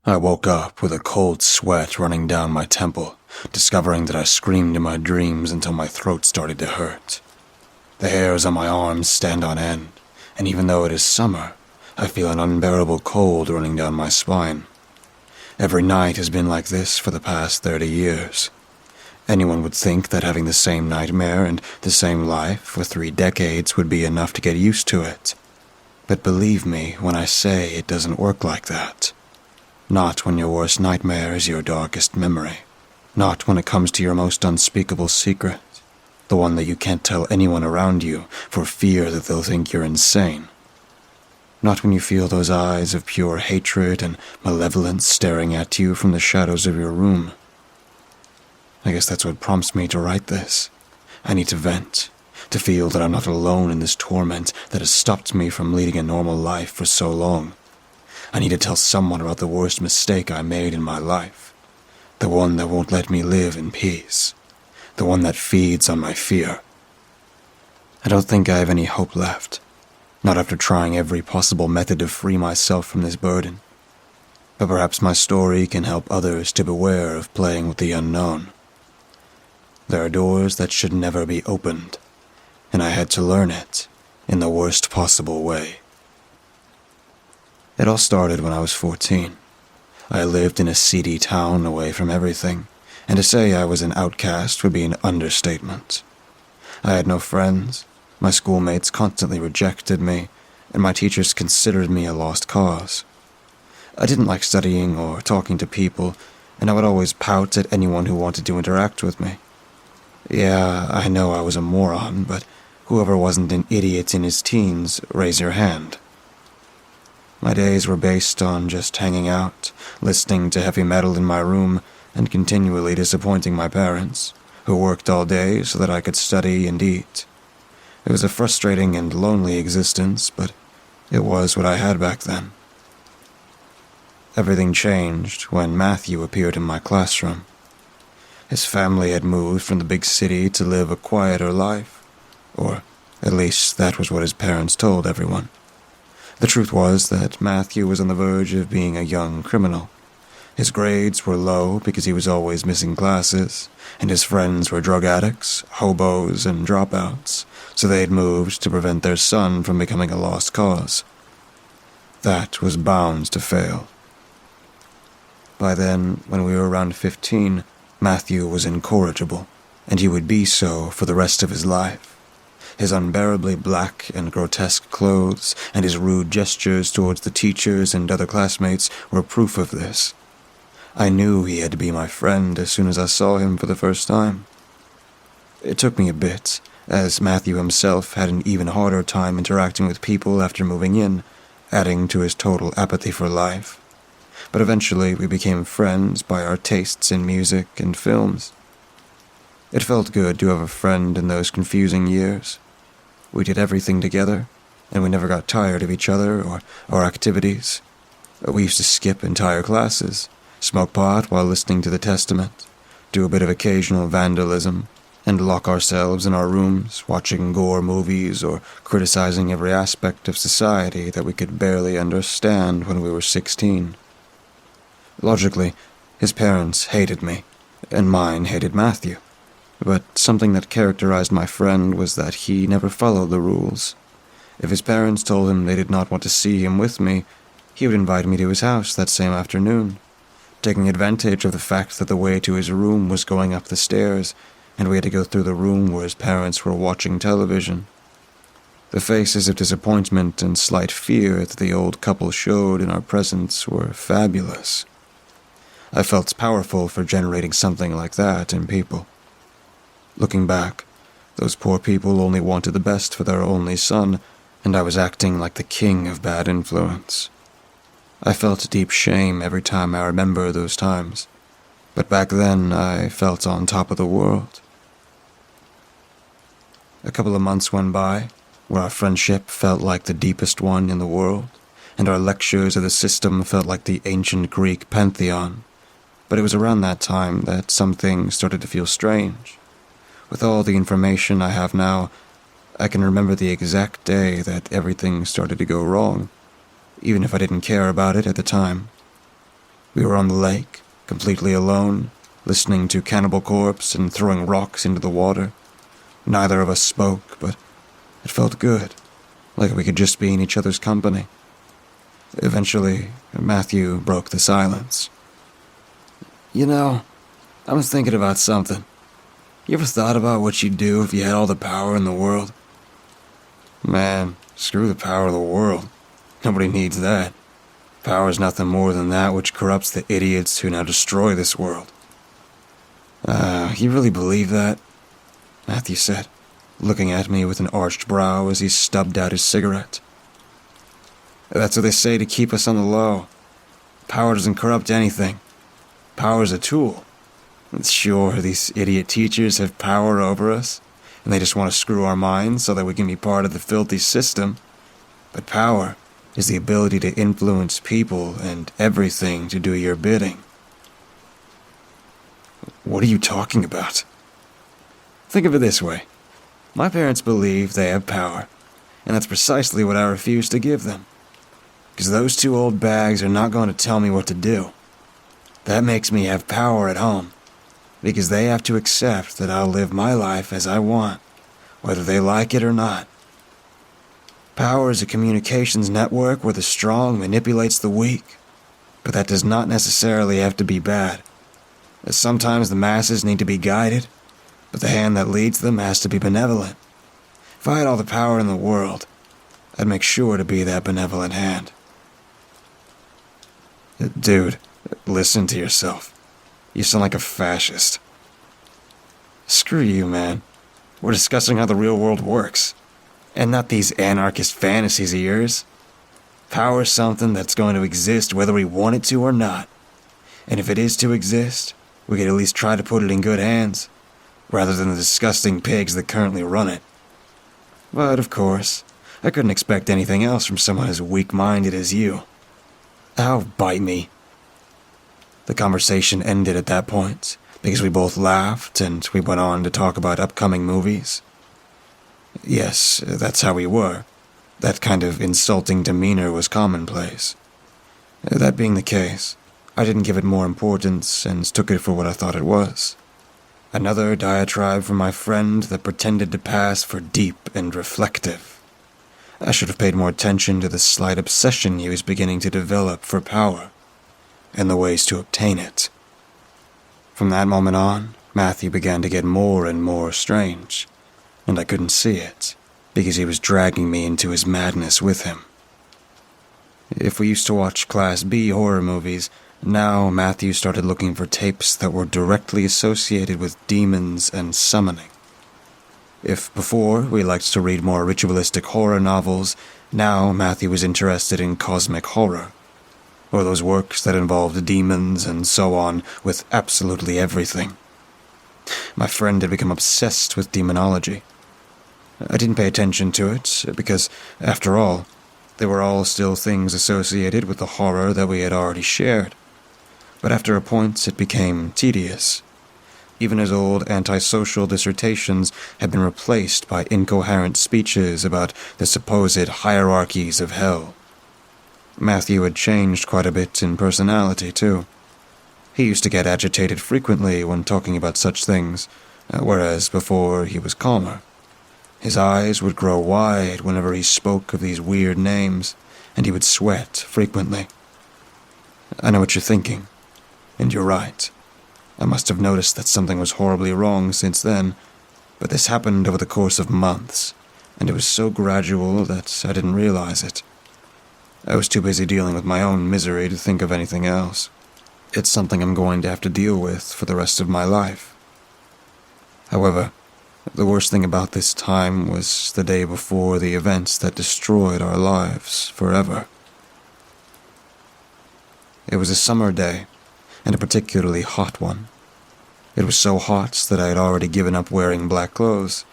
I woke up with a cold sweat running down my temple, discovering that I screamed in my dreams until my throat started to hurt. The hairs on my arms stand on end, and even though it is summer, I feel an unbearable cold running down my spine. Every night has been like this for the past 30 years. Anyone would think that having the same nightmare and the same life for 3 decades would be enough to get used to it. But believe me when I say it doesn't work like that. Not when your worst nightmare is your darkest memory. Not when it comes to your most unspeakable secret. The one that you can't tell anyone around you for fear that they'll think you're insane. Not when you feel those eyes of pure hatred and malevolence staring at you from the shadows of your room. I guess that's what prompts me to write this. I need to vent, to feel that I'm not alone in this torment that has stopped me from leading a normal life for so long. I need to tell someone about the worst mistake I made in my life. The one that won't let me live in peace. The one that feeds on my fear. I don't think I have any hope left. Not after trying every possible method to free myself from this burden. But perhaps my story can help others to beware of playing with the unknown. There are doors that should never be opened, and I had to learn it in the worst possible way. It all started when I was 14. I lived in a seedy town away from everything, and to say I was an outcast would be an understatement. I had no friends, my schoolmates constantly rejected me, and my teachers considered me a lost cause. I didn't like studying or talking to people, and I would always pout at anyone who wanted to interact with me. Yeah, I know I was a moron, but whoever wasn't an idiot in his teens, raise your hand. My days were based on just hanging out, listening to heavy metal in my room, and continually disappointing my parents, who worked all day so that I could study and eat. It was a frustrating and lonely existence, but it was what I had back then. Everything changed when Matthew appeared in my classroom. His family had moved from the big city to live a quieter life, or at least that was what his parents told everyone. The truth was that Matthew was on the verge of being a young criminal. His grades were low because he was always missing classes, and his friends were drug addicts, hobos, and dropouts, so they had moved to prevent their son from becoming a lost cause. That was bound to fail. By then, when we were around 15, Matthew was incorrigible, and he would be so for the rest of his life. His unbearably black and grotesque clothes and his rude gestures towards the teachers and other classmates were proof of this. I knew he had to be my friend as soon as I saw him for the first time. It took me a bit, as Matthew himself had an even harder time interacting with people after moving in, adding to his total apathy for life. But eventually we became friends by our tastes in music and films. It felt good to have a friend in those confusing years. We did everything together, and we never got tired of each other or our activities. We used to skip entire classes, smoke pot while listening to the Testament, do a bit of occasional vandalism, and lock ourselves in our rooms watching gore movies or criticizing every aspect of society that we could barely understand when we were 16. Logically, his parents hated me, and mine hated Matthew. But something that characterized my friend was that he never followed the rules. If his parents told him they did not want to see him with me, he would invite me to his house that same afternoon, taking advantage of the fact that the way to his room was going up the stairs, and we had to go through the room where his parents were watching television. The faces of disappointment and slight fear that the old couple showed in our presence were fabulous. I felt powerful for generating something like that in people. Looking back, those poor people only wanted the best for their only son, and I was acting like the king of bad influence. I felt deep shame every time I remember those times, but back then I felt on top of the world. A couple of months went by, where our friendship felt like the deepest one in the world, and our lectures of the system felt like the ancient Greek pantheon. But it was around that time that some things started to feel strange. With all the information I have now, I can remember the exact day that everything started to go wrong, even if I didn't care about it at the time. We were on the lake, completely alone, listening to Cannibal Corpse and throwing rocks into the water. Neither of us spoke, but it felt good, like we could just be in each other's company. Eventually, Matthew broke the silence. "You know, I was thinking about something. You ever thought about what you'd do if you had all the power in the world?" "Man, screw the power of the world. Nobody needs that. Power is nothing more than that which corrupts the idiots who now destroy this world." You really believe that?" Matthew said, looking at me with an arched brow as he stubbed out his cigarette. "That's what they say to keep us on the low. Power doesn't corrupt anything. Power is a tool. Sure, these idiot teachers have power over us, and they just want to screw our minds so that we can be part of the filthy system. But power is the ability to influence people and everything to do your bidding." "What are you talking about?" "Think of it this way. My parents believe they have power, and that's precisely what I refuse to give them. Because those two old bags are not going to tell me what to do. That makes me have power at home, because they have to accept that I'll live my life as I want, whether they like it or not. Power is a communications network where the strong manipulates the weak, but that does not necessarily have to be bad. Sometimes the masses need to be guided, but the hand that leads them has to be benevolent. If I had all the power in the world, I'd make sure to be that benevolent hand." "Dude, listen to yourself. You sound like a fascist." "Screw you, man. We're discussing how the real world works, and not these anarchist fantasies of yours. Power is something that's going to exist whether we want it to or not. And if it is to exist, we could at least try to put it in good hands, rather than the disgusting pigs that currently run it. But, of course, I couldn't expect anything else from someone as weak-minded as you. Ow, bite me." The conversation ended at that point, because we both laughed and we went on to talk about upcoming movies. Yes, that's how we were. That kind of insulting demeanor was commonplace. That being the case, I didn't give it more importance and took it for what I thought it was. Another diatribe from my friend that pretended to pass for deep and reflective. I should have paid more attention to the slight obsession he was beginning to develop for power, and the ways to obtain it. From that moment on, Matthew began to get more and more strange, and I couldn't see it, because he was dragging me into his madness with him. If we used to watch Class B horror movies, now Matthew started looking for tapes that were directly associated with demons and summoning. If before we liked to read more ritualistic horror novels, now Matthew was interested in cosmic horror, or those works that involved demons and so on, with absolutely everything. My friend had become obsessed with demonology. I didn't pay attention to it, because, after all, they were all still things associated with the horror that we had already shared. But after a point, it became tedious. Even his old antisocial dissertations had been replaced by incoherent speeches about the supposed hierarchies of hell. Matthew had changed quite a bit in personality, too. He used to get agitated frequently when talking about such things, whereas before he was calmer. His eyes would grow wide whenever he spoke of these weird names, and he would sweat frequently. I know what you're thinking, and you're right. I must have noticed that something was horribly wrong since then, but this happened over the course of months, and it was so gradual that I didn't realize it. I was too busy dealing with my own misery to think of anything else. It's something I'm going to have to deal with for the rest of my life. However, the worst thing about this time was the day before the events that destroyed our lives forever. It was a summer day, and a particularly hot one. It was so hot that I had already given up wearing black clothes.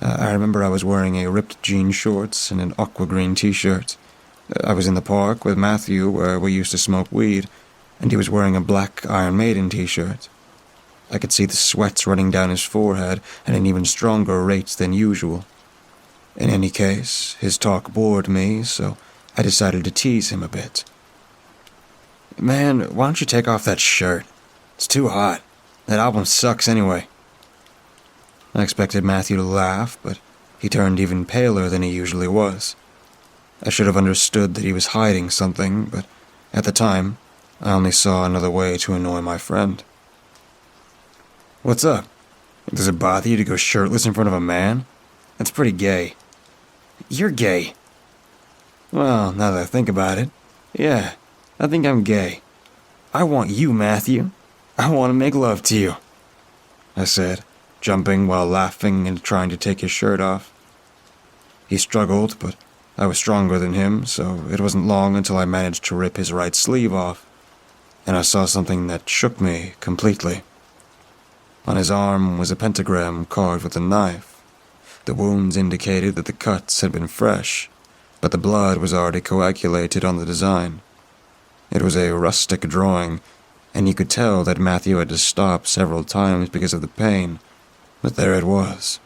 I remember I was wearing a ripped jean shorts and an aqua green t-shirt. I was in the park with Matthew where we used to smoke weed, and he was wearing a black Iron Maiden t-shirt. I could see the sweats running down his forehead at an even stronger rate than usual. In any case, his talk bored me, so I decided to tease him a bit. Man, why don't you take off that shirt? It's too hot. That album sucks anyway. I expected Matthew to laugh, but he turned even paler than he usually was. I should have understood that he was hiding something, but at the time, I only saw another way to annoy my friend. What's up? Does it bother you to go shirtless in front of a man? That's pretty gay. You're gay. Well, now that I think about it, yeah, I think I'm gay. I want you, Matthew. I want to make love to you, I said, jumping while laughing and trying to take his shirt off. He struggled, but I was stronger than him, so it wasn't long until I managed to rip his right sleeve off, and I saw something that shook me completely. On his arm was a pentagram carved with a knife. The wounds indicated that the cuts had been fresh, but the blood was already coagulated on the design. It was a rustic drawing, and you could tell that Matthew had to stop several times because of the pain, but there it was.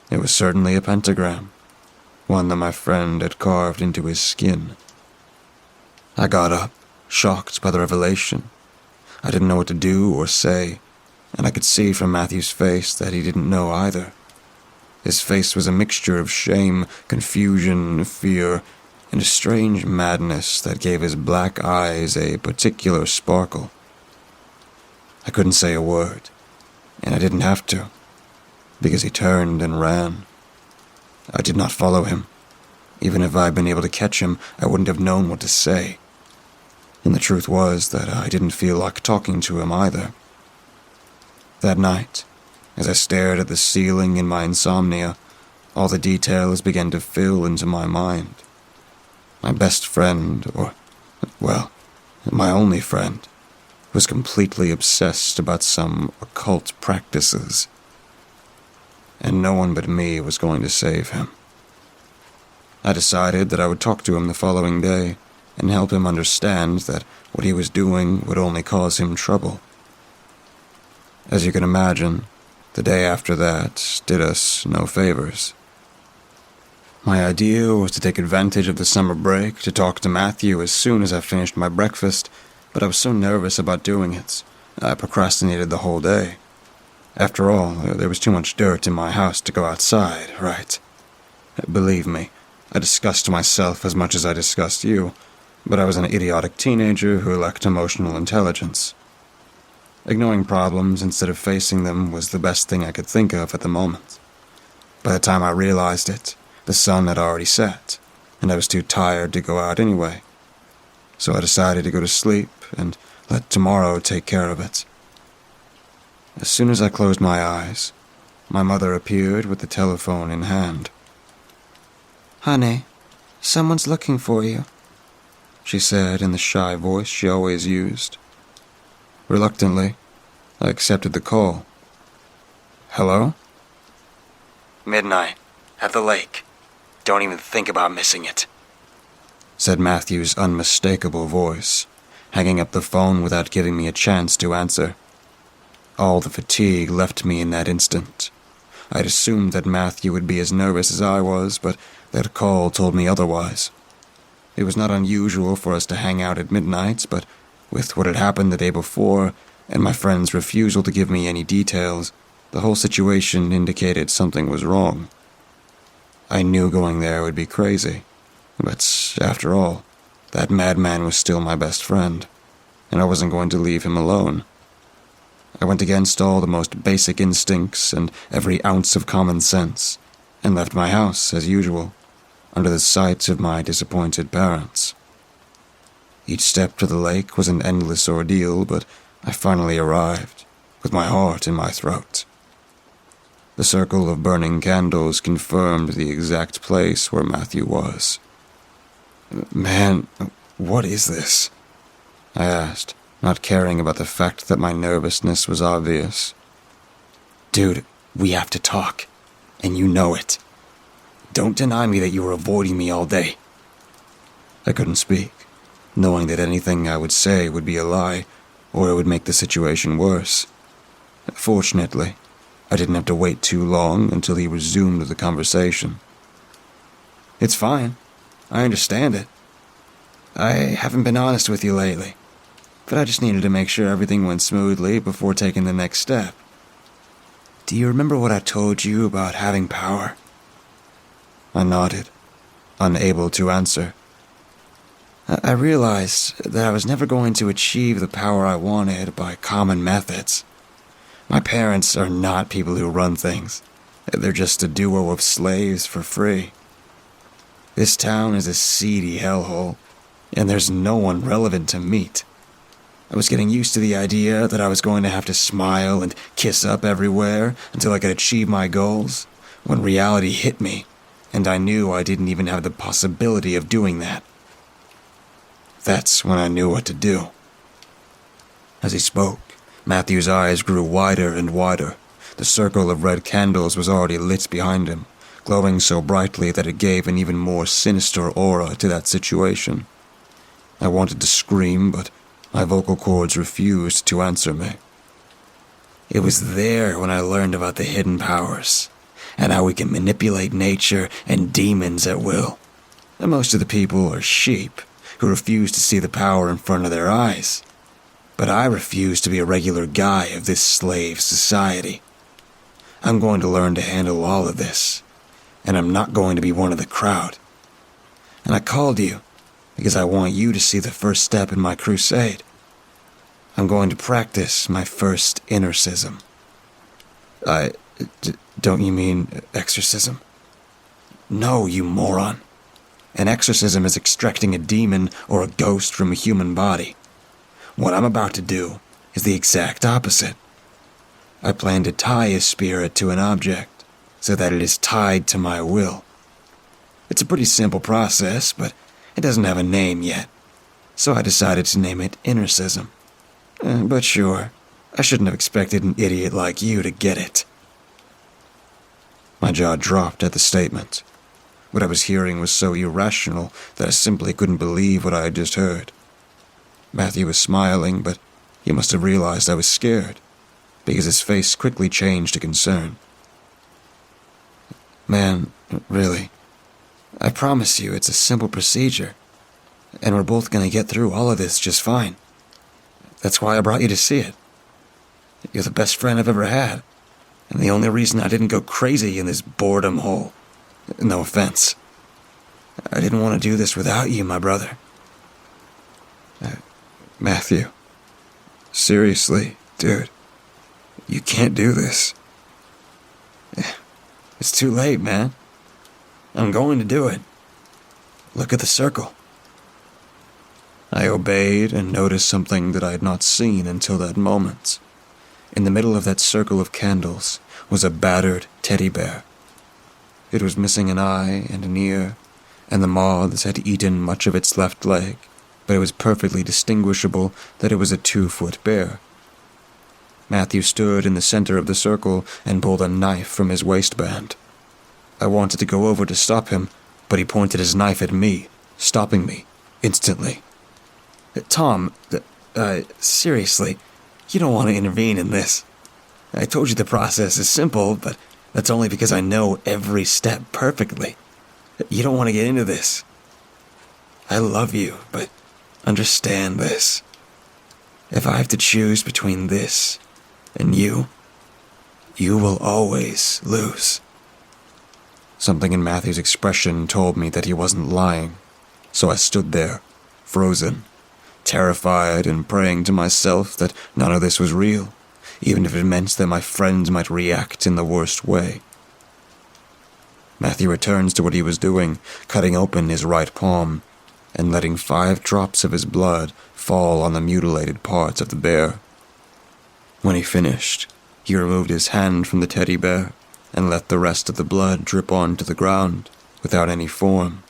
It was certainly a pentagram, one that my friend had carved into his skin. I got up, shocked by the revelation. I didn't know what to do or say, and I could see from Matthew's face that he didn't know either. His face was a mixture of shame, confusion, fear, and a strange madness that gave his black eyes a particular sparkle. I couldn't say a word, and I didn't have to, because he turned and ran. I did not follow him. Even if I'd been able to catch him, I wouldn't have known what to say. And the truth was that I didn't feel like talking to him either. That night, as I stared at the ceiling in my insomnia, all the details began to fill into my mind. My best friend, my only friend, was completely obsessed about some occult practices. And no one but me was going to save him. I decided that I would talk to him the following day and help him understand that what he was doing would only cause him trouble. As you can imagine, the day after that did us no favors. My idea was to take advantage of the summer break to talk to Matthew as soon as I finished my breakfast, but I was so nervous about doing it, I procrastinated the whole day. After all, there was too much dirt in my house to go outside, right? Believe me, I discussed myself as much as I discussed you, but I was an idiotic teenager who lacked emotional intelligence. Ignoring problems instead of facing them was the best thing I could think of at the moment. By the time I realized it, the sun had already set, and I was too tired to go out anyway. So I decided to go to sleep and let tomorrow take care of it. As soon as I closed my eyes, my mother appeared with the telephone in hand. "Honey, someone's looking for you," she said in the shy voice she always used. Reluctantly, I accepted the call. "Hello?" "Midnight, at the lake. Don't even think about missing it," said Matthew's unmistakable voice, hanging up the phone without giving me a chance to answer. All the fatigue left me in that instant. I'd assumed that Matthew would be as nervous as I was, but that call told me otherwise. It was not unusual for us to hang out at midnight, but with what had happened the day before, and my friend's refusal to give me any details, the whole situation indicated something was wrong. I knew going there would be crazy, but after all, that madman was still my best friend, and I wasn't going to leave him alone. I went against all the most basic instincts and every ounce of common sense, and left my house, as usual, under the sight of my disappointed parents. Each step to the lake was an endless ordeal, but I finally arrived, with my heart in my throat. The circle of burning candles confirmed the exact place where Matthew was. "Man, what is this?" I asked, not caring about the fact that my nervousness was obvious. "Dude, we have to talk, and you know it. Don't deny me that you were avoiding me all day." I couldn't speak, knowing that anything I would say would be a lie, or it would make the situation worse. Fortunately, I didn't have to wait too long until he resumed the conversation. "It's fine. I understand it. I haven't been honest with you lately. but I just needed to make sure everything went smoothly before taking the next step. Do you remember what I told you about having power? I nodded, unable to answer. I realized that I was never going to achieve the power I wanted by common methods. My parents are not people who run things. They're just a duo of slaves for free. This town is a seedy hellhole, and there's no one relevant to meet. I was getting used to the idea that I was going to have to smile and kiss up everywhere until I could achieve my goals, when reality hit me, and I knew I didn't even have the possibility of doing that. That's when I knew what to do. As he spoke, Matthew's eyes grew wider and wider. The circle of red candles was already lit behind him, glowing so brightly that it gave an even more sinister aura to that situation. I wanted to scream, but my vocal cords refused to answer me. It was there when I learned about the hidden powers, and how we can manipulate nature and demons at will. And most of the people are sheep, who refuse to see the power in front of their eyes. But I refuse to be a regular guy of this slave society. I'm going to learn to handle all of this, and I'm not going to be one of the crowd. And I called you because I want you to see the first step in my crusade. I'm going to practice my first exorcism. Don't you mean exorcism? No, you moron. An exorcism is extracting a demon or a ghost from a human body. What I'm about to do is the exact opposite. I plan to tie a spirit to an object so that it is tied to my will. It's a pretty simple process, but it doesn't have a name yet, so I decided to name it exorcism. But sure, I shouldn't have expected an idiot like you to get it. My jaw dropped at the statement. What I was hearing was so irrational that I simply couldn't believe what I had just heard. Matthew was smiling, but he must have realized I was scared, because his face quickly changed to concern. Man, really, I promise you it's a simple procedure, and we're both going to get through all of this just fine. That's why I brought you to see it. You're the best friend I've ever had, and the only reason I didn't go crazy in this boredom hole. No offense. I didn't want to do this without you, my brother. Matthew. Seriously, dude. You can't do this. It's too late, man. I'm going to do it. Look at the circle. I obeyed and noticed something that I had not seen until that moment. In the middle of that circle of candles was a battered teddy bear. It was missing an eye and an ear, and the moths had eaten much of its left leg, but it was perfectly distinguishable that it was a 2-foot bear. Matthew stood in the center of the circle and pulled a knife from his waistband. I wanted to go over to stop him, but he pointed his knife at me, stopping me instantly. Tom, seriously, you don't want to intervene in this. I told you the process is simple, but that's only because I know every step perfectly. You don't want to get into this. I love you, but understand this. If I have to choose between this and you will always lose. Something in Matthew's expression told me that he wasn't lying, so I stood there, frozen, terrified and praying to myself that none of this was real, even if it meant that my friend might react in the worst way. Matthew returns to what he was doing, cutting open his right palm and letting 5 drops of his blood fall on the mutilated parts of the bear. When he finished, he removed his hand from the teddy bear and let the rest of the blood drip onto the ground without any form.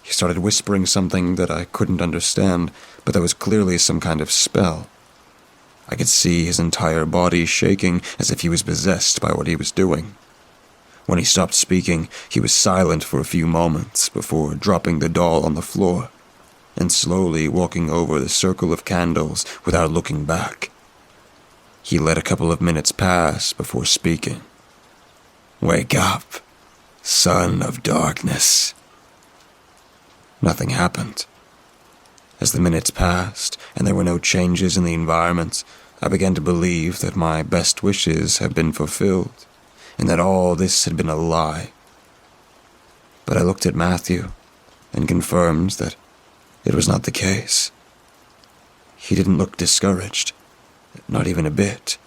He started whispering something that I couldn't understand, but that was clearly some kind of spell. I could see his entire body shaking as if he was possessed by what he was doing. When he stopped speaking, he was silent for a few moments before dropping the doll on the floor and slowly walking over the circle of candles without looking back. He let a couple of minutes pass before speaking. "Wake up, son of darkness." Nothing happened. As the minutes passed, and there were no changes in the environment, I began to believe that my best wishes had been fulfilled, and that all this had been a lie. But I looked at Matthew, and confirmed that it was not the case. He didn't look discouraged, not even a bit.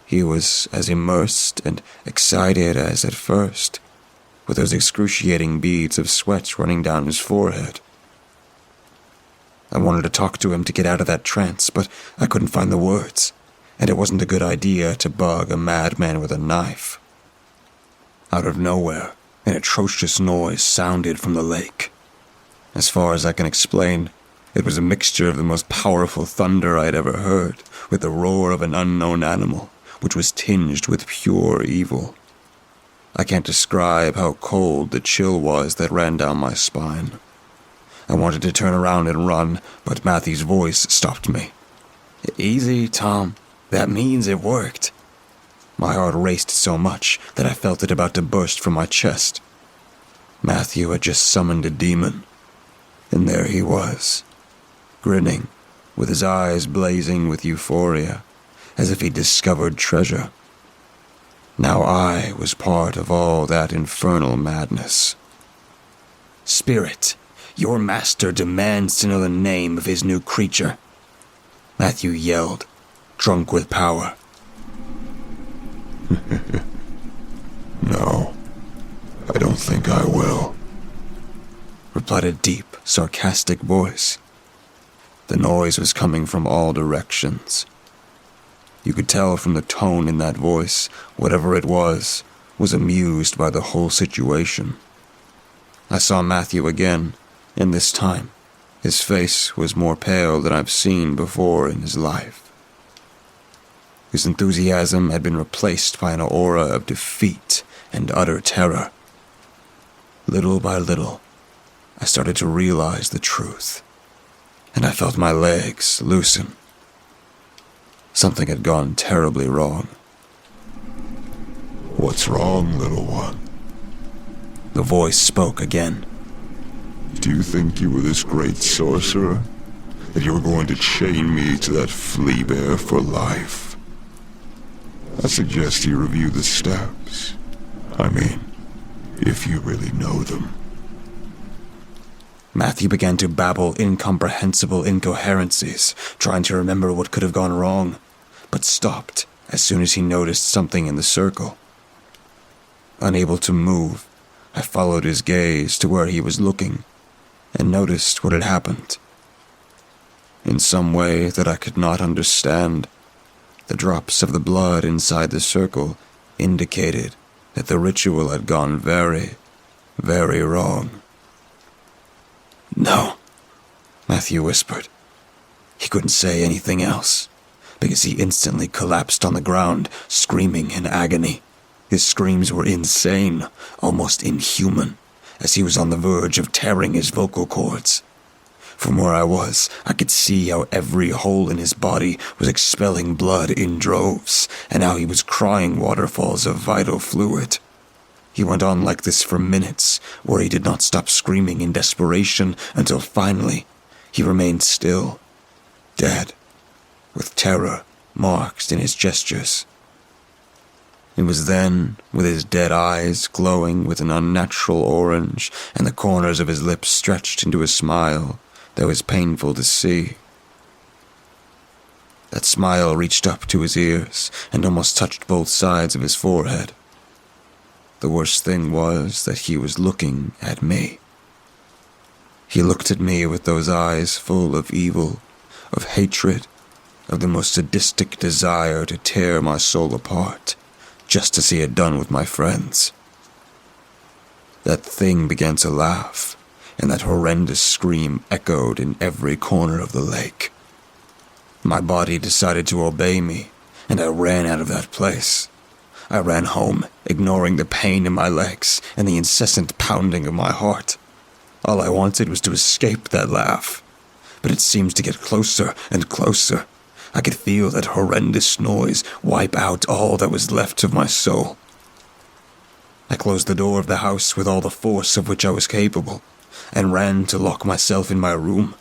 He was as immersed and excited as at first, with those excruciating beads of sweat running down his forehead. I wanted to talk to him to get out of that trance, but I couldn't find the words, and it wasn't a good idea to bug a madman with a knife. Out of nowhere, an atrocious noise sounded from the lake. As far as I can explain, it was a mixture of the most powerful thunder I had ever heard, with the roar of an unknown animal, which was tinged with pure evil. I can't describe how cold the chill was that ran down my spine. I wanted to turn around and run, but Matthew's voice stopped me. "Easy, Tom. That means it worked." My heart raced so much that I felt it about to burst from my chest. Matthew had just summoned a demon, and there he was, grinning, with his eyes blazing with euphoria, as if he'd discovered treasure. Now I was part of all that infernal madness. "Spirit, your master demands to know the name of his new creature," Matthew yelled, drunk with power. "No, I don't think I will," replied a deep, sarcastic voice. The noise was coming from all directions. You could tell from the tone in that voice, whatever it was amused by the whole situation. I saw Matthew again, and this time, his face was more pale than I've seen before in his life. His enthusiasm had been replaced by an aura of defeat and utter terror. Little by little, I started to realize the truth, and I felt my legs loosen. Something had gone terribly wrong. "What's wrong, little one?" The voice spoke again. "Do you think you were this great sorcerer? That you were going to chain me to that flea bear for life? I suggest you review the steps. I mean, if you really know them." Matthew began to babble incomprehensible incoherencies, trying to remember what could have gone wrong, but stopped as soon as he noticed something in the circle. Unable to move, I followed his gaze to where he was looking, and noticed what had happened. In some way that I could not understand, the drops of the blood inside the circle indicated that the ritual had gone very, very wrong. "No," Matthew whispered. He couldn't say anything else, because he instantly collapsed on the ground, screaming in agony. His screams were insane, almost inhuman, as he was on the verge of tearing his vocal cords. From where I was, I could see how every hole in his body was expelling blood in droves, and how he was crying waterfalls of vital fluid. He went on like this for minutes, where he did not stop screaming in desperation until finally he remained still, dead, with terror marked in his gestures. It was then, with his dead eyes glowing with an unnatural orange and the corners of his lips stretched into a smile that was painful to see. That smile reached up to his ears and almost touched both sides of his forehead. The worst thing was that he was looking at me. He looked at me with those eyes full of evil, of hatred, of the most sadistic desire to tear my soul apart, just as he had done with my friends. That thing began to laugh, and that horrendous scream echoed in every corner of the lake. My body decided to obey me, and I ran out of that place. I ran home, ignoring the pain in my legs and the incessant pounding of my heart. All I wanted was to escape that laugh, but it seemed to get closer and closer. I could feel that horrendous noise wipe out all that was left of my soul. I closed the door of the house with all the force of which I was capable, and ran to lock myself in my room.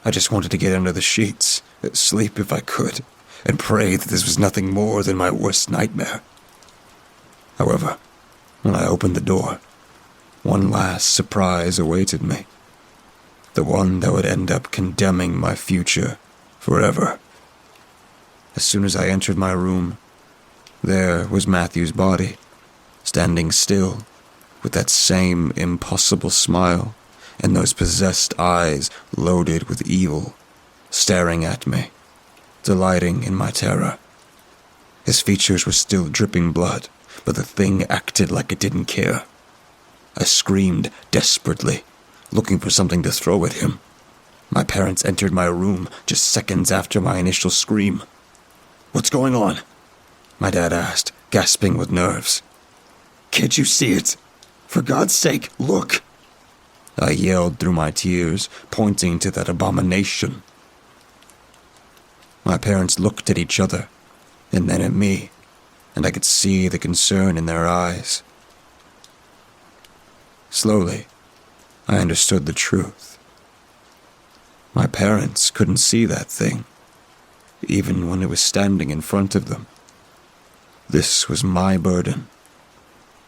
I just wanted to get under the sheets, sleep if I could, and pray that this was nothing more than my worst nightmare. However, when I opened the door, one last surprise awaited me. The one that would end up condemning my future forever. As soon as I entered my room, there was Matthew's body, standing still, with that same impossible smile and those possessed eyes loaded with evil, staring at me, delighting in my terror. His features were still dripping blood, but the thing acted like it didn't care. I screamed desperately, looking for something to throw at him. My parents entered my room just seconds after my initial scream. "What's going on?" my dad asked, gasping with nerves. "Can't you see it? For God's sake, look!" I yelled through my tears, pointing to that abomination. My parents looked at each other, and then at me, and I could see the concern in their eyes. Slowly, I understood the truth. My parents couldn't see that thing, even when it was standing in front of them. This was my burden,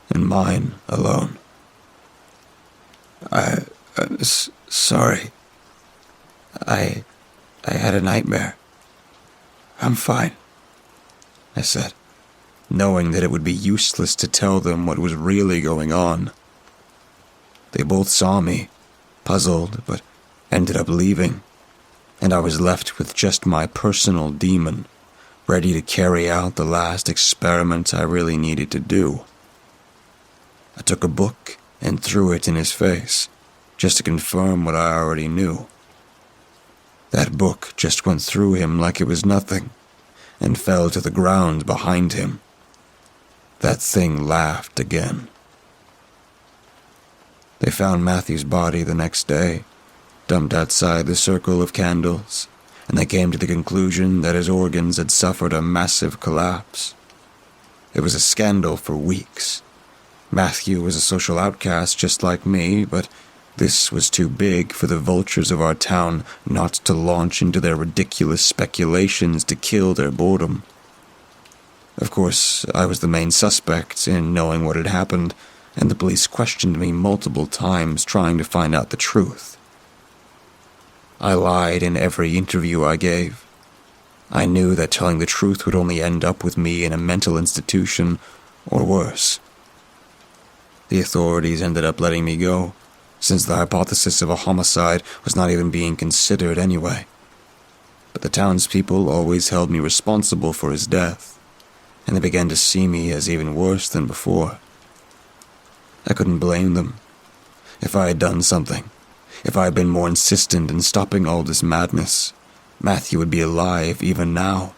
and mine alone. Sorry. I had a nightmare. I'm fine, I said, knowing that it would be useless to tell them what was really going on. They both saw me, puzzled, but ended up leaving, and I was left with just my personal demon, ready to carry out the last experiment I really needed to do. I took a book and threw it in his face, just to confirm what I already knew. That book just went through him like it was nothing, and fell to the ground behind him. That thing laughed again. They found Matthew's body the next day, dumped outside the circle of candles, and they came to the conclusion that his organs had suffered a massive collapse. It was a scandal for weeks. Matthew was a social outcast just like me, but this was too big for the vultures of our town not to launch into their ridiculous speculations to kill their boredom. Of course, I was the main suspect in knowing what had happened, and the police questioned me multiple times trying to find out the truth. I lied in every interview I gave. I knew that telling the truth would only end up with me in a mental institution, or worse. The authorities ended up letting me go, since the hypothesis of a homicide was not even being considered anyway. But the townspeople always held me responsible for his death, and they began to see me as even worse than before. I couldn't blame them. If I had done something, if I had been more insistent in stopping all this madness, Matthew would be alive even now.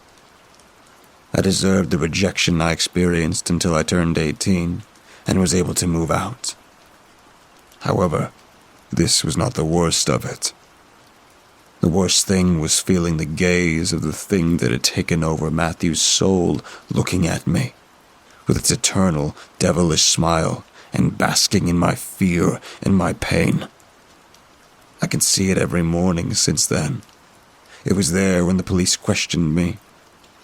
I deserved the rejection I experienced until I turned 18 and was able to move out. However, this was not the worst of it. The worst thing was feeling the gaze of the thing that had taken over Matthew's soul looking at me, with its eternal, devilish smile, and basking in my fear and my pain. I can see it every morning since then. It was there when the police questioned me.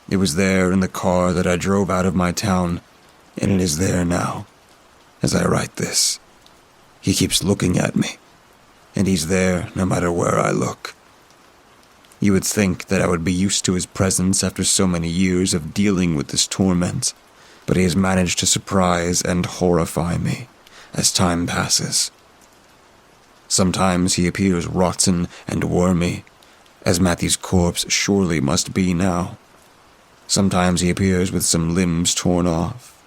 It was there in the car that I drove out of my town, and it is there now, as I write this. He keeps looking at me, and he's there no matter where I look. You would think that I would be used to his presence after so many years of dealing with this torment, but he has managed to surprise and horrify me as time passes. Sometimes he appears rotten and wormy, as Matthew's corpse surely must be now. Sometimes he appears with some limbs torn off,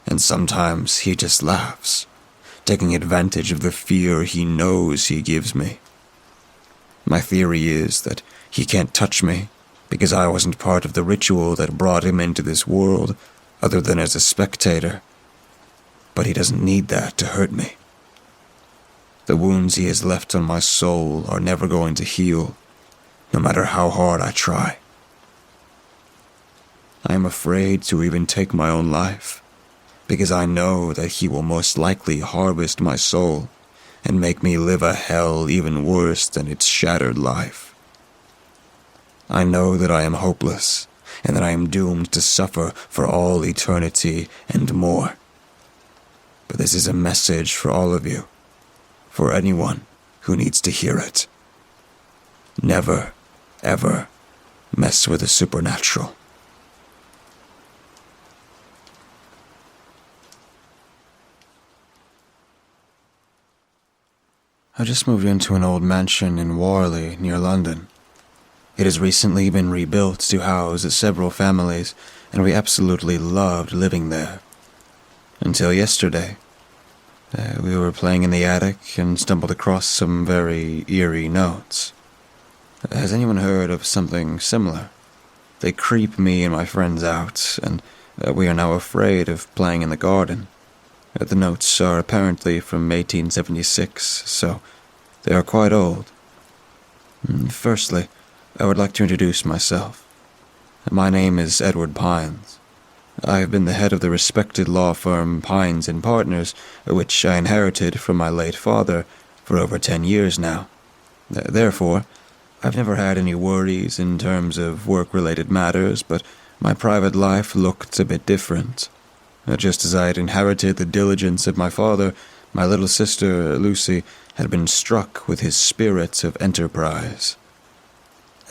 and sometimes he just laughs, taking advantage of the fear he knows he gives me. My theory is that he can't touch me because I wasn't part of the ritual that brought him into this world other than as a spectator. But he doesn't need that to hurt me. The wounds he has left on my soul are never going to heal, no matter how hard I try. I am afraid to even take my own life, because I know that he will most likely harvest my soul and make me live a hell even worse than its shattered life. I know that I am hopeless, and that I am doomed to suffer for all eternity and more. But this is a message for all of you, for anyone who needs to hear it. Never, ever mess with the supernatural. I just moved into an old mansion in Warley, near London. It has recently been rebuilt to house several families, and we absolutely loved living there. Until yesterday. We were playing in the attic and stumbled across some very eerie notes. Has anyone heard of something similar? They creep me and my friends out, and we are now afraid of playing in the garden. The notes are apparently from 1876, so they are quite old. Firstly, I would like to introduce myself. My name is Edward Pines. I have been the head of the respected law firm Pines & Partners, which I inherited from my late father, for over 10 years now. Therefore, I've never had any worries in terms of work-related matters, but my private life looked a bit different. Just as I had inherited the diligence of my father, my little sister, Lucy, had been struck with his spirit of enterprise.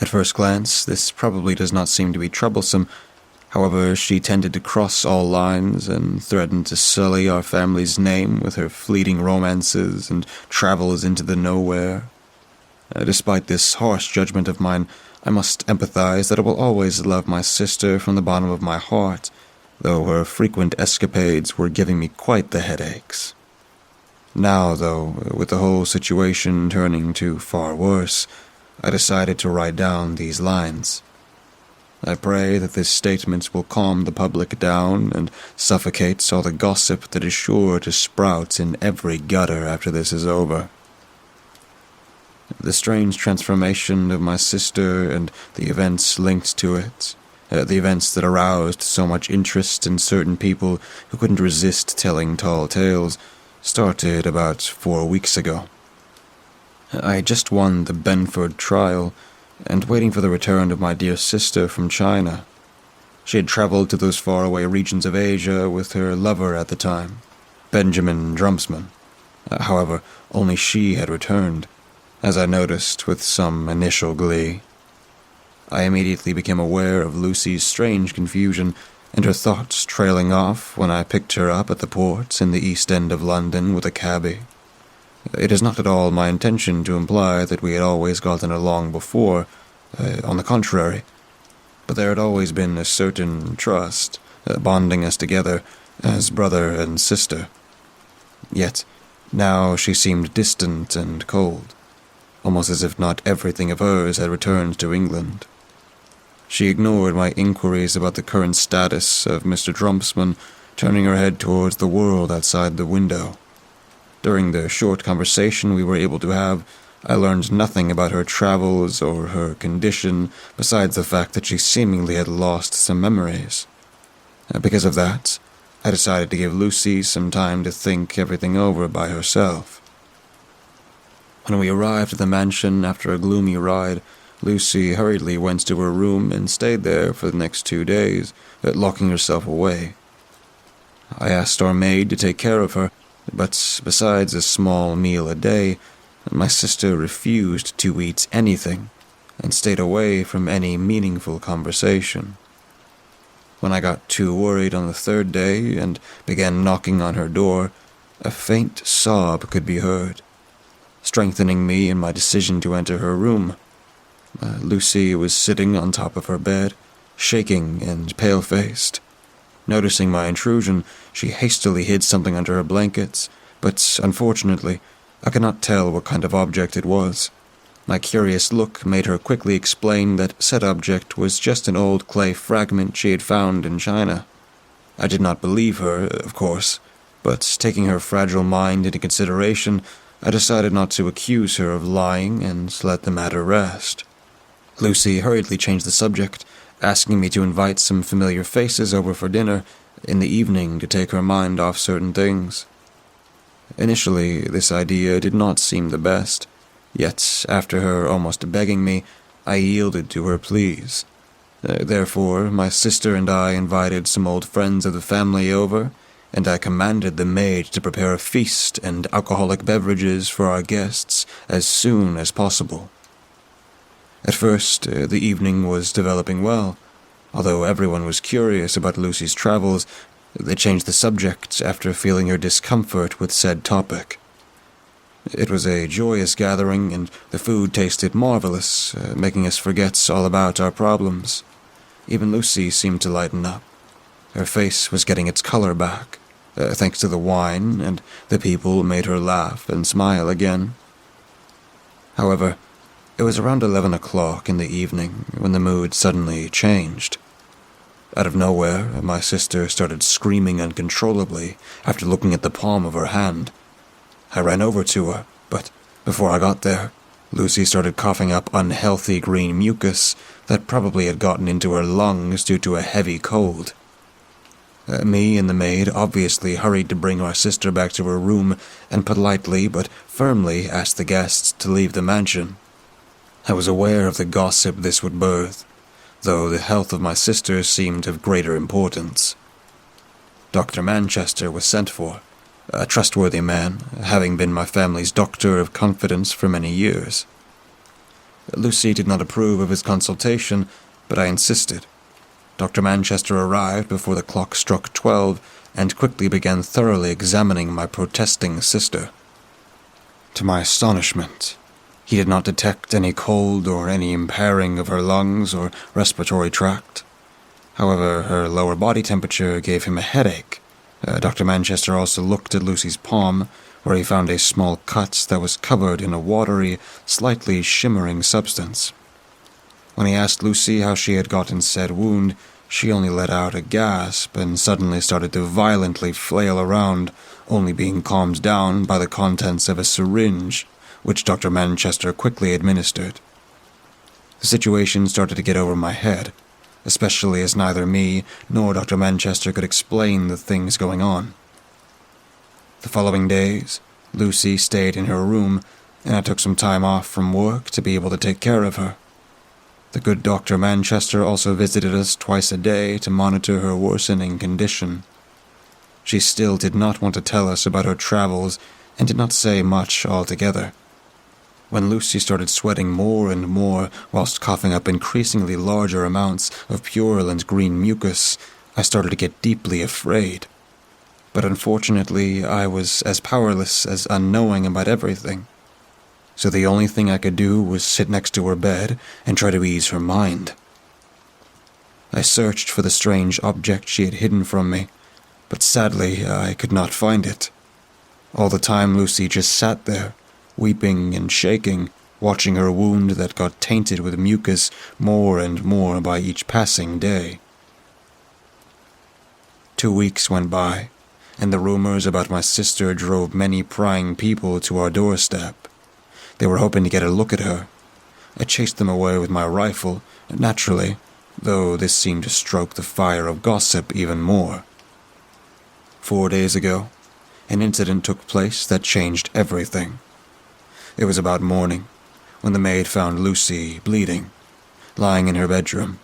At first glance, this probably does not seem to be troublesome. However, she tended to cross all lines and threatened to sully our family's name with her fleeting romances and travels into the nowhere. Despite this harsh judgment of mine, I must empathize that I will always love my sister from the bottom of my heart, though her frequent escapades were giving me quite the headaches. Now, though, with the whole situation turning to far worse, I decided to write down these lines. I pray that this statement will calm the public down and suffocate all the gossip that is sure to sprout in every gutter after this is over. The strange transformation of my sister and the events linked to it, the events that aroused so much interest in certain people who couldn't resist telling tall tales, started about 4 weeks ago. I had just won the Benford trial, and waiting for the return of my dear sister from China. She had traveled to those faraway regions of Asia with her lover at the time, Benjamin Drumsman. However, only she had returned, as I noticed with some initial glee. I immediately became aware of Lucy's strange confusion and her thoughts trailing off when I picked her up at the port in the East End of London with a cabbie. It is not at all my intention to imply that we had always gotten along before, on the contrary, but there had always been a certain trust bonding us together as brother and sister. Yet, now she seemed distant and cold, almost as if not everything of hers had returned to England. She ignored my inquiries about the current status of Mr. Drumsman, turning her head towards the world outside the window. During the short conversation we were able to have, I learned nothing about her travels or her condition, besides the fact that she seemingly had lost some memories. Because of that, I decided to give Lucy some time to think everything over by herself. When we arrived at the mansion after a gloomy ride, Lucy hurriedly went to her room and stayed there for the next 2 days, locking herself away. I asked our maid to take care of her, but besides a small meal a day, my sister refused to eat anything and stayed away from any meaningful conversation. When I got too worried on the 3rd day and began knocking on her door, a faint sob could be heard, strengthening me in my decision to enter her room. Lucy was sitting on top of her bed, shaking and pale-faced. Noticing my intrusion, she hastily hid something under her blankets, but unfortunately, I could not tell what kind of object it was. My curious look made her quickly explain that said object was just an old clay fragment she had found in China. I did not believe her, of course, but taking her fragile mind into consideration, I decided not to accuse her of lying and let the matter rest. Lucy hurriedly changed the subject, asking me to invite some familiar faces over for dinner in the evening to take her mind off certain things. Initially, this idea did not seem the best, yet after her almost begging me, I yielded to her pleas. Therefore, my sister and I invited some old friends of the family over, and I commanded the maid to prepare a feast and alcoholic beverages for our guests as soon as possible. At first, the evening was developing well. Although everyone was curious about Lucy's travels, they changed the subject after feeling her discomfort with said topic. It was a joyous gathering, and the food tasted marvelous, making us forget all about our problems. Even Lucy seemed to lighten up. Her face was getting its color back, thanks to the wine, and the people made her laugh and smile again. However, it was around 11 o'clock in the evening when the mood suddenly changed. Out of nowhere, my sister started screaming uncontrollably after looking at the palm of her hand. I ran over to her, but before I got there, Lucy started coughing up unhealthy green mucus that probably had gotten into her lungs due to a heavy cold. Me and the maid obviously hurried to bring our sister back to her room and politely but firmly asked the guests to leave the mansion. I was aware of the gossip this would birth, though the health of my sister seemed of greater importance. Dr. Manchester was sent for, a trustworthy man, having been my family's doctor of confidence for many years. Lucy did not approve of his consultation, but I insisted. Dr. Manchester arrived before the clock struck 12 and quickly began thoroughly examining my protesting sister. To my astonishment, he did not detect any cold or any impairing of her lungs or respiratory tract. However, her lower body temperature gave him a headache. Dr. Manchester also looked at Lucy's palm, where he found a small cut that was covered in a watery, slightly shimmering substance. When he asked Lucy how she had gotten said wound, she only let out a gasp and suddenly started to violently flail around, only being calmed down by the contents of a syringe, which Dr. Manchester quickly administered. The situation started to get over my head, especially as neither me nor Dr. Manchester could explain the things going on. The following days, Lucy stayed in her room, and I took some time off from work to be able to take care of her. The good Dr. Manchester also visited us twice a day to monitor her worsening condition. She still did not want to tell us about her travels and did not say much altogether. When Lucy started sweating more and more whilst coughing up increasingly larger amounts of purulent green mucus, I started to get deeply afraid. But unfortunately, I was as powerless as unknowing about everything. So the only thing I could do was sit next to her bed and try to ease her mind. I searched for the strange object she had hidden from me, but sadly I could not find it. All the time Lucy just sat there, weeping and shaking, watching her wound that got tainted with mucus more and more by each passing day. 2 weeks went by, and the rumors about my sister drove many prying people to our doorstep. They were hoping to get a look at her. I chased them away with my rifle, naturally, though this seemed to stoke the fire of gossip even more. 4 days ago, an incident took place that changed everything. It was about morning, when the maid found Lucy bleeding, lying in her bedroom.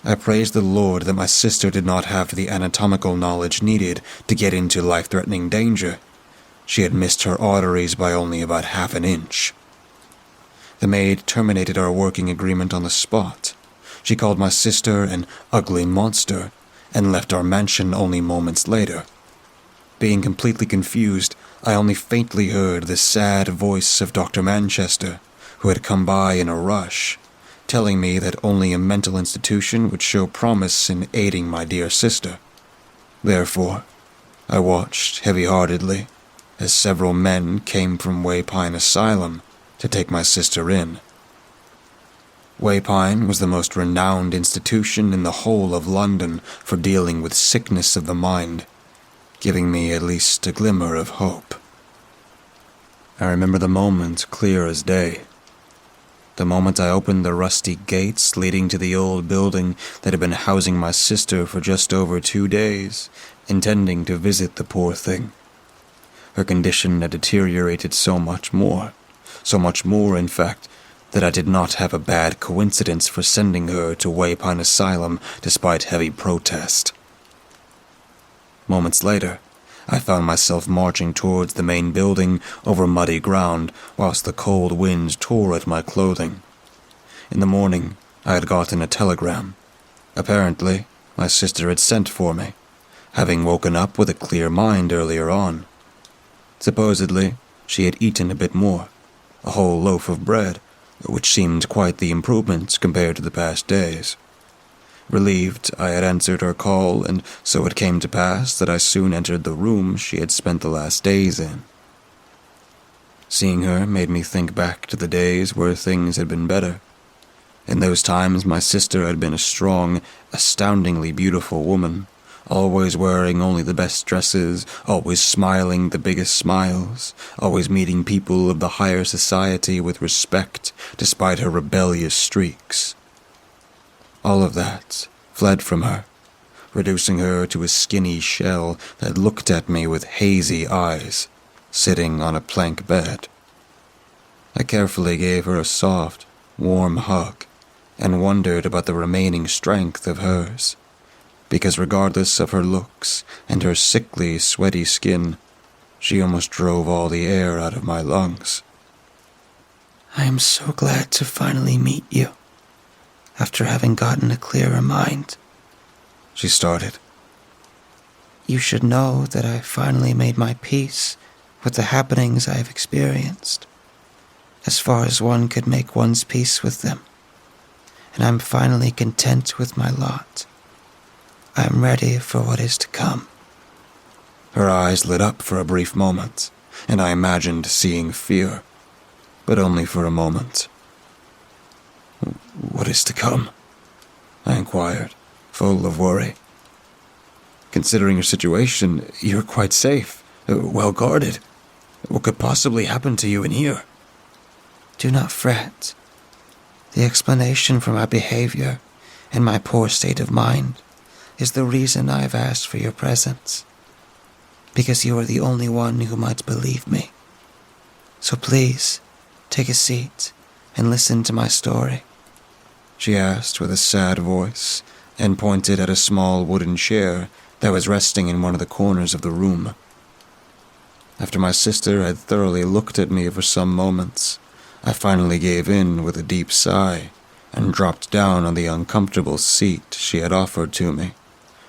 I praised the Lord that my sister did not have the anatomical knowledge needed to get into life-threatening danger. She had missed her arteries by only about half an inch. The maid terminated our working agreement on the spot. She called my sister an ugly monster and left our mansion only moments later. Being completely confused, I only faintly heard the sad voice of Dr. Manchester, who had come by in a rush, telling me that only a mental institution would show promise in aiding my dear sister. Therefore, I watched heavy-heartedly as several men came from Waypine Asylum to take my sister in. Waypine was the most renowned institution in the whole of London for dealing with sickness of the mind, giving me at least a glimmer of hope. I remember the moment clear as day. The moment I opened the rusty gates leading to the old building that had been housing my sister for just over 2 days, intending to visit the poor thing. Her condition had deteriorated so much more, in fact, that I did not have a bad coincidence for sending her to Waypine Asylum despite heavy protest. Moments later, I found myself marching towards the main building over muddy ground whilst the cold wind tore at my clothing. In the morning, I had gotten a telegram. Apparently, my sister had sent for me, having woken up with a clear mind earlier on. Supposedly, she had eaten a bit more, a whole loaf of bread, which seemed quite the improvement compared to the past days. Relieved, I had answered her call, and so it came to pass that I soon entered the room she had spent the last days in. Seeing her made me think back to the days where things had been better. In those times, my sister had been a strong, astoundingly beautiful woman, always wearing only the best dresses, always smiling the biggest smiles, always meeting people of the higher society with respect despite her rebellious streaks. All of that fled from her, reducing her to a skinny shell that looked at me with hazy eyes, sitting on a plank bed. I carefully gave her a soft, warm hug, and wondered about the remaining strength of hers, because regardless of her looks and her sickly, sweaty skin, she almost drove all the air out of my lungs. I am so glad to finally meet you, after having gotten a clearer mind, she started. You should know that I finally made my peace with the happenings I have experienced, as far as one could make one's peace with them, and I'm finally content with my lot. I am ready for what is to come. Her eyes lit up for a brief moment, and I imagined seeing fear, but only for a moment. What is to come? I inquired, full of worry. Considering your situation, you're quite safe, well guarded. What could possibly happen to you in here? Do not fret. The explanation for my behavior and my poor state of mind is the reason I have asked for your presence, because you are the only one who might believe me. So please, take a seat and listen to my story, she asked with a sad voice, and pointed at a small wooden chair that was resting in one of the corners of the room. After my sister had thoroughly looked at me for some moments, I finally gave in with a deep sigh and dropped down on the uncomfortable seat she had offered to me,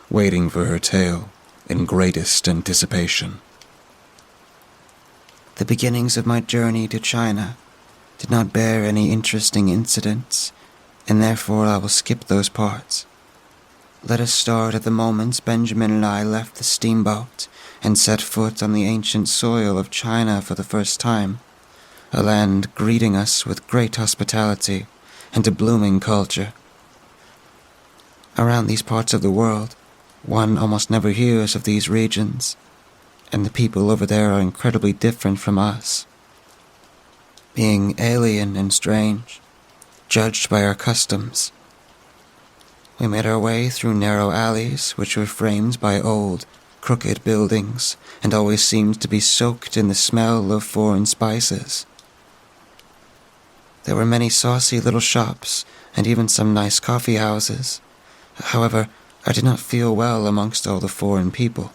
waiting for her tale in greatest anticipation. The beginnings of my journey to China did not bear any interesting incidents, and therefore I will skip those parts. Let us start at the moment Benjamin and I left the steamboat and set foot on the ancient soil of China for the first time, a land greeting us with great hospitality and a blooming culture. Around these parts of the world, one almost never hears of these regions, and the people over there are incredibly different from us. Being alien and strange, judged by our customs. We made our way through narrow alleys which were framed by old, crooked buildings and always seemed to be soaked in the smell of foreign spices. There were many saucy little shops and even some nice coffee houses. However, I did not feel well amongst all the foreign people.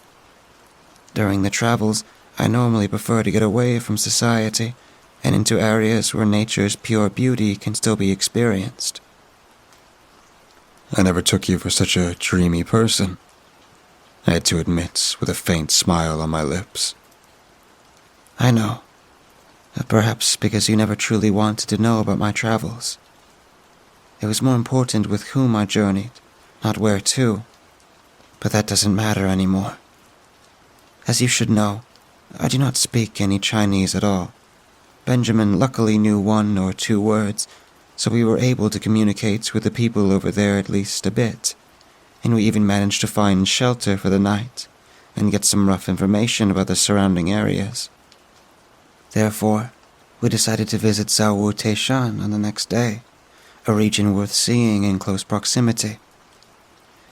During the travels, I normally prefer to get away from society and into areas where nature's pure beauty can still be experienced. I never took you for such a dreamy person, I had to admit with a faint smile on my lips. I know. Perhaps because you never truly wanted to know about my travels. It was more important with whom I journeyed, not where to. But that doesn't matter anymore. As you should know, I do not speak any Chinese at all. Benjamin luckily knew 1 or 2 words, so we were able to communicate with the people over there at least a bit, and we even managed to find shelter for the night and get some rough information about the surrounding areas. Therefore, we decided to visit Zhaowu Teishan on the next day, a region worth seeing in close proximity.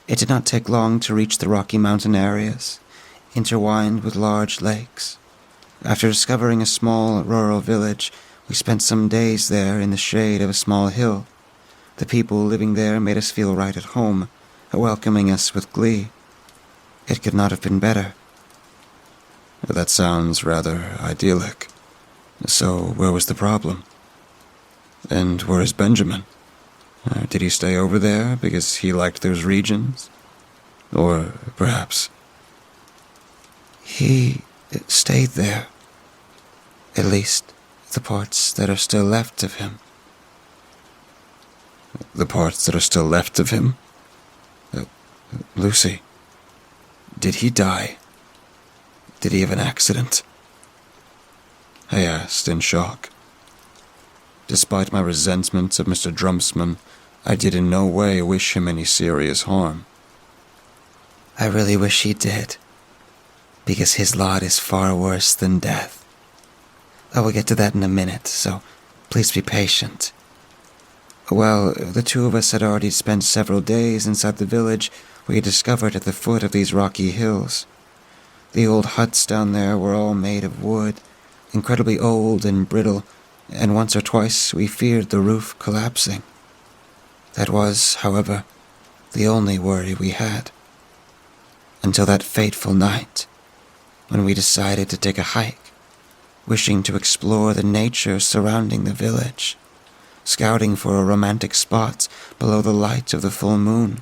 It did not take long to reach the Rocky Mountain areas, intertwined with large lakes. After discovering a small rural village, We spent some days there in the shade of a small hill. The people living there made us feel right at home, welcoming us with glee. It could not have been better. That sounds rather idyllic. So where was the problem? And where is Benjamin? Did he stay over there because he liked those regions? Or perhaps... He stayed there. At least, the parts that are still left of him. The parts that are still left of him? Lucy, did he die? Did he have an accident? I asked in shock. Despite my resentment of Mr. Drumsman, I did in no way wish him any serious harm. I really wish he did, because his lot is far worse than death. I will get to that in a minute, so please be patient. Well, the two of us had already spent several days inside the village we had discovered at the foot of these rocky hills. The old huts down there were all made of wood, incredibly old and brittle, and once or twice we feared the roof collapsing. That was, however, the only worry we had. Until that fateful night, when we decided to take a hike, wishing to explore the nature surrounding the village, scouting for a romantic spot below the light of the full moon.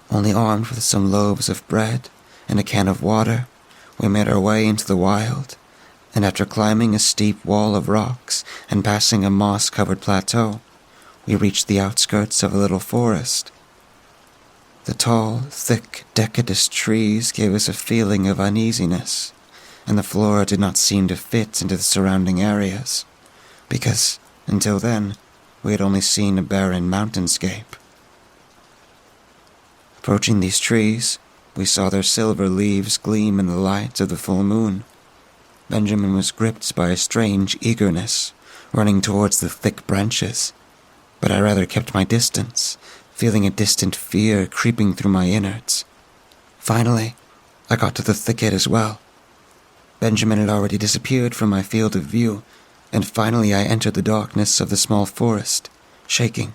Only armed with some loaves of bread and a can of water, we made our way into the wild, and after climbing a steep wall of rocks and passing a moss-covered plateau, we reached the outskirts of a little forest. The tall, thick, decadus trees gave us a feeling of uneasiness, and the flora did not seem to fit into the surrounding areas, because, until then, we had only seen a barren mountainscape. Approaching these trees, we saw their silver leaves gleam in the light of the full moon. Benjamin was gripped by a strange eagerness, running towards the thick branches, but I rather kept my distance, feeling a distant fear creeping through my innards. Finally, I got to the thicket as well. Benjamin had already disappeared from my field of view, and finally I entered the darkness of the small forest, shaking.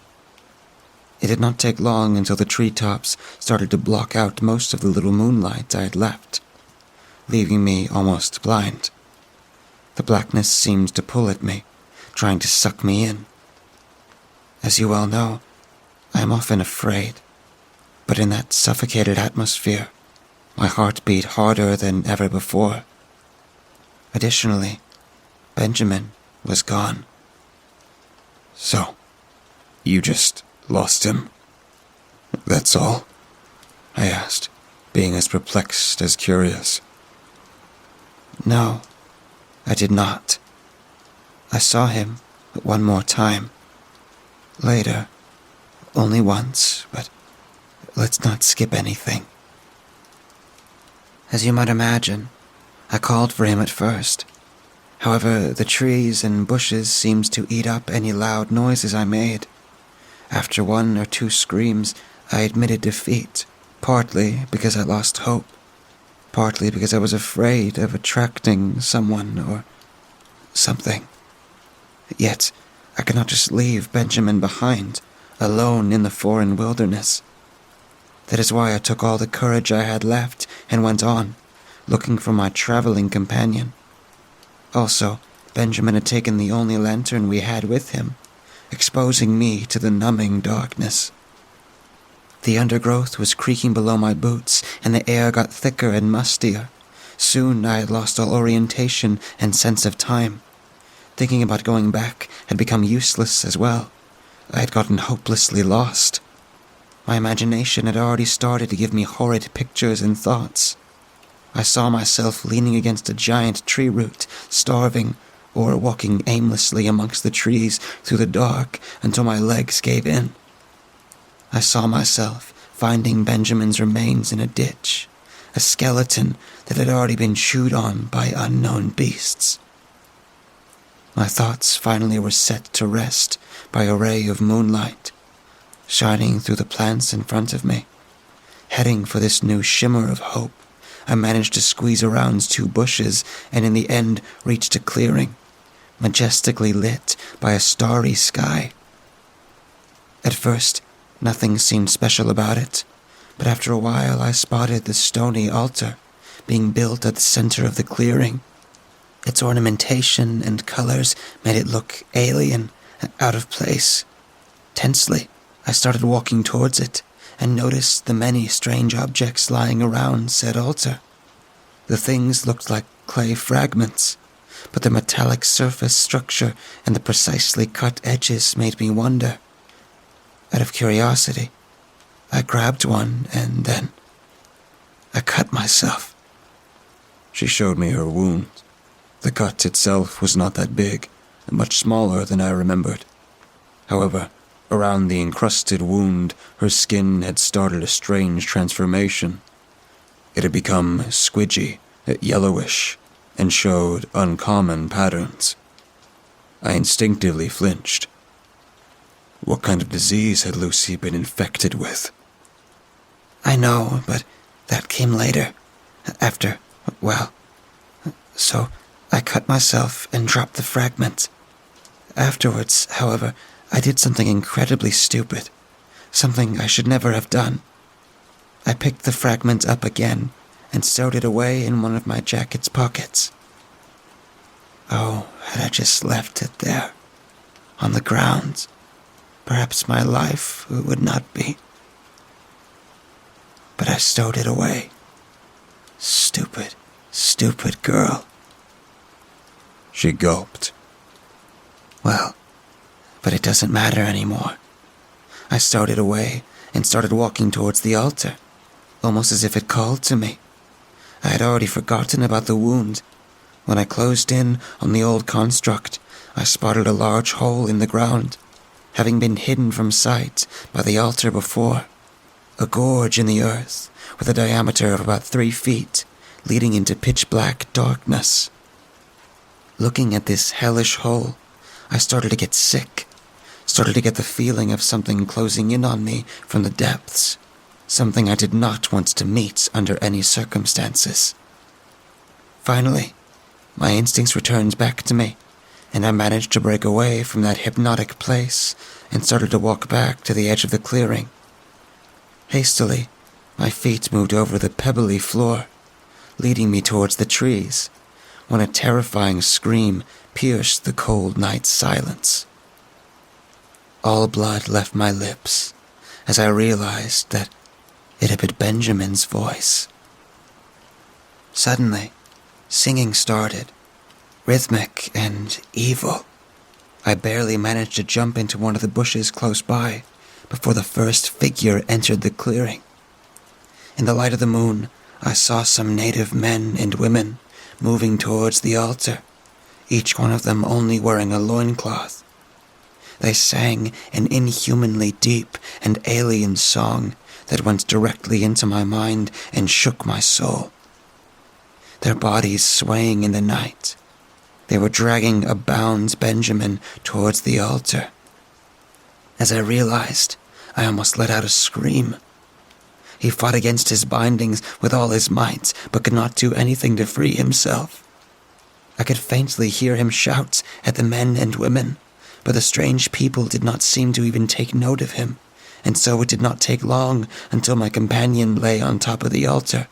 It did not take long until the treetops started to block out most of the little moonlight I had left, leaving me almost blind. The blackness seemed to pull at me, trying to suck me in. As you well know, I am often afraid, but in that suffocated atmosphere, my heart beat harder than ever before. Additionally, Benjamin was gone. So, you just lost him? That's all? I asked, being as perplexed as curious. No, I did not. I saw him one more time. Later, only once, but let's not skip anything. As you might imagine, I called for him at first. However, the trees and bushes seemed to eat up any loud noises I made. After one or two screams, I admitted defeat, partly because I lost hope, partly because I was afraid of attracting someone or something. Yet, I could not just leave Benjamin behind, alone in the foreign wilderness. That is why I took all the courage I had left and went on, looking for my traveling companion. Also, Benjamin had taken the only lantern we had with him, exposing me to the numbing darkness. The undergrowth was creaking below my boots, and the air got thicker and mustier. Soon I had lost all orientation and sense of time. Thinking about going back had become useless as well. I had gotten hopelessly lost. My imagination had already started to give me horrid pictures and thoughts. I saw myself leaning against a giant tree root, starving, or walking aimlessly amongst the trees through the dark until my legs gave in. I saw myself finding Benjamin's remains in a ditch, a skeleton that had already been chewed on by unknown beasts. My thoughts finally were set to rest by a ray of moonlight, shining through the plants in front of me. Heading for this new shimmer of hope, I managed to squeeze around two bushes and in the end reached a clearing. majestically lit by a starry sky. At first, nothing seemed special about it, but after a while I spotted the stony altar being built at the center of the clearing. Its ornamentation and colors made it look alien, out of place. Tensely, I started walking towards it and noticed the many strange objects lying around said altar. The things looked like clay fragments, but the metallic surface structure and the precisely cut edges made me wonder. Out of curiosity, I grabbed one and then I cut myself. She showed me her wound. The cut itself was not that big, and much smaller than I remembered. However, around the encrusted wound, her skin had started a strange transformation. It had become squidgy, yellowish, and showed uncommon patterns. I instinctively flinched. What kind of disease had Lucy been infected with? I know, but that came later. After, so I cut myself and dropped the fragment. Afterwards, however, I did something incredibly stupid. Something I should never have done. I picked the fragment up again and stowed it away in one of my jacket's pockets. Oh, had I just left it there, on the ground, perhaps my life would not be. But I stowed it away. Stupid, stupid girl. She gulped. Well, but it doesn't matter anymore. I stowed it away and started walking towards the altar, almost as if it called to me. I had already forgotten about the wound. When I closed in on the old construct, I spotted a large hole in the ground, having been hidden from sight by the altar before. A gorge in the earth, with a diameter of about 3 feet, leading into pitch-black darkness. Looking at this hellish hole, I started to get sick, started to get the feeling of something closing in on me from the depths, something I did not want to meet under any circumstances. Finally, my instincts returned back to me, and I managed to break away from that hypnotic place and started to walk back to the edge of the clearing. Hastily, my feet moved over the pebbly floor, leading me towards the trees, when a terrifying scream pierced the cold night silence. All blood left my lips as I realized that it had been Benjamin's voice. Suddenly, singing started, rhythmic and evil. I barely managed to jump into one of the bushes close by before the first figure entered the clearing. In the light of the moon, I saw some native men and women moving towards the altar, each one of them only wearing a loincloth. They sang an inhumanly deep and alien song that went directly into my mind and shook my soul. Their bodies swaying in the night, they were dragging a bound Benjamin towards the altar. As I realized, I almost let out a scream. He fought against his bindings with all his might, but could not do anything to free himself. I could faintly hear him shout at the men and women, but the strange people did not seem to even take note of him, and so it did not take long until my companion lay on top of the altar,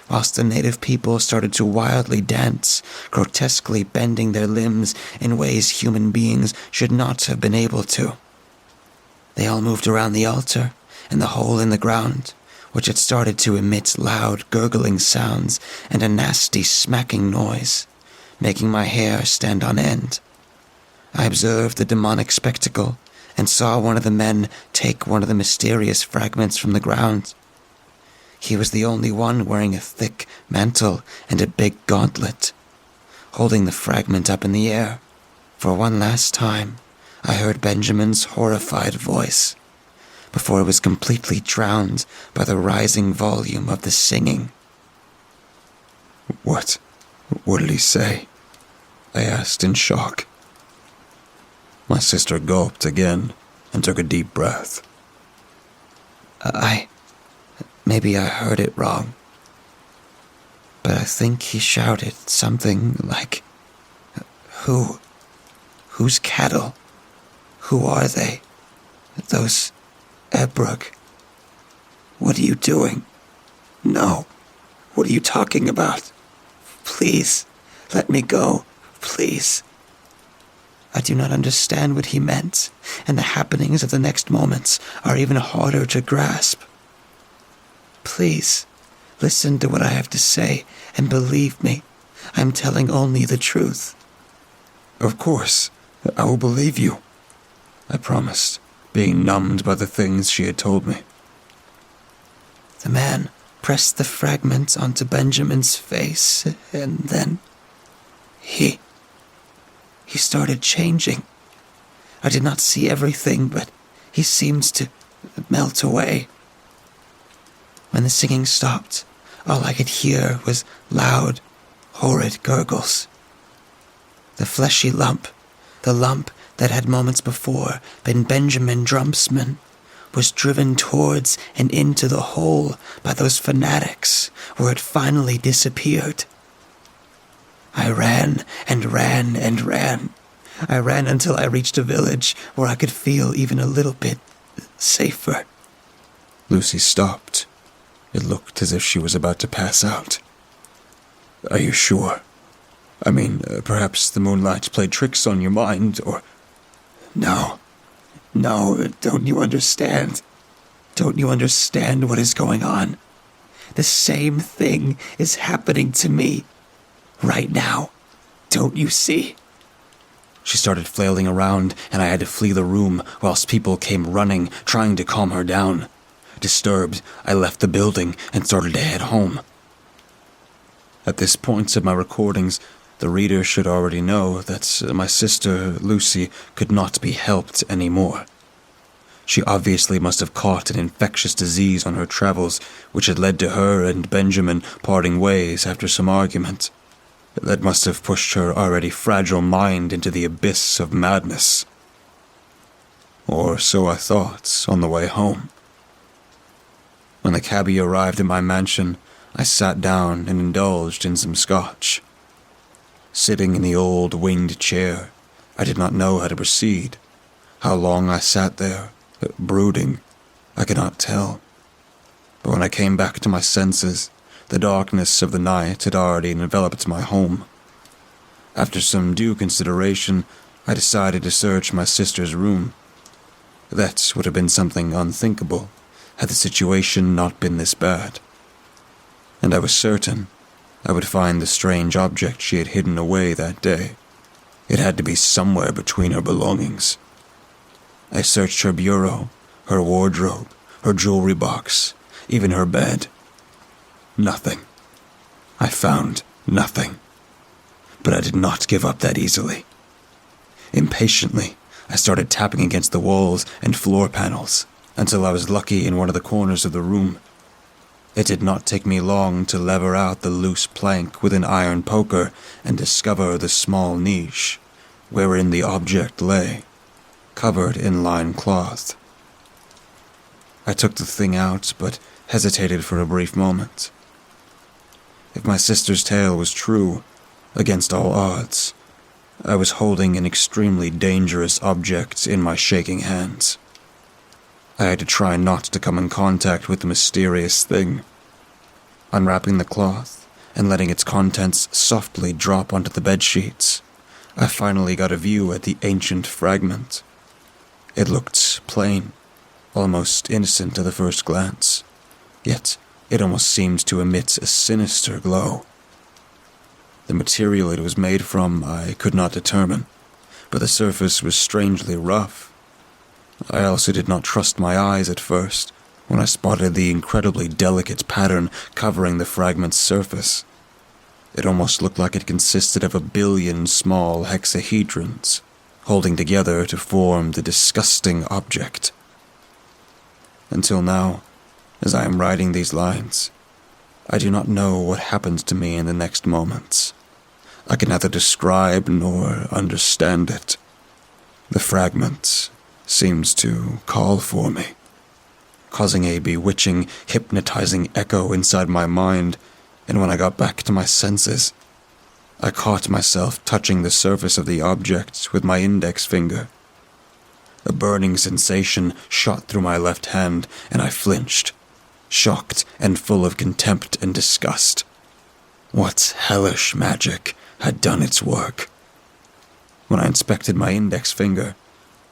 whilst the native people started to wildly dance, grotesquely bending their limbs in ways human beings should not have been able to. They all moved around the altar and the hole in the ground, which had started to emit loud gurgling sounds and a nasty smacking noise, making my hair stand on end. I observed the demonic spectacle and saw one of the men take one of the mysterious fragments from the ground. He was the only one wearing a thick mantle and a big gauntlet. Holding the fragment up in the air, for one last time, I heard Benjamin's horrified voice, before it was completely drowned by the rising volume of the singing. What did he say? I asked in shock. My sister gulped again and took a deep breath. Maybe I heard it wrong, but I think he shouted something like, "Who? Whose cattle? Who are they? Those Ebrugh. What are you doing? No. What are you talking about? Please, let me go. Please. I do not understand what he meant, and the happenings of the next moments are even harder to grasp. Please, listen to what I have to say, and believe me, I am telling only the truth. Of course, I will believe you, I promised, being numbed by the things she had told me. The man pressed the fragment onto Benjamin's face, and then he started changing. I did not see everything, but he seemed to melt away. When the singing stopped, all I could hear was loud, horrid gurgles. The fleshy lump, the lump that had moments before been Benjamin Drumpsman, was driven towards and into the hole by those fanatics, where it finally disappeared. I ran and ran and ran. I ran until I reached a village where I could feel even a little bit safer. Lucy stopped. It looked as if she was about to pass out. Are you sure? I mean, perhaps the moonlight played tricks on your mind, or... No, don't you understand? Don't you understand what is going on? The same thing is happening to me. Right now. Don't you see? She started flailing around, and I had to flee the room whilst people came running, trying to calm her down. Disturbed, I left the building and started to head home. At this point of my recordings, the reader should already know that my sister, Lucy, could not be helped anymore. She obviously must have caught an infectious disease on her travels, which had led to her and Benjamin parting ways after some argument. That must have pushed her already fragile mind into the abyss of madness. Or so I thought on the way home. When the cabbie arrived at my mansion, I sat down and indulged in some scotch. Sitting in the old winged chair, I did not know how to proceed. How long I sat there, brooding, I could not tell. But when I came back to my senses, the darkness of the night had already enveloped my home. After some due consideration, I decided to search my sister's room. That would have been something unthinkable, had the situation not been this bad. And I was certain I would find the strange object she had hidden away that day. It had to be somewhere between her belongings. I searched her bureau, her wardrobe, her jewelry box, even her bed. Nothing. I found nothing. But I did not give up that easily. Impatiently, I started tapping against the walls and floor panels until I was lucky in one of the corners of the room. It did not take me long to lever out the loose plank with an iron poker and discover the small niche wherein the object lay, covered in lined cloth. I took the thing out, but hesitated for a brief moment. If my sister's tale was true, against all odds, I was holding an extremely dangerous object in my shaking hands. I had to try not to come in contact with the mysterious thing. Unwrapping the cloth and letting its contents softly drop onto the bedsheets, I finally got a view at the ancient fragment. It looked plain, almost innocent at the first glance, yet it almost seemed to emit a sinister glow. The material it was made from I could not determine, but the surface was strangely rough. I also did not trust my eyes at first when I spotted the incredibly delicate pattern covering the fragment's surface. It almost looked like it consisted of 1 billion small hexahedrons, holding together to form the disgusting object. Until now, as I am writing these lines, I do not know what happened to me in the next moments. I can neither describe nor understand it. The fragment seems to call for me, causing a bewitching, hypnotizing echo inside my mind, and when I got back to my senses, I caught myself touching the surface of the object with my index finger. A burning sensation shot through my left hand, and I flinched, shocked and full of contempt and disgust. What hellish magic had done its work? When I inspected my index finger,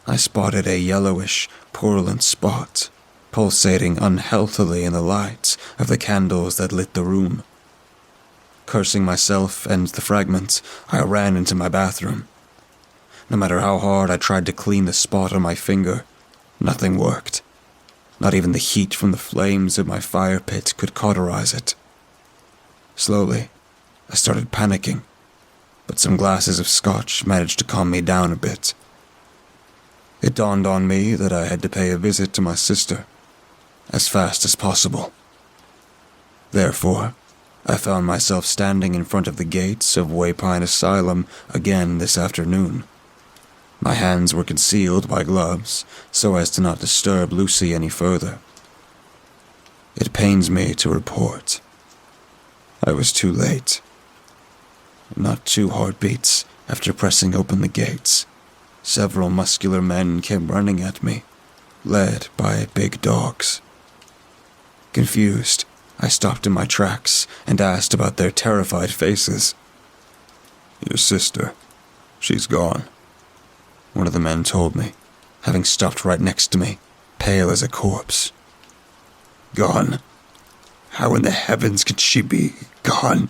I spotted a yellowish, purulent spot, pulsating unhealthily in the light of the candles that lit the room. Cursing myself and the fragment, I ran into my bathroom. No matter how hard I tried to clean the spot on my finger, nothing worked. Not even the heat from the flames of my fire pit could cauterize it. Slowly, I started panicking, but some glasses of scotch managed to calm me down a bit. It dawned on me that I had to pay a visit to my sister, as fast as possible. Therefore, I found myself standing in front of the gates of Waypine Asylum again this afternoon. My hands were concealed by gloves, so as to not disturb Lucy any further. It pains me to report, I was too late. Not 2 heartbeats after pressing open the gates, several muscular men came running at me, led by big dogs. Confused, I stopped in my tracks and asked about their terrified faces. "Your sister, she's gone," one of the men told me, having stopped right next to me, pale as a corpse. "Gone? How in the heavens could she be gone?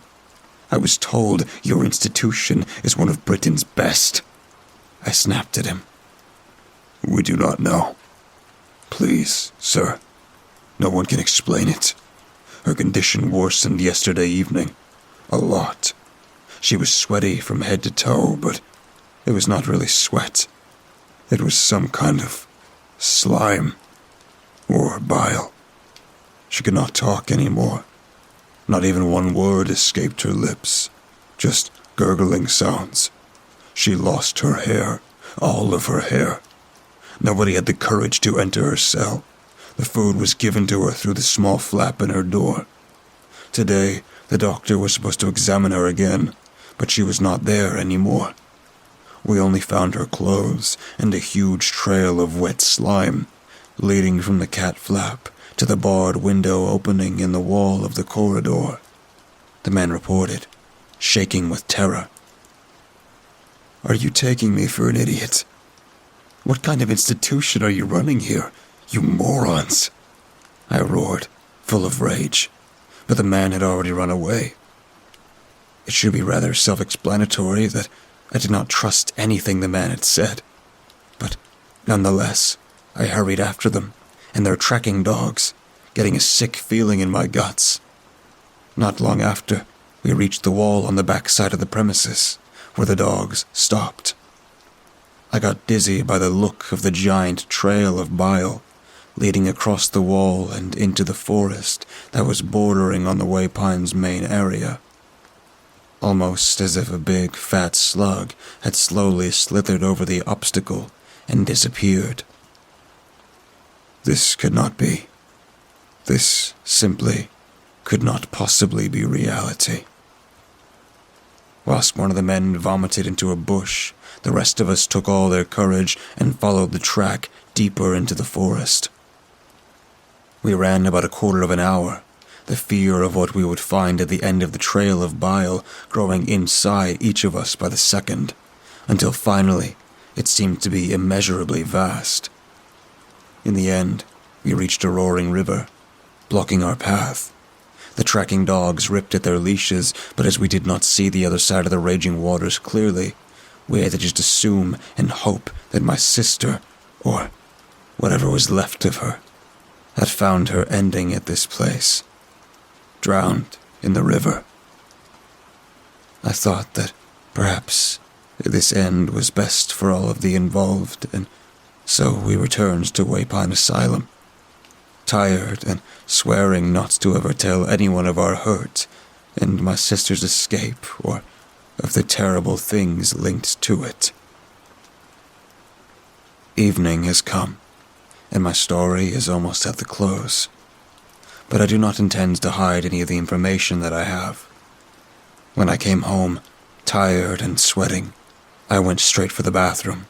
I was told your institution is one of Britain's best." I snapped at him. "We do not know. Please, sir, no one can explain it. Her condition worsened yesterday evening. A lot. She was sweaty from head to toe, but it was not really sweat. It was some kind of slime or bile. She could not talk anymore. Not even one word escaped her lips, just gurgling sounds. She lost her hair, all of her hair. Nobody had the courage to enter her cell. The food was given to her through the small flap in her door. Today, the doctor was supposed to examine her again, but she was not there anymore. We only found her clothes and a huge trail of wet slime, leading from the cat flap to the barred window opening in the wall of the corridor. The man reported, shaking with terror. "Are you taking me for an idiot? What kind of institution are you running here, you morons?" I roared, full of rage, but the man had already run away. It should be rather self-explanatory that I did not trust anything the man had said, but nonetheless, I hurried after them and their tracking dogs, getting a sick feeling in my guts. Not long after, we reached the wall on the back side of the premises, where the dogs stopped. I got dizzy by the look of the giant trail of bile leading across the wall and into the forest that was bordering on the Waypine's main area. Almost as if a big, fat slug had slowly slithered over the obstacle and disappeared. This could not be. This simply could not possibly be reality. Whilst one of the men vomited into a bush, the rest of us took all their courage and followed the track deeper into the forest. We ran about a quarter of an hour, the fear of what we would find at the end of the trail of bile growing inside each of us by the second, until finally it seemed to be immeasurably vast. In the end, we reached a roaring river, blocking our path. The tracking dogs ripped at their leashes, but as we did not see the other side of the raging waters clearly, we had to just assume and hope that my sister, or whatever was left of her, had found her ending at this place, drowned in the river. I thought that perhaps this end was best for all of the involved, and so we returned to Waypine Asylum, tired and swearing not to ever tell anyone of our hurt and my sister's escape or of the terrible things linked to it. Evening has come, and my story is almost at the close, but I do not intend to hide any of the information that I have. When I came home, Tired and sweating, I went straight for the bathroom.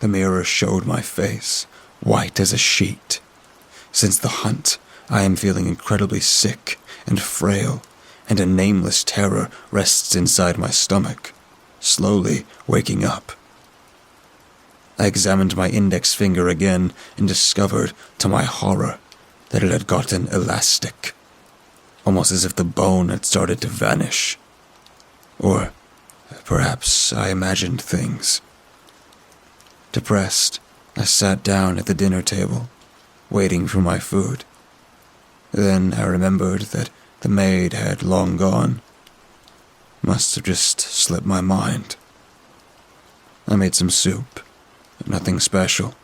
The mirror showed my face, white as a sheet. Since the hunt, I am feeling incredibly sick and frail, and a nameless terror rests inside my stomach, slowly waking up. I examined my index finger again and discovered, to my horror, that it had gotten elastic, almost as if the bone had started to vanish. Or perhaps I imagined things. Depressed, I sat down at the dinner table, waiting for my food. Then I remembered that the maid had long gone. Must have just slipped my mind. I made some soup, nothing special.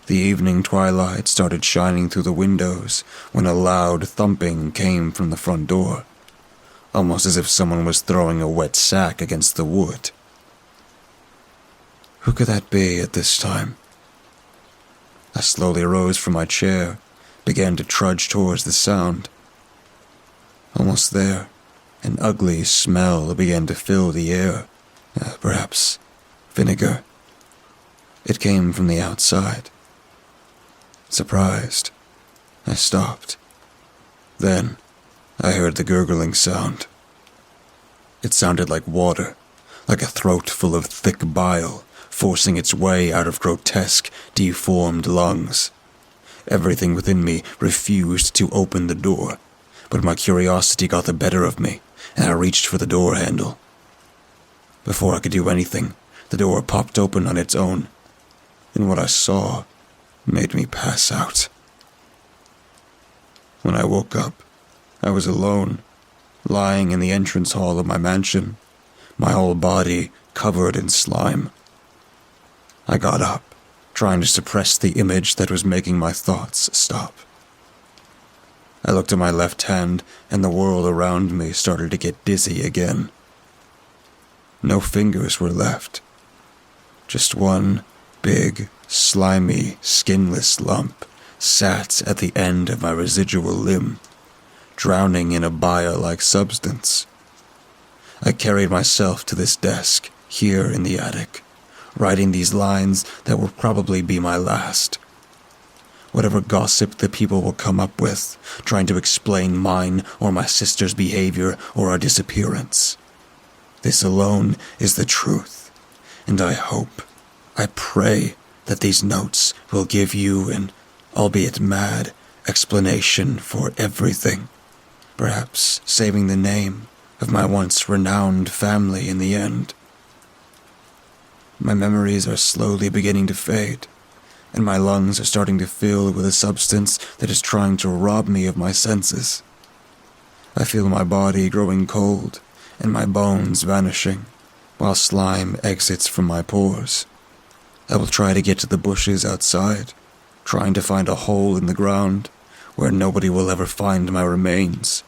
The evening twilight started shining through the windows when a loud thumping came from the front door, almost as if someone was throwing a wet sack against the wood. Who could that be at this time? I slowly rose from my chair, began to trudge towards the sound. Almost there, an ugly smell began to fill the air, perhaps vinegar. It came from the outside. Surprised, I stopped. Then, I heard the gurgling sound. It sounded like water, like a throat full of thick bile, forcing its way out of grotesque, deformed lungs. Everything within me refused to open the door, but my curiosity got the better of me, and I reached for the door handle. Before I could do anything, the door popped open on its own, and what I saw made me pass out. When I woke up, I was alone, lying in the entrance hall of my mansion, my whole body covered in slime. I got up, trying to suppress the image that was making my thoughts stop. I looked at my left hand, and the world around me started to get dizzy again. No fingers were left. Just one big, slimy, skinless lump sat at the end of my residual limb, drowning in a bile-like substance. I carried myself to this desk, here in the attic, writing these lines that will probably be my last. Whatever gossip the people will come up with, trying to explain mine or my sister's behavior or our disappearance. This alone is the truth, and I hope, I pray that these notes will give you an, albeit mad, explanation for everything, perhaps saving the name of my once renowned family in the end. My memories are slowly beginning to fade, and my lungs are starting to fill with a substance that is trying to rob me of my senses. I feel my body growing cold, and my bones vanishing, while slime exits from my pores. I will try to get to the bushes outside, trying to find a hole in the ground where nobody will ever find my remains,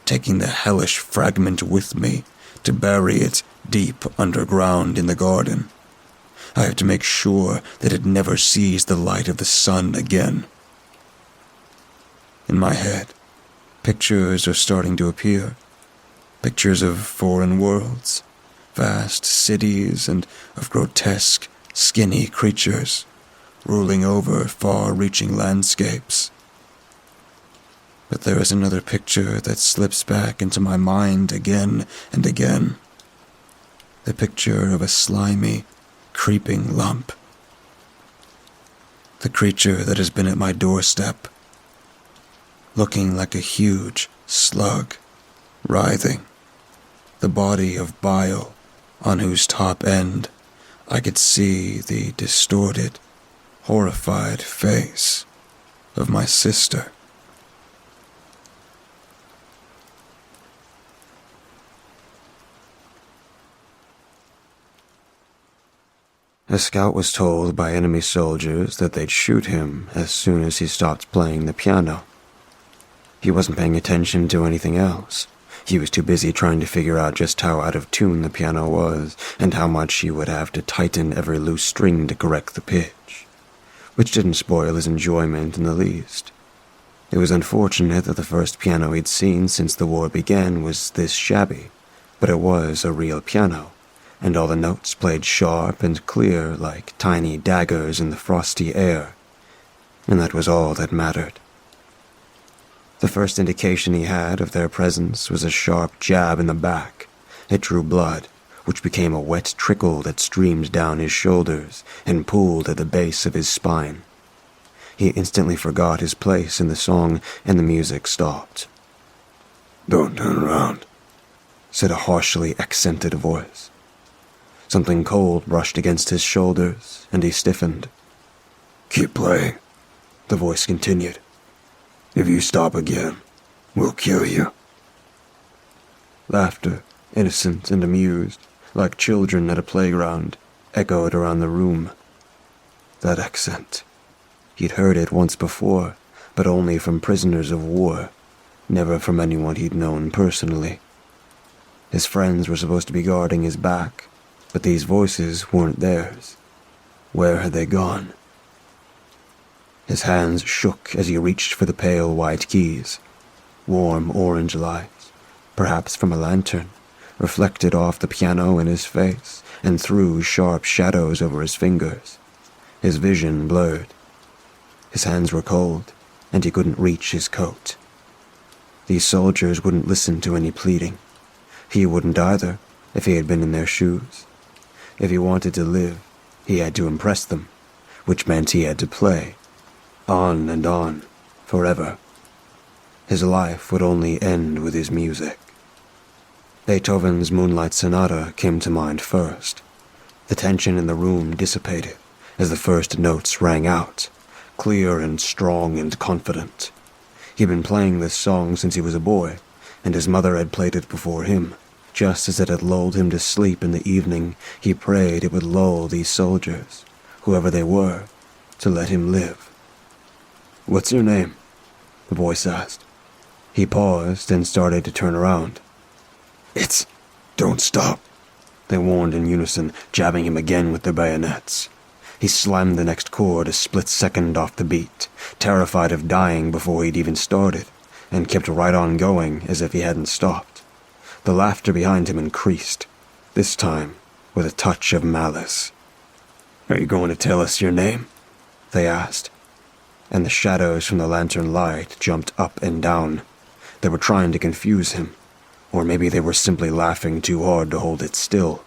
taking the hellish fragment with me to bury it deep underground in the garden. I have to make sure that it never sees the light of the sun again. In my head, pictures are starting to appear. Pictures of foreign worlds, vast cities, and of grotesque, skinny creatures ruling over far-reaching landscapes. But there is another picture that slips back into my mind again and again. The picture of a slimy, creeping lump. The creature that has been at my doorstep, looking like a huge slug, writhing, the body of bile on whose top end I could see the distorted, horrified face of my sister. A scout was told by enemy soldiers that they'd shoot him as soon as he stopped playing the piano. He wasn't paying attention to anything else. He was too busy trying to figure out just how out of tune the piano was and how much he would have to tighten every loose string to correct the pitch, which didn't spoil his enjoyment in the least. It was unfortunate that the first piano he'd seen since the war began was this shabby, but it was a real piano, and all the notes played sharp and clear like tiny daggers in the frosty air, and that was all that mattered. The first indication he had of their presence was a sharp jab in the back. It drew blood, which became a wet trickle that streamed down his shoulders and pooled at the base of his spine. He instantly forgot his place in the song, and the music stopped. "Don't turn around," said a harshly accented voice. Something cold brushed against his shoulders, and he stiffened. "Keep playing," the voice continued. "If you stop again, we'll kill you." Laughter, innocent and amused, like children at a playground, echoed around the room. That accent. He'd heard it once before, but only from prisoners of war, never from anyone he'd known personally. His friends were supposed to be guarding his back, but these voices weren't theirs. Where had they gone? His hands shook as he reached for the pale white keys. Warm orange light, perhaps from a lantern, reflected off the piano in his face and threw sharp shadows over his fingers. His vision blurred. His hands were cold, and he couldn't reach his coat. These soldiers wouldn't listen to any pleading. He wouldn't either, if he had been in their shoes. If he wanted to live, he had to impress them, which meant he had to play. On and on, forever. His life would only end with his music. Beethoven's Moonlight Sonata came to mind first. The tension in the room dissipated as the first notes rang out, clear and strong and confident. He'd been playing this song since he was a boy, and his mother had played it before him. Just as it had lulled him to sleep in the evening, he prayed it would lull these soldiers, whoever they were, to let him live. "What's your name?" the voice asked. He paused and started to turn around. "It's... Don't stop," they warned in unison, jabbing him again with their bayonets. He slammed the next chord a split second off the beat, terrified of dying before he'd even started, and kept right on going as if he hadn't stopped. The laughter behind him increased, this time with a touch of malice. "Are you going to tell us your name?" they asked, and the shadows from the lantern light jumped up and down. They were trying to confuse him, or maybe they were simply laughing too hard to hold it still.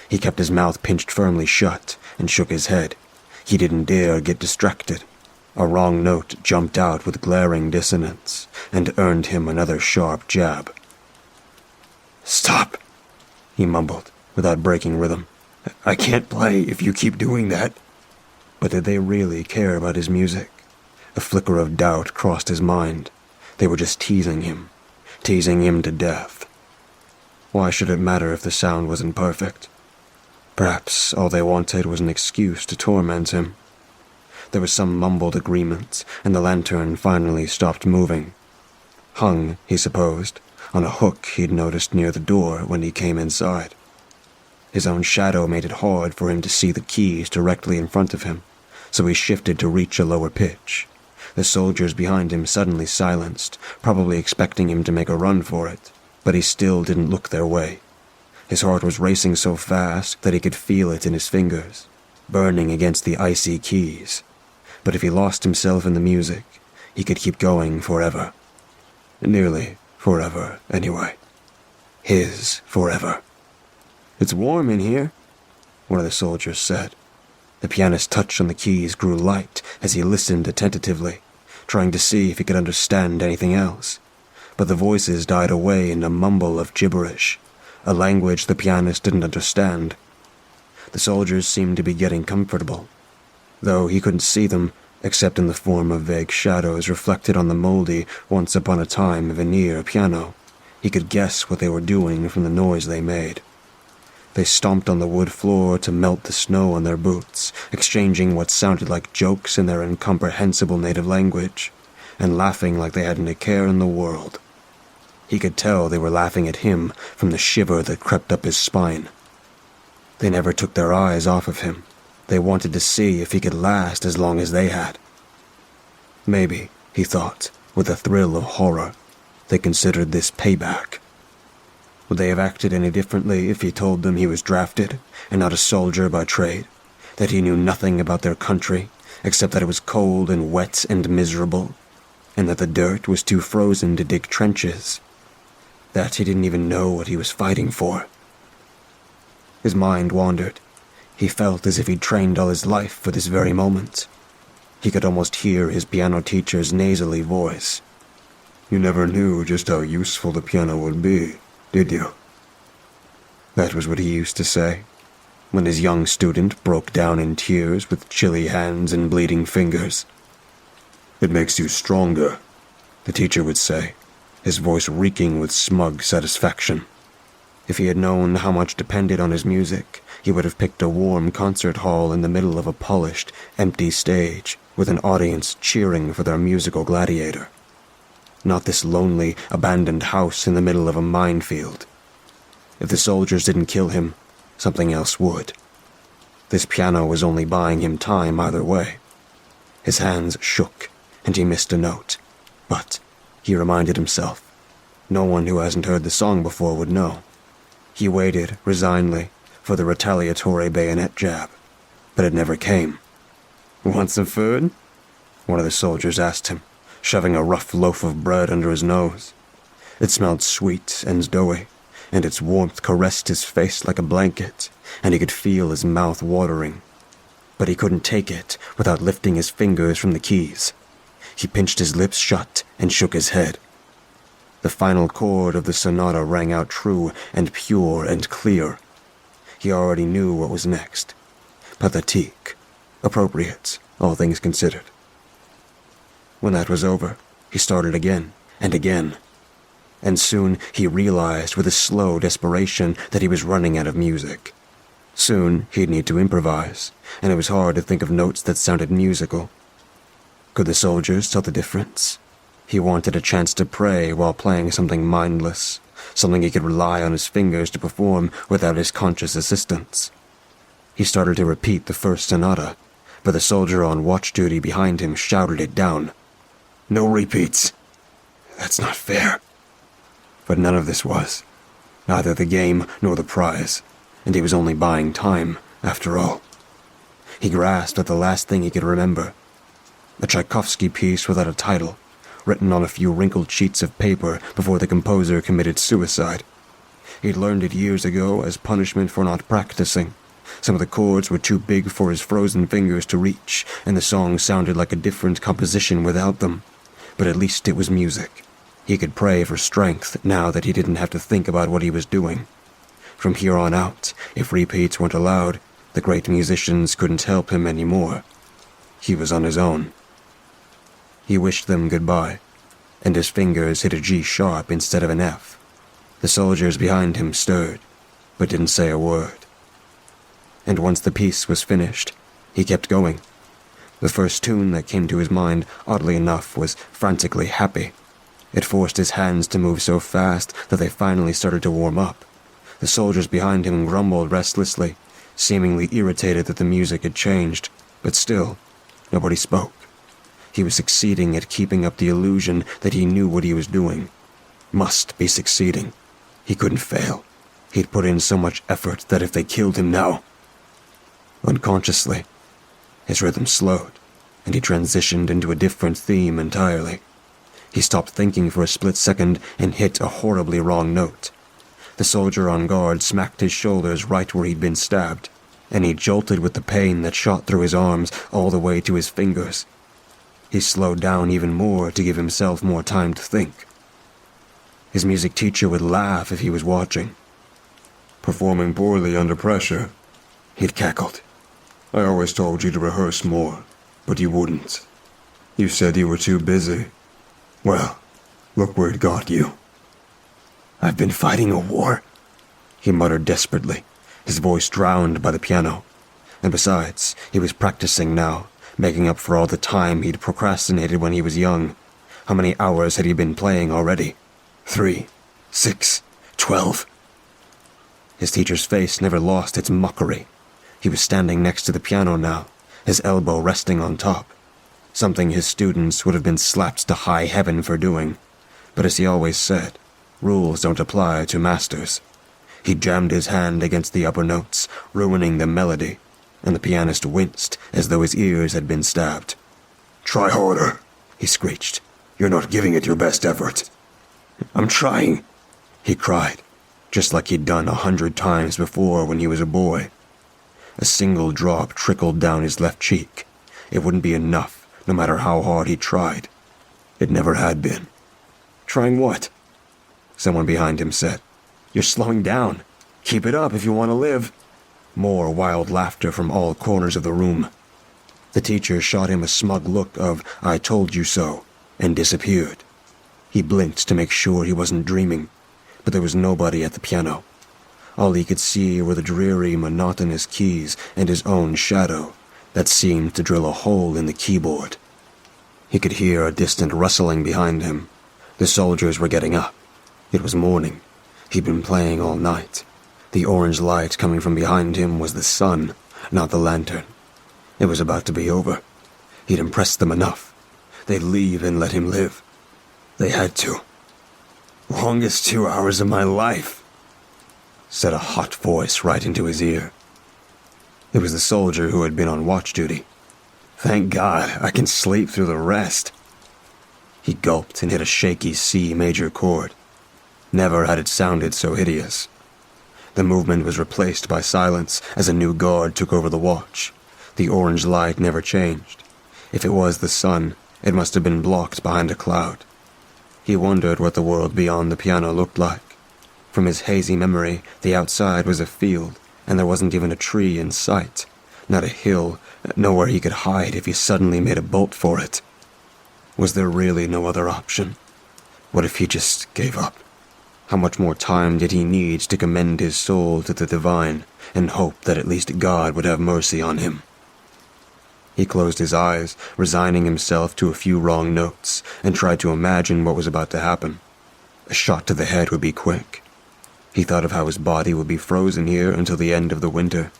He kept his mouth pinched firmly shut and shook his head. He didn't dare get distracted. A wrong note jumped out with glaring dissonance and earned him another sharp jab. "Stop," he mumbled, without breaking rhythm. "I can't play if you keep doing that." But did they really care about his music? A flicker of doubt crossed his mind. They were just teasing him to death. Why should it matter if the sound wasn't perfect? Perhaps all they wanted was an excuse to torment him. There was some mumbled agreement, and the lantern finally stopped moving. Hung, he supposed, on a hook he'd noticed near the door when he came inside. His own shadow made it hard for him to see the keys directly in front of him, so he shifted to reach a lower pitch. The soldiers behind him suddenly silenced, probably expecting him to make a run for it, but he still didn't look their way. His heart was racing so fast that he could feel it in his fingers, burning against the icy keys. But if he lost himself in the music, he could keep going forever. Nearly forever, anyway. His forever. "It's warm in here," one of the soldiers said. The pianist's touch on the keys grew light as he listened attentively, trying to see if he could understand anything else. But the voices died away in a mumble of gibberish, a language the pianist didn't understand. The soldiers seemed to be getting comfortable, though he couldn't see them except in the form of vague shadows reflected on the moldy, once-upon-a-time veneer piano. He could guess what they were doing from the noise they made. They stomped on the wood floor to melt the snow on their boots, exchanging what sounded like jokes in their incomprehensible native language, and laughing like they hadn't a care in the world. He could tell they were laughing at him from the shiver that crept up his spine. They never took their eyes off of him. They wanted to see if he could last as long as they had. Maybe, he thought, with a thrill of horror, they considered this payback. Would they have acted any differently if he told them he was drafted and not a soldier by trade, that he knew nothing about their country except that it was cold and wet and miserable, and that the dirt was too frozen to dig trenches, that he didn't even know what he was fighting for? His mind wandered. He felt as if he'd trained all his life for this very moment. He could almost hear his piano teacher's nasally voice. You never knew just how useful the piano would be, did you? That was what he used to say, when his young student broke down in tears with chilly hands and bleeding fingers. It makes you stronger, the teacher would say, his voice reeking with smug satisfaction. If he had known how much depended on his music, he would have picked a warm concert hall in the middle of a polished, empty stage with an audience cheering for their musical gladiator. Not this lonely, abandoned house in the middle of a minefield. If the soldiers didn't kill him, something else would. This piano was only buying him time either way. His hands shook, and he missed a note. But, he reminded himself, no one who hasn't heard the song before would know. He waited, resignedly, for the retaliatory bayonet jab, but it never came. "Want some food?" one of the soldiers asked him, shoving a rough loaf of bread under his nose. It smelled sweet and doughy, and its warmth caressed his face like a blanket, and he could feel his mouth watering. But he couldn't take it without lifting his fingers from the keys. He pinched his lips shut and shook his head. The final chord of the sonata rang out true and pure and clear. He already knew what was next. Pathétique. Appropriate, all things considered. When that was over, he started again and again. And soon he realized with a slow desperation that he was running out of music. Soon he'd need to improvise, and it was hard to think of notes that sounded musical. Could the soldiers tell the difference? He wanted a chance to pray while playing something mindless, something he could rely on his fingers to perform without his conscious assistance. He started to repeat the first sonata, but the soldier on watch duty behind him shouted it down. "No repeats. That's not fair." But none of this was. Neither the game nor the prize, and he was only buying time, after all. He grasped at the last thing he could remember. A Tchaikovsky piece without a title, written on a few wrinkled sheets of paper before the composer committed suicide. He'd learned it years ago as punishment for not practicing. Some of the chords were too big for his frozen fingers to reach, and the song sounded like a different composition without them. But at least it was music. He could pray for strength now that he didn't have to think about what he was doing. From here on out, if repeats weren't allowed, the great musicians couldn't help him anymore. He was on his own. He wished them goodbye, and his fingers hit a G sharp instead of an F. The soldiers behind him stirred, but didn't say a word. And once the piece was finished, he kept going. The first tune that came to his mind, oddly enough, was frantically happy. It forced his hands to move so fast that they finally started to warm up. The soldiers behind him grumbled restlessly, seemingly irritated that the music had changed, but still, nobody spoke. He was succeeding at keeping up the illusion that he knew what he was doing. Must be succeeding. He couldn't fail. He'd put in so much effort that if they killed him now... Unconsciously, his rhythm slowed, and he transitioned into a different theme entirely. He stopped thinking for a split second and hit a horribly wrong note. The soldier on guard smacked his shoulders right where he'd been stabbed, and he jolted with the pain that shot through his arms all the way to his fingers. He slowed down even more to give himself more time to think. His music teacher would laugh if he was watching. "Performing poorly under pressure," he'd cackled. "I always told you to rehearse more, but you wouldn't. You said you were too busy. Well, look where it got you." "I've been fighting a war," he muttered desperately, his voice drowned by the piano. And besides, he was practicing now, making up for all the time he'd procrastinated when he was young. How many hours had he been playing already? 3, 6, 12. His teacher's face never lost its mockery. He was standing next to the piano now, his elbow resting on top. Something his students would have been slapped to high heaven for doing. But as he always said, rules don't apply to masters. He jammed his hand against the upper notes, ruining the melody, and the pianist winced as though his ears had been stabbed. "Try harder," he screeched. "You're not giving it your best effort." "I'm trying," he cried, just like he'd done 100 times before when he was a boy. A single drop trickled down his left cheek. It wouldn't be enough, no matter how hard he tried. It never had been. "Trying what?" Someone behind him said. "You're slowing down. Keep it up if you want to live." More wild laughter from all corners of the room. The teacher shot him a smug look of "I told you so," and disappeared. He blinked to make sure he wasn't dreaming, but there was nobody at the piano. All he could see were the dreary, monotonous keys and his own shadow that seemed to drill a hole in the keyboard. He could hear a distant rustling behind him. The soldiers were getting up. It was morning. He'd been playing all night. The orange light coming from behind him was the sun, not the lantern. It was about to be over. He'd impressed them enough. They'd leave and let him live. They had to. "Longest 2 hours of my life," said a hot voice right into his ear. It was the soldier who had been on watch duty. "Thank God, I can sleep through the rest." He gulped and hit a shaky C major chord. Never had it sounded so hideous. The movement was replaced by silence as a new guard took over the watch. The orange light never changed. If it was the sun, it must have been blocked behind a cloud. He wondered what the world beyond the piano looked like. From his hazy memory, the outside was a field, and there wasn't even a tree in sight. Not a hill, nowhere he could hide if he suddenly made a bolt for it. Was there really no other option? What if he just gave up? How much more time did he need to commend his soul to the divine and hope that at least God would have mercy on him? He closed his eyes, resigning himself to a few wrong notes, and tried to imagine what was about to happen. A shot to the head would be quick. He thought of how his body would be frozen here until the end of the winter,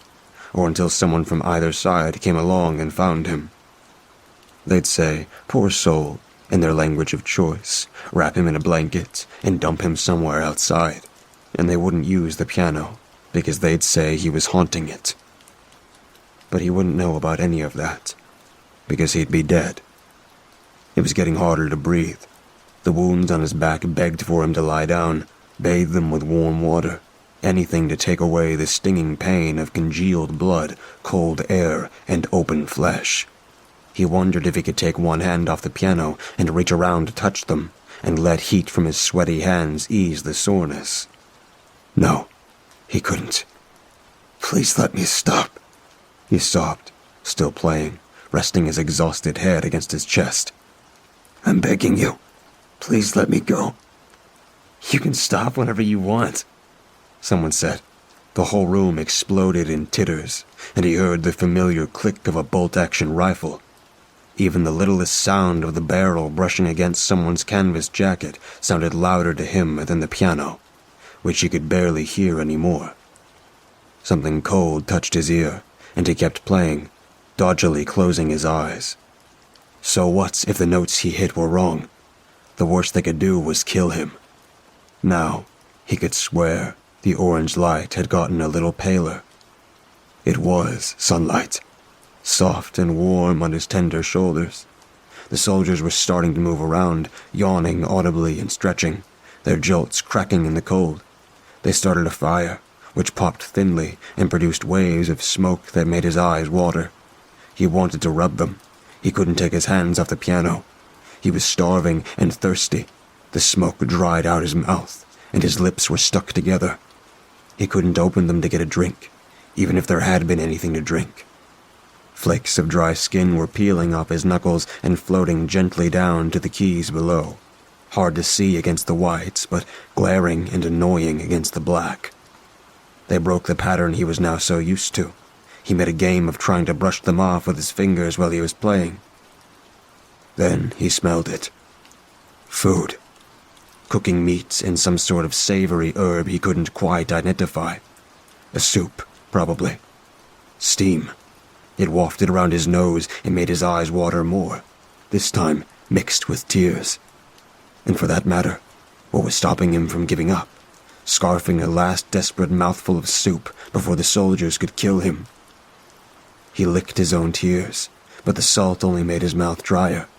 or until someone from either side came along and found him. They'd say, "Poor soul," in their language of choice, wrap him in a blanket, and dump him somewhere outside, and they wouldn't use the piano, because they'd say he was haunting it. But he wouldn't know about any of that, because he'd be dead. It was getting harder to breathe. The wounds on his back begged for him to lie down, bathe them with warm water, anything to take away the stinging pain of congealed blood, cold air, and open flesh. He wondered if he could take one hand off the piano and reach around to touch them, and let heat from his sweaty hands ease the soreness. No, he couldn't. "Please let me stop," he sobbed, still playing, resting his exhausted head against his chest. "I'm begging you. Please let me go." "You can stop whenever you want," someone said. The whole room exploded in titters, and he heard the familiar click of a bolt-action rifle. Even the littlest sound of the barrel brushing against someone's canvas jacket sounded louder to him than the piano, which he could barely hear anymore. Something cold touched his ear, and he kept playing, dodgily closing his eyes. So what if the notes he hit were wrong? The worst they could do was kill him. Now, he could swear the orange light had gotten a little paler. It was sunlight, soft and warm on his tender shoulders. The soldiers were starting to move around, yawning audibly and stretching, their jolts cracking in the cold. They started a fire, which popped thinly and produced waves of smoke that made his eyes water. He wanted to rub them. He couldn't take his hands off the piano. He was starving and thirsty. The smoke dried out his mouth, and his lips were stuck together. He couldn't open them to get a drink, even if there had been anything to drink. Flakes of dry skin were peeling off his knuckles and floating gently down to the keys below. Hard to see against the whites, but glaring and annoying against the black. They broke the pattern he was now so used to. He made a game of trying to brush them off with his fingers while he was playing. Then he smelled it. Food. Cooking meat and some sort of savory herb he couldn't quite identify. A soup, probably. Steam. It wafted around his nose and made his eyes water more, this time mixed with tears. And for that matter, What was stopping him from giving up, scarfing a last desperate mouthful of soup before the soldiers could kill him? He licked his own tears, but the salt only made his mouth drier.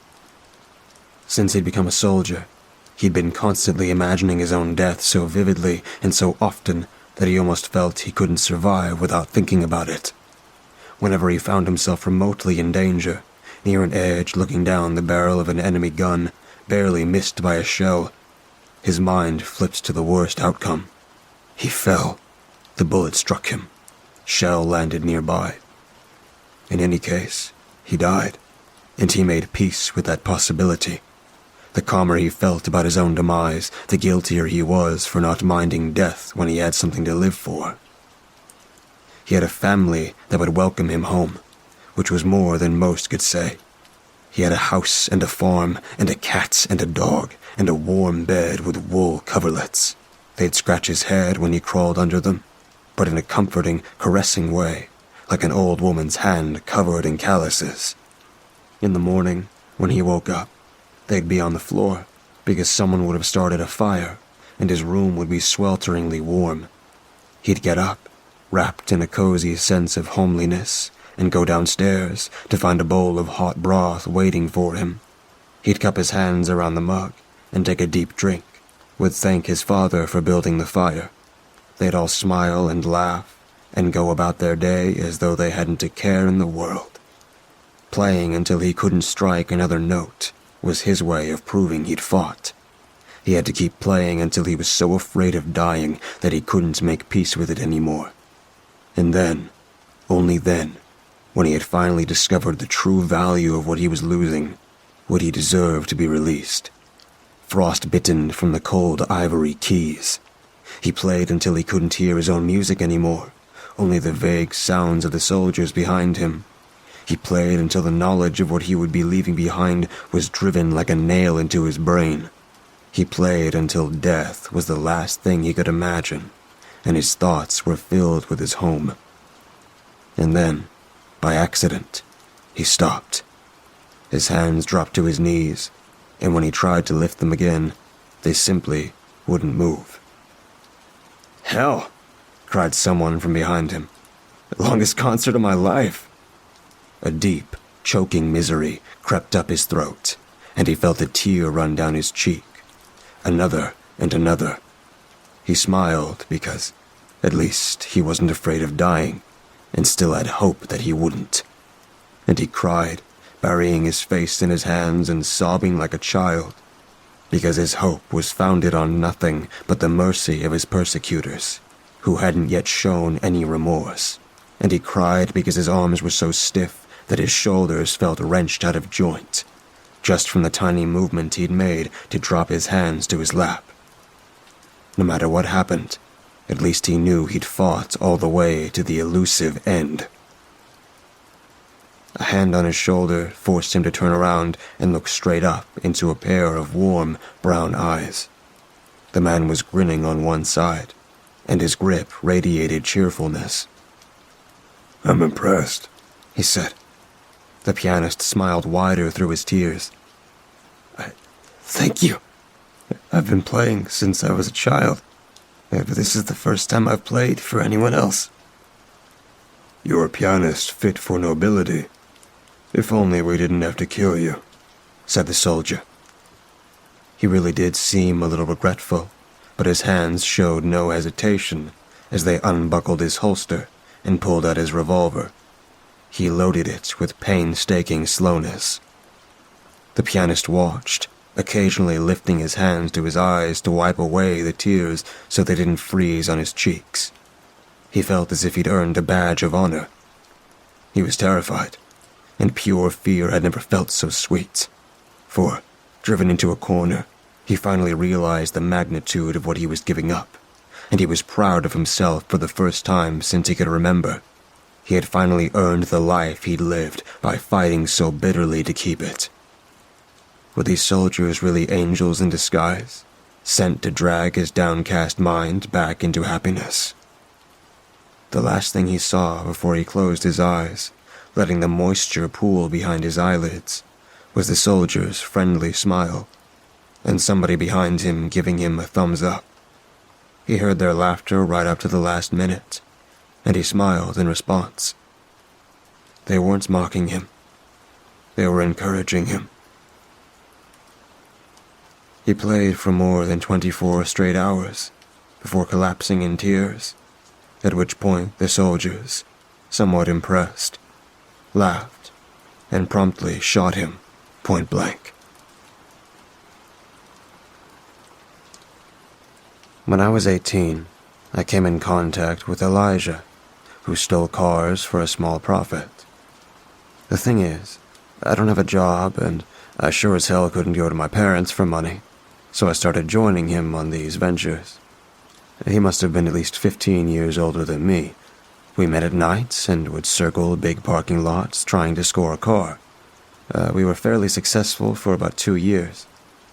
Since he'd become a soldier, he'd been constantly imagining his own death so vividly and so often that he almost felt he couldn't survive without thinking about it. Whenever he found himself remotely in danger, near an edge looking down the barrel of an enemy gun, barely missed by a shell, his mind flipped to the worst outcome. He fell. The bullet struck him. Shell landed nearby. In any case, he died, and he made peace with that possibility. The calmer he felt about his own demise, the guiltier he was for not minding death when he had something to live for. He had a family that would welcome him home, which was more than most could say. He had a house and a farm, and a cat and a dog, and a warm bed with wool coverlets. They'd scratch his head when he crawled under them, but in a comforting, caressing way, like an old woman's hand covered in calluses. In the morning, when he woke up, they'd be on the floor, because someone would have started a fire, and his room would be swelteringly warm. He'd get up, wrapped in a cozy sense of homeliness, and go downstairs to find a bowl of hot broth waiting for him. He'd cup his hands around the mug and take a deep drink, would thank his father for building the fire. They'd all smile and laugh, and go about their day as though they hadn't a care in the world. Playing until he couldn't strike another note was his way of proving he'd fought. He had to keep playing until he was so afraid of dying that he couldn't make peace with it anymore. And then, only then, when he had finally discovered the true value of what he was losing, would he deserve to be released. Frost-bitten from the cold ivory keys. He played until he couldn't hear his own music anymore, only the vague sounds of the soldiers behind him. He played until the knowledge of what he would be leaving behind was driven like a nail into his brain. He played until death was the last thing he could imagine, and his thoughts were filled with his home. And then, by accident, he stopped. His hands dropped to his knees, and when he tried to lift them again, they simply wouldn't move. "Hell!" cried someone from behind him. "The longest concert of my life." A deep, choking misery crept up his throat, and he felt a tear run down his cheek. Another and another. He smiled because, at least, he wasn't afraid of dying, and still had hope that he wouldn't. And he cried, burying his face in his hands and sobbing like a child, because his hope was founded on nothing but the mercy of his persecutors, who hadn't yet shown any remorse. And he cried because his arms were so stiff that his shoulders felt wrenched out of joint, just from the tiny movement he'd made to drop his hands to his lap. No matter what happened, at least he knew he'd fought all the way to the elusive end. A hand on his shoulder forced him to turn around and look straight up into a pair of warm, brown eyes. The man was grinning on one side, and his grip radiated cheerfulness. "I'm impressed," he said. The pianist smiled wider through his tears. Thank you. I've been playing since I was a child, but this is the first time I've played for anyone else." "You're a pianist fit for nobility. If only we didn't have to kill you," said the soldier. He really did seem a little regretful, but his hands showed no hesitation as they unbuckled his holster and pulled out his revolver. He loaded it with painstaking slowness. The pianist watched, occasionally lifting his hands to his eyes to wipe away the tears so they didn't freeze on his cheeks. He felt as if he'd earned a badge of honor. He was terrified, and pure fear had never felt so sweet. For, driven into a corner, he finally realized the magnitude of what he was giving up, and he was proud of himself for the first time since he could remember. He had finally earned the life he'd lived by fighting so bitterly to keep it. Were these soldiers really angels in disguise, sent to drag his downcast mind back into happiness? The last thing he saw before he closed his eyes, letting the moisture pool behind his eyelids, was the soldier's friendly smile. and somebody behind him giving him a thumbs up. He heard their laughter right up to the last minute, and he smiled in response. They weren't mocking him. They were encouraging him. He played for more than 24 straight hours before collapsing in tears, at which point the soldiers, somewhat impressed, laughed and promptly shot him point blank. When I was 18, I came in contact with Elijah, who stole cars for a small profit. The thing is, I don't have a job, and I sure as hell couldn't go to my parents for money, so I started joining him on these ventures. He must have been at least 15 years older than me. We met at night and would circle big parking lots trying to score a car. We were fairly successful for about 2 years.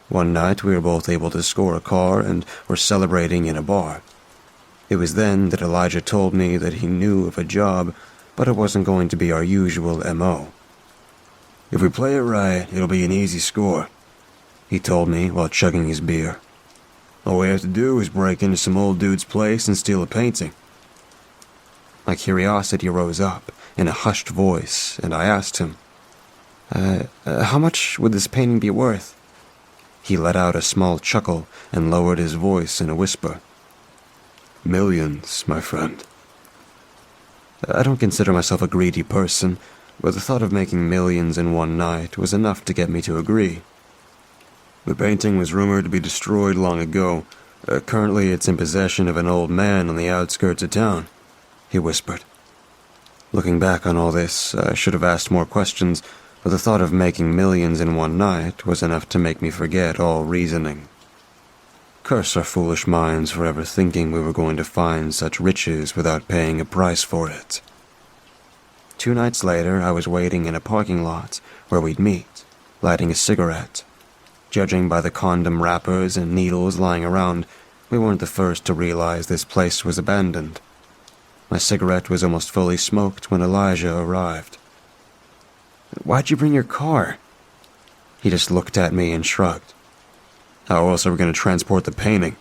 One night we were both able to score a car and were celebrating in a bar. It was then that Elijah told me that he knew of a job, but it wasn't going to be our usual M.O. If we play it right, it'll be an easy score, he told me while chugging his beer. All we have to do is break into some old dude's place and steal a painting. My curiosity rose up in a hushed voice, and I asked him, how much would this painting be worth? He let out a small chuckle and lowered his voice in a whisper. Millions, my friend. I don't consider myself a greedy person, but the thought of making millions in one night was enough to get me to agree. The painting was rumored to be destroyed long ago. Currently it's in possession of an old man on the outskirts of town, he whispered. Looking back on all this, I should have asked more questions, but the thought of making millions in one night was enough to make me forget all reasoning. Curse our foolish minds for ever thinking we were going to find such riches without paying a price for it. 2 nights later, I was waiting in a parking lot where we'd meet, lighting a cigarette. Judging by the condom wrappers and needles lying around, we weren't the first to realize this place was abandoned. My cigarette was almost fully smoked when Elijah arrived. Why'd you bring your car? He just looked at me and shrugged. How else are we going to transport the painting?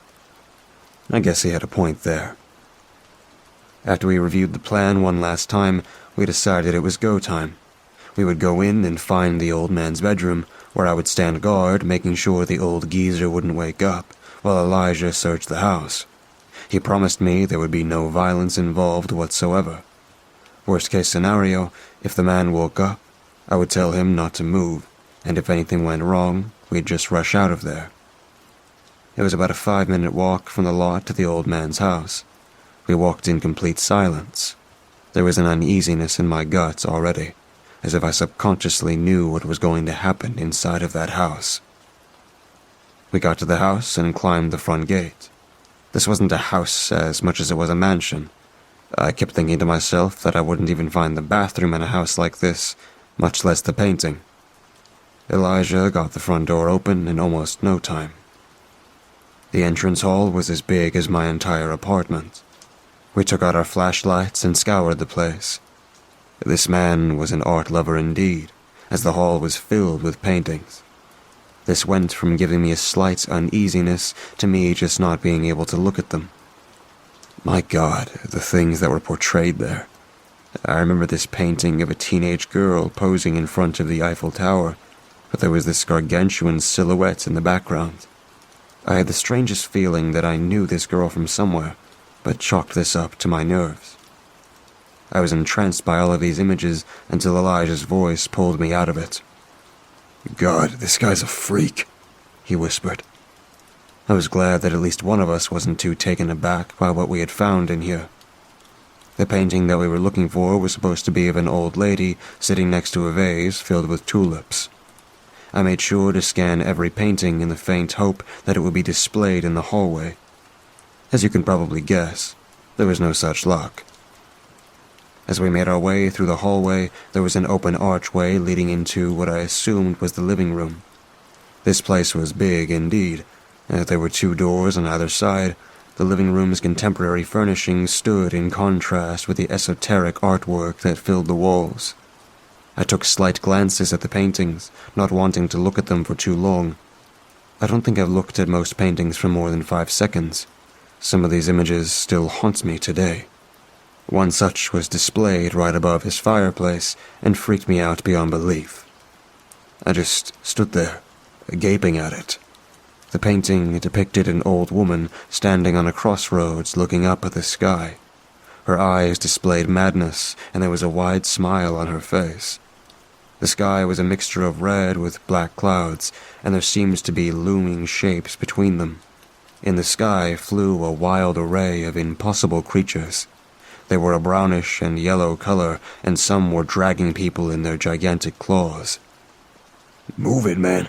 I guess he had a point there. After we reviewed the plan one last time, we decided it was go time. We would go in and find the old man's bedroom, where I would stand guard, making sure the old geezer wouldn't wake up, while Elijah searched the house. He promised me there would be no violence involved whatsoever. Worst case scenario, if the man woke up, I would tell him not to move, and if anything went wrong, we'd just rush out of there. It was about a 5-minute walk from the lot to the old man's house. We walked in complete silence. There was an uneasiness in my guts already, as if I subconsciously knew what was going to happen inside of that house. We got to the house and climbed the front gate. This wasn't a house as much as it was a mansion. I kept thinking to myself that I wouldn't even find the bathroom in a house like this, much less the painting. Elijah got the front door open in almost no time. The entrance hall was as big as my entire apartment. We took out our flashlights and scoured the place. This man was an art lover indeed, as the hall was filled with paintings. This went from giving me a slight uneasiness to me just not being able to look at them. My God, the things that were portrayed there. I remember this painting of a teenage girl posing in front of the Eiffel Tower, but there was this gargantuan silhouette in the background. I had the strangest feeling that I knew this girl from somewhere, but chalked this up to my nerves. I was entranced by all of these images until Elijah's voice pulled me out of it. God, this guy's a freak, he whispered. I was glad that at least one of us wasn't too taken aback by what we had found in here. The painting that we were looking for was supposed to be of an old lady sitting next to a vase filled with tulips. I made sure to scan every painting in the faint hope that it would be displayed in the hallway. As you can probably guess, there was no such luck. As we made our way through the hallway, there was an open archway leading into what I assumed was the living room. This place was big indeed. There were 2 doors on either side. The living room's contemporary furnishings stood in contrast with the esoteric artwork that filled the walls. I took slight glances at the paintings, not wanting to look at them for too long. I don't think I've looked at most paintings for more than 5 seconds. Some of these images still haunt me today. One such was displayed right above his fireplace and freaked me out beyond belief. I just stood there, gaping at it. The painting depicted an old woman standing on a crossroads looking up at the sky. Her eyes displayed madness, and there was a wide smile on her face. The sky was a mixture of red with black clouds, and there seemed to be looming shapes between them. In the sky flew a wild array of impossible creatures. They were a brownish and yellow color, and some were dragging people in their gigantic claws. "Move it, man."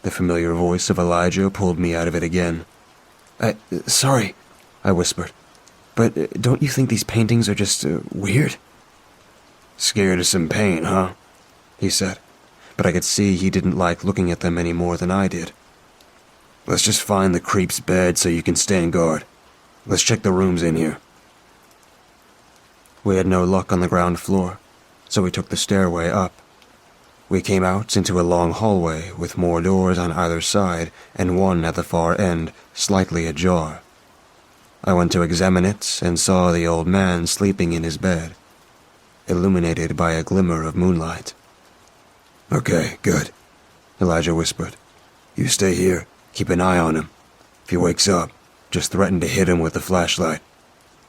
The familiar voice of Elijah pulled me out of it again. Sorry," I whispered. "But don't you think these paintings are just weird?" "Scared of some pain, huh?" he said, but I could see he didn't like looking at them any more than I did. "Let's just find the creep's bed so you can stand guard. Let's check the rooms in here." We had no luck on the ground floor, so we took the stairway up. We came out into a long hallway with more doors on either side and one at the far end, slightly ajar. I went to examine it and saw the old man sleeping in his bed, illuminated by a glimmer of moonlight. "Okay, good," Elijah whispered. "You stay here, keep an eye on him. If he wakes up, just threaten to hit him with the flashlight.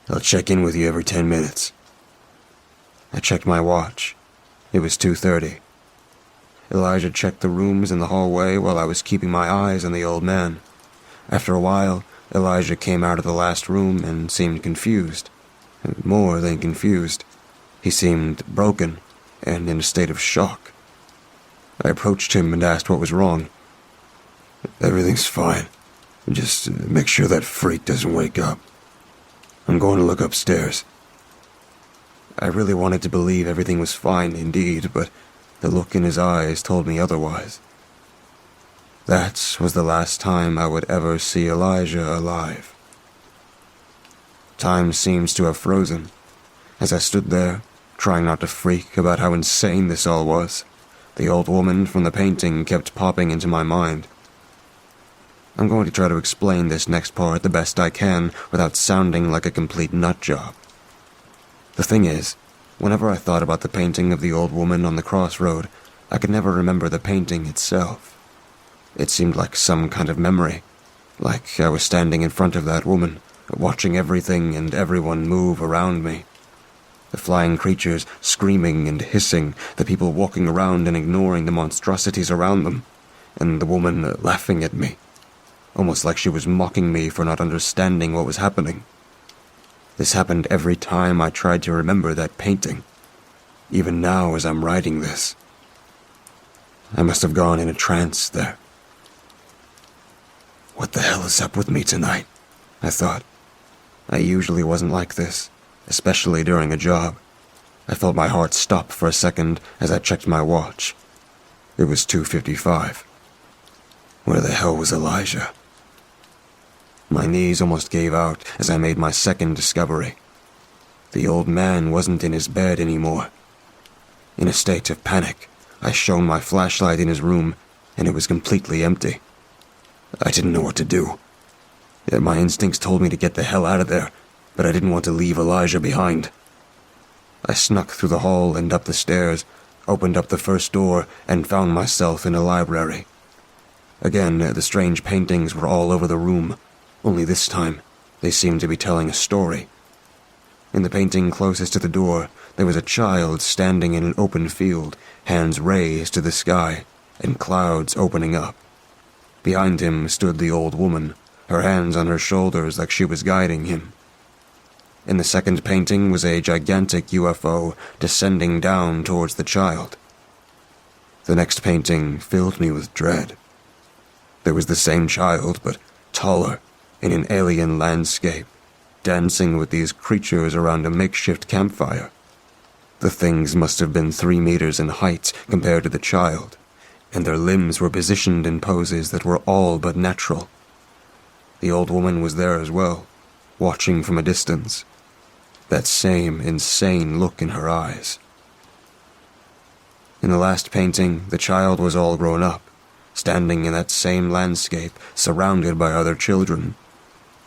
I'll check in with you every 10 minutes. I checked my watch. It was 2:30. Elijah checked the rooms in the hallway while I was keeping my eyes on the old man. After a while, Elijah came out of the last room and seemed confused. More than confused. He seemed broken and in a state of shock. I approached him and asked what was wrong. "Everything's fine. Just make sure that freak doesn't wake up. I'm going to look upstairs." I really wanted to believe everything was fine indeed, but the look in his eyes told me otherwise. That was the last time I would ever see Elijah alive. Time seems to have frozen. As I stood there, trying not to freak about how insane this all was, the old woman from the painting kept popping into my mind. I'm going to try to explain this next part the best I can without sounding like a complete nutjob. The thing is, whenever I thought about the painting of the old woman on the crossroad, I could never remember the painting itself. It seemed like some kind of memory, like I was standing in front of that woman, watching everything and everyone move around me. The flying creatures screaming and hissing, the people walking around and ignoring the monstrosities around them, and the woman laughing at me, almost like she was mocking me for not understanding what was happening. This happened every time I tried to remember that painting, even now as I'm writing this. I must have gone in a trance there. What the hell is up with me tonight? I thought. I usually wasn't like this, especially during a job. I felt my heart stop for a second as I checked my watch. It was 2:55. Where the hell was Elijah? My knees almost gave out as I made my second discovery. The old man wasn't in his bed anymore. In a state of panic, I shone my flashlight in his room, and it was completely empty. I didn't know what to do. My instincts told me to get the hell out of there, but I didn't want to leave Elijah behind. I snuck through the hall and up the stairs, opened up the first door, and found myself in a library. Again, the strange paintings were all over the room, only this time they seemed to be telling a story. In the painting closest to the door, there was a child standing in an open field, hands raised to the sky, and clouds opening up. Behind him stood the old woman, her hands on her shoulders like she was guiding him. In the second painting was a gigantic UFO descending down towards the child. The next painting filled me with dread. There was the same child, but taller, in an alien landscape, dancing with these creatures around a makeshift campfire. The things must have been 3 meters in height compared to the child, and their limbs were positioned in poses that were all but natural. The old woman was there as well, watching from a distance. That same insane look in her eyes. In the last painting, the child was all grown up, standing in that same landscape, surrounded by other children.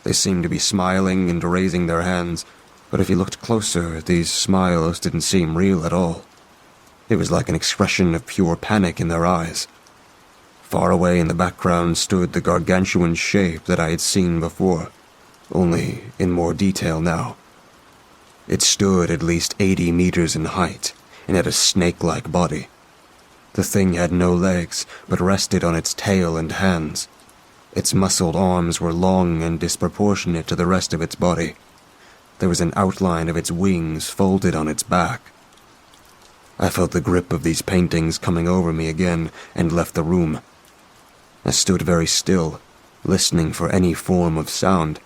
They seemed to be smiling and raising their hands, but if you looked closer, these smiles didn't seem real at all. It was like an expression of pure panic in their eyes. Far away in the background stood the gargantuan shape that I had seen before, only in more detail now. It stood at least 80 meters in height and had a snake-like body. The thing had no legs, but rested on its tail and hands. Its muscled arms were long and disproportionate to the rest of its body. There was an outline of its wings folded on its back. I felt the grip of these paintings coming over me again and left the room. I stood very still, listening for any form of sound.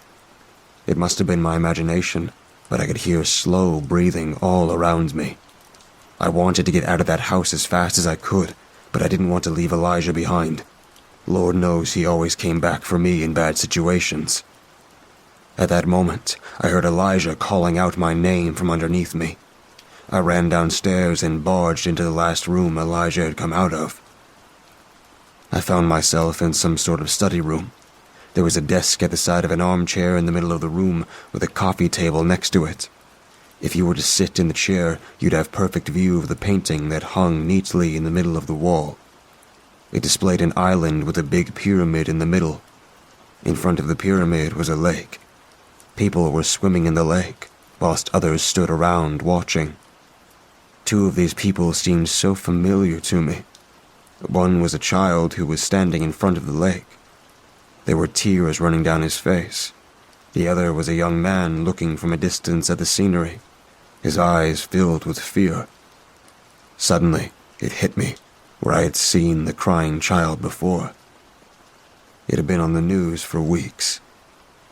It must have been my imagination, but I could hear slow breathing all around me. I wanted to get out of that house as fast as I could, but I didn't want to leave Elijah behind. Lord knows he always came back for me in bad situations. At that moment, I heard Elijah calling out my name from underneath me. I ran downstairs and barged into the last room Elijah had come out of. I found myself in some sort of study room. There was a desk at the side of an armchair in the middle of the room with a coffee table next to it. If you were to sit in the chair, you'd have perfect view of the painting that hung neatly in the middle of the wall. It displayed an island with a big pyramid in the middle. In front of the pyramid was a lake. People were swimming in the lake, whilst others stood around watching. Two of these people seemed so familiar to me. One was a child who was standing in front of the lake. There were tears running down his face. The other was a young man looking from a distance at the scenery, his eyes filled with fear. Suddenly, it hit me, where I had seen the crying child before. It had been on the news for weeks.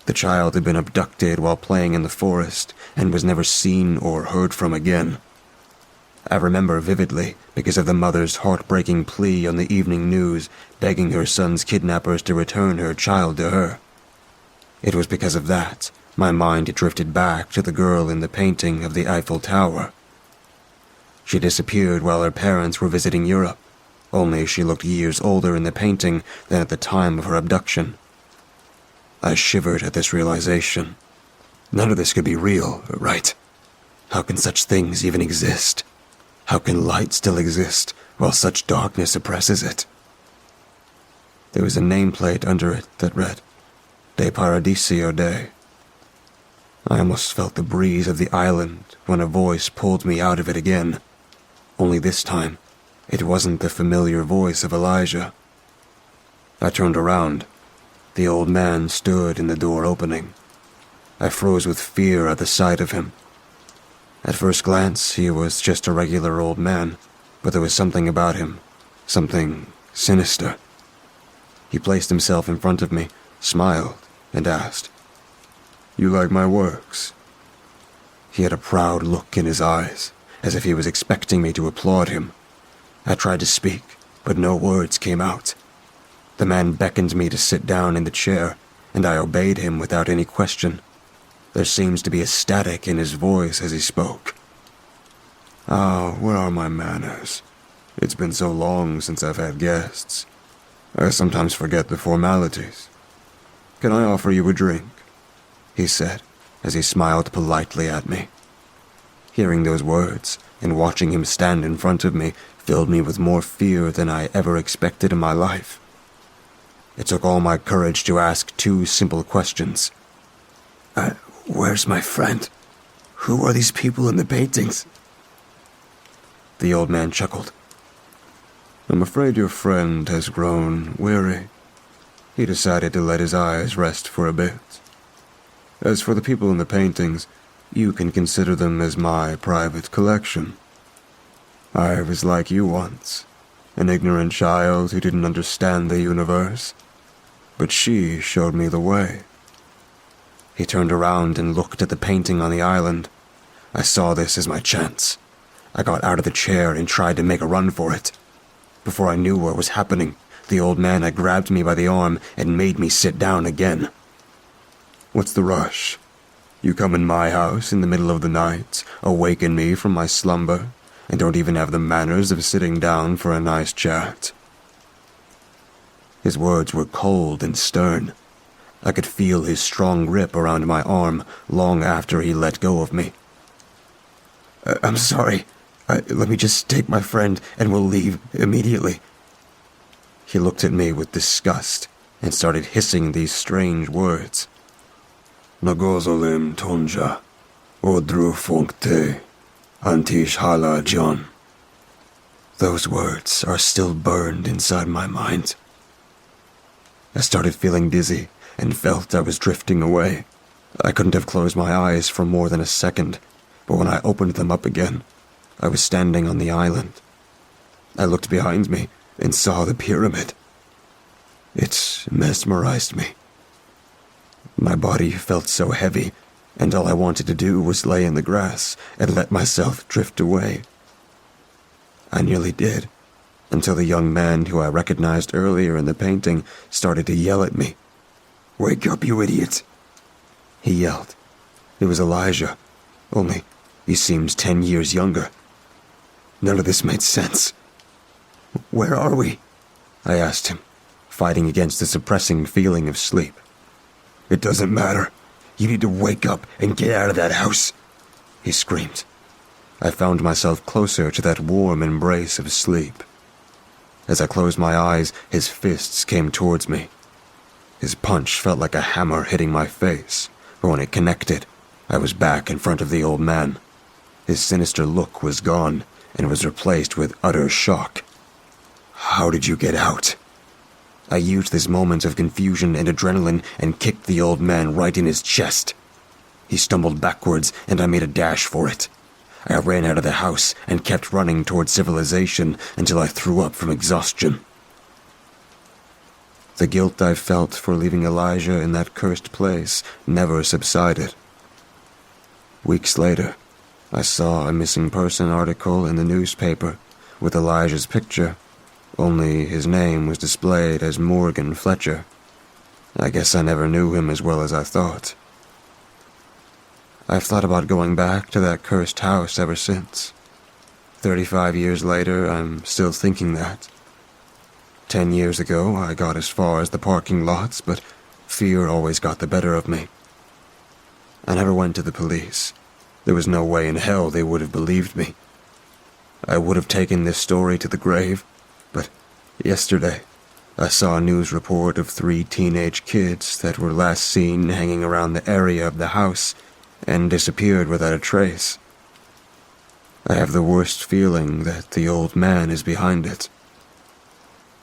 The child had been abducted while playing in the forest and was never seen or heard from again. I remember vividly because of the mother's heartbreaking plea on the evening news begging her son's kidnappers to return her child to her. It was because of that my mind had drifted back to the girl in the painting of the Eiffel Tower. She disappeared while her parents were visiting Europe, only she looked years older in the painting than at the time of her abduction. I shivered at this realization. None of this could be real, right? How can such things even exist? How can light still exist while such darkness oppresses it? There was a nameplate under it that read, De Paradiso Day. I almost felt the breeze of the island when a voice pulled me out of it again. Only this time, it wasn't the familiar voice of Elijah. I turned around. The old man stood in the door opening. I froze with fear at the sight of him. At first glance, he was just a regular old man, but there was something about him, something sinister. He placed himself in front of me, smiled, and asked, "You like my works?" He had a proud look in his eyes, as if he was expecting me to applaud him. I tried to speak, but no words came out. The man beckoned me to sit down in the chair, and I obeyed him without any question. There seems to be a static in his voice as he spoke. Where are my manners? It's been so long since I've had guests. I sometimes forget the formalities. Can I offer you a drink? He said, as he smiled politely at me. Hearing those words and watching him stand in front of me filled me with more fear than I ever expected in my life. It took all my courage to ask two simple questions. Where's my friend? Who are these people in the paintings? The old man chuckled. I'm afraid your friend has grown weary. He decided to let his eyes rest for a bit. As for the people in the paintings, you can consider them as my private collection. I was like you once, an ignorant child who didn't understand the universe. But she showed me the way. He turned around and looked at the painting on the island. I saw this as my chance. I got out of the chair and tried to make a run for it. Before I knew what was happening, the old man had grabbed me by the arm and made me sit down again. What's the rush? You come in my house in the middle of the night, awaken me from my slumber, and don't even have the manners of sitting down for a nice chat. His words were cold and stern. I could feel his strong grip around my arm long after he let go of me. I'm sorry. Let me just take my friend and we'll leave immediately. He looked at me with disgust and started hissing these strange words. Nagozolim tonja, odru funkte, antish hala John. Those words are still burned inside my mind. I started feeling dizzy and felt I was drifting away. I couldn't have closed my eyes for more than a second, but when I opened them up again, I was standing on the island. I looked behind me and saw the pyramid. It mesmerized me. My body felt so heavy, and all I wanted to do was lay in the grass and let myself drift away. I nearly did, until the young man who I recognized earlier in the painting started to yell at me. "Wake up, you idiot!" He yelled. It was Elijah, only he seemed 10 years younger. None of this made sense. "Where are we?" I asked him, fighting against the suppressing feeling of sleep. "It doesn't matter. You need to wake up and get out of that house," he screamed. I found myself closer to that warm embrace of sleep. As I closed my eyes, his fists came towards me. His punch felt like a hammer hitting my face, but when it connected, I was back in front of the old man. His sinister look was gone and was replaced with utter shock. "How did you get out?" I used this moment of confusion and adrenaline and kicked the old man right in his chest. He stumbled backwards and I made a dash for it. I ran out of the house and kept running towards civilization until I threw up from exhaustion. The guilt I felt for leaving Elijah in that cursed place never subsided. Weeks later, I saw a missing person article in the newspaper with Elijah's picture, only his name was displayed as Morgan Fletcher. I guess I never knew him as well as I thought. I've thought about going back to that cursed house ever since. 35 years later, I'm still thinking that. 10 years ago, I got as far as the parking lots, but fear always got the better of me. I never went to the police. There was no way in hell they would have believed me. I would have taken this story to the grave, but yesterday, I saw a news report of 3 teenage kids that were last seen hanging around the area of the house and disappeared without a trace. I have the worst feeling that the old man is behind it.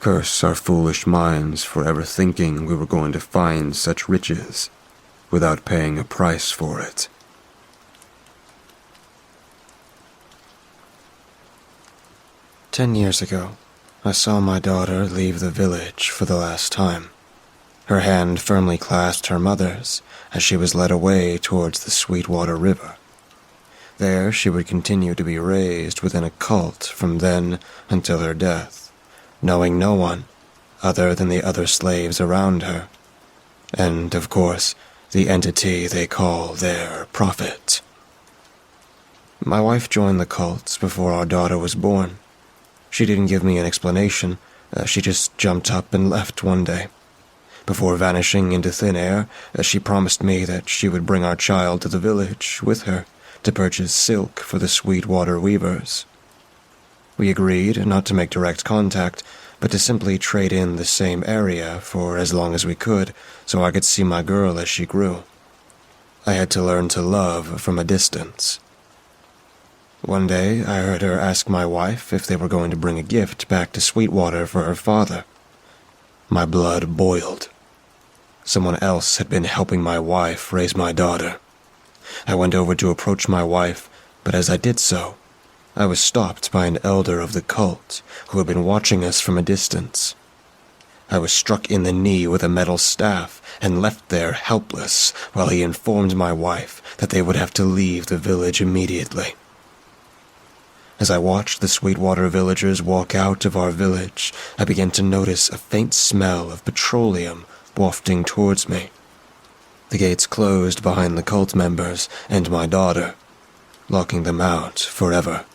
Curse our foolish minds for ever thinking we were going to find such riches without paying a price for it. "10 years ago, I saw my daughter leave the village for the last time. Her hand firmly clasped her mother's as she was led away towards the Sweetwater River. There she would continue to be raised within a cult from then until her death, knowing no one other than the other slaves around her, and, of course, the entity they call their prophet. My wife joined the cult before our daughter was born. She didn't give me an explanation. She just jumped up and left one day. Before vanishing into thin air, she promised me that she would bring our child to the village with her to purchase silk for the Sweetwater weavers. We agreed not to make direct contact, but to simply trade in the same area for as long as we could, so I could see my girl as she grew. I had to learn to love from a distance. One day, I heard her ask my wife if they were going to bring a gift back to Sweetwater for her father. My blood boiled. Someone else had been helping my wife raise my daughter. I went over to approach my wife, but as I did so, I was stopped by an elder of the cult who had been watching us from a distance. I was struck in the knee with a metal staff and left there helpless while he informed my wife that they would have to leave the village immediately. As I watched the Sweetwater villagers walk out of our village, I began to notice a faint smell of petroleum wafting towards me. The gates closed behind the cult members and my daughter, locking them out forever.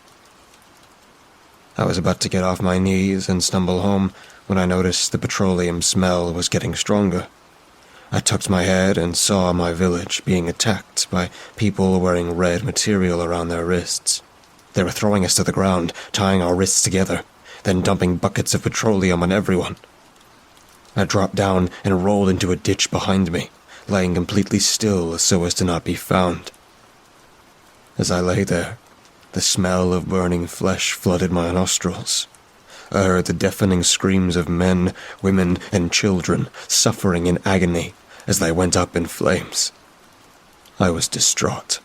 I was about to get off my knees and stumble home when I noticed the petroleum smell was getting stronger. I tucked my head and saw my village being attacked by people wearing red material around their wrists. They were throwing us to the ground, tying our wrists together, then dumping buckets of petroleum on everyone. I dropped down and rolled into a ditch behind me, laying completely still so as to not be found. As I lay there, the smell of burning flesh flooded my nostrils. I heard the deafening screams of men, women, and children suffering in agony as they went up in flames. I was distraught.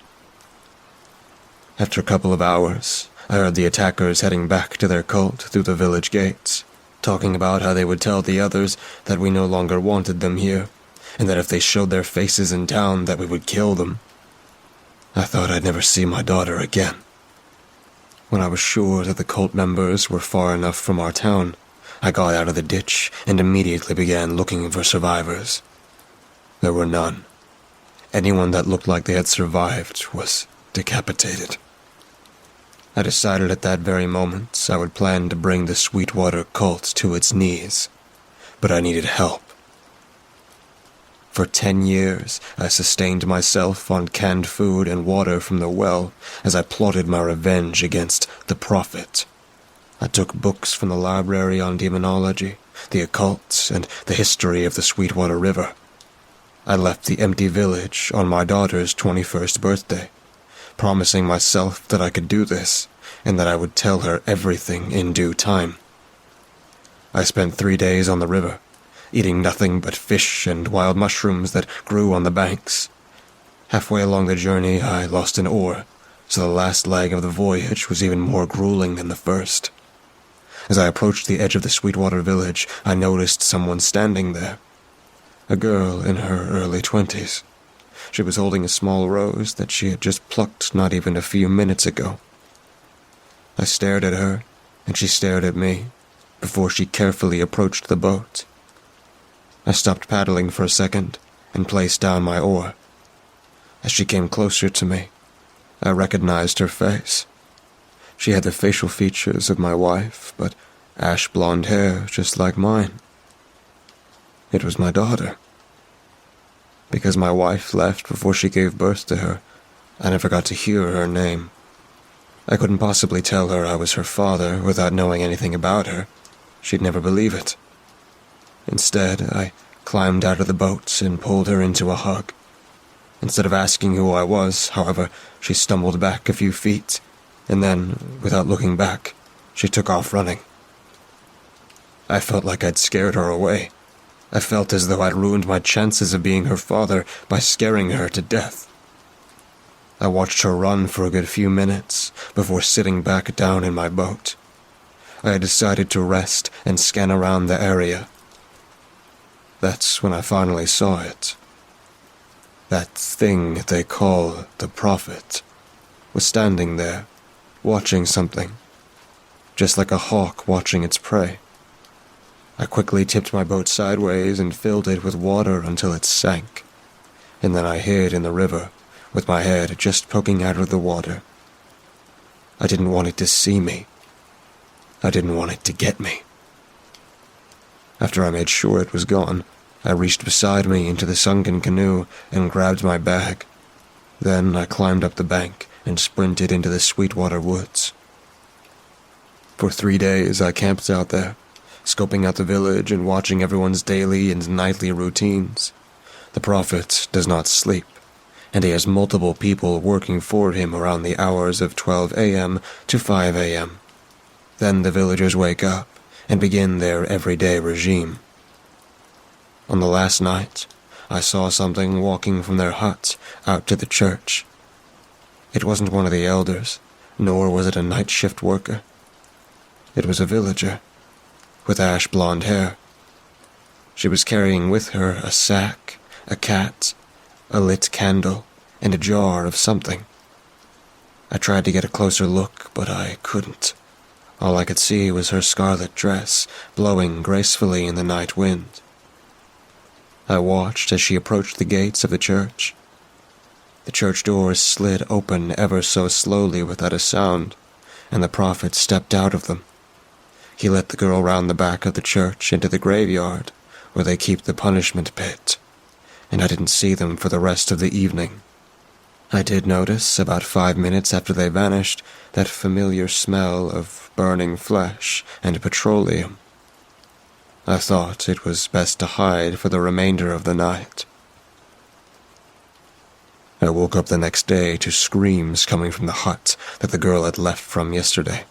After a couple of hours, I heard the attackers heading back to their cult through the village gates, talking about how they would tell the others that we no longer wanted them here, and that if they showed their faces in town that we would kill them. I thought I'd never see my daughter again. When I was sure that the cult members were far enough from our town, I got out of the ditch and immediately began looking for survivors. There were none. Anyone that looked like they had survived was decapitated. I decided at that very moment I would plan to bring the Sweetwater cult to its knees, but I needed help. For 10 years, I sustained myself on canned food and water from the well as I plotted my revenge against the Prophet. I took books from the library on demonology, the occult, and the history of the Sweetwater River. I left the empty village on my daughter's 21st birthday, promising myself that I could do this, and that I would tell her everything in due time. I spent 3 days on the river, eating nothing but fish and wild mushrooms that grew on the banks. Halfway along the journey, I lost an oar, so the last leg of the voyage was even more grueling than the first. As I approached the edge of the Sweetwater village, I noticed someone standing there. A girl in her early 20s. She was holding a small rose that she had just plucked not even a few minutes ago. I stared at her, and she stared at me, before she carefully approached the boat. I stopped paddling for a second and placed down my oar. As she came closer to me, I recognized her face. She had the facial features of my wife, but ash-blonde hair just like mine. It was my daughter. Because my wife left before she gave birth to her, I never got to hear her name. I couldn't possibly tell her I was her father without knowing anything about her. She'd never believe it. Instead, I climbed out of the boat and pulled her into a hug. Instead of asking who I was, however, she stumbled back a few feet, and then, without looking back, she took off running. I felt like I'd scared her away. I felt as though I'd ruined my chances of being her father by scaring her to death. I watched her run for a good few minutes before sitting back down in my boat. I had decided to rest and scan around the area. That's when I finally saw it. That thing they call the Prophet was standing there, watching something, just like a hawk watching its prey. I quickly tipped my boat sideways and filled it with water until it sank, and then I hid in the river, with my head just poking out of the water. I didn't want it to see me. I didn't want it to get me. After I made sure it was gone, I reached beside me into the sunken canoe and grabbed my bag. Then I climbed up the bank and sprinted into the Sweetwater woods. For 3 days I camped out there, scoping out the village and watching everyone's daily and nightly routines. The Prophet does not sleep, and he has multiple people working for him around the hours of 12 a.m. to 5 a.m. Then the villagers wake up and begin their everyday regime. On the last night, I saw something walking from their hut out to the church. It wasn't one of the elders, nor was it a night shift worker. It was a villager, with ash-blonde hair. She was carrying with her a sack, a cat, a lit candle, and a jar of something. I tried to get a closer look, but I couldn't. All I could see was her scarlet dress, blowing gracefully in the night wind. I watched as she approached the gates of the church. The church doors slid open ever so slowly without a sound, and the Prophet stepped out of them. He led the girl round the back of the church into the graveyard, where they keep the punishment pit, and I didn't see them for the rest of the evening. I did notice, about 5 minutes after they vanished, that familiar smell of burning flesh and petroleum. I thought it was best to hide for the remainder of the night. I woke up the next day to screams coming from the hut that the girl had left from yesterday.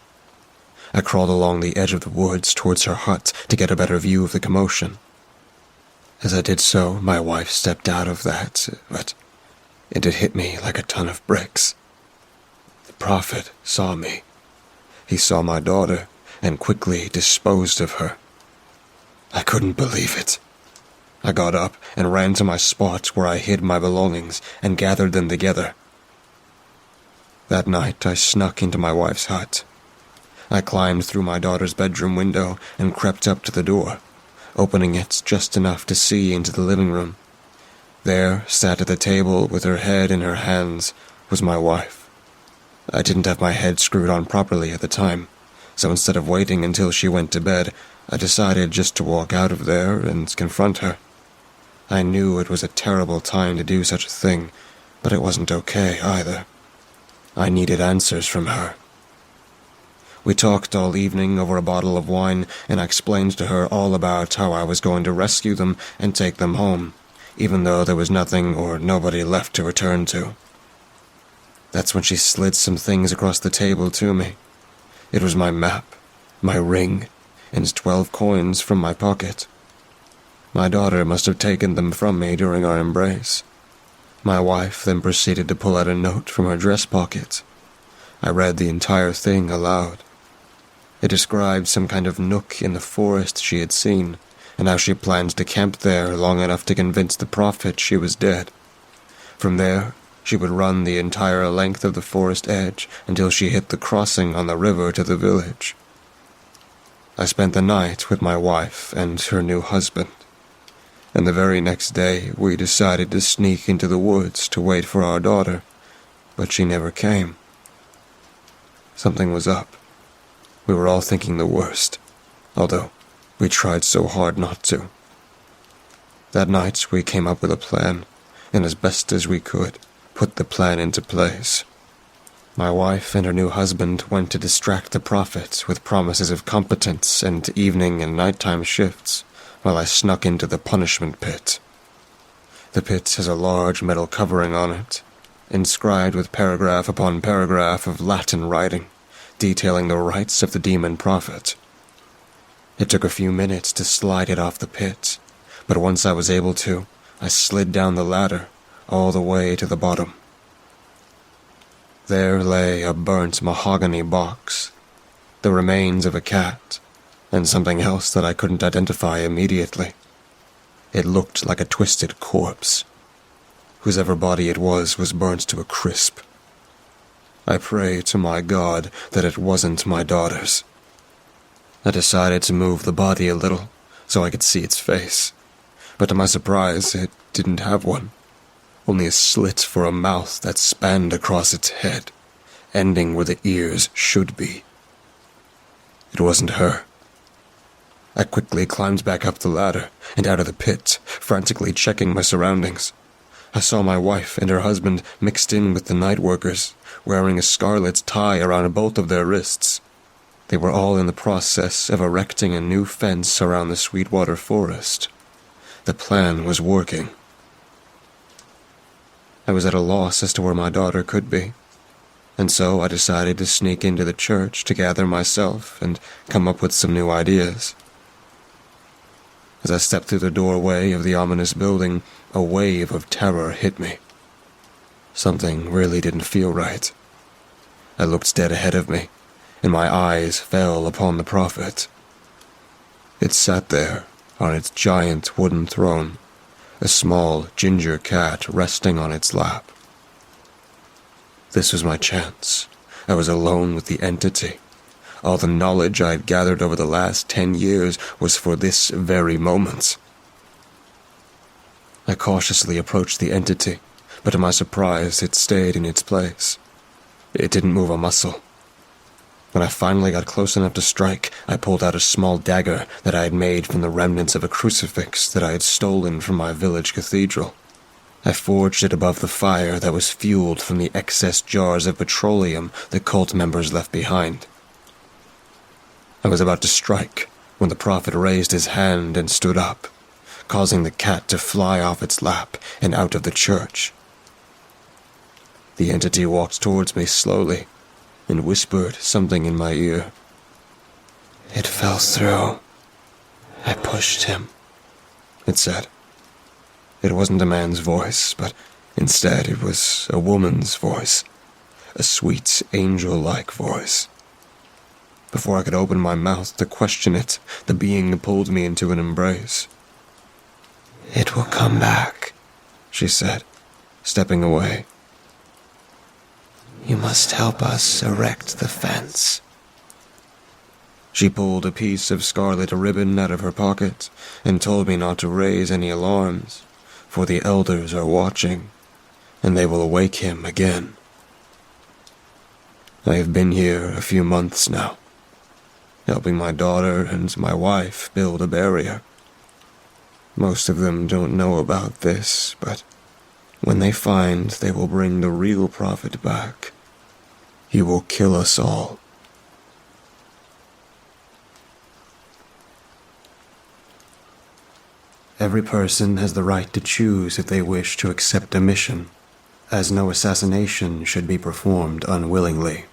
I crawled along the edge of the woods towards her hut to get a better view of the commotion. As I did so, my wife stepped out of that, but it did hit me like a ton of bricks. The prophet saw me. He saw my daughter and quickly disposed of her. I couldn't believe it. I got up and ran to my spot where I hid my belongings and gathered them together. That night I snuck into my wife's hut. I climbed through my daughter's bedroom window and crept up to the door, opening it just enough to see into the living room. There, sat at the table with her head in her hands, was my wife. I didn't have my head screwed on properly at the time, so instead of waiting until she went to bed, I decided just to walk out of there and confront her. I knew it was a terrible time to do such a thing, but it wasn't okay either. I needed answers from her. We talked all evening over a bottle of wine, and I explained to her all about how I was going to rescue them and take them home, even though there was nothing or nobody left to return to. That's when she slid some things across the table to me. It was my map, my ring, and 12 coins from my pocket. My daughter must have taken them from me during our embrace. My wife then proceeded to pull out a note from her dress pocket. I read the entire thing aloud. It described some kind of nook in the forest she had seen, and how she planned to camp there long enough to convince the prophet she was dead. From there, she would run the entire length of the forest edge until she hit the crossing on the river to the village. I spent the night with my wife and her new husband, and the very next day we decided to sneak into the woods to wait for our daughter, but she never came. Something was up. We were all thinking the worst, although we tried so hard not to. That night we came up with a plan, and as best as we could, put the plan into place. My wife and her new husband went to distract the prophet with promises of competence and evening and nighttime shifts, while I snuck into the punishment pit. The pit has a large metal covering on it, inscribed with paragraph upon paragraph of Latin writing, detailing the rites of the demon prophet. It took a few minutes to slide it off the pit, but once I was able to, I slid down the ladder, all the way to the bottom. There lay a burnt mahogany box, the remains of a cat, and something else that I couldn't identify immediately. It looked like a twisted corpse. Whosever body it was burnt to a crisp. I pray to my God that it wasn't my daughter's. I decided to move the body a little so I could see its face, but to my surprise, it didn't have one. Only a slit for a mouth that spanned across its head, ending where the ears should be. It wasn't her. I quickly climbed back up the ladder and out of the pit, frantically checking my surroundings. I saw my wife and her husband mixed in with the night workers, wearing a scarlet tie around both of their wrists. They were all in the process of erecting a new fence around the Sweetwater forest. The plan was working. I was at a loss as to where my daughter could be, and so I decided to sneak into the church to gather myself and come up with some new ideas. As I stepped through the doorway of the ominous building, a wave of terror hit me. Something really didn't feel right. I looked dead ahead of me, and my eyes fell upon the prophet. It sat there on its giant wooden throne, a small ginger cat resting on its lap. This was my chance. I was alone with the entity. All the knowledge I had gathered over the last 10 years was for this very moment. I cautiously approached the entity, but to my surprise it stayed in its place. It didn't move a muscle. When I finally got close enough to strike, I pulled out a small dagger that I had made from the remnants of a crucifix that I had stolen from my village cathedral. I forged it above the fire that was fueled from the excess jars of petroleum the cult members left behind. I was about to strike when the prophet raised his hand and stood up, causing the cat to fly off its lap and out of the church. The entity walked towards me slowly and whispered something in my ear. "It fell through. I pushed him," it said. It wasn't a man's voice, but instead it was a woman's voice, a sweet, angel-like voice. Before I could open my mouth to question it, the being pulled me into an embrace. "It will come back," she said, stepping away. "You must help us erect the fence." She pulled a piece of scarlet ribbon out of her pocket and told me not to raise any alarms, for the elders are watching, and they will awake him again. I have been here a few months now, helping my daughter and my wife build a barrier. Most of them don't know about this, but when they find they will bring the real prophet back, he will kill us all. Every person has the right to choose if they wish to accept a mission, as no assassination should be performed unwillingly.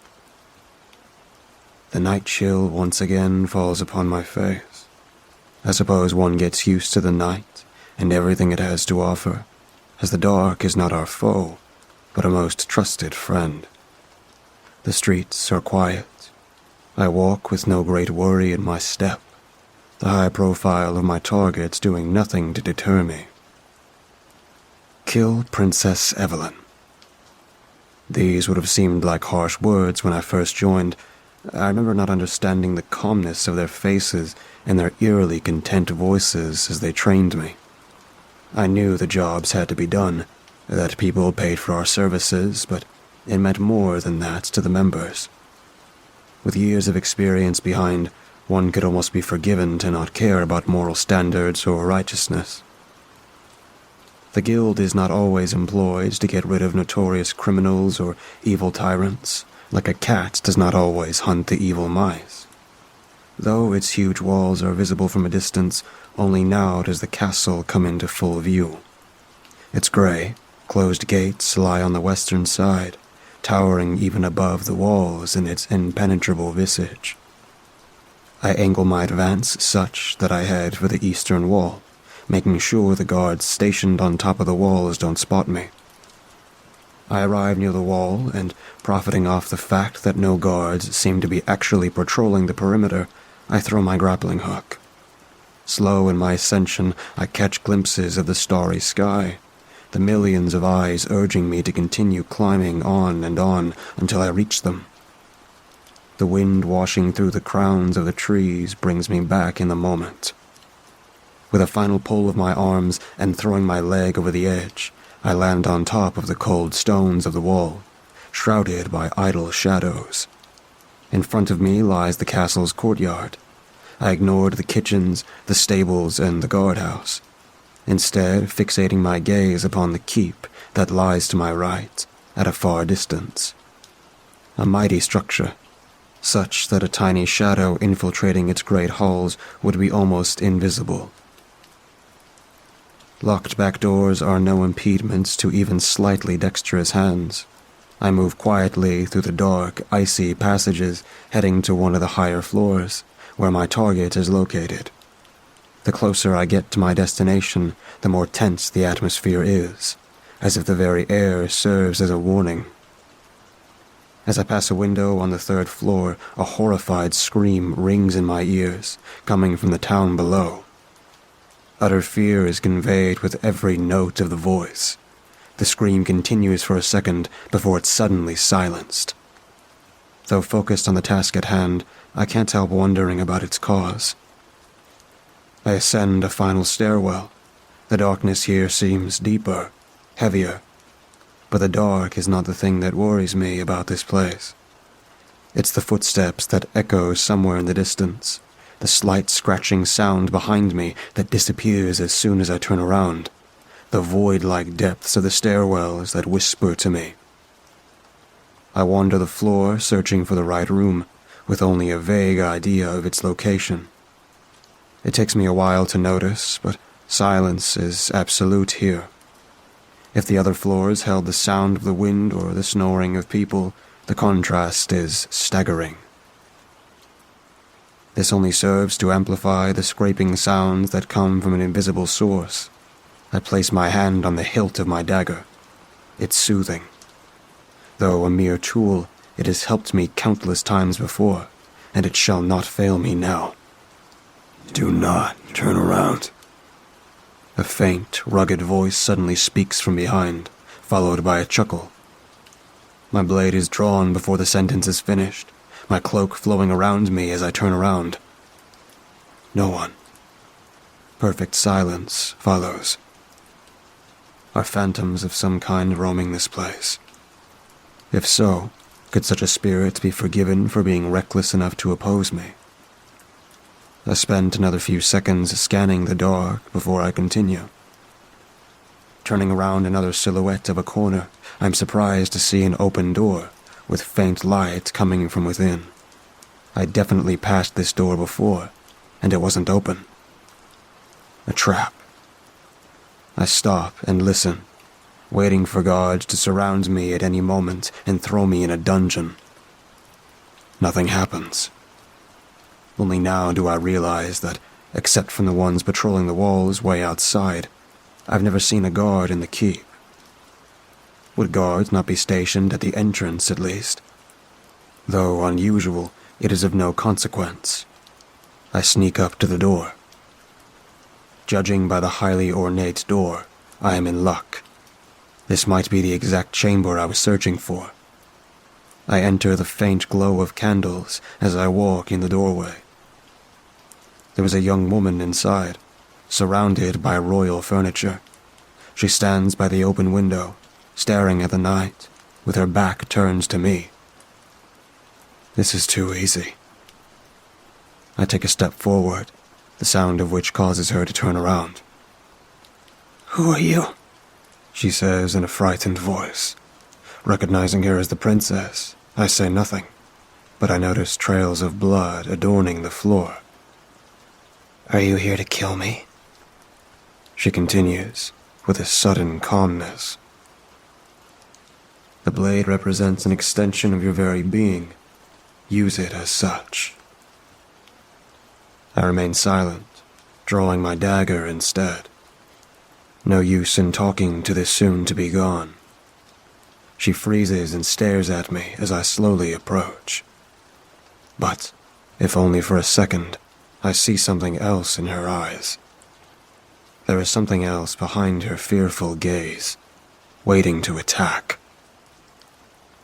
The night chill once again falls upon my face. I suppose one gets used to the night and everything it has to offer, as the dark is not our foe, but a most trusted friend. The streets are quiet. I walk with no great worry in my step, the high profile of my targets doing nothing to deter me. Kill Princess Evelyn. These would have seemed like harsh words when I first joined. I remember not understanding the calmness of their faces and their eerily content voices as they trained me. I knew the jobs had to be done, that people paid for our services, but it meant more than that to the members. With years of experience behind, one could almost be forgiven to not care about moral standards or righteousness. The guild is not always employed to get rid of notorious criminals or evil tyrants, like a cat does not always hunt the evil mice. Though its huge walls are visible from a distance, only now does the castle come into full view. Its gray, closed gates lie on the western side, towering even above the walls in its impenetrable visage. I angle my advance such that I head for the eastern wall, making sure the guards stationed on top of the walls don't spot me. I arrive near the wall, and profiting off the fact that no guards seem to be actually patrolling the perimeter, I throw my grappling hook. Slow in my ascension, I catch glimpses of the starry sky, the millions of eyes urging me to continue climbing on and on until I reach them. The wind washing through the crowns of the trees brings me back in the moment. With a final pull of my arms and throwing my leg over the edge, I land on top of the cold stones of the wall, shrouded by idle shadows. In front of me lies the castle's courtyard. I ignored the kitchens, the stables, and the guardhouse, instead fixating my gaze upon the keep that lies to my right, at a far distance. A mighty structure, such that a tiny shadow infiltrating its great halls would be almost invisible. Locked back doors are no impediments to even slightly dexterous hands. I move quietly through the dark, icy passages, heading to one of the higher floors, where my target is located. The closer I get to my destination, the more tense the atmosphere is, as if the very air serves as a warning. As I pass a window on the third floor, a horrified scream rings in my ears, coming from the town below. Utter fear is conveyed with every note of the voice. The scream continues for a second before it's suddenly silenced. Though focused on the task at hand, I can't help wondering about its cause. I ascend a final stairwell. The darkness here seems deeper, heavier. But the dark is not the thing that worries me about this place. It's the footsteps that echo somewhere in the distance, the slight scratching sound behind me that disappears as soon as I turn around, the void-like depths of the stairwells that whisper to me. I wander the floor searching for the right room, with only a vague idea of its location. It takes me a while to notice, but silence is absolute here. If the other floors held the sound of the wind or the snoring of people, the contrast is staggering. This only serves to amplify the scraping sounds that come from an invisible source. I place my hand on the hilt of my dagger. It's soothing. Though a mere tool, it has helped me countless times before, and it shall not fail me now. Do not turn around. A faint, rugged voice suddenly speaks from behind, followed by a chuckle. My blade is drawn before the sentence is finished, my cloak flowing around me as I turn around. No one. Perfect silence follows. Are phantoms of some kind roaming this place? If so, could such a spirit be forgiven for being reckless enough to oppose me? I spent another few seconds scanning the dark before I continue. Turning around another silhouette of a corner, I'm surprised to see an open door, with faint light coming from within. I definitely passed this door before, and it wasn't open. A trap. I stop and listen, waiting for guards to surround me at any moment and throw me in a dungeon. Nothing happens. Only now do I realize that, except from the ones patrolling the walls way outside, I've never seen a guard in the keep. Would guards not be stationed at the entrance at least? Though unusual, it is of no consequence. I sneak up to the door. Judging by the highly ornate door, I am in luck. This might be the exact chamber I was searching for. I enter the faint glow of candles as I walk in the doorway. There is a young woman inside, surrounded by royal furniture. She stands by the open window, staring at the night, with her back turned to me. This is too easy. I take a step forward, the sound of which causes her to turn around. "Who are you?" she says in a frightened voice. Recognizing her as the princess, I say nothing, but I notice trails of blood adorning the floor. "Are you here to kill me?" She continues, with a sudden calmness. "The blade represents an extension of your very being. Use it as such." I remain silent, drawing my dagger instead. No use in talking to this soon-to-be gone. She freezes and stares at me as I slowly approach. But, if only for a second, I see something else in her eyes. There is something else behind her fearful gaze, waiting to attack.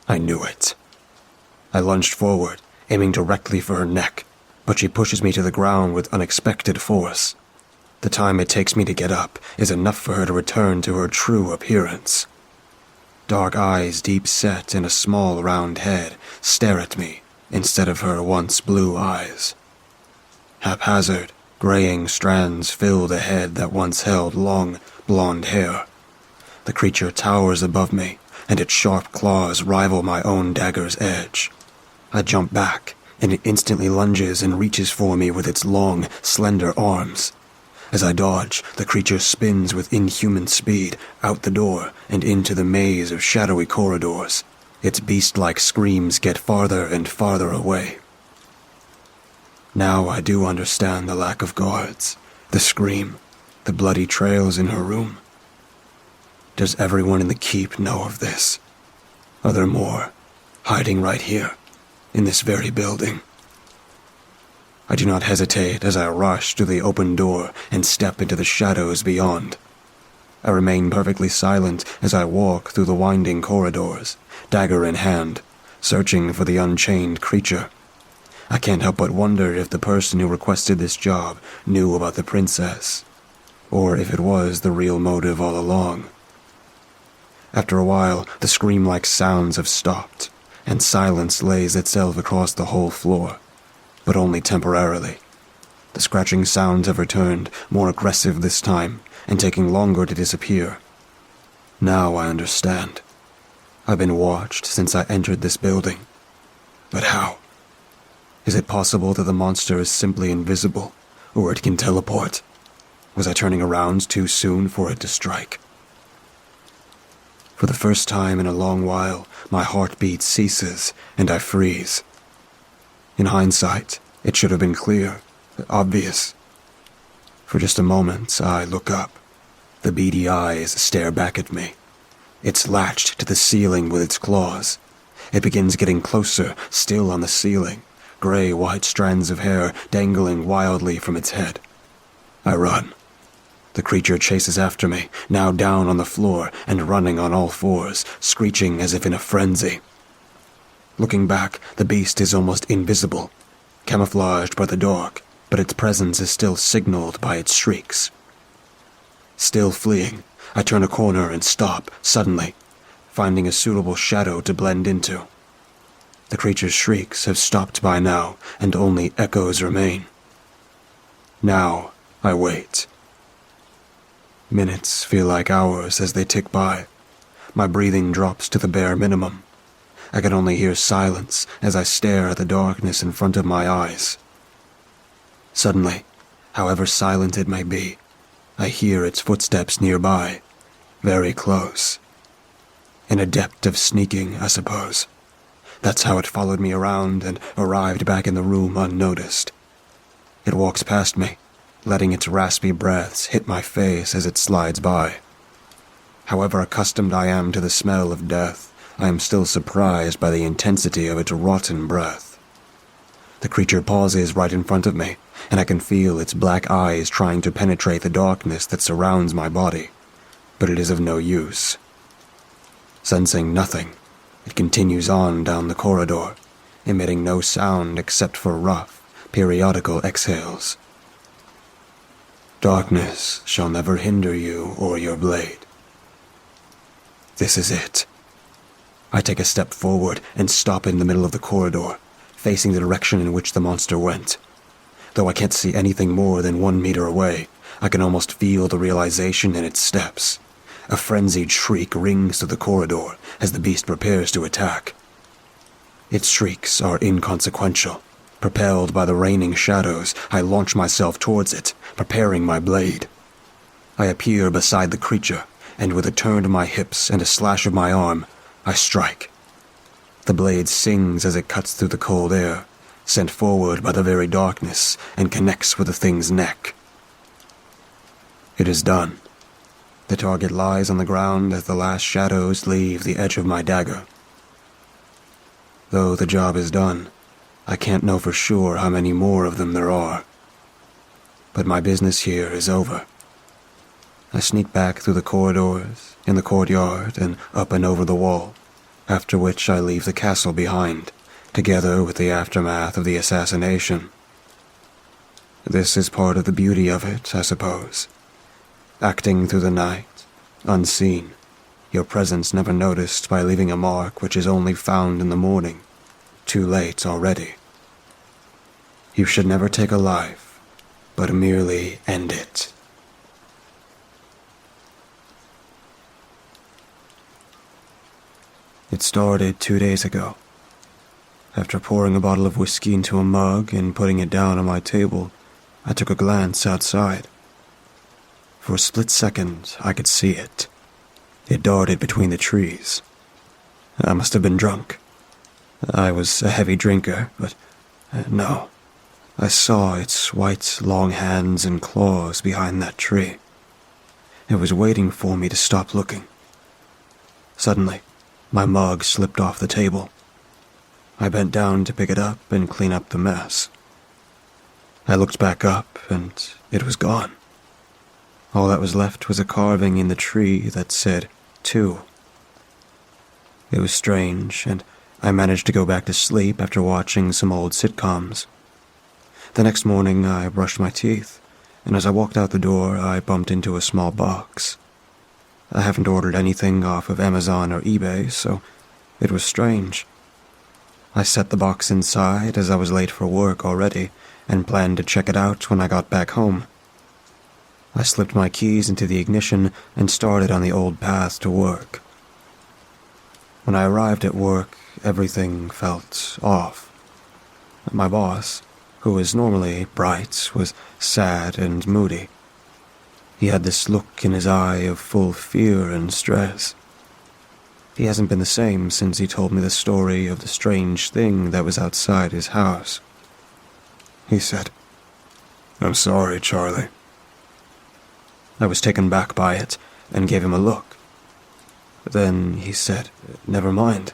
I knew it. I lunged forward, aiming directly for her neck, but she pushes me to the ground with unexpected force. The time it takes me to get up is enough for her to return to her true appearance. Dark eyes deep set in a small round head stare at me instead of her once blue eyes. Haphazard, graying strands fill the head that once held long, blonde hair. The creature towers above me, and its sharp claws rival my own dagger's edge. I jump back, and it instantly lunges and reaches for me with its long, slender arms. As I dodge, the creature spins with inhuman speed out the door and into the maze of shadowy corridors. Its beast-like screams get farther and farther away. Now I do understand the lack of guards, the scream, the bloody trails in her room. Does everyone in the keep know of this? Are there more, hiding right here, in this very building? I do not hesitate as I rush to the open door and step into the shadows beyond. I remain perfectly silent as I walk through the winding corridors, dagger in hand, searching for the unchained creature. I can't help but wonder if the person who requested this job knew about the princess, or if it was the real motive all along. After a while, the scream-like sounds have stopped, and silence lays itself across the whole floor, but only temporarily. The scratching sounds have returned, more aggressive this time, and taking longer to disappear. Now I understand. I've been watched since I entered this building. But how? Is it possible that the monster is simply invisible, or it can teleport? Was I turning around too soon for it to strike? For the first time in a long while, my heartbeat ceases, and I freeze. In hindsight, it should have been clear, obvious. For just a moment, I look up. The beady eyes stare back at me. It's latched to the ceiling with its claws. It begins getting closer, still on the ceiling, gray-white strands of hair dangling wildly from its head. I run. The creature chases after me, now down on the floor and running on all fours, screeching as if in a frenzy. Looking back, the beast is almost invisible, camouflaged by the dark, but its presence is still signaled by its shrieks. Still fleeing, I turn a corner and stop, suddenly, finding a suitable shadow to blend into. The creature's shrieks have stopped by now, and only echoes remain. Now, I wait. Minutes feel like hours as they tick by. My breathing drops to the bare minimum. I can only hear silence as I stare at the darkness in front of my eyes. Suddenly, however silent it may be, I hear its footsteps nearby, very close. In a depth of sneaking, I suppose. That's how it followed me around and arrived back in the room unnoticed. It walks past me, letting its raspy breaths hit my face as it slides by. However accustomed I am to the smell of death, I am still surprised by the intensity of its rotten breath. The creature pauses right in front of me, and I can feel its black eyes trying to penetrate the darkness that surrounds my body, but it is of no use. Sensing nothing, it continues on down the corridor, emitting no sound except for rough, periodical exhales. Darkness shall never hinder you or your blade. This is it. I take a step forward and stop in the middle of the corridor, facing the direction in which the monster went. Though I can't see anything more than 1 meter away, I can almost feel the realization in its steps. A frenzied shriek rings through the corridor as the beast prepares to attack. Its shrieks are inconsequential. Propelled by the raining shadows, I launch myself towards it, preparing my blade. I appear beside the creature, and with a turn of my hips and a slash of my arm, I strike. The blade sings as it cuts through the cold air, sent forward by the very darkness, and connects with the thing's neck. It is done. The target lies on the ground as the last shadows leave the edge of my dagger. Though the job is done, I can't know for sure how many more of them there are. But my business here is over. I sneak back through the corridors, in the courtyard, and up and over the wall, after which I leave the castle behind, together with the aftermath of the assassination. This is part of the beauty of it, I suppose. Acting through the night, unseen, your presence never noticed by leaving a mark which is only found in the morning, too late already. You should never take a life, but merely end it. It started 2 days ago. After pouring a bottle of whiskey into a mug and putting it down on my table, I took a glance outside. For a split second, I could see it. It darted between the trees. I must have been drunk. I was a heavy drinker, but no. I saw its white, long hands and claws behind that tree. It was waiting for me to stop looking. Suddenly, my mug slipped off the table. I bent down to pick it up and clean up the mess. I looked back up, and it was gone. All that was left was a carving in the tree that said, 2. It was strange, and I managed to go back to sleep after watching some old sitcoms. The next morning, I brushed my teeth, and as I walked out the door, I bumped into a small box. I haven't ordered anything off of Amazon or eBay, so it was strange. I set the box inside as I was late for work already and planned to check it out when I got back home. I slipped my keys into the ignition and started on the old path to work. When I arrived at work, everything felt off. My boss, who was normally bright, was sad and moody. He had this look in his eye of full fear and stress. He hasn't been the same since he told me the story of the strange thing that was outside his house. He said, "I'm sorry, Charlie." I was taken back by it and gave him a look. Then he said, "Never mind."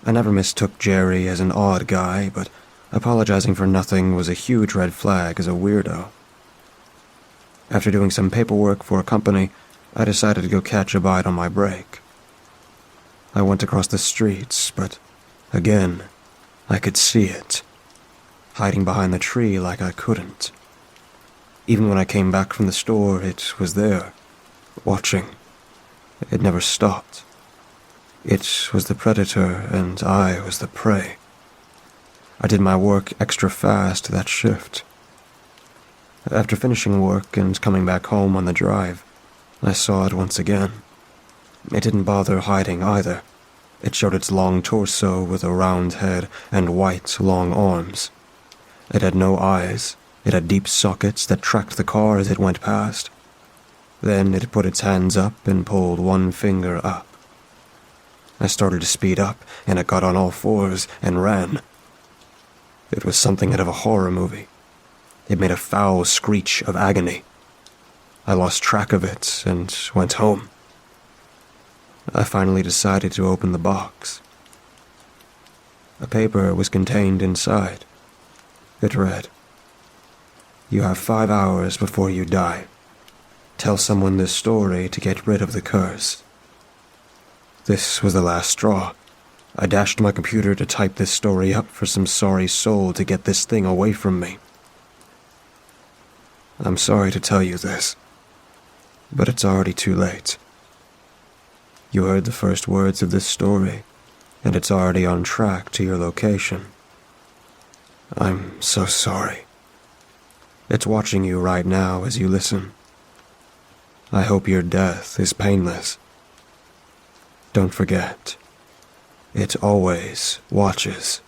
I never mistook Jerry as an odd guy, but apologizing for nothing was a huge red flag as a weirdo. After doing some paperwork for a company, I decided to go catch a bite on my break. I went across the streets, but again, I could see it, hiding behind the tree like I couldn't. Even when I came back from the store, it was there, watching. It never stopped. It was the predator, and I was the prey. I did my work extra fast that shift. After finishing work and coming back home on the drive, I saw it once again. It didn't bother hiding either. It showed its long torso with a round head and white, long arms. It had no eyes. It had deep sockets that tracked the car as it went past. Then it put its hands up and pulled one finger up. I started to speed up, and it got on all fours and ran. It was something out of a horror movie. It made a foul screech of agony. I lost track of it and went home. I finally decided to open the box. A paper was contained inside. It read, "You have 5 hours before you die. Tell someone this story to get rid of the curse." This was the last straw. I dashed my computer to type this story up for some sorry soul to get this thing away from me. I'm sorry to tell you this, but it's already too late. You heard the first words of this story, and it's already on track to your location. I'm so sorry. It's watching you right now as you listen. I hope your death is painless. Don't forget, it always watches.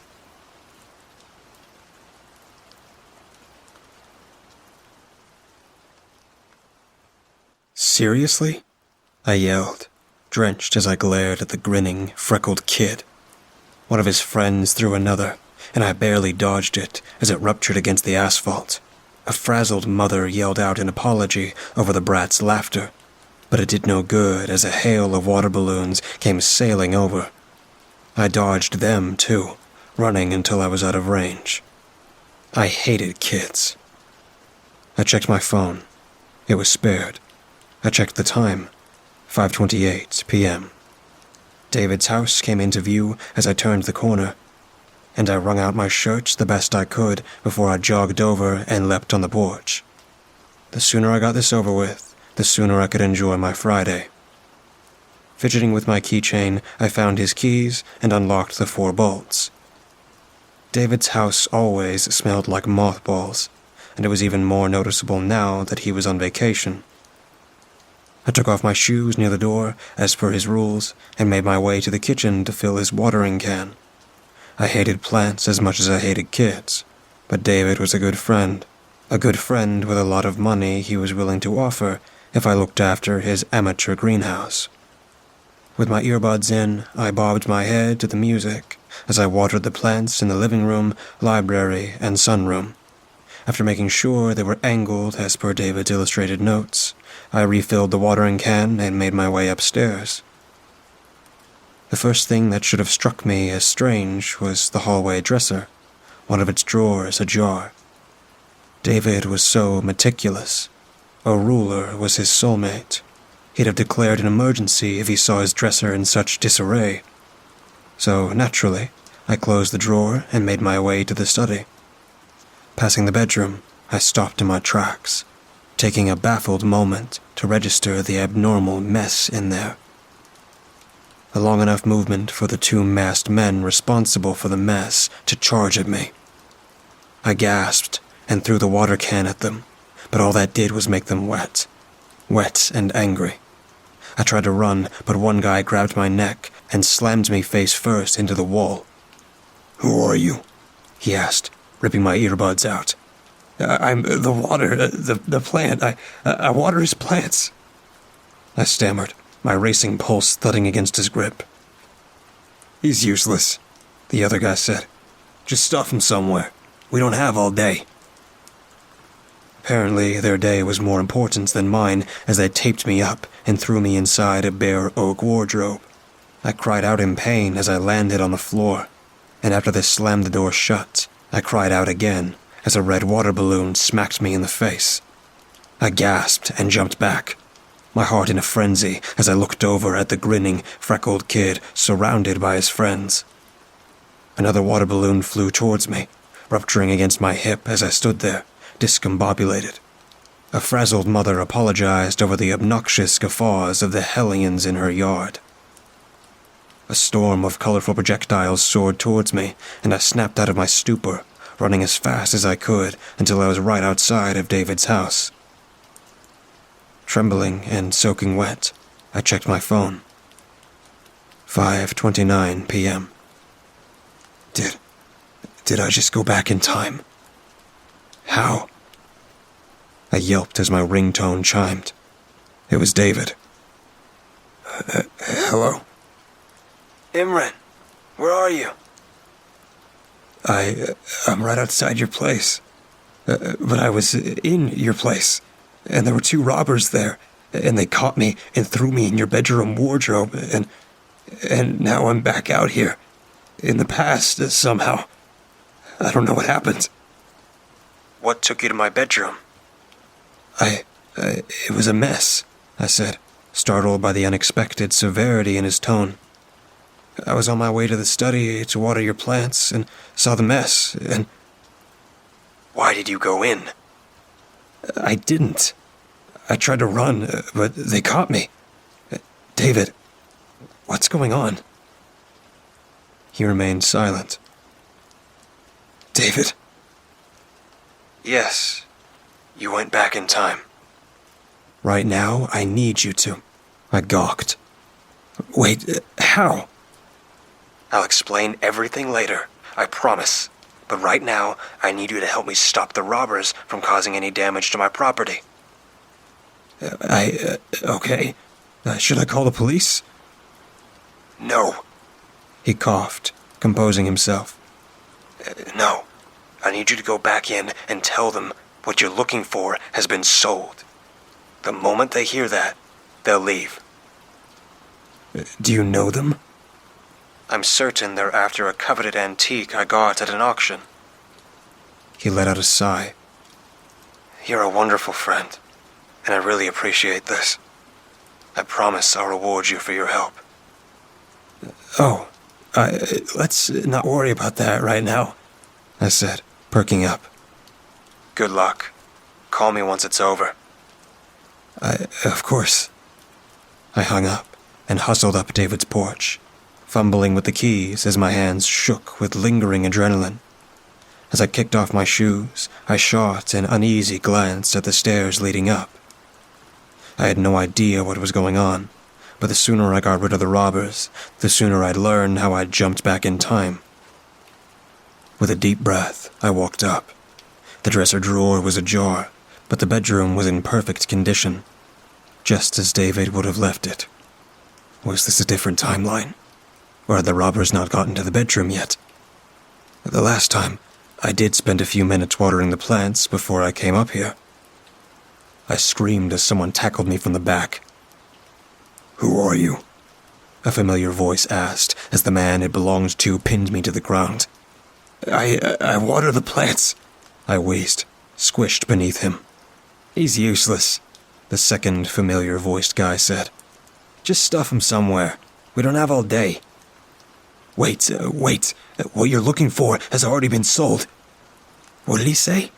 Seriously? I yelled, drenched as I glared at the grinning, freckled kid. One of his friends threw another, and I barely dodged it as it ruptured against the asphalt. A frazzled mother yelled out an apology over the brat's laughter, but it did no good as a hail of water balloons came sailing over. I dodged them, too, running until I was out of range. I hated kids. I checked my phone. It was spared. I checked the time, 5:28 p.m. David's house came into view as I turned the corner, and I wrung out my shirt the best I could before I jogged over and leapt on the porch. The sooner I got this over with, the sooner I could enjoy my Friday. Fidgeting with my keychain, I found his keys and unlocked the 4 bolts. David's house always smelled like mothballs, and it was even more noticeable now that he was on vacation. I took off my shoes near the door, as per his rules, and made my way to the kitchen to fill his watering can. I hated plants as much as I hated kids, but David was a good friend with a lot of money he was willing to offer if I looked after his amateur greenhouse. With my earbuds in, I bobbed my head to the music as I watered the plants in the living room, library, and sunroom. After making sure they were angled as per David's illustrated notes, I refilled the watering can and made my way upstairs. The first thing that should have struck me as strange was the hallway dresser, one of its drawers ajar. David was so meticulous. A ruler was his soulmate. He'd have declared an emergency if he saw his dresser in such disarray. So, naturally, I closed the drawer and made my way to the study. Passing the bedroom, I stopped in my tracks, taking a baffled moment to register the abnormal mess in there. a long enough movement for the two masked men responsible for the mess to charge at me. I gasped and threw the water can at them, but all that did was make them wet and angry. I tried to run, but one guy grabbed my neck and slammed me face first into the wall. Who are you? He asked, ripping my earbuds out. I'm the water, the plant. I water his plants. I stammered, my racing pulse thudding against his grip. He's useless, the other guy said. Just stuff him somewhere. We don't have all day. Apparently, their day was more important than mine as they taped me up and threw me inside a bare oak wardrobe. I cried out in pain as I landed on the floor, and after they slammed the door shut, I cried out again as a red water balloon smacked me in the face. I gasped and jumped back, my heart in a frenzy as I looked over at the grinning, freckled kid surrounded by his friends. Another water balloon flew towards me, rupturing against my hip as I stood there, discombobulated. A frazzled mother apologized over the obnoxious guffaws of the hellions in her yard. A storm of colorful projectiles soared towards me, and I snapped out of my stupor, running as fast as I could until I was right outside of David's house. Trembling and soaking wet, I checked my phone. 5:29 p.m. Did I just go back in time? How? I yelped as my ringtone chimed. It was David. Hello? Imran, where are you? I'm right outside your place. But I was in your place, and there were two robbers there, and they caught me and threw me in your bedroom wardrobe, and now I'm back out here. In the past, somehow. I don't know what happened. What took you to my bedroom? It was a mess, I said, startled by the unexpected severity in his tone. I was on my way to the study to water your plants and saw the mess, and... Why did you go in? I didn't. I tried to run, but they caught me. David, what's going on? He remained silent. David? Yes, you went back in time. Right now, I need you to. I gawked. Wait, how? I'll explain everything later, I promise. But right now, I need you to help me stop the robbers from causing any damage to my property. Okay. Should I call the police? No. He coughed, composing himself. No. I need you to go back in and tell them what you're looking for has been sold. The moment they hear that, they'll leave. Do you know them? I'm certain they're after a coveted antique I got at an auction. He let out a sigh. You're a wonderful friend, and I really appreciate this. I promise I'll reward you for your help. Oh, let's not worry about that right now, I said, perking up. Good luck. Call me once it's over. Of course. I hung up and hustled up David's porch, fumbling with the keys as my hands shook with lingering adrenaline. As I kicked off my shoes, I shot an uneasy glance at the stairs leading up. I had no idea what was going on, but the sooner I got rid of the robbers, the sooner I'd learn how I'd jumped back in time. With a deep breath, I walked up. The dresser drawer was ajar, but the bedroom was in perfect condition, just as David would have left it. Was this a different timeline? Or had the robbers not gotten to the bedroom yet? The last time, I did spend a few minutes watering the plants before I came up here. I screamed as someone tackled me from the back. Who are you? A familiar voice asked as the man it belonged to pinned me to the ground. I water the plants, I wheezed, squished beneath him. He's useless, the second familiar-voiced guy said. Just stuff him somewhere. We don't have all day. Wait. What you're looking for has already been sold. What did he say?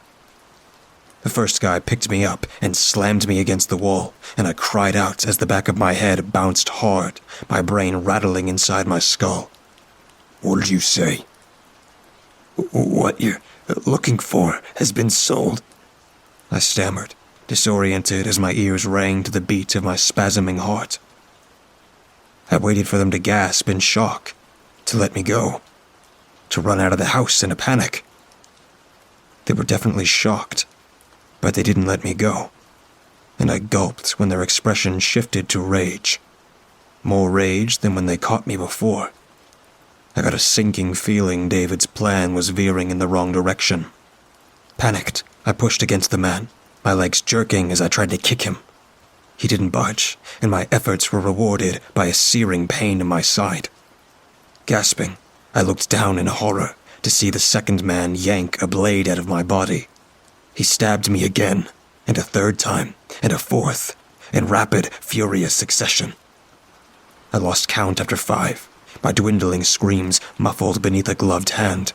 The first guy picked me up and slammed me against the wall, and I cried out as the back of my head bounced hard, my brain rattling inside my skull. What did you say? What you're looking for has been sold, I stammered, disoriented as my ears rang to the beat of my spasming heart. I waited for them to gasp in shock, to let me go, to run out of the house in a panic. They were definitely shocked, but they didn't let me go, and I gulped when their expression shifted to rage. More rage than when they caught me before. I got a sinking feeling David's plan was veering in the wrong direction. Panicked, I pushed against the man, my legs jerking as I tried to kick him. He didn't budge, and my efforts were rewarded by a searing pain in my side. Gasping, I looked down in horror to see the second man yank a blade out of my body. He stabbed me again, and a third time, and a fourth, in rapid, furious succession. I lost count after 5, my dwindling screams muffled beneath a gloved hand.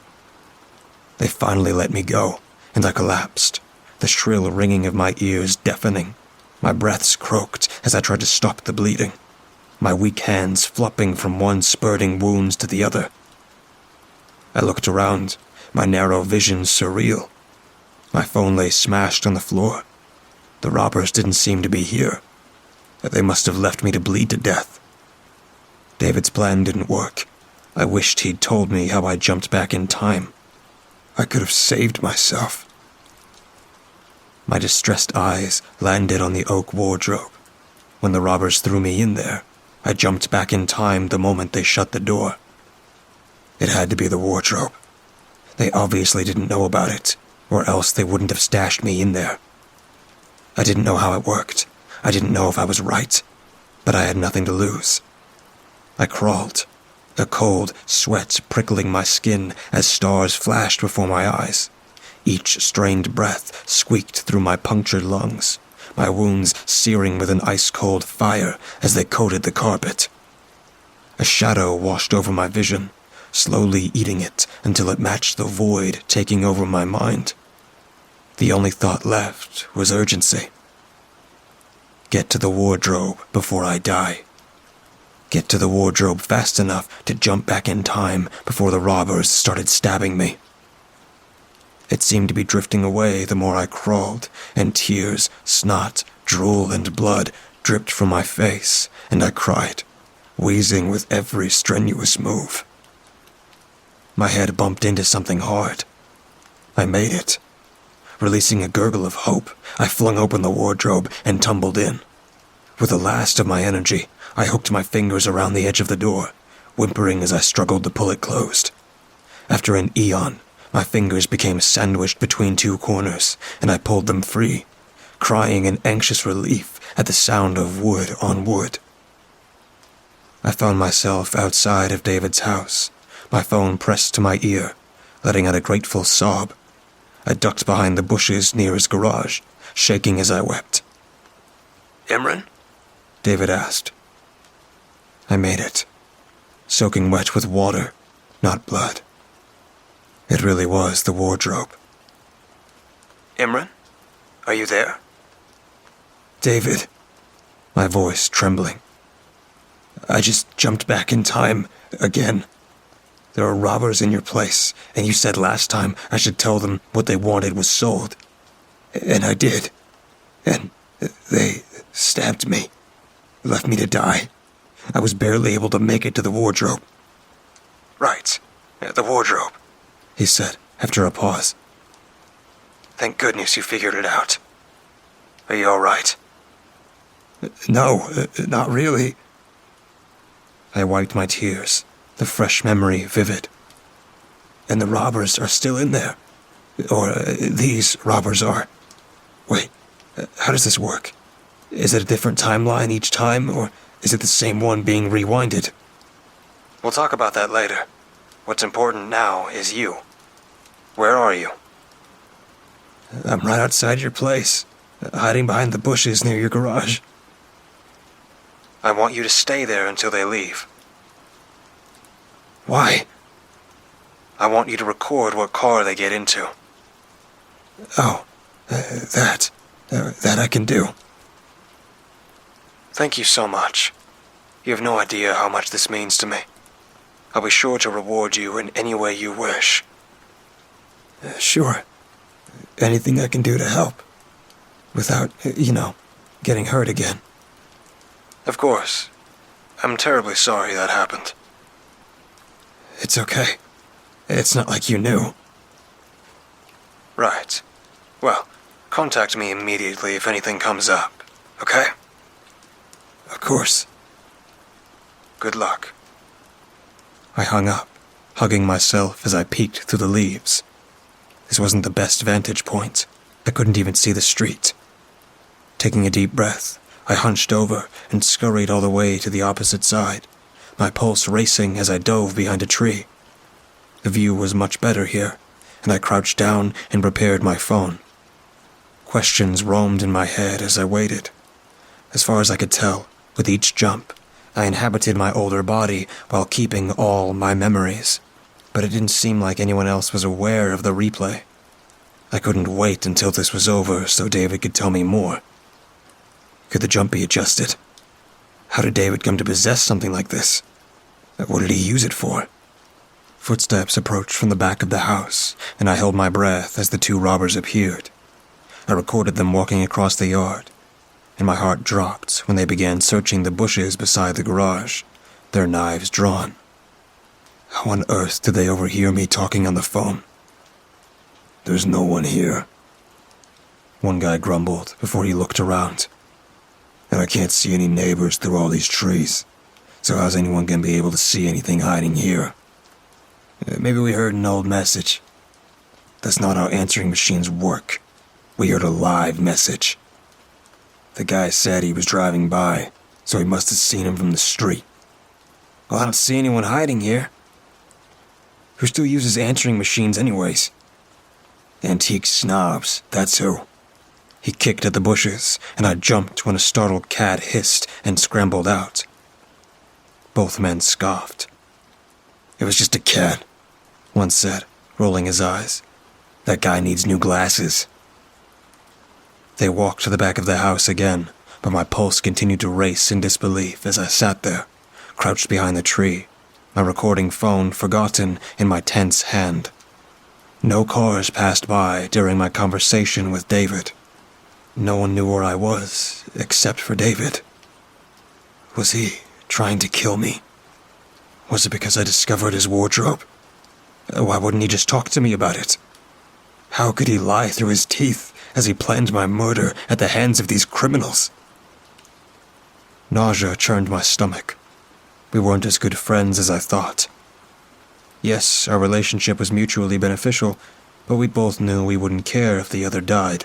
They finally let me go, and I collapsed, the shrill ringing of my ears deafening. My breaths croaked as I tried to stop the bleeding, my weak hands flopping from one spurting wound to the other. I looked around, my narrow vision surreal. My phone lay smashed on the floor. The robbers didn't seem to be here. They must have left me to bleed to death. David's plan didn't work. I wished he'd told me how I jumped back in time. I could have saved myself. My distressed eyes landed on the oak wardrobe. When the robbers threw me in there, I jumped back in time the moment they shut the door. It had to be the wardrobe. They obviously didn't know about it, or else they wouldn't have stashed me in there. I didn't know how it worked. I didn't know if I was right, but I had nothing to lose. I crawled, a cold sweat prickling my skin as stars flashed before my eyes. Each strained breath squeaked through my punctured lungs, my wounds searing with an ice-cold fire as they coated the carpet. A shadow washed over my vision, slowly eating it until it matched the void taking over my mind. The only thought left was urgency. Get to the wardrobe before I die. Get to the wardrobe fast enough to jump back in time before the robbers started stabbing me. It seemed to be drifting away the more I crawled, and tears, snot, drool, and blood dripped from my face, and I cried, wheezing with every strenuous move. My head bumped into something hard. I made it. Releasing a gurgle of hope, I flung open the wardrobe and tumbled in. With the last of my energy, I hooked my fingers around the edge of the door, whimpering as I struggled to pull it closed. After an eon, my fingers became sandwiched between 2 corners, and I pulled them free, crying in anxious relief at the sound of wood on wood. I found myself outside of David's house, my phone pressed to my ear, letting out a grateful sob. I ducked behind the bushes near his garage, shaking as I wept. "Imran?" David asked. I made it, soaking wet with water, not blood. It really was the wardrobe. "Imran? Are you there?" "David," my voice trembling. "I just jumped back in time, again. There are robbers in your place, and you said last time I should tell them what they wanted was sold. And I did. And they stabbed me, left me to die. I was barely able to make it to the wardrobe." "Right, the wardrobe," he said, after a pause. "Thank goodness you figured it out. Are you all right?" "No, not really." I wiped my tears, the fresh memory vivid. "And the robbers are still in there. Or these robbers are. Wait, how does this work? Is it a different timeline each time, or is it the same one being rewinded?" "We'll talk about that later. What's important now is you. Where are you?" "I'm right outside your place, hiding behind the bushes near your garage." "I want you to stay there until they leave." "Why?" "I want you to record what car they get into." "Oh, That I can do. Thank you so much. You have no idea how much this means to me. I'll be sure to reward you in any way you wish. Sure. Anything I can do to help. Without, getting hurt again. Of course. I'm terribly sorry that happened. It's okay. It's not like you knew. Right. Well, contact me immediately if anything comes up, okay? Of course. Good luck. I hung up, hugging myself as I peeked through the leaves. This wasn't the best vantage point. I couldn't even see the street. Taking a deep breath, I hunched over and scurried all the way to the opposite side, my pulse racing as I dove behind a tree. The view was much better here, and I crouched down and prepared my phone. Questions roamed in my head as I waited. As far as I could tell, with each jump, I inhabited my older body while keeping all my memories, but it didn't seem like anyone else was aware of the replay. I couldn't wait until this was over so David could tell me more. Could the jump be adjusted? How did David come to possess something like this? What did he use it for? Footsteps approached from the back of the house, and I held my breath as the two robbers appeared. I recorded them walking across the yard, and my heart dropped when they began searching the bushes beside the garage, their knives drawn. How on earth did they overhear me talking on the phone? There's no one here, one guy grumbled before he looked around. And I can't see any neighbors through all these trees, so how's anyone gonna be able to see anything hiding here? Maybe we heard an old message. That's not how answering machines work. We heard a live message. The guy said he was driving by, so he must have seen him from the street. Well, I don't see anyone hiding here. Who still uses answering machines anyways? Antique snobs, that's who. He kicked at the bushes, and I jumped when a startled cat hissed and scrambled out. Both men scoffed. It was just a cat, one said, rolling his eyes. That guy needs new glasses. They walked to the back of the house again, but my pulse continued to race in disbelief as I sat there, crouched behind the tree, my recording phone forgotten in my tense hand. No cars passed by during my conversation with David. No one knew where I was, except for David. Was he trying to kill me? Was it because I discovered his wardrobe? Why wouldn't he just talk to me about it? How could he lie through his teeth as he planned my murder at the hands of these criminals? Nausea churned my stomach. We weren't as good friends as I thought. Yes, our relationship was mutually beneficial, but we both knew we wouldn't care if the other died.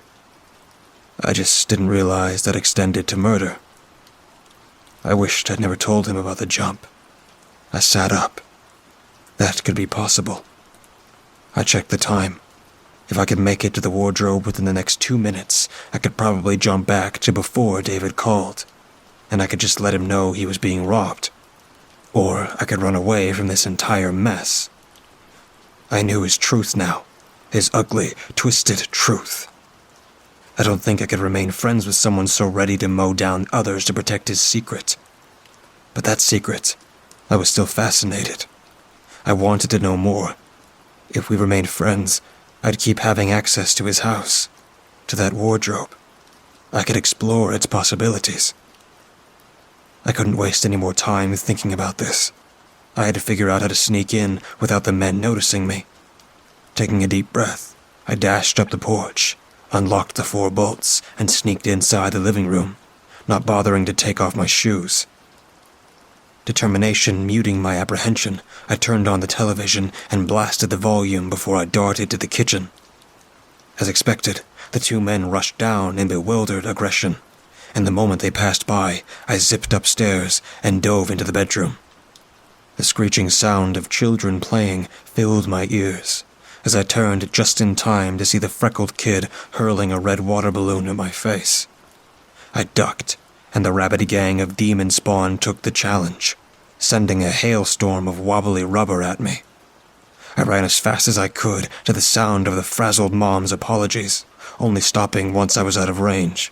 I just didn't realize that extended to murder. I wished I'd never told him about the jump. I sat up. That could be possible. I checked the time. If I could make it to the wardrobe within the next 2 minutes, I could probably jump back to before David called, and I could just let him know he was being robbed. Or I could run away from this entire mess. I knew his truth now, his ugly, twisted truth. I don't think I could remain friends with someone so ready to mow down others to protect his secret. But that secret, I was still fascinated. I wanted to know more. If we remained friends, I'd keep having access to his house, to that wardrobe. I could explore its possibilities. I couldn't waste any more time thinking about this. I had to figure out how to sneak in without the men noticing me. Taking a deep breath, I dashed up the porch, unlocked the 4 bolts, and sneaked inside the living room, not bothering to take off my shoes. Determination muting my apprehension, I turned on the television and blasted the volume before I darted to the kitchen. As expected, the 2 men rushed down in bewildered aggression, and the moment they passed by, I zipped upstairs and dove into the bedroom. The screeching sound of children playing filled my ears, as I turned just in time to see the freckled kid hurling a red water balloon at my face. I ducked, and the rabbit gang of demon spawn took the challenge, sending a hailstorm of wobbly rubber at me. I ran as fast as I could to the sound of the frazzled mom's apologies, only stopping once I was out of range.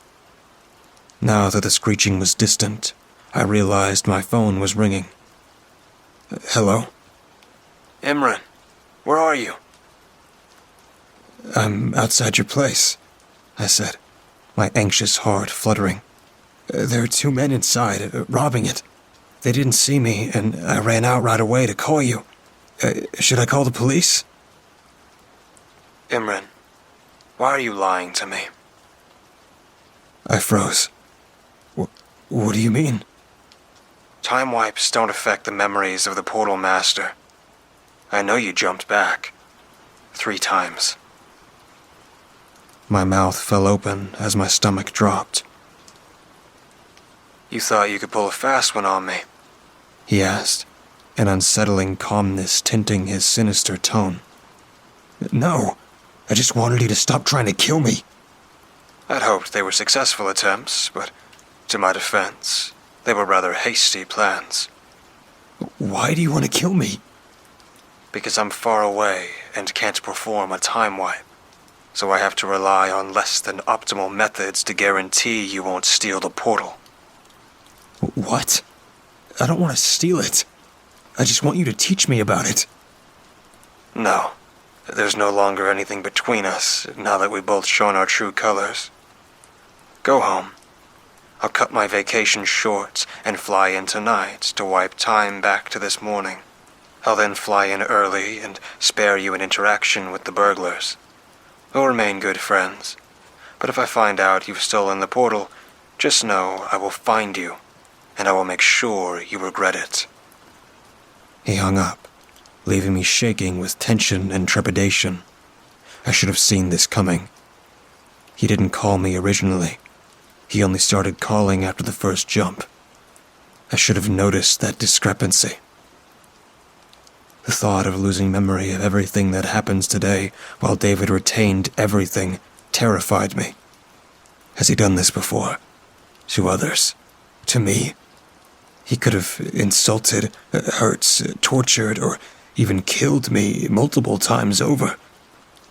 Now that the screeching was distant, I realized my phone was ringing. Hello? Imran, where are you? I'm outside your place, I said, my anxious heart fluttering. There are 2 men inside, robbing it. They didn't see me, and I ran out right away to call you. Should I call the police? Imran, why are you lying to me? I froze. What do you mean? Time wipes don't affect the memories of the Portal Master. I know you jumped back. 3 times. My mouth fell open as my stomach dropped. You thought you could pull a fast one on me? He asked, an unsettling calmness tinting his sinister tone. No, I just wanted you to stop trying to kill me. I'd hoped they were successful attempts, but to my defense, they were rather hasty plans. Why do you want to kill me? Because I'm far away and can't perform a time wipe, so I have to rely on less than optimal methods to guarantee you won't steal the portal. What? I don't want to steal it. I just want you to teach me about it. No, there's no longer anything between us now that we've both shown our true colors. Go home. I'll cut my vacation short and fly in tonight to wipe time back to this morning. I'll then fly in early and spare you an interaction with the burglars. We'll remain good friends, but if I find out you've stolen the portal, just know I will find you, and I will make sure you regret it. He hung up, leaving me shaking with tension and trepidation. I should have seen this coming. He didn't call me originally. He only started calling after the first jump. I should have noticed that discrepancy. The thought of losing memory of everything that happens today while David retained everything terrified me. Has he done this before? To others? To me? He could have insulted, hurt, tortured, or even killed me multiple times over,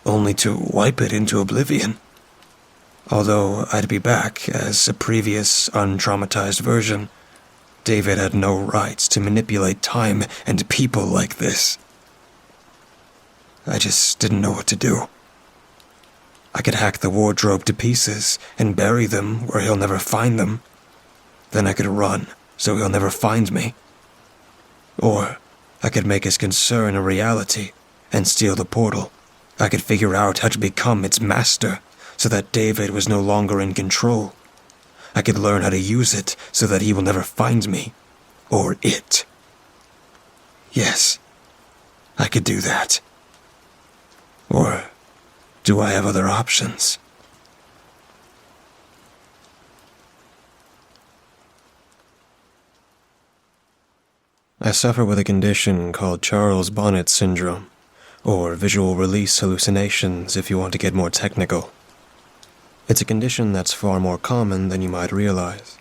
only to wipe it into oblivion. Although I'd be back as a previous, untraumatized version, David had no rights to manipulate time and people like this. I just didn't know what to do. I could hack the wardrobe to pieces and bury them where he'll never find them. Then I could run so he'll never find me. Or I could make his concern a reality and steal the portal. I could figure out how to become its master so that David was no longer in control. I could learn how to use it so that he will never find me. Or it. Yes, I could do that. Or do I have other options? I suffer with a condition called Charles Bonnet syndrome, or visual release hallucinations if you want to get more technical. It's a condition that's far more common than you might realize.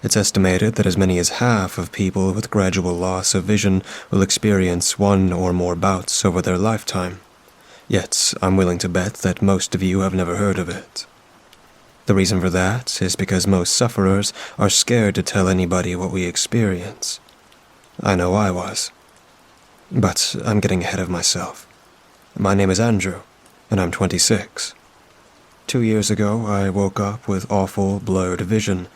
It's estimated that as many as half of people with gradual loss of vision will experience 1 or more bouts over their lifetime. Yet, I'm willing to bet that most of you have never heard of it. The reason for that is because most sufferers are scared to tell anybody what we experience. I know I was. But I'm getting ahead of myself. My name is Andrew, and I'm 26. 2 years ago, I woke up with awful, blurred vision,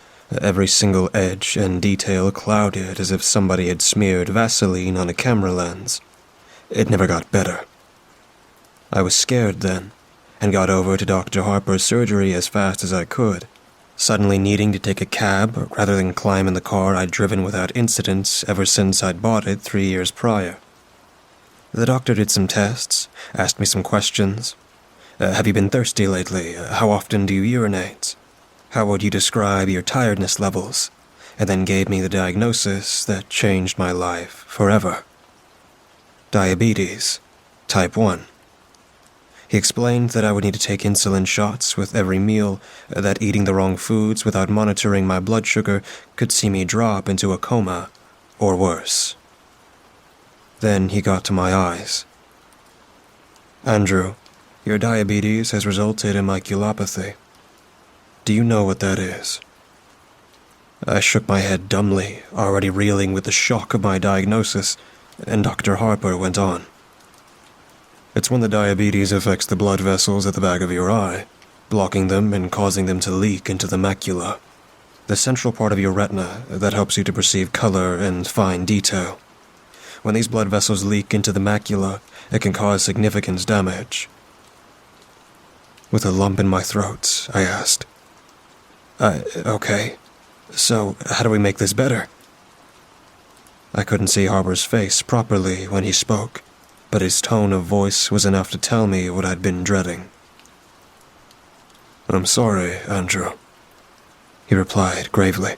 every single edge and detail clouded as if somebody had smeared Vaseline on a camera lens. It never got better. I was scared then, and got over to Dr. Harper's surgery as fast as I could, suddenly needing to take a cab rather than climb in the car I'd driven without incident ever since I'd bought it 3 years prior. The doctor did some tests, asked me some questions. Have you been thirsty lately? How often do you urinate? How would you describe your tiredness levels? And then gave me the diagnosis that changed my life forever. Diabetes, type 1. He explained that I would need to take insulin shots with every meal, that eating the wrong foods without monitoring my blood sugar could see me drop into a coma, or worse. Then he got to my eyes. Andrew, Your diabetes has resulted in maculopathy. Do you know what that is? I shook my head dumbly, already reeling with the shock of my diagnosis, and Dr. Harper went on. It's when the diabetes affects the blood vessels at the back of your eye, blocking them and causing them to leak into the macula, the central part of your retina that helps you to perceive color and fine detail. When these blood vessels leak into the macula, it can cause significant damage. With a lump in my throat, I asked, okay, so how do we make this better? I couldn't see Harper's face properly when he spoke, but his tone of voice was enough to tell me what I'd been dreading. I'm sorry, Andrew, he replied gravely.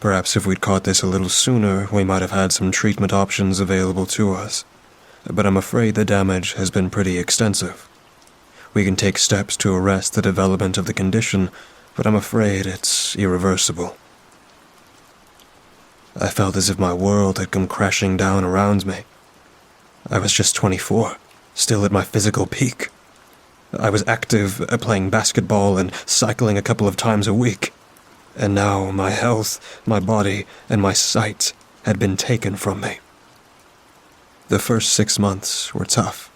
Perhaps if we'd caught this a little sooner, we might have had some treatment options available to us, but I'm afraid the damage has been pretty extensive. We can take steps to arrest the development of the condition, but I'm afraid it's irreversible. I felt as if my world had come crashing down around me. I was just 24, still at my physical peak. I was active, playing basketball and cycling a couple of times a week. And now my health, my body, and my sight had been taken from me. The first 6 months were tough.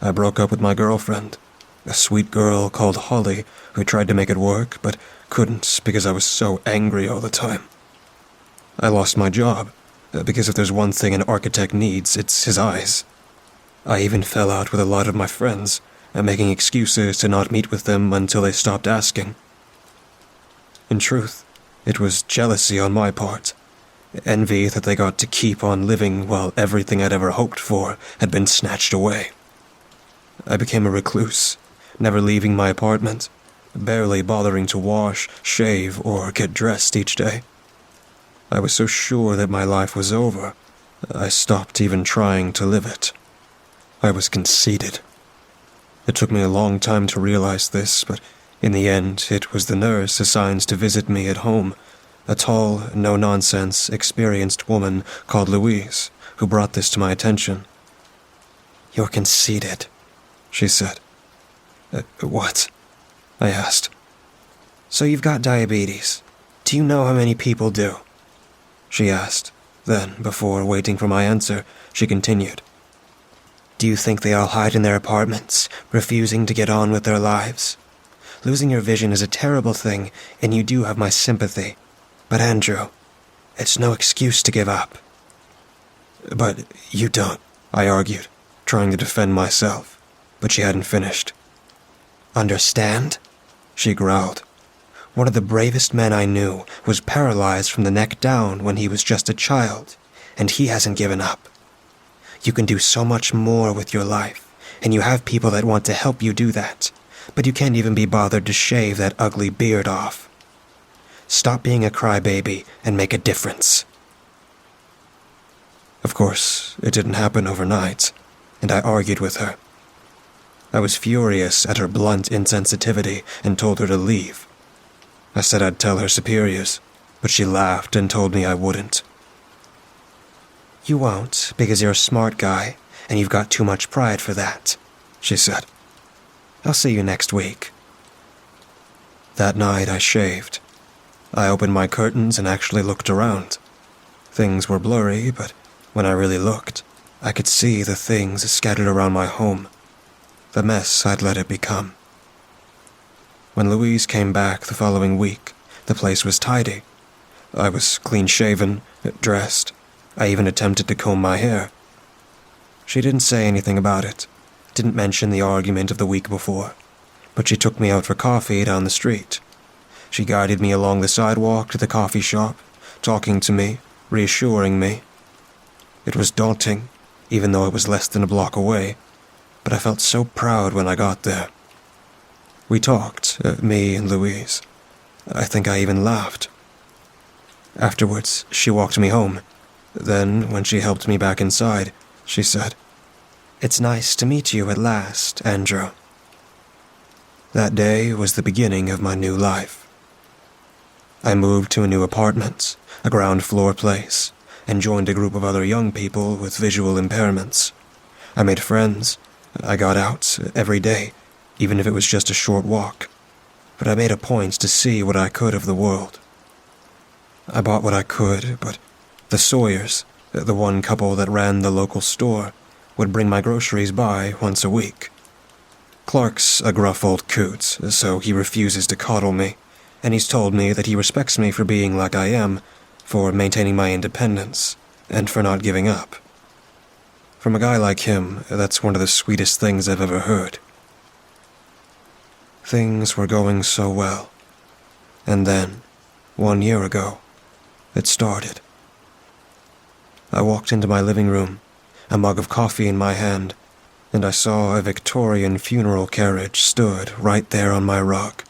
I broke up with my girlfriend, a sweet girl called Holly who tried to make it work but couldn't because I was so angry all the time. I lost my job because if there's one thing an architect needs, it's his eyes. I even fell out with a lot of my friends, making excuses to not meet with them until they stopped asking. In truth, it was jealousy on my part, envy that they got to keep on living while everything I'd ever hoped for had been snatched away. I became a recluse, never leaving my apartment, barely bothering to wash, shave, or get dressed each day. I was so sure that my life was over, I stopped even trying to live it. I was conceited. It took me a long time to realize this, but in the end, it was the nurse assigned to visit me at home, a tall, no-nonsense, experienced woman called Louise, who brought this to my attention. "You're conceited," she said. What? I asked. "So you've got diabetes. Do you know how many people do?" She asked. Then, before waiting for my answer, she continued. "Do you think they all hide in their apartments, refusing to get on with their lives? Losing your vision is a terrible thing, and you do have my sympathy. But Andrew, it's no excuse to give up." "But you don't," I argued, trying to defend myself, but she hadn't finished. "Understand?" she growled. "One of the bravest men I knew was paralyzed from the neck down when he was just a child, and he hasn't given up. You can do so much more with your life, and you have people that want to help you do that, but you can't even be bothered to shave that ugly beard off. Stop being a crybaby and make a difference." Of course, it didn't happen overnight, and I argued with her. I was furious at her blunt insensitivity and told her to leave. I said I'd tell her superiors, but she laughed and told me I wouldn't. "You won't, because you're a smart guy, and you've got too much pride for that," she said. "I'll see you next week." That night I shaved. I opened my curtains and actually looked around. Things were blurry, but when I really looked, I could see the things scattered around my home, the mess I'd let it become. When Louise came back the following week, the place was tidy. I was clean-shaven, dressed. I even attempted to comb my hair. She didn't say anything about it, didn't mention the argument of the week before, but she took me out for coffee down the street. She guided me along the sidewalk to the coffee shop, talking to me, reassuring me. It was daunting, even though it was less than a block away, but I felt so proud when I got there. We talked, me and Louise. I think I even laughed. Afterwards, she walked me home. Then, when she helped me back inside, she said, "It's nice to meet you at last, Andrew." That day was the beginning of my new life. I moved to a new apartment, a ground-floor place, and joined a group of other young people with visual impairments. I made friends, I got out every day, even if it was just a short walk. But I made a point to see what I could of the world. I bought what I could, but the Sawyers, the one couple that ran the local store, would bring my groceries by once a week. Clark's a gruff old coot, so he refuses to coddle me, and he's told me that he respects me for being like I am, for maintaining my independence, and for not giving up. From a guy like him, that's one of the sweetest things I've ever heard. Things were going so well. And then, 1 year ago, it started. I walked into my living room, a mug of coffee in my hand, and I saw a Victorian funeral carriage stood right there on my rug,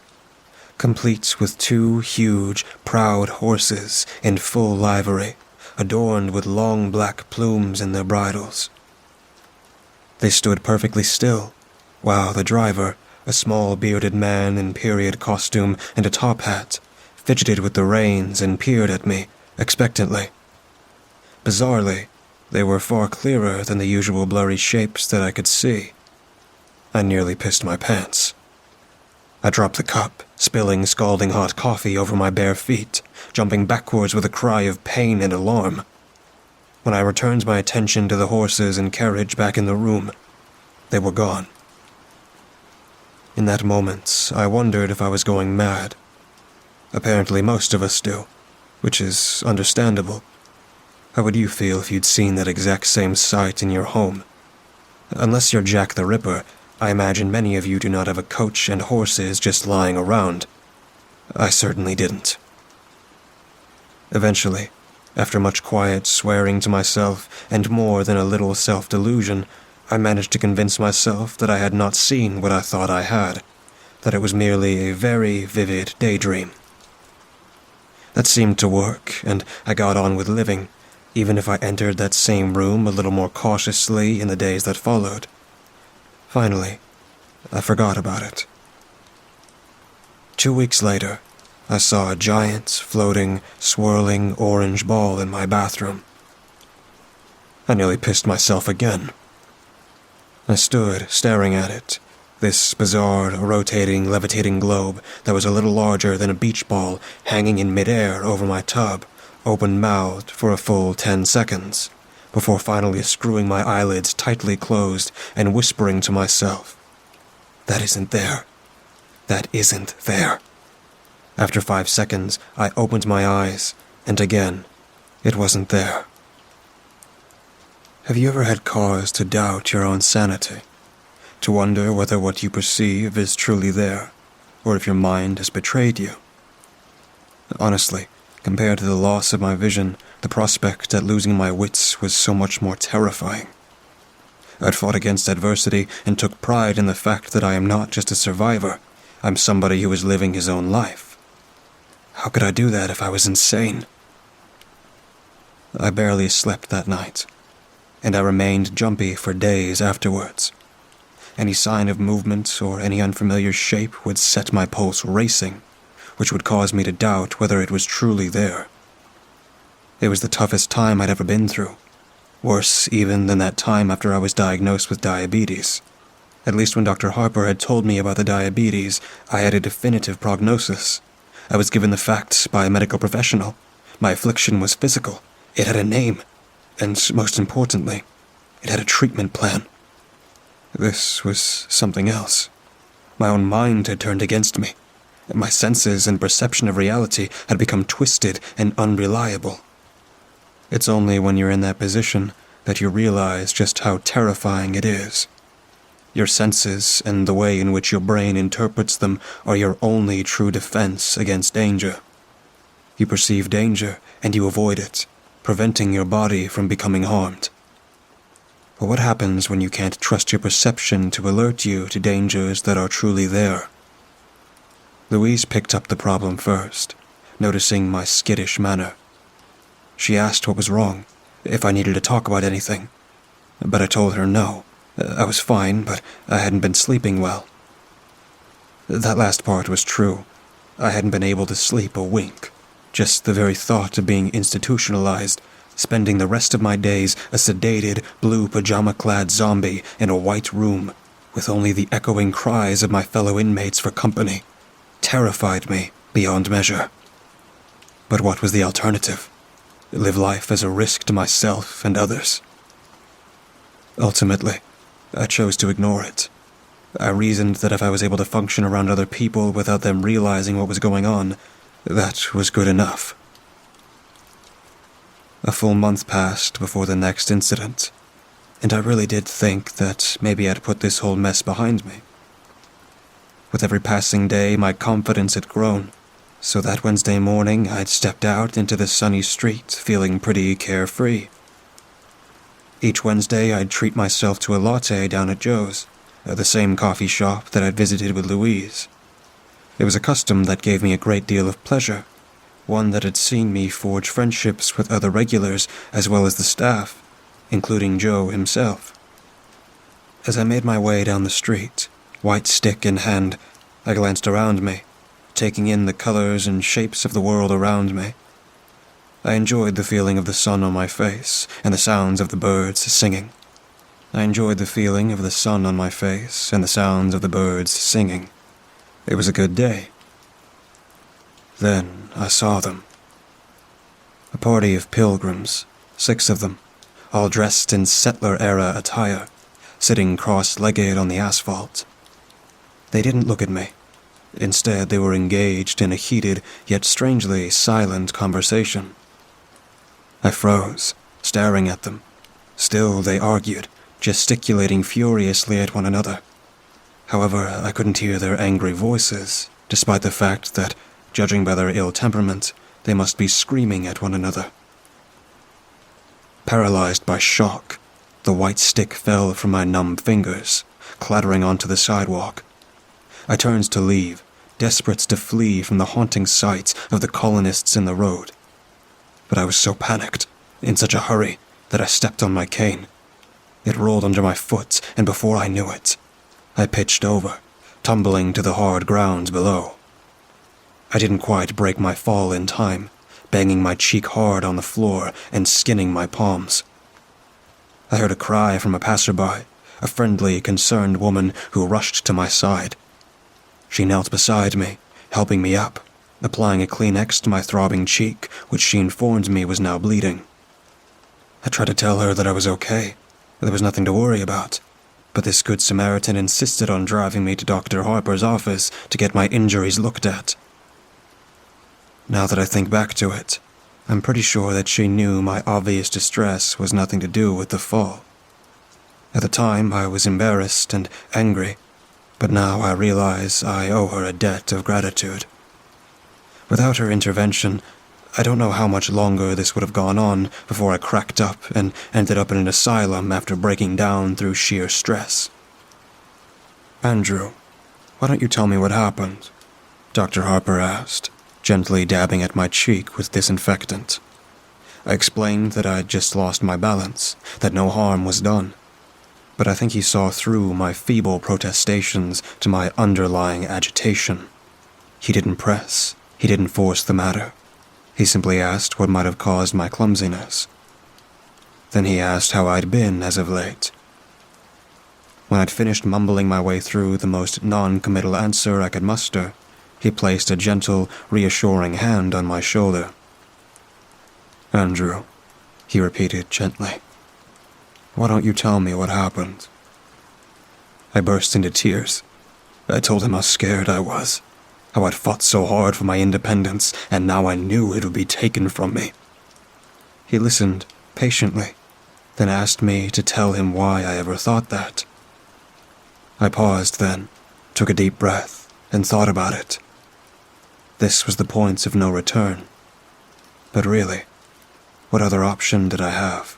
complete with 2 huge, proud horses in full livery, adorned with long black plumes in their bridles. They stood perfectly still, while the driver, a small bearded man in period costume and a top hat, fidgeted with the reins and peered at me, expectantly. Bizarrely, they were far clearer than the usual blurry shapes that I could see. I nearly pissed my pants. I dropped the cup, spilling scalding hot coffee over my bare feet, jumping backwards with a cry of pain and alarm. When I returned my attention to the horses and carriage back in the room, they were gone. In that moment, I wondered if I was going mad. Apparently most of us do, which is understandable. How would you feel if you'd seen that exact same sight in your home? Unless you're Jack the Ripper, I imagine many of you do not have a coach and horses just lying around. I certainly didn't. Eventually, after much quiet swearing to myself and more than a little self-delusion, I managed to convince myself that I had not seen what I thought I had, that it was merely a very vivid daydream. That seemed to work, and I got on with living, even if I entered that same room a little more cautiously in the days that followed. Finally, I forgot about it. 2 weeks later, I saw a giant, floating, swirling orange ball in my bathroom. I nearly pissed myself again. I stood staring at it, this bizarre, rotating, levitating globe that was a little larger than a beach ball hanging in midair over my tub, open-mouthed for a full 10 seconds, before finally screwing my eyelids tightly closed and whispering to myself, "That isn't there. That isn't there." After 5 seconds, I opened my eyes, and again, it wasn't there. Have you ever had cause to doubt your own sanity? To wonder whether what you perceive is truly there, or if your mind has betrayed you? Honestly, compared to the loss of my vision, the prospect at losing my wits was so much more terrifying. I'd fought against adversity and took pride in the fact that I am not just a survivor. I'm somebody who is living his own life. How could I do that if I was insane? I barely slept that night, and I remained jumpy for days afterwards. Any sign of movement or any unfamiliar shape would set my pulse racing, which would cause me to doubt whether it was truly there. It was the toughest time I'd ever been through, worse even than that time after I was diagnosed with diabetes. At least when Dr. Harper had told me about the diabetes, I had a definitive prognosis. I was given the facts by a medical professional. My affliction was physical. It had a name. And most importantly, it had a treatment plan. This was something else. My own mind had turned against me. My senses and perception of reality had become twisted and unreliable. It's only when you're in that position that you realize just how terrifying it is. Your senses and the way in which your brain interprets them are your only true defense against danger. You perceive danger and you avoid it, preventing your body from becoming harmed. But what happens when you can't trust your perception to alert you to dangers that are truly there? Louise picked up the problem first, noticing my skittish manner. She asked what was wrong, if I needed to talk about anything, but I told her no. I was fine, but I hadn't been sleeping well. That last part was true. I hadn't been able to sleep a wink. Just the very thought of being institutionalized spending the rest of my days a sedated, blue pajama-clad zombie in a white room, with only the echoing cries of my fellow inmates for company, terrified me beyond measure. But what was the alternative? Live life as a risk to myself and others. Ultimately, I chose to ignore it. I reasoned that if I was able to function around other people without them realizing what was going on, that was good enough. A full month passed before the next incident, and I really did think that maybe I'd put this whole mess behind me. With every passing day, my confidence had grown, so that Wednesday morning I'd stepped out into the sunny street feeling pretty carefree. Each Wednesday I'd treat myself to a latte down at Joe's, the same coffee shop that I'd visited with Louise. It was a custom that gave me a great deal of pleasure, one that had seen me forge friendships with other regulars as well as the staff, including Joe himself. As I made my way down the street, white stick in hand, I glanced around me, taking in the colors and shapes of the world around me. I enjoyed the feeling of the sun on my face and the sounds of the birds singing. I enjoyed the feeling of the sun on my face and the sounds of the birds singing. It was a good day. Then I saw them. A party of pilgrims, 6 of them, all dressed in settler-era attire, sitting cross-legged on the asphalt. They didn't look at me. Instead, they were engaged in a heated, yet strangely silent conversation. I froze, staring at them. Still, they argued, gesticulating furiously at one another. However, I couldn't hear their angry voices, despite the fact that, judging by their ill temperament, they must be screaming at one another. Paralyzed by shock, the white stick fell from my numb fingers, clattering onto the sidewalk. I turned to leave, desperate to flee from the haunting sight of the colonists in the road. But I was so panicked, in such a hurry, that I stepped on my cane. It rolled under my foot, and before I knew it, I pitched over, tumbling to the hard ground below. I didn't quite break my fall in time, banging my cheek hard on the floor and skinning my palms. I heard a cry from a passerby, a friendly, concerned woman who rushed to my side. She knelt beside me, helping me up, applying a Kleenex to my throbbing cheek, which she informed me was now bleeding. I tried to tell her that I was okay, there was nothing to worry about, but this good Samaritan insisted on driving me to Dr. Harper's office to get my injuries looked at. Now that I think back to it, I'm pretty sure that she knew my obvious distress was nothing to do with the fall. At the time, I was embarrassed and angry, but now I realize I owe her a debt of gratitude. Without her intervention, I don't know how much longer this would have gone on before I cracked up and ended up in an asylum after breaking down through sheer stress. "Andrew, why don't you tell me what happened?" Dr. Harper asked, gently dabbing at my cheek with disinfectant. I explained that I'd just lost my balance, that no harm was done. But I think he saw through my feeble protestations to my underlying agitation. He didn't press. He didn't force the matter. He simply asked what might have caused my clumsiness. Then he asked how I'd been as of late. When I'd finished mumbling my way through the most non-committal answer I could muster, he placed a gentle, reassuring hand on my shoulder. "Andrew," he repeated gently, "why don't you tell me what happened?" I burst into tears. I told him how scared I was, how I'd fought so hard for my independence, and now I knew it would be taken from me. He listened patiently, then asked me to tell him why I ever thought that. I paused then, took a deep breath, and thought about it. This was the point of no return. But really, what other option did I have?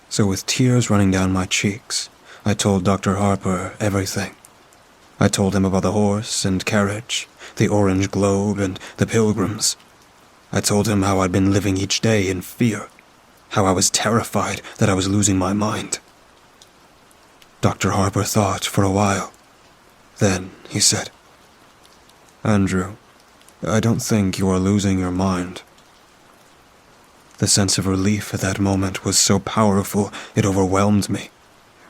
So with tears running down my cheeks, I told Dr. Harper everything. I told him about the horse and carriage, the orange globe and the pilgrims. I told him how I'd been living each day in fear, how I was terrified that I was losing my mind. Dr. Harper thought for a while. Then he said, "Andrew, I don't think you are losing your mind." The sense of relief at that moment was so powerful it overwhelmed me,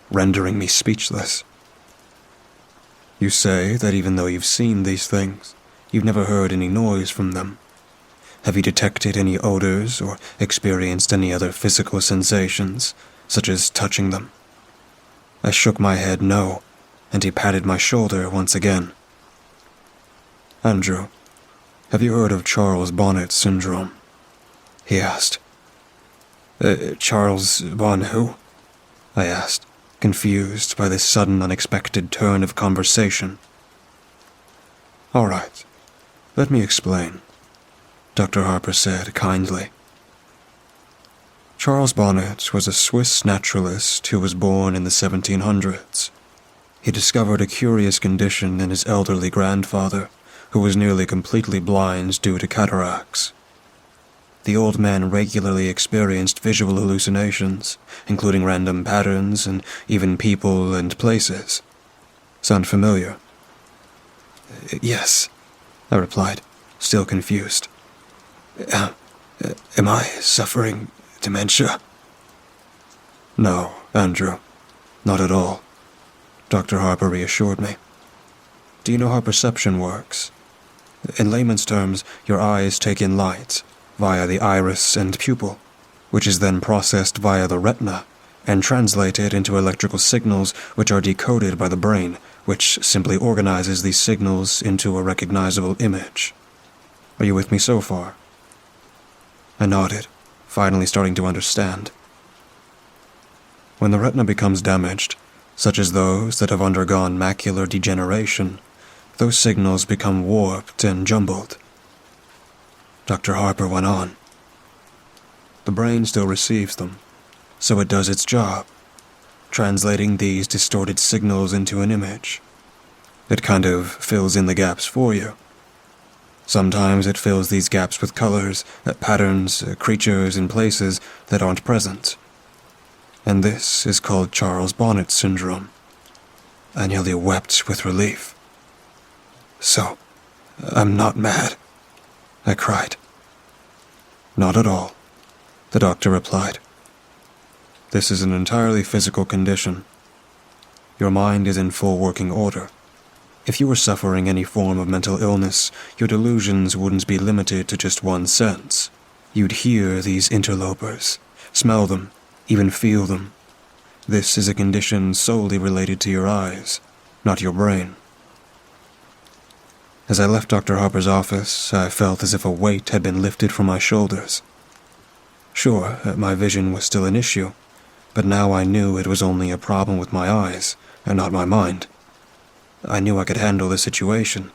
rendering me speechless. You say that even though you've seen these things, you've never heard any noise from them. Have you detected any odors or experienced any other physical sensations, such as touching them? I shook my head no, and he patted my shoulder once again. Andrew, have you heard of Charles Bonnet syndrome? He asked. Charles Bonnet who? I asked, confused by this sudden unexpected turn of conversation. All right, let me explain, Dr. Harper said kindly. Charles Bonnet was a Swiss naturalist who was born in the 1700s. He discovered a curious condition in his elderly grandfather, who was nearly completely blind due to cataracts. The old man regularly experienced visual hallucinations, including random patterns and even people and places. Sound familiar? Yes, I replied, still confused. Am I suffering dementia? No, Andrew, not at all, Dr. Harper reassured me. Do you know how perception works? In layman's terms, your eyes take in light via the iris and pupil, which is then processed via the retina and translated into electrical signals which are decoded by the brain, which simply organizes these signals into a recognizable image. Are you with me so far? I nodded, finally starting to understand. When the retina becomes damaged, such as those that have undergone macular degeneration, those signals become warped and jumbled. Dr. Harper went on. The brain still receives them, so it does its job, translating these distorted signals into an image. It kind of fills in the gaps for you. Sometimes it fills these gaps with colors, patterns, creatures, and places that aren't present. And this is called Charles Bonnet syndrome. I nearly wept with relief. So, I'm not mad, I cried. Not at all, the doctor replied. This is an entirely physical condition. Your mind is in full working order. If you were suffering any form of mental illness, your delusions wouldn't be limited to just one sense. You'd hear these interlopers, smell them, even feel them. This is a condition solely related to your eyes, not your brain. As I left Dr. Harper's office, I felt as if a weight had been lifted from my shoulders. Sure, my vision was still an issue, but now I knew it was only a problem with my eyes, and not my mind. I knew I could handle the situation.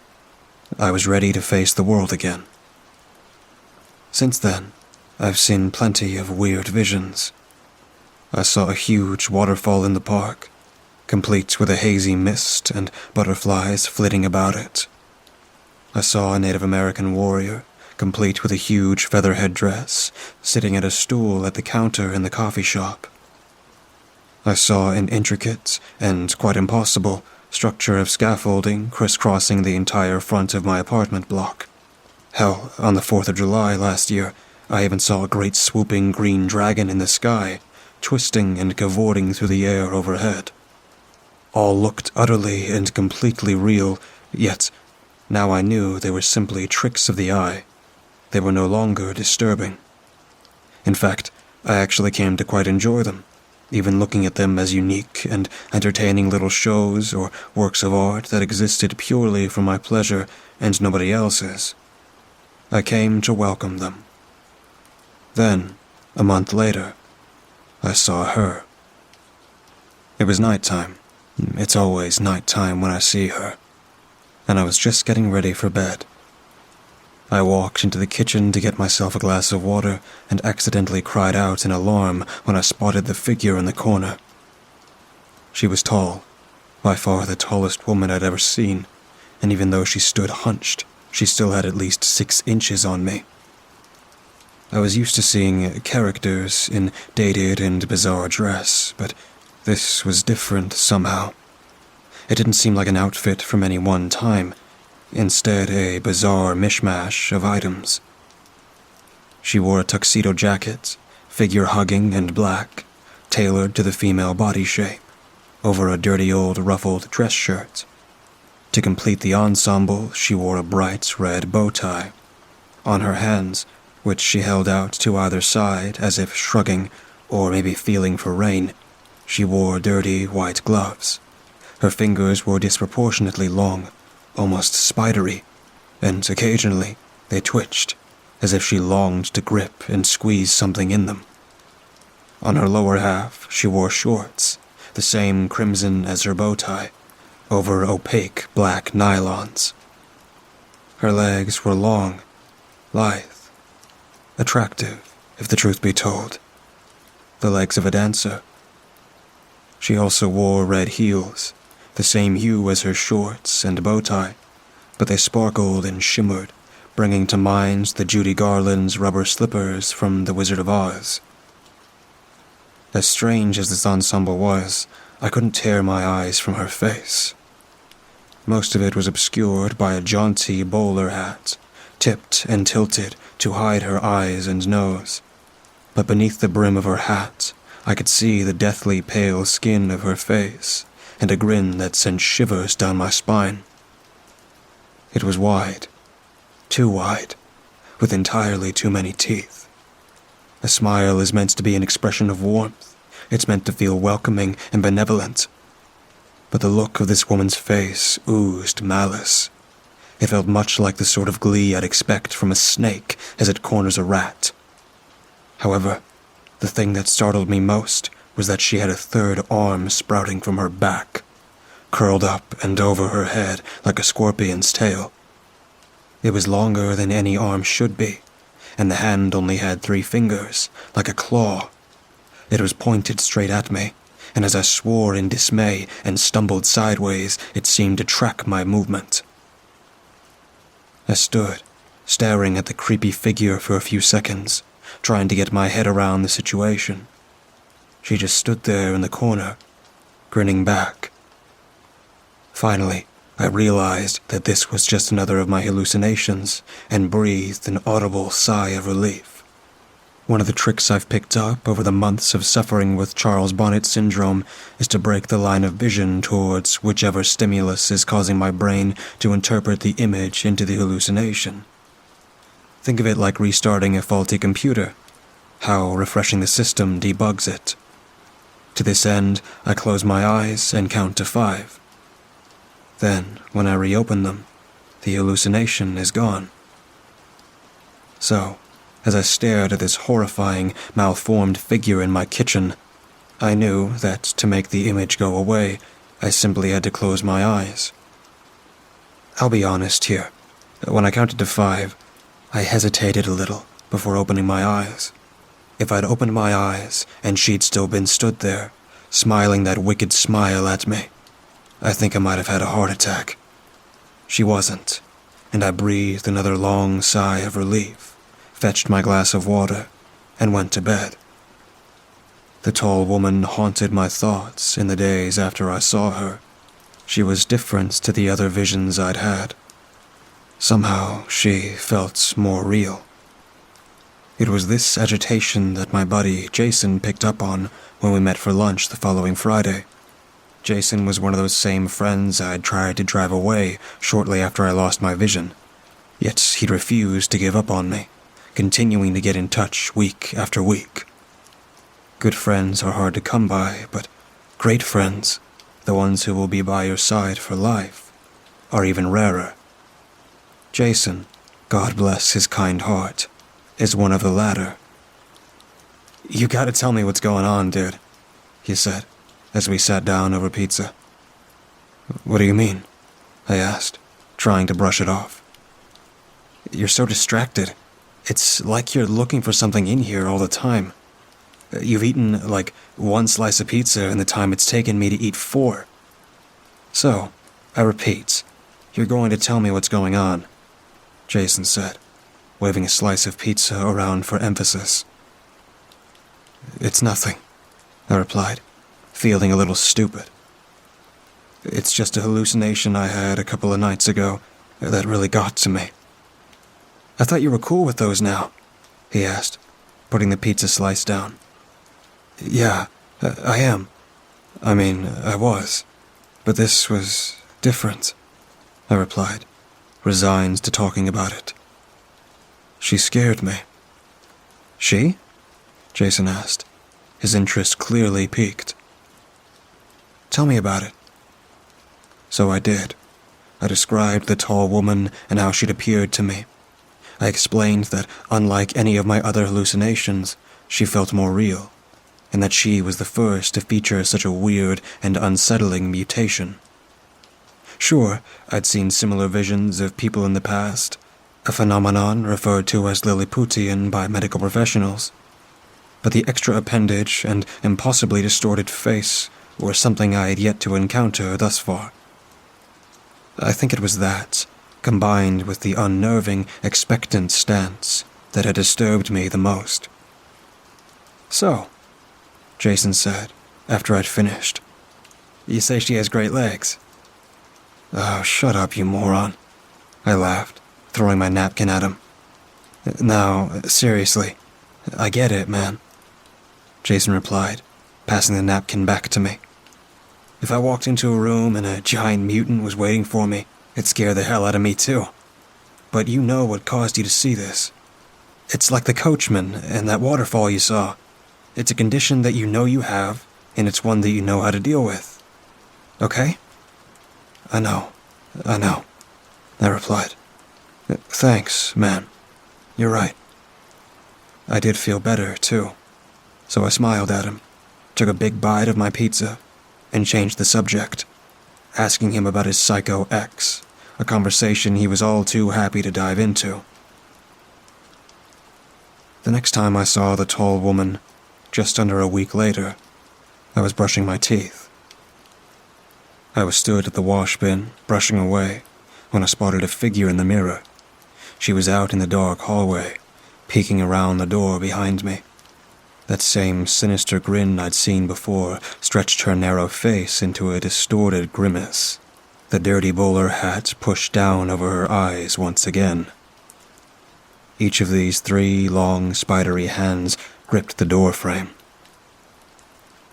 I was ready to face the world again. Since then, I've seen plenty of weird visions. I saw a huge waterfall in the park, complete with a hazy mist and butterflies flitting about it. I saw a Native American warrior, complete with a huge feather headdress, sitting at a stool at the counter in the coffee shop. I saw an intricate, and quite impossible, structure of scaffolding crisscrossing the entire front of my apartment block. Hell, on the 4th of July last year, I even saw a great swooping green dragon in the sky, twisting and cavorting through the air overhead. All looked utterly and completely real, yet now I knew they were simply tricks of the eye. They were no longer disturbing. In fact, I actually came to quite enjoy them, even looking at them as unique and entertaining little shows or works of art that existed purely for my pleasure and nobody else's. I came to welcome them. Then, a month later, I saw her. It was nighttime. It's always nighttime when I see her. And I was just getting ready for bed. I walked into the kitchen to get myself a glass of water and accidentally cried out in alarm when I spotted the figure in the corner. She was tall, by far the tallest woman I'd ever seen, and even though she stood hunched, she still had at least 6 inches on me. I was used to seeing characters in dated and bizarre dress, but this was different somehow. It didn't seem like an outfit from any one time, instead a bizarre mishmash of items. She wore a tuxedo jacket, figure-hugging and black, tailored to the female body shape, over a dirty old ruffled dress shirt. To complete the ensemble, she wore a bright red bow tie. On her hands, which she held out to either side as if shrugging or maybe feeling for rain, she wore dirty white gloves. Her fingers were disproportionately long, almost spidery, and occasionally they twitched, as if she longed to grip and squeeze something in them. On her lower half, she wore shorts, the same crimson as her bow tie, over opaque black nylons. Her legs were long, lithe, attractive, if the truth be told. The legs of a dancer. She also wore red heels, the same hue as her shorts and bow tie, but they sparkled and shimmered, bringing to mind the Judy Garland's rubber slippers from The Wizard of Oz. As strange as this ensemble was, I couldn't tear my eyes from her face. Most of it was obscured by a jaunty bowler hat, tipped and tilted to hide her eyes and nose. But beneath the brim of her hat, I could see the deathly pale skin of her face, and a grin that sent shivers down my spine. It was wide, too wide, with entirely too many teeth. A smile is meant to be an expression of warmth. It's meant to feel welcoming and benevolent. But the look of this woman's face oozed malice. It felt much like the sort of glee I'd expect from a snake as it corners a rat. However, the thing that startled me most was that she had a third arm sprouting from her back, curled up and over her head like a scorpion's tail. It was longer than any arm should be, and the hand only had 3 fingers, like a claw. It was pointed straight at me, and as I swore in dismay and stumbled sideways, it seemed to track my movement. I stood, staring at the creepy figure for a few seconds, trying to get my head around the situation. She just stood there in the corner, grinning back. Finally, I realized that this was just another of my hallucinations, and breathed an audible sigh of relief. One of the tricks I've picked up over the months of suffering with Charles Bonnet syndrome is to break the line of vision towards whichever stimulus is causing my brain to interpret the image into the hallucination. Think of it like restarting a faulty computer, how refreshing the system debugs it. To this end, I close my eyes and count to 5. Then, when I reopen them, the hallucination is gone. So, as I stared at this horrifying, malformed figure in my kitchen, I knew that to make the image go away, I simply had to close my eyes. I'll be honest here. When I counted to 5, I hesitated a little before opening my eyes. If I'd opened my eyes and she'd still been stood there, smiling that wicked smile at me, I think I might have had a heart attack. She wasn't, and I breathed another long sigh of relief, fetched my glass of water, and went to bed. The tall woman haunted my thoughts in the days after I saw her. She was different to the other visions I'd had. Somehow, she felt more real. It was this agitation that my buddy Jason picked up on when we met for lunch the following Friday. Jason was one of those same friends I'd tried to drive away shortly after I lost my vision. Yet he'd refused to give up on me, continuing to get in touch week after week. Good friends are hard to come by, but great friends, the ones who will be by your side for life, are even rarer. Jason, God bless his kind heart, is one of the latter. "You gotta tell me what's going on, dude," he said, as we sat down over pizza. "What do you mean?" I asked, trying to brush it off. "You're so distracted. It's like you're looking for something in here all the time. You've eaten, like, 1 slice of pizza in the time it's taken me to eat 4. So, I repeat, you're going to tell me what's going on," Jason said, waving a slice of pizza around for emphasis. "It's nothing," I replied, feeling a little stupid. "It's just a hallucination I had a couple of nights ago that really got to me." "I thought you were cool with those now." he asked, putting the pizza slice down. Yeah, I am. I mean, I was. But this was different, I replied, resigned to talking about it. She scared me. She? Jason asked, his interest clearly piqued. Tell me about it. So I did. I described the tall woman and how she'd appeared to me. I explained that, unlike any of my other hallucinations, she felt more real, and that she was the first to feature such a weird and unsettling mutation. Sure, I'd seen similar visions of people in the past, a phenomenon referred to as Lilliputian by medical professionals, but the extra appendage and impossibly distorted face were something I had yet to encounter thus far. I think it was that, combined with the unnerving, expectant stance, that had disturbed me the most. So, Jason said, after I'd finished, you say she has great legs? Oh, shut up, you moron, I laughed, throwing my napkin at him. Now, seriously, I get it, man, Jason replied, passing the napkin back to me. If I walked into a room and a giant mutant was waiting for me, it'd scare the hell out of me too. But you know what caused you to see this. It's like the coachman and that waterfall you saw. It's a condition that you know you have, and it's one that you know how to deal with. Okay? I know, I replied. Thanks, man. You're right. I did feel better, too. So I smiled at him, took a big bite of my pizza, and changed the subject, asking him about his psycho ex, a conversation he was all too happy to dive into. The next time I saw the tall woman, just under a week later, I was brushing my teeth. I was stood at the wash bin, brushing away, when I spotted a figure in the mirror. She was out in the dark hallway, peeking around the door behind me. That same sinister grin I'd seen before stretched her narrow face into a distorted grimace, the dirty bowler hat pushed down over her eyes once again. Each of these 3 long, spidery hands gripped the door frame.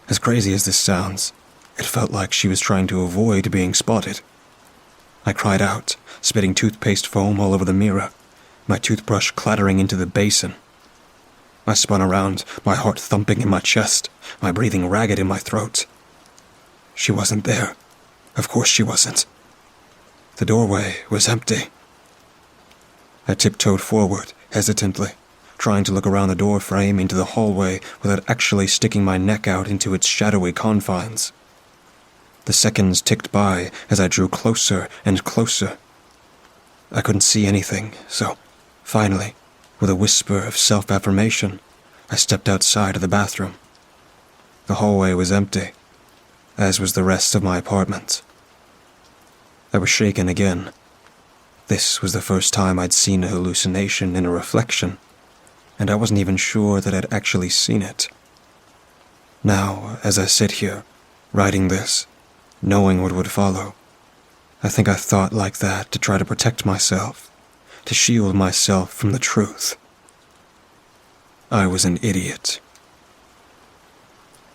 As crazy as this sounds, it felt like she was trying to avoid being spotted. I cried out, spitting toothpaste foam all over the mirror, my toothbrush clattering into the basin. I spun around, my heart thumping in my chest, my breathing ragged in my throat. She wasn't there. Of course she wasn't. The doorway was empty. I tiptoed forward, hesitantly, trying to look around the door frame into the hallway without actually sticking my neck out into its shadowy confines. The seconds ticked by as I drew closer and closer. I couldn't see anything, so, finally, with a whisper of self-affirmation, I stepped outside of the bathroom. The hallway was empty, as was the rest of my apartment. I was shaken again. This was the first time I'd seen a hallucination in a reflection, and I wasn't even sure that I'd actually seen it. Now, as I sit here, writing this, knowing what would follow, I think I thought like that to try to protect myself, to shield myself from the truth. I was an idiot.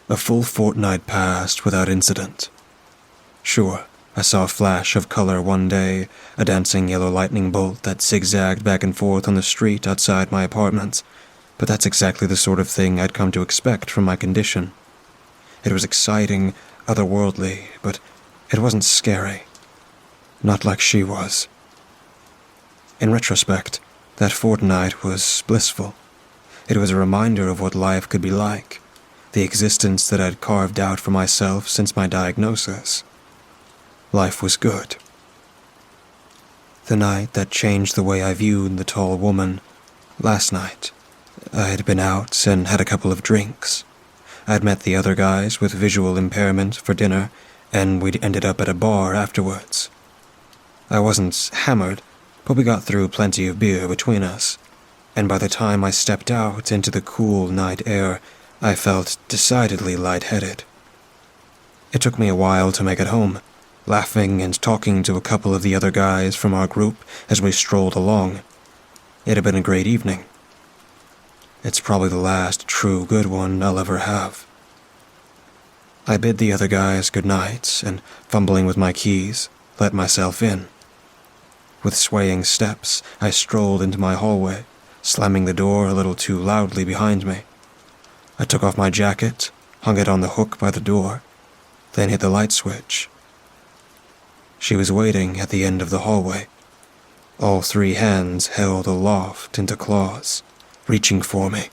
A full fortnight passed without incident. Sure, I saw a flash of color one day, a dancing yellow lightning bolt that zigzagged back and forth on the street outside my apartment, but that's exactly the sort of thing I'd come to expect from my condition. It was exciting, otherworldly, but it wasn't scary. Not like she was. In retrospect, that fortnight was blissful. It was a reminder of what life could be like, the existence that I'd carved out for myself since my diagnosis. Life was good. The night that changed the way I viewed the tall woman, last night, I had been out and had a couple of drinks. I'd met the other guys with visual impairment for dinner, and we'd ended up at a bar afterwards. I wasn't hammered, but we got through plenty of beer between us, and by the time I stepped out into the cool night air, I felt decidedly lightheaded. It took me a while to make it home, laughing and talking to a couple of the other guys from our group as we strolled along. It had been a great evening. it's probably the last true good one I'll ever have. I bid the other guys good night and, fumbling with my keys, let myself in. With swaying steps, I strolled into my hallway, slamming the door a little too loudly behind me. I took off my jacket, hung it on the hook by the door, then hit the light switch. She was waiting at the end of the hallway, all 3 hands held aloft into claws, reaching for me.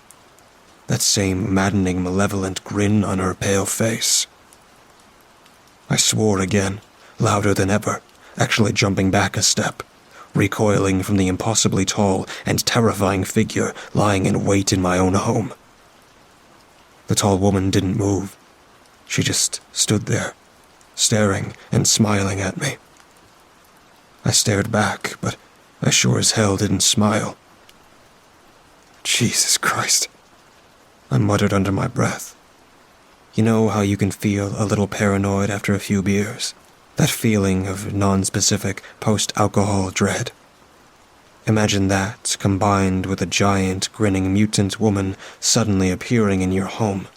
That same maddening, malevolent grin on her pale face. I swore again, louder than ever, actually jumping back a step, recoiling from the impossibly tall and terrifying figure lying in wait in my own home. The tall woman didn't move. She just stood there, staring and smiling at me. I stared back, but I sure as hell didn't smile. Jesus Christ, I muttered under my breath. You know how you can feel a little paranoid after a few beers? That feeling of non-specific post-alcohol dread. Imagine that combined with a giant, grinning mutant woman suddenly appearing in your home.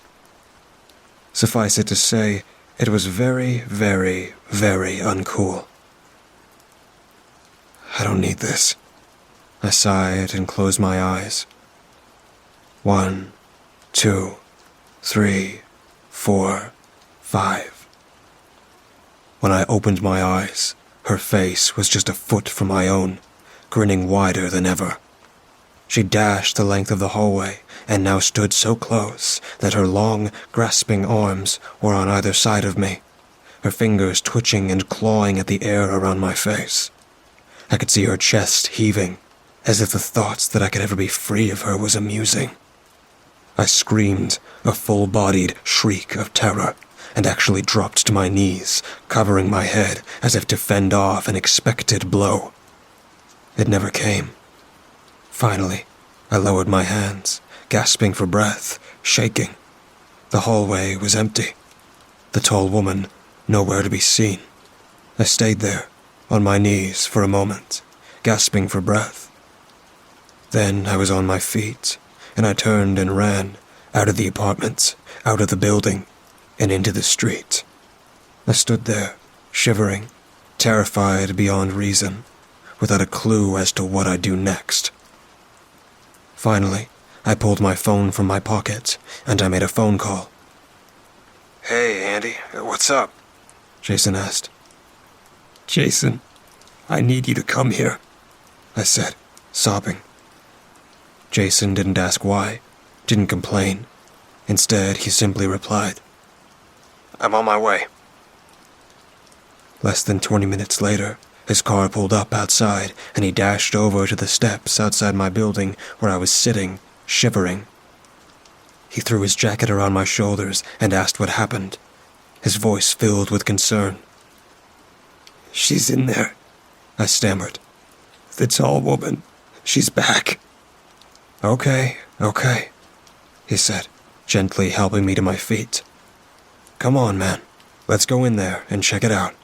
Suffice it to say, it was very, very, very uncool. I don't need this. I sighed and closed my eyes. 1, 2, 3, 4, 5. When I opened my eyes, her face was just a foot from my own, grinning wider than ever. She dashed the length of the hallway and now stood so close that her long, grasping arms were on either side of me, her fingers twitching and clawing at the air around my face. I could see her chest heaving, as if the thoughts that I could ever be free of her was amusing. I screamed, a full-bodied shriek of terror, and actually dropped to my knees, covering my head as if to fend off an expected blow. It never came. Finally, I lowered my hands, gasping for breath, shaking. The hallway was empty. The tall woman, nowhere to be seen. I stayed there, on my knees for a moment, gasping for breath. Then I was on my feet, and I turned and ran, out of the apartment, out of the building, and into the street. I stood there, shivering, terrified beyond reason, without a clue as to what I'd do next. Finally, I pulled my phone from my pocket, and I made a phone call. "Hey, Andy, what's up?" Jason asked. "Jason, I need you to come here," I said, sobbing. Jason didn't ask why, didn't complain. Instead, he simply replied, "I'm on my way." Less than 20 minutes later, his car pulled up outside, and he dashed over to the steps outside my building where I was sitting, shivering. He threw his jacket around my shoulders and asked what happened, his voice filled with concern. "She's in there," I stammered. "The tall woman. She's back." Okay, he said, gently helping me to my feet. "Come on, man. Let's go in there and check it out."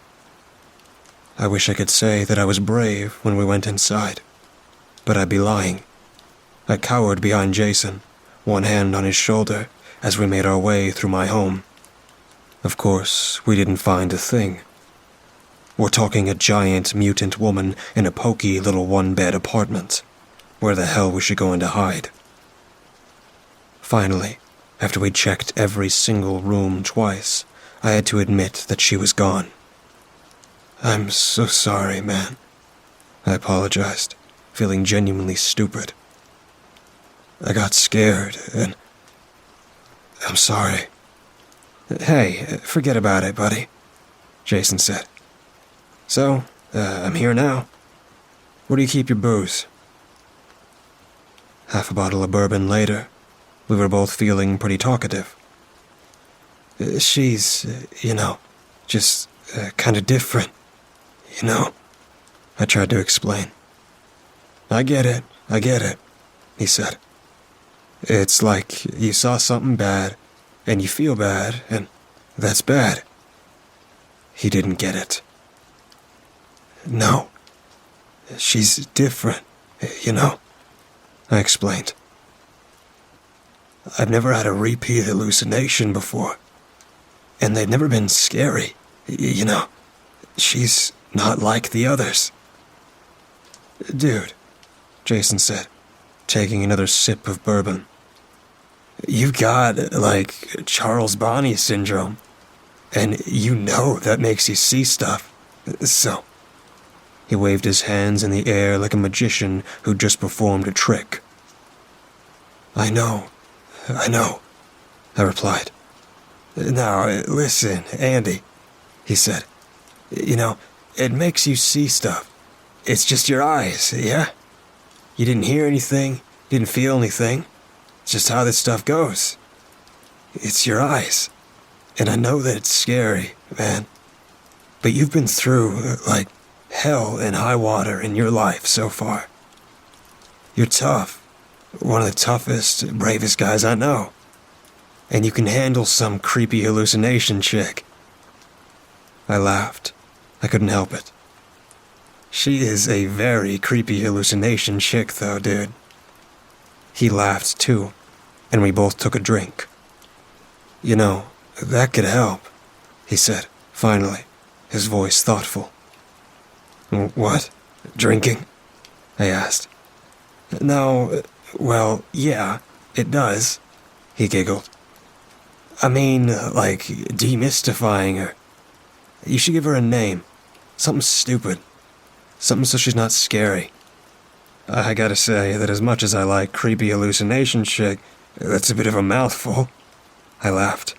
I wish I could say that I was brave when we went inside, but I'd be lying. I cowered behind Jason, one hand on his shoulder, as we made our way through my home. Of course, we didn't find a thing. We're talking a giant mutant woman in a poky little one-bed apartment. Where the hell was she going to hide? Finally, after we checked every single room twice, I had to admit that she was gone. "I'm so sorry, man," I apologized, feeling genuinely stupid. "I got scared, and I'm sorry." "Hey, forget about it, buddy," Jason said. "So, I'm here now. Where do you keep your booze?" Half a bottle of bourbon later, we were both feeling pretty talkative. "She's, just kind of different, I tried to explain. I get it, he said. "It's like you saw something bad, and you feel bad, and that's bad." He didn't get it. "No, she's different, I explained. I've never had a repeat hallucination before. And they've never been scary. You know, she's not like the others. Dude, Jason said, taking another sip of bourbon. You've got, like, Charles Bonnet syndrome. And you know that makes you see stuff. So, he waved his hands in the air like a magician who just performed a trick. I know, I replied. Now, listen, Andy, he said. You know, it makes you see stuff. It's just your eyes, yeah? You didn't hear anything, didn't feel anything. It's just how this stuff goes. It's your eyes. And I know that it's scary, man. But you've been through, like, hell and high water in your life so far. You're tough. One of the toughest, bravest guys I know. And you can handle some creepy hallucination chick. I laughed. I couldn't help it. She is a very creepy hallucination chick, though, dude. He laughed, too, and we both took a drink. You know, that could help, he said, finally, his voice thoughtful. What? Drinking? I asked. No, well, yeah, it does, he giggled. I mean, like, demystifying her. You should give her a name. Something stupid. Something so she's not scary. I gotta say that as much as I like creepy hallucination chick, that's a bit of a mouthful. I laughed.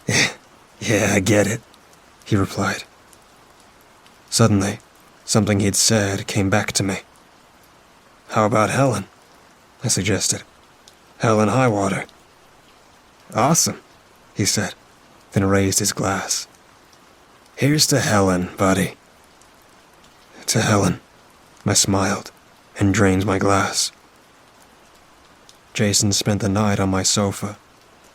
Yeah, I get it, he replied. Suddenly, something he'd said came back to me. How about Helen? I suggested. Helen Highwater. Awesome, he said, then raised his glass. Here's to Helen, buddy. To Helen, I smiled and drained my glass. Jason spent the night on my sofa,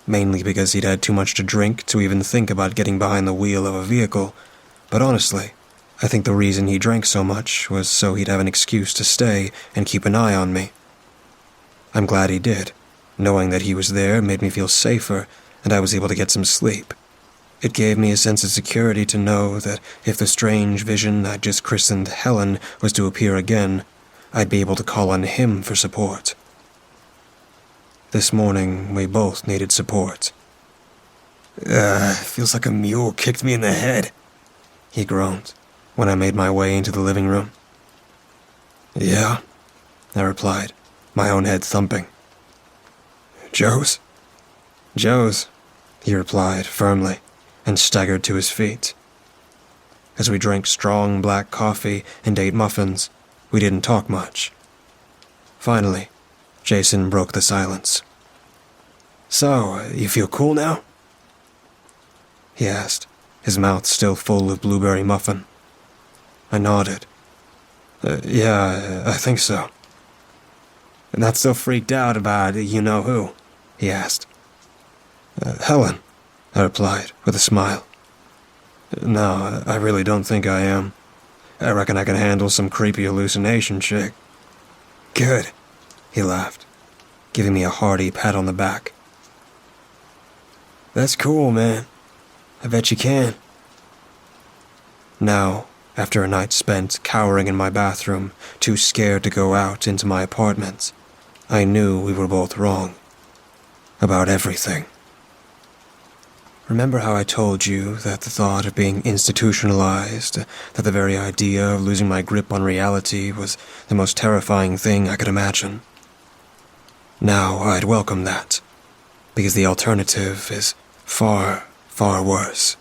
mainly because he'd had too much to drink to even think about getting behind the wheel of a vehicle, but honestly, I think the reason he drank so much was so he'd have an excuse to stay and keep an eye on me. I'm glad he did. Knowing that he was there made me feel safer, and I was able to get some sleep. It gave me a sense of security to know that if the strange vision I'd just christened Helen was to appear again, I'd be able to call on him for support. This morning, we both needed support. Feels like a mule kicked me in the head, he groaned when I made my way into the living room. Yeah, I replied, my own head thumping. Joe's? Joe's, he replied firmly, and staggered to his feet. As we drank strong black coffee and ate muffins, we didn't talk much. Finally, Jason broke the silence. So, you feel cool now? He asked, his mouth still full of blueberry muffin. I nodded. Yeah, I think so. Not so freaked out about you-know-who? He asked. Helen, I replied, with a smile. No, I really don't think I am. I reckon I can handle some creepy hallucination chick. Good, he laughed, giving me a hearty pat on the back. That's cool, man. I bet you can. Now, after a night spent cowering in my bathroom, too scared to go out into my apartment, I knew we were both wrong. About everything. Remember how I told you that the thought of being institutionalized, that the very idea of losing my grip on reality was the most terrifying thing I could imagine? Now I'd welcome that, because the alternative is far, far worse.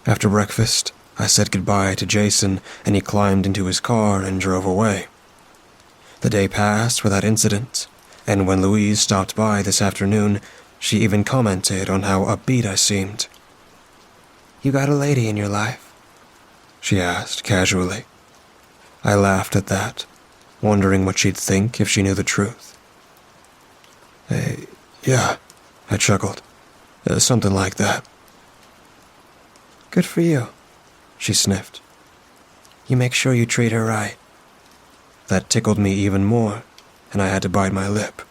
After breakfast, I said goodbye to Jason, and he climbed into his car and drove away. The day passed without incident, and when Louise stopped by this afternoon, she even commented on how upbeat I seemed. You got a lady in your life? She asked casually. I laughed at that, wondering what she'd think if she knew the truth. Yeah, I chuckled. Something like that. Good for you, she sniffed. You make sure you treat her right. That tickled me even more, and I had to bite my lip.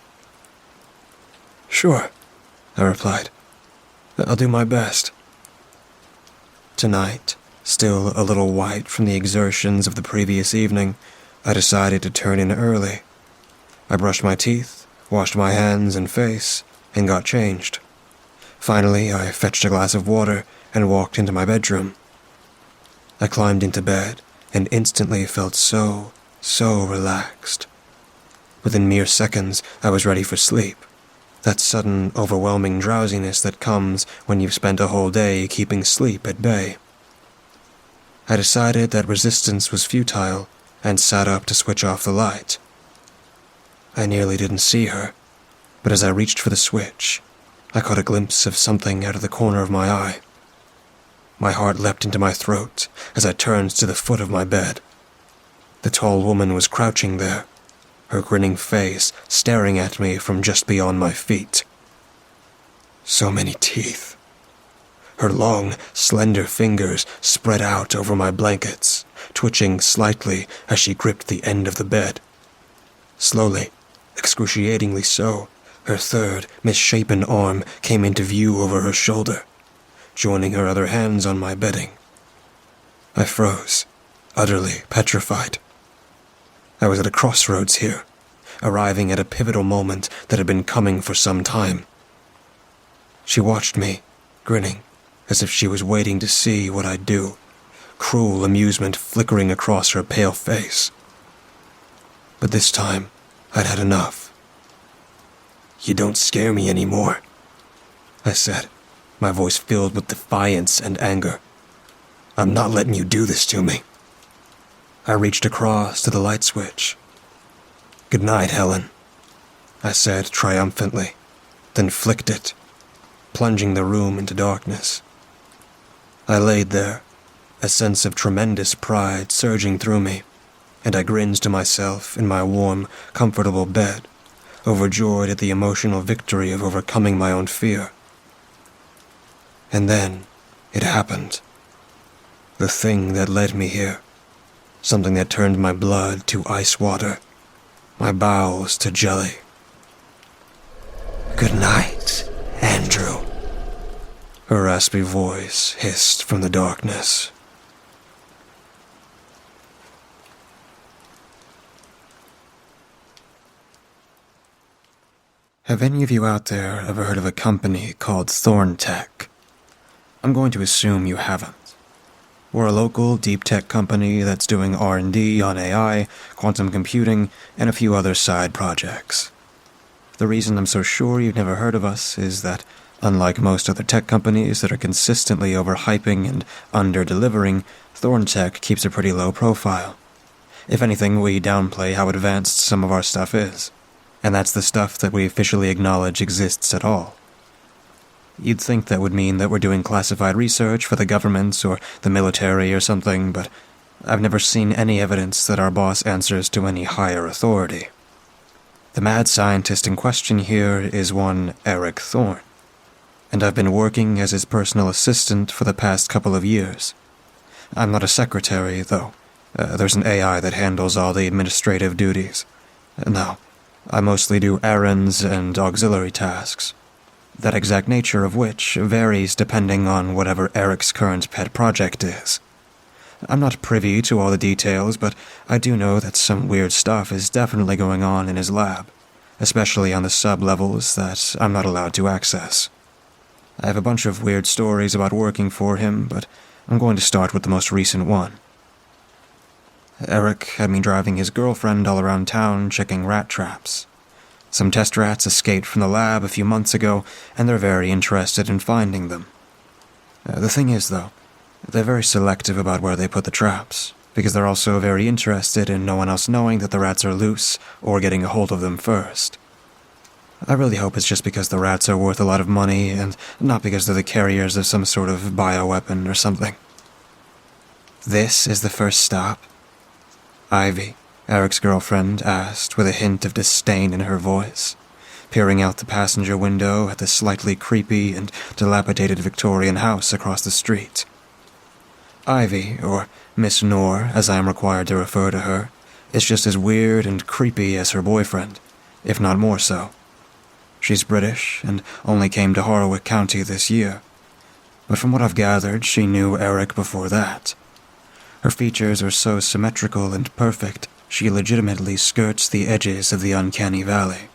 Sure, I replied. I'll do my best. Tonight, still a little white from the exertions of the previous evening, I decided to turn in early. I brushed my teeth, washed my hands and face, and got changed. Finally, I fetched a glass of water and walked into my bedroom. I climbed into bed and instantly felt so relaxed. Within mere seconds, I was ready for sleep. That sudden, overwhelming drowsiness that comes when you've spent a whole day keeping sleep at bay. I decided that resistance was futile and sat up to switch off the light. I nearly didn't see her, but as I reached for the switch, I caught a glimpse of something out of the corner of my eye. My heart leapt into my throat as I turned to the foot of my bed. The tall woman was crouching there, her grinning face staring at me from just beyond my feet. So many teeth. Her long, slender fingers spread out over my blankets, twitching slightly as she gripped the end of the bed. Slowly, excruciatingly so, her third, misshapen arm came into view over her shoulder, joining her other hands on my bedding. I froze, utterly petrified. I was at a crossroads here, arriving at a pivotal moment that had been coming for some time. She watched me, grinning, as if she was waiting to see what I'd do, cruel amusement flickering across her pale face. But this time, I'd had enough. "You don't scare me anymore," I said, my voice filled with defiance and anger. "I'm not letting you do this to me." I reached across to the light switch. "Good night, Helen," I said triumphantly, then flicked it, plunging the room into darkness. I laid there, a sense of tremendous pride surging through me, and I grinned to myself in my warm, comfortable bed, overjoyed at the emotional victory of overcoming my own fear. And then, it happened. The thing that led me here. Something that turned my blood to ice water, my bowels to jelly. "Good night, Andrew," her raspy voice hissed from the darkness. Have any of you out there ever heard of a company called Thorne Tech? I'm going to assume you haven't. We're a local deep tech company that's doing R&D on AI, quantum computing, and a few other side projects. The reason I'm so sure you've never heard of us is that, unlike most other tech companies that are consistently overhyping and under-delivering, Thorne Tech keeps a pretty low profile. If anything, we downplay how advanced some of our stuff is, and that's the stuff that we officially acknowledge exists at all. You'd think that would mean that we're doing classified research for the government or the military or something, but I've never seen any evidence that our boss answers to any higher authority. The mad scientist in question here is one Eric Thorne, and I've been working as his personal assistant for the past couple of years. I'm not a secretary, though. There's an AI that handles all the administrative duties. No, I mostly do errands and auxiliary tasks, that exact nature of which varies depending on whatever Eric's current pet project is. I'm not privy to all the details, but I do know that some weird stuff is definitely going on in his lab, especially on the sub-levels that I'm not allowed to access. I have a bunch of weird stories about working for him, but I'm going to start with the most recent one. Eric had me driving his girlfriend all around town checking rat traps. Some test rats escaped from the lab a few months ago, and they're very interested in finding them. The thing is, though, they're very selective about where they put the traps, because they're also very interested in no one else knowing that the rats are loose or getting a hold of them first. I really hope it's just because the rats are worth a lot of money and not because they're the carriers of some sort of bioweapon or something. "This is the first stop?" Ivy, Eric's girlfriend, asked with a hint of disdain in her voice, peering out the passenger window at the slightly creepy and dilapidated Victorian house across the street. Ivy, or Miss Noor, as I am required to refer to her, is just as weird and creepy as her boyfriend, if not more so. She's British and only came to Harwick County this year. But from what I've gathered, she knew Eric before that. Her features are so symmetrical and perfect, she legitimately skirts the edges of the uncanny valley.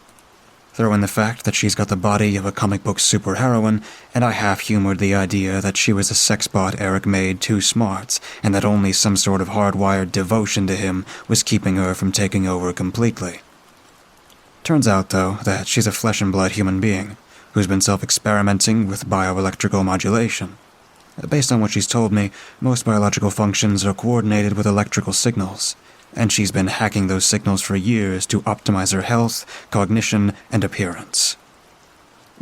Throw in the fact that she's got the body of a comic book superheroine, and I half-humored the idea that she was a sex bot Eric made too smart, and that only some sort of hardwired devotion to him was keeping her from taking over completely. Turns out, though, that she's a flesh-and-blood human being, who's been self-experimenting with bioelectrical modulation. Based on what she's told me, most biological functions are coordinated with electrical signals, and she's been hacking those signals for years to optimize her health, cognition, and appearance.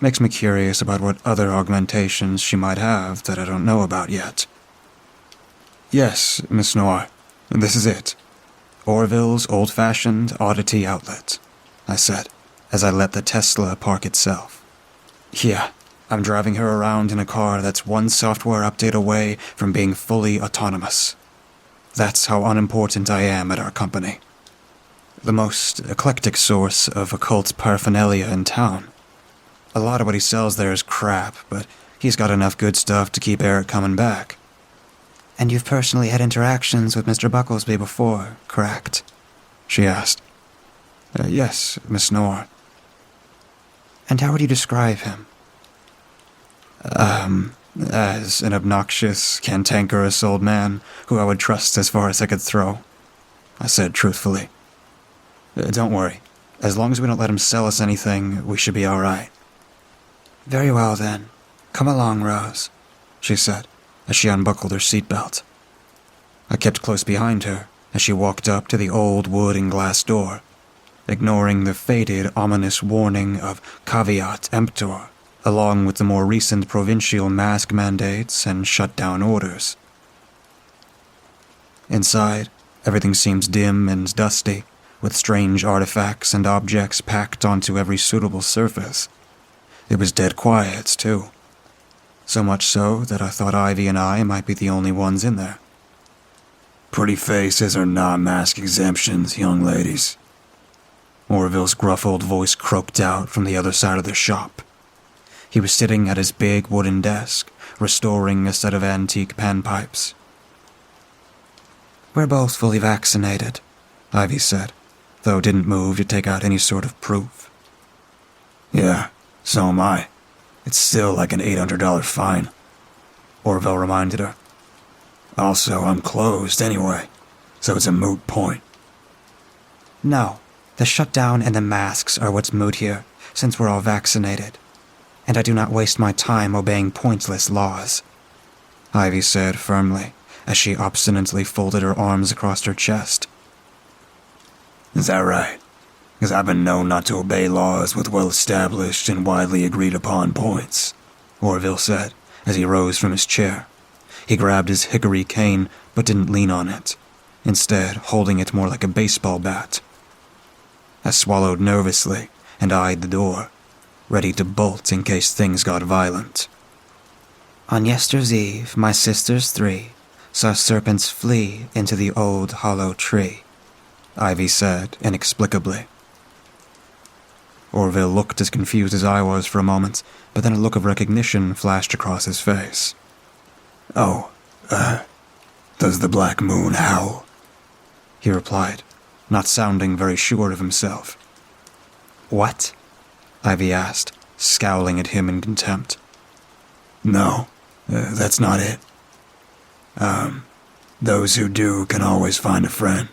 Makes me curious about what other augmentations she might have that I don't know about yet. Yes, Miss Noir, this is it. Orville's old-fashioned oddity outlet, I said, as I let the Tesla park itself. Yeah, I'm driving her around in a car that's one software update away from being fully autonomous. That's how unimportant I am at our company. The most eclectic source of occult paraphernalia in town. A lot of what he sells there is crap, but he's got enough good stuff to keep Eric coming back. And you've personally had interactions with Mr. Bucklesby before, correct? She asked. Yes, Miss Noir. And how would you describe him? As an obnoxious, cantankerous old man who I would trust as far as I could throw, I said truthfully. Don't worry. As long as we don't let him sell us anything, we should be all right. Very well, then. Come along, Rose, she said, as she unbuckled her seatbelt. I kept close behind her as she walked up to the old wood and glass door, ignoring the faded, ominous warning of caveat emptor, along with the more recent provincial mask mandates and shutdown orders. Inside, everything seems dim and dusty, with strange artifacts and objects packed onto every suitable surface. It was dead quiet, too. So much so that I thought Ivy and I might be the only ones in there. Pretty faces are non-mask exemptions, young ladies. Orville's gruff old voice croaked out from the other side of the shop. He was sitting at his big wooden desk, restoring a set of antique panpipes. We're both fully vaccinated, Ivy said, though didn't move to take out any sort of proof. Yeah, so am I. It's still like an $800 fine, Orville reminded her. Also, I'm closed anyway, so it's a moot point. No, the shutdown and the masks are what's moot here, since we're all vaccinated. And I do not waste my time obeying pointless laws, Ivy said firmly, as she obstinately folded her arms across her chest. Is that right? Because I've been known not to obey laws with well-established and widely agreed-upon points, Orville said, as he rose from his chair. He grabbed his hickory cane, but didn't lean on it, instead holding it more like a baseball bat. I swallowed nervously and eyed the door, ready to bolt in case things got violent. On yesterday's eve, my sisters 3 saw serpents flee into the old hollow tree, Ivy said inexplicably. Orville looked as confused as I was for a moment, but then a look of recognition flashed across his face. Oh, does the black moon howl? He replied, not sounding very sure of himself. What? Ivy asked, scowling at him in contempt. No, that's not it. Those who do can always find a friend.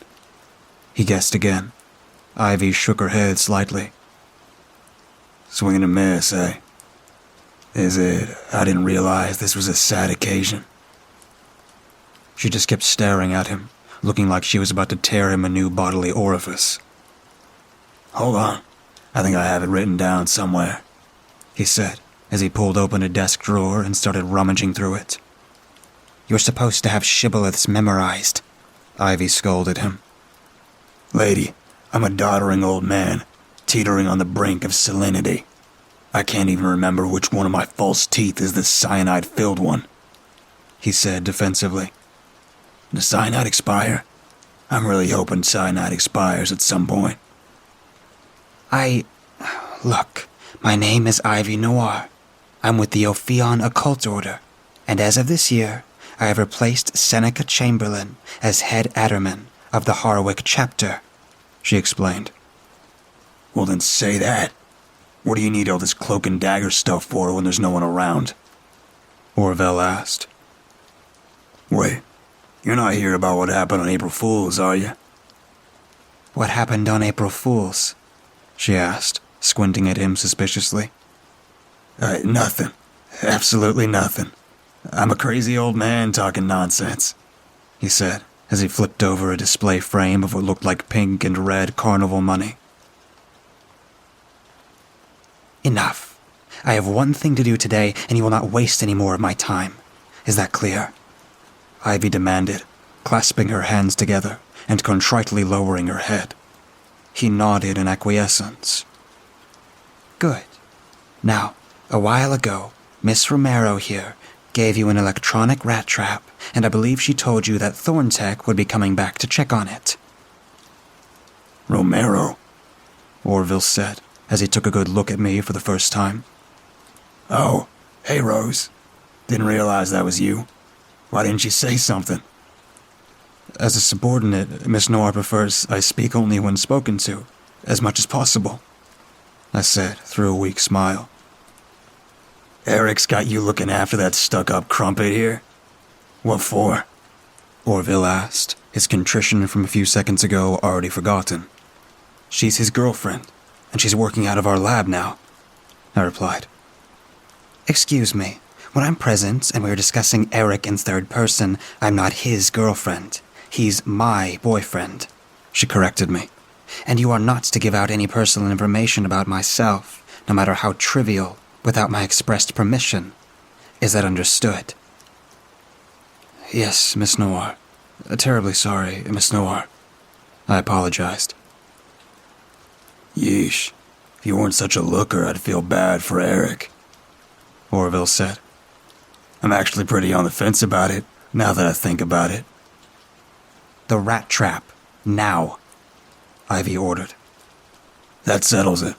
He guessed again. Ivy shook her head slightly. Swing and a miss, eh? Is it? I didn't realize this was a sad occasion. She just kept staring at him, looking like she was about to tear him a new bodily orifice. Hold on. I think I have it written down somewhere, he said, as he pulled open a desk drawer and started rummaging through it. You're supposed to have shibboleths memorized, Ivy scolded him. Lady, I'm a doddering old man, teetering on the brink of salinity. I can't even remember which one of my false teeth is the cyanide-filled one, he said defensively. Does cyanide expire? I'm really hoping cyanide expires at some point. Look, My name is Ivy Noir. I'm with the Ophion Occult Order, and as of this year, I have replaced Seneca Chamberlain as head Adderman of the Harwick chapter, she explained. Well then say that. What do you need all this cloak and dagger stuff for when there's no one around? Orville asked. Wait, you're not here about what happened on April Fool's, are you? What happened on April Fool's? She asked, squinting at him suspiciously. Nothing. Absolutely nothing. I'm a crazy old man talking nonsense, he said, as he flipped over a display frame of what looked like pink and red carnival money. Enough. I have one thing to do today, and you will not waste any more of my time. Is that clear? Ivy demanded, clasping her hands together and contritely lowering her head. He nodded in acquiescence. Good. Now, a while ago, Miss Romero here gave you an electronic rat trap, and I believe she told you that Thorne Tech would be coming back to check on it. Romero? Orville said, as he took a good look at me for the first time. Oh, hey Rose. Didn't realize that was you. Why didn't you say something? As a subordinate, Miss Noir prefers I speak only when spoken to, as much as possible, I said through a weak smile. Eric's got you looking after that stuck-up crumpet here? What for? Orville asked, his contrition from a few seconds ago already forgotten. She's his girlfriend, and she's working out of our lab now, I replied. Excuse me, when I'm present and we're discussing Eric in third person, I'm not his girlfriend. He's my boyfriend, she corrected me. And you are not to give out any personal information about myself, no matter how trivial, without my expressed permission. Is that understood? Yes, Miss Noir. Terribly sorry, Miss Noir. I apologized. Yeesh. If you weren't such a looker, I'd feel bad for Eric, Orville said. I'm actually pretty on the fence about it, now that I think about it. The rat trap. Now, Ivy ordered. That settles it.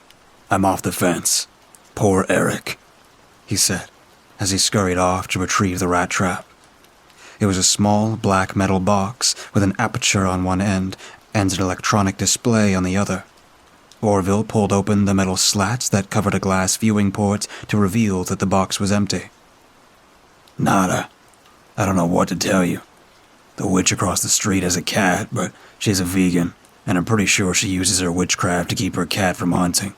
I'm off the fence. Poor Eric, he said, as he scurried off to retrieve the rat trap. It was a small black metal box with an aperture on one end and an electronic display on the other. Orville pulled open the metal slats that covered a glass viewing port to reveal that the box was empty. Nada. I don't know what to tell you. The witch across the street has a cat, but she's a vegan, and I'm pretty sure she uses her witchcraft to keep her cat from hunting.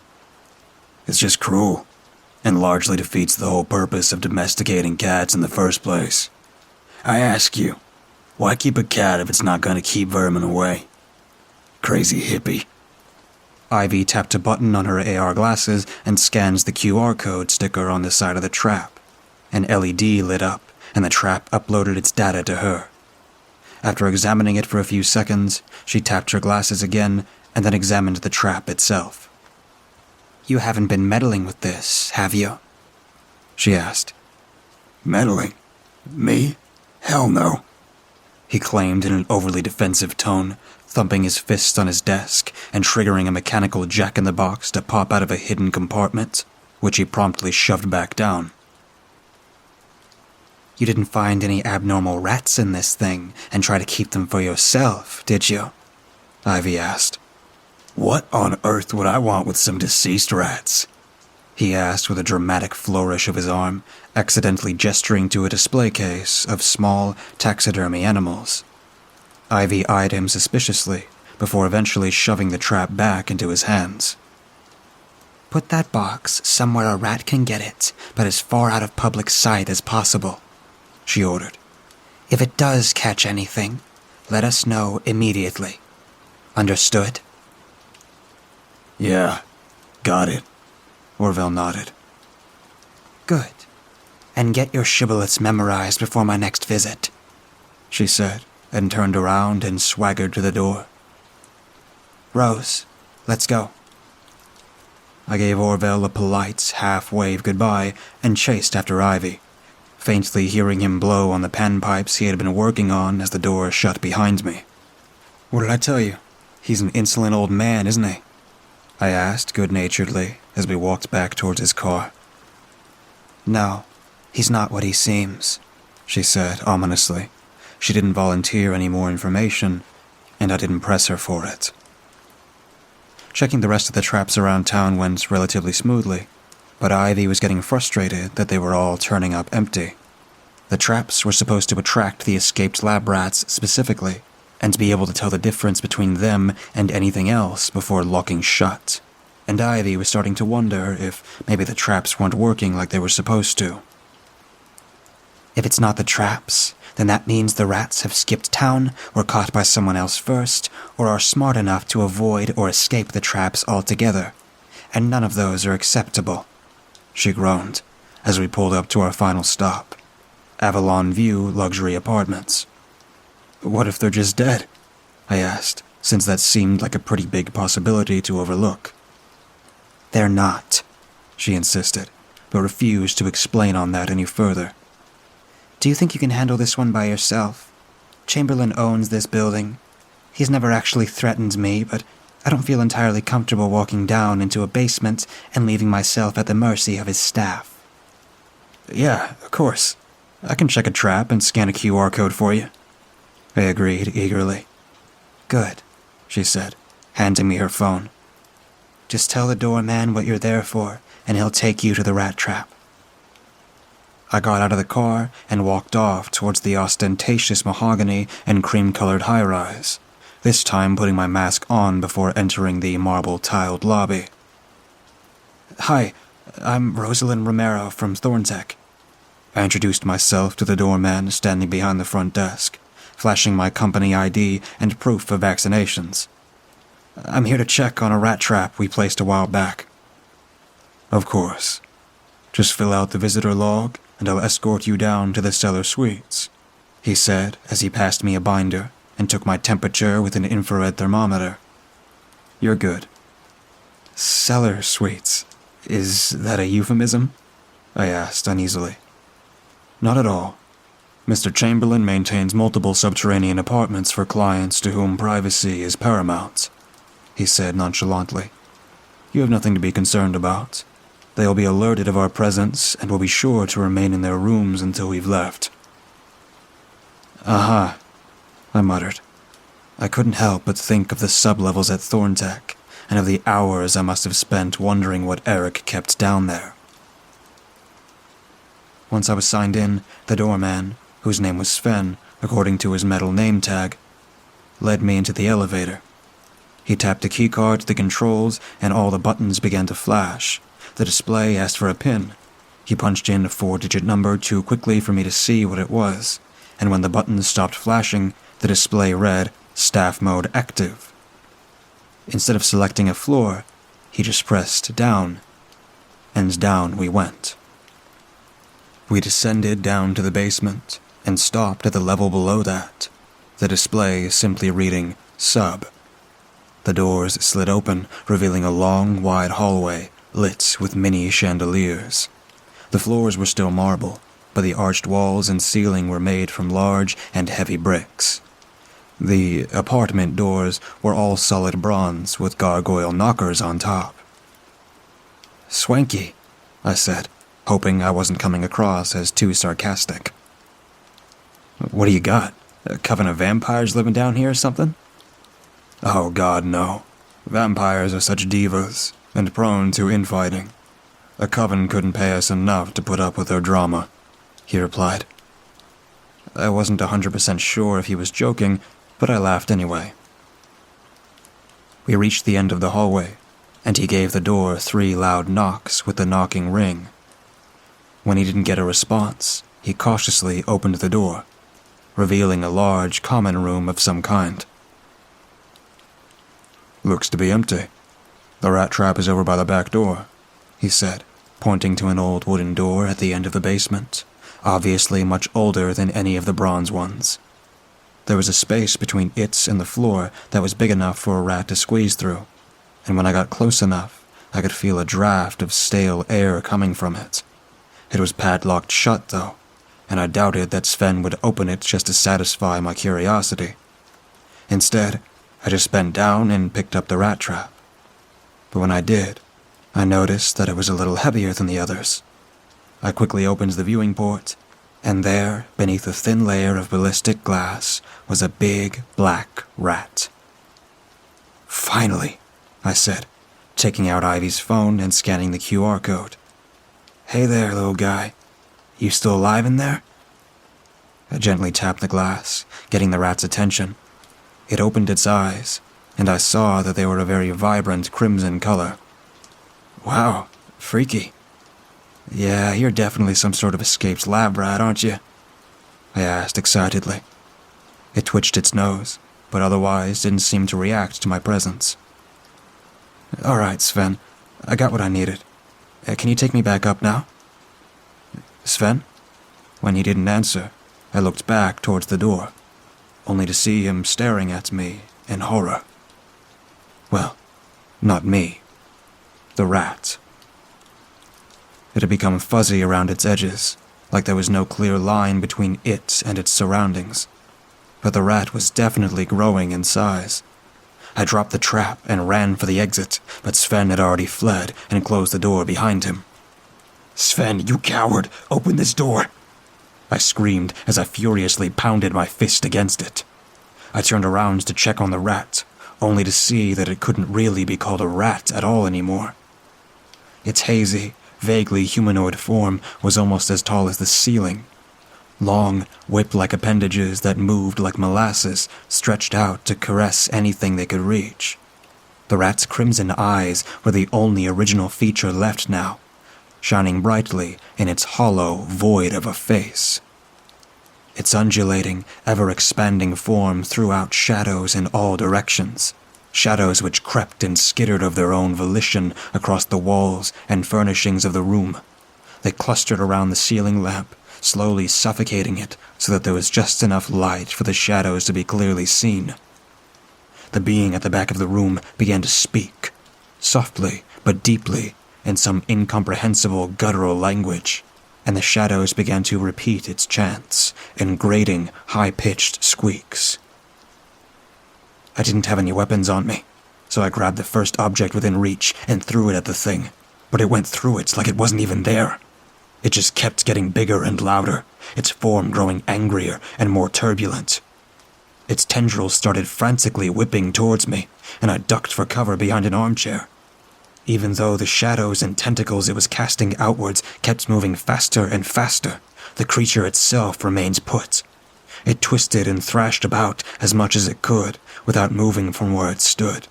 It's just cruel, and largely defeats the whole purpose of domesticating cats in the first place. I ask you, why keep a cat if it's not going to keep vermin away? Crazy hippie. Ivy tapped a button on her AR glasses and scans the QR code sticker on the side of the trap. An LED lit up, and the trap uploaded its data to her. After examining it for a few seconds, she tapped her glasses again and then examined the trap itself. You haven't been meddling with this, have you? She asked. Meddling? Me? Hell no, he claimed in an overly defensive tone, thumping his fist on his desk and triggering a mechanical jack-in-the-box to pop out of a hidden compartment, which he promptly shoved back down. You didn't find any abnormal rats in this thing and try to keep them for yourself, did you? Ivy asked. What on earth would I want with some deceased rats? He asked with a dramatic flourish of his arm, accidentally gesturing to a display case of small taxidermy animals. Ivy eyed him suspiciously, before eventually shoving the trap back into his hands. Put that box somewhere a rat can get it, but as far out of public sight as possible, she ordered. If it does catch anything, let us know immediately. Understood? Yeah, got it, Orville nodded. Good. And get your shibboleths memorized before my next visit, she said, and turned around and swaggered to the door. Rose, let's go. I gave Orville a polite half-wave goodbye and chased after Ivy, faintly hearing him blow on the panpipes he had been working on as the door shut behind me. What did I tell you? He's an insolent old man, isn't he? I asked good-naturedly as we walked back towards his car. No, he's not what he seems, she said ominously. She didn't volunteer any more information, and I didn't press her for it. Checking the rest of the traps around town went relatively smoothly, but Ivy was getting frustrated that they were all turning up empty. The traps were supposed to attract the escaped lab rats specifically, and be able to tell the difference between them and anything else before locking shut. And Ivy was starting to wonder if maybe the traps weren't working like they were supposed to. If it's not the traps, then that means the rats have skipped town, were caught by someone else first, or are smart enough to avoid or escape the traps altogether. And none of those are acceptable, she groaned, as we pulled up to our final stop, Avalon View Luxury Apartments. What if they're just dead? I asked, since that seemed like a pretty big possibility to overlook. They're not, she insisted, but refused to explain on that any further. Do you think you can handle this one by yourself? Chamberlain owns this building. He's never actually threatened me, but I don't feel entirely comfortable walking down into a basement and leaving myself at the mercy of his staff. Yeah, of course. I can check a trap and scan a QR code for you. I agreed eagerly. Good, she said, handing me her phone. Just tell the doorman what you're there for, and he'll take you to the rat trap. I got out of the car and walked off towards the ostentatious mahogany and cream-colored high-rise, this time putting my mask on before entering the marble-tiled lobby. Hi, I'm Rosalind Romero from Thorntech. I introduced myself to the doorman standing behind the front desk, flashing my company ID and proof of vaccinations. I'm here to check on a rat trap we placed a while back. Of course. Just fill out the visitor log, and I'll escort you down to the cellar suites, he said as he passed me a binder and took my temperature with an infrared thermometer. You're good. Cellar suites? Is that a euphemism? I asked uneasily. Not at all. Mr. Chamberlain maintains multiple subterranean apartments for clients to whom privacy is paramount, he said nonchalantly. You have nothing to be concerned about. They will be alerted of our presence and will be sure to remain in their rooms until we've left. Aha, I muttered. I couldn't help but think of the sublevels at Thorntech and of the hours I must have spent wondering what Eric kept down there. Once I was signed in, the doorman, whose name was Sven, according to his metal name tag, led me into the elevator. He tapped a keycard to the controls and all the buttons began to flash. The display asked for a PIN. He punched in a 4-digit number too quickly for me to see what it was, and when the buttons stopped flashing, the display read, Staff Mode Active. Instead of selecting a floor, he just pressed down, and down we went. We descended down to the basement, and stopped at the level below that, the display simply reading, Sub. The doors slid open, revealing a long, wide hallway, lit with many chandeliers. The floors were still marble, but the arched walls and ceiling were made from large and heavy bricks. The apartment doors were all solid bronze with gargoyle knockers on top. Swanky, I said, hoping I wasn't coming across as too sarcastic. What do you got? A coven of vampires living down here or something? Oh God, no. Vampires are such divas, and prone to infighting. A coven couldn't pay us enough to put up with their drama, he replied. I wasn't 100% sure if he was joking, but I laughed anyway. We reached the end of the hallway, and he gave the door 3 loud knocks with the knocking ring. When he didn't get a response, he cautiously opened the door, revealing a large common room of some kind. Looks to be empty. The rat trap is over by the back door, he said, pointing to an old wooden door at the end of the basement, obviously much older than any of the bronze ones. There was a space between it and the floor that was big enough for a rat to squeeze through, and when I got close enough, I could feel a draft of stale air coming from it. It was padlocked shut, though, and I doubted that Sven would open it just to satisfy my curiosity. Instead, I just bent down and picked up the rat trap. but when I did, I noticed that it was a little heavier than the others. I quickly opened the viewing port, and there, beneath a thin layer of ballistic glass, was a big black rat. "Finally," I said, taking out Ivy's phone and scanning the QR code. "Hey there, little guy. You still alive in there?" I gently tapped the glass, getting the rat's attention. It opened its eyes, and I saw that they were a very vibrant crimson color. "Wow, freaky. Yeah, you're definitely some sort of escaped lab rat, aren't you?" I asked excitedly. It twitched its nose, but otherwise didn't seem to react to my presence. "All right, Sven. I got what I needed. Can you take me back up now?" "Sven?" When he didn't answer, I looked back towards the door, only to see him staring at me in horror. Well, not me. The rat. It had become fuzzy around its edges, like there was no clear line between it and its surroundings. But the rat was definitely growing in size. I dropped the trap and ran for the exit, but Sven had already fled and closed the door behind him. "Sven, you coward! Open this door!" I screamed as I furiously pounded my fist against it. I turned around to check on the rat, only to see that it couldn't really be called a rat at all anymore. Its hazy, vaguely humanoid form was almost as tall as the ceiling. Long, whip-like appendages that moved like molasses stretched out to caress anything they could reach. The rat's crimson eyes were the only original feature left now, shining brightly in its hollow void of a face. Its undulating, ever-expanding form threw out shadows in all directions, shadows which crept and skittered of their own volition across the walls and furnishings of the room. They clustered around the ceiling lamp, slowly suffocating it so that there was just enough light for the shadows to be clearly seen. The being at the back of the room began to speak, softly but deeply, in some incomprehensible guttural language, and the shadows began to repeat its chants in grating, high-pitched squeaks. I didn't have any weapons on me, so I grabbed the first object within reach and threw it at the thing, but it went through it like it wasn't even there. It just kept getting bigger and louder, its form growing angrier and more turbulent. Its tendrils started frantically whipping towards me, and I ducked for cover behind an armchair. Even though the shadows and tentacles it was casting outwards kept moving faster and faster, the creature itself remained put. It twisted and thrashed about as much as it could without moving from where it stood.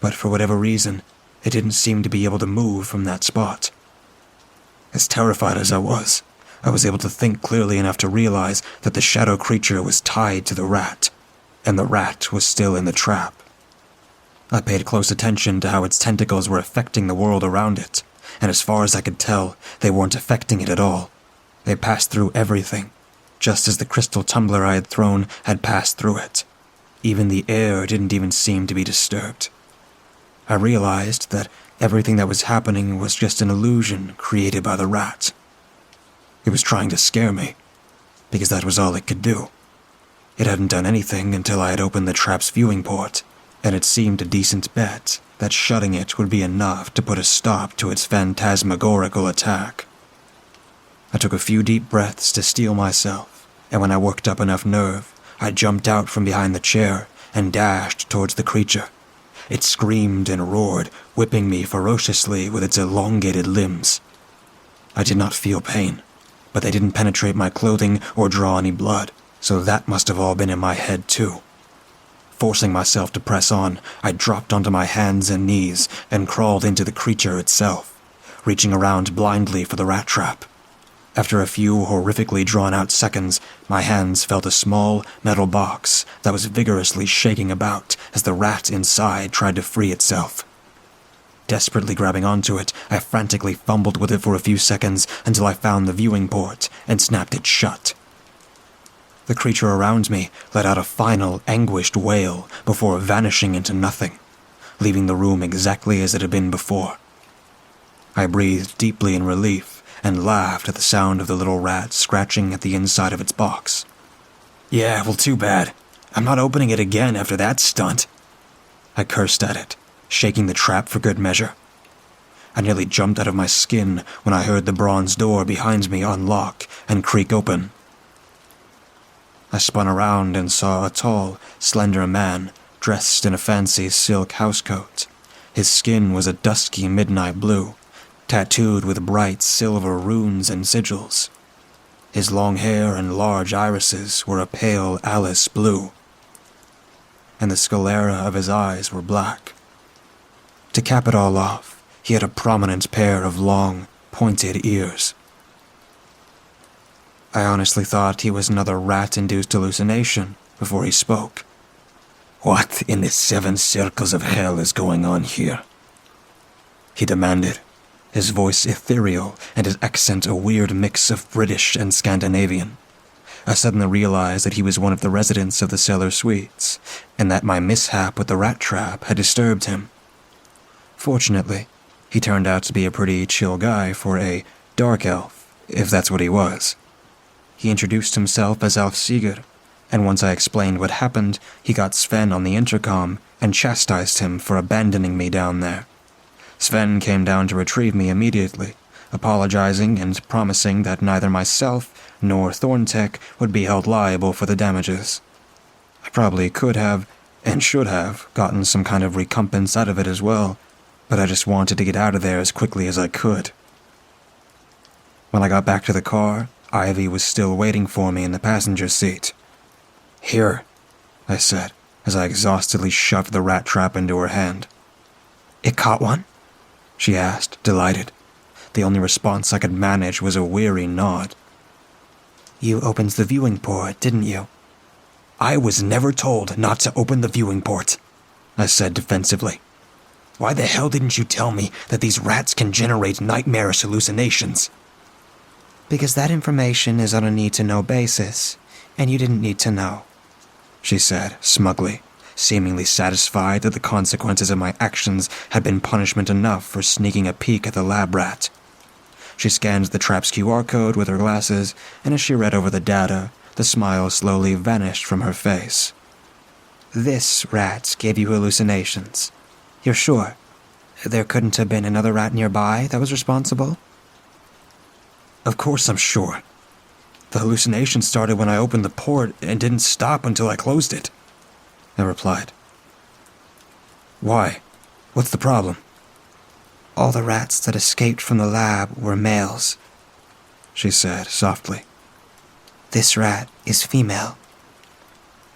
But for whatever reason, it didn't seem to be able to move from that spot. As terrified as I was able to think clearly enough to realize that the shadow creature was tied to the rat, and the rat was still in the trap. I paid close attention to how its tentacles were affecting the world around it, and as far as I could tell, they weren't affecting it at all. They passed through everything, just as the crystal tumbler I had thrown had passed through it. Even the air didn't even seem to be disturbed. I realized that everything that was happening was just an illusion created by the rat. It was trying to scare me, because that was all it could do. It hadn't done anything until I had opened the trap's viewing port, and it seemed a decent bet that shutting it would be enough to put a stop to its phantasmagorical attack. I took a few deep breaths to steel myself, and when I worked up enough nerve, I jumped out from behind the chair and dashed towards the creature. It screamed and roared, whipping me ferociously with its elongated limbs. I did not feel pain, but they didn't penetrate my clothing or draw any blood, so that must have all been in my head too. Forcing myself to press on, I dropped onto my hands and knees and crawled into the creature itself, reaching around blindly for the rat trap. After a few horrifically drawn-out seconds, my hands felt a small metal box that was vigorously shaking about as the rat inside tried to free itself. Desperately grabbing onto it, I frantically fumbled with it for a few seconds until I found the viewing port and snapped it shut. The creature around me let out a final, anguished wail before vanishing into nothing, leaving the room exactly as it had been before. I breathed deeply in relief and laughed at the sound of the little rat scratching at the inside of its box. "Yeah, well, too bad. I'm not opening it again after that stunt." I cursed at it, shaking the trap for good measure. I nearly jumped out of my skin when I heard the bronze door behind me unlock and creak open. I spun around and saw a tall, slender man dressed in a fancy silk housecoat. His skin was a dusky midnight blue, tattooed with bright silver runes and sigils. His long hair and large irises were a pale Alice blue, and the sclera of his eyes were black. To cap it all off, he had a prominent pair of long, pointed ears. I honestly thought he was another rat-induced hallucination before he spoke. What in the 7 circles of hell is going on here? He demanded, his voice ethereal and his accent a weird mix of British and Scandinavian. I suddenly realized that he was one of the residents of the cellar suites, and that my mishap with the rat trap had disturbed him. Fortunately, he turned out to be a pretty chill guy for a dark elf, if that's what he was. He introduced himself as Alf Sigurd, and once I explained what happened, he got Sven on the intercom and chastised him for abandoning me down there. Sven came down to retrieve me immediately, apologizing and promising that neither myself nor Thorne would be held liable for the damages. I probably could have, and should have, gotten some kind of recompense out of it as well, but I just wanted to get out of there as quickly as I could. When I got back to the car, Ivy was still waiting for me in the passenger seat. "Here," I said, as I exhaustedly shoved the rat trap into her hand. It caught one? She asked, delighted. The only response I could manage was a weary nod. You opened the viewing port, didn't you? I was never told not to open the viewing port, I said defensively. Why the hell didn't you tell me that these rats can generate nightmarish hallucinations? Because that information is on a need-to-know basis, and you didn't need to know, she said, smugly, seemingly satisfied that the consequences of my actions had been punishment enough for sneaking a peek at the lab rat. She scanned the trap's QR code with her glasses, and as she read over the data, the smile slowly vanished from her face. This rat gave you hallucinations. You're sure? There couldn't have been another rat nearby that was responsible? Of course I'm sure. The hallucination started when I opened the port and didn't stop until I closed it, I replied. Why? What's the problem? All the rats that escaped from the lab were males, she said softly. This rat is female.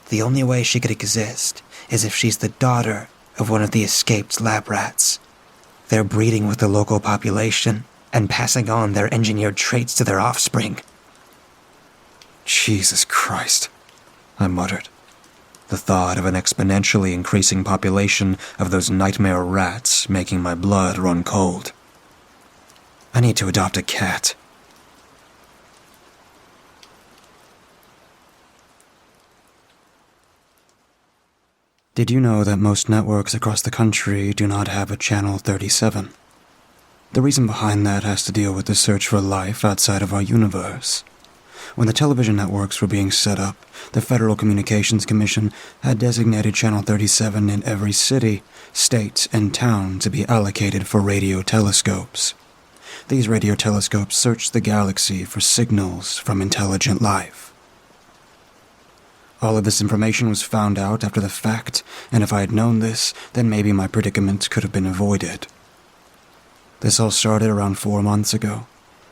The only way she could exist is if she's the daughter of one of the escaped lab rats. They're breeding with the local population and passing on their engineered traits to their offspring. Jesus Christ, I muttered. The thought of an exponentially increasing population of those nightmare rats making my blood run cold. I need to adopt a cat. Did you know that most networks across the country do not have a Channel 37? The reason behind that has to deal with the search for life outside of our universe. When the television networks were being set up, the Federal Communications Commission had designated Channel 37 in every city, state, and town to be allocated for radio telescopes. These radio telescopes searched the galaxy for signals from intelligent life. All of this information was found out after the fact, and if I had known this, then maybe my predicament could have been avoided. This all started around 4 months ago,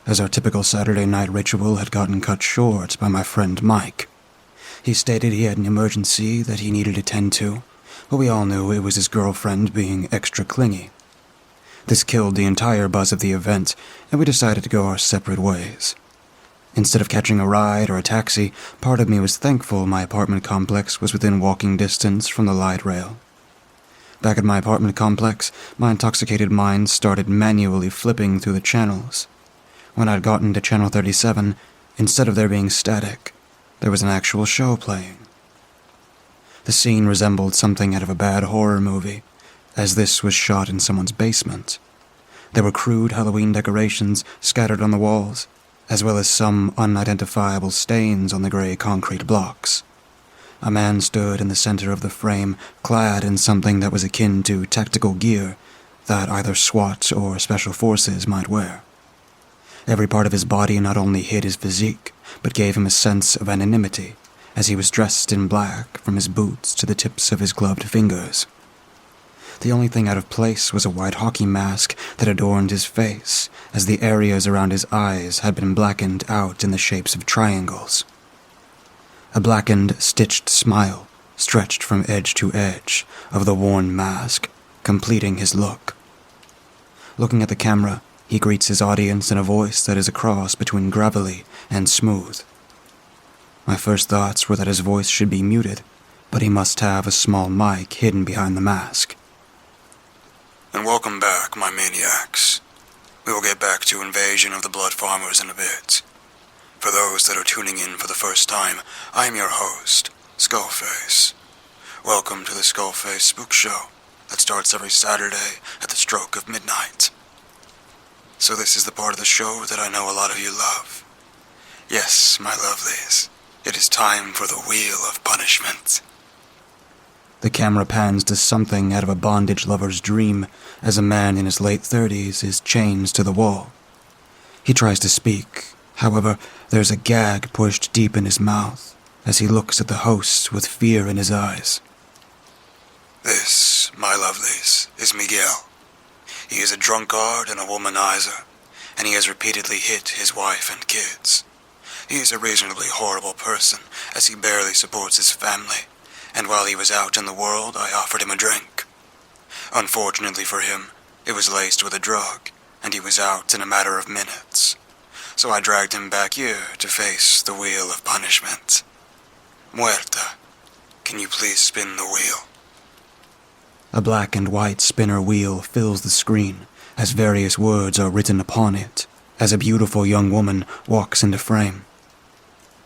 as our typical Saturday night ritual had gotten cut short by my friend Mike. He stated he had an emergency that he needed to tend to, but we all knew it was his girlfriend being extra clingy. This killed the entire buzz of the event, and we decided to go our separate ways. Instead of catching a ride or a taxi, part of me was thankful my apartment complex was within walking distance from the light rail. Back at my apartment complex, my intoxicated mind started manually flipping through the channels. When I'd gotten to Channel 37, instead of there being static, there was an actual show playing. The scene resembled something out of a bad horror movie, as this was shot in someone's basement. There were crude Halloween decorations scattered on the walls, as well as some unidentifiable stains on the gray concrete blocks. a man stood in the center of the frame, clad in something that was akin to tactical gear that either SWAT or Special Forces might wear. Every part of his body not only hid his physique, but gave him a sense of anonymity, as he was dressed in black from his boots to the tips of his gloved fingers. The only thing out of place was a white hockey mask that adorned his face, as the areas around his eyes had been blackened out in the shapes of triangles. A blackened, stitched smile stretched from edge to edge of the worn mask, completing his look. Looking at the camera, he greets his audience in a voice that is a cross between gravelly and smooth. My first thoughts were that his voice should be muted, but he must have a small mic hidden behind the mask. And welcome back, my maniacs. We will get back to Invasion of the Blood Farmers in a bit. For those that are tuning in for the first time, I am your host, Skullface. Welcome to the Skullface Spook Show that starts every Saturday at the stroke of midnight. So this is the part of the show that I know a lot of you love. Yes, my lovelies, it is time for the Wheel of Punishment. The camera pans to something out of a bondage lover's dream as a man in his late 30s is chained to the wall. He tries to speak, however, there's a gag pushed deep in his mouth as he looks at the host with fear in his eyes. This, my lovelies, is Miguel. He is a drunkard and a womanizer, and he has repeatedly hit his wife and kids. He is a reasonably horrible person, as he barely supports his family, and while he was out in the world, I offered him a drink. Unfortunately for him, it was laced with a drug, and he was out in a matter of minutes. So I dragged him back here to face the Wheel of Punishment. Muerta, can you please spin the wheel? A black and white spinner wheel fills the screen as various words are written upon it as a beautiful young woman walks into frame.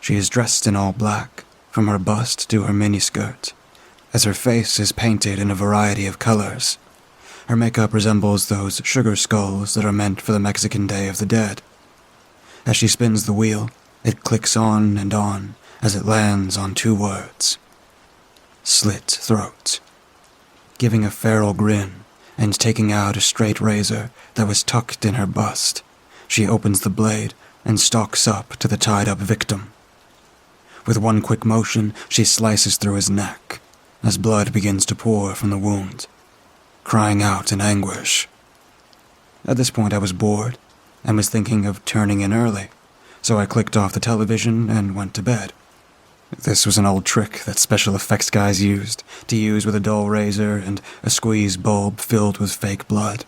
She is dressed in all black, from her bust to her miniskirt, as her face is painted in a variety of colors. Her makeup resembles those sugar skulls that are meant for the Mexican Day of the Dead. As she spins the wheel, it clicks on and on as it lands on two words: slit throat. Giving a feral grin and taking out a straight razor that was tucked in her bust, she opens the blade and stalks up to the tied-up victim. With one quick motion, she slices through his neck as blood begins to pour from the wound, crying out in anguish. At this point I was bored and was thinking of turning in early, so I clicked off the television and went to bed. This was an old trick that special effects guys used to use with a dull razor and a squeeze bulb filled with fake blood.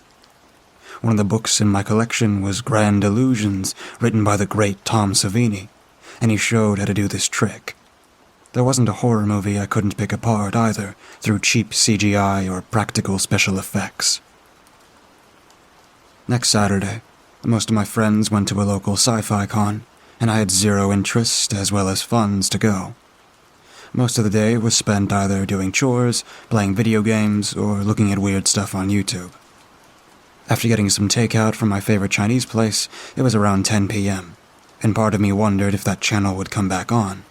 One of the books in my collection was Grand Illusions, written by the great Tom Savini, and he showed how to do this trick. There wasn't a horror movie I couldn't pick apart either, through cheap CGI or practical special effects. Next Saturday, most of my friends went to a local sci-fi con, and I had zero interest as well as funds to go. Most of the day was spent either doing chores, playing video games, or looking at weird stuff on YouTube. After getting some takeout from my favorite Chinese place, it was around 10 p.m., and part of me wondered if that channel would come back on.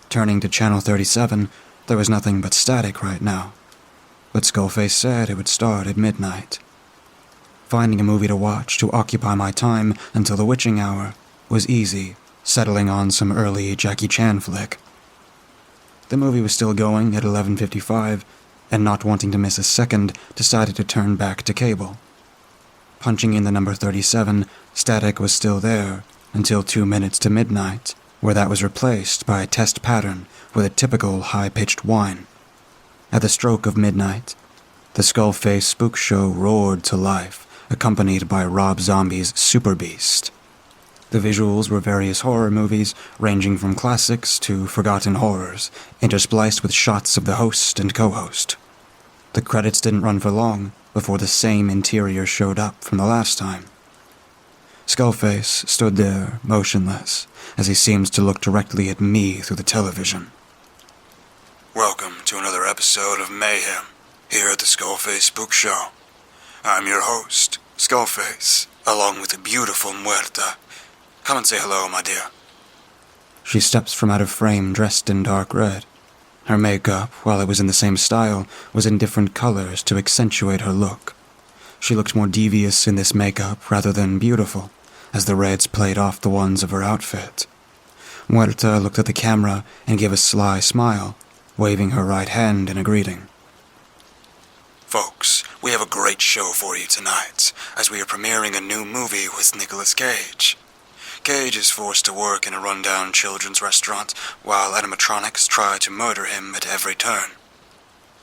Turning to channel 37, there was nothing but static right now, but Skullface said it would start at midnight. Finding a movie to watch to occupy my time until the witching hour was easy, settling on some early Jackie Chan flick. The movie was still going at 11:55, and not wanting to miss a second, decided to turn back to cable. Punching in the number 37, static was still there until 2 minutes to midnight, where that was replaced by a test pattern with a typical high-pitched whine. At the stroke of midnight, the Skullface Spook Show roared to life, accompanied by Rob Zombie's Super Beast. The visuals were various horror movies, ranging from classics to forgotten horrors, interspliced with shots of the host and co-host. The credits didn't run for long before the same interior showed up from the last time. Skullface stood there, motionless, as he seems to look directly at me through the television. Welcome to another episode of Mayhem, here at the Skullface Spook Show. I'm your host, Skullface, along with the beautiful Muerta. Come and say hello, my dear. She steps from out of frame dressed in dark red, Her makeup, while it was in the same style, was in different colors to accentuate her look. She looked more devious in this makeup rather than beautiful, as the reds played off the ones of her outfit. Muerta looked at the camera and gave a sly smile, waving her right hand in a greeting. Folks, we have a great show for you tonight, as we are premiering a new movie with Nicolas Cage. Cage is forced to work in a rundown children's restaurant, while animatronics try to murder him at every turn.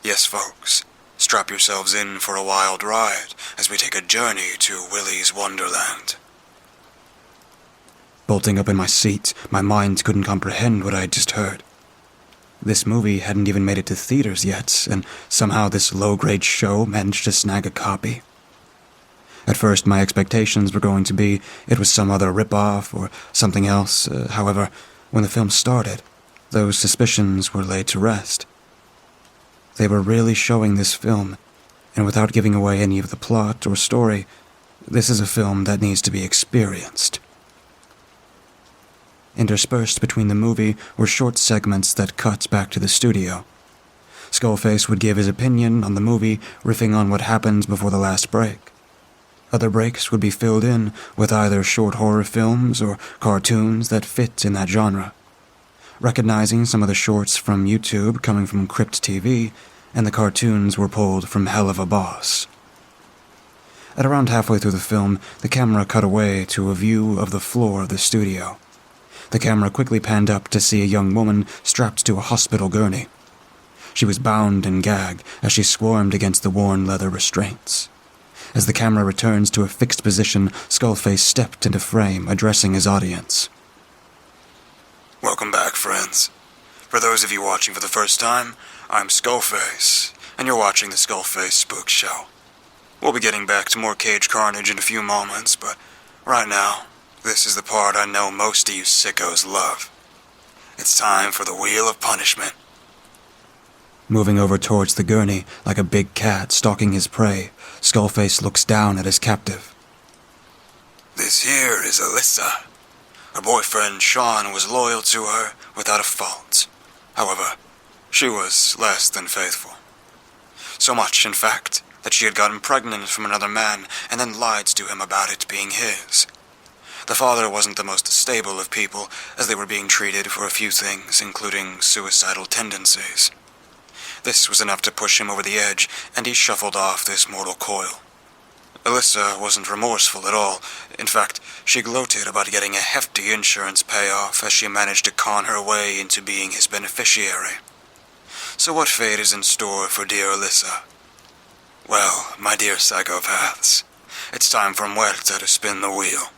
Yes, folks, strap yourselves in for a wild ride, as we take a journey to Willy's Wonderland. Bolting up in my seat, my mind couldn't comprehend what I had just heard. This movie hadn't even made it to theaters yet, and somehow this low-grade show managed to snag a copy. At first, my expectations were going to be it was some other rip-off or something else. However, when the film started, those suspicions were laid to rest. They were really showing this film, and without giving away any of the plot or story, this is a film that needs to be experienced. Interspersed between the movie were short segments that cut back to the studio. Skullface would give his opinion on the movie, riffing on what happened before the last break. Other breaks would be filled in with either short horror films or cartoons that fit in that genre. Recognizing some of the shorts from YouTube coming from Crypt TV, and the cartoons were pulled from Hell of a Boss. At around halfway through the film, the camera cut away to a view of the floor of the studio. The camera quickly panned up to see a young woman strapped to a hospital gurney. She was bound and gagged as she squirmed against the worn leather restraints. As the camera returns to a fixed position, Skullface stepped into frame, addressing his audience. Welcome back, friends. For those of you watching for the first time, I'm Skullface, and you're watching the Skullface Spook Show. We'll be getting back to more Cage carnage in a few moments, but right now, this is the part I know most of you sickos love. It's time for the Wheel of Punishment. Moving over towards the gurney, like a big cat stalking his prey, Skullface looks down at his captive. This here is Alyssa. Her boyfriend Sean was loyal to her without a fault. However, she was less than faithful. So much, in fact, that she had gotten pregnant from another man and then lied to him about it being his. The father wasn't the most stable of people, as they were being treated for a few things, including suicidal tendencies. This was enough to push him over the edge, and he shuffled off this mortal coil. Alyssa wasn't remorseful at all. In fact, she gloated about getting a hefty insurance payoff as she managed to con her way into being his beneficiary. So what fate is in store for dear Alyssa? Well, my dear psychopaths, it's time for Muerta to spin the wheel.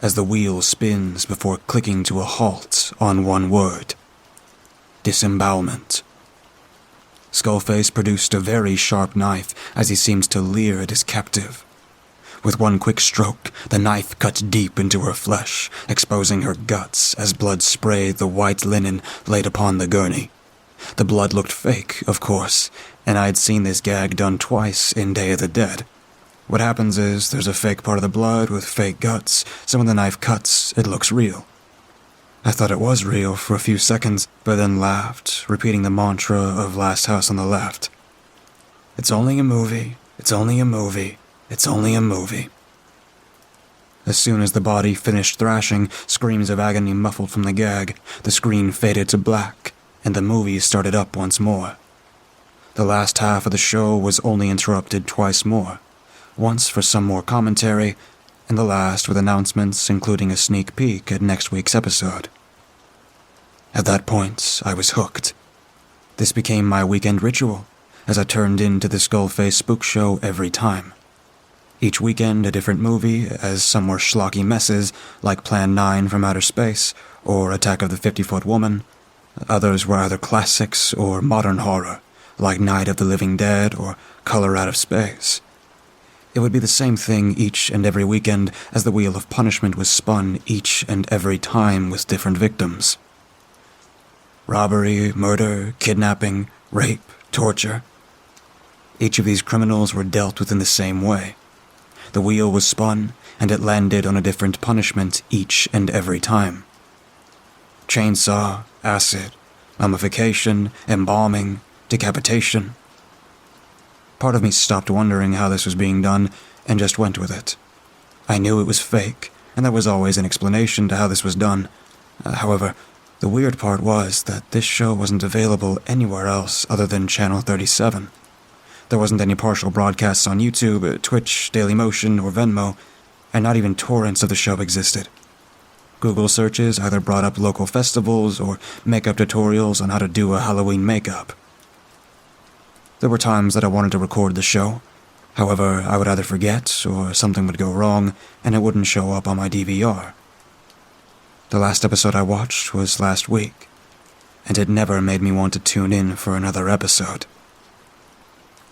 As the wheel spins before clicking to a halt on one word. Disembowelment. Skullface produced a very sharp knife as he seems to leer at his captive. With one quick stroke, the knife cut deep into her flesh, exposing her guts as blood sprayed the white linen laid upon the gurney. The blood looked fake, of course, and I'd seen this gag done twice in Day of the Dead. What happens is there's a fake part of the blood with fake guts, so when the knife cuts, it looks real. I thought it was real for a few seconds, but then laughed, repeating the mantra of Last House on the Left. It's only a movie, it's only a movie, it's only a movie. As soon as the body finished thrashing, screams of agony muffled from the gag, the screen faded to black, and the movie started up once more. The last half of the show was only interrupted twice more, once for some more commentary, and the last with announcements including a sneak peek at next week's episode. At that point, I was hooked. This became my weekend ritual, as I turned into the Skullface Spook Show every time. Each weekend a different movie, as some were schlocky messes like Plan 9 from Outer Space or Attack of the 50-Foot Woman. Others were either classics or modern horror, like Night of the Living Dead or Color Out of Space. It would be the same thing each and every weekend as the Wheel of Punishment was spun each and every time with different victims. Robbery, murder, kidnapping, rape, torture. Each of these criminals were dealt with in the same way. The wheel was spun, and it landed on a different punishment each and every time. Chainsaw, acid, Mummification, embalming, decapitation. Part of me stopped wondering how this was being done and just went with it. I knew it was fake, and there was always an explanation to how this was done. However, the weird part was that this show wasn't available anywhere else other than Channel 37. There wasn't any partial broadcasts on YouTube, Twitch, Dailymotion, or Venmo, and not even torrents of the show existed. Google searches either brought up local festivals or makeup tutorials on how to do a Halloween makeup. There were times that I wanted to record the show. However, I would either forget or something would go wrong and it wouldn't show up on my DVR. The last episode I watched was last week, and it never made me want to tune in for another episode.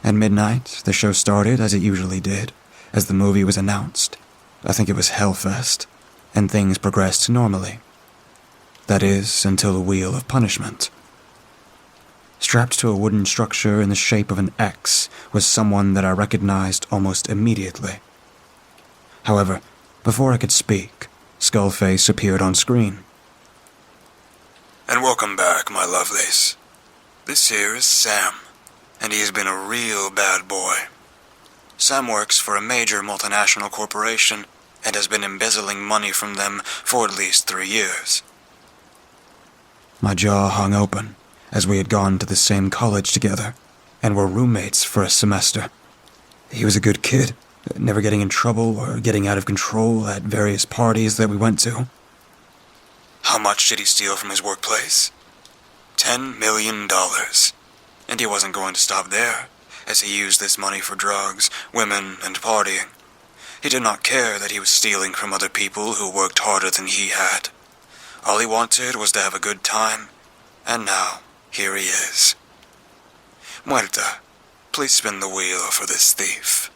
At midnight, the show started as it usually did, as the movie was announced. I think it was Hellfest, and things progressed normally. That is, until the Wheel of Punishment. Strapped to a wooden structure in the shape of an X was someone that I recognized almost immediately. However, before I could speak, Skullface appeared on screen. And welcome back, my lovelies. This here is Sam, and he has been a real bad boy. Sam works for a major multinational corporation and has been embezzling money from them for at least 3 years. My jaw hung open, as we had gone to the same college together, and were roommates for a semester. He was a good kid, never getting in trouble or getting out of control at various parties that we went to. How much did he steal from his workplace? $10 million. And he wasn't going to stop there, as he used this money for drugs, women, and partying. He did not care that he was stealing from other people who worked harder than he had. All he wanted was to have a good time, and now, here he is. Muerta, please spin the wheel for this thief.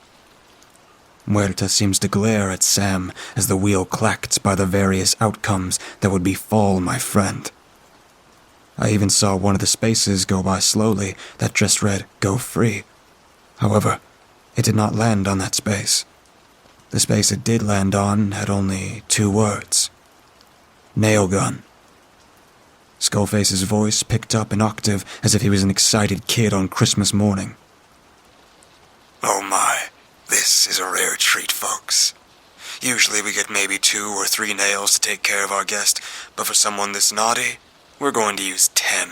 Muerta seems to glare at Sam as the wheel clacked by the various outcomes that would befall my friend. I even saw one of the spaces go by slowly that just read, "Go free." However, it did not land on that space. The space it did land on had only 2 words. Nail gun. Skullface's voice picked up an octave as if he was an excited kid on Christmas morning. Oh my, this is a rare treat, folks. Usually we get maybe 2 or 3 nails to take care of our guest, but for someone this naughty, we're going to use 10.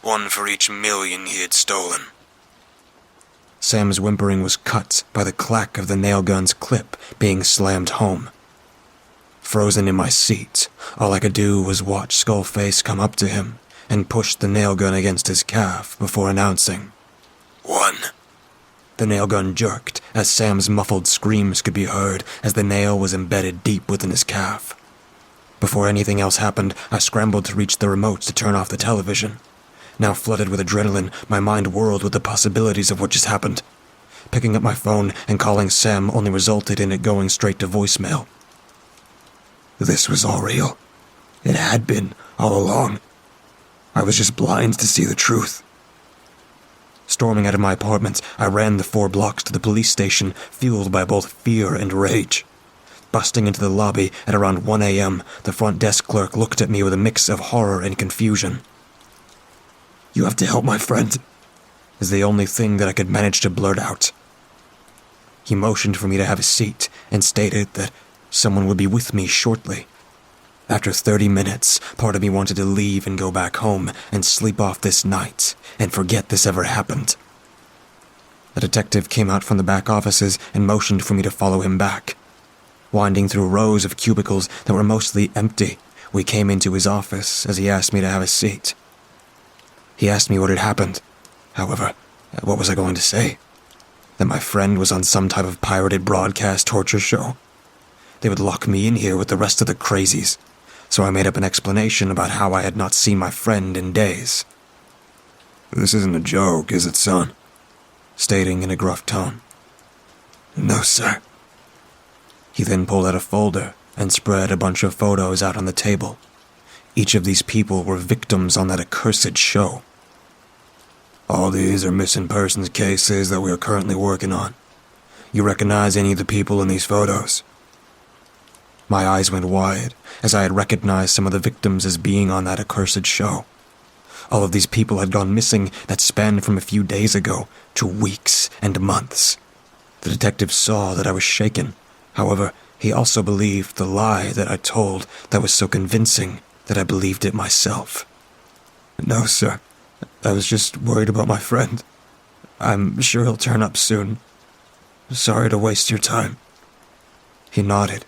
1 for each million he had stolen. Sam's whimpering was cut by the clack of the nail gun's clip being slammed home. Frozen in my seat, all I could do was watch Skullface come up to him and push the nail gun against his calf before announcing, 1. The nail gun jerked as Sam's muffled screams could be heard as the nail was embedded deep within his calf. Before anything else happened, I scrambled to reach the remote to turn off the television. Now flooded with adrenaline, my mind whirled with the possibilities of what just happened. Picking up my phone and calling Sam only resulted in it going straight to voicemail. This was all real. It had been, all along. I was just blind to see the truth. Storming out of my apartment, I ran the 4 blocks to the police station, fueled by both fear and rage. Busting into the lobby at around 1 a.m., the front desk clerk looked at me with a mix of horror and confusion. You have to help my friend, is the only thing that I could manage to blurt out. He motioned for me to have a seat and stated that someone would be with me shortly. After 30 minutes, part of me wanted to leave and go back home and sleep off this night and forget this ever happened. A detective came out from the back offices and motioned for me to follow him back. Winding through rows of cubicles that were mostly empty, we came into his office as he asked me to have a seat. He asked me what had happened. However, what was I going to say? That my friend was on some type of pirated broadcast torture show? They would lock me in here with the rest of the crazies, so I made up an explanation about how I had not seen my friend in days. This isn't a joke, is it, son? Stating in a gruff tone. No, sir. He then pulled out a folder and spread a bunch of photos out on the table. Each of these people were victims on that accursed show. All these are missing persons cases that we are currently working on. You recognize any of the people in these photos? My eyes went wide, as I had recognized some of the victims as being on that accursed show. All of these people had gone missing that spanned from a few days ago to weeks and months. The detective saw that I was shaken. However, he also believed the lie that I told that was so convincing that I believed it myself. "No, sir. I was just worried about my friend. I'm sure he'll turn up soon. Sorry to waste your time." He nodded,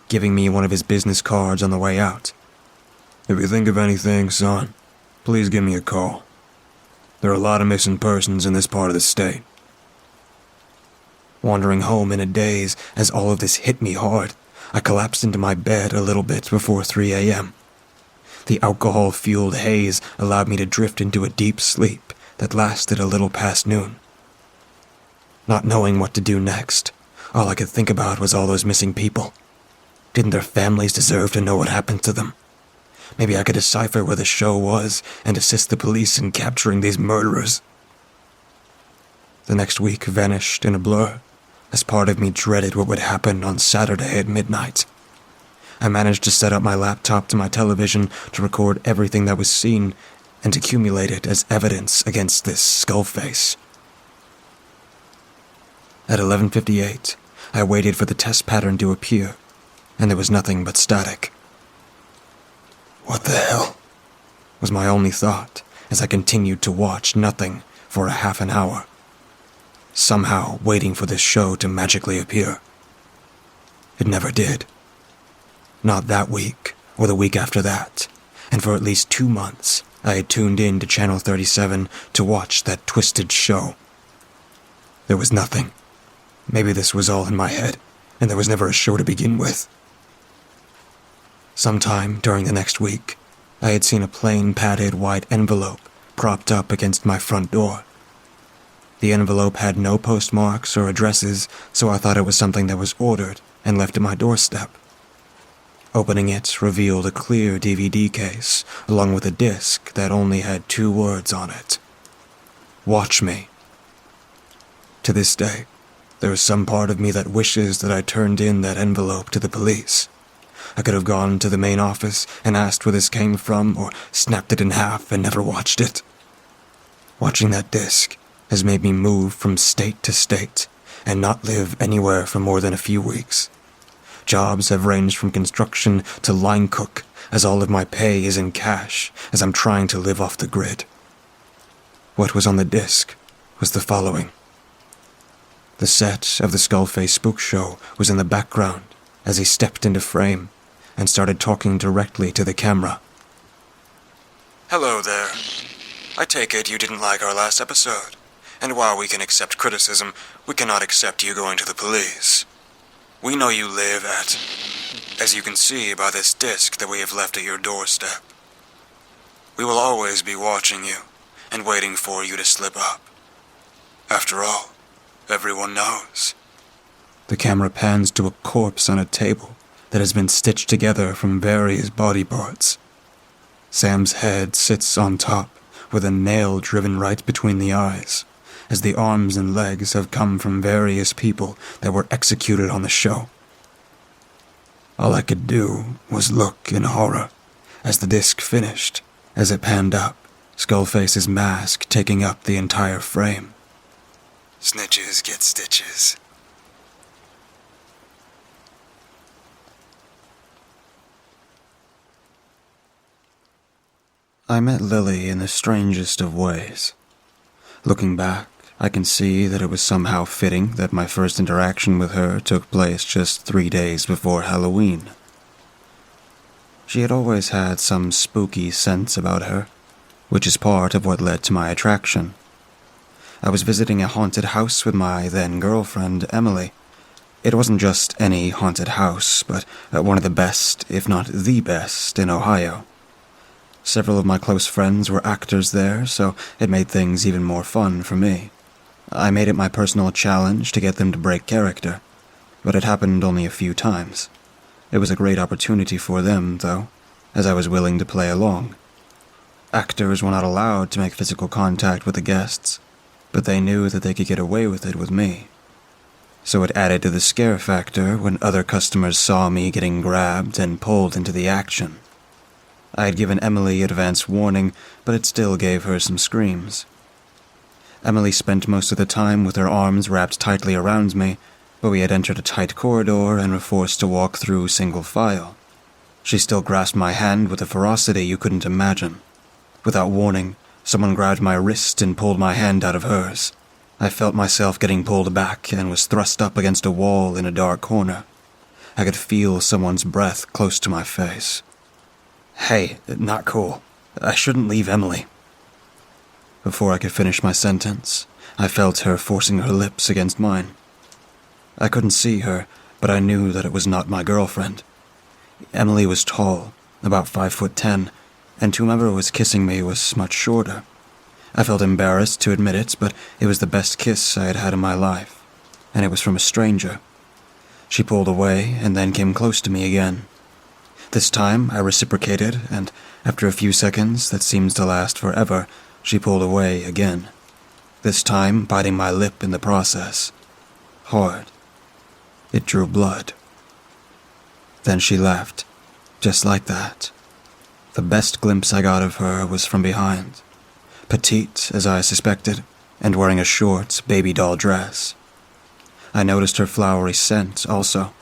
giving me one of his business cards on the way out. "If you think of anything, son, please give me a call. There are a lot of missing persons in this part of the state." Wandering home in a daze as all of this hit me hard, I collapsed into my bed a little bit before 3 a.m. The alcohol-fueled haze allowed me to drift into a deep sleep that lasted a little past noon. Not knowing what to do next, all I could think about was all those missing people. Didn't their families deserve to know what happened to them? Maybe I could decipher where the show was and assist the police in capturing these murderers. The next week vanished in a blur, as part of me dreaded what would happen on Saturday at midnight. I managed to set up my laptop to my television to record everything that was seen and accumulate it as evidence against this skullface. At 11:58, I waited for the test pattern to appear, and there was nothing but static. "What the hell?" was my only thought as I continued to watch nothing for a half an hour, somehow waiting for this show to magically appear. It never did. Not that week, or the week after that, and for at least 2 months, I had tuned in to Channel 37 to watch that twisted show. There was nothing. Maybe this was all in my head, and there was never a show to begin with. Sometime during the next week, I had seen a plain padded white envelope propped up against my front door. The envelope had no postmarks or addresses, so I thought it was something that was ordered and left at my doorstep. Opening it revealed a clear DVD case, along with a disc that only had 2 words on it. "Watch me." To this day, there is some part of me that wishes that I turned in that envelope to the police. I could have gone to the main office and asked where this came from, or snapped it in half and never watched it. Watching that disc has made me move from state to state and not live anywhere for more than a few weeks. Jobs have ranged from construction to line cook, as all of my pay is in cash as I'm trying to live off the grid. What was on the disc was the following. The set of the Skullface Spook Show was in the background as he stepped into frame and started talking directly to the camera. "Hello there. I take it you didn't like our last episode, and while we can accept criticism, we cannot accept you going to the police. We know you live at, as you can see by this disc that we have left at your doorstep. We will always be watching you and waiting for you to slip up. After all, everyone knows." The camera pans to a corpse on a table that has been stitched together from various body parts. Sam's head sits on top, with a nail driven right between the eyes, as the arms and legs have come from various people that were executed on the show. All I could do was look in horror as the disc finished, as it panned up, Skullface's mask taking up the entire frame. Snitches get stitches. I met Lily in the strangest of ways. Looking back, I can see that it was somehow fitting that my first interaction with her took place just 3 days before Halloween. She had always had some spooky sense about her, which is part of what led to my attraction. I was visiting a haunted house with my then-girlfriend, Emily. It wasn't just any haunted house, but one of the best, if not the best, in Ohio. Several of my close friends were actors there, so it made things even more fun for me. I made it my personal challenge to get them to break character, but it happened only a few times. It was a great opportunity for them, though, as I was willing to play along. Actors were not allowed to make physical contact with the guests, but they knew that they could get away with it with me. So it added to the scare factor when other customers saw me getting grabbed and pulled into the action. I had given Emily advance warning, but it still gave her some screams. Emily spent most of the time with her arms wrapped tightly around me, but we had entered a tight corridor and were forced to walk through single file. She still grasped my hand with a ferocity you couldn't imagine. Without warning, someone grabbed my wrist and pulled my hand out of hers. I felt myself getting pulled back and was thrust up against a wall in a dark corner. I could feel someone's breath close to my face. Hey, not cool. I shouldn't leave Emily. Before I could finish my sentence, I felt her forcing her lips against mine. I couldn't see her, but I knew that it was not my girlfriend. Emily was tall, about 5'10", and whomever was kissing me was much shorter. I felt embarrassed to admit it, but it was the best kiss I had had in my life, and it was from a stranger. She pulled away and then came close to me again. This time I reciprocated, and after a few seconds that seemed to last forever, she pulled away again, this time biting my lip in the process. Hard. It drew blood. Then she left, just like that. The best glimpse I got of her was from behind. Petite, as I suspected, and wearing a short baby doll dress. I noticed her flowery scent also.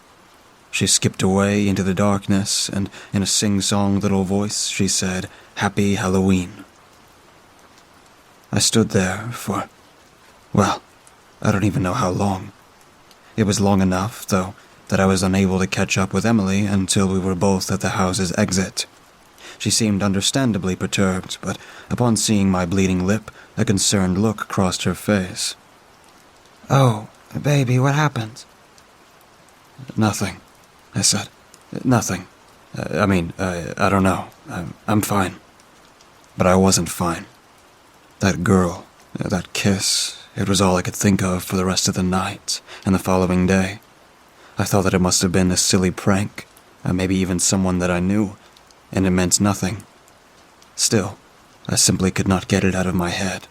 She skipped away into the darkness, and in a sing-song little voice she said, "Happy Halloween." I stood there for, well, I don't even know how long. It was long enough, though, that I was unable to catch up with Emily until we were both at the house's exit. She seemed understandably perturbed, but upon seeing my bleeding lip, a concerned look crossed her face. "Oh, baby, what happened?" "Nothing," I said. "Nothing. I don't know. I'm fine." But I wasn't fine. That girl, that kiss, it was all I could think of for the rest of the night and the following day. I thought that it must have been a silly prank, maybe even someone that I knew, and it meant nothing. Still, I simply could not get it out of my head.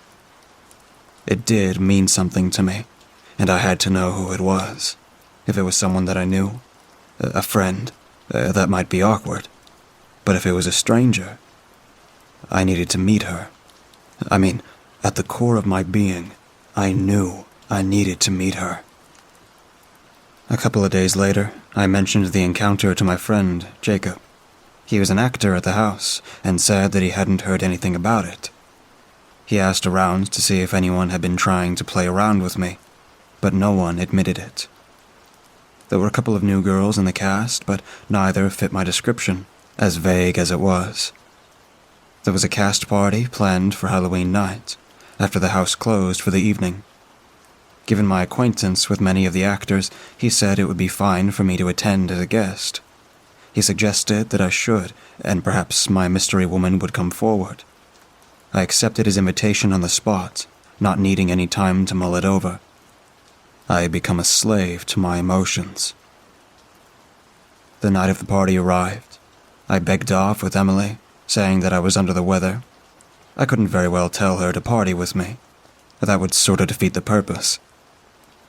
It did mean something to me, and I had to know who it was. If it was someone that I knew, a friend, that might be awkward. But if it was a stranger, I needed to meet her. At the core of my being, I knew I needed to meet her. A couple of days later, I mentioned the encounter to my friend, Jacob. He was an actor at the house, and said that he hadn't heard anything about it. He asked around to see if anyone had been trying to play around with me, but no one admitted it. There were a couple of new girls in the cast, but neither fit my description, as vague as it was. There was a cast party planned for Halloween night, after the house closed for the evening. Given my acquaintance with many of the actors, he said it would be fine for me to attend as a guest. He suggested that I should, and perhaps my mystery woman would come forward. I accepted his invitation on the spot, not needing any time to mull it over. I had become a slave to my emotions. The night of the party arrived. I begged off with Emily, saying that I was under the weather. I couldn't very well tell her to party with me. That would sort of defeat the purpose.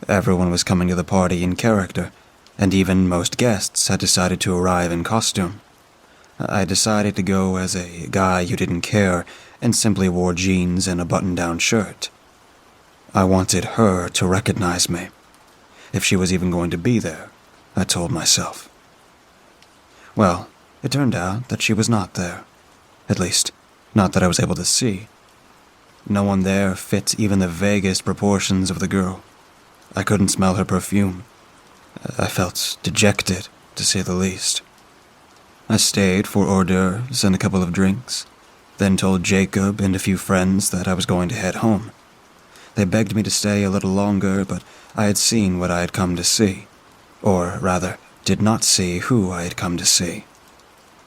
Everyone was coming to the party in character, and even most guests had decided to arrive in costume. I decided to go as a guy who didn't care and simply wore jeans and a button-down shirt. I wanted her to recognize me, if she was even going to be there, I told myself. Well, it turned out that she was not there. At least, not that I was able to see. No one there fit even the vaguest proportions of the girl. I couldn't smell her perfume. I felt dejected, to say the least. I stayed for hors d'oeuvres and a couple of drinks, then told Jacob and a few friends that I was going to head home. They begged me to stay a little longer, but I had seen what I had come to see. Or, rather, did not see who I had come to see.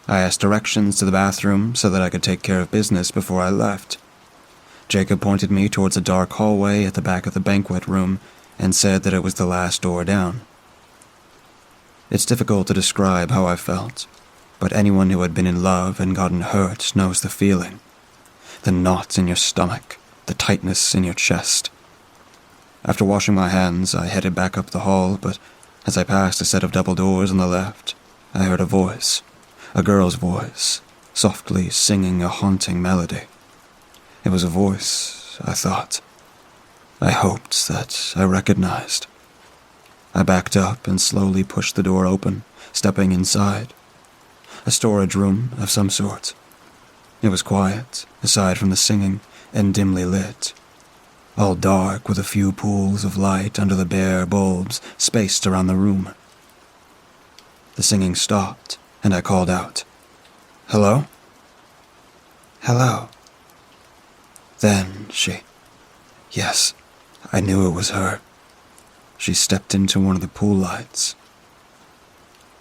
I asked directions to the bathroom so that I could take care of business before I left. Jacob pointed me towards a dark hallway at the back of the banquet room and said that it was the last door down. It's difficult to describe how I felt, but anyone who had been in love and gotten hurt knows the feeling. The knot in your stomach, the tightness in your chest. After washing my hands, I headed back up the hall, but as I passed a set of double doors on the left, I heard a voice, a girl's voice, softly singing a haunting melody. It was a voice, I thought. I hoped that I recognized. I backed up and slowly pushed the door open, stepping inside. A storage room of some sort. It was quiet, aside from the singing, and dimly lit. All dark with a few pools of light under the bare bulbs spaced around the room. The singing stopped, and I called out, "Hello?" Hello. Then yes, I knew it was her. She stepped into one of the pool lights.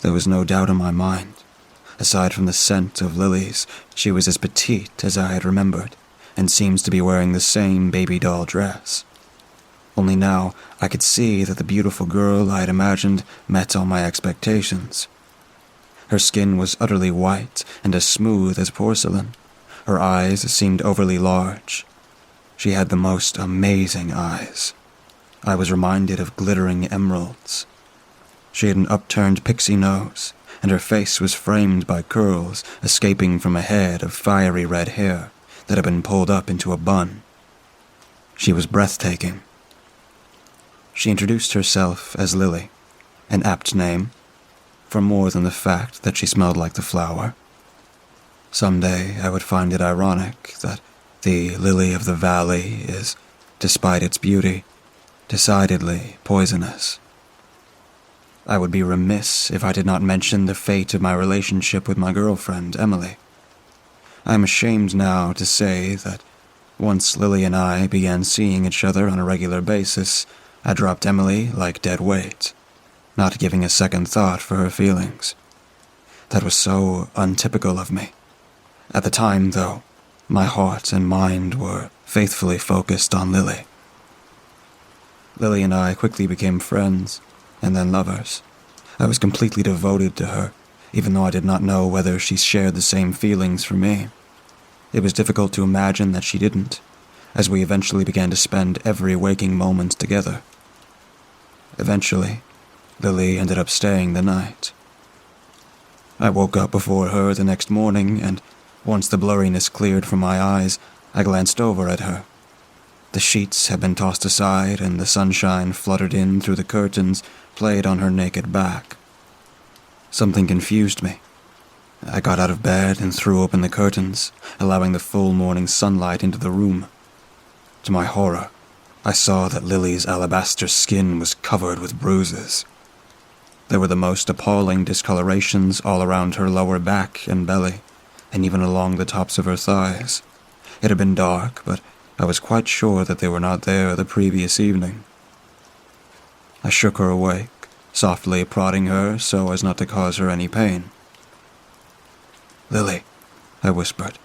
There was no doubt in my mind. Aside from the scent of lilies, she was as petite as I had remembered, and seems to be wearing the same baby doll dress. Only now I could see that the beautiful girl I had imagined met all my expectations. Her skin was utterly white and as smooth as porcelain. Her eyes seemed overly large. She had the most amazing eyes. I was reminded of glittering emeralds. She had an upturned pixie nose, and her face was framed by curls escaping from a head of fiery red hair that had been pulled up into a bun. She was breathtaking. She introduced herself as Lily, an apt name, for more than the fact that she smelled like the flower. Someday I would find it ironic that the lily of the valley is, despite its beauty, decidedly poisonous. I would be remiss if I did not mention the fate of my relationship with my girlfriend, Emily. I am ashamed now to say that once Lily and I began seeing each other on a regular basis, I dropped Emily like dead weight, not giving a second thought for her feelings. That was so untypical of me. At the time, though, my heart and mind were faithfully focused on Lily. Lily and I quickly became friends, and then lovers. I was completely devoted to her, even though I did not know whether she shared the same feelings for me. It was difficult to imagine that she didn't, as we eventually began to spend every waking moment together. Eventually, Lily ended up staying the night. I woke up before her the next morning, and once the blurriness cleared from my eyes, I glanced over at her. The sheets had been tossed aside, and the sunshine fluttered in through the curtains, played on her naked back. Something confused me. I got out of bed and threw open the curtains, allowing the full morning sunlight into the room. To my horror, I saw that Lily's alabaster skin was covered with bruises. There were the most appalling discolorations all around her lower back and belly, and even along the tops of her thighs. It had been dark, but I was quite sure that they were not there the previous evening. I shook her awake, softly prodding her so as not to cause her any pain. "Lily," I whispered,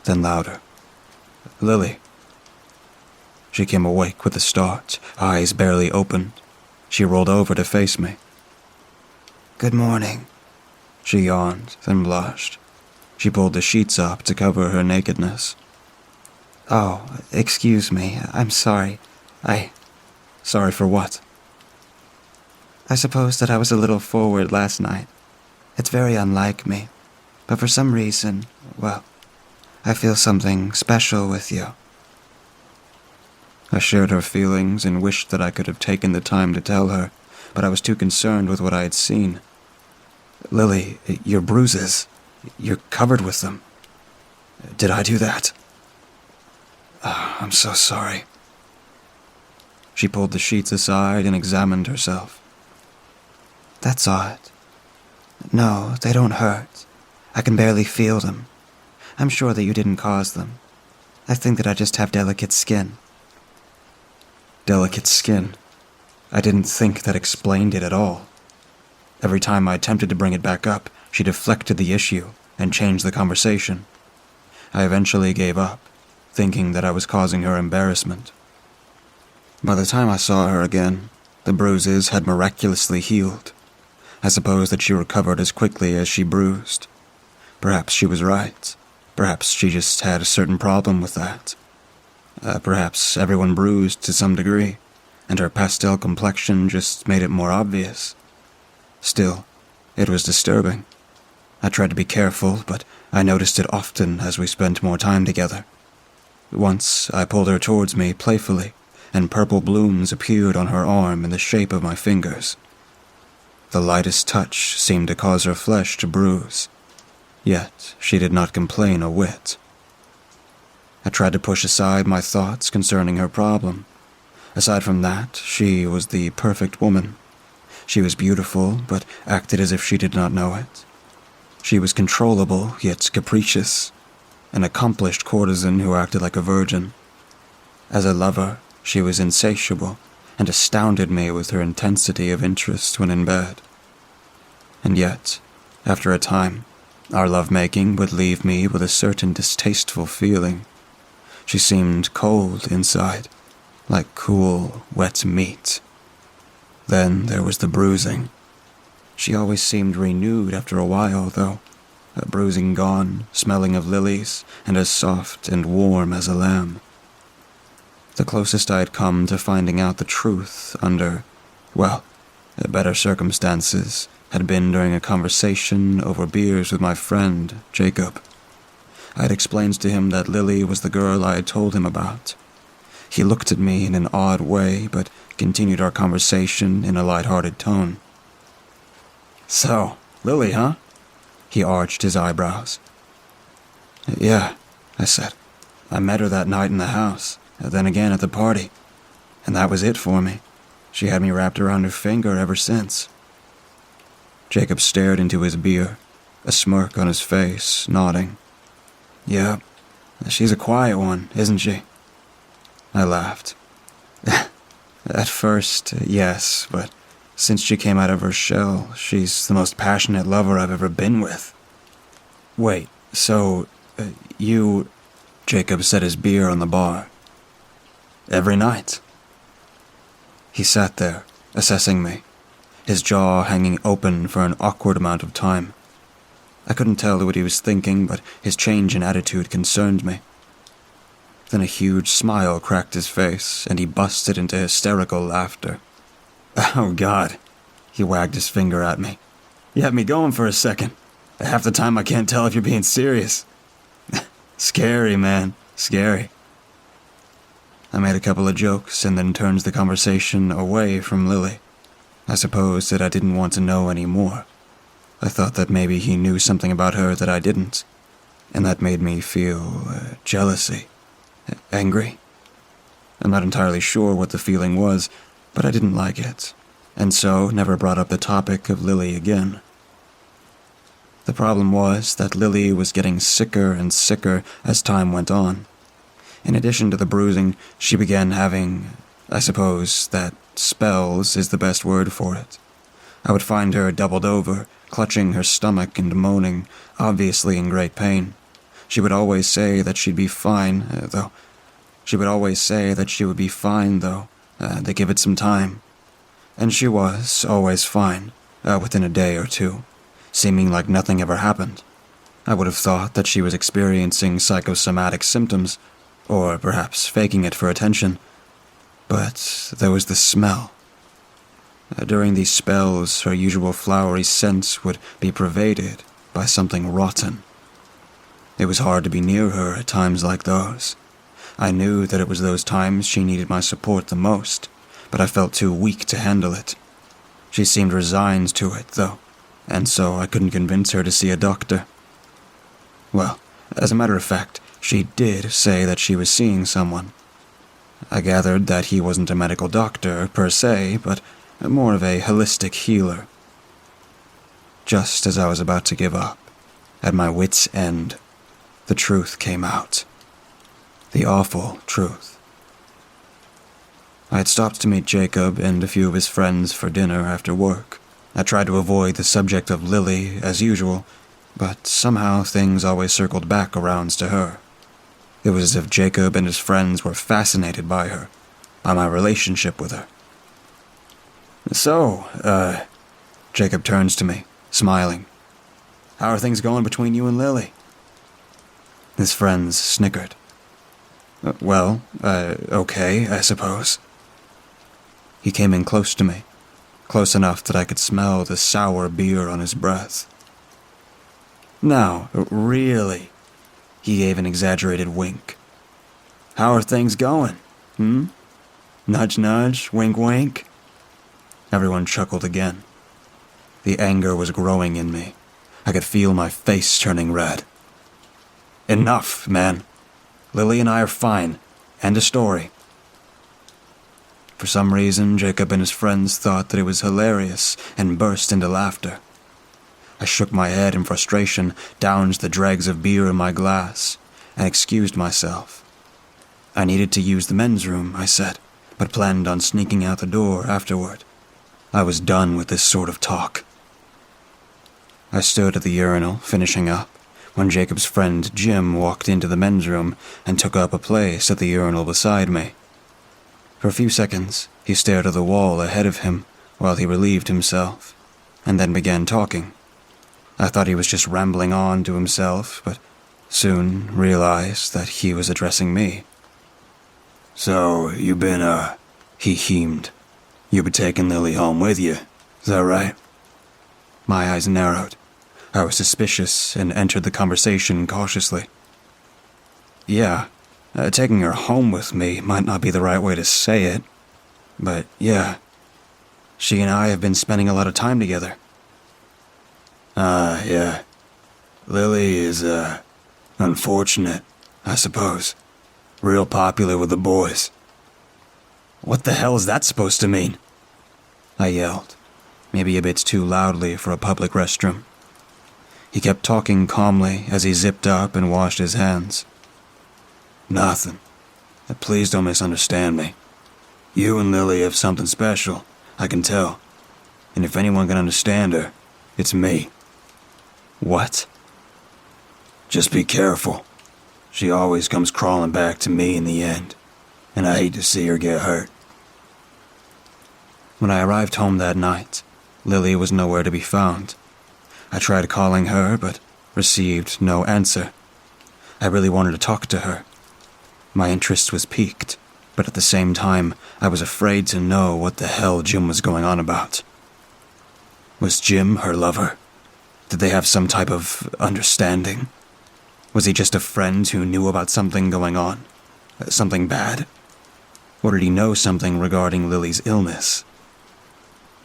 then louder. "Lily." She came awake with a start, eyes barely opened. She rolled over to face me. Good morning. She yawned, then blushed. She pulled the sheets up to cover her nakedness. Oh, excuse me. I'm sorry. Sorry for what? I suppose that I was a little forward last night. It's very unlike me. But for some reason, well, I feel something special with you. I shared her feelings and wished that I could have taken the time to tell her, but I was too concerned with what I had seen. "Lily, your bruises, you're covered with them. Did I do that?" I'm so sorry." She pulled the sheets aside and examined herself. That's odd. No, they don't hurt. I can barely feel them. I'm sure that you didn't cause them. I think that I just have delicate skin. Delicate skin? I didn't think that explained it at all. Every time I attempted to bring it back up, she deflected the issue and changed the conversation. I eventually gave up, thinking that I was causing her embarrassment. By the time I saw her again, the bruises had miraculously healed. I suppose that she recovered as quickly as she bruised. Perhaps she was right. Perhaps she just had a certain problem with that. Perhaps everyone bruised to some degree, and her pastel complexion just made it more obvious. Still, it was disturbing. I tried to be careful, but I noticed it often as we spent more time together. Once, I pulled her towards me playfully, and purple blooms appeared on her arm in the shape of my fingers. The lightest touch seemed to cause her flesh to bruise, yet she did not complain a whit. I tried to push aside my thoughts concerning her problem. Aside from that, she was the perfect woman. She was beautiful, but acted as if she did not know it. She was controllable, yet capricious, an accomplished courtesan who acted like a virgin. As a lover, she was insatiable, and astounded me with her intensity of interest when in bed. And yet, after a time, our lovemaking would leave me with a certain distasteful feeling. She seemed cold inside, like cool, wet meat. Then there was the bruising. She always seemed renewed after a while, though, a bruising gone, smelling of lilies, and as soft and warm as a lamb. The closest I had come to finding out the truth under, well, better circumstances had been during a conversation over beers with my friend, Jacob. I had explained to him that Lily was the girl I had told him about. He looked at me in an odd way, but continued our conversation in a light-hearted tone. "So, Lily, huh?" He arched his eyebrows. "Yeah," I said. "I met her that night in the house, then again at the party, and that was it for me. She had me wrapped around her finger ever since." Jacob stared into his beer, a smirk on his face, nodding. "Yep, she's a quiet one, isn't she?" I laughed. "At first, yes, but since she came out of her shell, she's the most passionate lover I've ever been with." "Wait, so, you..." Jacob set his beer on the bar. "Every night." He sat there, assessing me, his jaw hanging open for an awkward amount of time. I couldn't tell what he was thinking, but his change in attitude concerned me. Then a huge smile cracked his face, and he busted into hysterical laughter. "Oh, God," he wagged his finger at me. "You had me going for a second. Half the time I can't tell if you're being serious." "Scary, man, scary." I made a couple of jokes and then turned the conversation away from Lily. I suppose that I didn't want to know any more. I thought that maybe he knew something about her that I didn't, and that made me feel jealousy, angry. I'm not entirely sure what the feeling was, but I didn't like it, and so never brought up the topic of Lily again. The problem was that Lily was getting sicker and sicker as time went on. In addition to the bruising, she began having, I suppose that spells is the best word for it. I would find her doubled over, clutching her stomach and moaning, obviously in great pain. She would always say that she'd be fine, though. She would always say that she would be fine, though, to give it some time. And she was always fine, within a day or two, seeming like nothing ever happened. I would have thought that she was experiencing psychosomatic symptoms, or perhaps faking it for attention. But there was the smell. During these spells, her usual flowery scents would be pervaded by something rotten. It was hard to be near her at times like those. I knew that it was those times she needed my support the most, but I felt too weak to handle it. She seemed resigned to it, though, and so I couldn't convince her to see a doctor. Well, as a matter of fact, she did say that she was seeing someone. I gathered that he wasn't a medical doctor, per se, but more of a holistic healer. Just as I was about to give up, at my wit's end, the truth came out. The awful truth. I had stopped to meet Jacob and a few of his friends for dinner after work. I tried to avoid the subject of Lily, as usual, but somehow things always circled back around to her. It was as if Jacob and his friends were fascinated by her, by my relationship with her. "So, Jacob turns to me, smiling. "How are things going between you and Lily?" His friends snickered. Well, okay, I suppose." He came in close to me, close enough that I could smell the sour beer on his breath. Now, really? He gave an exaggerated wink. How are things going? Nudge, nudge, wink, wink. Everyone chuckled again. The anger was growing in me. I could feel my face turning red. Enough, man. Lily and I are fine. End of story. For some reason, Jacob and his friends thought that it was hilarious and burst into laughter. I shook my head in frustration, downed the dregs of beer in my glass, and excused myself. I needed to use the men's room, I said, but planned on sneaking out the door afterward. I was done with this sort of talk. I stood at the urinal, finishing up, when Jacob's friend Jim walked into the men's room and took up a place at the urinal beside me. For a few seconds, he stared at the wall ahead of him while he relieved himself, and then began talking. I thought he was just rambling on to himself, but soon realized that he was addressing me. So, you been, he heamed. You been taking Lily home with you, is that right? My eyes narrowed. I was suspicious and entered the conversation cautiously. Yeah, taking her home with me might not be the right way to say it, but yeah, she and I have been spending a lot of time together. Yeah. Lily is, unfortunate, I suppose. Real popular with the boys. What the hell is that supposed to mean? I yelled, maybe a bit too loudly for a public restroom. He kept talking calmly as he zipped up and washed his hands. Nothing. Please don't misunderstand me. You and Lily have something special, I can tell. And if anyone can understand her, it's me. What? Just be careful. She always comes crawling back to me in the end, and I hate to see her get hurt. When I arrived home that night, Lily was nowhere to be found. I tried calling her, but received no answer. I really wanted to talk to her. My interest was piqued, but at the same time, I was afraid to know what the hell Jim was going on about. Was Jim her lover? Did they have some type of understanding? Was he just a friend who knew about something going on? Something bad? Or did he know something regarding Lily's illness?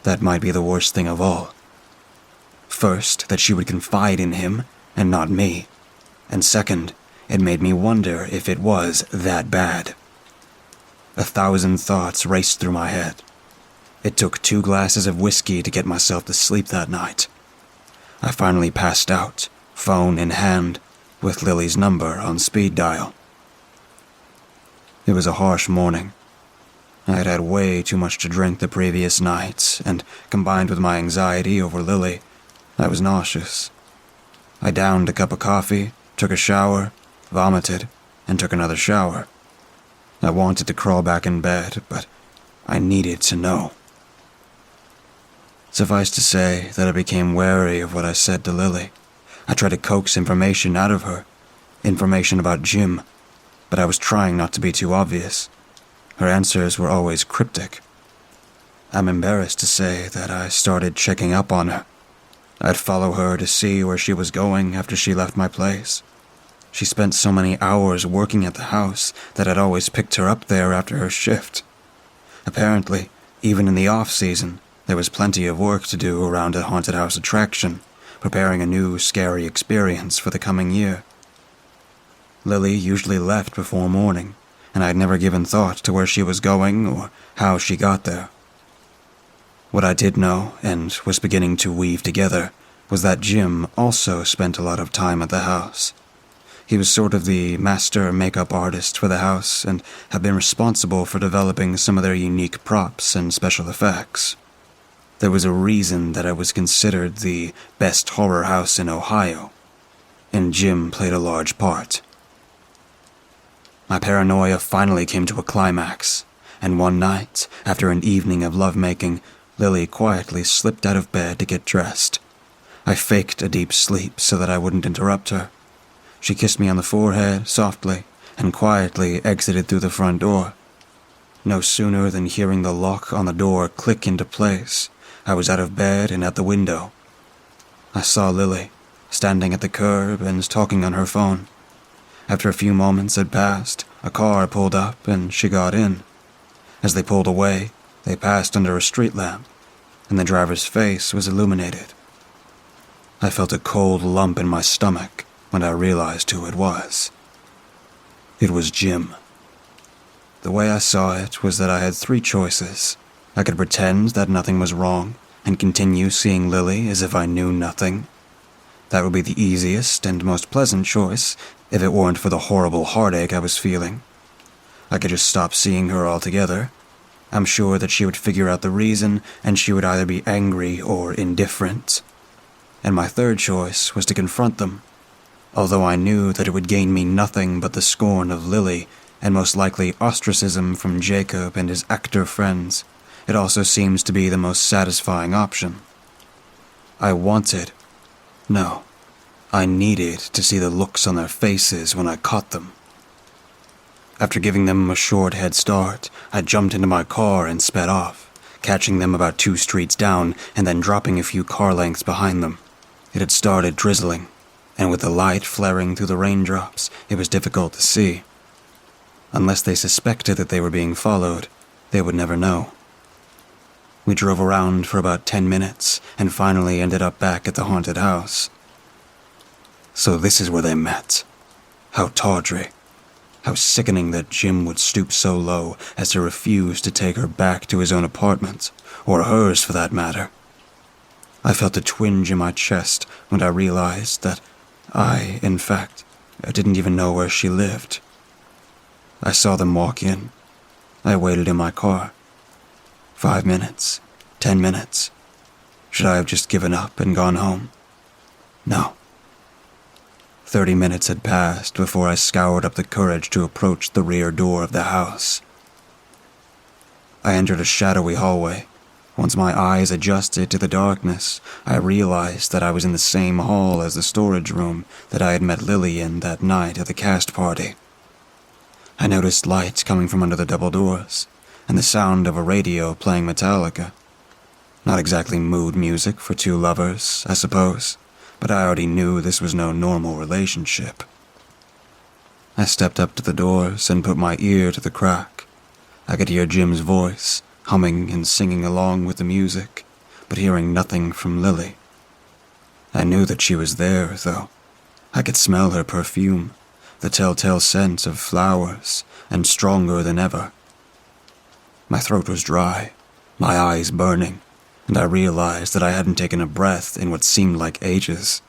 That might be the worst thing of all. First, that she would confide in him, and not me. And second, it made me wonder if it was that bad. 1,000 thoughts raced through my head. It took 2 glasses of whiskey to get myself to sleep that night. I finally passed out, phone in hand, with Lily's number on speed dial. It was a harsh morning. I had had way too much to drink the previous night, and combined with my anxiety over Lily, I was nauseous. I downed a cup of coffee, took a shower, vomited, and took another shower. I wanted to crawl back in bed, but I needed to know. Suffice to say that I became wary of what I said to Lily. I tried to coax information out of her, information about Jim, but I was trying not to be too obvious. Her answers were always cryptic. I'm embarrassed to say that I started checking up on her. I'd follow her to see where she was going after she left my place. She spent so many hours working at the house that I'd always picked her up there after her shift. Apparently, even in the off-season, there was plenty of work to do around a haunted house attraction, preparing a new, scary experience for the coming year. Lily usually left before morning, and I'd never given thought to where she was going or how she got there. What I did know, and was beginning to weave together, was that Jim also spent a lot of time at the house. He was sort of the master makeup artist for the house and had been responsible for developing some of their unique props and special effects. There was a reason that it was considered the best horror house in Ohio, and Jim played a large part. My paranoia finally came to a climax, and one night, after an evening of lovemaking, Lily quietly slipped out of bed to get dressed. I faked a deep sleep so that I wouldn't interrupt her. She kissed me on the forehead softly and quietly exited through the front door. No sooner than hearing the lock on the door click into place, I was out of bed and at the window. I saw Lily, standing at the curb and talking on her phone. After a few moments had passed, a car pulled up and she got in. As they pulled away, they passed under a street lamp, and the driver's face was illuminated. I felt a cold lump in my stomach when I realized who it was. It was Jim. The way I saw it was that I had three choices. I could pretend that nothing was wrong and continue seeing Lily as if I knew nothing. That would be the easiest and most pleasant choice if it weren't for the horrible heartache I was feeling. I could just stop seeing her altogether. I'm sure that she would figure out the reason, and she would either be angry or indifferent. And my third choice was to confront them. Although I knew that it would gain me nothing but the scorn of Lily, and most likely ostracism from Jacob and his actor friends, it also seems to be the most satisfying option. I needed to see the looks on their faces when I caught them. After giving them a short head start, I jumped into my car and sped off, catching them about 2 streets down and then dropping a few car lengths behind them. It had started drizzling, and with the light flaring through the raindrops, it was difficult to see. Unless they suspected that they were being followed, they would never know. We drove around for about 10 minutes and finally ended up back at the haunted house. So this is where they met. How tawdry. How sickening that Jim would stoop so low as to refuse to take her back to his own apartment, or hers for that matter. I felt a twinge in my chest when I realized that I, in fact, didn't even know where she lived. I saw them walk in. I waited in my car. 5 minutes, 10 minutes. Should I have just given up and gone home? No. 30 minutes had passed before I scoured up the courage to approach the rear door of the house. I entered a shadowy hallway. Once my eyes adjusted to the darkness, I realized that I was in the same hall as the storage room that I had met Lily in that night at the cast party. I noticed light coming from under the double doors, and the sound of a radio playing Metallica. Not exactly mood music for two lovers, I suppose, but I already knew this was no normal relationship. I stepped up to the doors and put my ear to the crack. I could hear Jim's voice, humming and singing along with the music, but hearing nothing from Lily. I knew that she was there, though. I could smell her perfume, the telltale scent of flowers, and stronger than ever. My throat was dry, my eyes burning, and I realized that I hadn't taken a breath in what seemed like ages.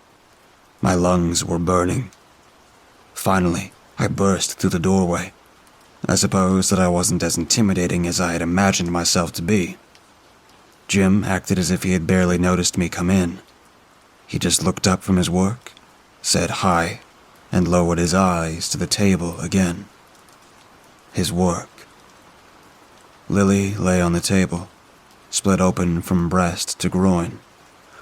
My lungs were burning. Finally, I burst through the doorway. I suppose that I wasn't as intimidating as I had imagined myself to be. Jim acted as if he had barely noticed me come in. He just looked up from his work, said hi, and lowered his eyes to the table again. His work. Lily lay on the table, split open from breast to groin.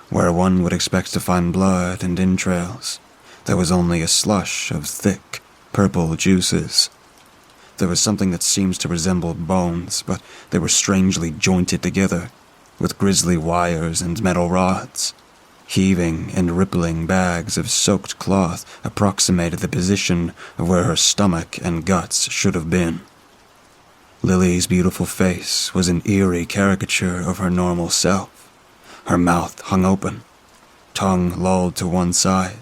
Where one would expect to find blood and entrails, there was only a slush of thick, purple juices. There was something that seems to resemble bones, but they were strangely jointed together, with grisly wires and metal rods. Heaving and rippling bags of soaked cloth approximated the position of where her stomach and guts should have been. Lily's beautiful face was an eerie caricature of her normal self. Her mouth hung open, tongue lolled to one side,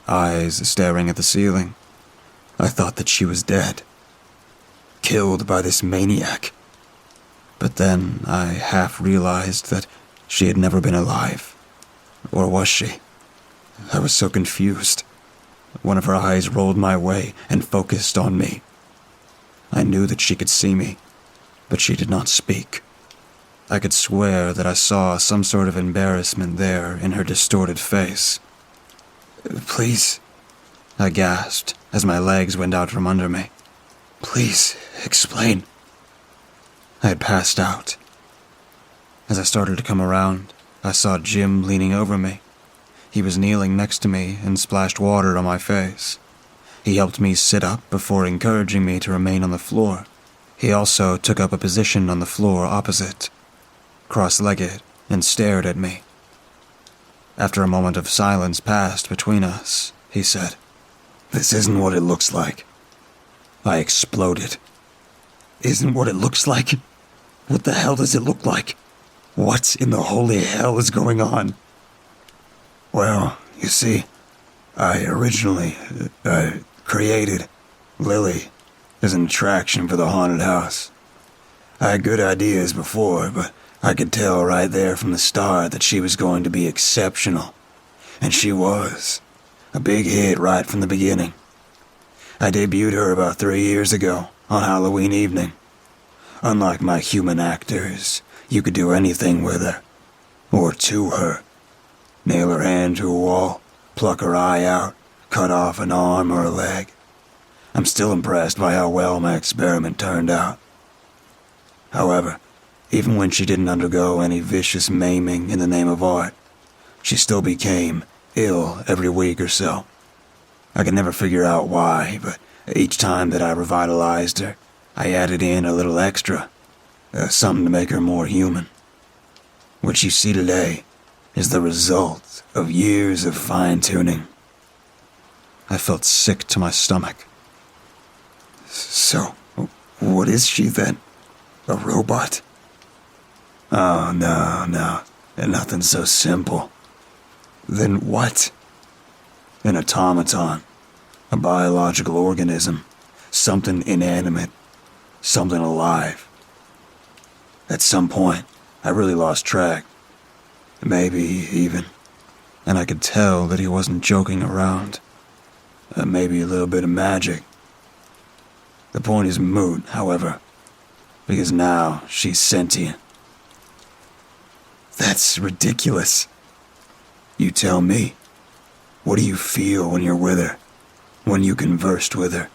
eyes staring at the ceiling. I thought that she was dead, killed by this maniac. But then I half realized that she had never been alive. Or was she? I was so confused. One of her eyes rolled my way and focused on me. I knew that she could see me, but she did not speak. I could swear that I saw some sort of embarrassment there in her distorted face. "Please," I gasped as my legs went out from under me. "Please, explain." I had passed out. As I started to come around, I saw Jim leaning over me. He was kneeling next to me and splashed water on my face. He helped me sit up before encouraging me to remain on the floor. He also took up a position on the floor opposite, cross-legged, and stared at me. After a moment of silence passed between us, he said, "This isn't what it looks like." I exploded. "Isn't what it looks like? What the hell does it look like? What in the holy hell is going on?" "Well, you see, I originally created Lily as an attraction for the haunted house. I had good ideas before, but I could tell right there from the start that she was going to be exceptional. And she was. A big hit right from the beginning. I debuted her about 3 years ago on Halloween evening. Unlike my human actors, you could do anything with her. Or to her. Nail her hand to a wall, pluck her eye out, cut off an arm or a leg. I'm still impressed by how well my experiment turned out. However, even when she didn't undergo any vicious maiming in the name of art, she still became ill every week or so. I could never figure out why, but each time that I revitalized her, I added in a little extra, something to make her more human. What you see today is the result of years of fine-tuning." I felt sick to my stomach. "So, what is she then? A robot?" "Oh, no, nothing so simple." "Then what?" "An automaton, a biological organism, something inanimate, something alive." At some point, I really lost track. Maybe even. And I could tell that he wasn't joking around. Maybe a little bit of magic. The point is moot, however, because now she's sentient. "That's ridiculous." "You tell me. What do you feel when you're with her? When you conversed with her?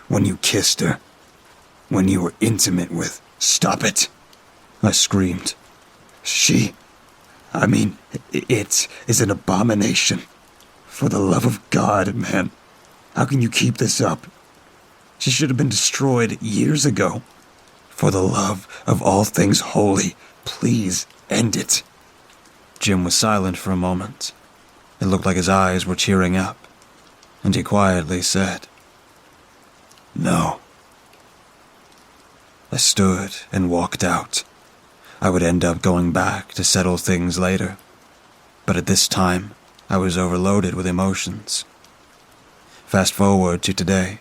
When you kissed her? When you were intimate with..." "Stop it!" I screamed. It is an abomination. For the love of God, man. How can you keep this up? She should have been destroyed years ago. For the love of all things holy, please end it." Jim was silent for a moment. It looked like his eyes were tearing up, and he quietly said, "No." I stood and walked out. I would end up going back to settle things later, but at this time, I was overloaded with emotions. Fast forward to today.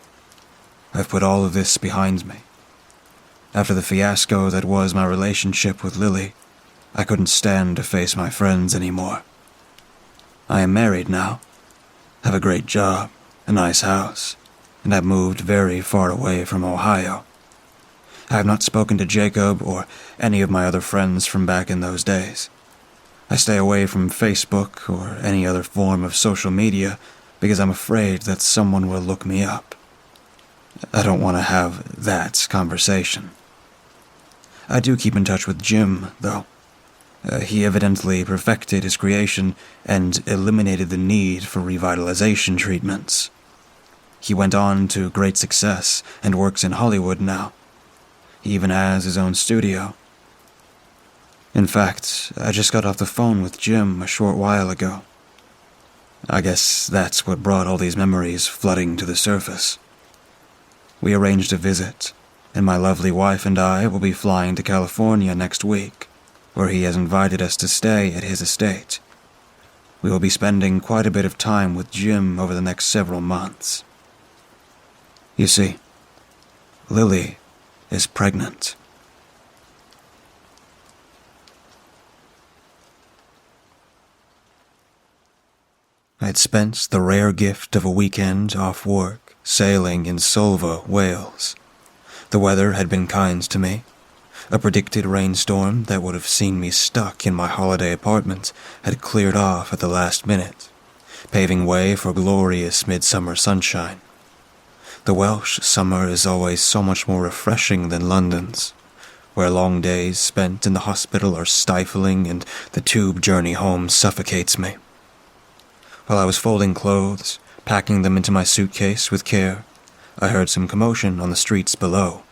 I've put all of this behind me. After the fiasco that was my relationship with Lily, I couldn't stand to face my friends anymore. I am married now, have a great job, a nice house, and I've moved very far away from Ohio. I have not spoken to Jacob or any of my other friends from back in those days. I stay away from Facebook or any other form of social media because I'm afraid that someone will look me up. I don't want to have that conversation. I do keep in touch with Jim, though. He evidently perfected his creation and eliminated the need for revitalization treatments. He went on to great success and works in Hollywood now. He even has his own studio. In fact, I just got off the phone with Jim a short while ago. I guess that's what brought all these memories flooding to the surface. We arranged a visit, and my lovely wife and I will be flying to California next week, where he has invited us to stay at his estate. We will be spending quite a bit of time with Jim over the next several months. You see, Lily is pregnant. I'd spent the rare gift of a weekend off work sailing in Solva, Wales. The weather had been kind to me. A predicted rainstorm that would have seen me stuck in my holiday apartment had cleared off at the last minute, paving way for glorious midsummer sunshine. The Welsh summer is always so much more refreshing than London's, where long days spent in the hospital are stifling and the tube journey home suffocates me. While I was folding clothes, packing them into my suitcase with care, I heard some commotion on the streets below.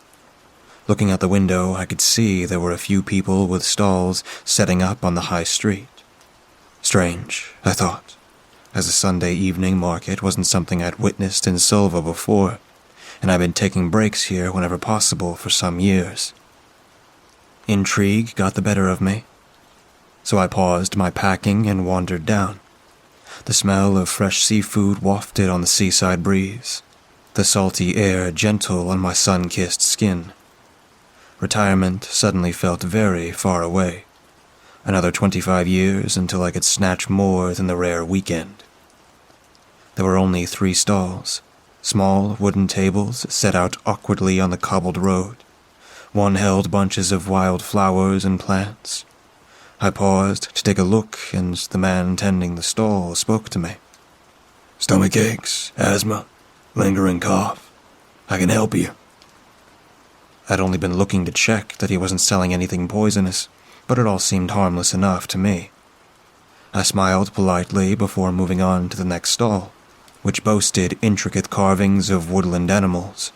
Looking out the window, I could see there were a few people with stalls setting up on the high street. Strange, I thought, as a Sunday evening market wasn't something I'd witnessed in Silva before, and I'd been taking breaks here whenever possible for some years. Intrigue got the better of me, so I paused my packing and wandered down. The smell of fresh seafood wafted on the seaside breeze, the salty air gentle on my sun-kissed skin. Retirement suddenly felt very far away. Another 25 years until I could snatch more than the rare weekend. There were only 3 stalls, small wooden tables set out awkwardly on the cobbled road. One held bunches of wild flowers and plants. I paused to take a look, and the man tending the stall spoke to me. Stomach aches, asthma, lingering cough. I can help you. I'd only been looking to check that he wasn't selling anything poisonous, but it all seemed harmless enough to me. I smiled politely before moving on to the next stall, which boasted intricate carvings of woodland animals.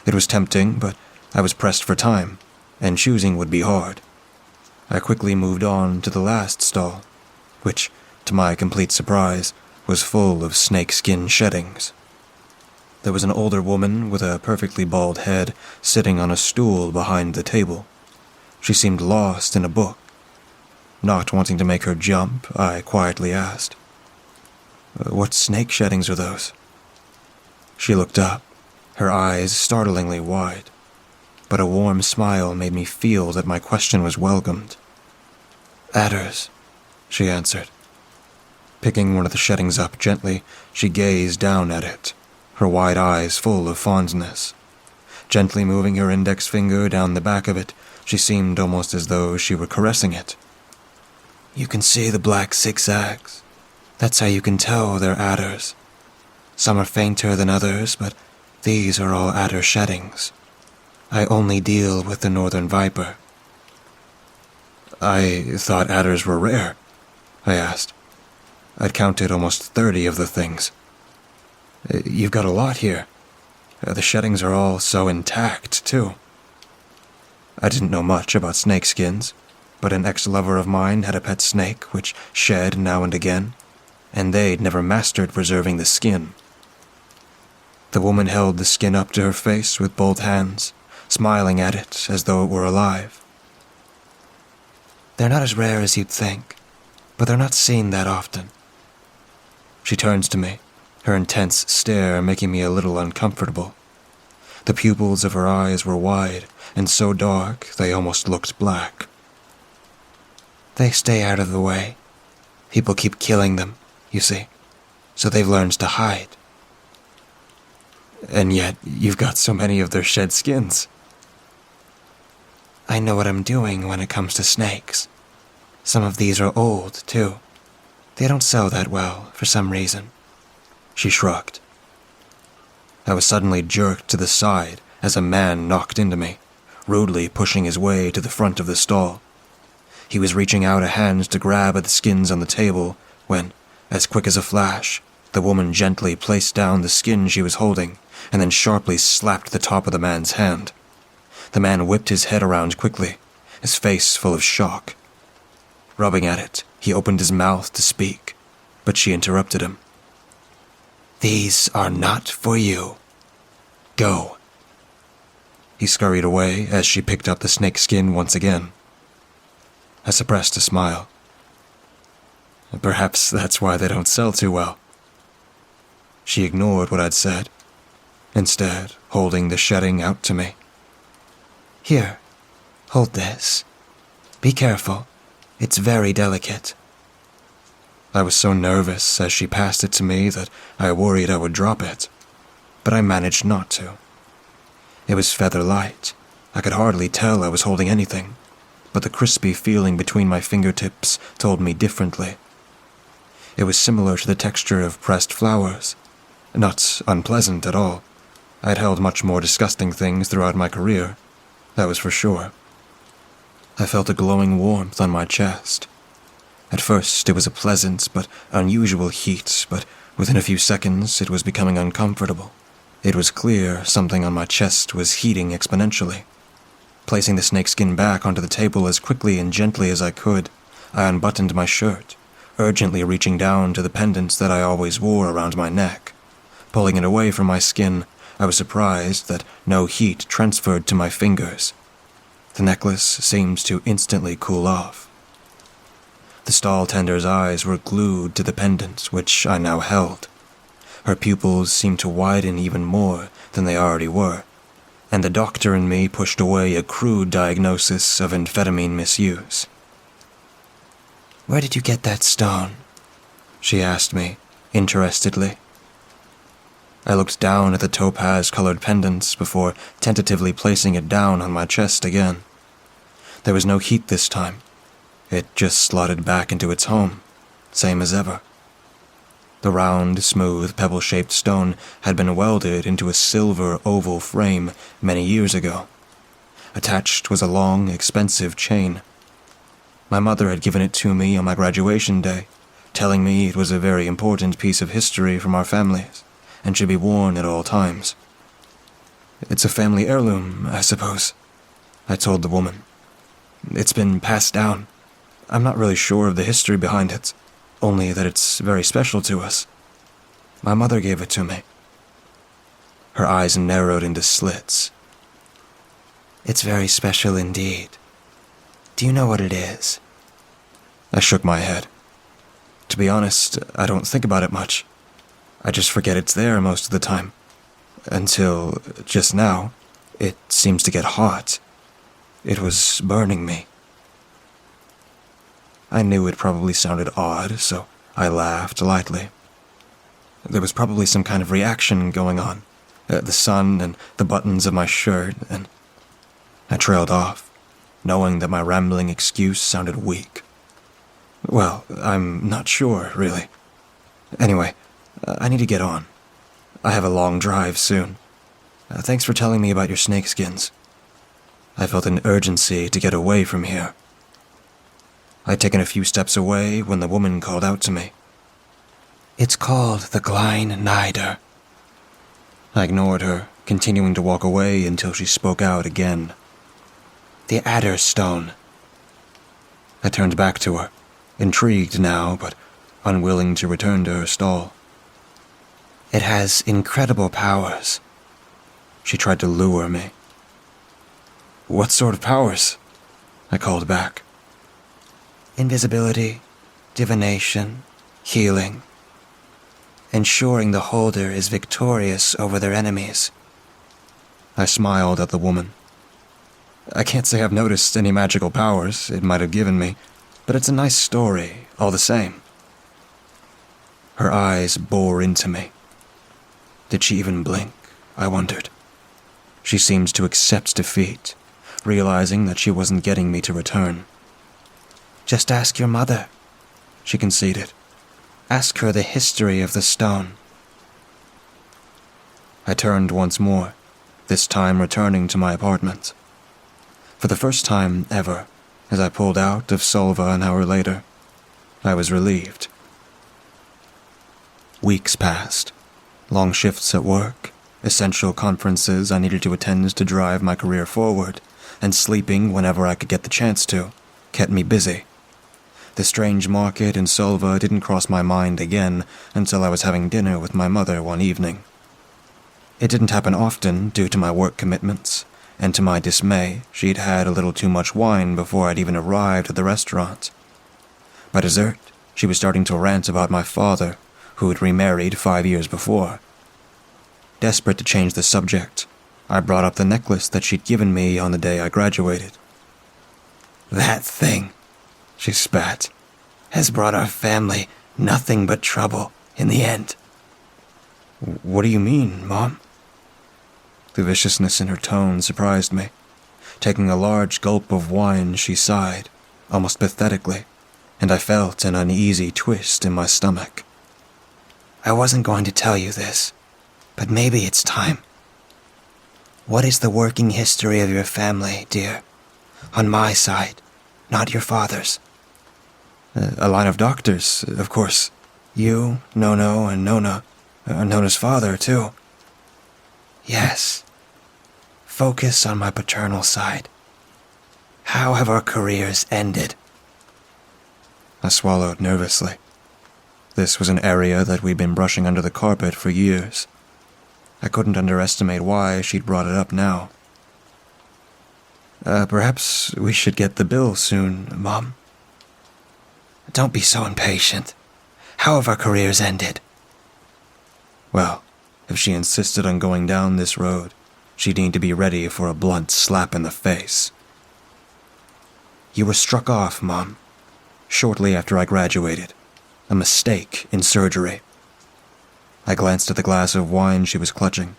It was tempting, but I was pressed for time, and choosing would be hard. I quickly moved on to the last stall, which, to my complete surprise, was full of snakeskin sheddings. There was an older woman with a perfectly bald head sitting on a stool behind the table. She seemed lost in a book. Not wanting to make her jump, I quietly asked, "What snake sheddings are those?" She looked up, her eyes startlingly wide, but a warm smile made me feel that my question was welcomed. "Adders," she answered. Picking one of the sheddings up gently, she gazed down at it, her wide eyes full of fondness. Gently moving her index finger down the back of it, she seemed almost as though she were caressing it. "You can see the black zigzags. That's how you can tell they're adders. Some are fainter than others, but these are all adder sheddings. I only deal with the northern viper." "I thought adders were rare," I asked. I'd counted almost 30 of the things. "You've got a lot here. The sheddings are all so intact, too." I didn't know much about snakeskins, but an ex-lover of mine had a pet snake which shed now and again, and they'd never mastered preserving the skin. The woman held the skin up to her face with both hands, smiling at it as though it were alive. "They're not as rare as you'd think, but they're not seen that often." She turns to me, her intense stare making me a little uncomfortable. The pupils of her eyes were wide and so dark they almost looked black. "They stay out of the way. People keep killing them, you see, so they've learned to hide." "And yet you've got so many of their shed skins." "I know what I'm doing when it comes to snakes. Some of these are old, too. They don't sell that well, for some reason." She shrugged. I was suddenly jerked to the side as a man knocked into me, rudely pushing his way to the front of the stall. He was reaching out a hand to grab at the skins on the table when, as quick as a flash, the woman gently placed down the skin she was holding and then sharply slapped the top of the man's hand. The man whipped his head around quickly, his face full of shock. Rubbing at it, he opened his mouth to speak, but she interrupted him. "These are not for you. Go." He scurried away as she picked up the snakeskin once again. I suppressed a smile. Perhaps that's why they don't sell too well. She ignored what I'd said, instead holding the shedding out to me. "Here, hold this. Be careful. It's very delicate." I was so nervous as she passed it to me that I worried I would drop it, but I managed not to. It was feather light. I could hardly tell I was holding anything, but the crispy feeling between my fingertips told me differently. It was similar to the texture of pressed flowers. Not unpleasant at all. I'd held much more disgusting things throughout my career, that was for sure. I felt a glowing warmth on my chest. At first it was a pleasant but unusual heat, but within a few seconds it was becoming uncomfortable. It was clear something on my chest was heating exponentially. Placing the snakeskin back onto the table as quickly and gently as I could, I unbuttoned my shirt, urgently reaching down to the pendant that I always wore around my neck. Pulling it away from my skin, I was surprised that no heat transferred to my fingers. The necklace seemed to instantly cool off. The stall tender's eyes were glued to the pendant, which I now held. Her pupils seemed to widen even more than they already were, and the doctor in me pushed away a crude diagnosis of amphetamine misuse. "Where did you get that stone?" she asked me, interestedly. I looked down at the topaz-colored pendants before tentatively placing it down on my chest again. There was no heat this time. It just slotted back into its home, same as ever. The round, smooth, pebble-shaped stone had been welded into a silver oval frame many years ago. Attached was a long, expensive chain. My mother had given it to me on my graduation day, telling me it was a very important piece of history from our families, and should be worn at all times. "It's a family heirloom, I suppose," I told the woman. "It's been passed down. I'm not really sure of the history behind it, only that it's very special to us. My mother gave it to me." Her eyes narrowed into slits. "It's very special indeed. Do you know what it is?" I shook my head. To be honest, I don't think about it much. I just forget it's there most of the time. Until, just now, it seems to get hot. It was burning me. I knew it probably sounded odd, so I laughed lightly. There was probably some kind of reaction going on. The sun and the buttons of my shirt, and I trailed off, knowing that my rambling excuse sounded weak. Well, I'm not sure, really. Anyway, I need to get on. I have a long drive soon. Thanks for telling me about your snakeskins. I felt an urgency to get away from here. I'd taken a few steps away when the woman called out to me. "It's called the Glein Nider." I ignored her, continuing to walk away until she spoke out again. "The Adder Stone." I turned back to her, intrigued now, but unwilling to return to her stall. "It has incredible powers." She tried to lure me. "What sort of powers?" I called back. "Invisibility, divination, healing. Ensuring the holder is victorious over their enemies." I smiled at the woman. I can't say I've noticed any magical powers it might have given me, but it's a nice story, all the same. Her eyes bore into me. Did she even blink? I wondered. She seemed to accept defeat, realizing that she wasn't getting me to return. "Just ask your mother," she conceded. "Ask her the history of the stone." I turned once more, this time returning to my apartment. For the first time ever, as I pulled out of Solva an hour later, I was relieved. Weeks passed. Long shifts at work, essential conferences I needed to attend to drive my career forward, and sleeping whenever I could get the chance to, kept me busy. The strange market in Solva didn't cross my mind again until I was having dinner with my mother one evening. It didn't happen often due to my work commitments, and to my dismay, she'd had a little too much wine before I'd even arrived at the restaurant. By dessert, she was starting to rant about my father, who had remarried 5 years before. Desperate to change the subject, I brought up the necklace that she'd given me on the day I graduated. "That thing," she spat, "has brought our family nothing but trouble in the end." "What do you mean, Mom?" The viciousness in her tone surprised me. Taking a large gulp of wine, she sighed, almost pathetically, and I felt an uneasy twist in my stomach. "I wasn't going to tell you this, but maybe it's time. What is the working history of your family, dear? On my side, not your father's." A line of doctors, of course. You, Nono, and Nona. Nona's father, too." "Yes. Focus on my paternal side. How have our careers ended?" I swallowed nervously. This was an area that we'd been brushing under the carpet for years. I couldn't underestimate why she'd brought it up now. Perhaps we should get the bill soon, Mom. Don't be so impatient. How have our careers ended? Well, if she insisted on going down this road, she'd need to be ready for a blunt slap in the face. You were struck off, Mom, shortly after I graduated. A mistake in surgery. I glanced at the glass of wine she was clutching.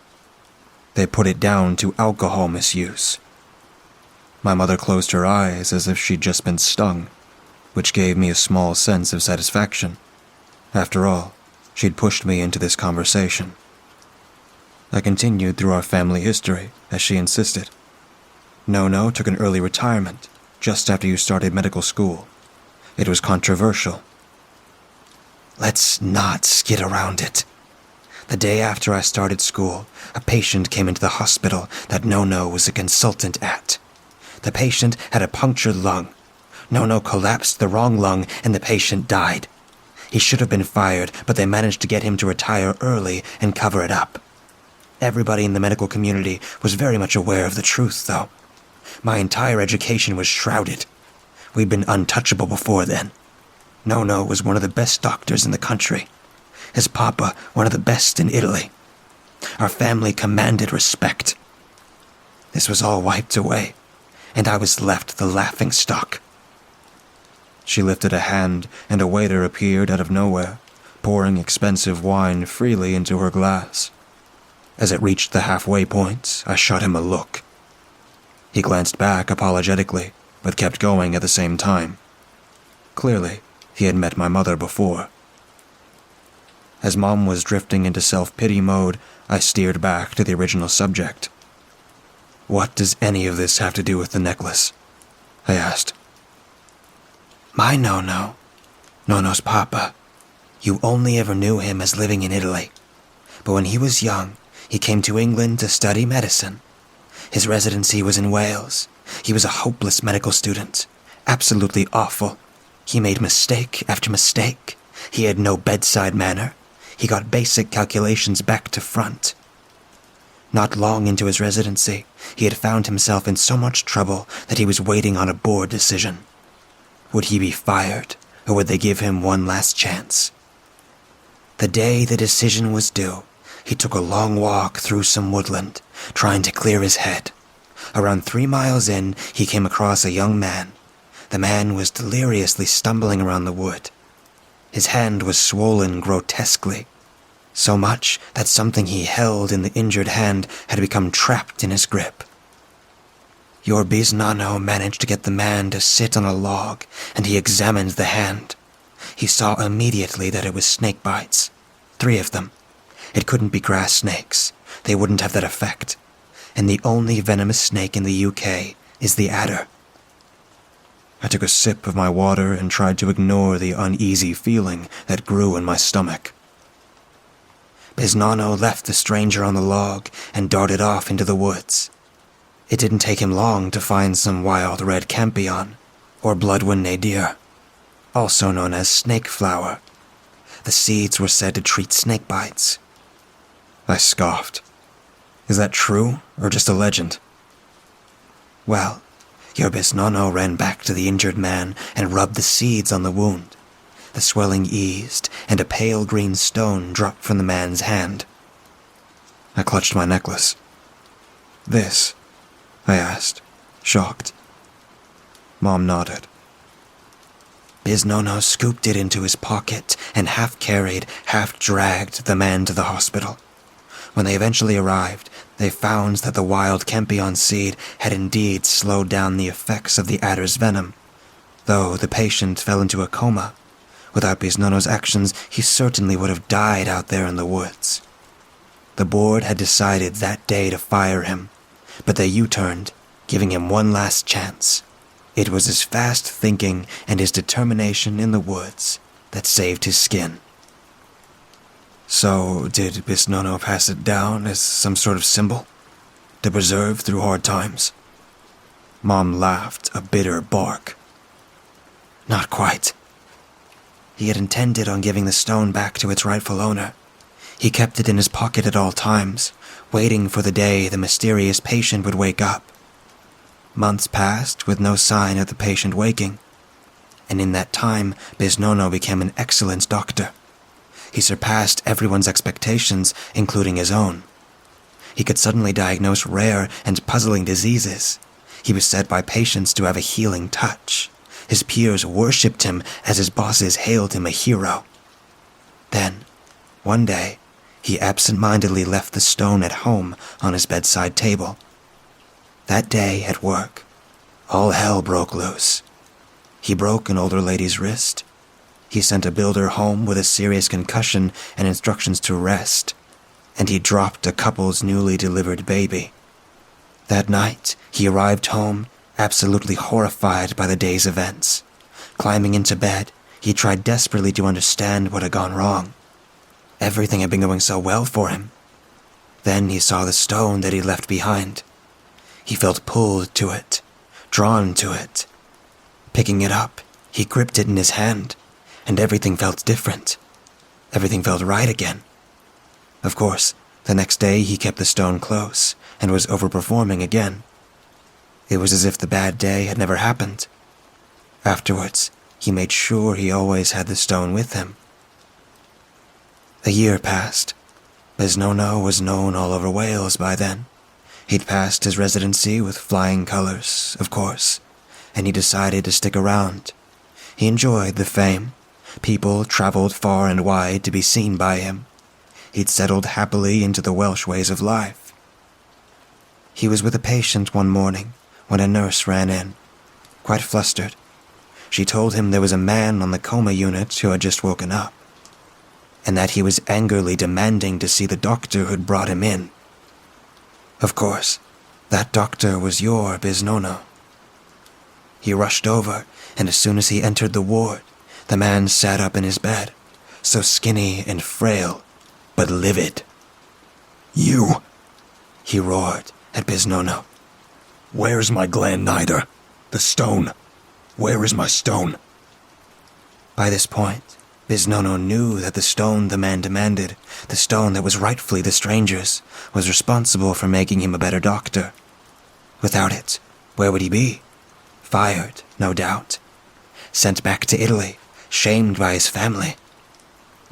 They put it down to alcohol misuse. My mother closed her eyes as if she'd just been stung, which gave me a small sense of satisfaction. After all, she'd pushed me into this conversation. I continued through our family history, as she insisted. No took an early retirement, just after you started medical school. It was controversial. Let's not skid around it. The day after I started school, a patient came into the hospital that No was a consultant at. The patient had a punctured lung. No collapsed the wrong lung and the patient died. He should have been fired, but they managed to get him to retire early and cover it up. Everybody in the medical community was very much aware of the truth, though. My entire education was shrouded. We'd been untouchable before then. No was one of the best doctors in the country. His papa, one of the best in Italy. Our family commanded respect. This was all wiped away, and I was left the laughingstock. She lifted a hand, and a waiter appeared out of nowhere, pouring expensive wine freely into her glass. As it reached the halfway point, I shot him a look. He glanced back apologetically, but kept going at the same time. Clearly, he had met my mother before. As Mom was drifting into self-pity mode, I steered back to the original subject. What does any of this have to do with the necklace? I asked. My Nono's papa. You only ever knew him as living in Italy. But when he was young, he came to England to study medicine. His residency was in Wales. He was a hopeless medical student. Absolutely awful. He made mistake after mistake. He had no bedside manner. He got basic calculations back to front. Not long into his residency, he had found himself in so much trouble that he was waiting on a board decision. Would he be fired, or would they give him one last chance? The day the decision was due, he took a long walk through some woodland, trying to clear his head. Around 3 miles in, he came across a young man. The man was deliriously stumbling around the wood. His hand was swollen grotesquely, so much that something he held in the injured hand had become trapped in his grip. Your Bisnano managed to get the man to sit on a log, and he examined the hand. He saw immediately that it was snake bites. 3 of them. It couldn't be grass snakes. They wouldn't have that effect. And the only venomous snake in the UK is the adder. I took a sip of my water and tried to ignore the uneasy feeling that grew in my stomach. Bisnano left the stranger on the log and darted off into the woods. It didn't take him long to find some wild red campion, or bloodwind nadir, also known as snake flower. The seeds were said to treat snake bites. I scoffed. Is that true, or just a legend? Well, your Bisnano ran back to the injured man and rubbed the seeds on the wound. The swelling eased, and a pale green stone dropped from the man's hand. I clutched my necklace. This? I asked, shocked. Mom nodded. Bisnono scooped it into his pocket and half-carried, half-dragged the man to the hospital. When they eventually arrived, they found that the wild campion seed had indeed slowed down the effects of the adder's venom, though the patient fell into a coma. Without Bisnono's actions, he certainly would have died out there in the woods. The board had decided that day to fire him, but they U-turned, giving him one last chance. It was his fast thinking and his determination in the woods that saved his skin. So, did Bisnono pass it down as some sort of symbol to preserve through hard times? Mom laughed a bitter bark. Not quite. He had intended on giving the stone back to its rightful owner. He kept it in his pocket at all times, waiting for the day the mysterious patient would wake up. Months passed with no sign of the patient waking, and in that time Bisnono became an excellent doctor. He surpassed everyone's expectations, including his own. He could suddenly diagnose rare and puzzling diseases. He was said by patients to have a healing touch. His peers worshipped him as his bosses hailed him a hero. Then, one day, he absent-mindedly left the stone at home on his bedside table. That day at work, all hell broke loose. He broke an older lady's wrist. He sent a builder home with a serious concussion and instructions to rest. And he dropped a couple's newly delivered baby. That night, he arrived home, absolutely horrified by the day's events. Climbing into bed, he tried desperately to understand what had gone wrong. Everything had been going so well for him. Then he saw the stone that he left behind. He felt pulled to it, drawn to it. Picking it up, he gripped it in his hand, and everything felt different. Everything felt right again. Of course, the next day he kept the stone close and was overperforming again. It was as if the bad day had never happened. Afterwards, he made sure he always had the stone with him. A year passed. Bisnono was known all over Wales by then. He'd passed his residency with flying colors, of course, and he decided to stick around. He enjoyed the fame. People traveled far and wide to be seen by him. He'd settled happily into the Welsh ways of life. He was with a patient one morning when a nurse ran in, quite flustered. She told him there was a man on the coma unit who had just woken up, and that he was angrily demanding to see the doctor who'd brought him in. Of course, that doctor was your Bisnono. He rushed over, and as soon as he entered the ward, the man sat up in his bed, so skinny and frail, but livid. You! He roared at Bisnono. Where's my Glannider? The stone. Where is my stone? By this point, Bisnono knew that the stone the man demanded, the stone that was rightfully the stranger's, was responsible for making him a better doctor. Without it, where would he be? Fired, no doubt. Sent back to Italy, shamed by his family.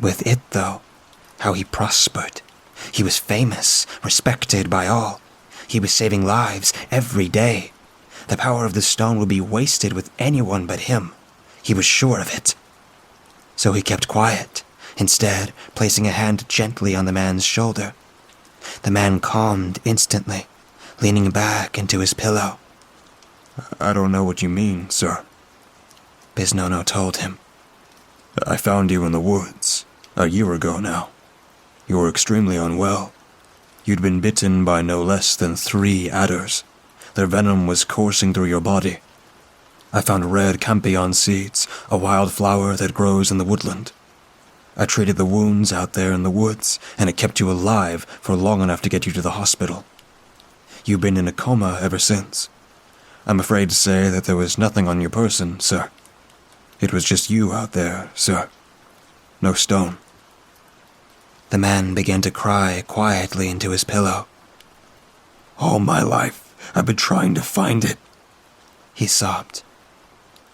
With it, though, how he prospered. He was famous, respected by all. He was saving lives every day. The power of the stone would be wasted with anyone but him. He was sure of it. So he kept quiet, instead placing a hand gently on the man's shoulder. The man calmed instantly, leaning back into his pillow. I don't know what you mean, sir. Bisnono told him. I found you in the woods, a year ago now. You were extremely unwell. You'd been bitten by no less than 3 adders. Their venom was coursing through your body. I found red campion seeds, a wild flower that grows in the woodland. I treated the wounds out there in the woods, and it kept you alive for long enough to get you to the hospital. You've been in a coma ever since. I'm afraid to say that there was nothing on your person, sir. It was just you out there, sir. No stone. The man began to cry quietly into his pillow. All my life, I've been trying to find it. He sobbed.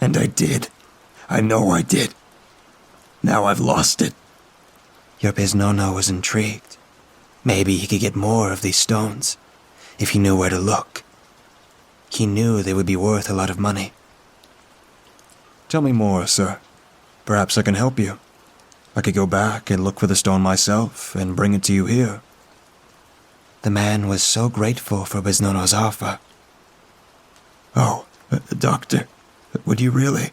And I did. I know I did. Now I've lost it. Your Bisnono was intrigued. Maybe he could get more of these stones, if he knew where to look. He knew they would be worth a lot of money. Tell me more, sir. Perhaps I can help you. I could go back and look for the stone myself and bring it to you here. The man was so grateful for Bisnono's offer. Oh, doctor, would you really?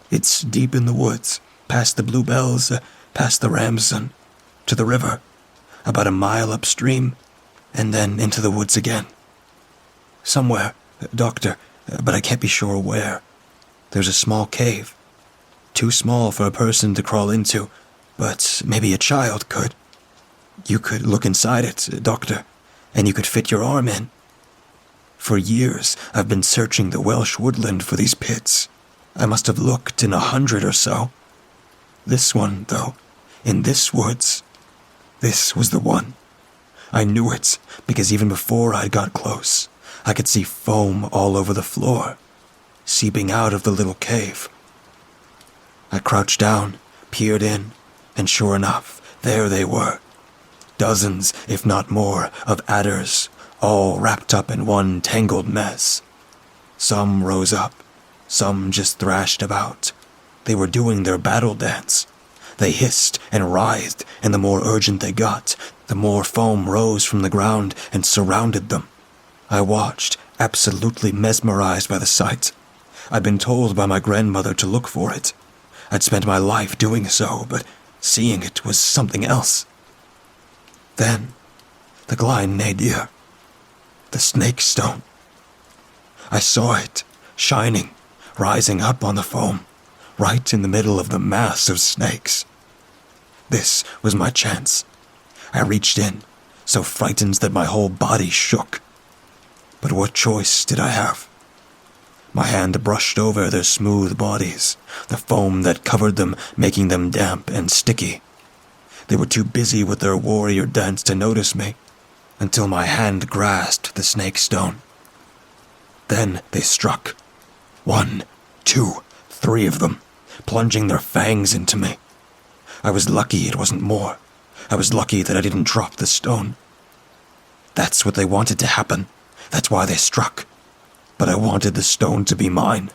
It's deep in the woods, past the bluebells, past the Ramson, to the river, about a mile upstream, and then into the woods again. Somewhere, doctor, but I can't be sure where. There's a small cave. Too small for a person to crawl into, but maybe a child could. You could look inside it, doctor, and you could fit your arm in. For years, I've been searching the Welsh woodland for these pits. I must have looked in 100 or so. This one, though, in this woods, this was the one. I knew it, because even before I got close, I could see foam all over the floor, seeping out of the little cave. I crouched down, peered in, and sure enough, there they were. Dozens, if not more, of adders, all wrapped up in one tangled mess. Some rose up, some just thrashed about. They were doing their battle dance. They hissed and writhed, and the more urgent they got, the more foam rose from the ground and surrounded them. I watched, absolutely mesmerized by the sight. I'd been told by my grandmother to look for it. I'd spent my life doing so, but seeing it was something else. Then, the Glein Nadir, the snake stone. I saw it, shining, rising up on the foam, right in the middle of the mass of snakes. This was my chance. I reached in, so frightened that my whole body shook. But what choice did I have? My hand brushed over their smooth bodies, the foam that covered them making them damp and sticky. They were too busy with their warrior dance to notice me, until my hand grasped the snake stone. Then they struck. 1, 2, 3 of them, plunging their fangs into me. I was lucky it wasn't more. I was lucky that I didn't drop the stone. That's what they wanted to happen. That's why they struck. But I wanted the stone to be mine.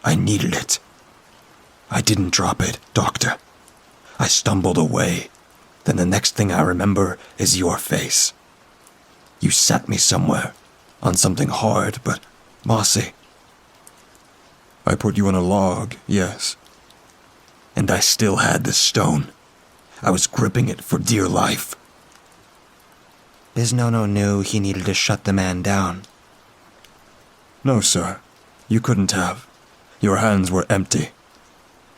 I needed it. I didn't drop it, Doctor. I stumbled away. Then the next thing I remember is your face. You sat me somewhere, on something hard but mossy. I put you on a log, yes. And I still had the stone. I was gripping it for dear life. Biznono knew he needed to shut the man down. No, sir. You couldn't have. Your hands were empty.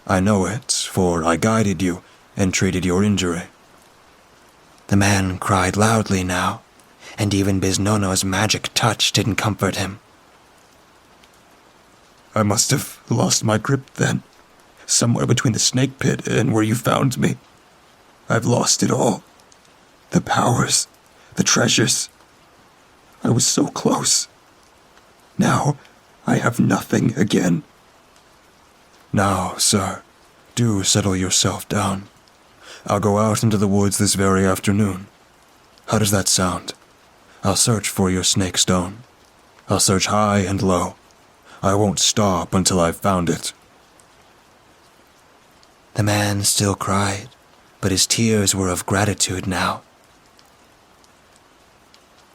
I know it, for I guided you and treated your injury. The man cried loudly now, and even Biznono's magic touch didn't comfort him. I must have lost my grip then, somewhere between the snake pit and where you found me. I've lost it all. The powers, the treasures. I was so close. Now, I have nothing again. Now, sir, do settle yourself down. I'll go out into the woods this very afternoon. How does that sound? I'll search for your snake stone. I'll search high and low. I won't stop until I've found it. The man still cried, but his tears were of gratitude now.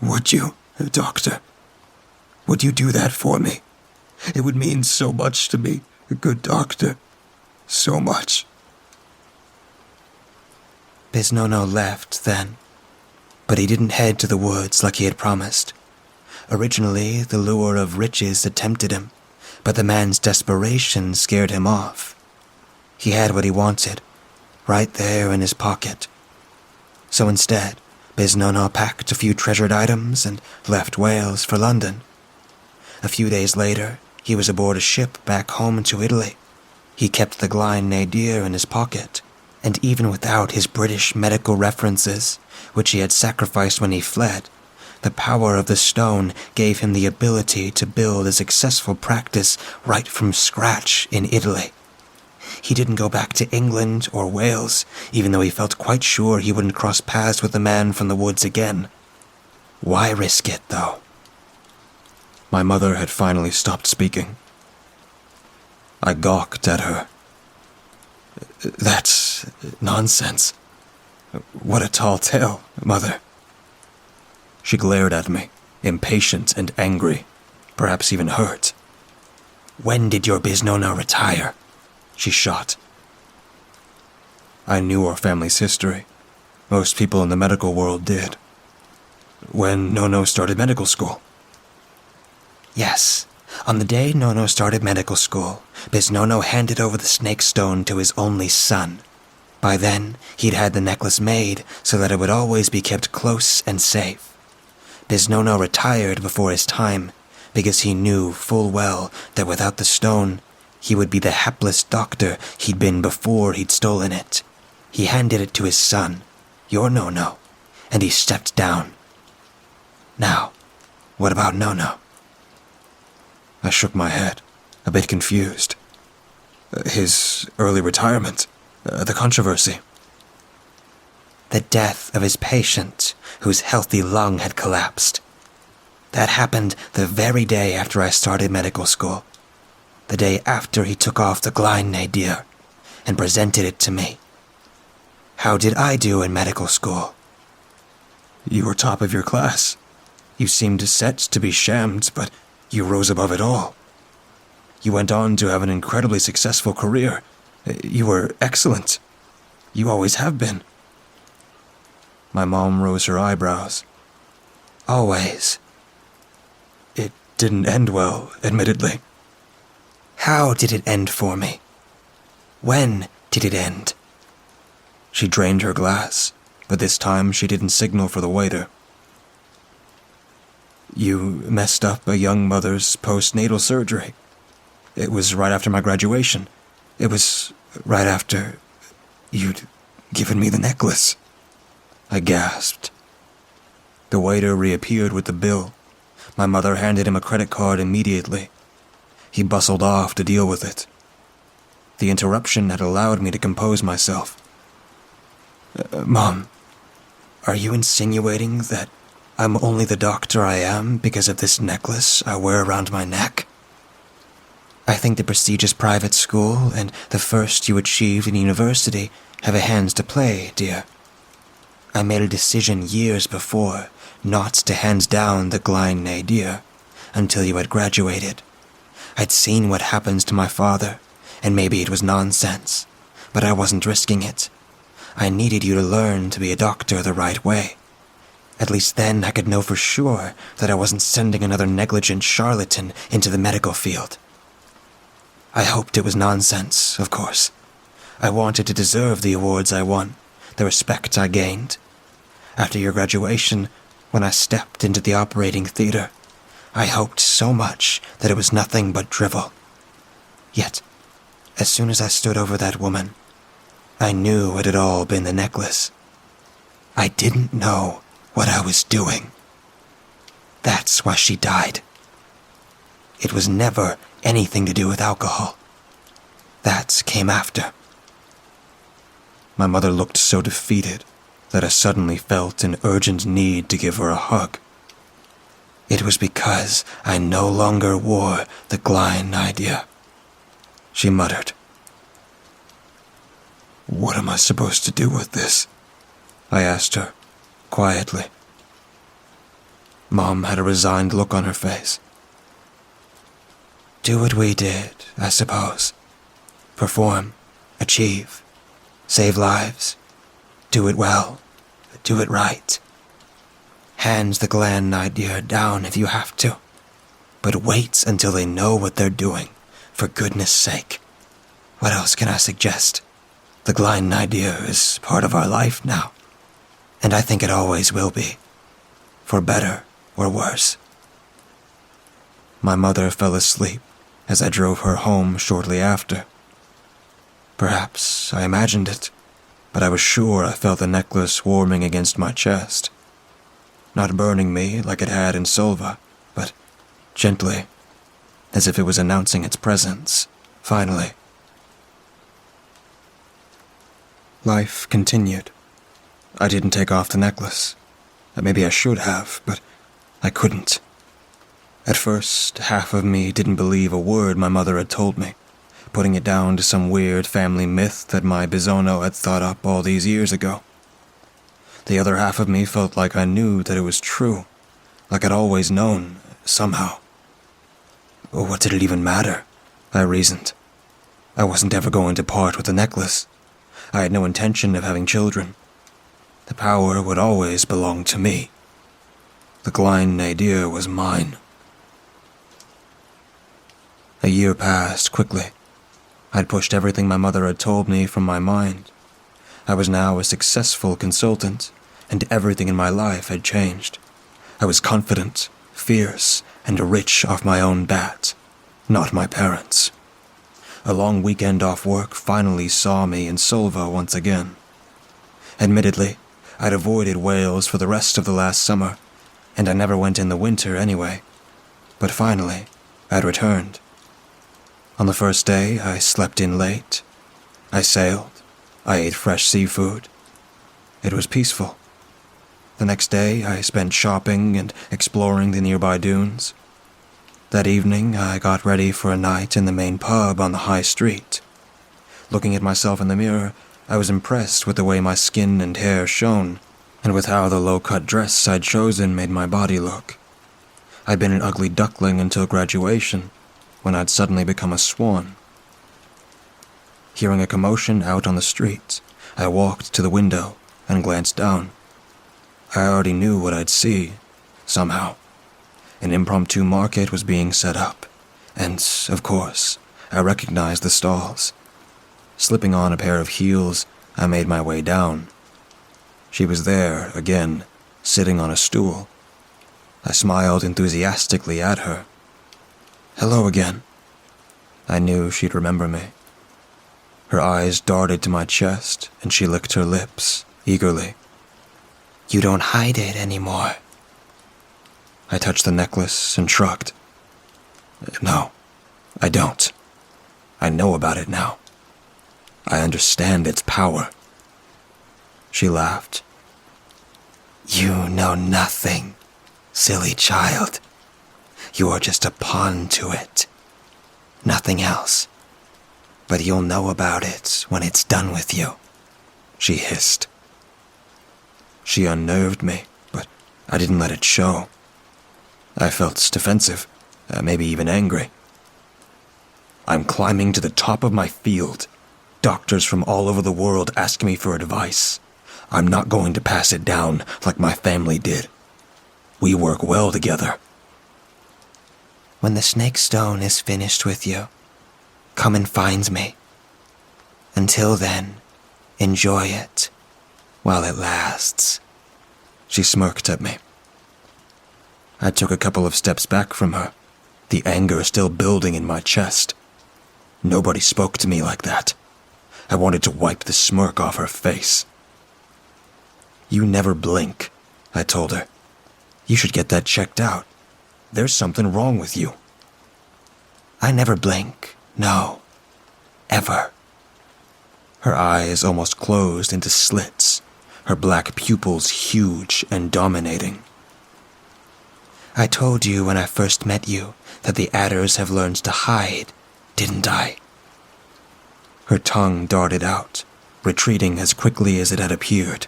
Would you, Doctor? Would you do that for me? It would mean so much to me, a good doctor. So much. Biznono left then, but he didn't head to the woods like he had promised. Originally, the lure of riches tempted him, but the man's desperation scared him off. He had what he wanted, right there in his pocket. So instead, Biznono packed a few treasured items and left Wales for London. A few days later, he was aboard a ship back home to Italy. He kept the Glein Nadir in his pocket, and even without his British medical references, which he had sacrificed when he fled, the power of the stone gave him the ability to build a successful practice right from scratch in Italy. He didn't go back to England or Wales, even though he felt quite sure he wouldn't cross paths with the man from the woods again. Why risk it, though? My mother had finally stopped speaking. I gawked at her. That's nonsense. What a tall tale, Mother. She glared at me, impatient and angry, perhaps even hurt. When did your Biznono retire? She shot. I knew our family's history. Most people in the medical world did. When Nono started medical school. Yes. On the day Nono started medical school, Biznono handed over the snake stone to his only son. By then, he'd had the necklace made so that it would always be kept close and safe. Biznono retired before his time because he knew full well that without the stone, He would be the hapless doctor he'd been before he'd stolen it. He handed it to his son, your No-No, and he stepped down. Now, what about No-No? I shook my head, a bit confused. His early retirement, the controversy. The death of his patient, whose healthy lung had collapsed. That happened the very day after I started medical school. The day after he took off the Glein nadir and presented it to me. How did I do in medical school? You were top of your class. You seemed set to be shammed, but you rose above it all. You went on to have an incredibly successful career. You were excellent. You always have been. My mom rose her eyebrows. Always. It didn't end well, admittedly. How did it end for me? When did it end? She drained her glass, but this time she didn't signal for the waiter. You messed up a young mother's postnatal surgery. It was right after my graduation. It was right after you'd given me the necklace. I gasped. The waiter reappeared with the bill. My mother handed him a credit card immediately. He bustled off to deal with it. The interruption had allowed me to compose myself. Mom, are you insinuating that I'm only the doctor I am because of this necklace I wear around my neck? I think the prestigious private school and the first you achieved in university have a hand to play, dear. I made a decision years before not to hand down the Glein nadir until you had graduated. I'd seen what happens to my father, and maybe it was nonsense, but I wasn't risking it. I needed you to learn to be a doctor the right way. At least then I could know for sure that I wasn't sending another negligent charlatan into the medical field. I hoped it was nonsense, of course. I wanted to deserve the awards I won, the respect I gained. After your graduation, when I stepped into the operating theater, I hoped so much that it was nothing but drivel. Yet, as soon as I stood over that woman, I knew it had all been the necklace. I didn't know what I was doing. That's why she died. It was never anything to do with alcohol. That came after. My mother looked so defeated that I suddenly felt an urgent need to give her a hug. It was because I no longer wore the Glein idea, she muttered. What am I supposed to do with this? I asked her, quietly. Mom had a resigned look on her face. Do what we did, I suppose. Perform, achieve, save lives, do it well, do it right. Hand the Glein idea down if you have to, but wait until they know what they're doing, for goodness sake. What else can I suggest? The Glein idea is part of our life now, and I think it always will be, for better or worse. My mother fell asleep as I drove her home shortly after. Perhaps I imagined it, but I was sure I felt the necklace warming against my chest. Not burning me like it had in Solva, but gently, as if it was announcing its presence, finally. Life continued. I didn't take off the necklace. Maybe I should have, but I couldn't. At first, half of me didn't believe a word my mother had told me, putting it down to some weird family myth that my Bisonno had thought up all these years ago. The other half of me felt like I knew that it was true, like I'd always known, somehow. What did it even matter? I reasoned. I wasn't ever going to part with the necklace. I had no intention of having children. The power would always belong to me. The Glein nadir was mine. A year passed quickly. I'd pushed everything my mother had told me from my mind. I was now a successful consultant, and everything in my life had changed. I was confident, fierce, and rich off my own bat, not my parents'. A long weekend off work finally saw me in Solva once again. Admittedly, I'd avoided Wales for the rest of the last summer, and I never went in the winter anyway. But finally, I'd returned. On the first day, I slept in late. I sailed. I ate fresh seafood. It was peaceful. The next day, I spent shopping and exploring the nearby dunes. That evening, I got ready for a night in the main pub on the high street. Looking at myself in the mirror, I was impressed with the way my skin and hair shone, and with how the low-cut dress I'd chosen made my body look. I'd been an ugly duckling until graduation, when I'd suddenly become a swan. Hearing a commotion out on the street, I walked to the window and glanced down. I already knew what I'd see, somehow. An impromptu market was being set up, and, of course, I recognized the stalls. Slipping on a pair of heels, I made my way down. She was there, again, sitting on a stool. I smiled enthusiastically at her. Hello again. I knew she'd remember me. Her eyes darted to my chest, and she licked her lips, eagerly. You don't hide it anymore. I touched the necklace and shrugged. No, I don't. I know about it now. I understand its power. She laughed. You know nothing, silly child. You are just a pawn to it. Nothing else. But you'll know about it when it's done with you, she hissed. She unnerved me, but I didn't let it show. I felt defensive, maybe even angry. I'm climbing to the top of my field. Doctors from all over the world ask me for advice. I'm not going to pass it down like my family did. We work well together. When the snake stone is finished with you, come and find me. Until then, enjoy it while it lasts. She smirked at me. I took a couple of steps back from her, the anger still building in my chest. Nobody spoke to me like that. I wanted to wipe the smirk off her face. You never blink, I told her. You should get that checked out. There's something wrong with you. I never blink, no. Ever. Her eyes almost closed into slits, her black pupils huge and dominating. I told you when I first met you that the adders have learned to hide, didn't I? Her tongue darted out, retreating as quickly as it had appeared.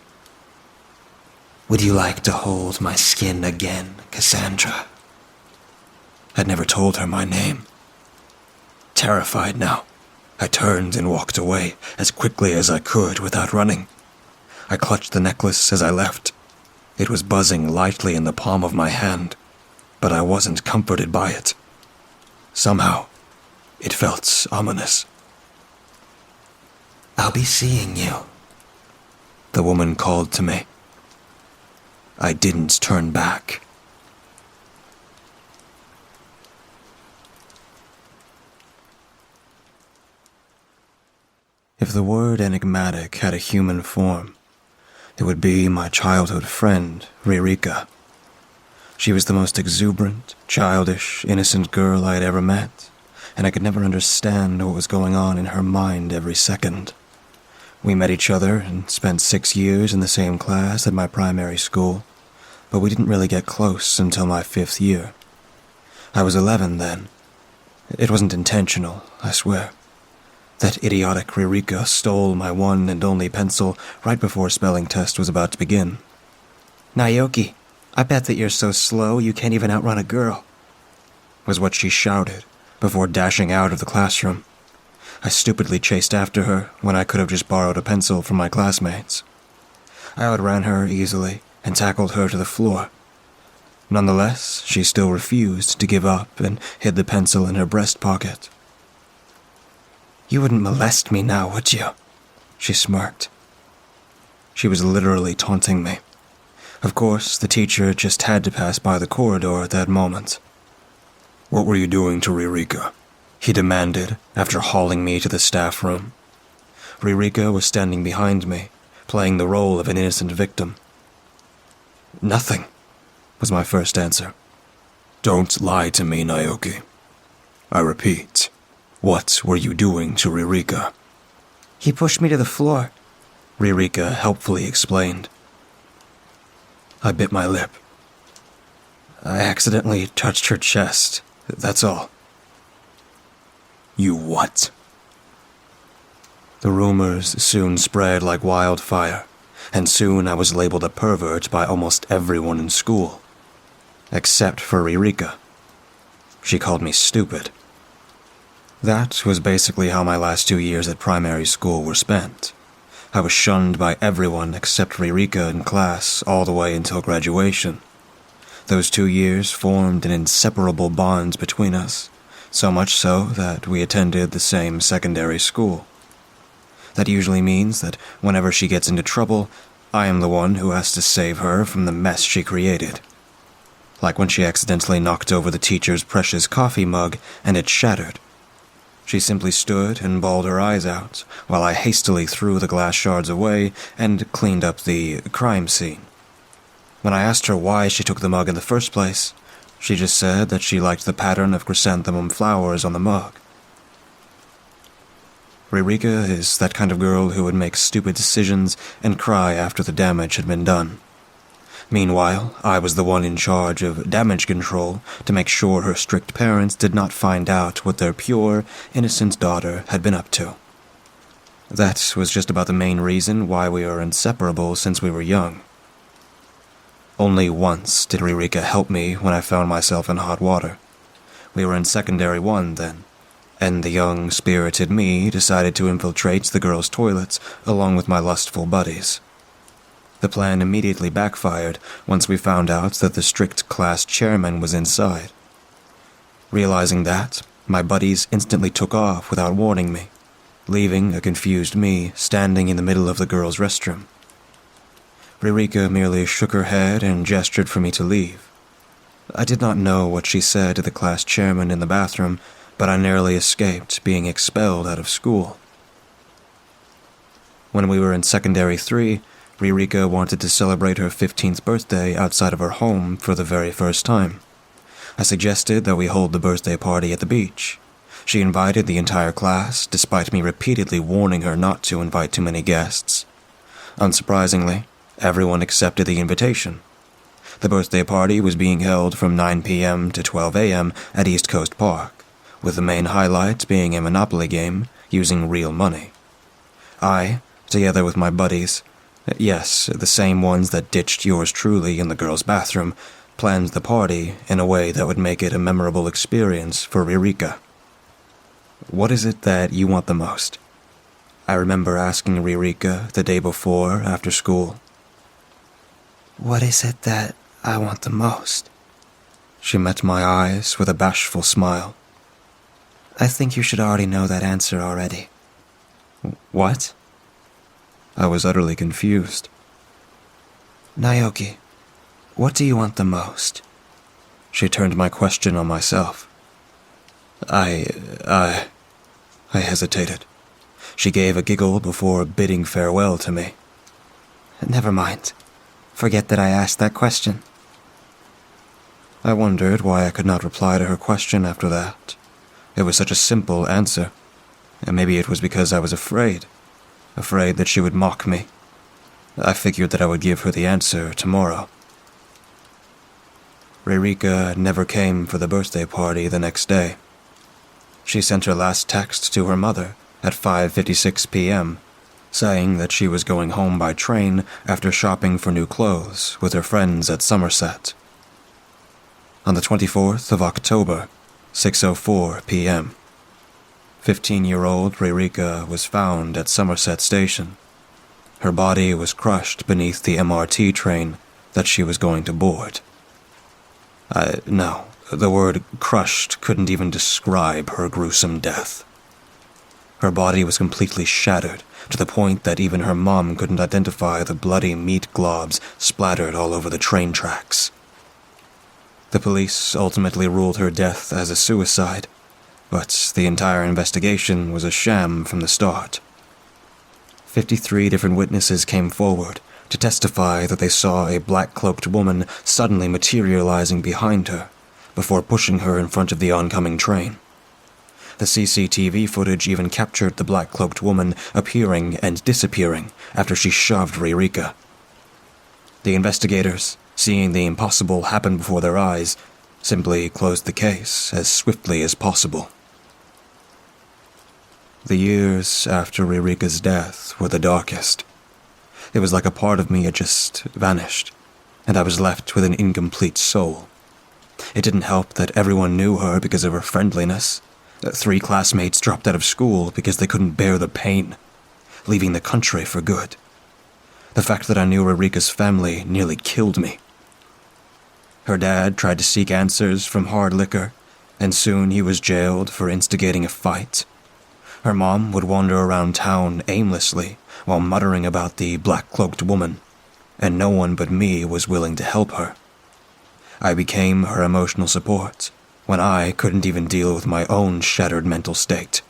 Would you like to hold my skin again, Cassandra? I'd never told her my name. Terrified now, I turned and walked away as quickly as I could without running. I clutched the necklace as I left. It was buzzing lightly in the palm of my hand, but I wasn't comforted by it. Somehow, it felt ominous. I'll be seeing you, the woman called to me. I didn't turn back. If the word enigmatic had a human form, it would be my childhood friend, Ririka. She was the most exuberant, childish, innocent girl I had ever met, and I could never understand what was going on in her mind every second. We met each other and spent 6 years in the same class at my primary school, but we didn't really get close until my 5th year. I was 11 then. It wasn't intentional, I swear. That idiotic Ririka stole my one and only pencil right before spelling test was about to begin. Naoki, I bet that you're so slow you can't even outrun a girl, was what she shouted before dashing out of the classroom. I stupidly chased after her when I could have just borrowed a pencil from my classmates. I outran her easily and tackled her to the floor. Nonetheless, she still refused to give up and hid the pencil in her breast pocket. You wouldn't molest me now, would you? She smirked. She was literally taunting me. Of course, the teacher just had to pass by the corridor at that moment. What were you doing to Ririka? he demanded after hauling me to the staff room. Ririka was standing behind me, playing the role of an innocent victim. "Nothing," was my first answer. "Don't lie to me, Naoki. I repeat, what were you doing to Ririka?" He pushed me to the floor. Ririka helpfully explained. I bit my lip. I accidentally touched her chest, that's all. "You what?" The rumors soon spread like wildfire, and soon I was labeled a pervert by almost everyone in school. Except for Ririka. She called me stupid. That was basically how my last 2 years at primary school were spent. I was shunned by everyone except Ririka in class all the way until graduation. Those 2 years formed an inseparable bond between us, so much so that we attended the same secondary school. That usually means that whenever she gets into trouble, I am the one who has to save her from the mess she created. Like when she accidentally knocked over the teacher's precious coffee mug and it shattered. She simply stood and bawled her eyes out while I hastily threw the glass shards away and cleaned up the crime scene. When I asked her why she took the mug in the first place, she just said that she liked the pattern of chrysanthemum flowers on the mug. Ririka is that kind of girl who would make stupid decisions and cry after the damage had been done. Meanwhile, I was the one in charge of damage control to make sure her strict parents did not find out what their pure, innocent daughter had been up to. That was just about the main reason why we were inseparable since we were young. Only once did Ririka help me when I found myself in hot water. We were in secondary 1 then, and the young, spirited me decided to infiltrate the girls' toilets along with my lustful buddies. The plan immediately backfired once we found out that the strict class chairman was inside. Realizing that, my buddies instantly took off without warning me, leaving a confused me standing in the middle of the girls' restroom. Ririka merely shook her head and gestured for me to leave. I did not know what she said to the class chairman in the bathroom, but I narrowly escaped being expelled out of school. When we were in secondary 3, Ririka wanted to celebrate her 15th birthday outside of her home for the very first time. I suggested that we hold the birthday party at the beach. She invited the entire class, despite me repeatedly warning her not to invite too many guests. Unsurprisingly, everyone accepted the invitation. The birthday party was being held from 9 p.m. to 12 a.m. at East Coast Park, with the main highlight being a Monopoly game using real money. I, together with my buddies, yes, the same ones that ditched yours truly in the girls' bathroom, planned the party in a way that would make it a memorable experience for Ririka. "What is it that you want the most?" I remember asking Ririka the day before after school. What is it that I want the most? She met my eyes with a bashful smile. I think you should already know that answer already. What? I was utterly confused. Naoki, what do you want the most? She turned my question on myself. I hesitated. She gave a giggle before bidding farewell to me. Never mind. Forget that I asked that question. I wondered why I could not reply to her question after that. It was such a simple answer. And maybe it was because I was afraid that she would mock me. I figured that I would give her the answer tomorrow. Ririka never came for the birthday party the next day. She sent her last text to her mother at 5:56 p.m., saying that she was going home by train after shopping for new clothes with her friends at Somerset. On the 24th of October, 6:04 p.m., 15-year-old Ririka was found at Somerset Station. Her body was crushed beneath the MRT train that she was going to board. No, the word crushed couldn't even describe her gruesome death. Her body was completely shattered to the point that even her mom couldn't identify the bloody meat globs splattered all over the train tracks. The police ultimately ruled her death as a suicide, but the entire investigation was a sham from the start. 53 different witnesses came forward to testify that they saw a black-cloaked woman suddenly materializing behind her before pushing her in front of the oncoming train. The CCTV footage even captured the black-cloaked woman appearing and disappearing after she shoved Ririka. The investigators, seeing the impossible happen before their eyes, simply closed the case as swiftly as possible. The years after Ririka's death were the darkest. It was like a part of me had just vanished, and I was left with an incomplete soul. It didn't help that everyone knew her because of her friendliness. 3 classmates dropped out of school because they couldn't bear the pain, leaving the country for good. The fact that I knew Ririka's family nearly killed me. Her dad tried to seek answers from hard liquor, and soon he was jailed for instigating a fight. Her mom would wander around town aimlessly while muttering about the black-cloaked woman, and no one but me was willing to help her. I became her emotional support when I couldn't even deal with my own shattered mental state.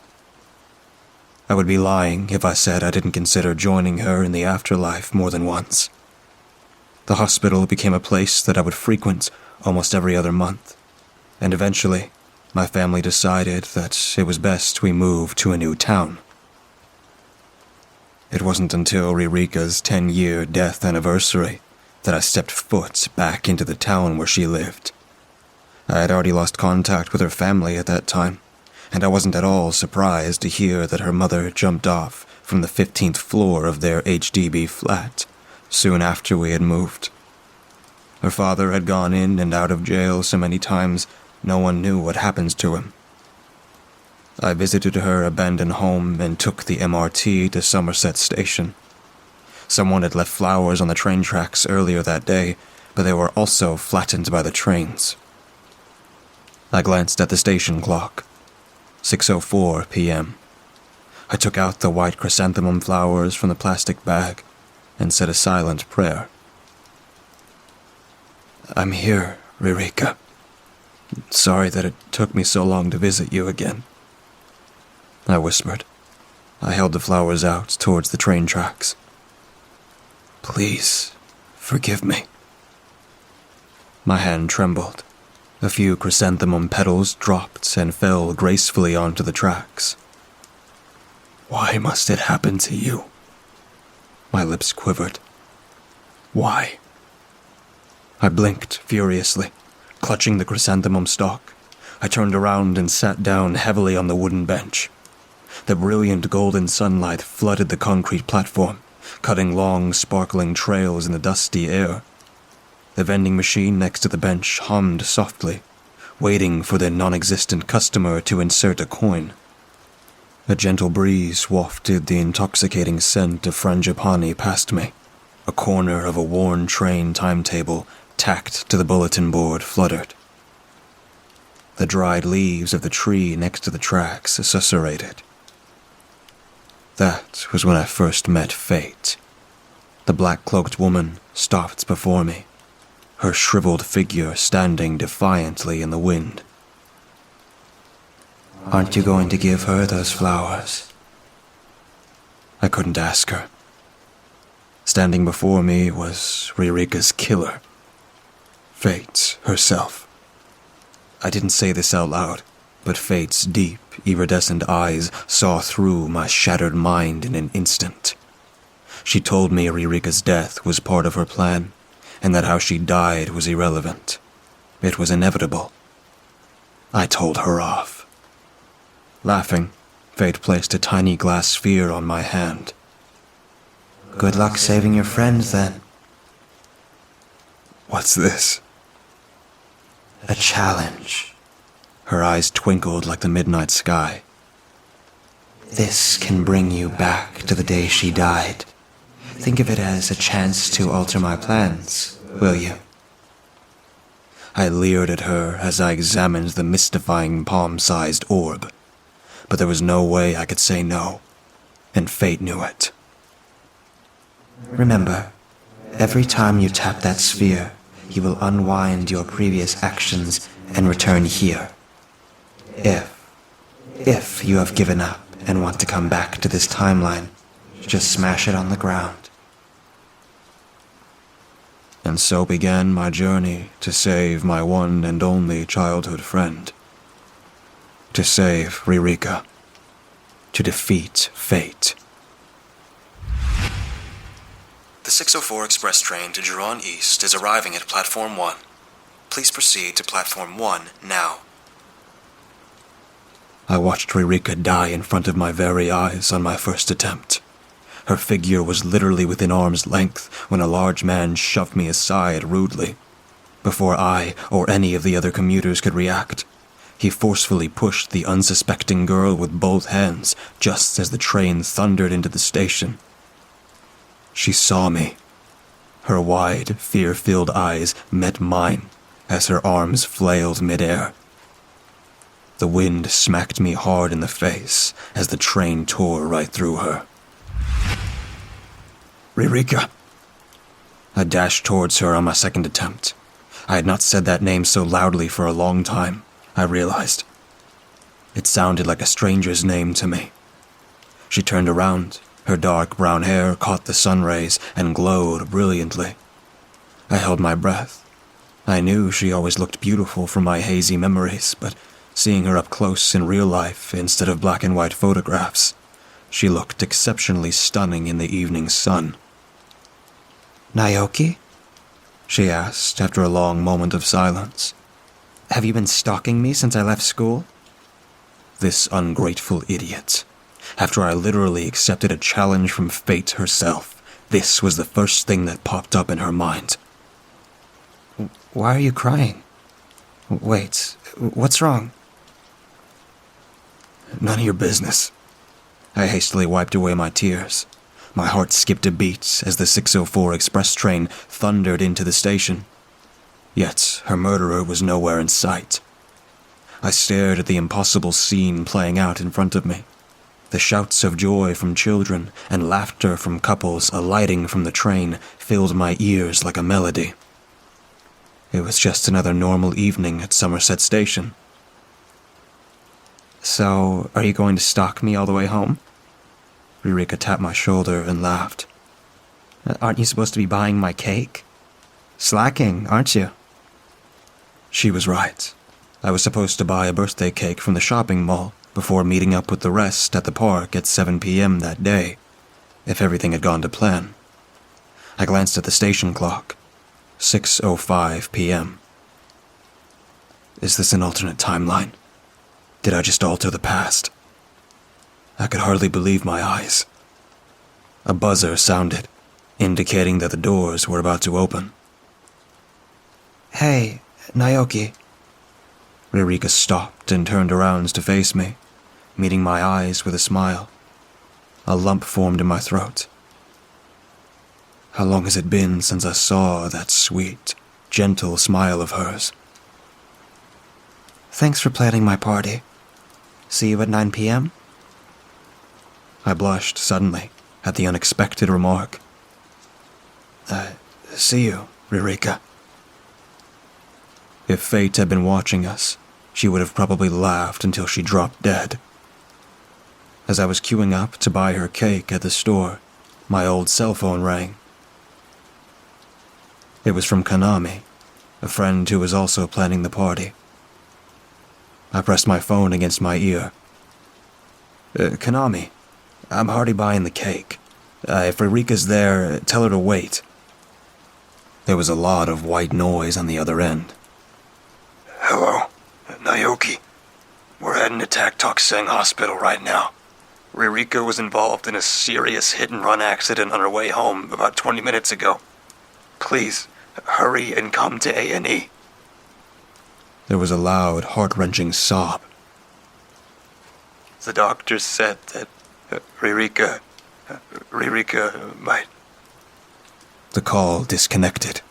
I would be lying if I said I didn't consider joining her in the afterlife more than once. The hospital became a place that I would frequent almost every other month, and eventually, my family decided that it was best we move to a new town. It wasn't until Ririka's 10-year death anniversary that I stepped foot back into the town where she lived. I had already lost contact with her family at that time, and I wasn't at all surprised to hear that her mother jumped off from the 15th floor of their HDB flat soon after we had moved. Her father had gone in and out of jail so many times no one knew what happened to him. I visited her abandoned home and took the MRT to Somerset Station. Someone had left flowers on the train tracks earlier that day, but they were also flattened by the trains. I glanced at the station clock. 6:04 p.m. I took out the white chrysanthemum flowers from the plastic bag and said a silent prayer. "I'm here, Ririka. Sorry that it took me so long to visit you again," I whispered. I held the flowers out towards the train tracks. "Please, forgive me." My hand trembled. A few chrysanthemum petals dropped and fell gracefully onto the tracks. "Why must it happen to you?" My lips quivered. "Why?" I blinked furiously, clutching the chrysanthemum stalk. I turned around and sat down heavily on the wooden bench. The brilliant golden sunlight flooded the concrete platform, cutting long, sparkling trails in the dusty air. The vending machine next to the bench hummed softly, waiting for the non-existent customer to insert a coin. A gentle breeze wafted the intoxicating scent of frangipani past me. A corner of a worn train timetable tacked to the bulletin board fluttered. The dried leaves of the tree next to the tracks susurrated. That was when I first met fate. The black-cloaked woman stopped before me, her shriveled figure standing defiantly in the wind. "Aren't you going to give her those flowers?" I couldn't ask her. Standing before me was Ririka's killer, Fate herself. I didn't say this out loud, but Fate's deep, iridescent eyes saw through my shattered mind in an instant. She told me Ririka's death was part of her plan, and that how she died was irrelevant. It was inevitable. I told her off. Laughing, Fate placed a tiny glass sphere on my hand. "Good luck saving your friends, then." "What's this?" "A challenge. Her eyes twinkled like the midnight sky. This can bring you back to the day she died. Think of it as a chance to alter my plans, will you?" I leered at her as I examined the mystifying palm-sized orb, but there was no way I could say no, and Fate knew it. "Remember, every time you tap that sphere, you will unwind your previous actions and return here. If If you have given up and want to come back to this timeline, just smash it on the ground. And so began my journey to save my one and only childhood friend. To save Ririka. To defeat fate. The 604 express train to Giron East is arriving at Platform 1. Please proceed to Platform 1 now. I watched Ririka die in front of my very eyes on my first attempt. Her figure was literally within arm's length when a large man shoved me aside rudely. Before I or any of the other commuters could react, he forcefully pushed the unsuspecting girl with both hands just as the train thundered into the station. She saw me. Her wide, fear-filled eyes met mine as her arms flailed midair. The wind smacked me hard in the face as the train tore right through her. Ririka. I dashed towards her on my second attempt. I had not said that name so loudly for a long time, I realized. It sounded like a stranger's name to me. She turned around. Her dark brown hair caught the sun rays and glowed brilliantly. I held my breath. I knew she always looked beautiful from my hazy memories, but seeing her up close in real life instead of black and white photographs, she looked exceptionally stunning in the evening sun. Naoki? She asked after a long moment of silence. Have you been stalking me since I left school? This ungrateful idiot. After I literally accepted a challenge from fate herself, this was the first thing that popped up in her mind. Why are you crying? Wait, what's wrong? None of your business. I hastily wiped away my tears. My heart skipped a beat as the 604 express train thundered into the station. Yet her murderer was nowhere in sight. I stared at the impossible scene playing out in front of me. The shouts of joy from children and laughter from couples alighting from the train filled my ears like a melody. It was just another normal evening at Somerset Station. So, are you going to stalk me all the way home? Ririka tapped my shoulder and laughed. Aren't you supposed to be buying my cake? Slacking, aren't you? She was right. I was supposed to buy a birthday cake from the shopping mall before meeting up with the rest at the park at 7 p.m. that day, if everything had gone to plan. I glanced at the station clock. 6:05 p.m. Is this an alternate timeline? Did I just alter the past? I could hardly believe my eyes. A buzzer sounded, indicating that the doors were about to open. Hey, Naoki. Ririka stopped and turned around to face me, meeting my eyes with a smile. A lump formed in my throat. How long has it been since I saw that sweet, gentle smile of hers? Thanks for planning my party. See you at 9 p.m.? I blushed suddenly at the unexpected remark. See you, Ririka. If fate had been watching us, she would have probably laughed until she dropped dead. As I was queuing up to buy her cake at the store, my old cell phone rang. It was from Kanami, a friend who was also planning the party. I pressed my phone against my ear. Kanami, I'm already buying the cake. If Ririka's there, tell her to wait. There was a lot of white noise on the other end. Hello, Naoki. We're heading to Tak Sing Hospital right now. Ririka was involved in a serious hit-and-run accident on her way home about 20 minutes ago. Please, hurry and come to A&E. There was a loud, heart-wrenching sob. The doctors said that Ririka might... The call disconnected.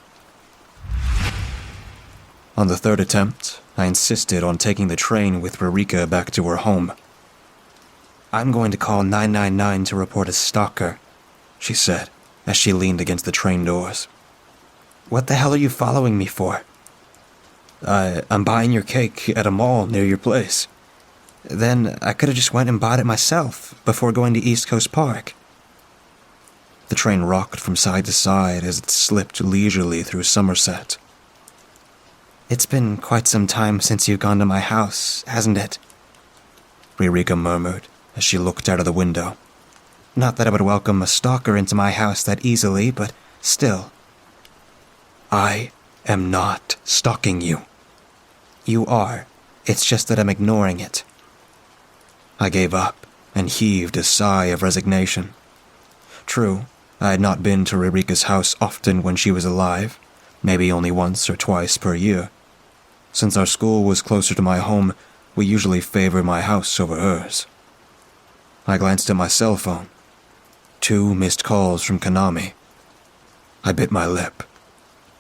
On the third attempt, I insisted on taking the train with Ririka back to her home. I'm going to call 999 to report a stalker, she said, as she leaned against the train doors. What the hell are you following me for? I'm buying your cake at a mall near your place. Then I could have just went and bought it myself before going to East Coast Park. The train rocked from side to side as it slipped leisurely through Somerset. It's been quite some time since you've gone to my house, hasn't it? Ririka murmured as she looked out of the window. Not that I would welcome a stalker into my house that easily, but still. I am not stalking you. You are. It's just that I'm ignoring it. I gave up and heaved a sigh of resignation. True, I had not been to Ririka's house often when she was alive, maybe only once or twice per year. Since our school was closer to my home, we usually favor my house over hers. I glanced at my cell phone. 2 missed calls from Konami. I bit my lip.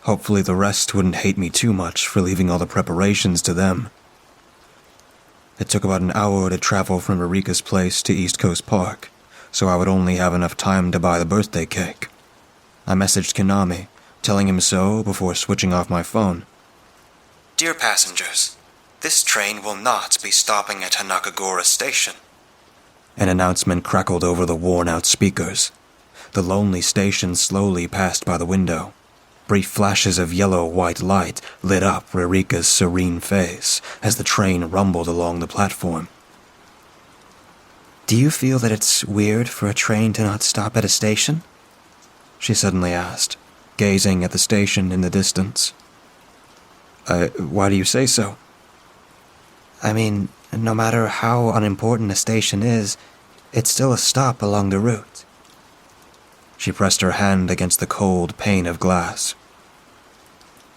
Hopefully the rest wouldn't hate me too much for leaving all the preparations to them. It took about an hour to travel from Ririka's place to East Coast Park, so I would only have enough time to buy the birthday cake. I messaged Konami, telling him so before switching off my phone. Dear passengers, this train will not be stopping at Hanakagora Station. An announcement crackled over the worn-out speakers. The lonely station slowly passed by the window. Brief flashes of yellow-white light lit up Ririka's serene face as the train rumbled along the platform. Do you feel that it's weird for a train to not stop at a station? She suddenly asked, gazing at the station in the distance. Why do you say so? I mean, no matter how unimportant a station is, it's still a stop along the route. She pressed her hand against the cold pane of glass.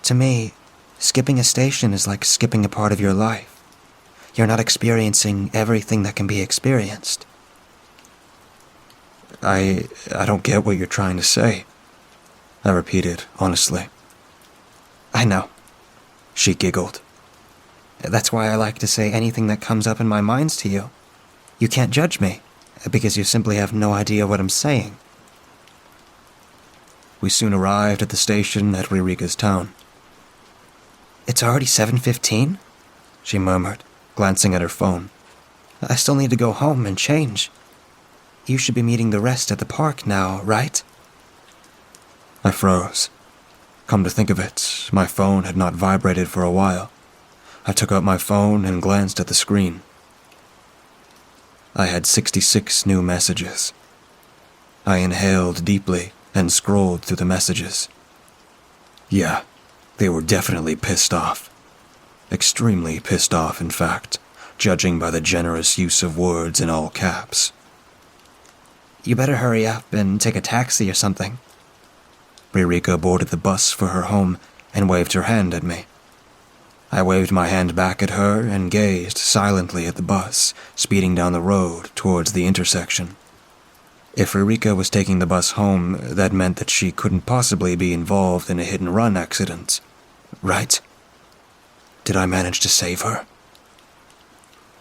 To me, skipping a station is like skipping a part of your life. You're not experiencing everything that can be experienced. I don't get what you're trying to say, I repeated, honestly. I know. She giggled. That's why I like to say anything that comes up in my mind to you. You can't judge me, because you simply have no idea what I'm saying. We soon arrived at the station at Ririka's town. It's already 7:15? She murmured, glancing at her phone. I still need to go home and change. You should be meeting the rest at the park now, right? I froze. Come to think of it, my phone had not vibrated for a while. I took out my phone and glanced at the screen. I had 66 new messages. I inhaled deeply and scrolled through the messages. Yeah, they were definitely pissed off. Extremely pissed off, in fact, judging by the generous use of words in all caps. You better hurry up and take a taxi or something. Ririka boarded the bus for her home and waved her hand at me. I waved my hand back at her and gazed silently at the bus, speeding down the road towards the intersection. If Ririka was taking the bus home, that meant that she couldn't possibly be involved in a hit-and-run accident, right? Did I manage to save her?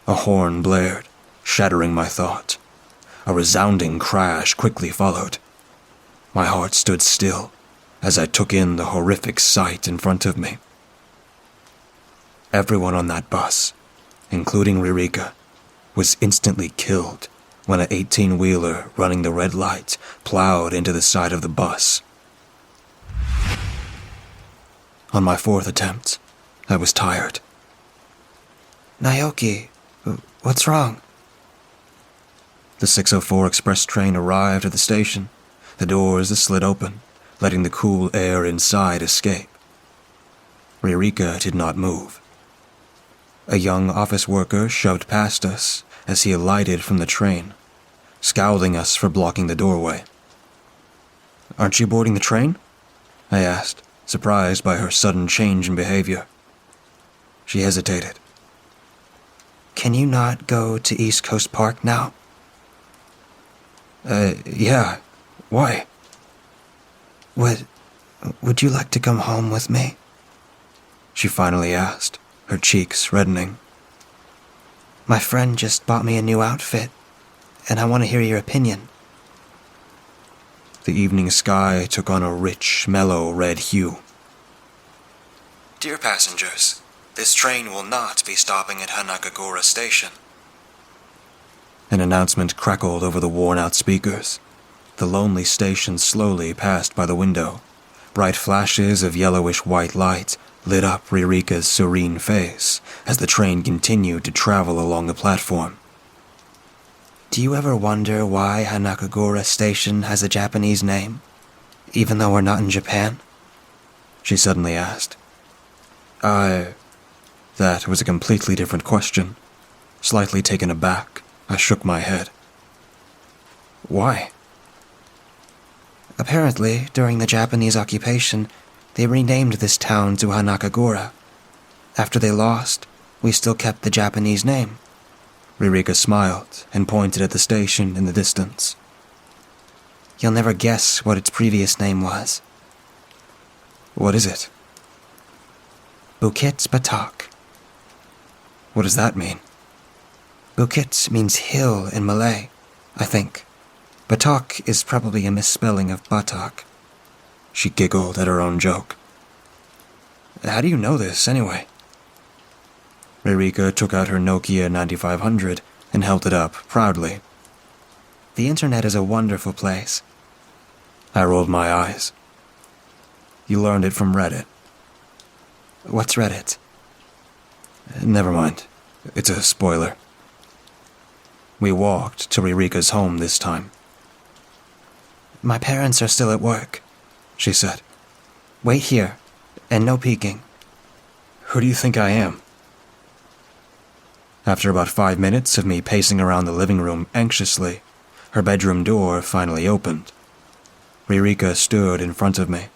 A horn blared, shattering my thought. A resounding crash quickly followed. My heart stood still as I took in the horrific sight in front of me. Everyone on that bus, including Ririka, was instantly killed when an 18-wheeler running the red light plowed into the side of the bus. On my 4th attempt, I was tired. Naoki, what's wrong? The 604 express train arrived at the station. The doors slid open, letting the cool air inside escape. Ririka did not move. A young office worker shoved past us as he alighted from the train, scowling us for blocking the doorway. "Aren't you boarding the train?" I asked, surprised by her sudden change in behavior. She hesitated. Can you not go to East Coast Park now? Yeah. Why? Would you like to come home with me? She finally asked, her cheeks reddening. My friend just bought me a new outfit, and I want to hear your opinion. The evening sky took on a rich, mellow red hue. Dear passengers, this train will not be stopping at Hanakagora Station. An announcement crackled over the worn-out speakers. The lonely station slowly passed by the window. Bright flashes of yellowish-white light lit up Ririka's serene face as the train continued to travel along the platform. Do you ever wonder why Hanakagura Station has a Japanese name, even though we're not in Japan? She suddenly asked. That was a completely different question. Slightly taken aback, I shook my head. Why? Apparently, during the Japanese occupation, they renamed this town to Hanakagura. After they lost, we still kept the Japanese name. Ririka smiled and pointed at the station in the distance. You'll never guess what its previous name was. What is it? Bukit Batok. What does that mean? Bukit means hill in Malay, I think. Batok is probably a misspelling of buttock. She giggled at her own joke. How do you know this, anyway? Ririka took out her Nokia 9500 and held it up proudly. The internet is a wonderful place. I rolled my eyes. You learned it from Reddit. What's Reddit? Never mind. It's a spoiler. We walked to Ririka's home this time. My parents are still at work, she said. Wait here, and no peeking. Who do you think I am? After about 5 minutes of me pacing around the living room anxiously, her bedroom door finally opened. Ririka stood in front of me,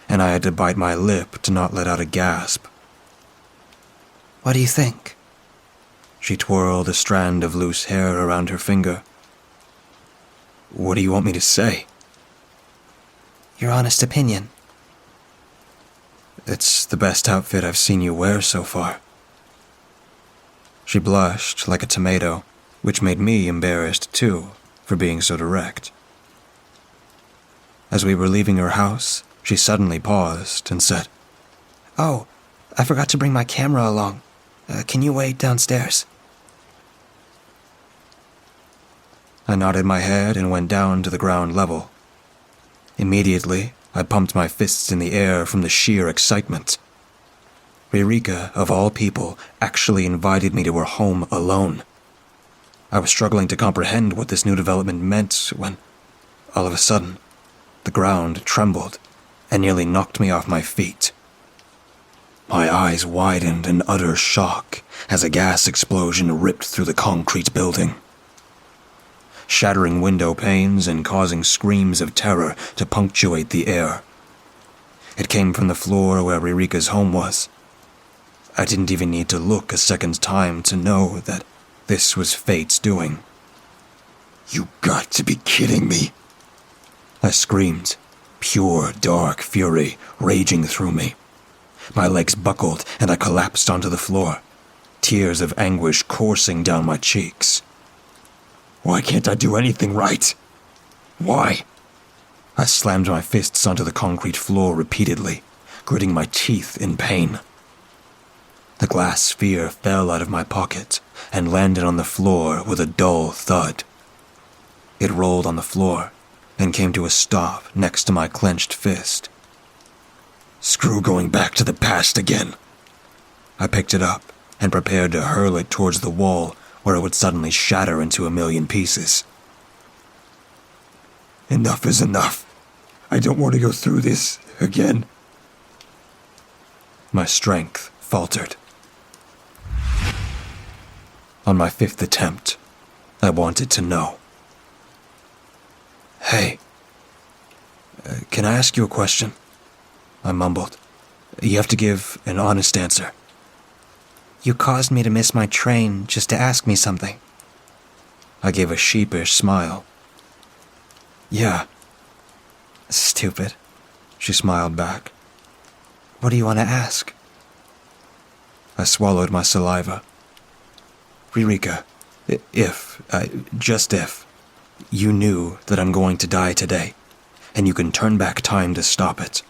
and I had to bite my lip to not let out a gasp. What do you think? She twirled a strand of loose hair around her finger. What do you want me to say? Your honest opinion. It's the best outfit I've seen you wear so far. She blushed like a tomato, which made me embarrassed too, for being so direct. As we were leaving her house, she suddenly paused and said, Oh, I forgot to bring my camera along. Can you wait downstairs? I nodded my head and went down to the ground level. Immediately, I pumped my fists in the air from the sheer excitement. Ririka, of all people, actually invited me to her home alone. I was struggling to comprehend what this new development meant when, all of a sudden, the ground trembled and nearly knocked me off my feet. My eyes widened in utter shock as a gas explosion ripped through the concrete building, shattering window panes and causing screams of terror to punctuate the air. It came from the floor where Ririka's home was. I didn't even need to look a second time to know that this was fate's doing. You got to be kidding me. I screamed, pure dark fury raging through me. My legs buckled and I collapsed onto the floor, tears of anguish coursing down my cheeks. Why can't I do anything right? Why? I slammed my fists onto the concrete floor repeatedly, gritting my teeth in pain. The glass sphere fell out of my pocket and landed on the floor with a dull thud. It rolled on the floor and came to a stop next to my clenched fist. Screw going back to the past again. I picked it up and prepared to hurl it towards the wall where it would suddenly shatter into a million pieces. Enough is enough. I don't want to go through this again. My strength faltered. On my 5th attempt, I wanted to know. Hey, can I ask you a question? I mumbled. You have to give an honest answer. You caused me to miss my train just to ask me something. I gave a sheepish smile. Yeah. Stupid. She smiled back. What do you want to ask? I swallowed my saliva. Ririka, just if, you knew that I'm going to die today, and you can turn back time to stop it,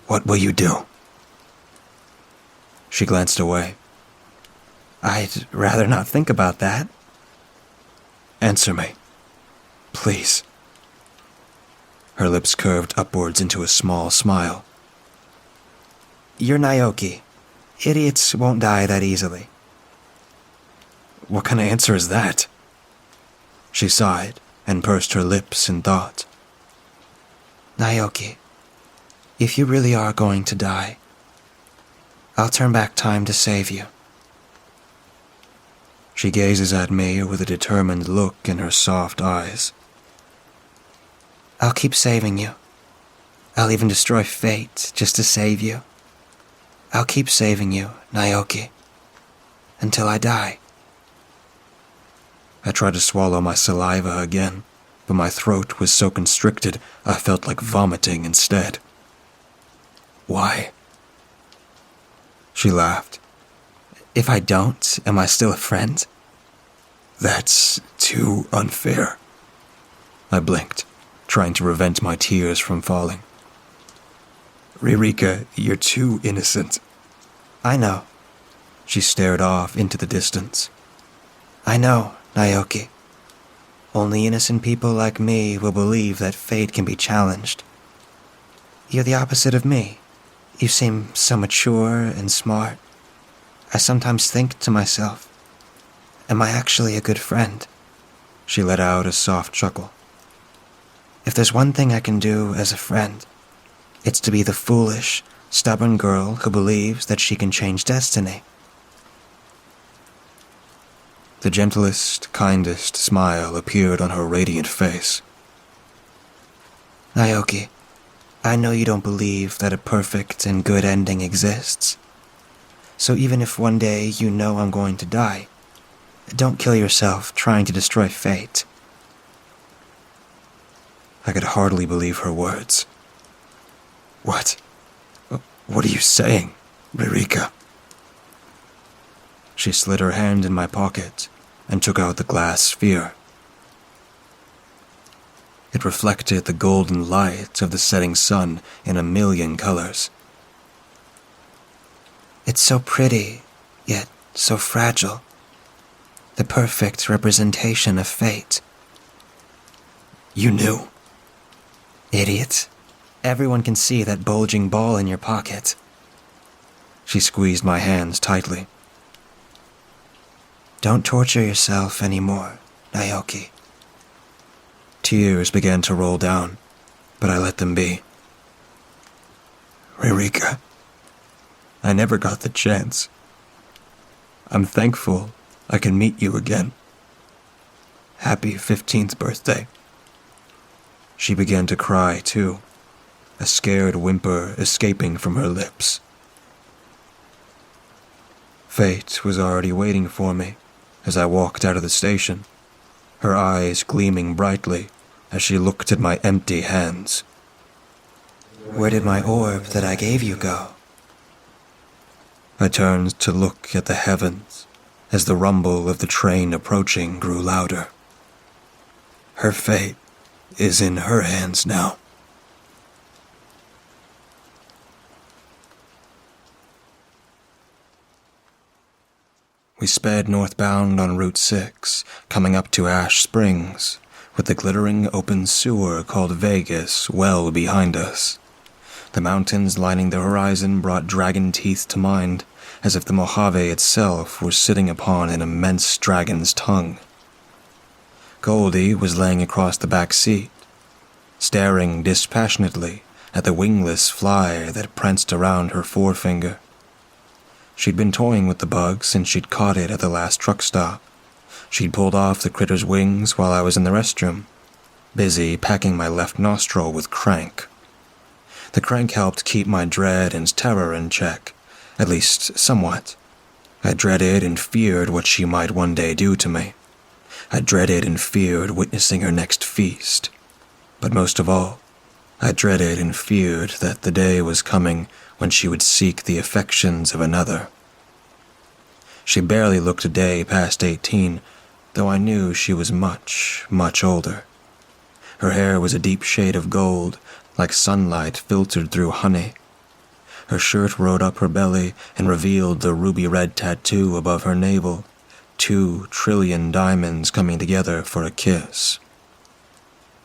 what will you do? She glanced away. I'd rather not think about that. Answer me. Please. Her lips curved upwards into a small smile. You're Naoki. Idiots won't die that easily. What kind of answer is that? She sighed and pursed her lips in thought. Naoki, if you really are going to die, I'll turn back time to save you. She gazes at me with a determined look in her soft eyes. I'll keep saving you. I'll even destroy fate just to save you. I'll keep saving you, Naoki, until I die. I tried to swallow my saliva again, but my throat was so constricted I felt like vomiting instead. Why? She laughed. If I don't, am I still a friend? That's too unfair. I blinked, trying to prevent my tears from falling. Ririka, you're too innocent. I know. She stared off into the distance. I know, Naoki. Only innocent people like me will believe that fate can be challenged. You're the opposite of me. You seem so mature and smart. I sometimes think to myself, am I actually a good friend? She let out a soft chuckle. If there's one thing I can do as a friend, it's to be the foolish, stubborn girl who believes that she can change destiny. The gentlest, kindest smile appeared on her radiant face. Naoki, I know you don't believe that a perfect and good ending exists. So even if one day you know I'm going to die, don't kill yourself trying to destroy fate. I could hardly believe her words. What? What are you saying, Ririka? She slid her hand in my pocket and took out the glass sphere. It reflected the golden light of the setting sun in a million colors. It's so pretty, yet so fragile. The perfect representation of fate. You knew? Idiot. Everyone can see that bulging ball in your pocket. She squeezed my hands tightly. Don't torture yourself anymore, Naoki. Tears began to roll down, but I let them be. Ririka, I never got the chance. I'm thankful I can meet you again. Happy 15th birthday. She began to cry, too, a scared whimper escaping from her lips. Fate was already waiting for me as I walked out of the station, her eyes gleaming brightly as she looked at my empty hands. Where did my orb that I gave you go? I turned to look at the heavens as the rumble of the train approaching grew louder. Her fate is in her hands now. We sped northbound on Route 6, coming up to Ash Springs, with the glittering open sewer called Vegas well behind us. The mountains lining the horizon brought dragon teeth to mind, as if the Mojave itself were sitting upon an immense dragon's tongue. Goldie was laying across the back seat, staring dispassionately at the wingless fly that pranced around her forefinger. She'd been toying with the bug since she'd caught it at the last truck stop. She'd pulled off the critter's wings while I was in the restroom, busy packing my left nostril with crank. The crank helped keep my dread and terror in check, at least somewhat. I dreaded and feared what she might one day do to me. I dreaded and feared witnessing her next feast. But most of all, I dreaded and feared that the day was coming when she would seek the affections of another. She barely looked a day past 18, though I knew she was much, much older. Her hair was a deep shade of gold, like sunlight filtered through honey. Her shirt rode up her belly and revealed the ruby-red tattoo above her navel, 2 trillion diamonds coming together for a kiss.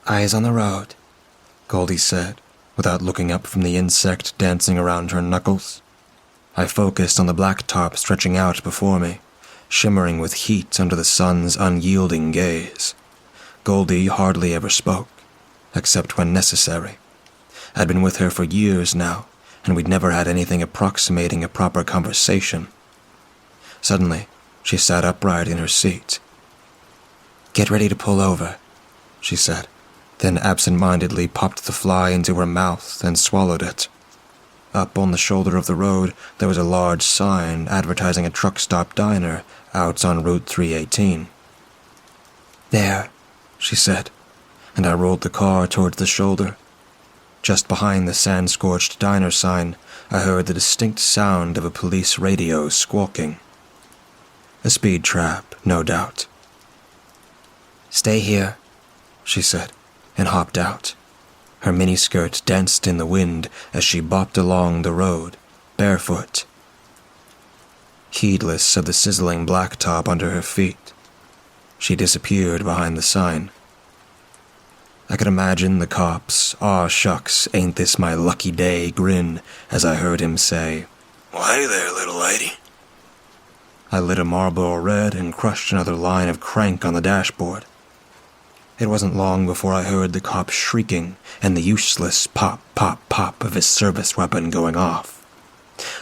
Eyes on the road, Goldie said, without looking up from the insect dancing around her knuckles. I focused on the blacktop stretching out before me, shimmering with heat under the sun's unyielding gaze. Goldie hardly ever spoke, except when necessary. I'd been with her for years now, and we'd never had anything approximating a proper conversation. Suddenly, she sat upright in her seat. "Get ready to pull over," she said, then absent-mindedly popped the fly into her mouth and swallowed it. Up on the shoulder of the road, there was a large sign advertising a truck stop diner out on Route 318. "There," she said, and I rolled the car towards the shoulder. Just behind the sand-scorched diner sign, I heard the distinct sound of a police radio squawking. A speed trap, no doubt. "Stay here," she said, and hopped out. Her miniskirt danced in the wind as she bopped along the road, barefoot, heedless of the sizzling blacktop under her feet. She disappeared behind the sign. I could imagine the cop's "aw shucks, ain't this my lucky day" grin as I heard him say, "Well, hey there, little lady." I lit a Marlboro Red and crushed another line of crank on the dashboard. It wasn't long before I heard the cop shrieking and the useless pop, pop, pop of his service weapon going off.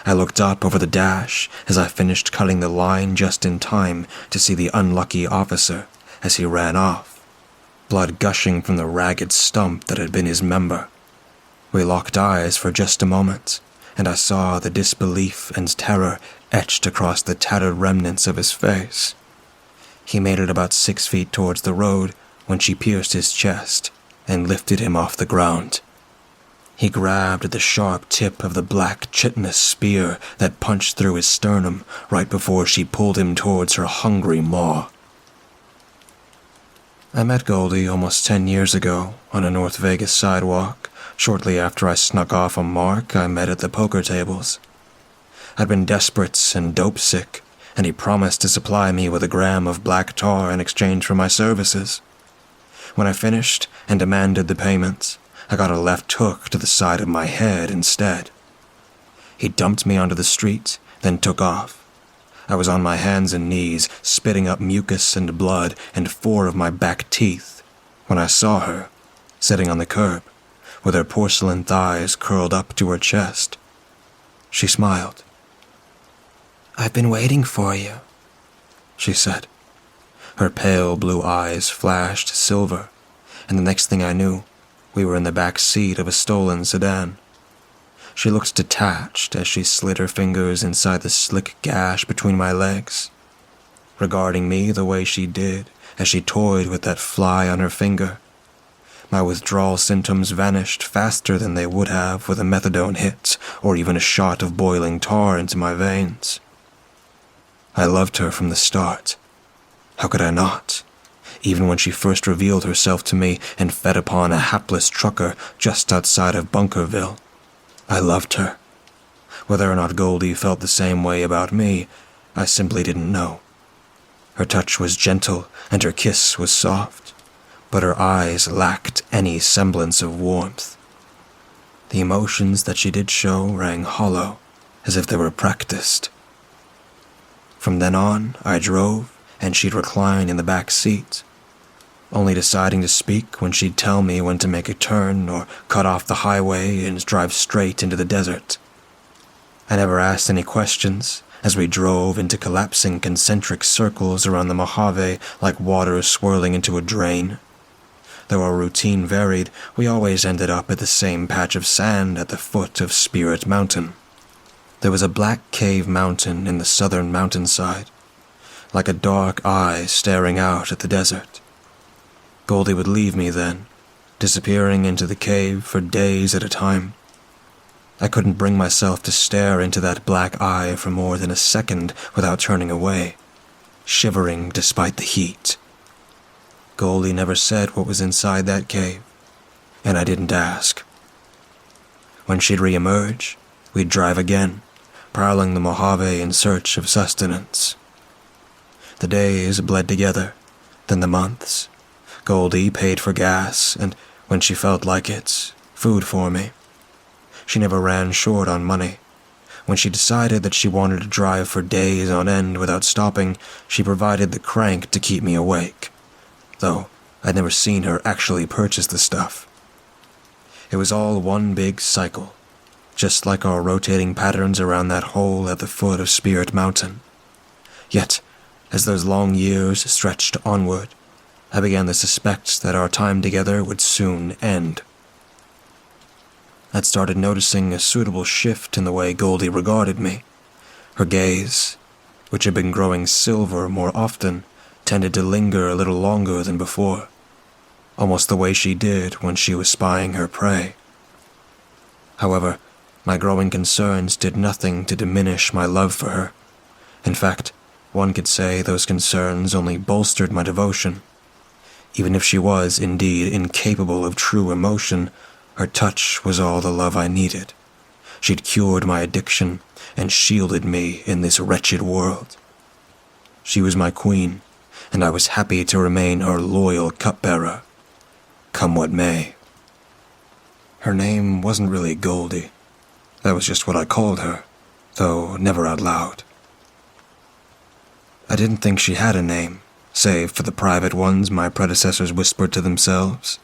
I looked up over the dash as I finished cutting the line just in time to see the unlucky officer as he ran off, blood gushing from the ragged stump that had been his member. We locked eyes for just a moment, and I saw the disbelief and terror etched across the tattered remnants of his face. He made it about 6 feet towards the road when she pierced his chest and lifted him off the ground. He grabbed at the sharp tip of the black chitinous spear that punched through his sternum right before she pulled him towards her hungry maw. I met Goldie almost 10 years ago on a North Vegas sidewalk, shortly after I snuck off a mark I met at the poker tables. I'd been desperate and dope-sick, and he promised to supply me with a gram of black tar in exchange for my services. When I finished and demanded the payments, I got a left hook to the side of my head instead. He dumped me onto the street, then took off. I was on my hands and knees, spitting up mucus and blood and 4 of my back teeth, when I saw her, sitting on the curb, with her porcelain thighs curled up to her chest. She smiled. "I've been waiting for you," she said. Her pale blue eyes flashed silver, and the next thing I knew, we were in the back seat of a stolen sedan. She looked detached as she slid her fingers inside the slick gash between my legs, regarding me the way she did as she toyed with that fly on her finger. My withdrawal symptoms vanished faster than they would have with a methadone hit or even a shot of boiling tar into my veins. I loved her from the start. How could I not? Even when she first revealed herself to me and fed upon a hapless trucker just outside of Bunkerville, I loved her. Whether or not Goldie felt the same way about me, I simply didn't know. Her touch was gentle and her kiss was soft, but her eyes lacked any semblance of warmth. The emotions that she did show rang hollow, as if they were practiced. From then on, I drove, and she'd recline in the back seat, only deciding to speak when she'd tell me when to make a turn or cut off the highway and drive straight into the desert. I never asked any questions as we drove into collapsing concentric circles around the Mojave like water swirling into a drain. Though our routine varied, we always ended up at the same patch of sand at the foot of Spirit Mountain. There was a black cave mountain in the southern mountainside, like a dark eye staring out at the desert. Goldie would leave me then, disappearing into the cave for days at a time. I couldn't bring myself to stare into that black eye for more than a second without turning away, shivering despite the heat. Goldie never said what was inside that cave, and I didn't ask. When she'd re-emerge, we'd drive again, prowling the Mojave in search of sustenance. The days bled together, then the months. Goldie paid for gas, and when she felt like it, food for me. She never ran short on money. When she decided that she wanted to drive for days on end without stopping, she provided the crank to keep me awake, though I'd never seen her actually purchase the stuff. It was all one big cycle, just like our rotating patterns around that hole at the foot of Spirit Mountain. Yet, as those long years stretched onward, I began to suspect that our time together would soon end. I'd started noticing a suitable shift in the way Goldie regarded me. Her gaze, which had been growing silver more often, tended to linger a little longer than before, almost the way she did when she was spying her prey. However, my growing concerns did nothing to diminish my love for her. In fact, one could say those concerns only bolstered my devotion. Even if she was indeed incapable of true emotion, her touch was all the love I needed. She'd cured my addiction and shielded me in this wretched world. She was my queen, and I was happy to remain her loyal cupbearer, come what may. Her name wasn't really Goldie. That was just what I called her, though never out loud. I didn't think she had a name, save for the private ones my predecessors whispered to themselves.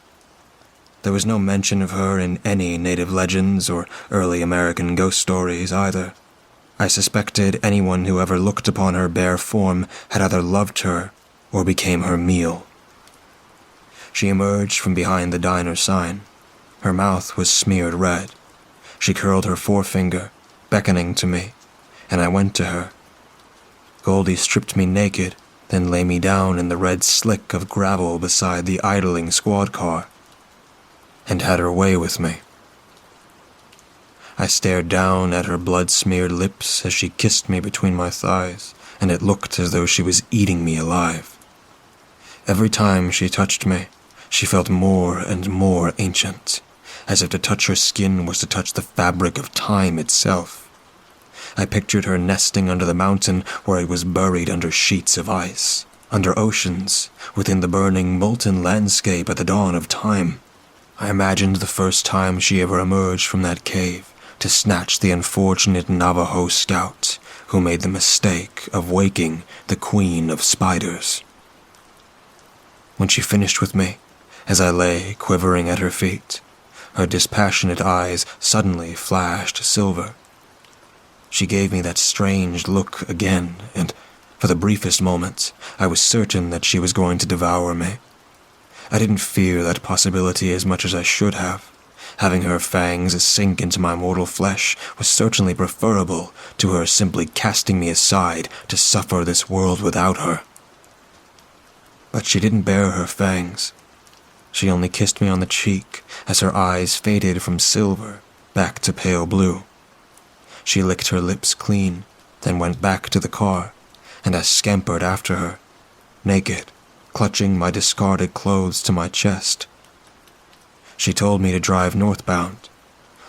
There was no mention of her in any native legends or early American ghost stories either. I suspected anyone who ever looked upon her bare form had either loved her or became her meal. She emerged from behind the diner sign. Her mouth was smeared red. She curled her forefinger, beckoning to me, and I went to her. Goldie stripped me naked, then lay me down in the red slick of gravel beside the idling squad car, and had her way with me. I stared down at her blood-smeared lips as she kissed me between my thighs, and it looked as though she was eating me alive. Every time she touched me, she felt more and more ancient, as if to touch her skin was to touch the fabric of time itself. I pictured her nesting under the mountain where it was buried under sheets of ice, under oceans, within the burning, molten landscape at the dawn of time. I imagined the first time she ever emerged from that cave to snatch the unfortunate Navajo scout who made the mistake of waking the Queen of Spiders. When she finished with me, as I lay quivering at her feet, her dispassionate eyes suddenly flashed silver. She gave me that strange look again, and for the briefest moment, I was certain that she was going to devour me. I didn't fear that possibility as much as I should have. Having her fangs sink into my mortal flesh was certainly preferable to her simply casting me aside to suffer this world without her. But she didn't bare her fangs. She only kissed me on the cheek as her eyes faded from silver back to pale blue. She licked her lips clean, then went back to the car, and I scampered after her, naked, clutching my discarded clothes to my chest. She told me to drive northbound.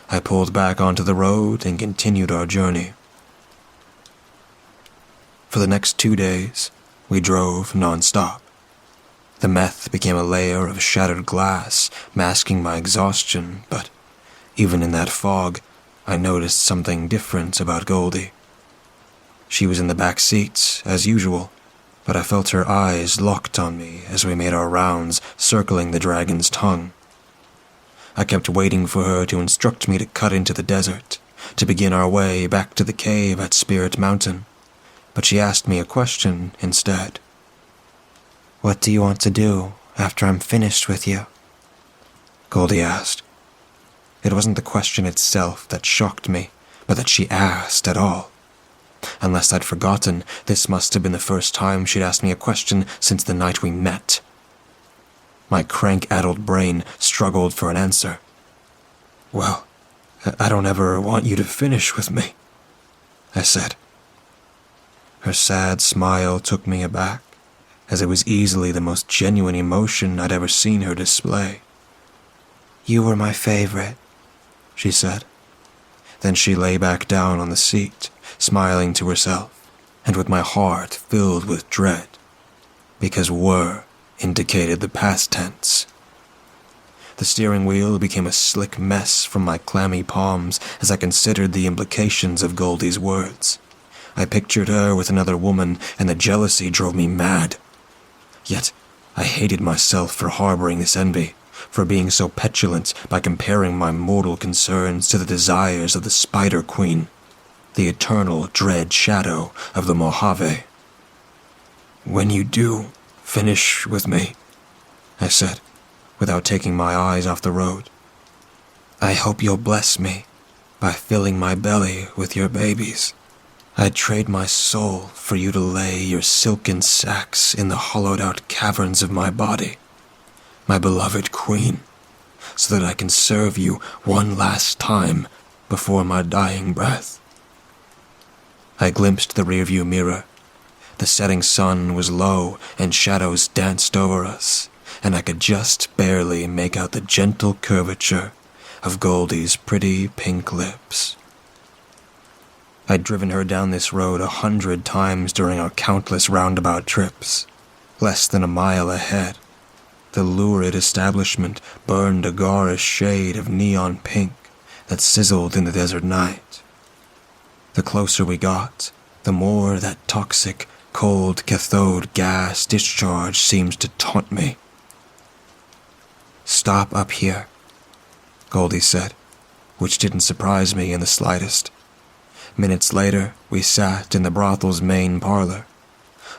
I pulled back onto the road and continued our journey. For the next 2 days, we drove non-stop. The meth became a layer of shattered glass, masking my exhaustion, but even in that fog, I noticed something different about Goldie. She was in the back seat, as usual, but I felt her eyes locked on me as we made our rounds, circling the dragon's tongue. I kept waiting for her to instruct me to cut into the desert, to begin our way back to the cave at Spirit Mountain, but she asked me a question instead. "What do you want to do after I'm finished with you?" Goldie asked. It wasn't the question itself that shocked me, but that she asked at all. Unless I'd forgotten, this must have been the first time she'd asked me a question since the night we met. My crank-addled brain struggled for an answer. "Well, I don't ever want you to finish with me," I said. Her sad smile took me aback, as it was easily the most genuine emotion I'd ever seen her display. "You were my favorite," she said. Then she lay back down on the seat, smiling to herself, and with my heart filled with dread, because were indicated the past tense. The steering wheel became a slick mess from my clammy palms as I considered the implications of Goldie's words. I pictured her with another woman, and the jealousy drove me mad. Yet, I hated myself for harboring this envy, for being so petulant by comparing my mortal concerns to the desires of the Spider Queen, the eternal dread shadow of the Mojave. "When you do finish with me," I said, without taking my eyes off the road, "I hope you'll bless me by filling my belly with your babies. I'd trade my soul for you to lay your silken sacks in the hollowed-out caverns of my body, my beloved queen, so that I can serve you one last time before my dying breath." I glimpsed the rearview mirror. The setting sun was low and shadows danced over us, and I could just barely make out the gentle curvature of Goldie's pretty pink lips. I'd driven her down this road 100 times during our countless roundabout trips. Less than a mile ahead, the lurid establishment burned a garish shade of neon pink that sizzled in the desert night. The closer we got, the more that toxic, cold cathode gas discharge seemed to taunt me. "Stop up here," Goldie said, which didn't surprise me in the slightest. Minutes later, we sat in the brothel's main parlor.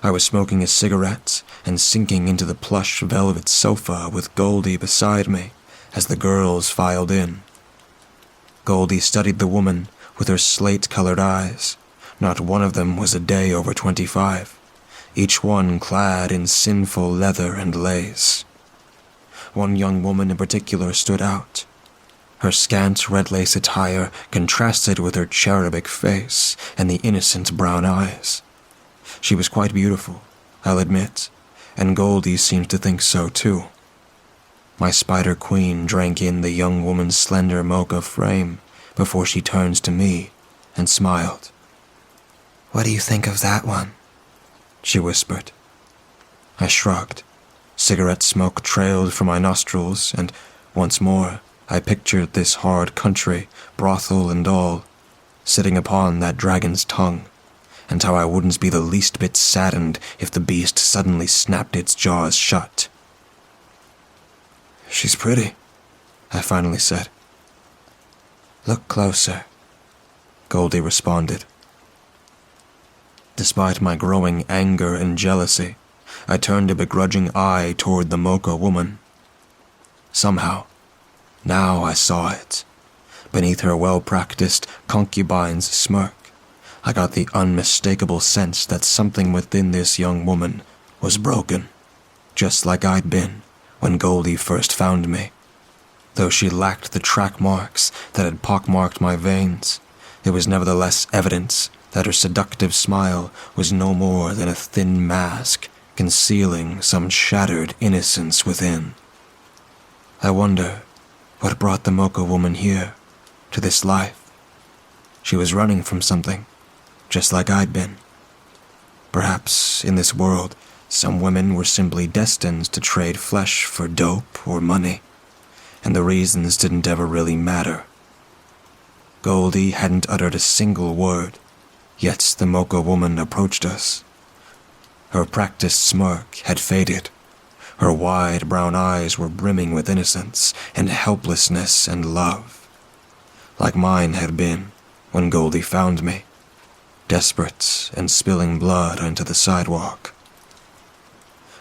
I was smoking a cigarette and sinking into the plush velvet sofa with Goldie beside me as the girls filed in. Goldie studied the woman with her slate-colored eyes. Not one of them was a day over 25, each one clad in sinful leather and lace. One young woman in particular stood out. Her scant red lace attire contrasted with her cherubic face and the innocent brown eyes. She was quite beautiful, I'll admit, and Goldie seemed to think so too. My Spider Queen drank in the young woman's slender mocha frame before she turns to me and smiled. "What do you think of that one?" she whispered. I shrugged. Cigarette smoke trailed from my nostrils, and once more I pictured this hard country, brothel and all, sitting upon that dragon's tongue, and how I wouldn't be the least bit saddened if the beast suddenly snapped its jaws shut. "She's pretty," I finally said. "Look closer," Goldie responded. Despite my growing anger and jealousy, I turned a begrudging eye toward the mocha woman. Somehow, now I saw it. Beneath her well-practiced concubine's smirk, I got the unmistakable sense that something within this young woman was broken, just like I'd been when Goldie first found me. Though she lacked the track marks that had pockmarked my veins, it was nevertheless evidence that her seductive smile was no more than a thin mask concealing some shattered innocence within. I wonder what brought the mocha woman here, to this life. She was running from something, just like I'd been. Perhaps in this world, some women were simply destined to trade flesh for dope or money, and the reasons didn't ever really matter. Goldie hadn't uttered a single word, yet the mocha woman approached us. Her practiced smirk had faded. Her wide brown eyes were brimming with innocence and helplessness and love, like mine had been when Goldie found me, desperate and spilling blood onto the sidewalk.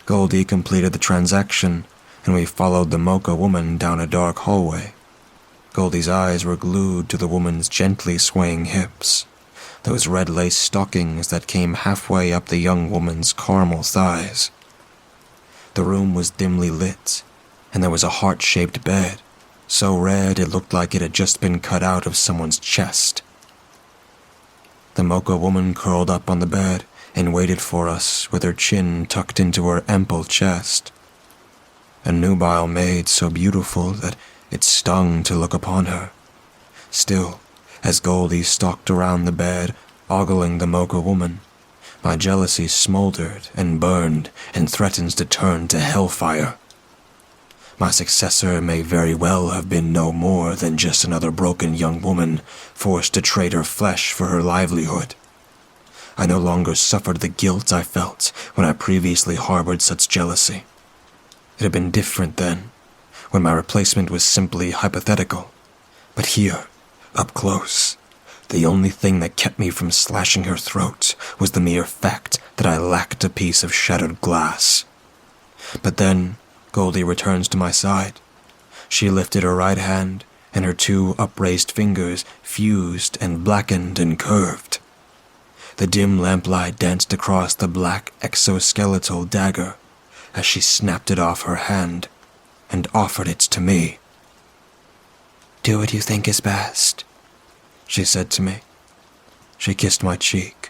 Goldie completed the transaction, and we followed the mocha woman down a dark hallway. Goldie's eyes were glued to the woman's gently swaying hips, those red lace stockings that came halfway up the young woman's caramel thighs. The room was dimly lit, and there was a heart-shaped bed, so red it looked like it had just been cut out of someone's chest. The mocha woman curled up on the bed and waited for us with her chin tucked into her ample chest. A nubile maid so beautiful that it stung to look upon her. Still, as Goldie stalked around the bed, ogling the mocha woman, My jealousy smoldered and burned and threatens to turn to hellfire. My successor may very well have been no more than just another broken young woman forced to trade her flesh for her livelihood. I no longer suffered the guilt I felt when I previously harbored such jealousy. It had been different then, when my replacement was simply hypothetical. But here, up close, the only thing that kept me from slashing her throat was the mere fact that I lacked a piece of shattered glass. But then, Goldie returns to my side. She lifted her right hand, and her two upraised fingers fused and blackened and curved. The dim lamplight danced across the black exoskeletal dagger as she snapped it off her hand and offered it to me. "Do what you think is best," she said to me. She kissed my cheek.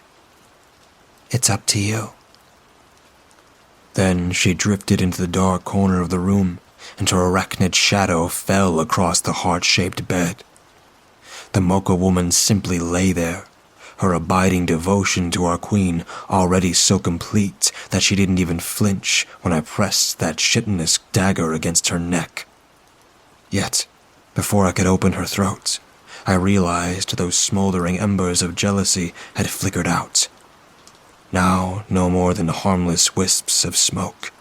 "It's up to you." Then she drifted into the dark corner of the room, and her arachnid shadow fell across the heart-shaped bed. The Mocha woman simply lay there, her abiding devotion to our queen already so complete that she didn't even flinch when I pressed that chitinous dagger against her neck. Yet, before I could open her throat, I realized those smoldering embers of jealousy had flickered out. Now no more than harmless wisps of smoke.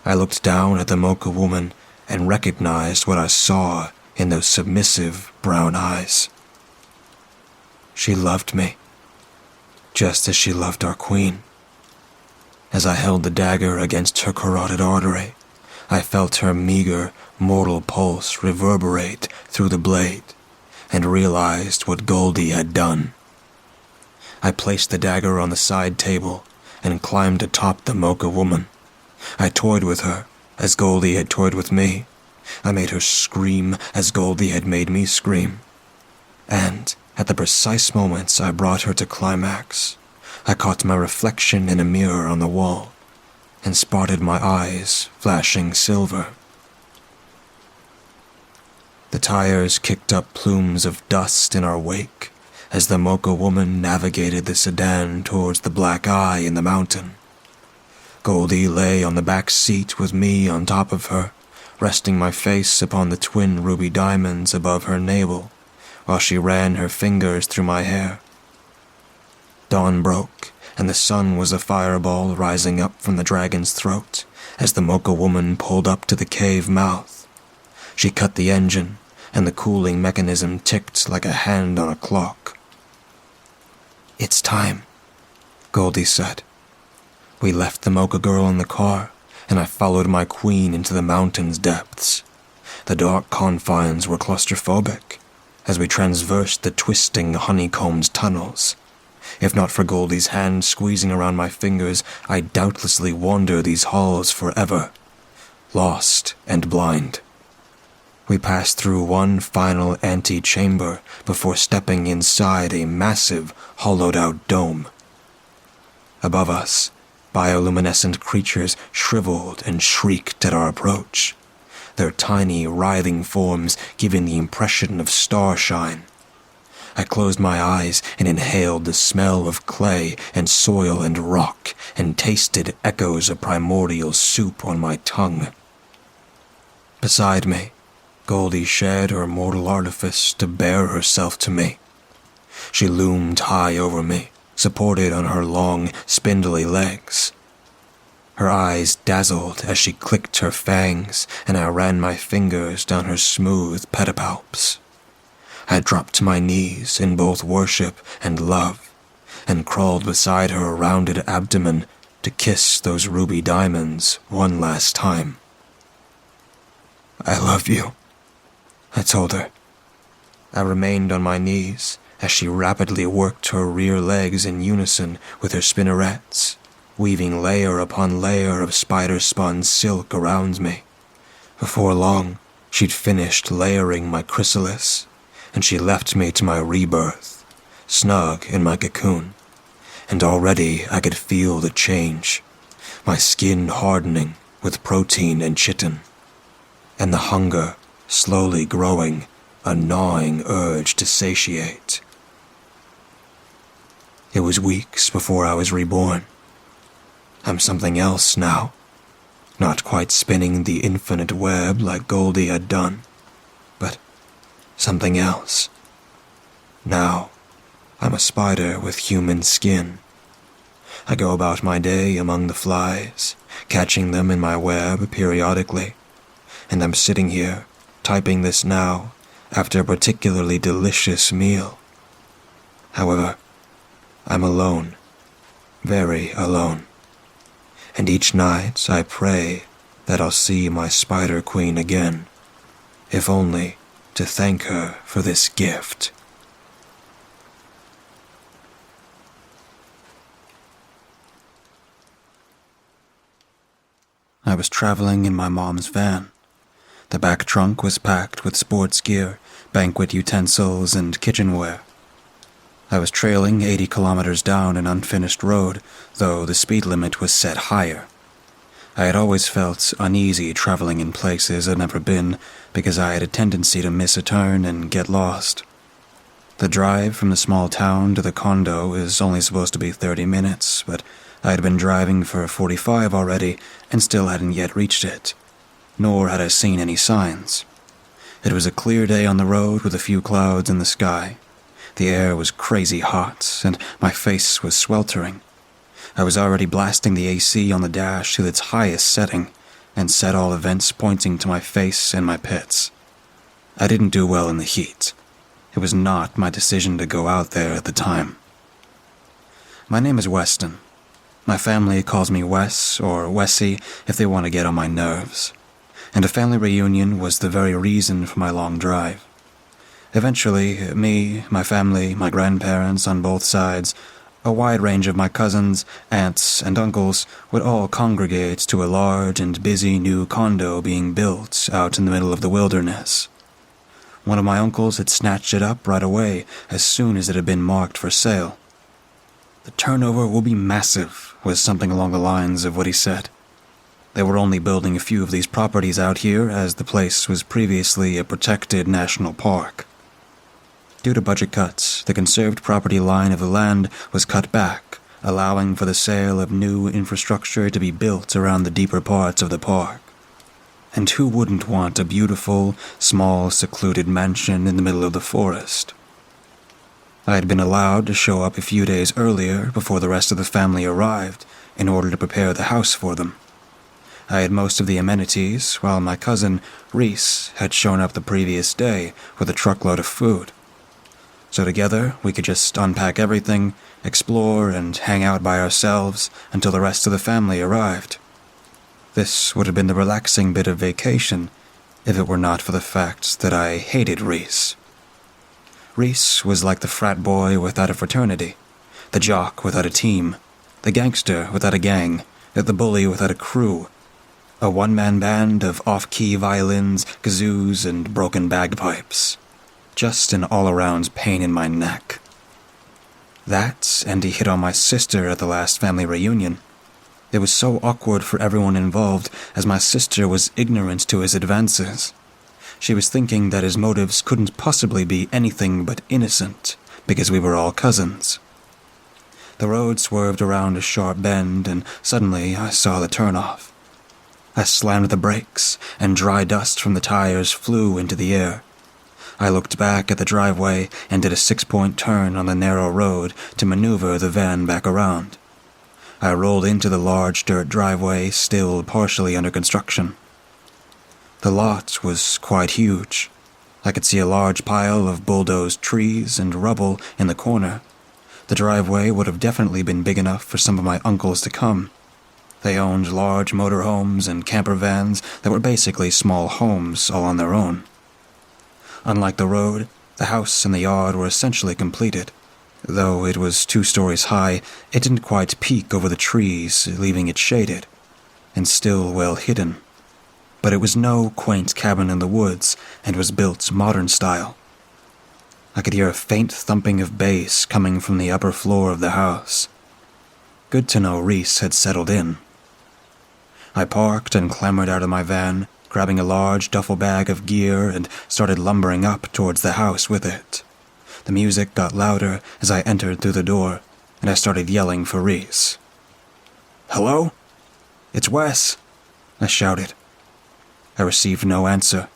I looked down at the Mocha woman and recognized what I saw in those submissive brown eyes. She loved me, just as she loved our queen. As I held the dagger against her carotid artery, I felt her meager, mortal pulse reverberate through the blade, and realized what Goldie had done. I placed the dagger on the side table and climbed atop the Mocha woman. I toyed with her, as Goldie had toyed with me. I made her scream as Goldie had made me scream. And, at the precise moments I brought her to climax, I caught my reflection in a mirror on the wall, and spotted my eyes flashing silver. The tires kicked up plumes of dust in our wake as the Mocha woman navigated the sedan towards the black eye in the mountain. Goldie lay on the back seat with me on top of her, resting my face upon the twin ruby diamonds above her navel, while she ran her fingers through my hair. Dawn broke, and the sun was a fireball rising up from the dragon's throat as the Mocha woman pulled up to the cave mouth. She cut the engine, and the cooling mechanism ticked like a hand on a clock. "It's time," Goldie said. We left the Mocha girl in the car, and I followed my queen into the mountain's depths. The dark confines were claustrophobic as we transversed the twisting, honeycombed tunnels. If not for Goldie's hand squeezing around my fingers, I'd doubtlessly wander these halls forever, lost and blind. We passed through one final ante-chamber before stepping inside a massive, hollowed-out dome. Above us, bioluminescent creatures shriveled and shrieked at our approach, their tiny, writhing forms giving the impression of starshine. I closed my eyes and inhaled the smell of clay and soil and rock, and tasted echoes of primordial soup on my tongue. Beside me, Goldie shared her mortal artifice to bear herself to me. She loomed high over me, supported on her long, spindly legs. Her eyes dazzled as she clicked her fangs, and I ran my fingers down her smooth pedipalps. I dropped to my knees in both worship and love, and crawled beside her rounded abdomen to kiss those ruby diamonds one last time. "I love you," I told her. I remained on my knees as she rapidly worked her rear legs in unison with her spinnerets, weaving layer upon layer of spider-spun silk around me. Before long, she'd finished layering my chrysalis, and she left me to my rebirth, snug in my cocoon, and already I could feel the change, my skin hardening with protein and chitin, and the hunger slowly growing, a gnawing urge to satiate. It was weeks before I was reborn. I'm something else now, not quite spinning the infinite web like Goldie had done, but something else. Now, I'm a spider with human skin. I go about my day among the flies, catching them in my web periodically, and I'm sitting here, typing this now, after a particularly delicious meal. However, I'm alone, very alone, and each night I pray that I'll see my Spider Queen again, if only to thank her for this gift. I was traveling in my mom's van. The back trunk was packed with sports gear, banquet utensils, and kitchenware. I was trailing 80 kilometers down an unfinished road, though the speed limit was set higher. I had always felt uneasy traveling in places I'd never been because I had a tendency to miss a turn and get lost. The drive from the small town to the condo is only supposed to be 30 minutes, but I had been driving for 45 already and still hadn't yet reached it, nor had I seen any signs. It was a clear day on the road with a few clouds in the sky. The air was crazy hot, and my face was sweltering. I was already blasting the AC on the dash to its highest setting, and set all events pointing to my face and my pits. I didn't do well in the heat. It was not my decision to go out there at the time. My name is Weston. My family calls me Wes, or Wessie, if they want to get on my nerves. And a family reunion was the very reason for my long drive. Eventually, me, my family, my grandparents on both sides, a wide range of my cousins, aunts, and uncles would all congregate to a large and busy new condo being built out in the middle of the wilderness. One of my uncles had snatched it up right away as soon as it had been marked for sale. "The turnover will be massive," was something along the lines of what he said. They were only building a few of these properties out here as the place was previously a protected national park. Due to budget cuts, the conserved property line of the land was cut back, allowing for the sale of new infrastructure to be built around the deeper parts of the park. And who wouldn't want a beautiful, small, secluded mansion in the middle of the forest? I had been allowed to show up a few days earlier before the rest of the family arrived in order to prepare the house for them. I had most of the amenities, while my cousin, Reese, had shown up the previous day with a truckload of food. So together, we could just unpack everything, explore, and hang out by ourselves until the rest of the family arrived. This would have been the relaxing bit of vacation if it were not for the fact that I hated Reese. Reese was like the frat boy without a fraternity, the jock without a team, the gangster without a gang, the bully without a crew, a one-man band of off-key violins, kazoos, and broken bagpipes. Just an all-around pain in my neck. That, and he hit on my sister at the last family reunion. It was so awkward for everyone involved, as my sister was ignorant to his advances. She was thinking that his motives couldn't possibly be anything but innocent, because we were all cousins. The road swerved around a sharp bend, and suddenly I saw the turnoff. I slammed the brakes, and dry dust from the tires flew into the air. I looked back at the driveway and did a 6-point turn on the narrow road to maneuver the van back around. I rolled into the large dirt driveway, still partially under construction. The lot was quite huge. I could see a large pile of bulldozed trees and rubble in the corner. The driveway would have definitely been big enough for some of my uncles to come. They owned large motorhomes and camper vans that were basically small homes all on their own. Unlike the road, the house and the yard were essentially completed. Though it was 2 stories high, it didn't quite peek over the trees, leaving it shaded, and still well hidden. But it was no quaint cabin in the woods, and was built modern style. I could hear a faint thumping of bass coming from the upper floor of the house. Good to know Reese had settled in. I parked and clambered out of my van, grabbing a large duffel bag of gear and started lumbering up towards the house with it. The music got louder as I entered through the door, and I started yelling for Reese. "Hello? It's Wes," I shouted. I received no answer,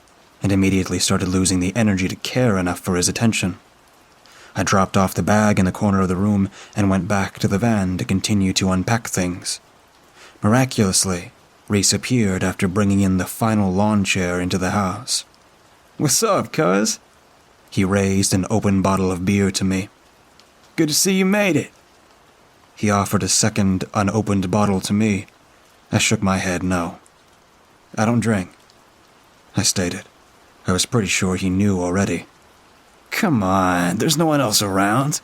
and immediately started losing the energy to care enough for his attention. I dropped off the bag in the corner of the room and went back to the van to continue to unpack things. Miraculously, Reese appeared after bringing in the final lawn chair into the house. "What's up, cuz?" He raised an open bottle of beer to me. "Good to see you made it." He offered a second unopened bottle to me. I shook my head no. "I don't drink," I stated. I was pretty sure he knew already. "Come on, there's no one else around."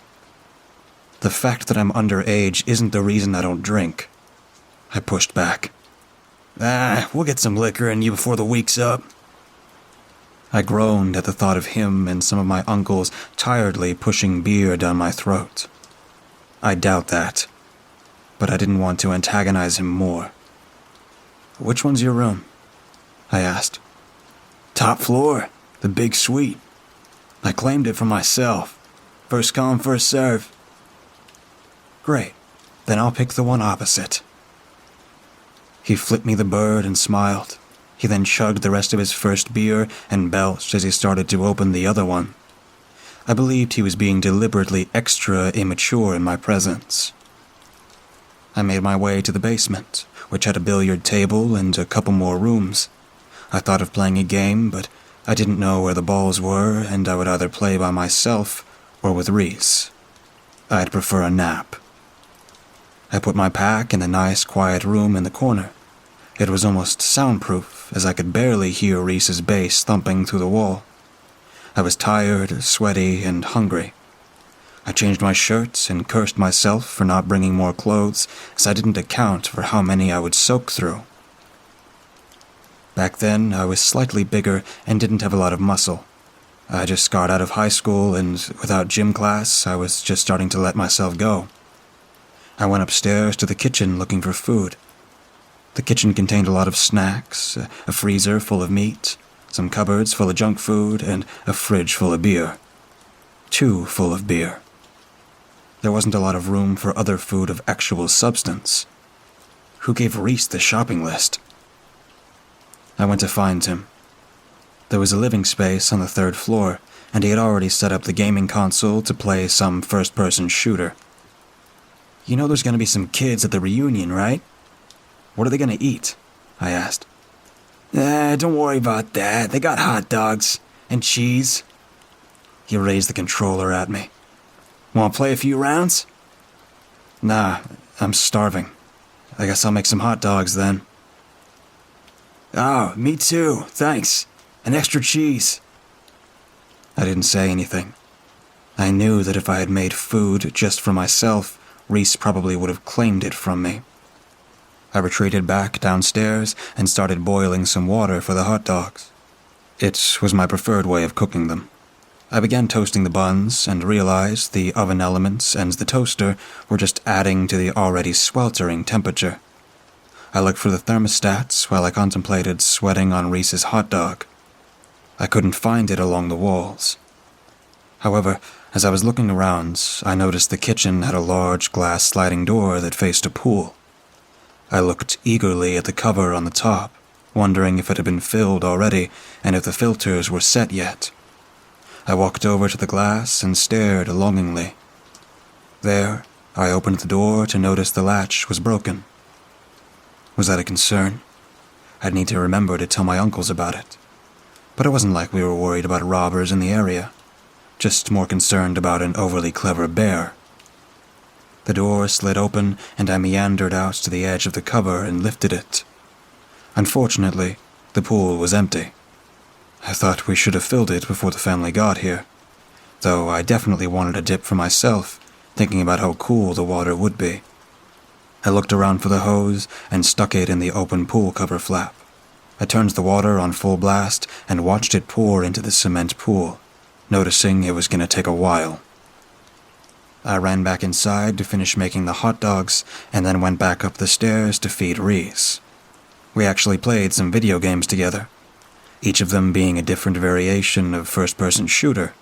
"The fact that I'm underage isn't the reason I don't drink," I pushed back. We'll get some liquor in you before the week's up." I groaned at the thought of him and some of my uncles tiredly pushing beer down my throat. I doubt that, but I didn't want to antagonize him more. "Which one's your room?" I asked. "Top floor, the big suite. I claimed it for myself. First come, first serve." "Great, then I'll pick the one opposite." He flipped me the bird and smiled. He then chugged the rest of his first beer and belched as he started to open the other one. I believed he was being deliberately extra immature in my presence. I made my way to the basement, which had a billiard table and a couple more rooms. I thought of playing a game, but I didn't know where the balls were, and I would either play by myself or with Reese. I'd prefer a nap. I put my pack in a nice, quiet room in the corner. It was almost soundproof, as I could barely hear Reese's bass thumping through the wall. I was tired, sweaty, and hungry. I changed my shirt and cursed myself for not bringing more clothes, as I didn't account for how many I would soak through. Back then, I was slightly bigger and didn't have a lot of muscle. I just got out of high school, and without gym class, I was just starting to let myself go. I went upstairs to the kitchen looking for food. The kitchen contained a lot of snacks, a freezer full of meat, some cupboards full of junk food, and a fridge full of beer. 2 full of beer. There wasn't a lot of room for other food of actual substance. Who gave Reese the shopping list? I went to find him. There was a living space on the 3rd floor, and he had already set up the gaming console to play some first-person shooter. "You know there's going to be some kids at the reunion, right? What are they going to eat?" I asked. Don't worry about that. They got hot dogs and cheese." He raised the controller at me. "Want to play a few rounds?" "Nah, I'm starving. I guess I'll make some hot dogs then." "Oh, me too, thanks. An extra cheese." I didn't say anything. I knew that if I had made food just for myself, Reese probably would have claimed it from me. I retreated back downstairs and started boiling some water for the hot dogs. It was my preferred way of cooking them. I began toasting the buns and realized the oven elements and the toaster were just adding to the already sweltering temperature. I looked for the thermostats while I contemplated sweating on Reese's hot dog. I couldn't find it along the walls. However, as I was looking around, I noticed the kitchen had a large glass sliding door that faced a pool. I looked eagerly at the cover on the top, wondering if it had been filled already and if the filters were set yet. I walked over to the glass and stared longingly. There, I opened the door to notice the latch was broken. Was that a concern? I'd need to remember to tell my uncles about it. But it wasn't like we were worried about robbers in the area, just more concerned about an overly clever bear. The door slid open, and I meandered out to the edge of the cover and lifted it. Unfortunately, the pool was empty. I thought we should have filled it before the family got here, though I definitely wanted a dip for myself, thinking about how cool the water would be. I looked around for the hose and stuck it in the open pool cover flap. I turned the water on full blast and watched it pour into the cement pool, noticing it was going to take a while. I ran back inside to finish making the hot dogs and then went back up the stairs to feed Reese. We actually played some video games together, each of them being a different variation of first-person shooter,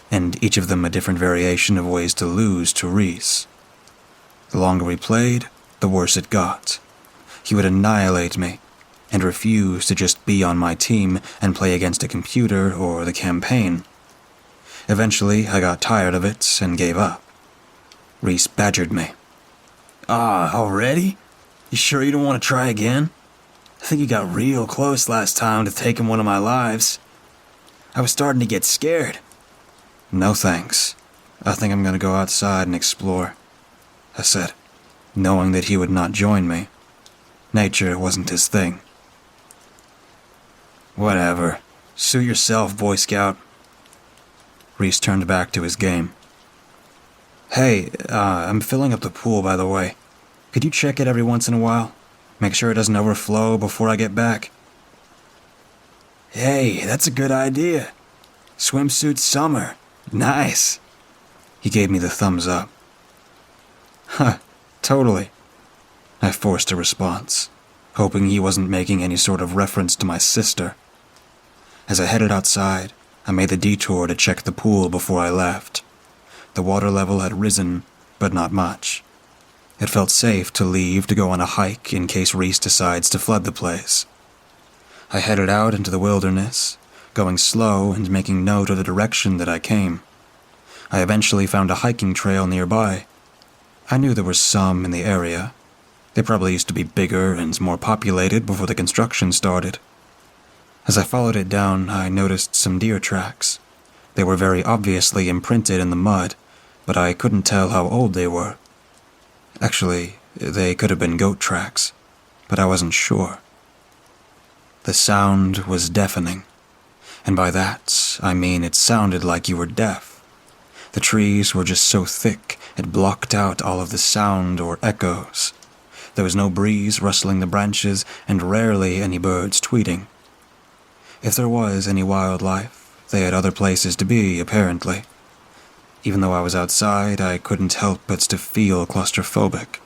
and each of them a different variation of ways to lose to Reese. The longer we played, the worse it got. He would annihilate me, and refuse to just be on my team and play against a computer or the campaign. Eventually, I got tired of it and gave up. Reese badgered me. Already? You sure you don't want to try again? I think you got real close last time to taking one of my lives. I was starting to get scared. No thanks. I think I'm going to go outside and explore, I said, knowing that he would not join me. Nature wasn't his thing. Whatever. Suit yourself, Boy Scout. Reese turned back to his game. Hey, I'm filling up the pool, by the way. Could you check it every once in a while? Make sure it doesn't overflow before I get back. Hey, that's a good idea. Swimsuit summer. Nice. He gave me the thumbs up. Huh, totally. I forced a response, hoping he wasn't making any sort of reference to my sister. As I headed outside, I made the detour to check the pool before I left. The water level had risen, but not much. It felt safe to leave to go on a hike in case Reese decides to flood the place. I headed out into the wilderness, going slow and making note of the direction that I came. I eventually found a hiking trail nearby. I knew there were some in the area. They probably used to be bigger and more populated before the construction started. As I followed it down, I noticed some deer tracks. They were very obviously imprinted in the mud, but I couldn't tell how old they were. Actually, they could have been goat tracks, but I wasn't sure. The sound was deafening, and by that, I mean it sounded like you were deaf. The trees were just so thick, it blocked out all of the sound or echoes. There was no breeze rustling the branches, and rarely any birds tweeting. If there was any wildlife, they had other places to be, apparently. Even though I was outside, I couldn't help but to feel claustrophobic.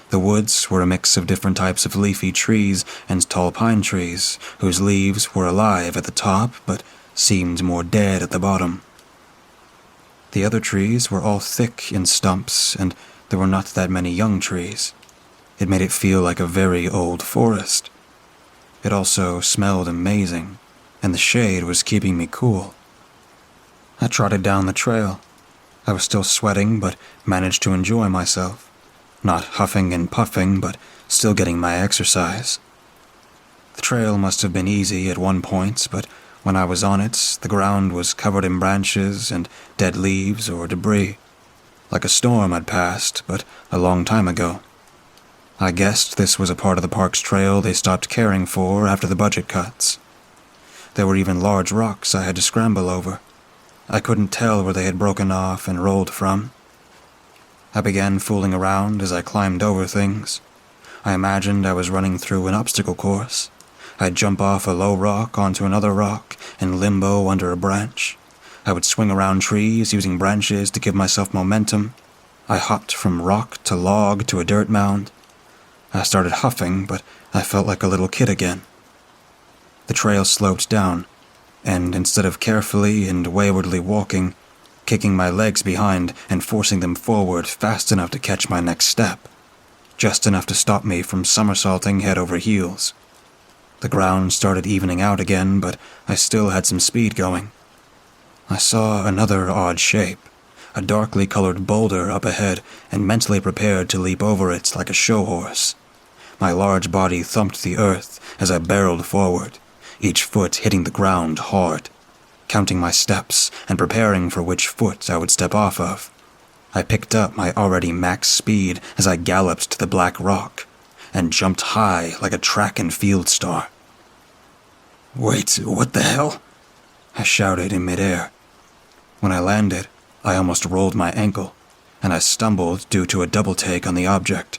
The woods were a mix of different types of leafy trees and tall pine trees, whose leaves were alive at the top, but seemed more dead at the bottom. The other trees were all thick in stumps, and there were not that many young trees. It made it feel like a very old forest. It also smelled amazing, and the shade was keeping me cool. I trotted down the trail. I was still sweating, but managed to enjoy myself. Not huffing and puffing, but still getting my exercise. The trail must have been easy at one point, but when I was on it, the ground was covered in branches and dead leaves or debris. Like a storm I'd passed, but a long time ago. I guessed this was a part of the park's trail they stopped caring for after the budget cuts. There were even large rocks I had to scramble over. I couldn't tell where they had broken off and rolled from. I began fooling around as I climbed over things. I imagined I was running through an obstacle course. I'd jump off a low rock onto another rock and limbo under a branch. I would swing around trees using branches to give myself momentum. I hopped from rock to log to a dirt mound. I started huffing, but I felt like a little kid again. The trail sloped down, and instead of carefully and waywardly walking, kicking my legs behind and forcing them forward fast enough to catch my next step, just enough to stop me from somersaulting head over heels. The ground started evening out again, but I still had some speed going. I saw another odd shape, a darkly colored boulder up ahead, and mentally prepared to leap over it like a show horse. My large body thumped the earth as I barreled forward, each foot hitting the ground hard, counting my steps and preparing for which foot I would step off of. I picked up my already max speed as I galloped to the black rock, and jumped high like a track and field star. Wait, what the hell? I shouted in midair. When I landed, I almost rolled my ankle, and I stumbled due to a double take on the object.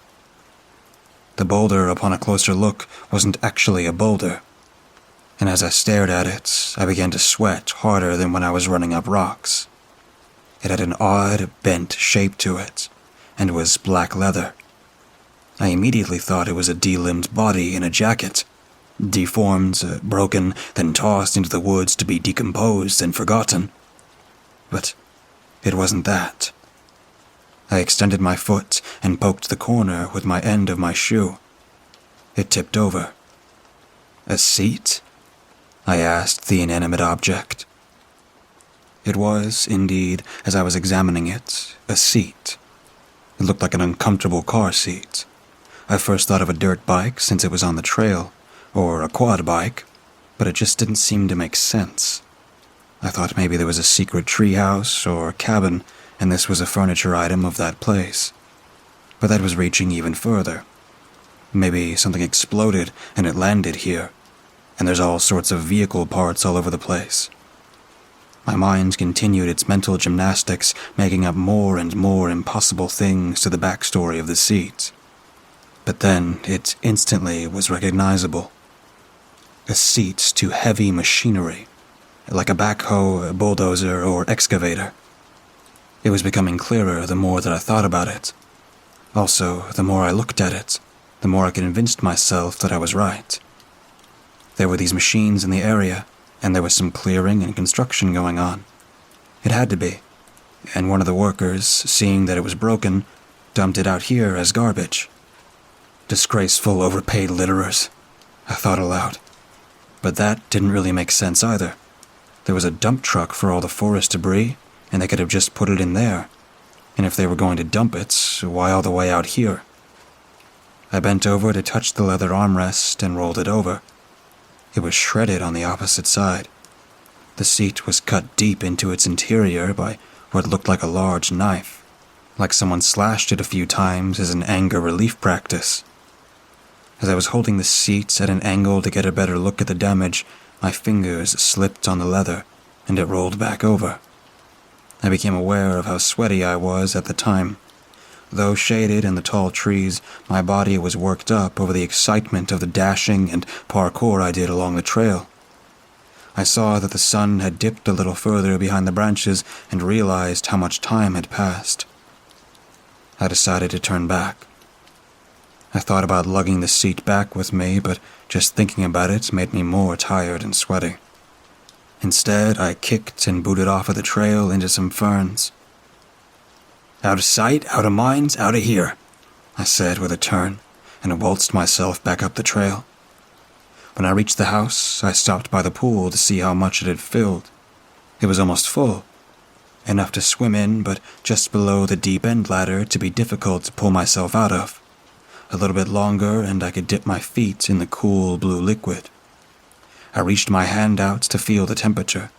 The boulder, upon a closer look, wasn't actually a boulder, and as I stared at it, I began to sweat harder than when I was running up rocks. It had an odd, bent shape to it, and was black leather. I immediately thought it was a de-limbed body in a jacket, deformed, broken, then tossed into the woods to be decomposed and forgotten. But it wasn't that. I extended my foot and poked the corner with my end of my shoe. It tipped over. A seat? I asked the inanimate object. It was, indeed, as I was examining it, a seat. It looked like an uncomfortable car seat. I first thought of a dirt bike since it was on the trail, or a quad bike, but it just didn't seem to make sense. I thought maybe there was a secret treehouse or cabin, and this was a furniture item of that place. But that was reaching even further. Maybe something exploded and it landed here, and there's all sorts of vehicle parts all over the place. My mind continued its mental gymnastics, making up more and more impossible things to the backstory of the seat. But then it instantly was recognizable. A seat to heavy machinery, like a backhoe, a bulldozer, or excavator. It was becoming clearer the more that I thought about it. Also, the more I looked at it, the more I convinced myself that I was right. There were these machines in the area, and there was some clearing and construction going on. It had to be, and one of the workers, seeing that it was broken, dumped it out here as garbage. Disgraceful, overpaid litterers, I thought aloud. But that didn't really make sense either. There was a dump truck for all the forest debris, and they could have just put it in there. And if they were going to dump it, why all the way out here? I bent over to touch the leather armrest and rolled it over. It was shredded on the opposite side. The seat was cut deep into its interior by what looked like a large knife, like someone slashed it a few times as an anger relief practice. As I was holding the seat at an angle to get a better look at the damage, my fingers slipped on the leather, and it rolled back over. I became aware of how sweaty I was at the time. Though shaded in the tall trees, my body was worked up over the excitement of the dashing and parkour I did along the trail. I saw that the sun had dipped a little further behind the branches and realized how much time had passed. I decided to turn back. I thought about lugging the seat back with me, but just thinking about it made me more tired and sweaty. Instead, I kicked and booted off of the trail into some ferns. "Out of sight, out of mind, out of here," I said with a turn, and waltzed myself back up the trail. When I reached the house, I stopped by the pool to see how much it had filled. It was almost full. Enough to swim in, but just below the deep end ladder to be difficult to pull myself out of. A little bit longer, and I could dip my feet in the cool blue liquid. I reached my hand out to feel the temperature.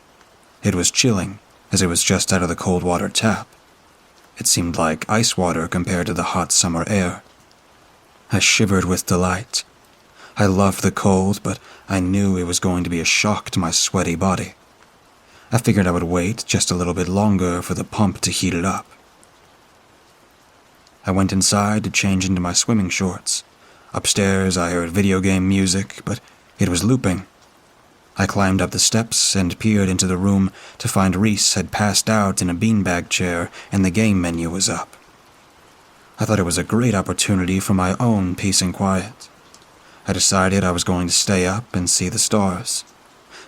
It was chilling, as it was just out of the cold water tap. It seemed like ice water compared to the hot summer air. I shivered with delight. I loved the cold, but I knew it was going to be a shock to my sweaty body. I figured I would wait just a little bit longer for the pump to heat it up. I went inside to change into my swimming shorts. Upstairs, I heard video game music, but it was looping. I climbed up the steps and peered into the room to find Reese had passed out in a beanbag chair and the game menu was up. I thought it was a great opportunity for my own peace and quiet. I decided I was going to stay up and see the stars.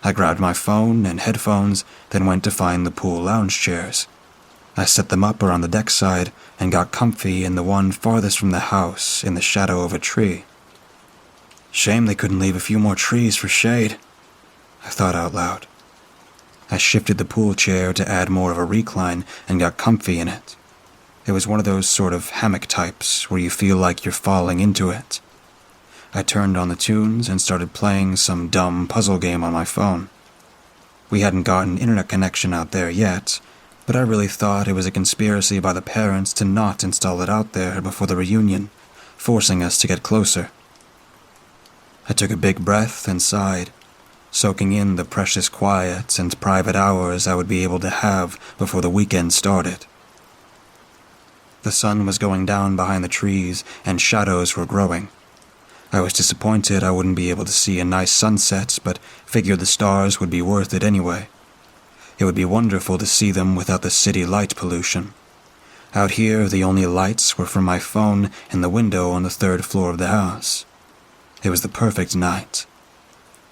I grabbed my phone and headphones, then went to find the pool lounge chairs. I set them up around the deck side and got comfy in the one farthest from the house in the shadow of a tree. Shame they couldn't leave a few more trees for shade, I thought out loud. I shifted the pool chair to add more of a recline and got comfy in it. It was one of those sort of hammock types where you feel like you're falling into it. I turned on the tunes and started playing some dumb puzzle game on my phone. We hadn't gotten internet connection out there yet, but I really thought it was a conspiracy by the parents to not install it out there before the reunion, forcing us to get closer. I took a big breath and sighed, soaking in the precious quiet and private hours I would be able to have before the weekend started. The sun was going down behind the trees and shadows were growing. I was disappointed I wouldn't be able to see a nice sunset, but figured the stars would be worth it anyway. It would be wonderful to see them without the city light pollution. Out here, the only lights were from my phone and the window on the 3rd floor of the house. It was the perfect night.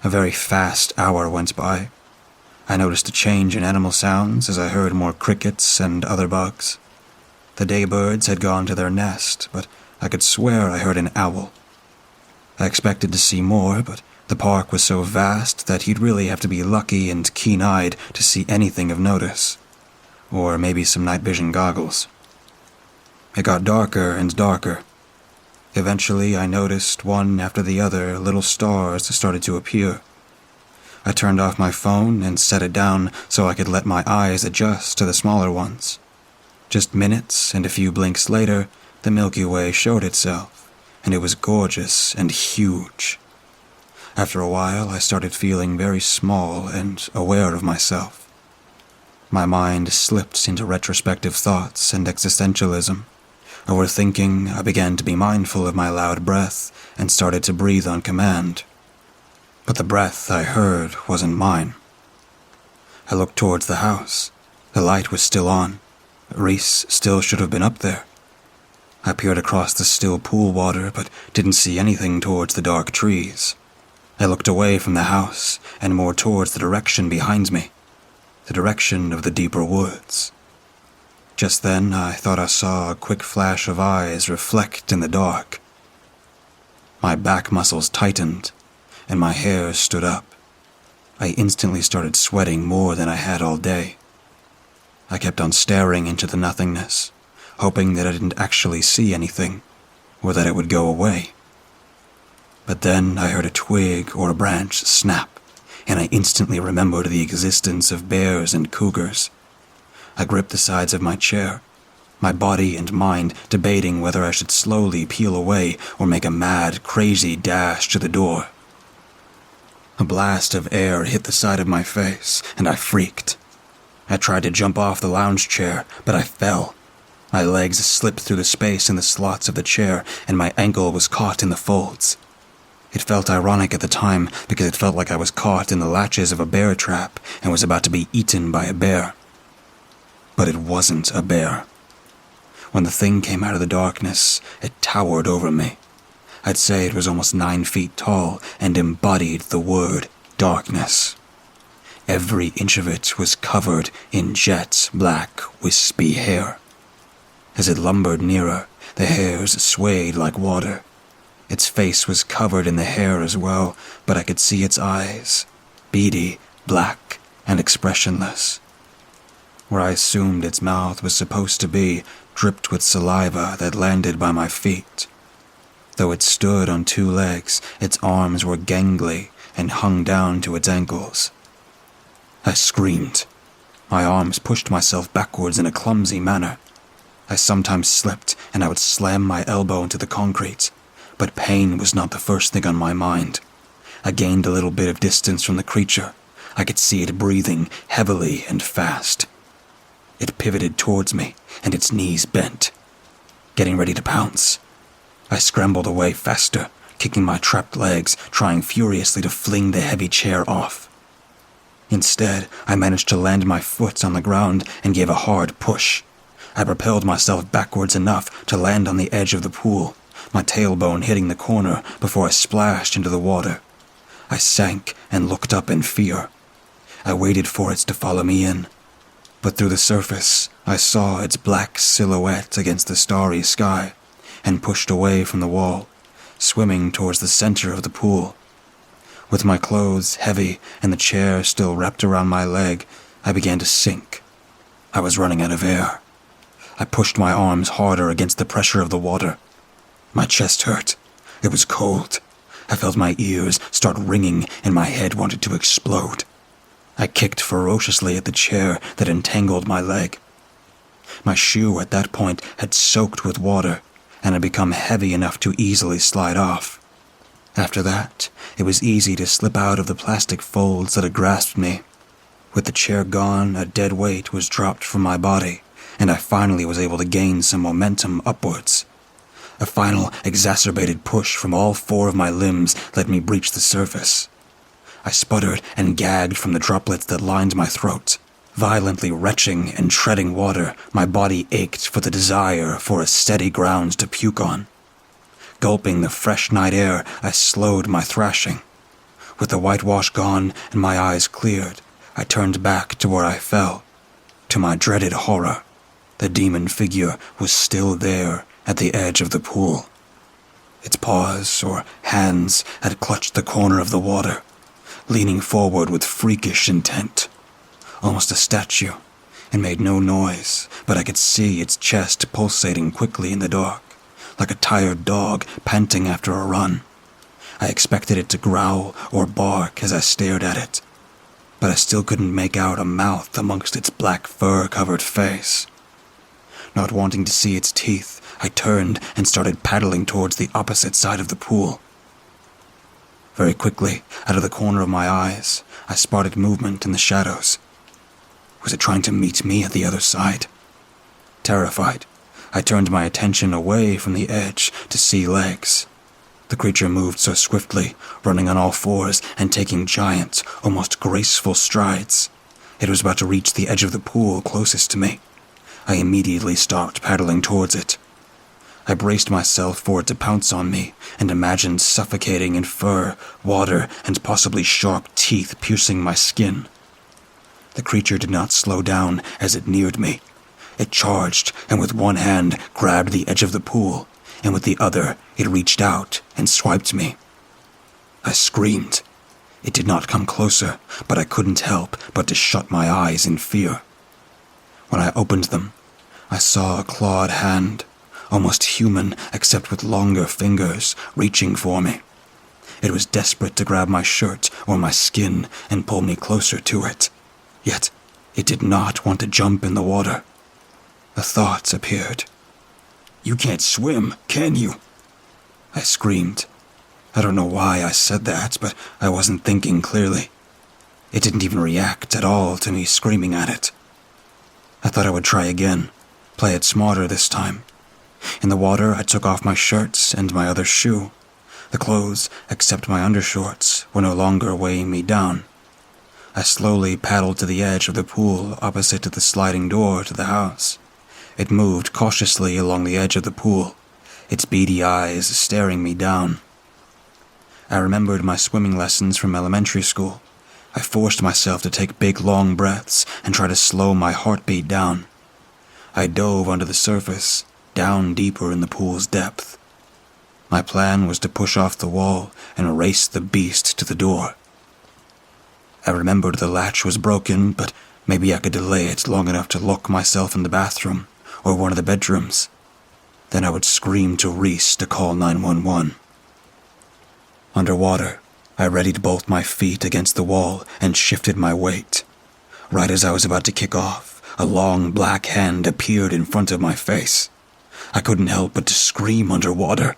A very fast hour went by. I noticed a change in animal sounds as I heard more crickets and other bugs. The daybirds had gone to their nest, but I could swear I heard an owl. I expected to see more, but the park was so vast that you'd really have to be lucky and keen-eyed to see anything of notice. Or maybe some night vision goggles. It got darker and darker. Eventually, I noticed one after the other little stars started to appear. I turned off my phone and set it down so I could let my eyes adjust to the smaller ones. Just minutes and a few blinks later, the Milky Way showed itself, and it was gorgeous and huge. After a while, I started feeling very small and aware of myself. My mind slipped into retrospective thoughts and existentialism. Overthinking, I began to be mindful of my loud breath and started to breathe on command. But the breath I heard wasn't mine. I looked towards the house. The light was still on. Reese still should have been up there. I peered across the still pool water, but didn't see anything towards the dark trees. I looked away from the house and more towards the direction behind me, the direction of the deeper woods. Just then, I thought I saw a quick flash of eyes reflect in the dark. My back muscles tightened, and my hair stood up. I instantly started sweating more than I had all day. I kept on staring into the nothingness, hoping that I didn't actually see anything, or that it would go away. But then I heard a twig or a branch snap, and I instantly remembered the existence of bears and cougars. I gripped the sides of my chair, my body and mind debating whether I should slowly peel away or make a mad, crazy dash to the door. A blast of air hit the side of my face, and I freaked. I tried to jump off the lounge chair, but I fell. My legs slipped through the space in the slots of the chair, and my ankle was caught in the folds. It felt ironic at the time because it felt like I was caught in the latches of a bear trap and was about to be eaten by a bear. But it wasn't a bear. When the thing came out of the darkness, it towered over me. I'd say it was almost 9 feet tall and embodied the word darkness. Every inch of it was covered in jet black, wispy hair. As it lumbered nearer, the hairs swayed like water. Its face was covered in the hair as well, but I could see its eyes, beady, black, and expressionless. Where I assumed its mouth was supposed to be, dripped with saliva that landed by my feet. Though it stood on 2 legs, its arms were gangly and hung down to its ankles. I screamed. My arms pushed myself backwards in a clumsy manner. I sometimes slipped, and I would slam my elbow into the concrete. But pain was not the first thing on my mind. I gained a little bit of distance from the creature. I could see it breathing heavily and fast. It pivoted towards me, and its knees bent, getting ready to pounce. I scrambled away faster, kicking my trapped legs, trying furiously to fling the heavy chair off. Instead, I managed to land my foot on the ground and gave a hard push. I propelled myself backwards enough to land on the edge of the pool, my tailbone hitting the corner before I splashed into the water. I sank and looked up in fear. I waited for it to follow me in. But through the surface, I saw its black silhouette against the starry sky, and pushed away from the wall, swimming towards the center of the pool. With my clothes heavy and the chair still wrapped around my leg, I began to sink. I was running out of air. I pushed my arms harder against the pressure of the water. My chest hurt. It was cold. I felt my ears start ringing and my head wanted to explode. I kicked ferociously at the chair that entangled my leg. My shoe at that point had soaked with water and had become heavy enough to easily slide off. After that, it was easy to slip out of the plastic folds that had grasped me. With the chair gone, a dead weight was dropped from my body, and I finally was able to gain some momentum upwards. A final exacerbated push from all 4 of my limbs let me breach the surface. I sputtered and gagged from the droplets that lined my throat. Violently retching and treading water, my body ached for the desire for a steady ground to puke on. Gulping the fresh night air, I slowed my thrashing. With the whitewash gone and my eyes cleared, I turned back to where I fell. To my dreaded horror, The demon figure was still there at the edge of the pool. Its paws or hands had clutched the corner of the water, leaning forward with freakish intent. Almost a statue. It made no noise, but I could see its chest pulsating quickly in the dark, like a tired dog panting after a run. I expected it to growl or bark as I stared at it, but I still couldn't make out a mouth amongst its black fur-covered face. Not wanting to see its teeth, I turned and started paddling towards the opposite side of the pool. Very quickly, out of the corner of my eyes, I spotted movement in the shadows. Was it trying to meet me at the other side? Terrified, I turned my attention away from the edge to see legs. The creature moved so swiftly, running on all fours and taking giant, almost graceful strides. It was about to reach the edge of the pool closest to me. I immediately stopped paddling towards it. I braced myself for it to pounce on me and imagined suffocating in fur, water, and possibly sharp teeth piercing my skin. The creature did not slow down as it neared me. It charged and with one hand grabbed the edge of the pool, and with the other it reached out and swiped me. I screamed. It did not come closer, but I couldn't help but to shut my eyes in fear. When I opened them, I saw a clawed hand, almost human except with longer fingers, reaching for me. It was desperate to grab my shirt or my skin and pull me closer to it. Yet, it did not want to jump in the water. A thought appeared. "You can't swim, can you?" I screamed. I don't know why I said that, but I wasn't thinking clearly. It didn't even react at all to me screaming at it. I thought I would try again, play it smarter this time. In the water, I took off my shirts and my other shoe. The clothes, except my undershorts, were no longer weighing me down. I slowly paddled to the edge of the pool opposite to the sliding door to the house. It moved cautiously along the edge of the pool, its beady eyes staring me down. I remembered my swimming lessons from elementary school. I forced myself to take big, long breaths and try to slow my heartbeat down. I dove under the surface, down deeper in the pool's depth. My plan was to push off the wall and race the beast to the door. I remembered the latch was broken, but maybe I could delay it long enough to lock myself in the bathroom or one of the bedrooms. Then I would scream to Reese to call 911. Underwater, I readied both my feet against the wall and shifted my weight. Right as I was about to kick off, a long black hand appeared in front of my face. I couldn't help but to scream underwater.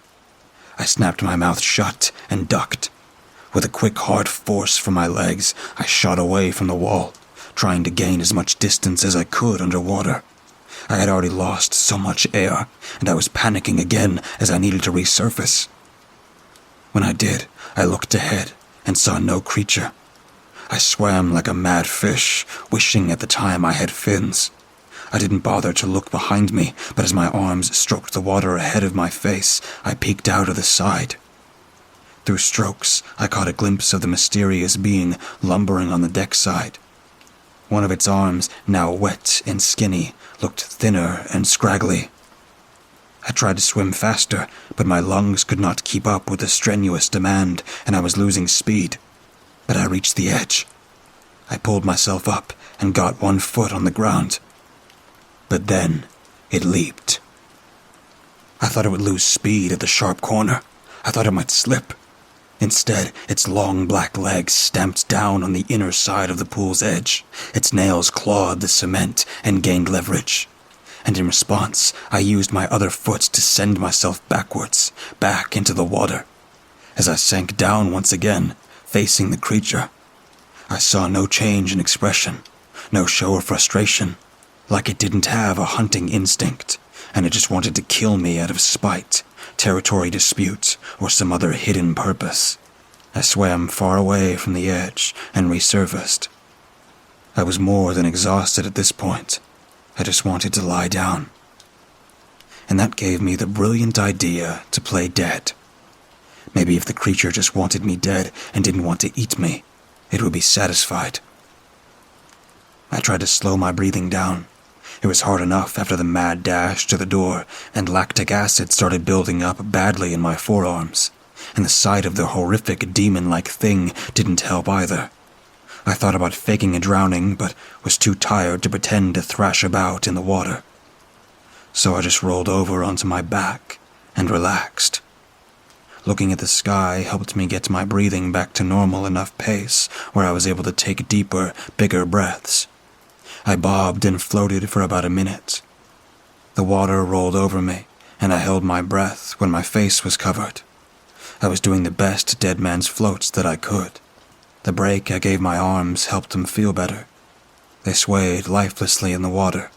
I snapped my mouth shut and ducked. With a quick, hard force from my legs, I shot away from the wall, trying to gain as much distance as I could underwater. I had already lost so much air, and I was panicking again as I needed to resurface. When I did, I looked ahead and saw no creature. I swam like a mad fish, wishing at the time I had fins. I didn't bother to look behind me, but as my arms stroked the water ahead of my face, I peeked out of the side. Through strokes, I caught a glimpse of the mysterious being lumbering on the deck side. One of its arms, now wet and skinny, looked thinner and scraggly. I tried to swim faster, but my lungs could not keep up with the strenuous demand, and I was losing speed. But I reached the edge. I pulled myself up and got one foot on the ground. But then, it leaped. I thought it would lose speed at the sharp corner. I thought it might slip. Instead, its long black legs stamped down on the inner side of the pool's edge. Its nails clawed the cement and gained leverage. And in response, I used my other foot to send myself backwards, back into the water. As I sank down once again, facing the creature, I saw no change in expression, no show of frustration, like it didn't have a hunting instinct, and it just wanted to kill me out of spite, territory dispute, or some other hidden purpose. I swam far away from the edge and resurfaced. I was more than exhausted at this point. I just wanted to lie down. And that gave me the brilliant idea to play dead. Maybe if the creature just wanted me dead and didn't want to eat me, it would be satisfied. I tried to slow my breathing down. It was hard enough after the mad dash to the door, and lactic acid started building up badly in my forearms, and the sight of the horrific demon-like thing didn't help either. I thought about faking a drowning, but was too tired to pretend to thrash about in the water. So I just rolled over onto my back and relaxed. Looking at the sky helped me get my breathing back to normal enough pace where I was able to take deeper, bigger breaths. I bobbed and floated for about a minute. The water rolled over me, and I held my breath when my face was covered. I was doing the best dead man's floats that I could. The break I gave my arms helped them feel better. They swayed lifelessly in the water.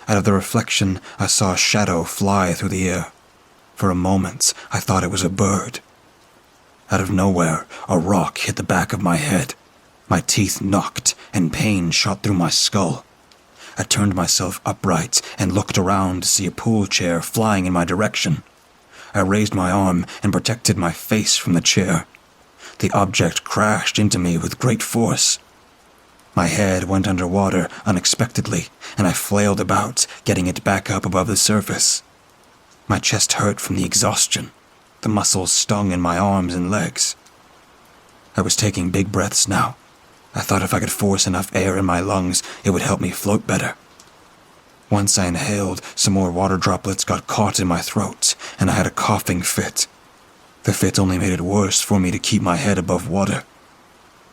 Out of the reflection, I saw a shadow fly through the air. For a moment, I thought it was a bird. Out of nowhere, a rock hit the back of my head. My teeth knocked, and pain shot through my skull. I turned myself upright and looked around to see a pool chair flying in my direction. I raised my arm and protected my face from the chair. The object crashed into me with great force. My head went underwater unexpectedly, and I flailed about, getting it back up above the surface. My chest hurt from the exhaustion. The muscles stung in my arms and legs. I was taking big breaths now. I thought if I could force enough air in my lungs, it would help me float better. Once I inhaled, some more water droplets got caught in my throat, and I had a coughing fit. The fit only made it worse for me to keep my head above water.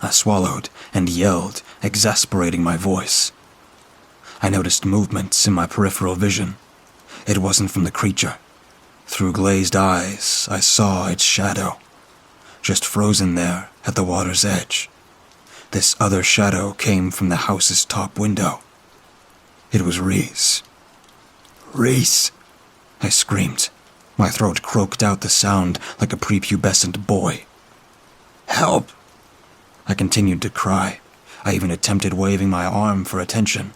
I swallowed and yelled, exasperating my voice. I noticed movements in my peripheral vision. It wasn't from the creature. Through glazed eyes, I saw its shadow, just frozen there at the water's edge. This other shadow came from the house's top window. It was Reese. Reese! I screamed. My throat croaked out the sound like a prepubescent boy. Help! I continued to cry. I even attempted waving my arm for attention.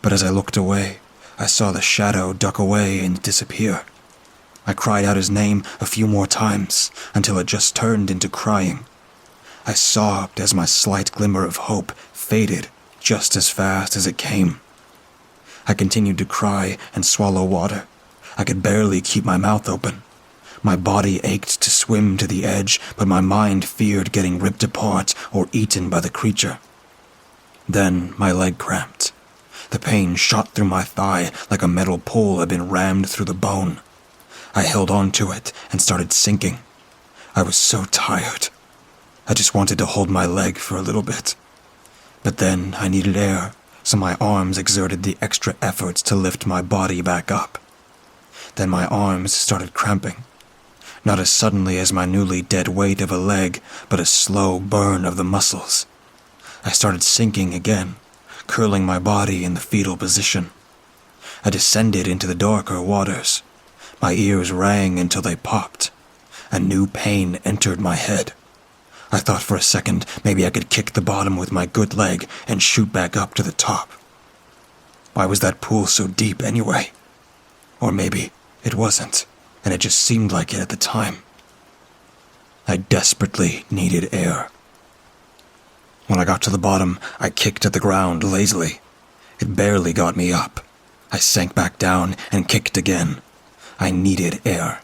But as I looked away, I saw the shadow duck away and disappear. I cried out his name a few more times until it just turned into crying. I sobbed as my slight glimmer of hope faded just as fast as it came. I continued to cry and swallow water. I could barely keep my mouth open. My body ached to swim to the edge, but my mind feared getting ripped apart or eaten by the creature. Then my leg cramped. The pain shot through my thigh like a metal pole had been rammed through the bone. I held on to it and started sinking. I was so tired. I just wanted to hold my leg for a little bit. But then I needed air, so my arms exerted the extra efforts to lift my body back up. Then my arms started cramping. Not as suddenly as my newly dead weight of a leg, but a slow burn of the muscles. I started sinking again, curling my body in the fetal position. I descended into the darker waters. My ears rang until they popped. A new pain entered my head. I thought for a second maybe I could kick the bottom with my good leg and shoot back up to the top. Why was that pool so deep anyway? Or maybe it wasn't, and it just seemed like it at the time. I desperately needed air. When I got to the bottom, I kicked at the ground lazily. It barely got me up. I sank back down and kicked again. I needed air.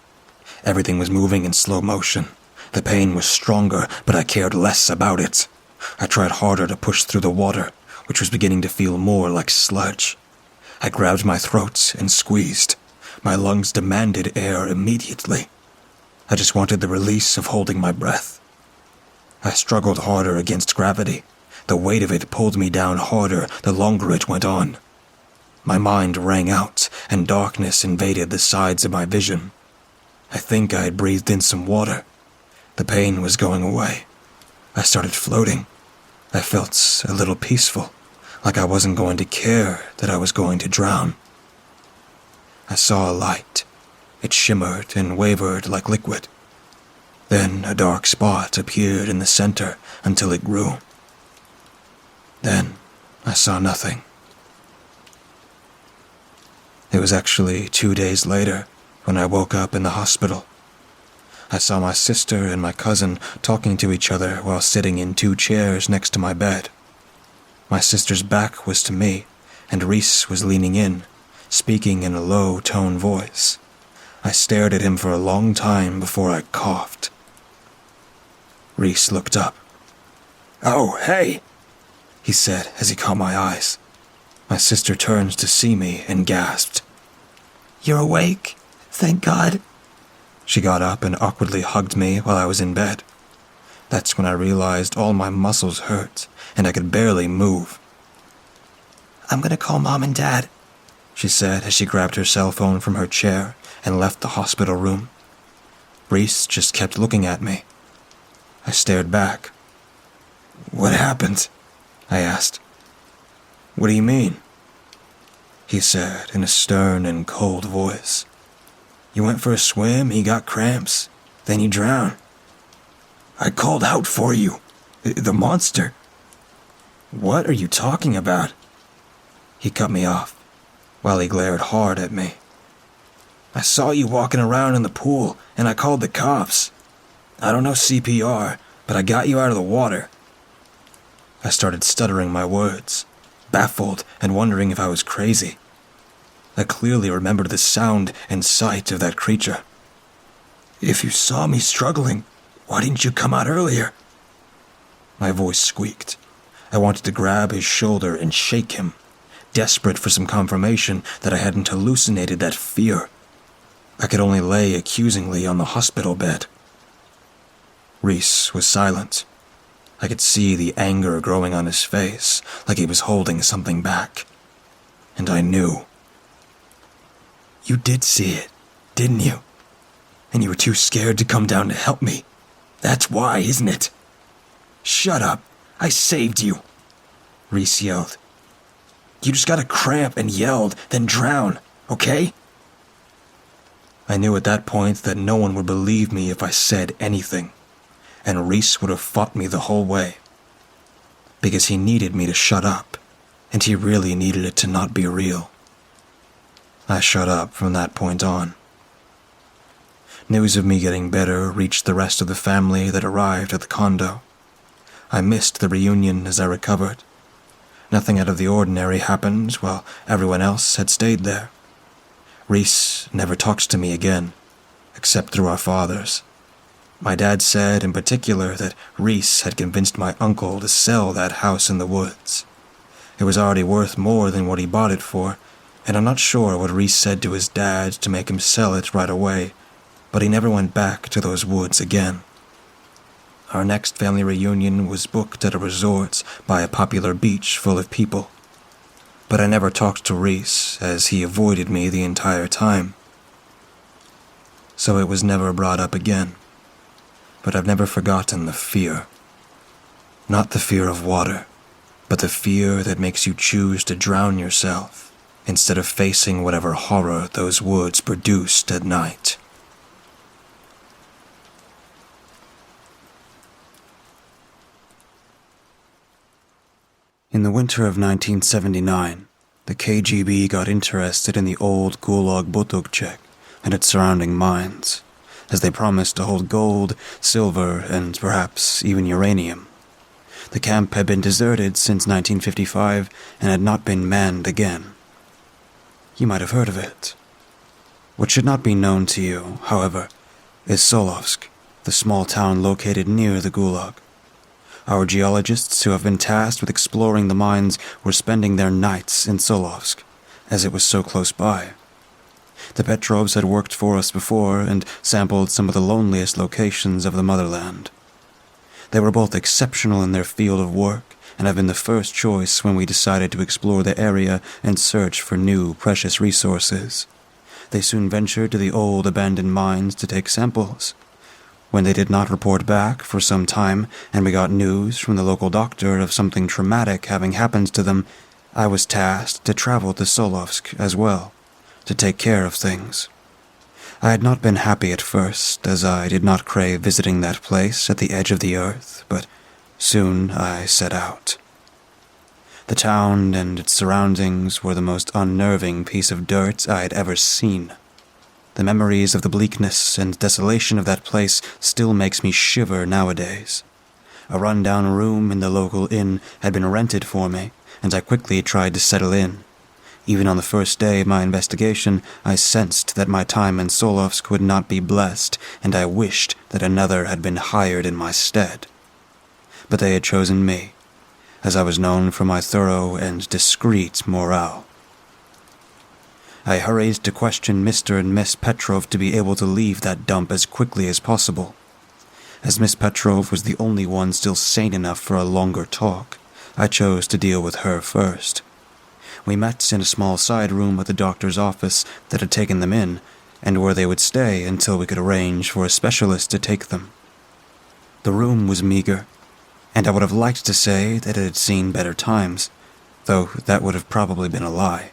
Everything was moving in slow motion. The pain was stronger, but I cared less about it. I tried harder to push through the water, which was beginning to feel more like sludge. I grabbed my throat and squeezed. My lungs demanded air immediately. I just wanted the release of holding my breath. I struggled harder against gravity. The weight of it pulled me down harder the longer it went on. My mind rang out, and darkness invaded the sides of my vision. I think I had breathed in some water. The pain was going away. I started floating. I felt a little peaceful, like I wasn't going to care that I was going to drown. I saw a light. It shimmered and wavered like liquid. Then a dark spot appeared in the center until it grew. Then I saw nothing. It was actually 2 days later when I woke up in the hospital. I saw my sister and my cousin talking to each other while sitting in 2 chairs next to my bed. My sister's back was to me, and Reese was leaning in, speaking in a low-tone voice. I stared at him for a long time before I coughed. Reese looked up. "Oh, hey," he said as he caught my eyes. My sister turned to see me and gasped. "You're awake? Thank God." She got up and awkwardly hugged me while I was in bed. That's when I realized all my muscles hurt, and I could barely move. "I'm gonna call Mom and Dad," she said as she grabbed her cell phone from her chair and left the hospital room. Reese just kept looking at me. I stared back. "What happened?" I asked. "What do you mean?" he said in a stern and cold voice. "You went for a swim, he got cramps, then you drowned." "I called out for you. The monster." "What are you talking about?" He cut me off, while he glared hard at me. "I saw you walking around in the pool, and I called the cops. I don't know CPR, but I got you out of the water." I started stuttering my words, baffled and wondering if I was crazy. I clearly remembered the sound and sight of that creature. "If you saw me struggling, why didn't you come out earlier?" My voice squeaked. I wanted to grab his shoulder and shake him, desperate for some confirmation that I hadn't hallucinated that fear. I could only lay accusingly on the hospital bed. Reese was silent. I could see the anger growing on his face, like he was holding something back. And I knew. "You did see it, didn't you? And you were too scared to come down to help me. That's why, isn't it?" "Shut up. I saved you," Reese yelled. "You just got a cramp and yelled, then drown, okay?" I knew at that point that no one would believe me if I said anything, and Reese would have fought me the whole way. Because he needed me to shut up, and he really needed it to not be real. I shut up from that point on. News of me getting better reached the rest of the family that arrived at the condo. I missed the reunion as I recovered. Nothing out of the ordinary happened while everyone else had stayed there. Reese never talked to me again, except through our fathers. My dad said in particular that Reese had convinced my uncle to sell that house in the woods. It was already worth more than what he bought it for, and I'm not sure what Reese said to his dad to make him sell it right away, but he never went back to those woods again. Our next family reunion was booked at a resort by a popular beach full of people. But I never talked to Reese, as he avoided me the entire time. So it was never brought up again. But I've never forgotten the fear. Not the fear of water, but the fear that makes you choose to drown yourself instead of facing whatever horror those woods produced at night. In the winter of 1979, the KGB got interested in the old Gulag Butugchek and its surrounding mines, as they promised to hold gold, silver, and perhaps even uranium. The camp had been deserted since 1955 and had not been manned again. You might have heard of it. What should not be known to you, however, is Solovsk, the small town located near the Gulag. Our geologists who have been tasked with exploring the mines were spending their nights in Solovsk, as it was so close by. The Petrovs had worked for us before and sampled some of the loneliest locations of the motherland. They were both exceptional in their field of work and have been the first choice when we decided to explore the area and search for new precious resources. They soon ventured to the old abandoned mines to take samples. When they did not report back for some time, and we got news from the local doctor of something traumatic having happened to them, I was tasked to travel to Solovsk as well, to take care of things. I had not been happy at first, as I did not crave visiting that place at the edge of the earth, but soon I set out. The town and its surroundings were the most unnerving piece of dirt I had ever seen. The memories of the bleakness and desolation of that place still makes me shiver nowadays. A run-down room in the local inn had been rented for me, and I quickly tried to settle in, Even on the first day of my investigation, I sensed that my time in Solovsk would not be blessed, and I wished that another had been hired in my stead. But they had chosen me, as I was known for my thorough and discreet morale. I hurried to question Mr. and Miss Petrov to be able to leave that dump as quickly as possible. As Miss Petrov was the only one still sane enough for a longer talk, I chose to deal with her first. We met in a small side room at the doctor's office that had taken them in, and where they would stay until we could arrange for a specialist to take them. The room was meager, and I would have liked to say that it had seen better times, though that would have probably been a lie.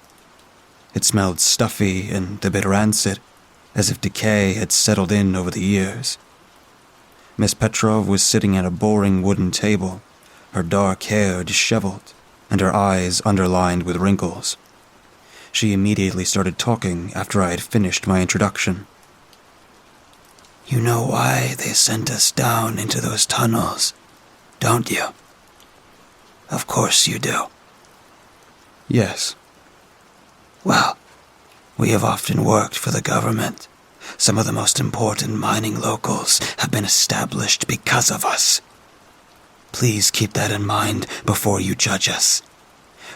It smelled stuffy and a bit rancid, as if decay had settled in over the years. Miss Petrov was sitting at a boring wooden table, her dark hair disheveled, and her eyes underlined with wrinkles. She immediately started talking after I had finished my introduction. You know why they sent us down into those tunnels, don't you? Of course you do. Yes. Well, we have often worked for the government. Some of the most important mining locals have been established because of us. Please keep that in mind before you judge us.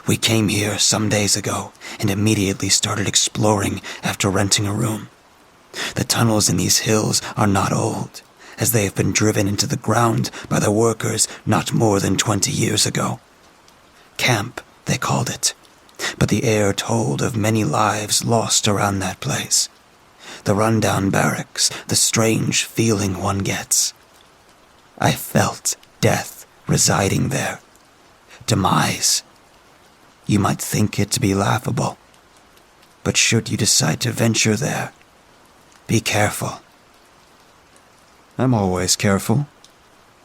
We came here some days ago and immediately started exploring after renting a room. The tunnels in these hills are not old, as they have been driven into the ground by the workers not more than 20 years ago. Camp, they called it, but the air told of many lives lost around that place. The rundown barracks, the strange feeling one gets. I felt death residing there. Demise. You might think it to be laughable, but should you decide to venture there, be careful. I'm always careful.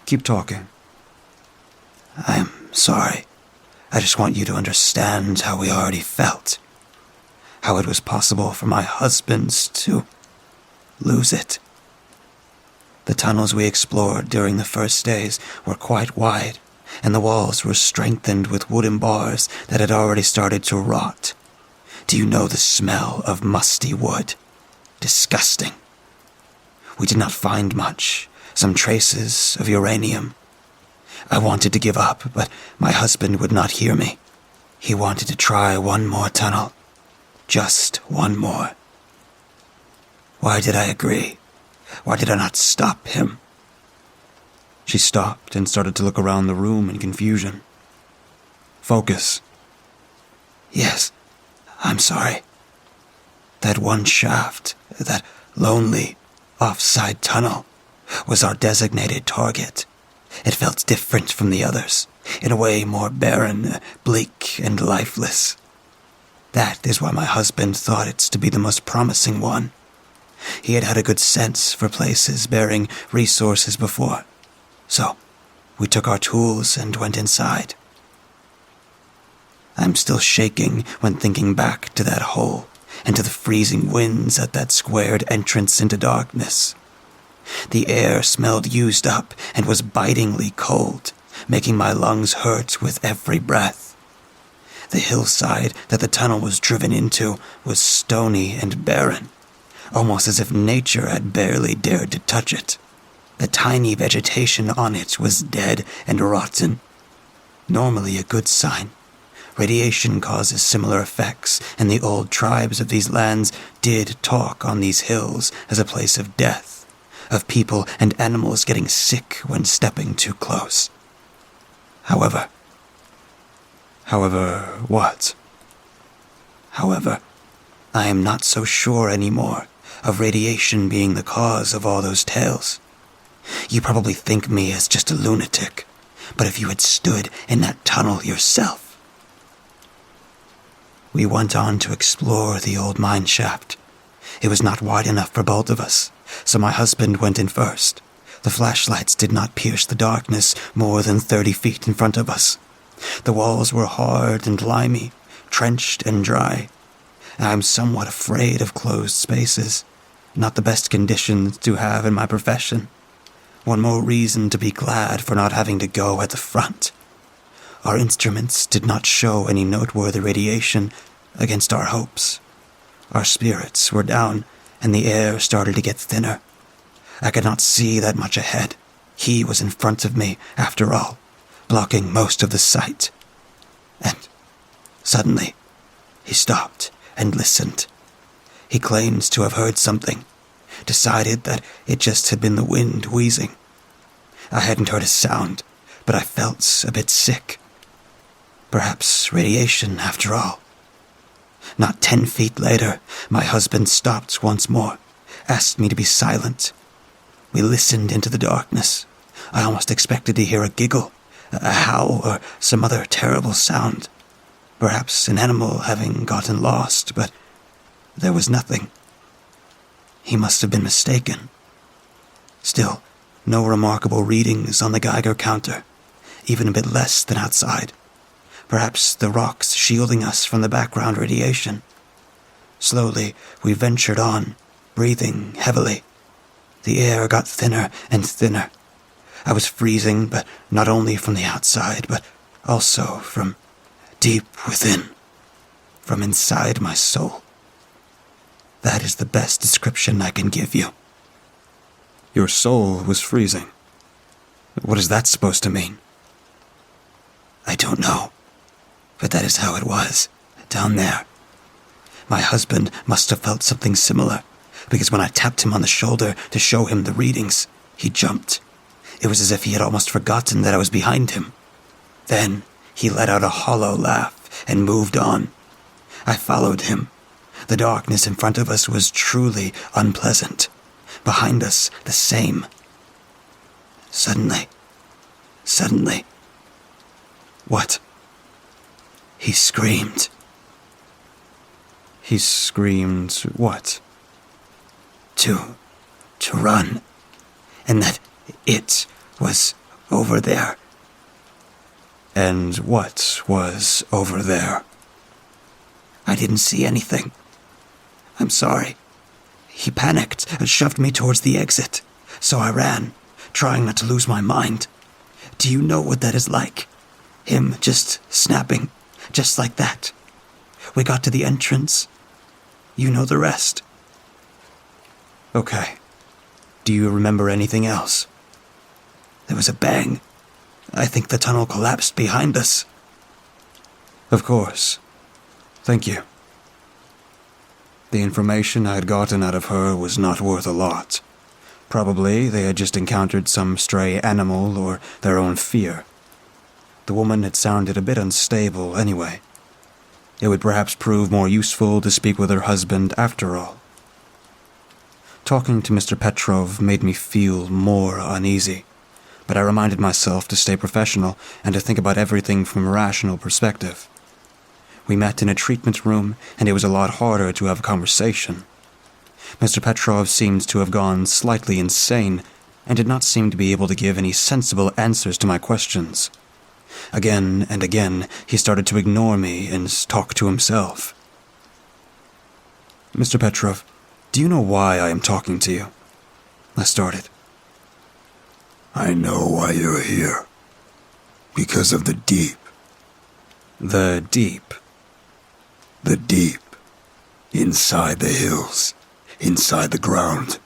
Keep talking. I'm sorry. I just want you to understand how we already felt. How it was possible for my husband to lose it. The tunnels we explored during the first days were quite wide, and the walls were strengthened with wooden bars that had already started to rot. Do you know the smell of musty wood? Disgusting. We did not find much, some traces of uranium. I wanted to give up, but my husband would not hear me. He wanted to try one more tunnel. Just one more. Why did I agree? Why did I not stop him? She stopped and started to look around the room in confusion. Focus. Yes, I'm sorry. That one shaft, that lonely, offside tunnel, was our designated target. It felt different from the others, in a way more barren, bleak, and lifeless. That is why my husband thought it to be the most promising one. He had had a good sense for places bearing resources before. So, we took our tools and went inside. I'm still shaking when thinking back to that hole and to the freezing winds at that squared entrance into darkness. The air smelled used up and was bitingly cold, making my lungs hurt with every breath. The hillside that the tunnel was driven into was stony and barren, almost as if nature had barely dared to touch it. The tiny vegetation on it was dead and rotten. Normally a good sign. Radiation causes similar effects, and the old tribes of these lands did talk on these hills as a place of death, of people and animals getting sick when stepping too close. However, what? However, I am not so sure anymore of radiation being the cause of all those tales. You probably think me as just a lunatic, but if you had stood in that tunnel yourself. We went on to explore the old mine shaft. It was not wide enough for both of us, so my husband went in first. The flashlights did not pierce the darkness more than 30 feet in front of us. The walls were hard and limy, trenched and dry. I'm somewhat afraid of closed spaces. Not the best conditions to have in my profession. One more reason to be glad for not having to go at the front. Our instruments did not show any noteworthy radiation, against our hopes. Our spirits were down, and the air started to get thinner. I could not see that much ahead. He was in front of me, after all, blocking most of the sight. And suddenly, he stopped and listened. He claimed to have heard something, decided that it just had been the wind wheezing. I hadn't heard a sound, but I felt a bit sick. Perhaps radiation, after all. Not 10 feet later, my husband stopped once more, asked me to be silent. We listened into the darkness. I almost expected to hear a giggle, a howl, or some other terrible sound. Perhaps an animal having gotten lost, but there was nothing. He must have been mistaken. Still, no remarkable readings on the Geiger counter, even a bit less than outside. Perhaps the rocks shielding us from the background radiation. Slowly, we ventured on, breathing heavily. The air got thinner and thinner. I was freezing, but not only from the outside, but also from deep within, from inside my soul. That is the best description I can give you. Your soul was freezing. What is that supposed to mean? I don't know, but that is how it was, down there. My husband must have felt something similar, because when I tapped him on the shoulder to show him the readings, he jumped. It was as if he had almost forgotten that I was behind him. Then he let out a hollow laugh and moved on. I followed him. The darkness in front of us was truly unpleasant. Behind us, the same. Suddenly. What? He screamed. He screamed what? To run. And that it was over there. And what was over there? I didn't see anything. I'm sorry. He panicked and shoved me towards the exit, so I ran, trying not to lose my mind. Do you know what that is like? Him just snapping, just like that. We got to the entrance. You know the rest. Okay. Do you remember anything else? There was a bang. I think the tunnel collapsed behind us. Of course. Thank you. The information I had gotten out of her was not worth a lot. Probably they had just encountered some stray animal or their own fear. The woman had sounded a bit unstable anyway. It would perhaps prove more useful to speak with her husband after all. Talking to Mr. Petrov made me feel more uneasy, but I reminded myself to stay professional and to think about everything from a rational perspective. We met in a treatment room, and it was a lot harder to have a conversation. Mr. Petrov seemed to have gone slightly insane, and did not seem to be able to give any sensible answers to my questions. Again and again, he started to ignore me and talk to himself. Mr. Petrov, do you know why I am talking to you? I started. I know why you're here. Because of the deep. The deep? The deep. Inside the hills. Inside the ground.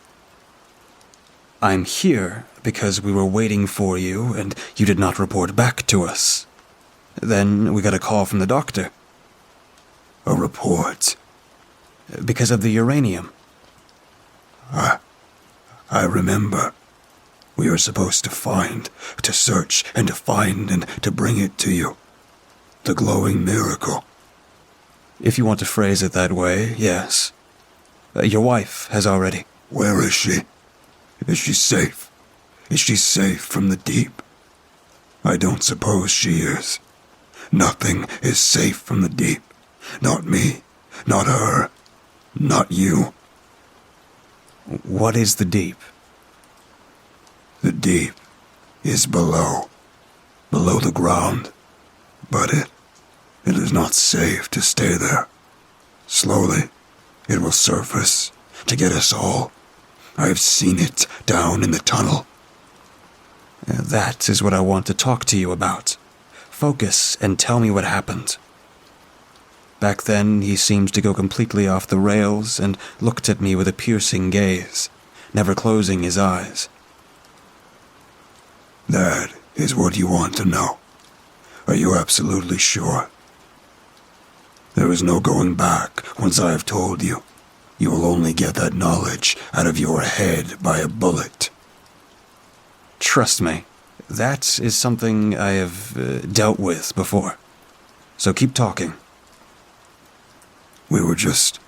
I'm here because we were waiting for you and you did not report back to us. Then we got a call from the doctor. A report? Because of the uranium. I remember. We were supposed to search and to find and to bring it to you. The glowing miracle. If you want to phrase it that way, yes. Your wife has already. Where is she? Is she safe? Is she safe from the deep? I don't suppose she is. Nothing is safe from the deep. Not me. Not her. Not you. What is the deep? The deep is below. Below the ground. But it is not safe to stay there. Slowly, it will surface to get us all. I have seen it down in the tunnel. That is what I want to talk to you about. Focus and tell me what happened. Back then, he seemed to go completely off the rails and looked at me with a piercing gaze, never closing his eyes. That is what you want to know. Are you absolutely sure? There is no going back once I have told you. You will only get that knowledge out of your head by a bullet. Trust me, that is something I have dealt with before. So keep talking. We were just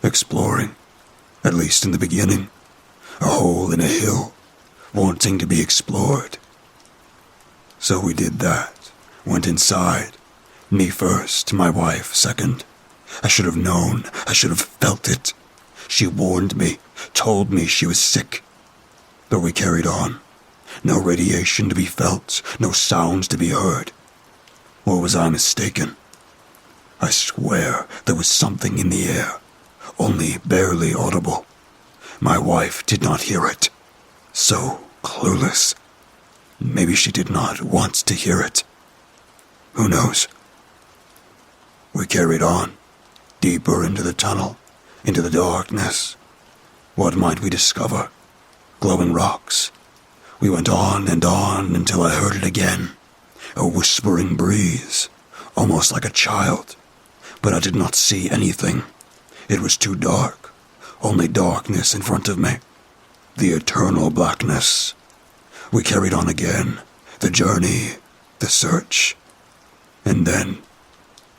exploring, at least in the beginning. A hole in a hill, wanting to be explored. So we did that, went inside. Me first, my wife second. I should have known, I should have felt it. She warned me, told me she was sick. But we carried on. No radiation to be felt, no sounds to be heard. Or was I mistaken? I swear there was something in the air, only barely audible. My wife did not hear it. So clueless. Maybe she did not want to hear it. Who knows? We carried on, deeper into the tunnel, into the darkness. What might we discover? Glowing rocks. We went on until I heard it again. A whispering breeze, almost like a child. But I did not see anything. It was too dark. Only darkness in front of me. The eternal blackness. We carried on again. The journey, the search. And then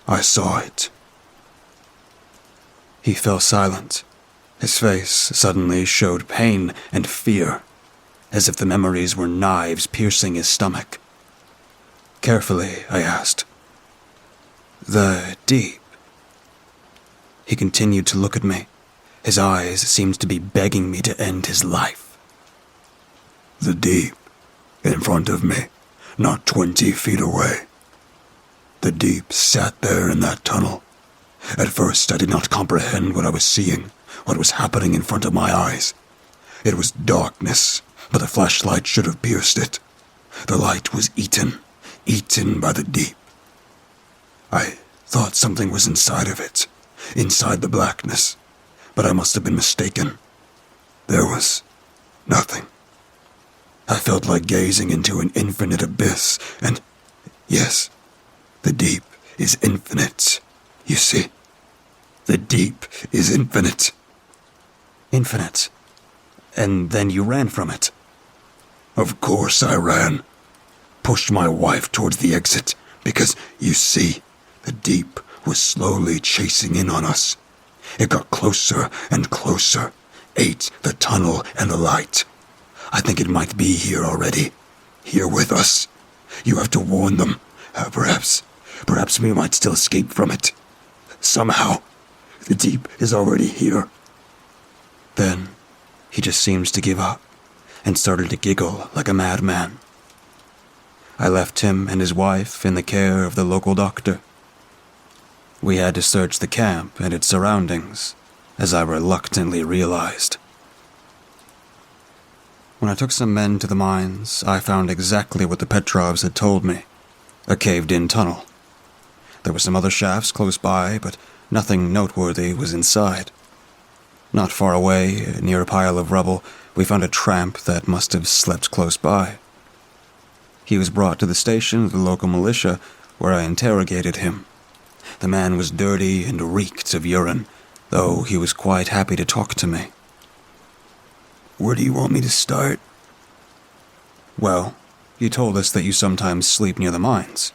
I saw it. He fell silent. His face suddenly showed pain and fear, as if the memories were knives piercing his stomach. Carefully, I asked, "The deep?" He continued to look at me. His eyes seemed to be begging me to end his life. The deep, in front of me, not 20 feet away. The deep sat there in that tunnel. At first I did not comprehend what I was seeing, what was happening in front of my eyes. It was darkness, but the flashlight should have pierced it. The light was eaten by the deep. I thought something was inside of it, inside the blackness, but I must have been mistaken. There was nothing. I felt like gazing into an infinite abyss, and yes, the deep is infinite, you see. The deep is infinite. Infinite? And then you ran from it? Of course I ran. Pushed my wife towards the exit, because, you see, the deep was slowly chasing in on us. It got closer and closer, ate the tunnel and the light. I think it might be here already, here with us. You have to warn them. Perhaps we might still escape from it. Somehow, the deep is already here. Then, he just seems to give up, and started to giggle like a madman. I left him and his wife in the care of the local doctor. We had to search the camp and its surroundings, as I reluctantly realized. When I took some men to the mines, I found exactly what the Petrovs had told me, a caved-in tunnel. There were some other shafts close by, but nothing noteworthy was inside. Not far away, near a pile of rubble, we found a tramp that must have slept close by. He was brought to the station of the local militia, where I interrogated him. The man was dirty and reeked of urine, though he was quite happy to talk to me. Where do you want me to start? Well, you told us that you sometimes sleep near the mines.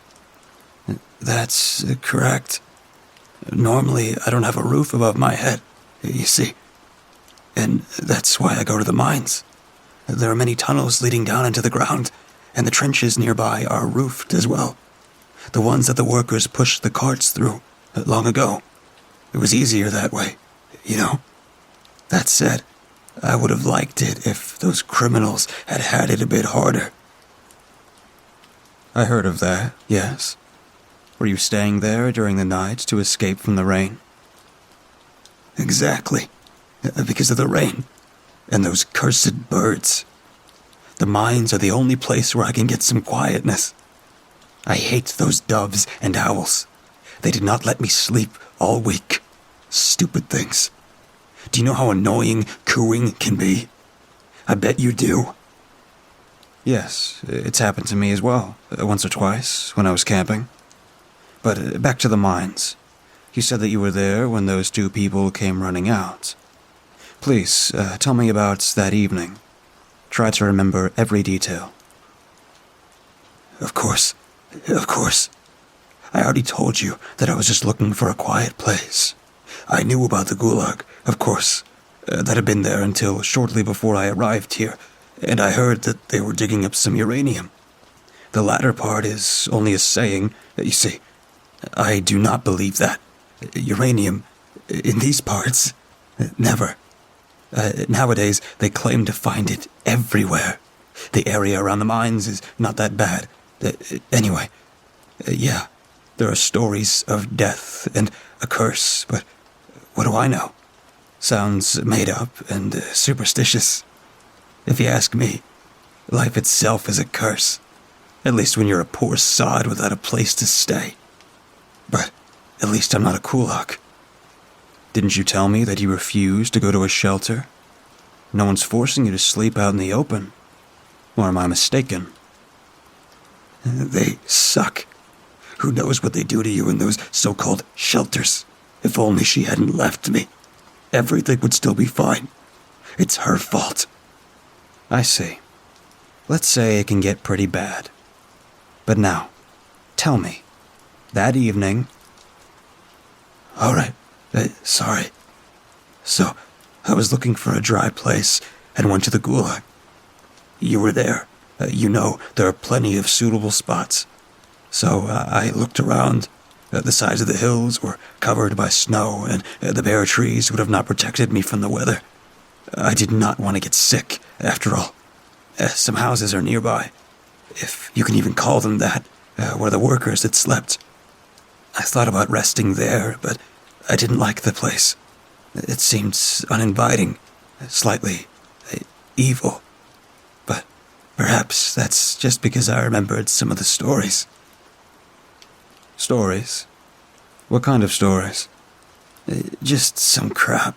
That's correct. Normally, I don't have a roof above my head, you see. And that's why I go to the mines. There are many tunnels leading down into the ground, and the trenches nearby are roofed as well. The ones that the workers pushed the carts through long ago. It was easier that way, you know. That said, I would have liked it if those criminals had had it a bit harder. I heard of that, yes. Were you staying there during the night to escape from the rain? Exactly. Because of the rain. And those cursed birds. The mines are the only place where I can get some quietness. I hate those doves and owls. They did not let me sleep all week. Stupid things. Do you know how annoying cooing can be? I bet you do. Yes, it's happened to me as well, once or twice, when I was camping. But back to the mines. You said that you were there when those two people came running out. Please, tell me about that evening. Try to remember every detail. Of course. I already told you that I was just looking for a quiet place. I knew about the Gulag, of course. That had been there until shortly before I arrived here, and I heard that they were digging up some uranium. The latter part is only a saying. You see, I do not believe that. Uranium, in these parts, never. Nowadays, they claim to find it everywhere. The area around the mines is not that bad. Anyway, yeah, there are stories of death and a curse, but what do I know? Sounds made up and superstitious. If you ask me, life itself is a curse. At least when you're a poor sod without a place to stay. But at least I'm not a kulak. Didn't you tell me that you refused to go to a shelter? No one's forcing you to sleep out in the open. Or am I mistaken? They suck. Who knows what they do to you in those so-called shelters? If only she hadn't left me. Everything would still be fine. It's her fault. I see. Let's say it can get pretty bad. But now, tell me, that evening... All right. Sorry. So, I was looking for a dry place and went to the Gulag. You were there. You know, there are plenty of suitable spots. So, I looked around. The sides of the hills were covered by snow, and the bare trees would have not protected me from the weather. I did not want to get sick, after all. Some houses are nearby, if you can even call them that, where the workers had slept. I thought about resting there, but I didn't like the place. It seemed uninviting, slightly evil. But perhaps that's just because I remembered some of the stories. Stories? What kind of stories? Just some crap.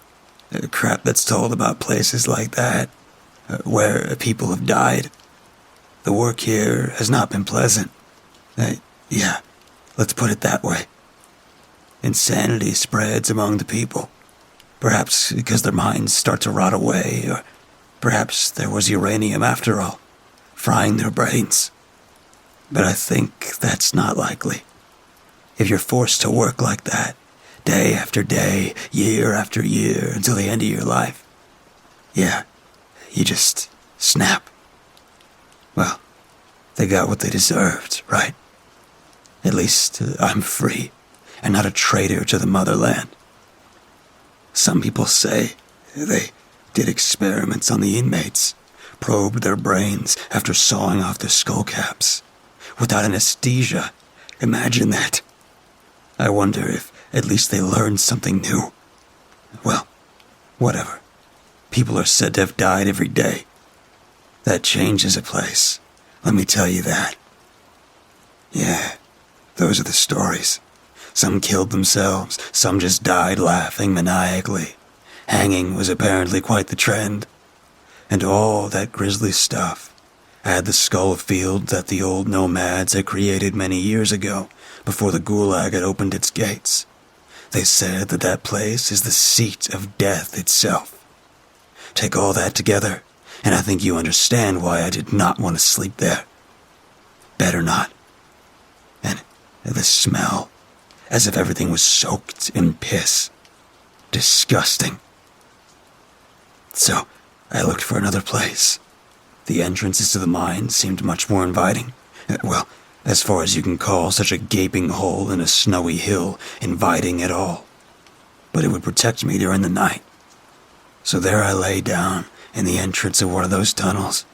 Crap that's told about places like that, where people have died. The work here has not been pleasant. Yeah, let's put it that way. Insanity spreads among the people. Perhaps because their minds start to rot away, or perhaps there was uranium after all, frying their brains. But I think that's not likely. If you're forced to work like that, day after day, year after year, until the end of your life, yeah, you just snap. Well, they got what they deserved, right? At least I'm free, and not a traitor to the motherland. Some people say they did experiments on the inmates, probed their brains after sawing off their skull caps. Without anesthesia, imagine that. I wonder if at least they learned something new. Well, whatever. People are said to have died every day. That changes a place, let me tell you that. Yeah, those are the stories. Some killed themselves, some just died laughing maniacally. Hanging was apparently quite the trend. And all that grisly stuff had the skull field that the old nomads had created many years ago, before the Gulag had opened its gates. They said that that place is the seat of death itself. Take all that together, and I think you understand why I did not want to sleep there. Better not. And the smell, as if everything was soaked in piss. Disgusting. So, I looked for another place. The entrances to the mine seemed much more inviting. Well, as far as you can call such a gaping hole in a snowy hill inviting at all. But it would protect me during the night. So there I lay down in the entrance of one of those tunnels.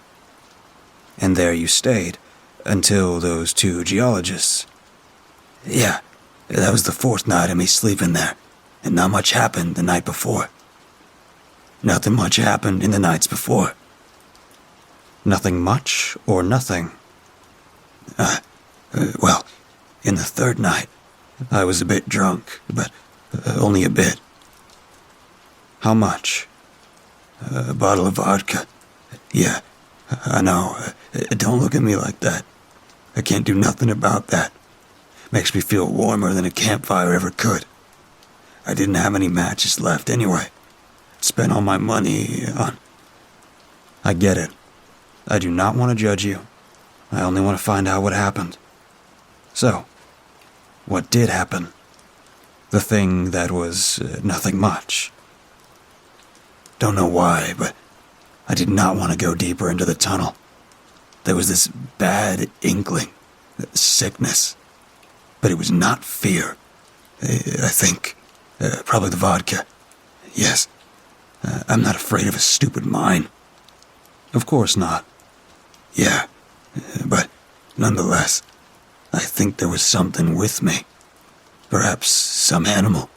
And there you stayed, until those two geologists. Yeah, that was the fourth night of me sleeping there, and not much happened the night before. Nothing much happened in the nights before. Nothing much or nothing? Well, in the third night, I was a bit drunk, but Only a bit. How much? A bottle of vodka. Yeah, I know. Don't look at me like that. I can't do nothing about that. Makes me feel warmer than a campfire ever could. I didn't have any matches left anyway. Spent all my money on... I get it. I do not want to judge you. I only want to find out what happened. So, what did happen? The thing that was nothing much. Don't know why, but I did not want to go deeper into the tunnel. There was this bad inkling, sickness. But it was not fear. I think, probably the vodka. Yes, I'm not afraid of a stupid mine. Of course not. Yeah, but nonetheless, I think there was something with me. Perhaps some animal,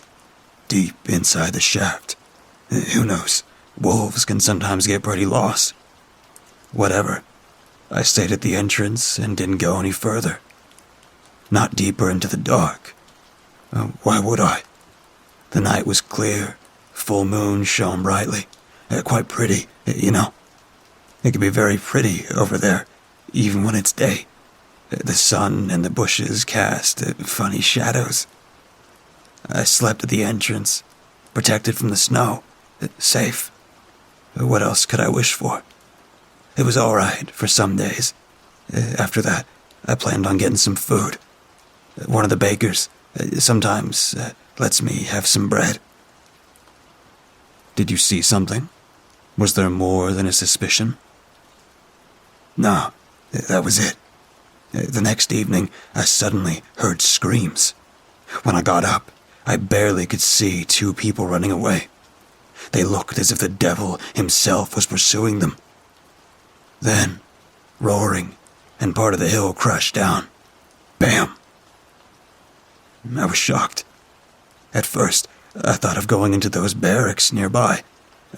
deep inside the shaft. Who knows? Wolves can sometimes get pretty lost. Whatever. I stayed at the entrance and didn't go any further. Not deeper into the dark. Why would I? The night was clear. Full moon shone brightly. Quite pretty, you know. It can be very pretty over there, even when it's day. The sun and the bushes cast funny shadows. I slept at the entrance, protected from the snow, safe. What else could I wish for? It was all right for some days. After that, I planned on getting some food. One of the bakers sometimes lets me have some bread. Did you see something? Was there more than a suspicion? No, that was it. The next evening, I suddenly heard screams. When I got up, I barely could see two people running away. They looked as if the devil himself was pursuing them. Then, roaring, and part of the hill crashed down. Bam! I was shocked. At first, I thought of going into those barracks nearby.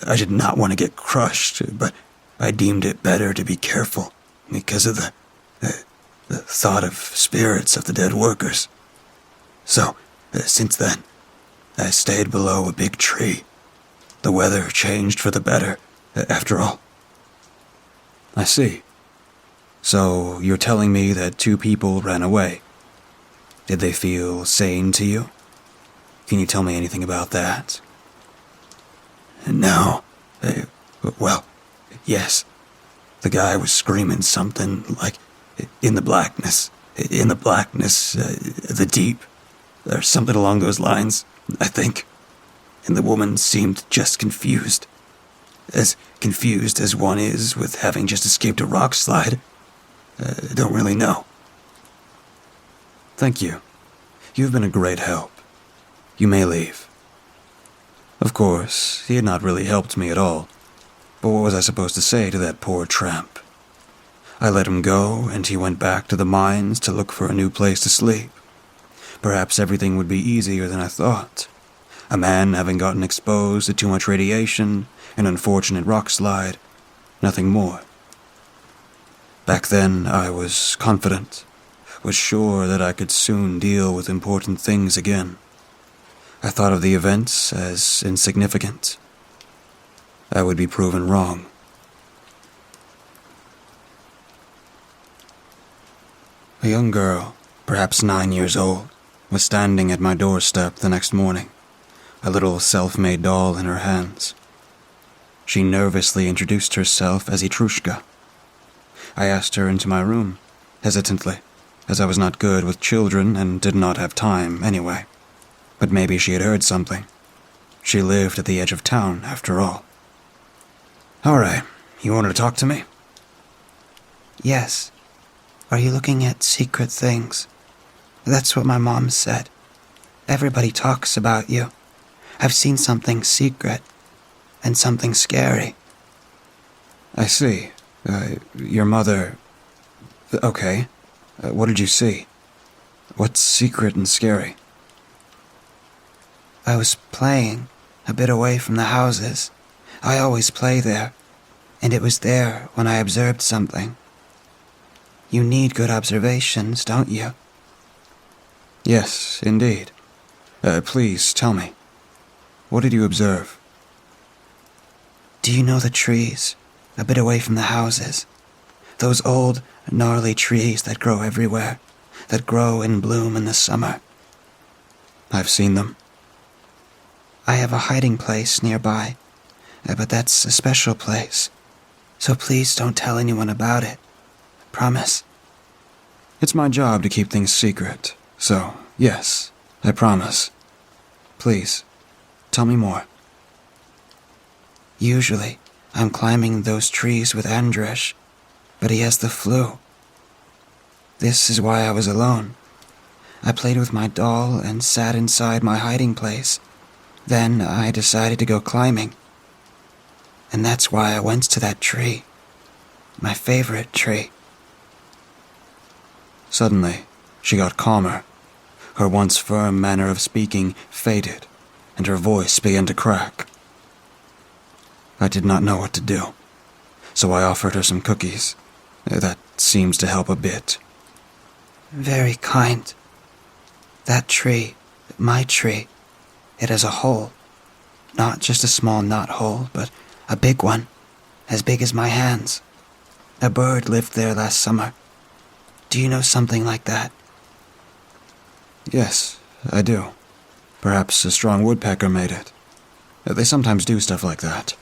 I did not want to get crushed, but I deemed it better to be careful because of the thought of spirits of the dead workers. So, since then, I stayed below a big tree. The weather changed for the better, after all. I see. So, you're telling me that two people ran away. Did they feel sane to you? Can you tell me anything about that? No. Well, yes. The guy was screaming something like, in the blackness, the deep, or something along those lines, I think. And the woman seemed just confused. As confused as one is with having just escaped a rock slide. Don't really know. Thank you. You've been a great help. You may leave. Of course, he had not really helped me at all. But what was I supposed to say to that poor tramp? I let him go, and he went back to the mines to look for a new place to sleep. Perhaps everything would be easier than I thought. A man having gotten exposed to too much radiation, an unfortunate rock slide, nothing more. Back then, I was confident, was sure that I could soon deal with important things again. I thought of the events as insignificant. I would be proven wrong. A young girl, perhaps 9 years old, was standing at my doorstep the next morning, a little self-made doll in her hands. She nervously introduced herself as Etrushka. I asked her into my room, hesitantly, as I was not good with children and did not have time anyway. But maybe she had heard something. She lived at the edge of town, after all. All right, you wanted to talk to me? Yes. Are you looking at secret things? That's what my mom said. Everybody talks about you. I've seen something secret and something scary. I see. Your mother... Okay. What did you see? What's secret and scary? I was playing a bit away from the houses. I always play there, and it was there when I observed something. You need good observations, don't you? Yes, indeed. Please, tell me. What did you observe? Do you know the trees, a bit away from the houses? Those old, gnarly trees that grow everywhere, that grow and bloom in the summer. I've seen them. I have a hiding place nearby, but that's a special place. So please don't tell anyone about it. Promise. It's my job to keep things secret, so yes, I promise. Please, tell me more. Usually, I'm climbing those trees with Andresh, but he has the flu. This is why I was alone. I played with my doll and sat inside my hiding place. Then I decided to go climbing. And that's why I went to that tree. My favorite tree. Suddenly, she got calmer. Her once firm manner of speaking faded, and her voice began to crack. I did not know what to do, so I offered her some cookies. That seems to help a bit. Very kind. That tree, my tree, it has a hole. Not just a small knot hole, but a big one, as big as my hands. A bird lived there last summer. Do you know something like that? Yes, I do. Perhaps a strong woodpecker made it. They sometimes do stuff like that.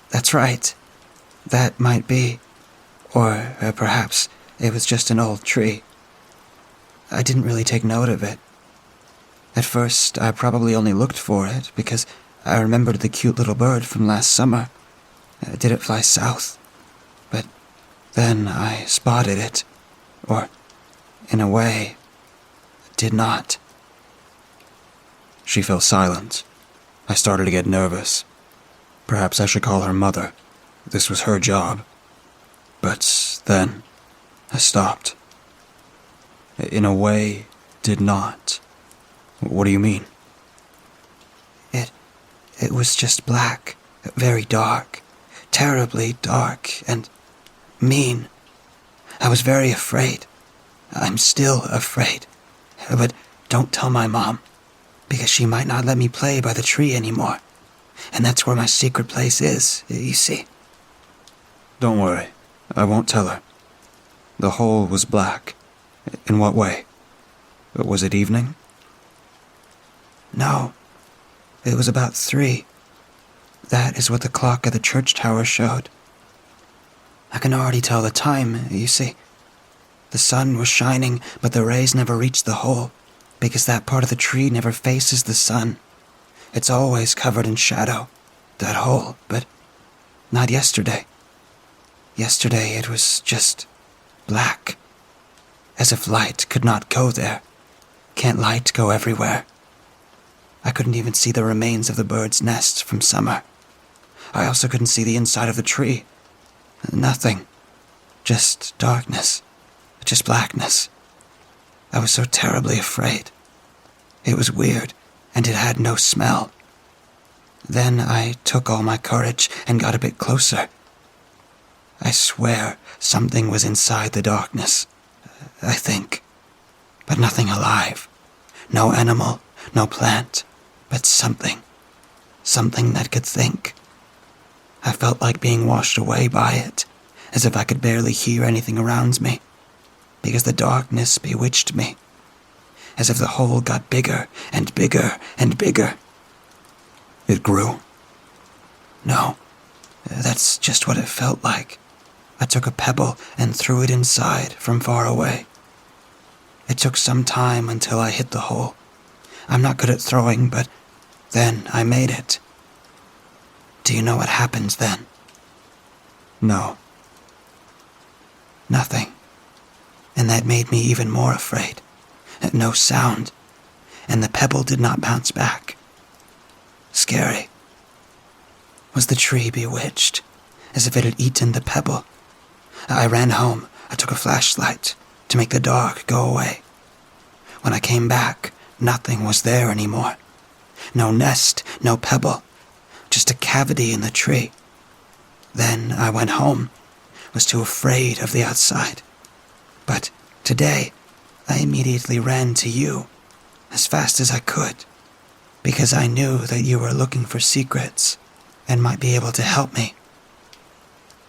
That's right. That might be. Or perhaps it was just an old tree. I didn't really take note of it. At first, I probably only looked for it because I remembered the cute little bird from last summer. Did it fly south? But then I spotted it. Or, in a way, did not. She fell silent. I started to get nervous. Perhaps I should call her mother. This was her job. But then, I stopped. In a way, did not. What do you mean? It was just black, very dark, terribly dark, and mean. I was very afraid. I'm still afraid. But don't tell my mom, because she might not let me play by the tree anymore. And that's where my secret place is, you see. Don't worry, I won't tell her. The hole was black. In what way? Was it evening? No, it was about 3. That is what the clock at the church tower showed. I can already tell the time, you see. The sun was shining, but the rays never reached the hole, because that part of the tree never faces the sun. It's always covered in shadow, that hole, but not yesterday. Yesterday it was just black, as if light could not go there. Can't light go everywhere? I couldn't even see the remains of the bird's nest from summer. I also couldn't see the inside of the tree. Nothing. Just darkness. Just blackness. I was so terribly afraid. It was weird, and it had no smell. Then I took all my courage and got a bit closer. I swear something was inside the darkness. I think. But nothing alive. No animal, no plant, but something. Something that could think. I felt like being washed away by it, as if I could barely hear anything around me, because the darkness bewitched me, as if the hole got bigger and bigger and bigger. It grew? No, that's just what it felt like. I took a pebble and threw it inside from far away. It took some time until I hit the hole. I'm not good at throwing, but then I made it. Do you know what happens then? No. Nothing. And that made me even more afraid. No sound. And the pebble did not bounce back. Scary. Was the tree bewitched, as if it had eaten the pebble? I ran home. I took a flashlight to make the dark go away. When I came back, nothing was there anymore. No nest, no pebble, just a cavity in the tree. Then I went home, was too afraid of the outside. But today, I immediately ran to you. as fast as I could, because I knew that you were looking for secrets and might be able to help me.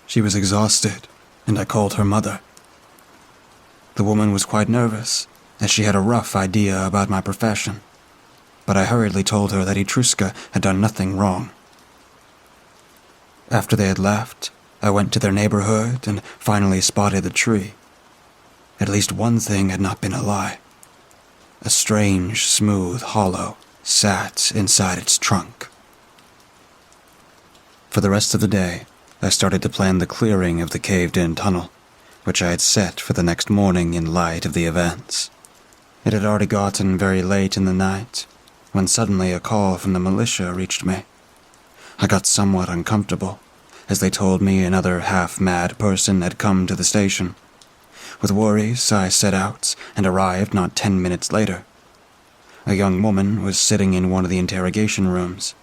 She was exhausted, and I called her mother. The woman was quite nervous, as she had a rough idea about my profession, but I hurriedly told her that Etrusca had done nothing wrong. After they had left, I went to their neighborhood and finally spotted the tree. At least one thing had not been a lie. A strange, smooth hollow sat inside its trunk. For the rest of the day, I started to plan the clearing of the caved-in tunnel, which I had set for the next morning in light of the events. It had already gotten very late in the night, when suddenly a call from the militia reached me. I got somewhat uncomfortable, as they told me another half-mad person had come to the station. With worries, I set out and arrived not 10 minutes later. A young woman was sitting in one of the interrogation rooms,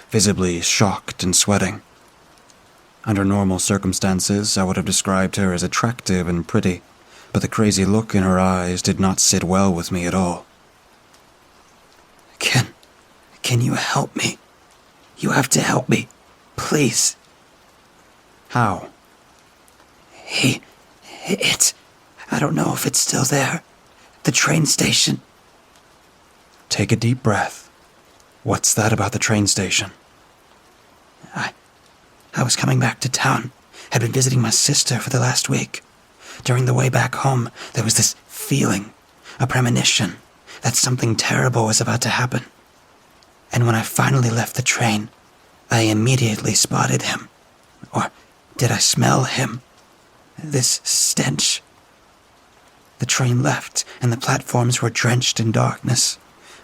visibly shocked and sweating. Under normal circumstances, I would have described her as attractive and pretty, but the crazy look in her eyes did not sit well with me at all. Can you help me? You have to help me, please. How? I don't know if it's still there. The train station. Take a deep breath. What's that about the train station? I was coming back to town, had been visiting my sister for the last week. During the way back home, there was this feeling, a premonition, that something terrible was about to happen. And when I finally left the train, I immediately spotted him. Or did I smell him? This stench. The train left, and the platforms were drenched in darkness,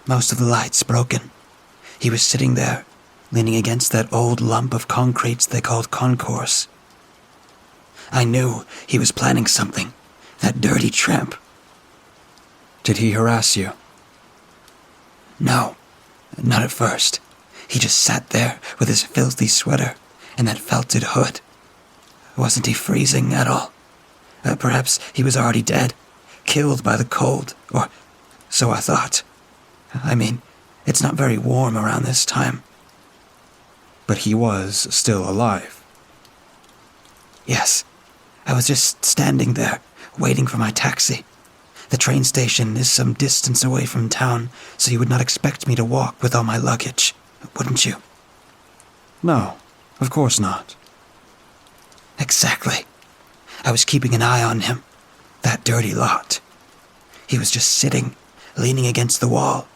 most of the lights broken. He was sitting there, leaning against that old lump of concrete they called concourse. I knew he was planning something, that dirty tramp. Did he harass you? No, not at first. He just sat there with his filthy sweater and that felted hood. Wasn't he freezing at all? Perhaps he was already dead, killed by the cold, or so I thought. I mean, it's not very warm around this time. But he was still alive. Yes, I was just standing there, waiting for my taxi. The train station is some distance away from town, so you would not expect me to walk with all my luggage, wouldn't you? No, of course not. Exactly. I was keeping an eye on him, that dirty lot. He was just sitting, leaning against the wall,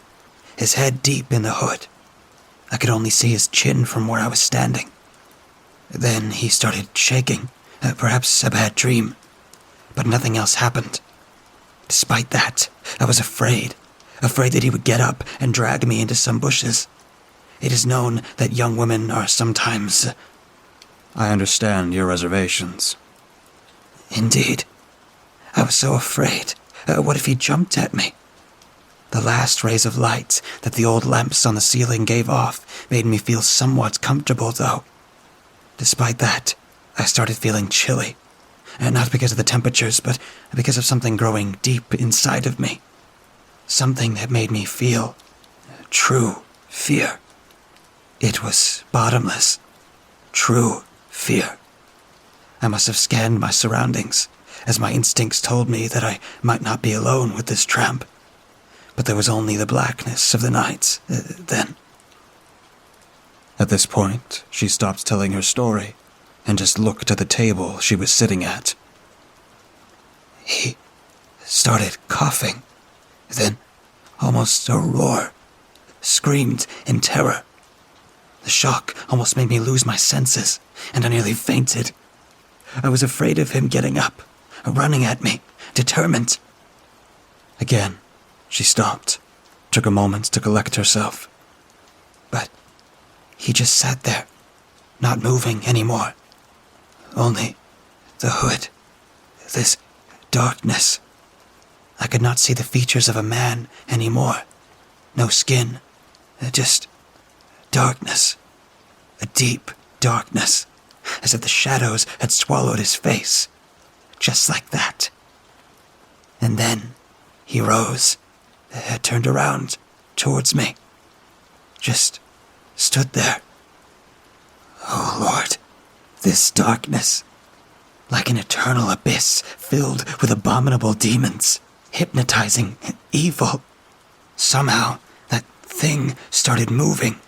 his head deep in the hood. I could only see his chin from where I was standing. Then he started shaking, perhaps a bad dream, but nothing else happened. Despite that, I was afraid that he would get up and drag me into some bushes. It is known that young women are sometimes... I understand your reservations. Indeed. I was so afraid. What if he jumped at me? The last rays of light that the old lamps on the ceiling gave off made me feel somewhat comfortable, though. Despite that, I started feeling chilly. Not because of the temperatures, but because of something growing deep inside of me. Something that made me feel true fear. It was bottomless. True fear. I must have scanned my surroundings, as my instincts told me that I might not be alone with this tramp. But there was only the blackness of the night, then. At this point, she stopped telling her story and just looked at the table she was sitting at. He started coughing, then almost a roar, screamed in terror. The shock almost made me lose my senses, and I nearly fainted. I was afraid of him getting up, running at me, determined. Again, she stopped, took a moment to collect herself. But he just sat there, not moving anymore. Only the hood, this darkness. I could not see the features of a man anymore. No skin, just darkness. A deep darkness, as if the shadows had swallowed his face. Just like that. And then he rose, turned around, towards me. Just stood there. Oh, Lord, this darkness, like an eternal abyss filled with abominable demons, hypnotizing evil. Somehow, that thing started moving,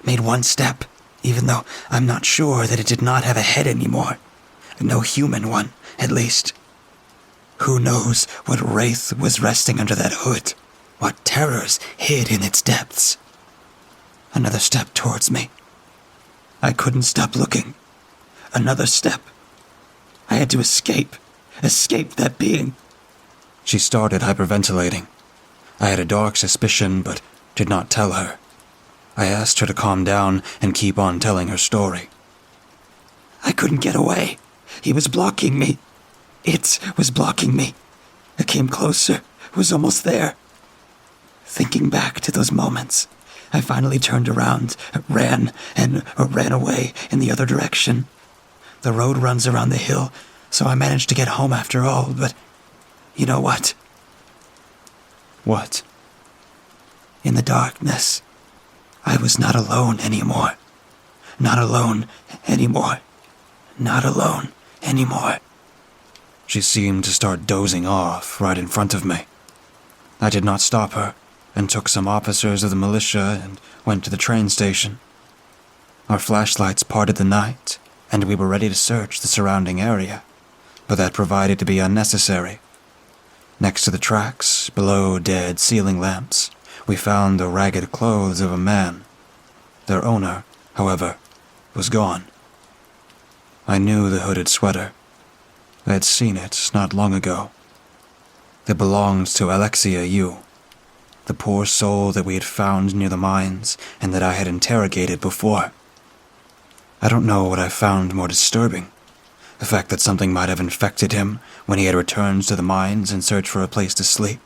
made one step, even though I'm not sure that it did not have a head anymore. No human one, at least. Who knows what wraith was resting under that hood, what terrors hid in its depths. Another step towards me. I couldn't stop looking. Another step. I had to escape that being. She started hyperventilating. I had a dark suspicion, but did not tell her. I asked her to calm down and keep on telling her story. I couldn't get away. He was blocking me. It was blocking me. I came closer, was almost there. Thinking back to those moments, I finally turned around, ran away in the other direction. The road runs around the hill, so I managed to get home after all, but you know what? What? In the darkness, I was not alone anymore. Not alone anymore. Not alone anymore. She seemed to start dozing off right in front of me. I did not stop her, and took some officers of the militia and went to the train station. Our flashlights parted the night, and we were ready to search the surrounding area, but that proved to be unnecessary. Next to the tracks, below dead ceiling lamps, we found the ragged clothes of a man. Their owner, however, was gone. I knew the hooded sweater. I had seen it not long ago. It belonged to Alexia Yu, the poor soul that we had found near the mines and that I had interrogated before. I don't know what I found more disturbing. The fact that something might have infected him when he had returned to the mines in search for a place to sleep,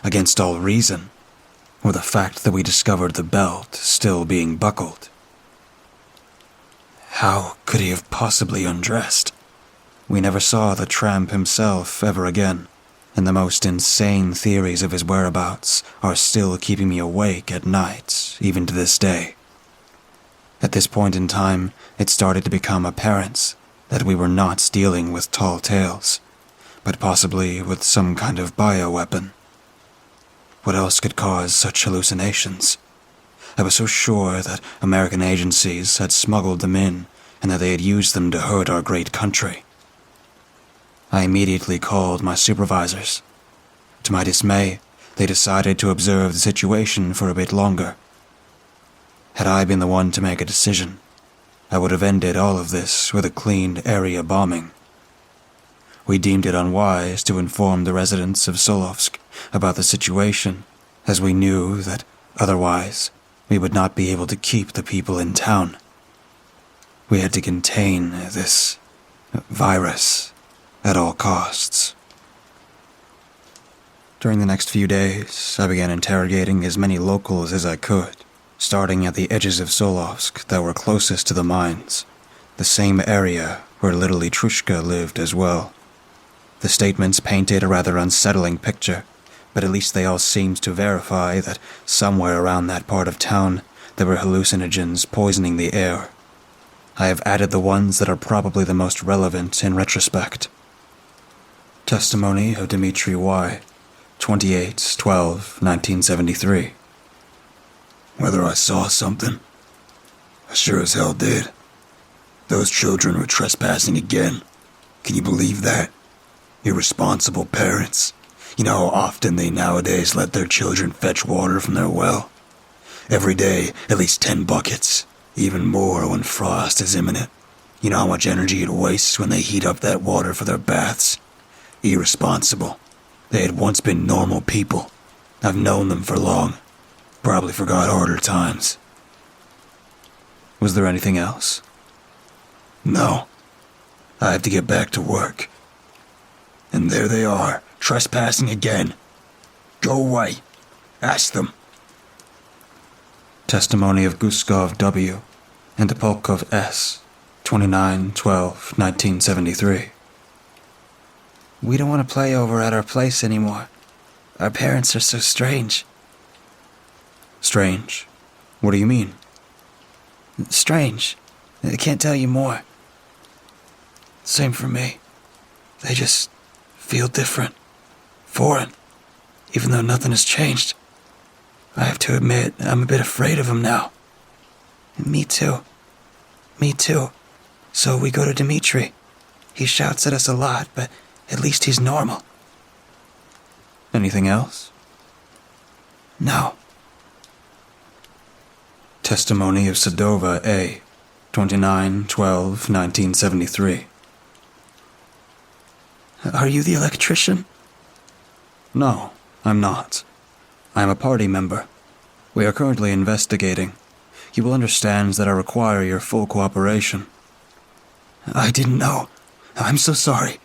against all reason, or the fact that we discovered the belt still being buckled. How could he have possibly undressed? We never saw the tramp himself ever again, and the most insane theories of his whereabouts are still keeping me awake at night, even to this day. At this point in time, it started to become apparent that we were not dealing with tall tales, but possibly with some kind of bioweapon. What else could cause such hallucinations? I was so sure that American agencies had smuggled them in and that they had used them to hurt our great country. I immediately called my supervisors. To my dismay, they decided to observe the situation for a bit longer. Had I been the one to make a decision, I would have ended all of this with a clean area bombing. We deemed it unwise to inform the residents of Solovsk about the situation, as we knew that otherwise we would not be able to keep the people in town. We had to contain this virus at all costs. During the next few days, I began interrogating as many locals as I could, starting at the edges of Solovsk that were closest to the mines, the same area where little Etrushka lived as well. The statements painted a rather unsettling picture, but at least they all seemed to verify that somewhere around that part of town there were hallucinogens poisoning the air. I have added the ones that are probably the most relevant in retrospect. Testimony of Dmitry Y., 28/12/1973. Whether I saw something, I sure as hell did. Those children were trespassing again. Can you believe that? Irresponsible parents. You know how often they nowadays let their children fetch water from their well? Every day, at least 10 buckets. Even more when frost is imminent. You know how much energy it wastes when they heat up that water for their baths? Irresponsible. They had once been normal people. I've known them for long. Probably forgot harder times. Was there anything else? No. I have to get back to work. And there they are, trespassing again. Go away. Ask them. Testimony of Guskov W. and Polkov S., 29/12/1973. We don't want to play over at our place anymore. Our parents are so strange. Strange? What do you mean? Strange. I can't tell you more. Same for me. They just feel different. Foreign. Even though nothing has changed. I have to admit, I'm a bit afraid of them now. Me too. Me too. So we go to Dimitri. He shouts at us a lot, but at least he's normal. Anything else? No. Testimony of Sedova A. 29/12/1973. Are you the electrician? No, I'm not. I am a party member. We are currently investigating. You will understand that I require your full cooperation. I didn't know. I'm so sorry.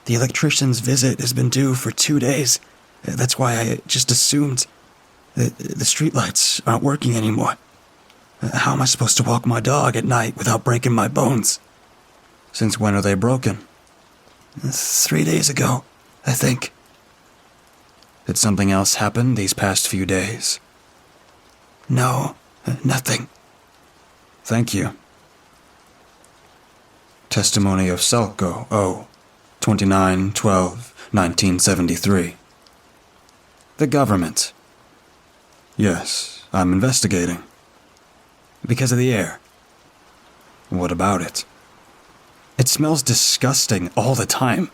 The electrician's visit has been due for 2 days. That's why I just assumed that the streetlights aren't working anymore. How am I supposed to walk my dog at night without breaking my bones? Since when are they broken? 3 days ago, I think. Did something else happen these past few days? No, nothing. Thank you. Testimony of Salko O. 29/12/1973. The government. Yes, I'm investigating. Because of the air. What about it? It smells disgusting all the time.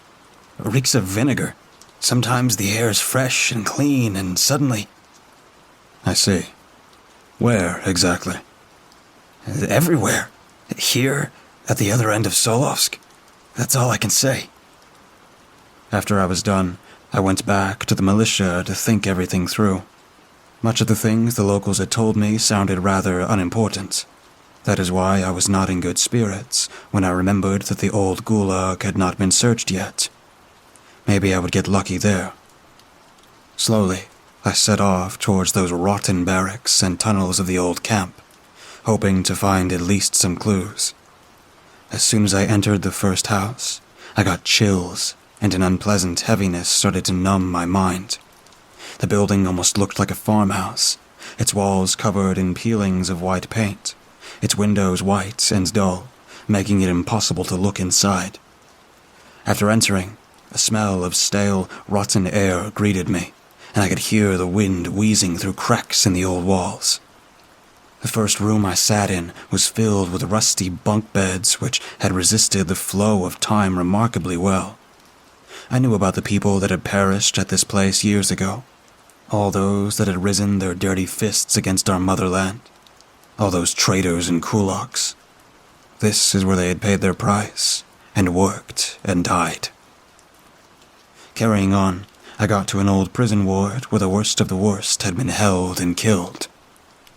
It reeks of vinegar. Sometimes the air is fresh and clean, and suddenly... I see. Where, exactly? Everywhere. Here, at the other end of Solovsk. That's all I can say. After I was done, I went back to the militia to think everything through. Much of the things the locals had told me sounded rather unimportant. That is why I was not in good spirits when I remembered that the old gulag had not been searched yet. Maybe I would get lucky there. Slowly, I set off towards those rotten barracks and tunnels of the old camp, hoping to find at least some clues. As soon as I entered the first house, I got chills, and an unpleasant heaviness started to numb my mind. The building almost looked like a farmhouse, its walls covered in peelings of white paint, its windows white and dull, making it impossible to look inside. After entering, a smell of stale, rotten air greeted me, and I could hear the wind wheezing through cracks in the old walls. The first room I sat in was filled with rusty bunk beds which had resisted the flow of time remarkably well. I knew about the people that had perished at this place years ago, all those that had risen their dirty fists against our motherland, all those traitors and kulaks. This is where they had paid their price, and worked and died. Carrying on, I got to an old prison ward where the worst of the worst had been held and killed,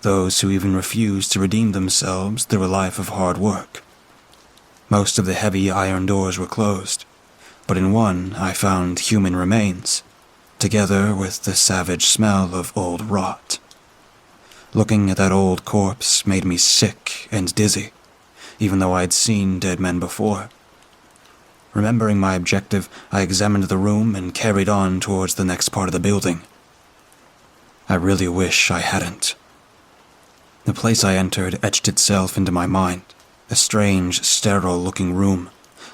those who even refused to redeem themselves through a life of hard work. Most of the heavy iron doors were closed, but in one I found human remains, together with the savage smell of old rot. Looking at that old corpse made me sick and dizzy, even though I had seen dead men before. Remembering my objective, I examined the room and carried on towards the next part of the building. I really wish I hadn't. The place I entered etched itself into my mind, a strange, sterile-looking room,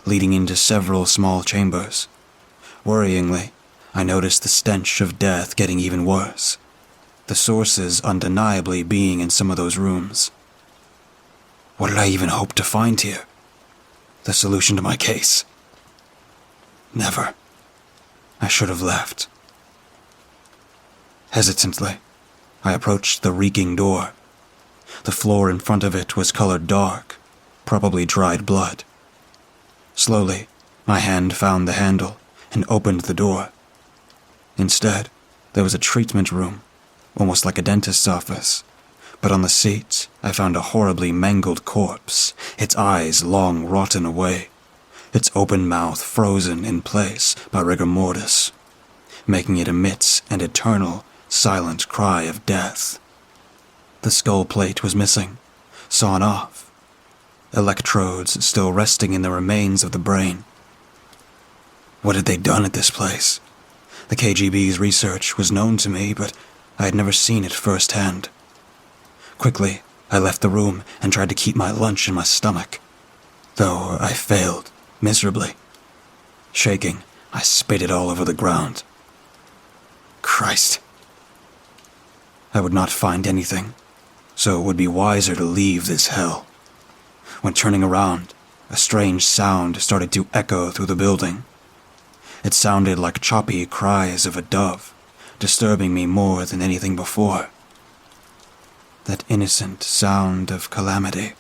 leading into several small chambers. Worryingly, I noticed the stench of death getting even worse, the sources undeniably being in some of those rooms. What did I even hope to find here? The solution to my case? Never. I should have left. Hesitantly, I approached the reeking door. The floor in front of it was colored dark, probably dried blood. Slowly, my hand found the handle and opened the door. Instead, there was a treatment room, almost like a dentist's office. But on the seat, I found a horribly mangled corpse, its eyes long rotten away, its open mouth frozen in place by rigor mortis, making it emit an eternal, silent cry of death. The skull plate was missing, sawn off, electrodes still resting in the remains of the brain. What had they done at this place? The KGB's research was known to me, but I had never seen it firsthand. Quickly, I left the room and tried to keep my lunch in my stomach, though I failed miserably. Shaking, I spit it all over the ground. Christ. I would not find anything, so it would be wiser to leave this hell. When turning around, a strange sound started to echo through the building. It sounded like choppy cries of a dove, disturbing me more than anything before. That innocent sound of calamity.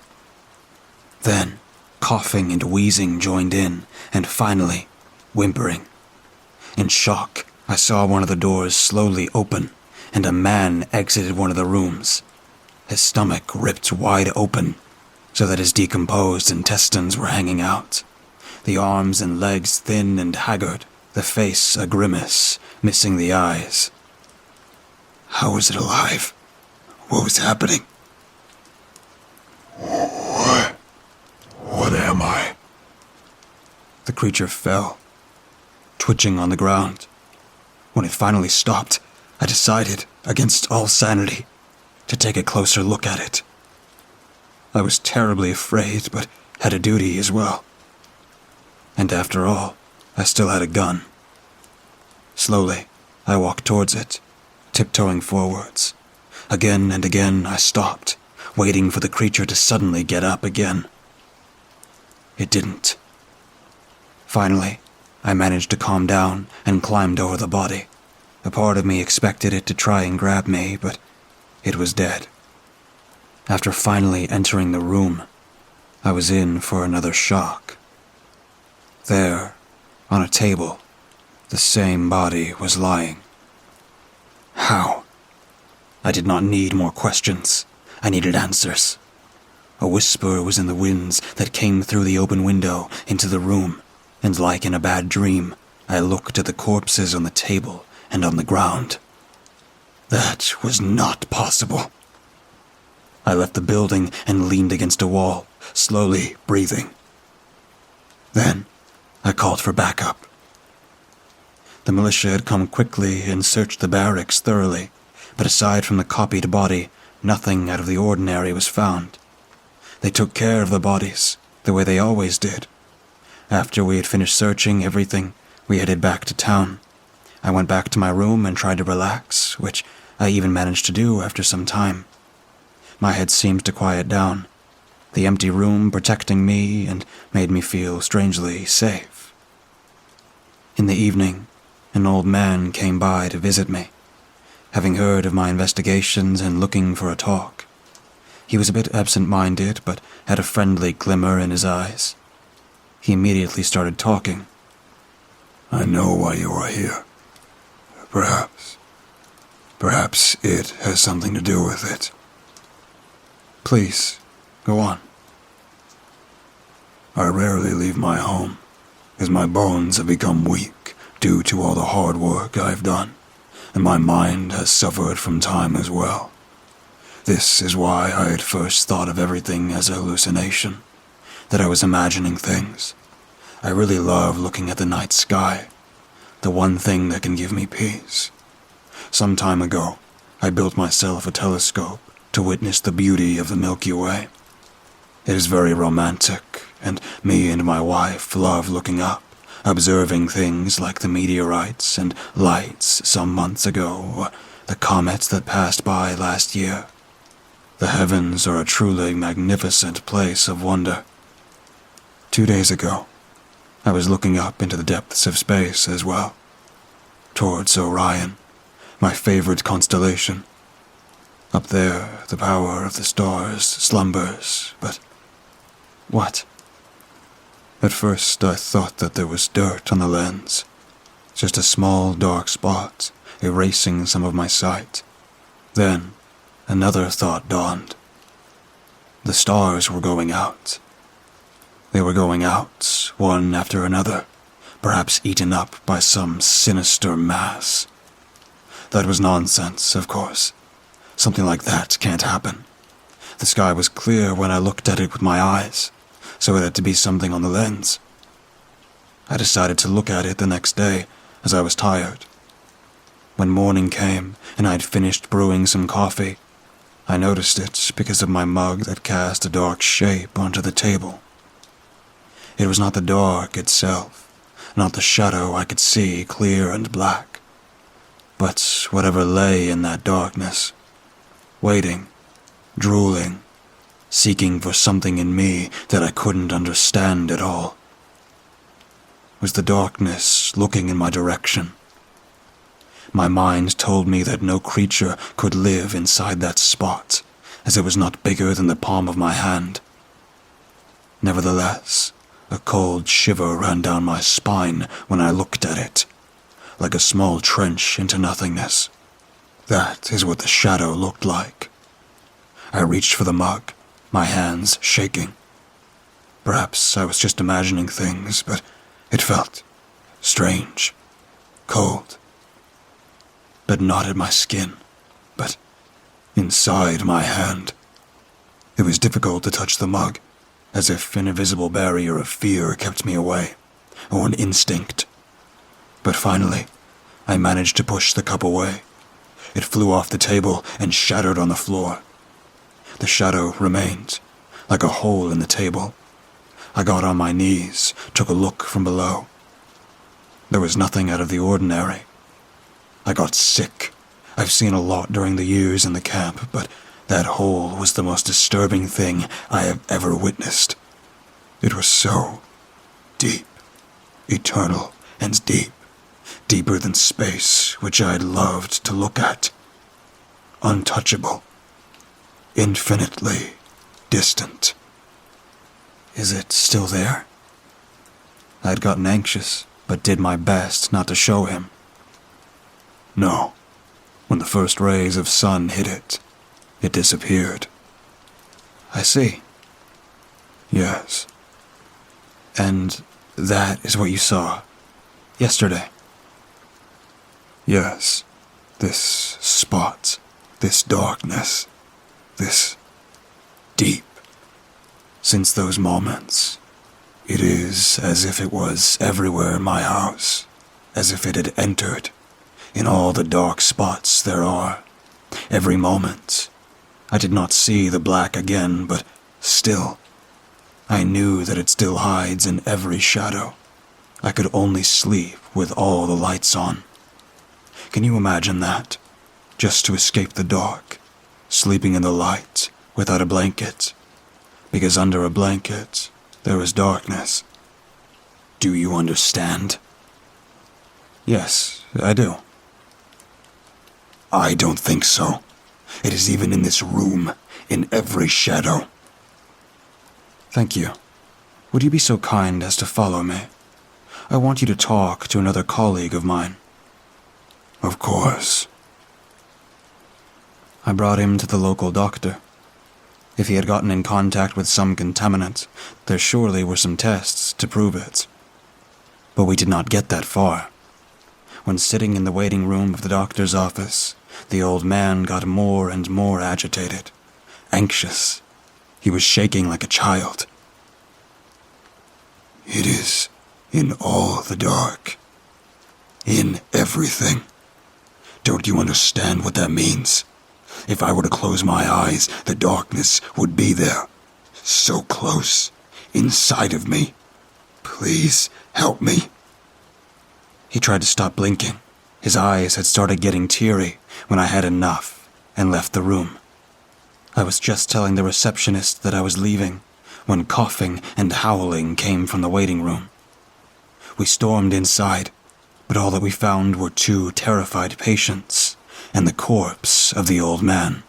Then, coughing and wheezing joined in, and finally, whimpering. In shock, I saw one of the doors slowly open, and a man exited one of the rooms. His stomach ripped wide open, so that his decomposed intestines were hanging out. The arms and legs thin and haggard, the face a grimace, missing the eyes. How was it alive? What was happening? What am I? The creature fell, twitching on the ground. When it finally stopped, I decided, against all sanity, to take a closer look at it. I was terribly afraid, but had a duty as well. And after all, I still had a gun. Slowly, I walked towards it, tiptoeing forwards. Again and again I stopped, waiting for the creature to suddenly get up again. It didn't. Finally, I managed to calm down and climbed over the body. A part of me expected it to try and grab me, but it was dead. After finally entering the room, I was in for another shock. There, on a table, the same body was lying. How? I did not need more questions. I needed answers. A whisper was in the winds that came through the open window into the room, and like in a bad dream, I looked at the corpses on the table and on the ground. That was not possible. I left the building and leaned against a wall, slowly breathing. Then, I called for backup. The militia had come quickly and searched the barracks thoroughly, but aside from the copied body, nothing out of the ordinary was found. They took care of the bodies, the way they always did. After we had finished searching everything, we headed back to town. I went back to my room and tried to relax, which I even managed to do after some time. My head seemed to quiet down, the empty room protecting me and made me feel strangely safe. In the evening, an old man came by to visit me, having heard of my investigations and looking for a talk. He was a bit absent-minded, but had a friendly glimmer in his eyes. He immediately started talking. I know why you are here. Perhaps it has something to do with it. Please, go on. I rarely leave my home, as my bones have become weak due to all the hard work I've done, and my mind has suffered from time as well. This is why I had first thought of everything as a hallucination, that I was imagining things. I really love looking at the night sky, the one thing that can give me peace. Some time ago, I built myself a telescope to witness the beauty of the Milky Way. It is very romantic, and me and my wife love looking up, observing things like the meteorites and lights some months ago, or the comets that passed by last year. The heavens are a truly magnificent place of wonder. 2 days ago, I was looking up into the depths of space as well, towards Orion, my favorite constellation. Up there, the power of the stars slumbers, but... What? At first, I thought that there was dirt on the lens, just a small dark spot, erasing some of my sight. Then, another thought dawned. The stars were going out. They were going out, one after another, perhaps eaten up by some sinister mass. That was nonsense, of course. Something like that can't happen. The sky was clear when I looked at it with my eyes, so it had to be something on the lens. I decided to look at it the next day, as I was tired. When morning came and I had finished brewing some coffee, I noticed it because of my mug that cast a dark shape onto the table. It was not the dark itself, not the shadow I could see clear and black, but whatever lay in that darkness, waiting, drooling, seeking for something in me that I couldn't understand at all. Was the darkness looking in my direction? My mind told me that no creature could live inside that spot, as it was not bigger than the palm of my hand. Nevertheless, a cold shiver ran down my spine when I looked at it, like a small trench into nothingness. That is what the shadow looked like. I reached for the mug, my hands shaking. Perhaps I was just imagining things, but it felt strange, cold. But not in my skin, but inside my hand. It was difficult to touch the mug, as if an invisible barrier of fear kept me away, or an instinct. But finally, I managed to push the cup away. It flew off the table and shattered on the floor. The shadow remained, like a hole in the table. I got on my knees, took a look from below. There was nothing out of the ordinary. I got sick. I've seen a lot during the years in the camp, but that hole was the most disturbing thing I have ever witnessed. It was so deep, eternal and deep, deeper than space, which I'd loved to look at. Untouchable, infinitely distant. Is it still there? I'd gotten anxious, but did my best not to show him. No. When the first rays of sun hit it, it disappeared. I see. Yes. And that is what you saw yesterday? Yes. This spot, this darkness, this deep. Since those moments, it is as if it was everywhere in my house, as if it had entered in all the dark spots there are. Every moment, I did not see the black again, but still, I knew that it still hides in every shadow. I could only sleep with all the lights on. Can you imagine that? Just to escape the dark, sleeping in the light, without a blanket. Because under a blanket, there is darkness. Do you understand? Yes, I do. I don't think so. It is even in this room, in every shadow. Thank you. Would you be so kind as to follow me? I want you to talk to another colleague of mine. Of course. I brought him to the local doctor. If he had gotten in contact with some contaminant, there surely were some tests to prove it. But we did not get that far. When sitting in the waiting room of the doctor's office, the old man got more and more agitated, anxious. He was shaking like a child. It is in all the dark. In everything. Don't you understand what that means? If I were to close my eyes, the darkness would be there. So close. Inside of me. Please help me. He tried to stop blinking. His eyes had started getting teary when I had enough and left the room. I was just telling the receptionist that I was leaving when coughing and howling came from the waiting room. We stormed inside, but all that we found were 2 terrified patients and the corpse of the old man.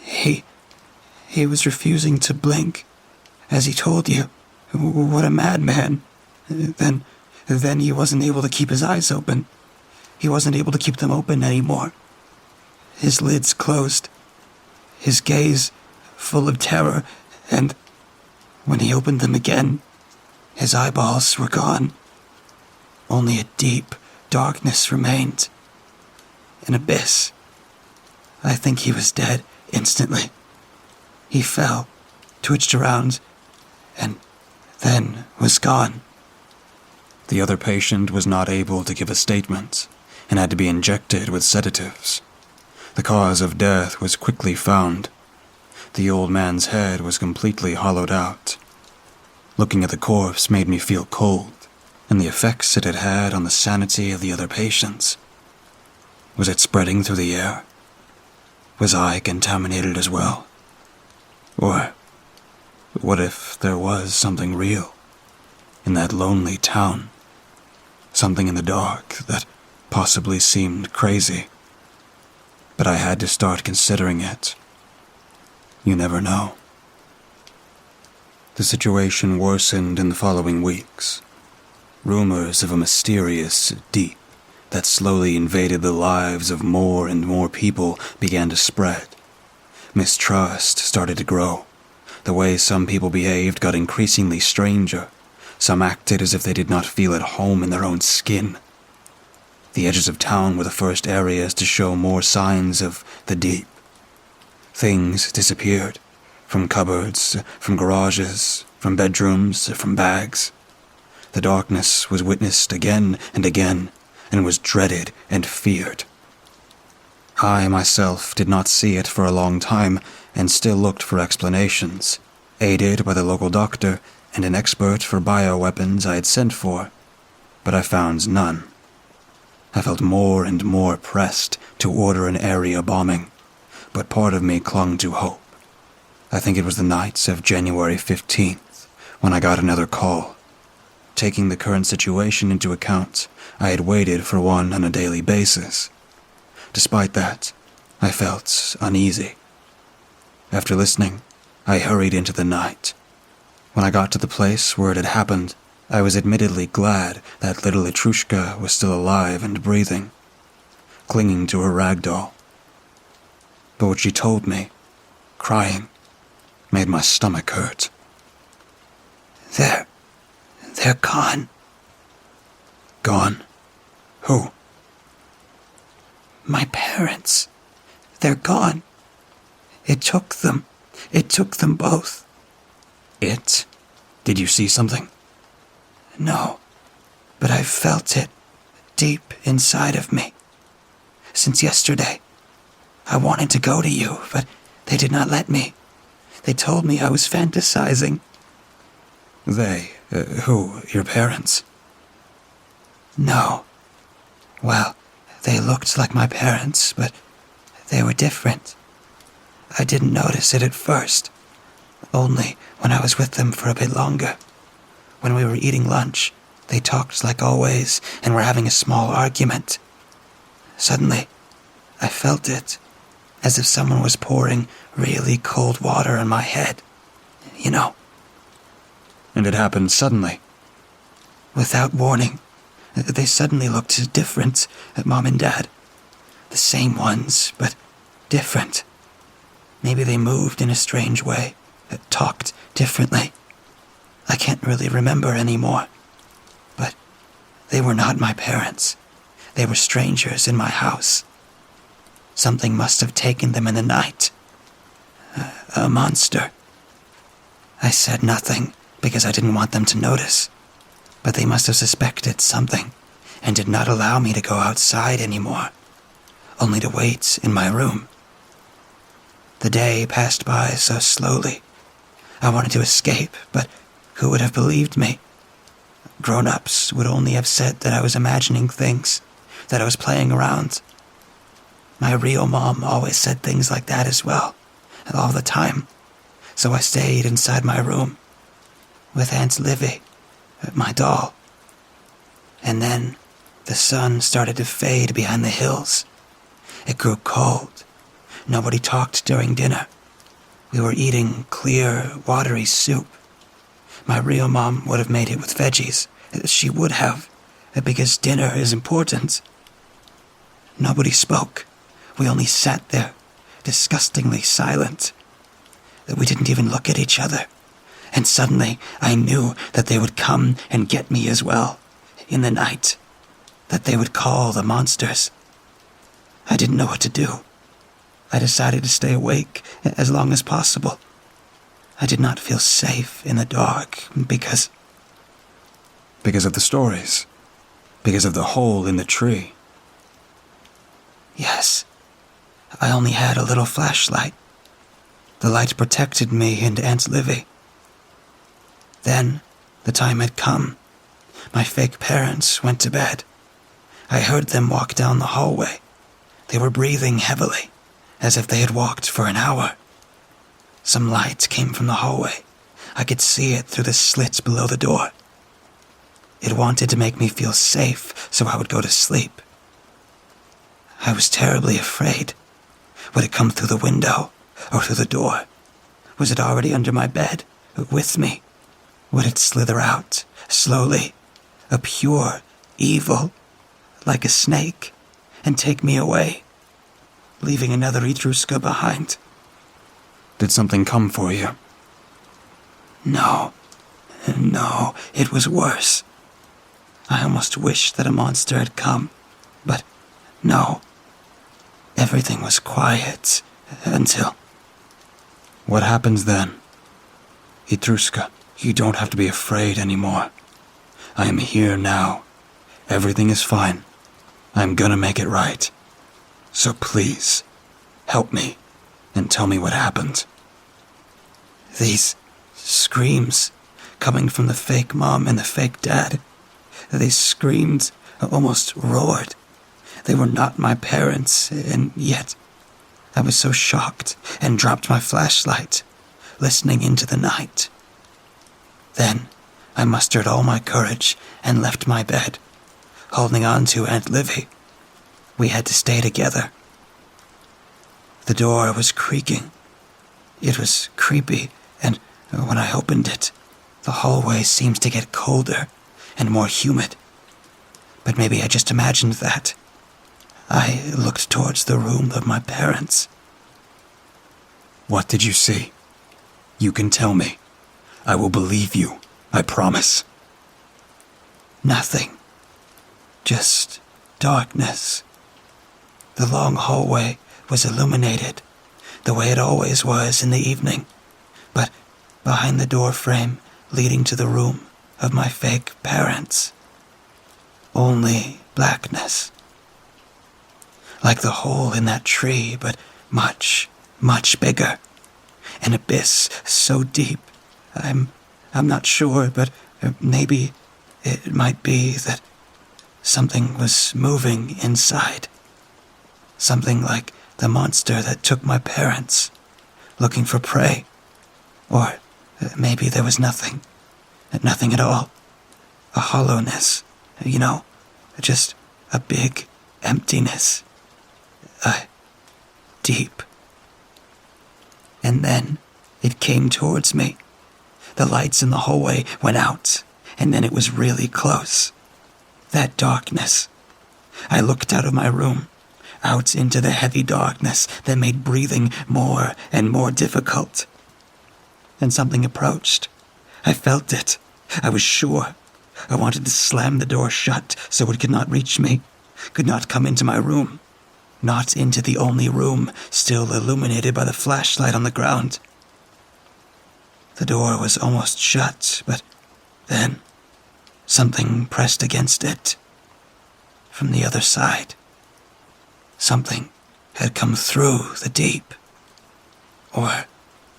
He was refusing to blink, as he told you. What a madman. Then he wasn't able to keep his eyes open. He wasn't able to keep them open anymore. His lids closed, his gaze full of terror, and when he opened them again, his eyeballs were gone. Only a deep darkness remained. An abyss. I think he was dead instantly. He fell, twitched around, and then was gone. The other patient was not able to give a statement and had to be injected with sedatives. The cause of death was quickly found. The old man's head was completely hollowed out. Looking at the corpse made me feel cold, and the effects it had had on the sanity of the other patients. Was it spreading through the air? Was I contaminated as well? Or what if there was something real in that lonely town? Something in the dark that possibly seemed crazy. But I had to start considering it. You never know. The situation worsened in the following weeks. Rumors of a mysterious deep that slowly invaded the lives of more and more people began to spread. Mistrust started to grow. The way some people behaved got increasingly stranger. Some acted as if they did not feel at home in their own skin. The edges of town were the first areas to show more signs of the deep. Things disappeared. From cupboards, from garages, from bedrooms, from bags. The darkness was witnessed again and again, and was dreaded and feared. I myself did not see it for a long time, and still looked for explanations, aided by the local doctor and an expert for bioweapons I had sent for, but I found none. I felt more and more pressed to order an area bombing, but part of me clung to hope. I think it was the night of January 15th when I got another call. Taking the current situation into account, I had waited for one on a daily basis. Despite that, I felt uneasy. After listening, I hurried into the night. When I got to the place where it had happened, I was admittedly glad that little Etrushka was still alive and breathing, clinging to her rag doll. But what she told me, crying, made my stomach hurt. They're gone. Gone? Who? My parents. They're gone. It took them. It took them both. It? Did you see something? No, but I felt it deep inside of me. Since yesterday, I wanted to go to you, but they did not let me. They told me I was fantasizing. They? Who? Your parents? No. Well, they looked like my parents, but they were different. I didn't notice it at first, only when I was with them for a bit longer. When we were eating lunch, they talked like always and were having a small argument. Suddenly, I felt it, as if someone was pouring really cold water on my head. You know. And it happened suddenly? Without warning. They suddenly looked different, Mom and Dad. The same ones, but different. Maybe they moved in a strange way, talked differently. I can't really remember anymore. But they were not my parents. They were strangers in my house. Something must have taken them in the night. A monster. I said nothing because I didn't want them to notice. But they must have suspected something and did not allow me to go outside anymore, only to wait in my room. The day passed by so slowly. I wanted to escape, but who would have believed me? Grown-ups would only have said that I was imagining things, that I was playing around. My real mom always said things like that as well, all the time. So I stayed inside my room with Aunt Livy, my doll. And then the sun started to fade behind the hills. It grew cold. Nobody talked during dinner. We were eating clear, watery soup. My real mom would have made it with veggies. She would have, because dinner is important. Nobody spoke. We only sat there, disgustingly silent. We didn't even look at each other. And suddenly I knew that they would come and get me as well, in the night. That they would call the monsters. I didn't know what to do. I decided to stay awake as long as possible. I did not feel safe in the dark because... Because of the stories? Because of the hole in the tree? Yes. I only had a little flashlight. The light protected me and Aunt Livy. Then, the time had come. My fake parents went to bed. I heard them walk down the hallway. They were breathing heavily, as if they had walked for an hour. Some light came from the hallway. I could see it through the slit below the door. It wanted to make me feel safe, so I would go to sleep. I was terribly afraid. Would it come through the window or through the door? Was it already under my bed, with me? Would it slither out, slowly, a pure evil, like a snake, and take me away, leaving another Ebrugh behind? Did something come for you? No, it was worse. I almost wished that a monster had come, but no. Everything was quiet until... What happens then? Ebrugh, you don't have to be afraid anymore. I am here now. Everything is fine. I'm gonna make it right. So please, help me and tell me what happened. These screams coming from the fake mom and the fake dad. They screamed, almost roared. They were not my parents, and yet I was so shocked and dropped my flashlight, listening into the night. Then I mustered all my courage and left my bed, holding on to Aunt Livy. We had to stay together. The door was creaking. It was creepy, and when I opened it, the hallway seemed to get colder and more humid. But maybe I just imagined that. I looked towards the room of my parents. What did you see? You can tell me. I will believe you, I promise. Nothing. Just darkness. The long hallway was illuminated, the way it always was in the evening, but behind the door frame leading to the room of my fake parents, only blackness. Like the hole in that tree, but much, much bigger. An abyss so deep. I'm not sure, but maybe it might be that something was moving inside. Something like the monster that took my parents, looking for prey. Or maybe there was nothing at all. A hollowness, just a big emptiness. Deep. And then it came towards me. The lights in the hallway went out, and then it was really close. That darkness. I looked out of my room, out into the heavy darkness that made breathing more and more difficult. And something approached. I felt it. I was sure. I wanted to slam the door shut so it could not reach me, could not come into my room. Not into the only room still illuminated by the flashlight on the ground. The door was almost shut, but then something pressed against it. From the other side. Something had come through the deep. Or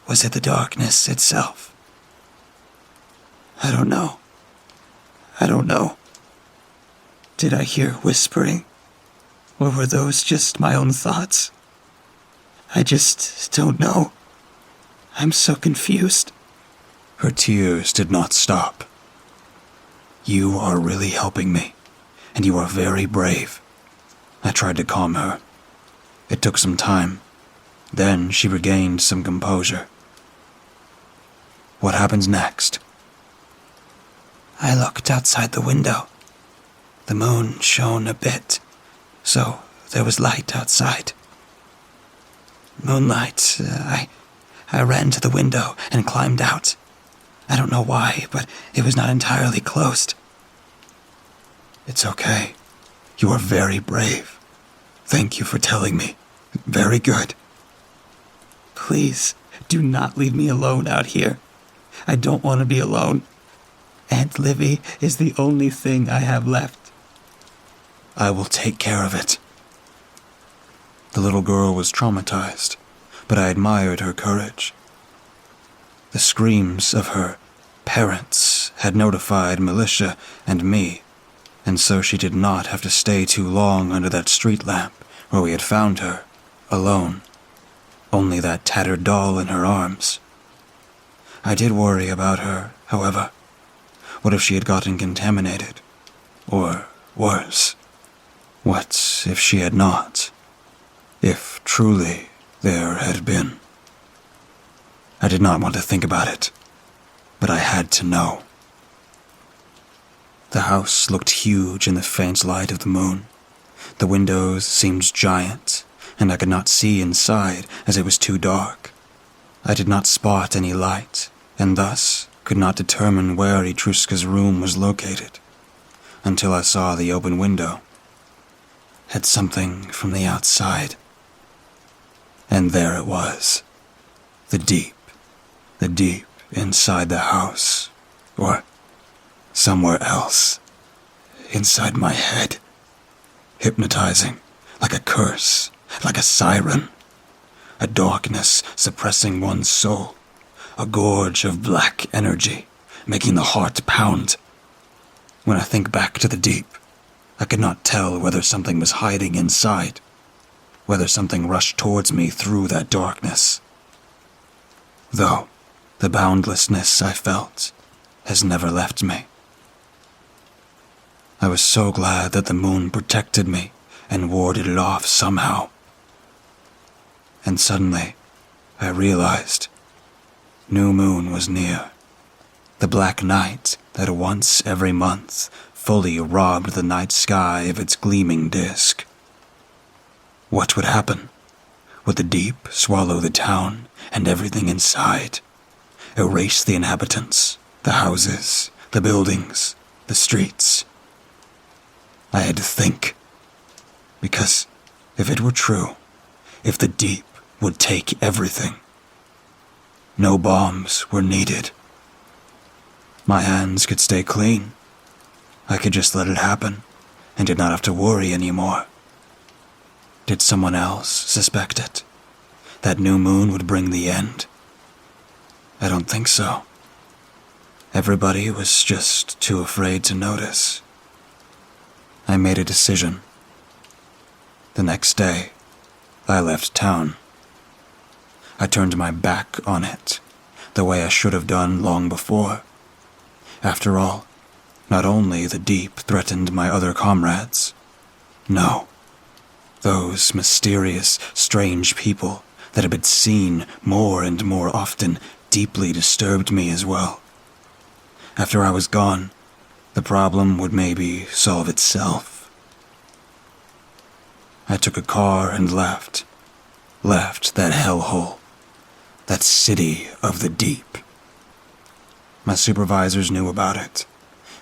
was it the darkness itself? I don't know. Did I hear whispering? Or were those just my own thoughts? I just don't know. I'm so confused. Her tears did not stop. You are really helping me, and you are very brave. I tried to calm her. It took some time. Then she regained some composure. What happens next? I looked outside the window. The moon shone a bit, so there was light outside. Moonlight, I ran to the window and climbed out. I don't know why, but it was not entirely closed. It's okay. You are very brave. Thank you for telling me. Very good. Please, do not leave me alone out here. I don't want to be alone. Aunt Livy is the only thing I have left. I will take care of it. The little girl was traumatized, but I admired her courage. The screams of her parents had notified militia and me, and so she did not have to stay too long under that street lamp where we had found her, alone. Only that tattered doll in her arms. I did worry about her, however. What if she had gotten contaminated? Or worse, what if she had not? If truly there had been. I did not want to think about it, but I had to know. The house looked huge in the faint light of the moon. The windows seemed giant, and I could not see inside as it was too dark. I did not spot any light, and thus could not determine where Etruska's room was located, until I saw the open window. Had something from the outside. And there it was. The deep inside the house, or somewhere else, inside my head, hypnotizing, like a curse, like a siren, a darkness suppressing one's soul, a gorge of black energy, making the heart pound. When I think back to the deep, I could not tell whether something was hiding inside, whether something rushed towards me through that darkness. Though, the boundlessness I felt has never left me. I was so glad that the moon protected me and warded it off somehow. And suddenly, I realized new moon was near. The black night that once every month fully robbed the night sky of its gleaming disk. What would happen? Would the deep swallow the town and everything inside? Erase the inhabitants, the houses, the buildings, the streets? I had to think. Because if it were true, if the deep would take everything, no bombs were needed. My hands could stay clean. I could just let it happen and did not have to worry anymore. Did someone else suspect it? That new moon would bring the end? I don't think so. Everybody was just too afraid to notice. I made a decision. The next day, I left town. I turned my back on it, the way I should have done long before. After all, not only the deep threatened my other comrades. No, those mysterious, strange people that had been seen more and more often deeply disturbed me as well. After I was gone, the problem would maybe solve itself. I took a car and left that hellhole, that city of the deep. My supervisors knew about it.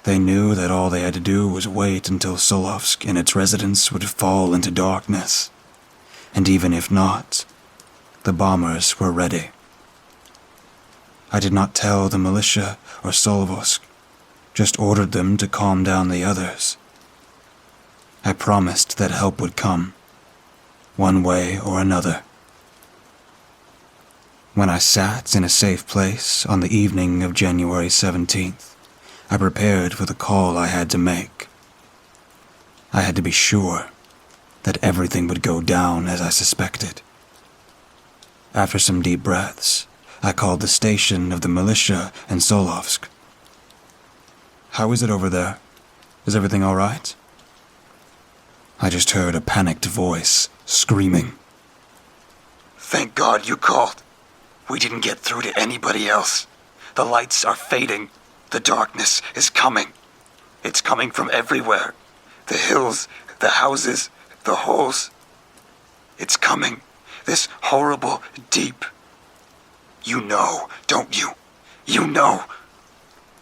They knew that all they had to do was wait until Solovsk and its residents would fall into darkness. And even if not, the bombers were ready. I did not tell the militia or Solovsk, just ordered them to calm down the others. I promised that help would come, one way or another. When I sat in a safe place on the evening of January 17th, I prepared for the call I had to make. I had to be sure that everything would go down as I suspected. After some deep breaths, I called the station of the militia in Solovsk. "How is it over there? Is everything all right?" I just heard a panicked voice screaming. "Thank God you called. We didn't get through to anybody else. The lights are fading. The darkness is coming. It's coming from everywhere. The hills, the houses, the holes. It's coming. This horrible deep. You know, don't you? You know.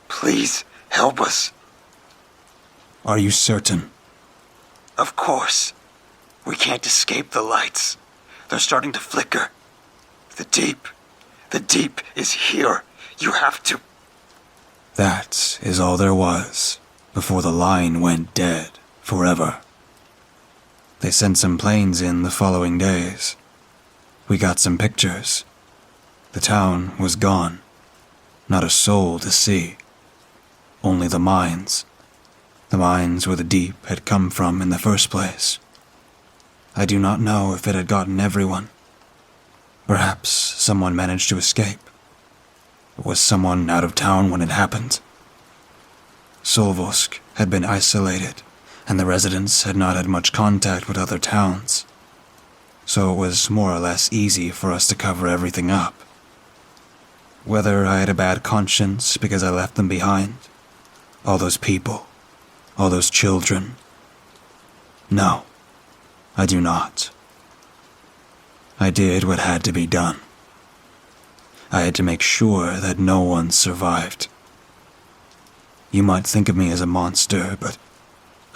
Please help us." "Are you certain?" "Of course. We can't escape the lights. They're starting to flicker. The deep is here. You have to." That is all there was before the line went dead forever. They sent some planes in the following days. We got some pictures. The town was gone. Not a soul to see. Only the mines. The mines where the deep had come from in the first place. I do not know if it had gotten everyone. Perhaps someone managed to escape. Was someone out of town when it happened? Solvosk had been isolated, and the residents had not had much contact with other towns. So it was more or less easy for us to cover everything up. Whether I had a bad conscience because I left them behind, all those people, all those children. No, I do not. I did what had to be done. I had to make sure that no one survived. You might think of me as a monster, but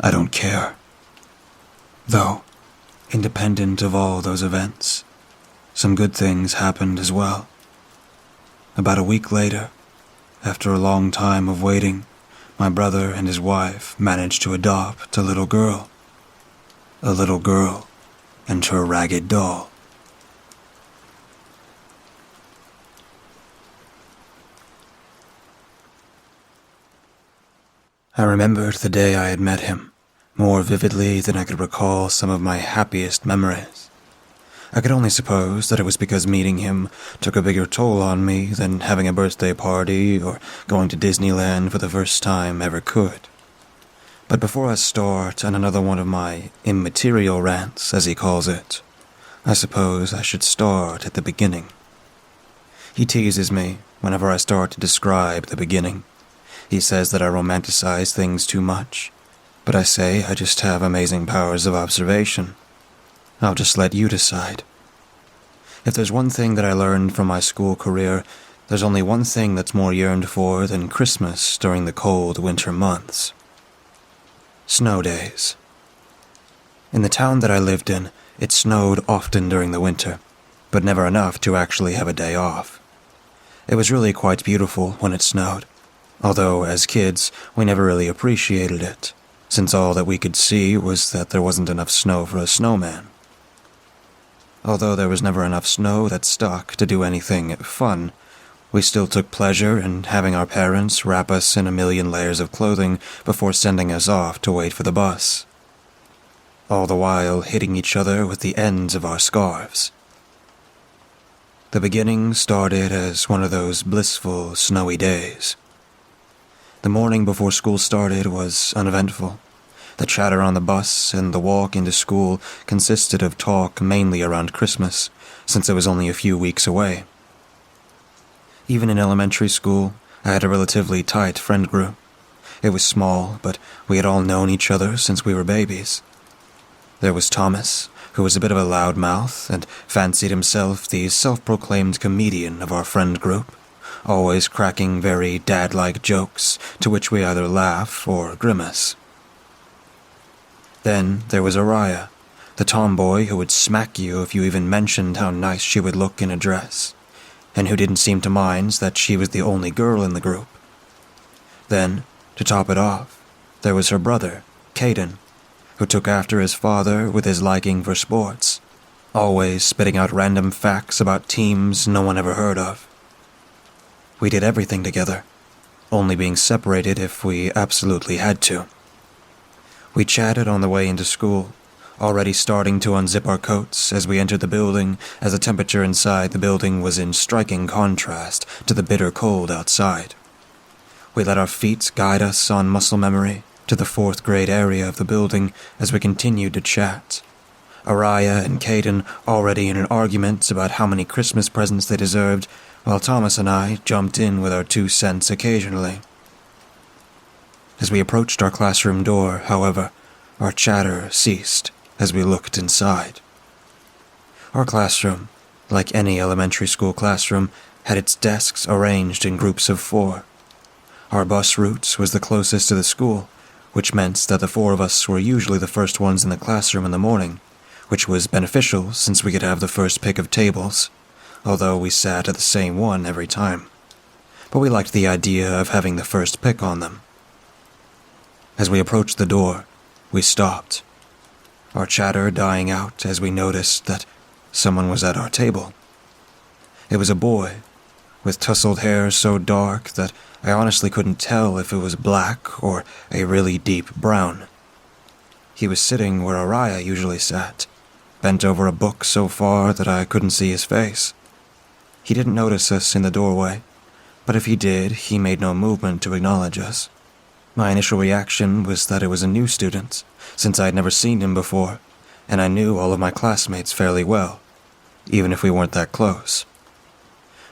I don't care. Though, independent of all those events, some good things happened as well. About a week later, after a long time of waiting, my brother and his wife managed to adopt a little girl. A little girl and her ragged doll. I remembered the day I had met him, more vividly than I could recall some of my happiest memories. I could only suppose that it was because meeting him took a bigger toll on me than having a birthday party or going to Disneyland for the first time ever could. But before I start on another one of my immaterial rants, as he calls it, I suppose I should start at the beginning. He teases me whenever I start to describe the beginning. He says that I romanticize things too much, but I say I just have amazing powers of observation. I'll just let you decide. If there's one thing that I learned from my school career, there's only one thing that's more yearned for than Christmas during the cold winter months. Snow days. In the town that I lived in, it snowed often during the winter, but never enough to actually have a day off. It was really quite beautiful when it snowed, although as kids we never really appreciated it, since all that we could see was that there wasn't enough snow for a snowman. Although there was never enough snow that stuck to do anything fun, we still took pleasure in having our parents wrap us in a million layers of clothing before sending us off to wait for the bus, all the while hitting each other with the ends of our scarves. The beginning started as one of those blissful, snowy days. The morning before school started was uneventful. The chatter on the bus and the walk into school consisted of talk mainly around Christmas, since it was only a few weeks away. Even in elementary school, I had a relatively tight friend group. It was small, but we had all known each other since we were babies. There was Thomas, who was a bit of a loudmouth and fancied himself the self-proclaimed comedian of our friend group, always cracking very dad-like jokes to which we either laugh or grimace. Then there was Araya, the tomboy who would smack you if you even mentioned how nice she would look in a dress, and who didn't seem to mind that she was the only girl in the group. Then, to top it off, there was her brother, Caden, who took after his father with his liking for sports, always spitting out random facts about teams no one ever heard of. We did everything together, only being separated if we absolutely had to. We chatted on the way into school, already starting to unzip our coats as we entered the building, as the temperature inside the building was in striking contrast to the bitter cold outside. We let our feet guide us on muscle memory to the 4th grade area of the building as we continued to chat. Araya and Caden already in an argument about how many Christmas presents they deserved, while Thomas and I jumped in with our 2 cents occasionally. As we approached our classroom door, however, our chatter ceased as we looked inside. Our classroom, like any elementary school classroom, had its desks arranged in groups of 4. Our bus route was the closest to the school, which meant that the 4 of us were usually the first ones in the classroom in the morning, which was beneficial since we could have the first pick of tables, although we sat at the same one every time. But we liked the idea of having the first pick on them. As we approached the door, we stopped. our chatter dying out as we noticed that someone was at our table. It was a boy, with tousled hair so dark that I honestly couldn't tell if it was black or a really deep brown. He was sitting where Araya usually sat, bent over a book so far that I couldn't see his face. He didn't notice us in the doorway, but if he did, he made no movement to acknowledge us. My initial reaction was that it was a new student, since I had never seen him before, and I knew all of my classmates fairly well, even if we weren't that close.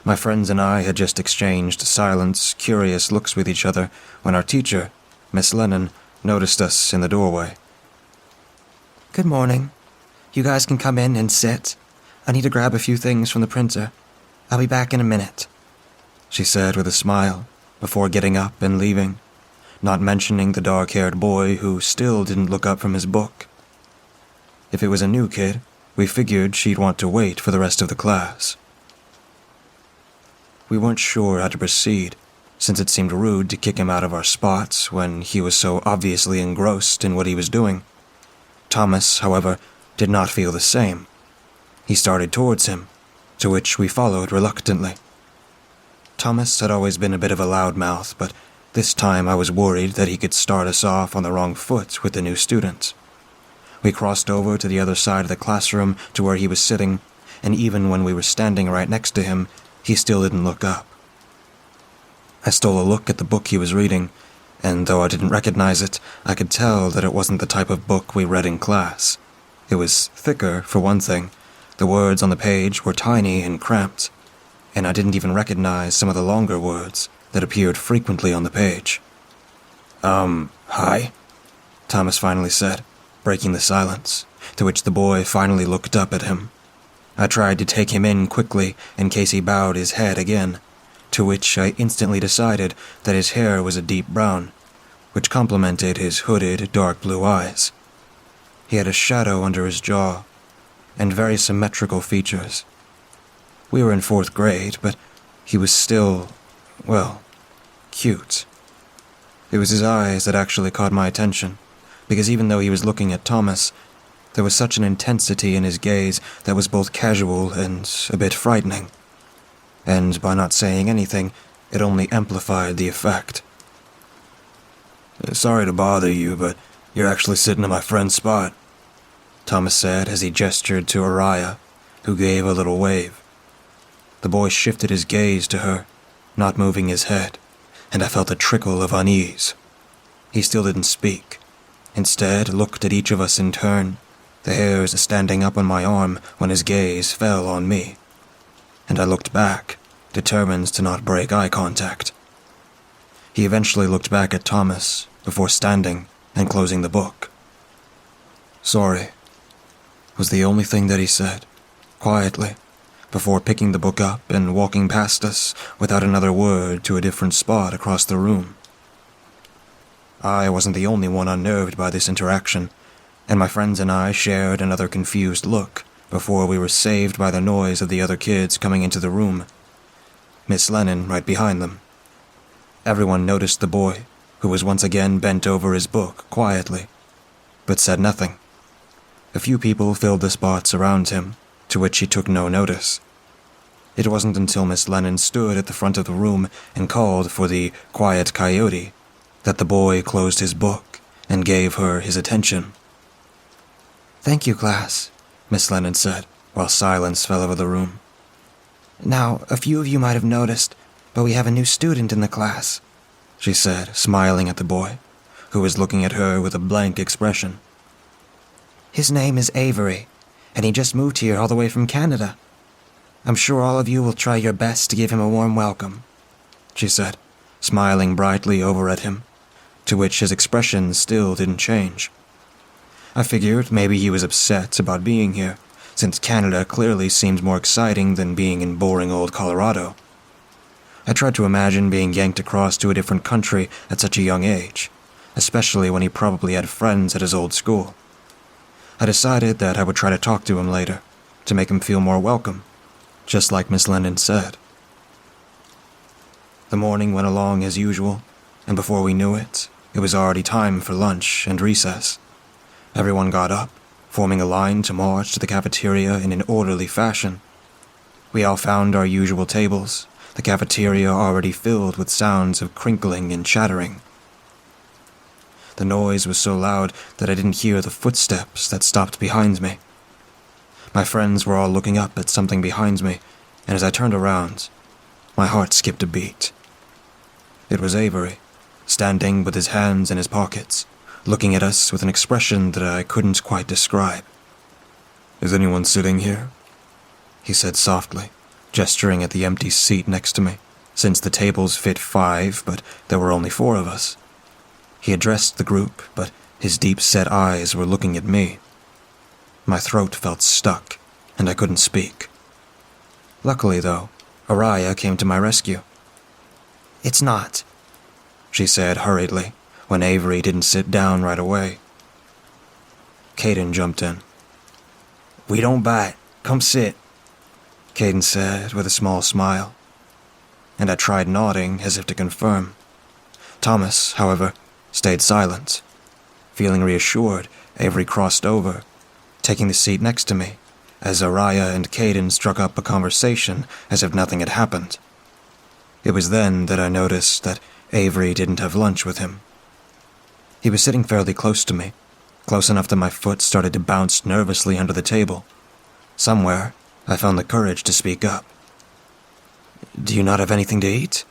My friends and I had just exchanged silent, curious looks with each other when our teacher, Miss Lennon, noticed us in the doorway. Good morning. You guys can come in and sit. I need to grab a few things from the printer. I'll be back in a minute, she said with a smile, before getting up and leaving, not mentioning the dark-haired boy who still didn't look up from his book. If it was a new kid, we figured she'd want to wait for the rest of the class. We weren't sure how to proceed, since it seemed rude to kick him out of our spots when he was so obviously engrossed in what he was doing. Thomas, however, did not feel the same. He started towards him, to which we followed reluctantly. Thomas had always been a bit of a loudmouth, but this time I was worried that he could start us off on the wrong foot with the new students. We crossed over to the other side of the classroom to where he was sitting, and even when we were standing right next to him, he still didn't look up. I stole a look at the book he was reading, and though I didn't recognize it, I could tell that it wasn't the type of book we read in class. It was thicker, for one thing. The words on the page were tiny and cramped, and I didn't even recognize some of the longer words that appeared frequently on the page. Hi? Thomas finally said, breaking the silence, to which the boy finally looked up at him. I tried to take him in quickly in case he bowed his head again, to which I instantly decided that his hair was a deep brown, which complemented his hooded, dark blue eyes. He had a shadow under his jaw, and very symmetrical features. We were in 4th grade, but he was still, well, cute. It was his eyes that actually caught my attention, because even though he was looking at Thomas, there was such an intensity in his gaze that was both casual and a bit frightening. And by not saying anything, it only amplified the effect. Sorry to bother you, but you're actually sitting in my friend's spot, Thomas said as he gestured to Araya, who gave a little wave. The boy shifted his gaze to her, not moving his head, and I felt a trickle of unease. He still didn't speak, instead looked at each of us in turn, the hairs standing up on my arm when his gaze fell on me. And I looked back, determined to not break eye contact. He eventually looked back at Thomas before standing and closing the book. "Sorry," was the only thing that he said, quietly, before picking the book up and walking past us without another word to a different spot across the room. I wasn't the only one unnerved by this interaction, and my friends and I shared another confused look before we were saved by the noise of the other kids coming into the room, Miss Lennon right behind them. Everyone noticed the boy, who was once again bent over his book quietly, but said nothing. A few people filled the spots around him, to which he took no notice. It wasn't until Miss Lennon stood at the front of the room and called for the quiet coyote that the boy closed his book and gave her his attention. "Thank you, class," Miss Lennon said, while silence fell over the room. "Now, a few of you might have noticed, but we have a new student in the class," she said, smiling at the boy, who was looking at her with a blank expression. "His name is Avery, and he just moved here all the way from Canada. I'm sure all of you will try your best to give him a warm welcome," she said, smiling brightly over at him, to which his expression still didn't change. I figured maybe he was upset about being here, since Canada clearly seemed more exciting than being in boring old Colorado. I tried to imagine being yanked across to a different country at such a young age, especially when he probably had friends at his old school. I decided that I would try to talk to him later, to make him feel more welcome, just like Miss Lennon said. The morning went along as usual, and before we knew it, it was already time for lunch and recess. Everyone got up, forming a line to march to the cafeteria in an orderly fashion. We all found our usual tables, the cafeteria already filled with sounds of crinkling and chattering. The noise was so loud that I didn't hear the footsteps that stopped behind me. My friends were all looking up at something behind me, and as I turned around, my heart skipped a beat. It was Avery, standing with his hands in his pockets, looking at us with an expression that I couldn't quite describe. "Is anyone sitting here?" he said softly, gesturing at the empty seat next to me, since the tables fit 5, but there were only 4 of us. He addressed the group, but his deep-set eyes were looking at me. My throat felt stuck, and I couldn't speak. Luckily, though, Araya came to my rescue. "It's not," she said hurriedly, when Avery didn't sit down right away. Caden jumped in. "We don't bite. Come sit," Caden said with a small smile, and I tried nodding as if to confirm. Thomas, however, stayed silent. Feeling reassured, Avery crossed over, taking the seat next to me, as Araya and Caden struck up a conversation as if nothing had happened. It was then that I noticed that Avery didn't have lunch with him. He was sitting fairly close to me, close enough that my foot started to bounce nervously under the table. Somewhere, I found the courage to speak up. "Do you not have anything to eat?"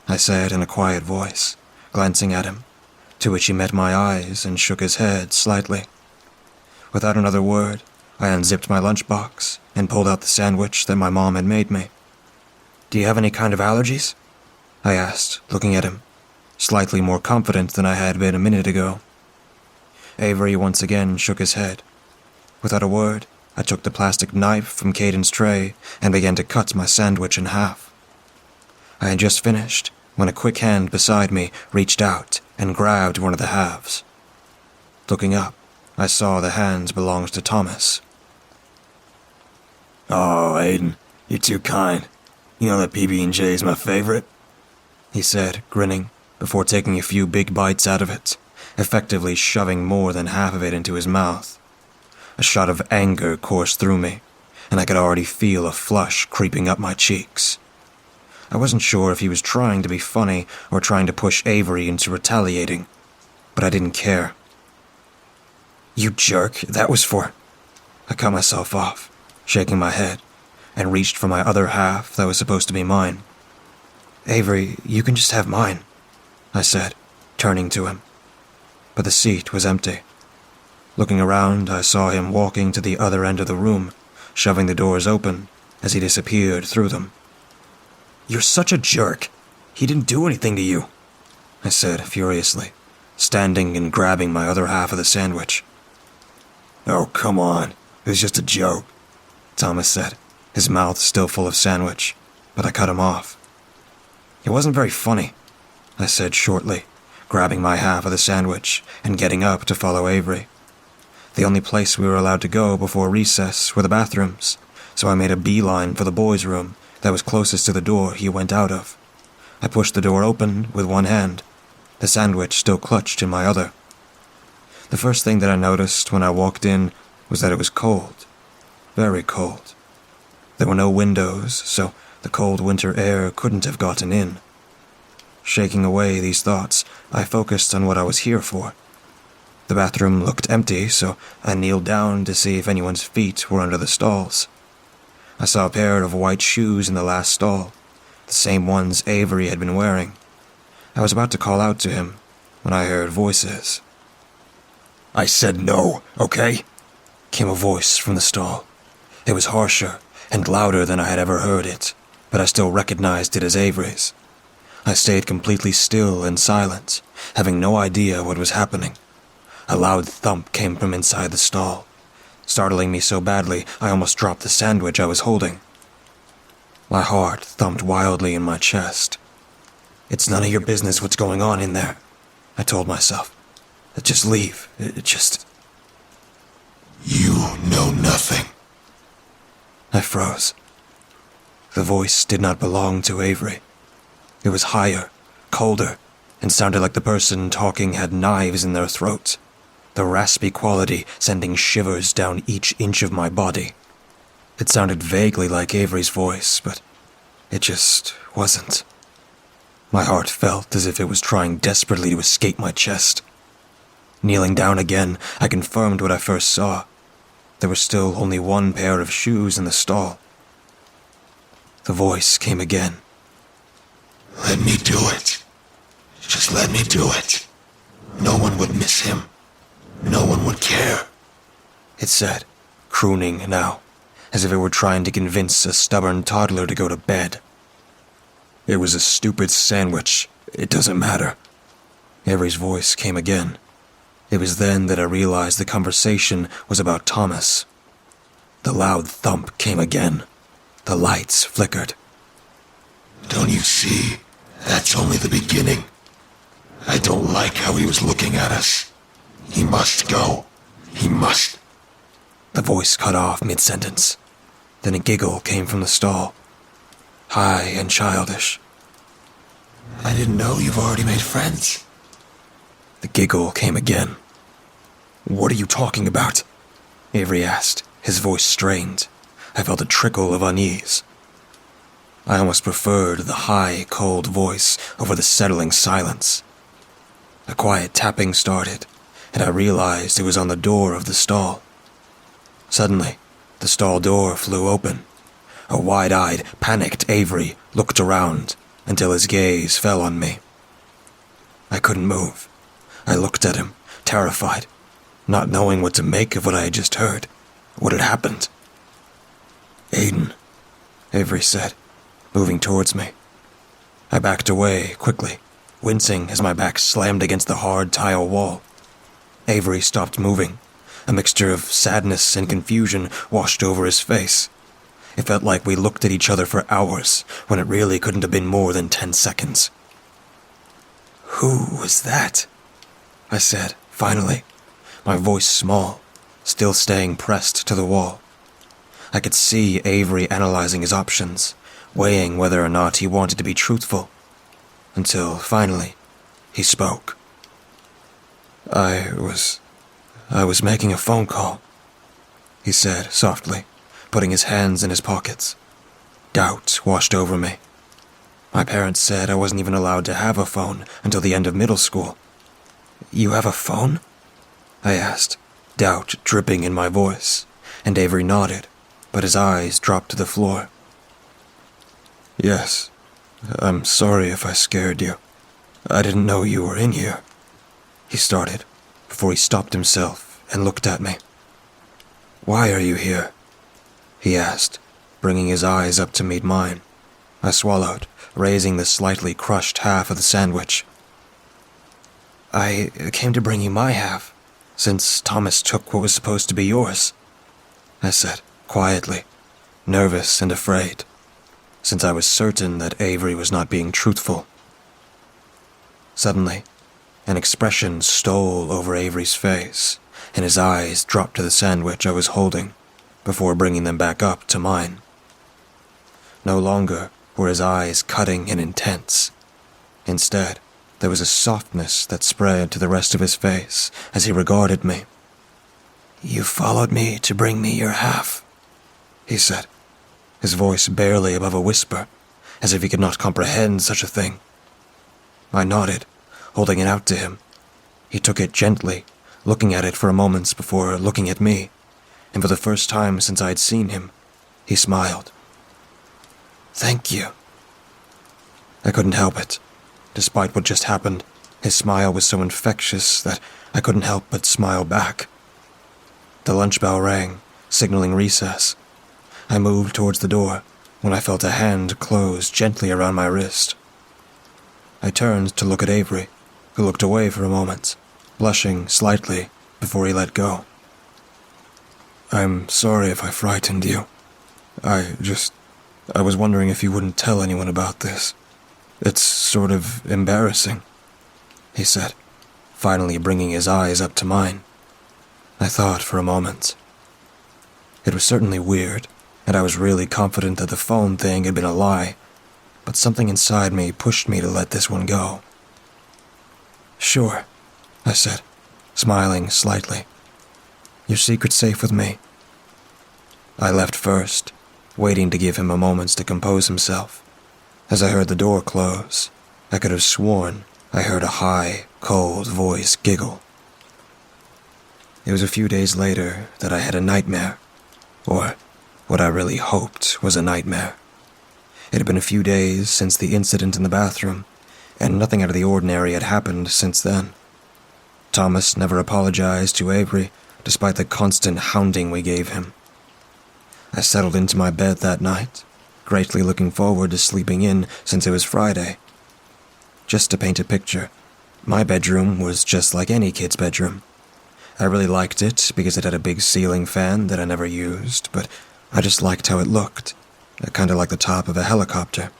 I said in a quiet voice, glancing at him, to which he met my eyes and shook his head slightly. Without another word, I unzipped my lunchbox and pulled out the sandwich that my mom had made me. "Do you have any kind of allergies?" I asked, looking at him, slightly more confident than I had been a minute ago. Avery once again shook his head. Without a word, I took the plastic knife from Caden's tray and began to cut my sandwich in half. I had just finished when a quick hand beside me reached out and grabbed one of the halves. Looking up, I saw the hand belonged to Thomas. "Oh, Aiden, you're too kind. You know that PB&J is my favorite?" he said, grinning, before taking a few big bites out of it, effectively shoving more than half of it into his mouth. A shot of anger coursed through me, and I could already feel a flush creeping up my cheeks. I wasn't sure if he was trying to be funny or trying to push Avery into retaliating, but I didn't care. "You jerk, that was for—" I cut myself off, shaking my head, and reached for my other half that was supposed to be mine. "Avery, you can just have mine," I said, turning to him. But the seat was empty. Looking around, I saw him walking to the other end of the room, shoving the doors open as he disappeared through them. "You're such a jerk. He didn't do anything to you," I said furiously, standing and grabbing my other half of the sandwich. "Oh, come on. It was just a joke," Thomas said, his mouth still full of sandwich, but I cut him off. "It wasn't very funny," I said shortly, grabbing my half of the sandwich and getting up to follow Avery. The only place we were allowed to go before recess were the bathrooms, so I made a beeline for the boys' room that was closest to the door he went out of. I pushed the door open with one hand, the sandwich still clutched in my other. The first thing that I noticed when I walked in was that it was cold, very cold. There were no windows, so the cold winter air couldn't have gotten in. Shaking away these thoughts, I focused on what I was here for. The bathroom looked empty, so I kneeled down to see if anyone's feet were under the stalls. I saw a pair of white shoes in the last stall, the same ones Avery had been wearing. I was about to call out to him when I heard voices. "I said no, okay?" Came a voice from the stall. It was harsher and louder than I had ever heard it, but I still recognized it as Avery's. I stayed completely still and silent, having no idea what was happening. A loud thump came from inside the stall, startling me so badly I almost dropped the sandwich I was holding. My heart thumped wildly in my chest. "It's none of your business what's going on in there," I told myself. "Just leave. Just—" You know nothing. I froze. The voice did not belong to Avery. It was higher, colder, and sounded like the person talking had knives in their throats. the raspy quality sending shivers down each inch of my body. It sounded vaguely like Avery's voice, but it just wasn't. My heart felt as if it was trying desperately to escape my chest. Kneeling down again, I confirmed what I first saw. There was still only one pair of shoes in the stall. The voice came again. Let me do it. Just let me do it. No one would miss him. No one would care. It said, crooning now, as if it were trying to convince a stubborn toddler to go to bed. It was a stupid sandwich. It doesn't matter. Avery's voice came again. It was then that I realized the conversation was about Thomas. The loud thump came again. The lights flickered. Don't you see? That's only the beginning. I don't like how he was looking at us. He must go. He must. The voice cut off mid-sentence. Then a giggle came from the stall. High and childish. I didn't know you've already made friends. The giggle came again. What are you talking about? Avery asked, his voice strained. I felt a trickle of unease. I almost preferred the high, cold voice over the settling silence. A quiet tapping started, and I realized it was on the door of the stall. Suddenly, the stall door flew open. A wide-eyed, panicked Avery looked around until his gaze fell on me. I couldn't move. I looked at him, terrified, not knowing what to make of what I had just heard, what had happened. Aiden, Avery said, moving towards me. I backed away quickly, wincing as my back slammed against the hard tile wall. Avery stopped moving. A mixture of sadness and confusion washed over his face. It felt like we looked at each other for hours, when it really couldn't have been more than 10 seconds. Who was that? I said, finally, my voice small, still staying pressed to the wall. I could see Avery analyzing his options, weighing whether or not he wanted to be truthful, until, finally, he spoke. I was making a phone call, he said softly, putting his hands in his pockets. Doubt washed over me. My parents said I wasn't even allowed to have a phone until the end of middle school. You have a phone? I asked, doubt dripping in my voice, and Avery nodded, but his eyes dropped to the floor. Yes, I'm sorry if I scared you. I didn't know you were in here, he started, before he stopped himself and looked at me. Why are you here? He asked, bringing his eyes up to meet mine. I swallowed, raising the slightly crushed half of the sandwich. I came to bring you my half, since Thomas took what was supposed to be yours, I said, quietly, nervous and afraid, since I was certain that Avery was not being truthful. Suddenly, an expression stole over Avery's face, and his eyes dropped to the sandwich I was holding, before bringing them back up to mine. No longer were his eyes cutting and intense. Instead, there was a softness that spread to the rest of his face as he regarded me. You followed me to bring me your half, he said, his voice barely above a whisper, as if he could not comprehend such a thing. I nodded, holding it out to him. He took it gently, looking at it for a moment before looking at me, and for the first time since I had seen him, he smiled. Thank you. I couldn't help it. Despite what just happened, his smile was so infectious that I couldn't help but smile back. The lunch bell rang, signaling recess. I moved towards the door when I felt a hand close gently around my wrist. I turned to look at Avery, who looked away for a moment, blushing slightly before he let go. I'm sorry if I frightened you. I was wondering if you wouldn't tell anyone about this. It's sort of embarrassing, he said, finally bringing his eyes up to mine. I thought for a moment. It was certainly weird, and I was really confident that the phone thing had been a lie, but something inside me pushed me to let this one go. Sure, I said, smiling slightly. "Your secret's safe with me." I left first, waiting to give him a moment to compose himself. As I heard the door close, I could have sworn I heard a high, cold voice giggle. It was a few days later that I had a nightmare, or what I really hoped was a nightmare. It had been a few days since the incident in the bathroom, and nothing out of the ordinary had happened since then. Thomas never apologized to Ebrugh, despite the constant hounding we gave him. I settled into my bed that night, greatly looking forward to sleeping in since it was Friday. Just to paint a picture, my bedroom was just like any kid's bedroom. I really liked it because it had a big ceiling fan that I never used, but I just liked how it looked, kind of like the top of a helicopter.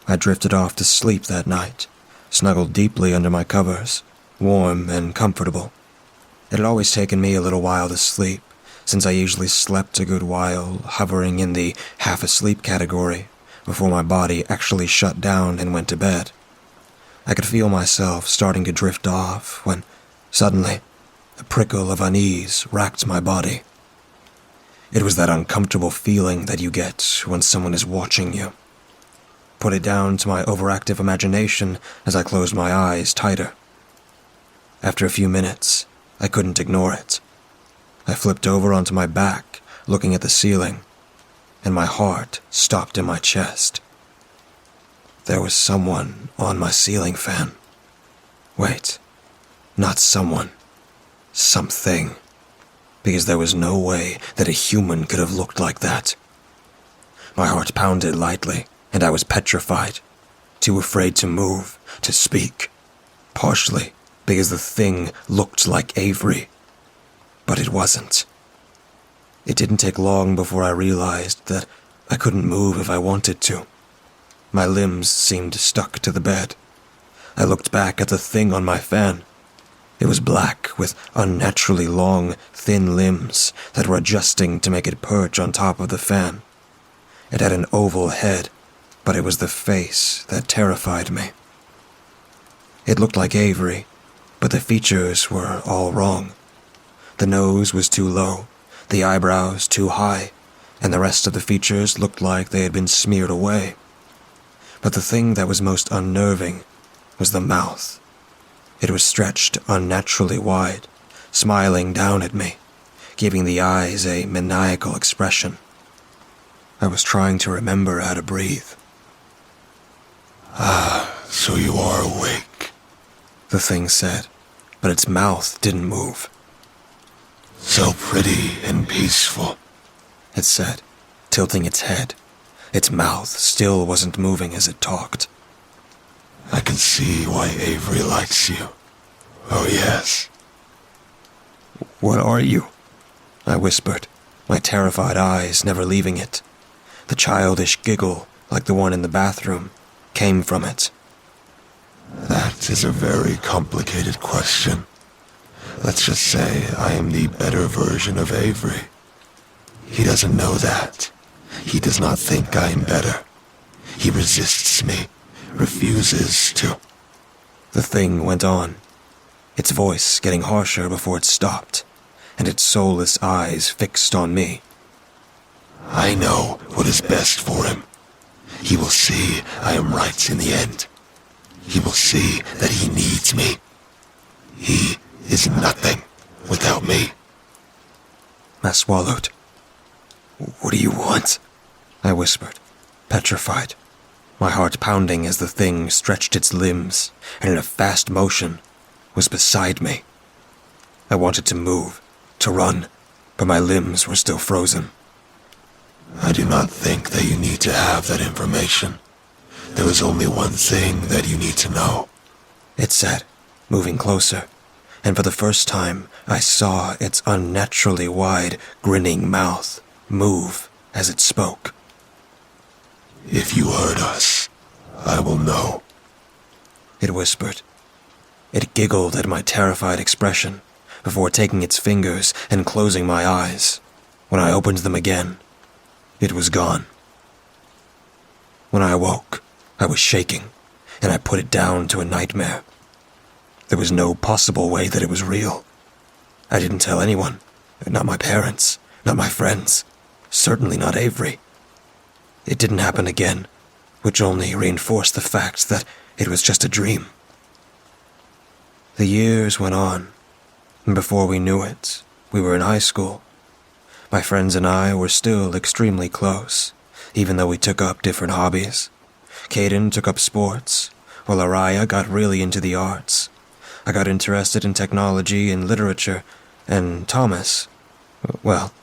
I drifted off to sleep that night, snuggled deeply under my covers, warm and comfortable. It had always taken me a little while to sleep, since I usually slept a good while, hovering in the half-asleep category, before my body actually shut down and went to bed. I could feel myself starting to drift off when, suddenly, a prickle of unease racked my body. It was that uncomfortable feeling that you get when someone is watching you. Put it down to my overactive imagination as I closed my eyes tighter. After a few minutes, I couldn't ignore it. I flipped over onto my back, looking at the ceiling, and my heart stopped in my chest. There was someone on my ceiling fan. Wait, not someone. Something. Because there was no way that a human could have looked like that. My heart pounded lightly, and I was petrified, too afraid to move, to speak, partially because the thing looked like Ebrugh, but it wasn't. It didn't take long before I realized that I couldn't move if I wanted to. My limbs seemed stuck to the bed. I looked back at the thing on my fan. It was black, with unnaturally long, thin limbs that were adjusting to make it perch on top of the fan. It had an oval head, but it was the face that terrified me. It looked like Ebrugh, but the features were all wrong. The nose was too low, the eyebrows too high, and the rest of the features looked like they had been smeared away. But the thing that was most unnerving was the mouth. It was stretched unnaturally wide, smiling down at me, giving the eyes a maniacal expression. I was trying to remember how to breathe. So you are awake. The thing said, but its mouth didn't move. So pretty and peaceful. It said, tilting its head. Its mouth still wasn't moving as it talked. I can see why Ebrugh likes you. Oh yes. "What are you?" I whispered, my terrified eyes never leaving it. The childish giggle, like the one in the bathroom, came from it. That is a very complicated question. Let's just say I am the better version of Ebrugh. He doesn't know that. He does not think I am better. He resists me, refuses to. The thing went on, its voice getting harsher before it stopped, and its soulless eyes fixed on me. I know what is best for him. He will see I am right in the end. He will see that he needs me. He is nothing without me. I swallowed. "What do you want?" I whispered, petrified, my heart pounding as the thing stretched its limbs and in a fast motion was beside me. I wanted to move, to run, but my limbs were still frozen. I do not think that you need to have that information. There is only one thing that you need to know. It said, moving closer, and for the first time I saw its unnaturally wide, grinning mouth move as it spoke. If you hurt us, I will know. It whispered. It giggled at my terrified expression before taking its fingers and closing my eyes. When I opened them again, it was gone. When I awoke, I was shaking, and I put it down to a nightmare. There was no possible way that it was real. I didn't tell anyone. Not my parents. Not my friends. Certainly not Avery. It didn't happen again, which only reinforced the fact that it was just a dream. The years went on, and before we knew it, we were in high school. My friends and I were still extremely close, even though we took up different hobbies. Caden took up sports, while Araya got really into the arts. I got interested in technology and literature, and Thomas, well,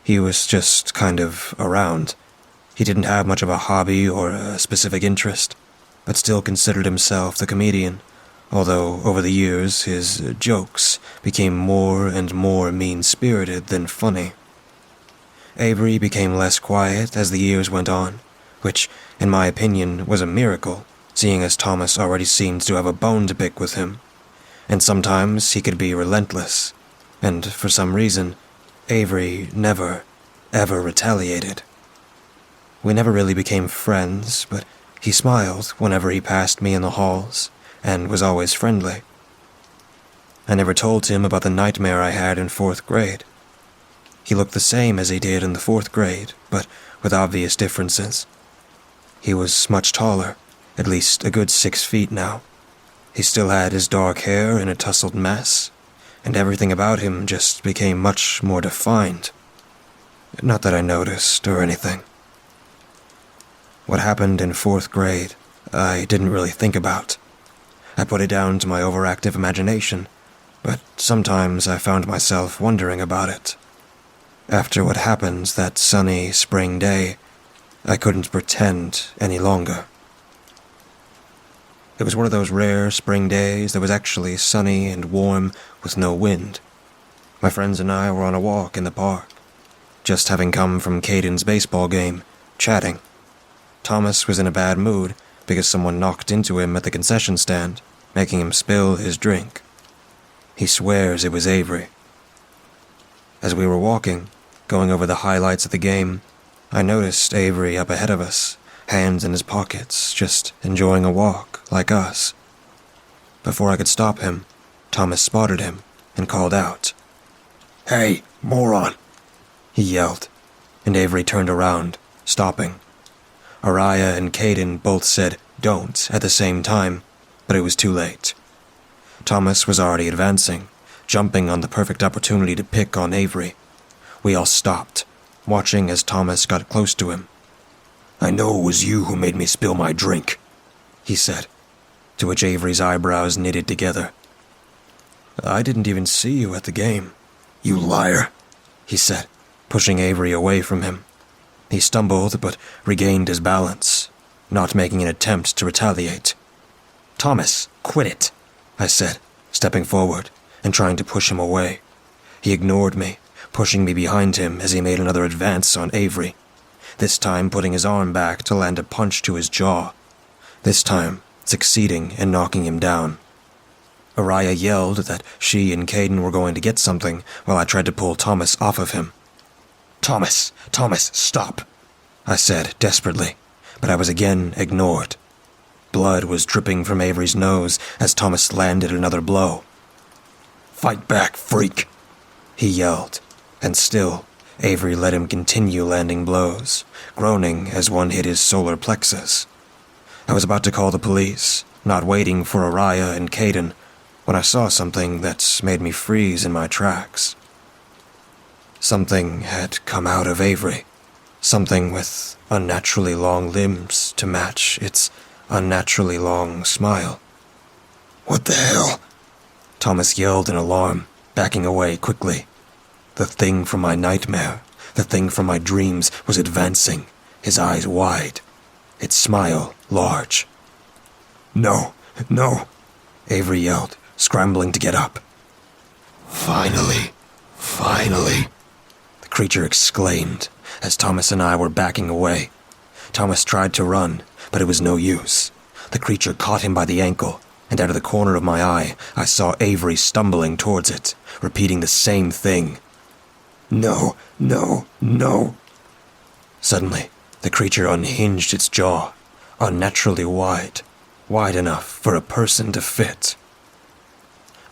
he was just kind of around. He didn't have much of a hobby or a specific interest, but still considered himself the comedian, although over the years his jokes became more and more mean-spirited than funny. Avery became less quiet as the years went on, which, in my opinion, was a miracle, seeing as Thomas already seemed to have a bone to pick with him. And sometimes he could be relentless, and for some reason, Avery never, ever retaliated. We never really became friends, but he smiled whenever he passed me in the halls, and was always friendly. I never told him about the nightmare I had in 4th grade. He looked the same as he did in the 4th grade, but with obvious differences. He was much taller, at least a good 6 feet now. He still had his dark hair in a tousled mess, and everything about him just became much more defined. Not that I noticed or anything. What happened in 4th grade, I didn't really think about. I put it down to my overactive imagination, but sometimes I found myself wondering about it. After what happened that sunny spring day, I couldn't pretend any longer. It was one of those rare spring days that was actually sunny and warm with no wind. My friends and I were on a walk in the park, just having come from Caden's baseball game, chatting. Thomas was in a bad mood because someone knocked into him at the concession stand, making him spill his drink. He swears it was Avery. As we were walking, going over the highlights of the game, I noticed Avery up ahead of us, hands in his pockets, just enjoying a walk, like us. Before I could stop him, Thomas spotted him and called out. "Hey, moron!" he yelled, and Avery turned around, stopping. Araya and Caden both said "don't" at the same time, but it was too late. Thomas was already advancing, jumping on the perfect opportunity to pick on Avery. We all stopped, watching as Thomas got close to him. "I know it was you who made me spill my drink," he said, to which Avery's eyebrows knitted together. "I didn't even see you at the game." "You liar," he said, pushing Avery away from him. He stumbled but regained his balance, not making an attempt to retaliate. "Thomas, quit it," I said, stepping forward and trying to push him away. He ignored me, pushing me behind him as he made another advance on Avery, this time putting his arm back to land a punch to his jaw, this time succeeding in knocking him down. Araya yelled that she and Caden were going to get something while I tried to pull Thomas off of him. Thomas, stop," I said desperately, but I was again ignored. Blood was dripping from Avery's nose as Thomas landed another blow. "Fight back, freak," he yelled, and still, Avery let him continue landing blows, groaning as one hit his solar plexus. I was about to call the police, not waiting for Araya and Caden, when I saw something that made me freeze in my tracks. Something had come out of Avery, something with unnaturally long limbs to match its unnaturally long smile. "What the hell?" Thomas yelled in alarm, backing away quickly. The thing from my nightmare, the thing from my dreams, was advancing, his eyes wide, its smile large. No, Avery yelled, scrambling to get up. Finally, the creature exclaimed as Thomas and I were backing away. Thomas tried to run, but it was no use. The creature caught him by the ankle, and out of the corner of my eye, I saw Avery stumbling towards it, repeating the same thing. No. Suddenly, the creature unhinged its jaw, unnaturally wide enough for a person to fit.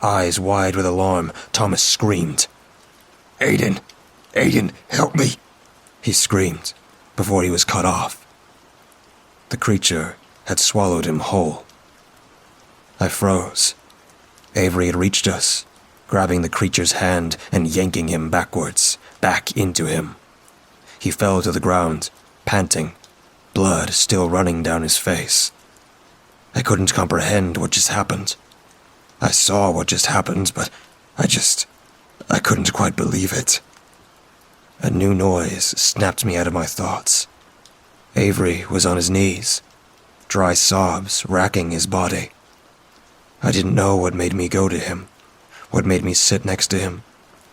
Eyes wide with alarm, Thomas screamed. Aiden! Aiden, help me! He screamed before he was cut off. The creature had swallowed him whole. I froze. Avery had reached us, grabbing the creature's hand and yanking him backwards, back into him. He fell to the ground, panting, blood still running down his face. I couldn't comprehend what just happened. I saw what just happened, but I couldn't quite believe it. A new noise snapped me out of my thoughts. Avery was on his knees, dry sobs racking his body. I didn't know what made me go to him, what made me sit next to him,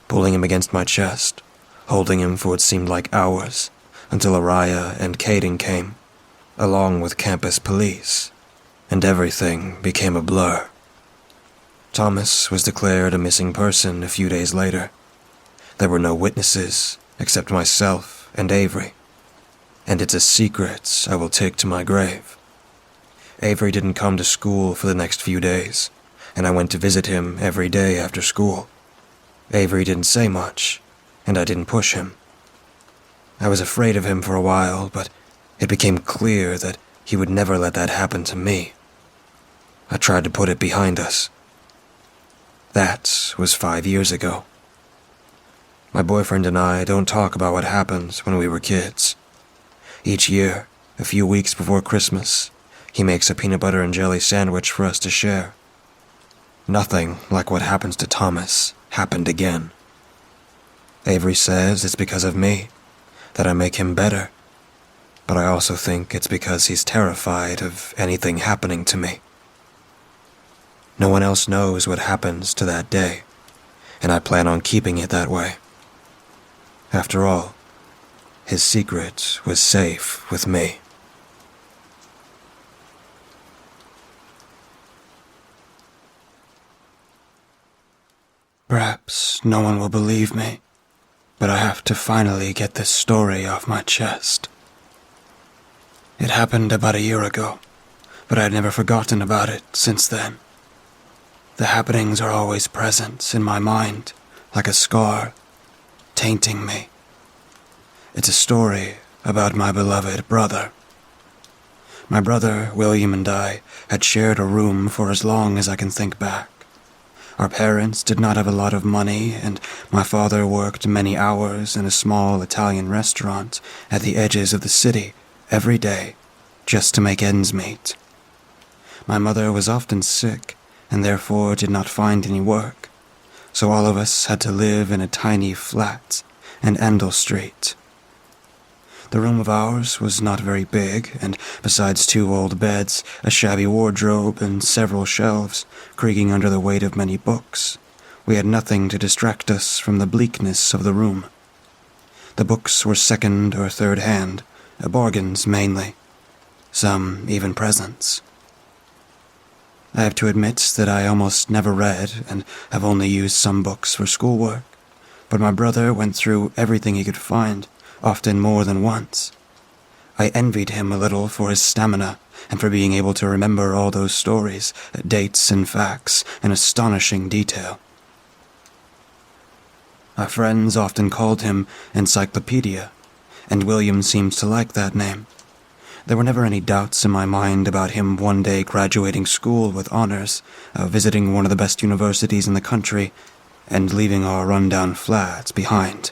pulling him against my chest, holding him for what seemed like hours, until Araya and Caden came, along with campus police, and everything became a blur. Thomas was declared a missing person a few days later. There were no witnesses except myself and Avery, and it's a secret I will take to my grave. Avery didn't come to school for the next few days, and I went to visit him every day after school. Avery didn't say much, and I didn't push him. I was afraid of him for a while, but it became clear that he would never let that happen to me. I tried to put it behind us. That was 5 years ago. My boyfriend and I don't talk about what happened when we were kids. Each year, a few weeks before Christmas, he makes a peanut butter and jelly sandwich for us to share. Nothing like what happens to Thomas happened again. Avery says it's because of me, that I make him better, but I also think it's because he's terrified of anything happening to me. No one else knows what happens to that day, and I plan on keeping it that way. After all, his secret was safe with me. Perhaps no one will believe me, but I have to finally get this story off my chest. It happened about a year ago, but I had never forgotten about it since then. The happenings are always present in my mind, like a scar, tainting me. It's a story about my beloved brother. My brother, William, and I had shared a room for as long as I can think back. Our parents did not have a lot of money, and my father worked many hours in a small Italian restaurant at the edges of the city every day just to make ends meet. My mother was often sick and therefore did not find any work, so all of us had to live in a tiny flat in Endell Street. The room of ours was not very big, and besides 2 old beds, a shabby wardrobe, and several shelves creaking under the weight of many books, we had nothing to distract us from the bleakness of the room. The books were second or third hand, bargains mainly, some even presents. I have to admit that I almost never read and have only used some books for schoolwork, but my brother went through everything he could find, often more than once. I envied him a little for his stamina and for being able to remember all those stories, dates and facts in astonishing detail. Our friends often called him Encyclopedia, and William seemed to like that name. There were never any doubts in my mind about him one day graduating school with honors, visiting one of the best universities in the country, and leaving our rundown flats behind.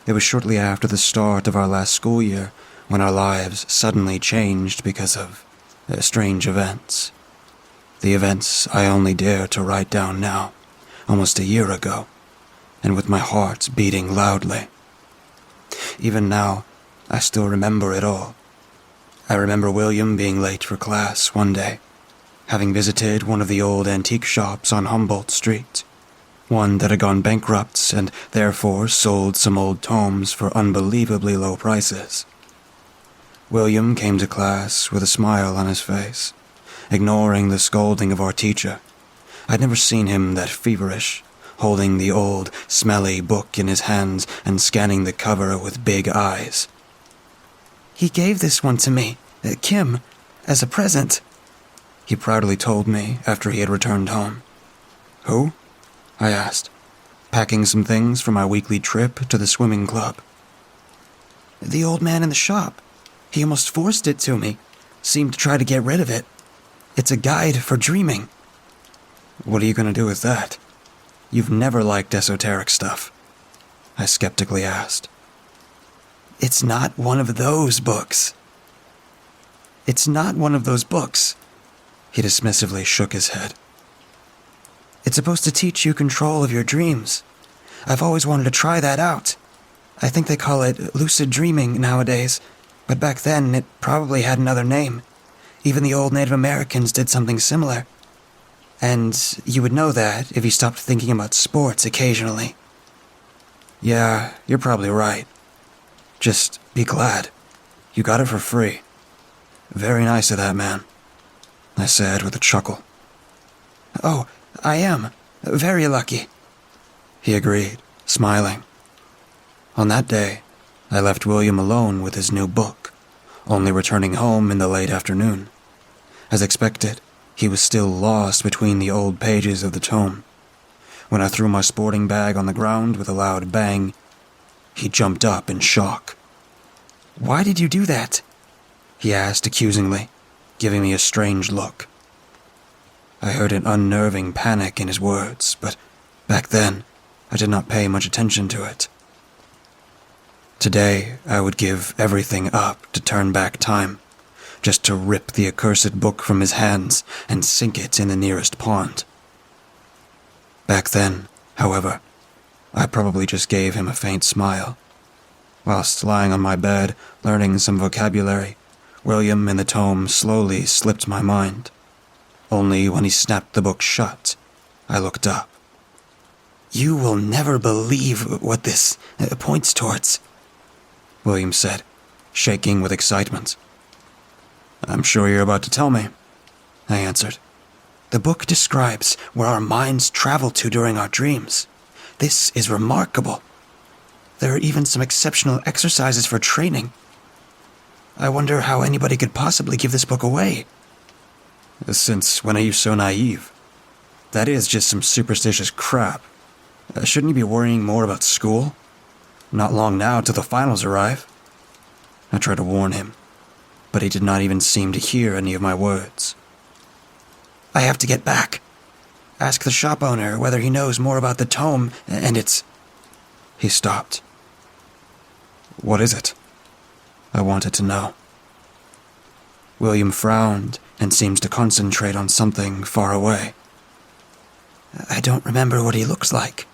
It was shortly after the start of our last school year when our lives suddenly changed because of strange events. The events I only dare to write down now, almost a year ago, and with my heart beating loudly. Even now, I still remember it all. I remember William being late for class one day, having visited one of the old antique shops on Humboldt Street, one that had gone bankrupt and therefore sold some old tomes for unbelievably low prices. William came to class with a smile on his face, ignoring the scolding of our teacher. I'd never seen him that feverish, holding the old, smelly book in his hands and scanning the cover with big eyes. "He gave this one to me, Kim, as a present," he proudly told me after he had returned home. Who? I asked, packing some things for my weekly trip to the swimming club. The old man in the shop. He almost forced it to me. Seemed to try to get rid of it. It's a guide for dreaming. What are you going to do with that? You've never liked esoteric stuff, I skeptically asked. It's not one of those books. It's not one of those books. He dismissively shook his head. It's supposed to teach you control of your dreams. I've always wanted to try that out. I think they call it lucid dreaming nowadays, but back then it probably had another name. Even the old Native Americans did something similar. And you would know that if you stopped thinking about sports occasionally. Yeah, you're probably right. Just be glad. You got it for free. Very nice of that man, I said with a chuckle. Oh, I am. Very lucky. He agreed, smiling. On that day, I left William alone with his new book, only returning home in the late afternoon. As expected, he was still lost between the old pages of the tome. When I threw my sporting bag on the ground with a loud bang, he jumped up in shock. Why did you do that? He asked accusingly, giving me a strange look. I heard an unnerving panic in his words, but back then, I did not pay much attention to it. Today, I would give everything up to turn back time, just to rip the accursed book from his hands and sink it in the nearest pond. Back then, however, I probably just gave him a faint smile. Whilst lying on my bed, learning some vocabulary, William in the tome slowly slipped my mind. Only when he snapped the book shut, I looked up. You will never believe what this points towards, William said, shaking with excitement. I'm sure you're about to tell me, I answered. The book describes where our minds travel to during our dreams. This is remarkable. There are even some exceptional exercises for training. I wonder how anybody could possibly give this book away. Since when are you so naive? That is just some superstitious crap. Shouldn't you be worrying more about school? Not long now till the finals arrive. I tried to warn him, but he did not even seem to hear any of my words. I have to get back. Ask the shop owner whether he knows more about the tome and its... He stopped. What is it? I wanted to know. William frowned and seems to concentrate on something far away. I don't remember what he looks like.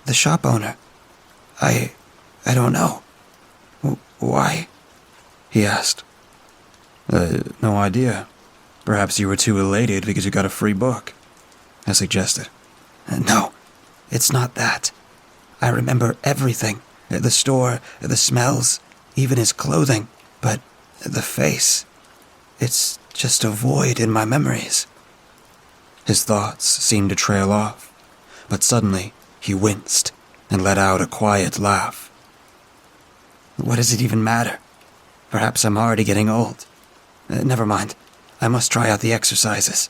The shop owner. I don't know. Why? He asked. No idea. Perhaps you were too elated because you got a free book, I suggested. No, it's not that. I remember everything. The store, the smells, even his clothing. But the face, it's just a void in my memories. His thoughts seemed to trail off, but suddenly he winced and let out a quiet laugh. What does it even matter? Perhaps I'm already getting old. Never mind. I must try out the exercises.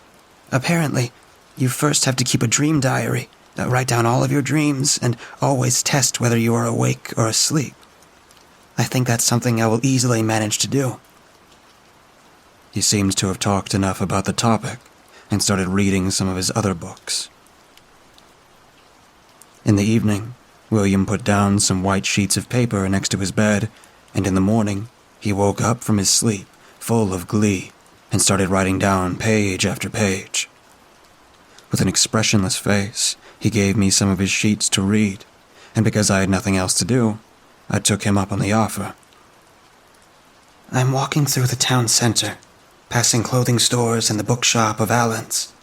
Apparently, you first have to keep a dream diary. Write down all of your dreams and always test whether you are awake or asleep. I think that's something I will easily manage to do. He seems to have talked enough about the topic and started reading some of his other books. In the evening, William put down some white sheets of paper next to his bed, and in the morning, he woke up from his sleep, full of glee, and started writing down page after page. With an expressionless face, he gave me some of his sheets to read, and because I had nothing else to do, I took him up on the offer. I'm walking through the town center, passing clothing stores and the bookshop of Allen's.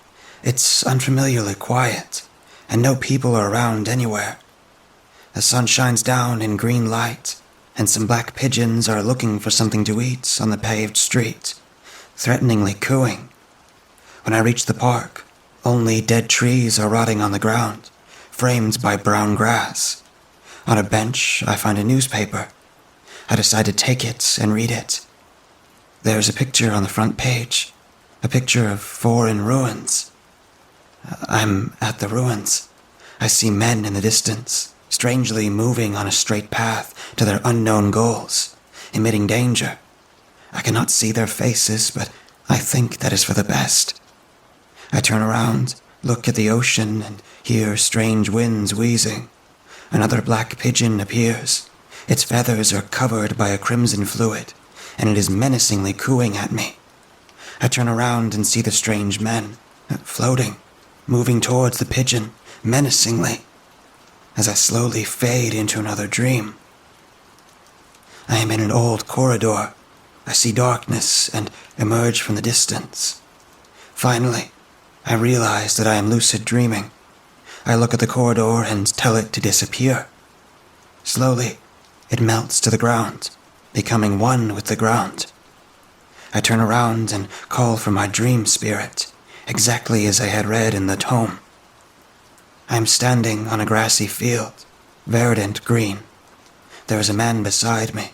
It's unfamiliarly quiet, and no people are around anywhere. The sun shines down in green light, and some black pigeons are looking for something to eat on the paved street, threateningly cooing. When I reach the park, only dead trees are rotting on the ground, framed by brown grass. On a bench, I find a newspaper. I decide to take it and read it. There's a picture on the front page, a picture of foreign ruins. I'm at the ruins. I see men in the distance, strangely moving on a straight path to their unknown goals, emitting danger. I cannot see their faces, but I think that is for the best. I turn around, look at the ocean, and hear strange winds wheezing. Another black pigeon appears. Its feathers are covered by a crimson fluid, and it is menacingly cooing at me. I turn around and see the strange men, floating, moving towards the pigeon, menacingly, as I slowly fade into another dream. I am in an old corridor. I see darkness and emerge from the distance. Finally, I realize that I am lucid dreaming. I look at the corridor and tell it to disappear. Slowly, it melts to the ground, becoming one with the ground. I turn around and call for my dream spirit, exactly as I had read in the tome. I am standing on a grassy field, verdant green. There is a man beside me.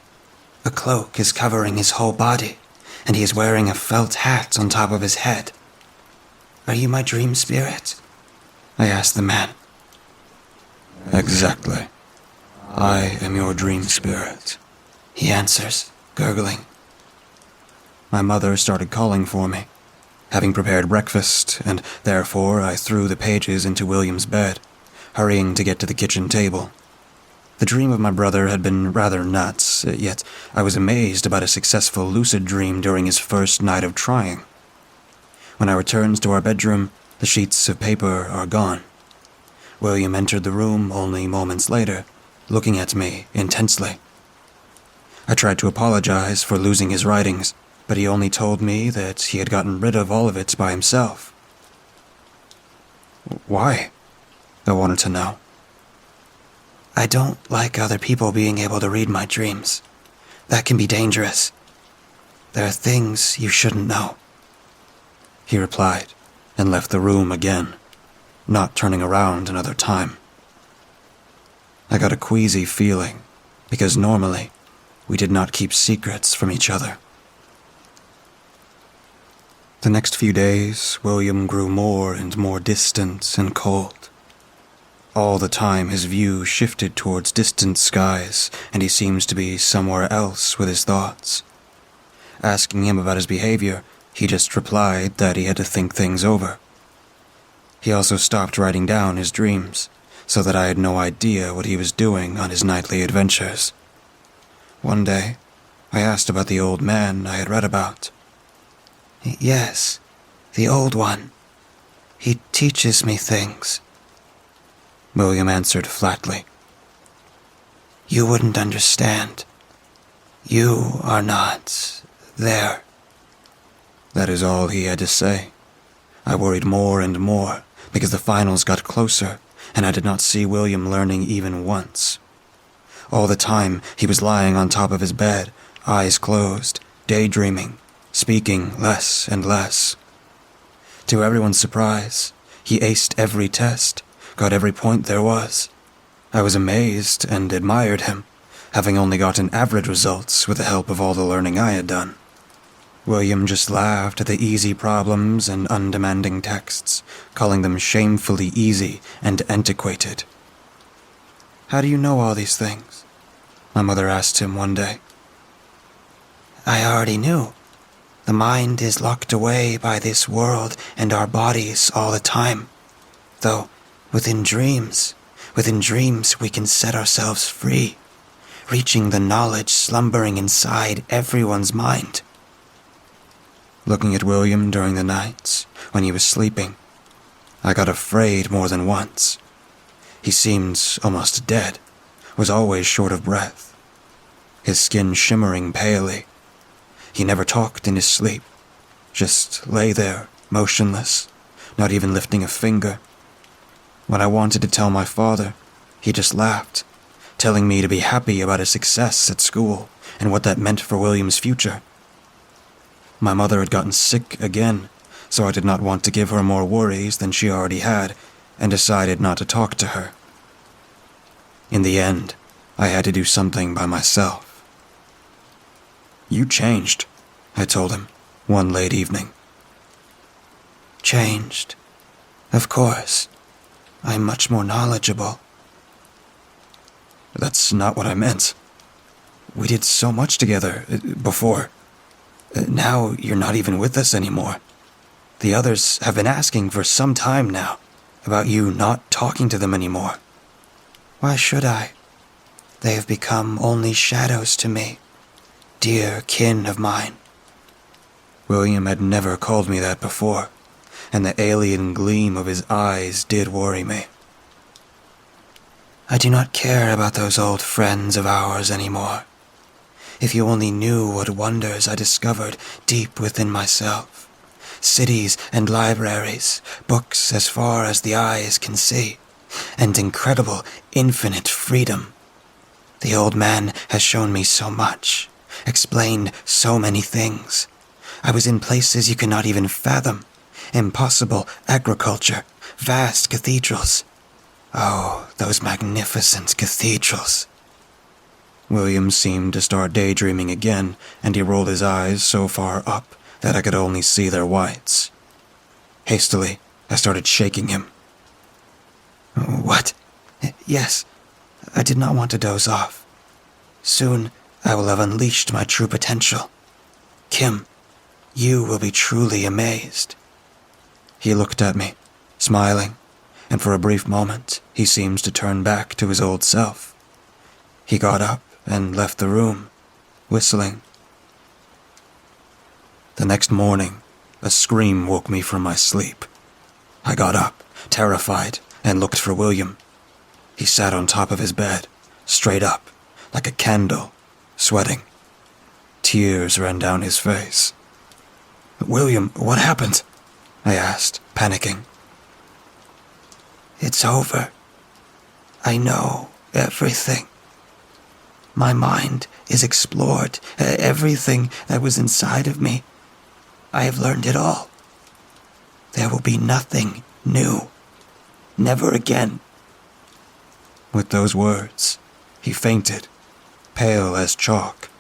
A cloak is covering his whole body, and he is wearing a felt hat on top of his head. Are you my dream spirit? I ask the man. Exactly. I am your dream spirit, He answers, gurgling. My mother started calling for me, having prepared breakfast, and therefore I threw the pages into William's bed, hurrying to get to the kitchen table. The dream of my brother had been rather nuts, yet I was amazed about a successful lucid dream during his first night of trying. When I returned to our bedroom, the sheets of paper are gone. William entered the room only moments later, looking at me intensely. I tried to apologize for losing his writings, but he only told me that he had gotten rid of all of it by himself. Why? I wanted to know. I don't like other people being able to read my dreams. That can be dangerous. There are things you shouldn't know. He replied, and left the room again, not turning around another time. I got a queasy feeling, because normally we did not keep secrets from each other. The next few days, William grew more and more distant and cold. All the time his view shifted towards distant skies, and he seems to be somewhere else with his thoughts. Asking him about his behavior, he just replied that he had to think things over. He also stopped writing down his dreams, so that I had no idea what he was doing on his nightly adventures. One day, I asked about the old man I had read about. Yes, the old one. He teaches me things. William answered flatly. You wouldn't understand. You are not there. That is all he had to say. I worried more and more, because the finals got closer, and I did not see William learning even once. All the time, he was lying on top of his bed, eyes closed, daydreaming, speaking less and less. To everyone's surprise, he aced every test, got every point there was. I was amazed and admired him, having only gotten average results with the help of all the learning I had done. William just laughed at the easy problems and undemanding texts, calling them shamefully easy and antiquated. How do you know all these things? My mother asked him one day. I already knew. The mind is locked away by this world and our bodies all the time. Though, within dreams we can set ourselves free, reaching the knowledge slumbering inside everyone's mind. Looking at William during the nights, when he was sleeping, I got afraid more than once. He seemed almost dead, was always short of breath, his skin shimmering palely. He never talked in his sleep, just lay there, motionless, not even lifting a finger. When I wanted to tell my father, he just laughed, telling me to be happy about his success at school and what that meant for William's future. My mother had gotten sick again, so I did not want to give her more worries than she already had, and decided not to talk to her. In the end, I had to do something by myself. You changed, I told him, one late evening. Changed. Of course. I'm much more knowledgeable. That's not what I meant. We did so much together before. Now you're not even with us anymore. The others have been asking for some time now about you not talking to them anymore. Why should I? They have become only shadows to me, dear kin of mine. William had never called me that before, and the alien gleam of his eyes did worry me. I do not care about those old friends of ours anymore. If you only knew what wonders I discovered deep within myself. Cities and libraries, books as far as the eyes can see, and incredible, infinite freedom. The old man has shown me so much, explained so many things. I was in places you cannot even fathom. Impossible agriculture, vast cathedrals. Oh, those magnificent cathedrals. William seemed to start daydreaming again, and he rolled his eyes so far up that I could only see their whites. Hastily, I started shaking him. What? Yes, I did not want to doze off. Soon, I will have unleashed my true potential. Kim, you will be truly amazed. He looked at me, smiling, and for a brief moment, he seemed to turn back to his old self. He got up and left the room, whistling. The next morning, a scream woke me from my sleep. I got up, terrified, and looked for William. He sat on top of his bed, straight up, like a candle, sweating. Tears ran down his face. "William, what happened?" I asked, panicking. It's over. I know everything. My mind is explored, everything that was inside of me. I have learned it all. There will be nothing new. Never again. With those words, he fainted, pale as chalk.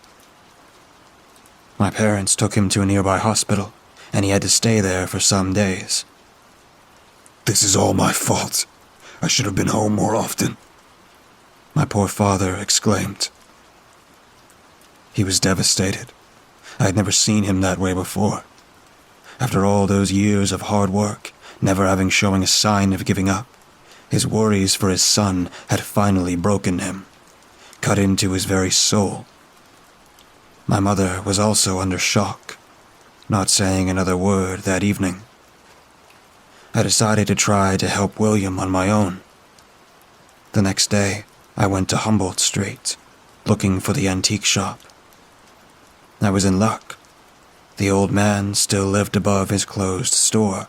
My parents took him to a nearby hospital, and he had to stay there for some days. This is all my fault. I should have been home more often. My poor father exclaimed. He was devastated. I had never seen him that way before. After all those years of hard work, never having shown a sign of giving up, his worries for his son had finally broken him, cut into his very soul. My mother was also under shock, not saying another word that evening. I decided to try to help William on my own. The next day, I went to Humboldt Street, looking for the antique shop. I was in luck. The old man still lived above his closed store.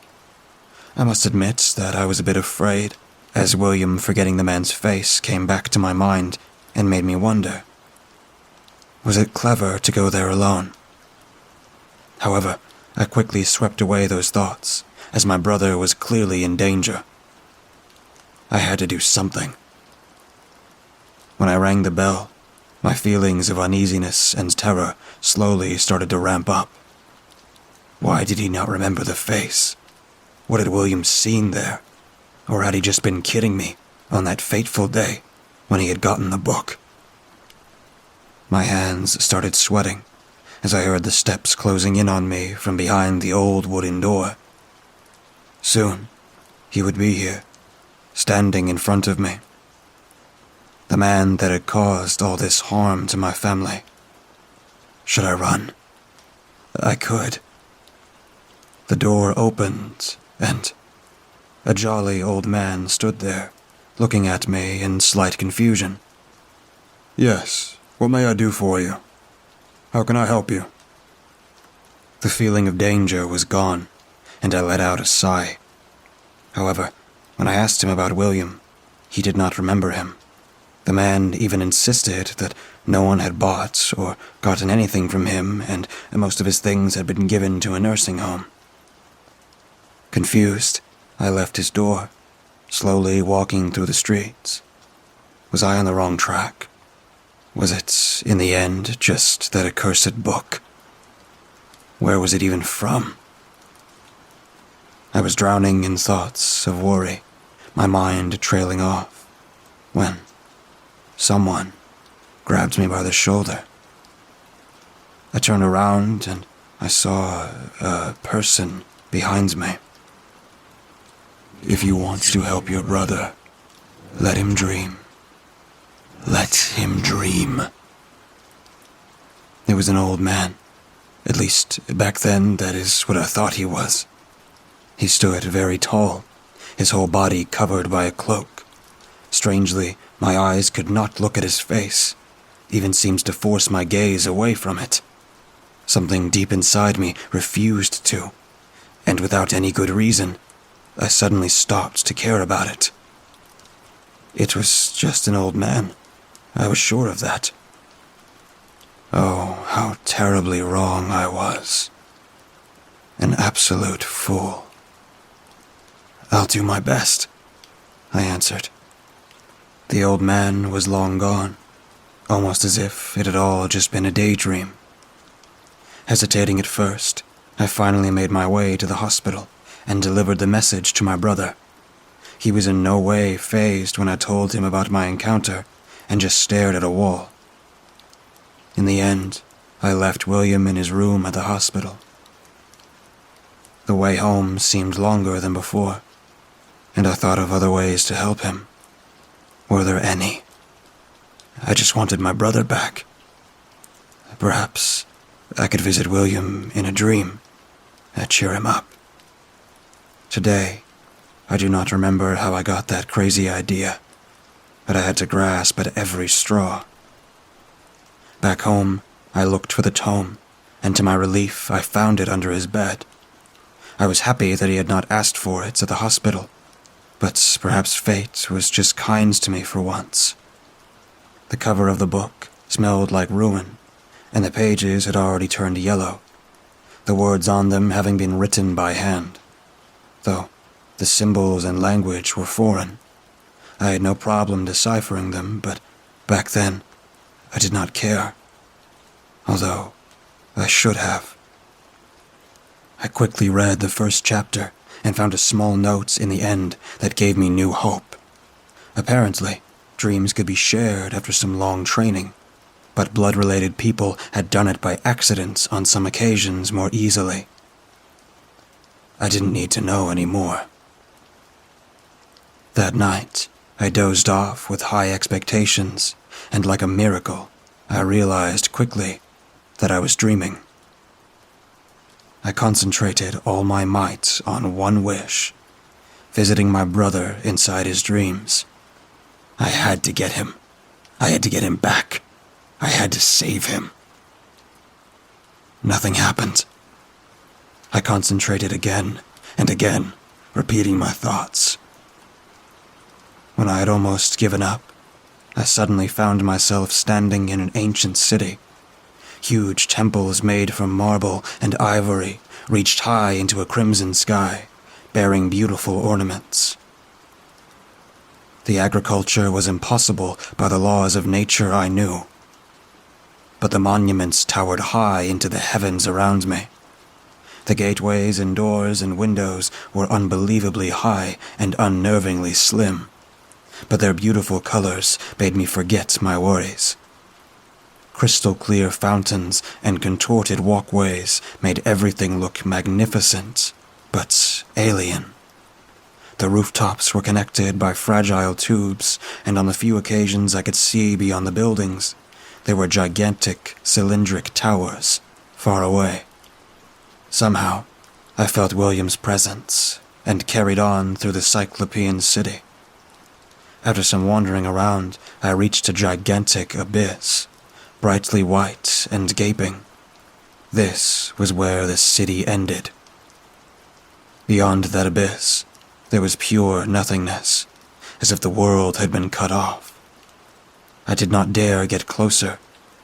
I must admit that I was a bit afraid, as William forgetting the man's face came back to my mind and made me wonder. Was it clever to go there alone? However, I quickly swept away those thoughts, as my brother was clearly in danger. I had to do something. When I rang the bell, my feelings of uneasiness and terror slowly started to ramp up. Why did he not remember the face? What had William seen there? Or had he just been kidding me on that fateful day when he had gotten the book? My hands started sweating as I heard the steps closing in on me from behind the old wooden door. Soon, he would be here, standing in front of me. The man that had caused all this harm to my family. Should I run? I could. The door opened, and a jolly old man stood there, looking at me in slight confusion. "Yes, what may I do for you? How can I help you?" The feeling of danger was gone, and I let out a sigh. However, when I asked him about William, he did not remember him. The man even insisted that no one had bought or gotten anything from him, and most of his things had been given to a nursing home. Confused, I left his door, slowly walking through the streets. Was I on the wrong track? Was it, in the end, just that accursed book? Where was it even from? I was drowning in thoughts of worry, my mind trailing off, when someone grabbed me by the shoulder. I turned around and I saw a person behind me. If you want to help your brother, let him dream. Let him dream. It was an old man. At least, back then, that is what I thought he was. He stood very tall, his whole body covered by a cloak. Strangely, my eyes could not look at his face, even seemed to force my gaze away from it. Something deep inside me refused to, and without any good reason, I suddenly stopped to care about it. It was just an old man. I was sure of that. Oh, how terribly wrong I was. An absolute fool. I'll do my best, I answered. The old man was long gone, almost as if it had all just been a daydream. Hesitating at first, I finally made my way to the hospital and delivered the message to my brother. He was in no way fazed when I told him about my encounter and just stared at a wall. In the end, I left William in his room at the hospital. The way home seemed longer than before, and I thought of other ways to help him. Were there any? I just wanted my brother back. Perhaps I could visit William in a dream and cheer him up. Today, I do not remember how I got that crazy idea, but I had to grasp at every straw. Back home, I looked for the tome, and to my relief, I found it under his bed. I was happy that he had not asked for it at the hospital, but perhaps fate was just kind to me for once. The cover of the book smelled like ruin, and the pages had already turned yellow, the words on them having been written by hand. Though the symbols and language were foreign, I had no problem deciphering them, but back then, I did not care, although I should have. I quickly read the first chapter and found a small note in the end that gave me new hope. Apparently, dreams could be shared after some long training, but blood-related people had done it by accident on some occasions more easily. I didn't need to know any more. That night, I dozed off with high expectations, and like a miracle, I realized quickly that I was dreaming. I concentrated all my might on one wish, visiting my brother inside his dreams. I had to get him. I had to get him back. I had to save him. Nothing happened. I concentrated again and again, repeating my thoughts. When I had almost given up, I suddenly found myself standing in an ancient city. Huge temples made from marble and ivory reached high into a crimson sky, bearing beautiful ornaments. The agriculture was impossible by the laws of nature I knew, but the monuments towered high into the heavens around me. The gateways and doors and windows were unbelievably high and unnervingly slim, but their beautiful colors made me forget my worries. Crystal-clear fountains and contorted walkways made everything look magnificent, but alien. The rooftops were connected by fragile tubes, and on the few occasions I could see beyond the buildings, there were gigantic, cylindric towers, far away. Somehow, I felt William's presence, and carried on through the Cyclopean city. After some wandering around, I reached a gigantic abyss, brightly white and gaping. This was where the city ended. Beyond that abyss, there was pure nothingness, as if the world had been cut off. I did not dare get closer,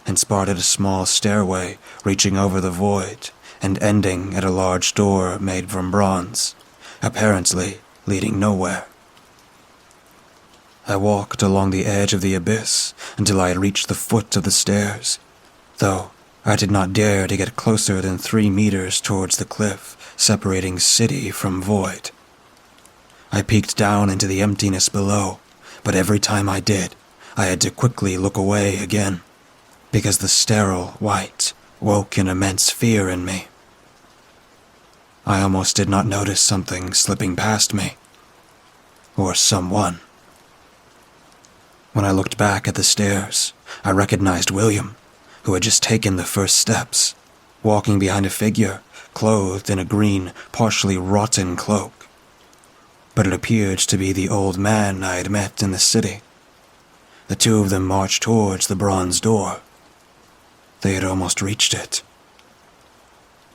and spotted a small stairway reaching over the void and ending at a large door made from bronze, apparently leading nowhere. I walked along the edge of the abyss until I had reached the foot of the stairs, though I did not dare to get closer than 3 meters towards the cliff, separating city from void. I peeked down into the emptiness below, but every time I did, I had to quickly look away again, because the sterile white woke an immense fear in me. I almost did not notice something slipping past me, or someone. When I looked back at the stairs, I recognized William, who had just taken the first steps, walking behind a figure clothed in a green, partially rotten cloak. But it appeared to be the old man I had met in the city. The two of them marched towards the bronze door. They had almost reached it.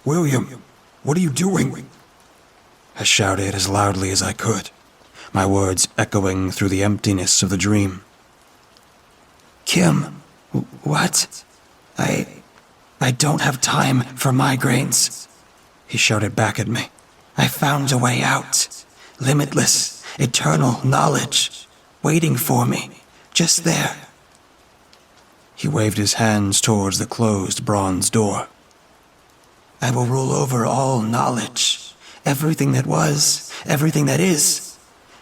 William, what are you doing? I shouted as loudly as I could, my words echoing through the emptiness of the dream. Kim, what? I don't have time for migraines, he shouted back at me. I found a way out. Limitless, eternal knowledge, waiting for me, just there. He waved his hands towards the closed bronze door. I will rule over all knowledge, everything that was, everything that is,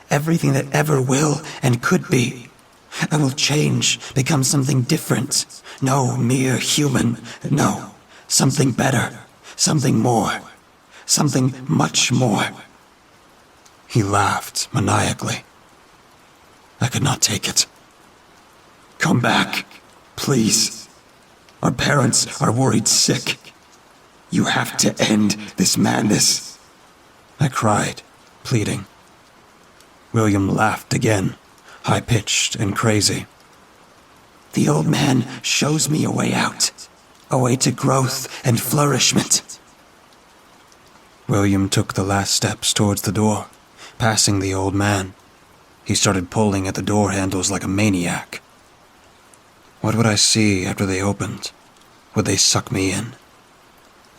everything that ever will and could be. I will change, become something different. No mere human, no, something better, something more, something much more. He laughed maniacally. I could not take it. Come back, please. Our parents are worried sick. You have to end this madness. I cried, pleading. William laughed again, high-pitched and crazy. The old man shows me a way out, a way to growth and flourishment. William took the last steps towards the door, passing the old man. He started pulling at the door handles like a maniac. What would I see after they opened? Would they suck me in?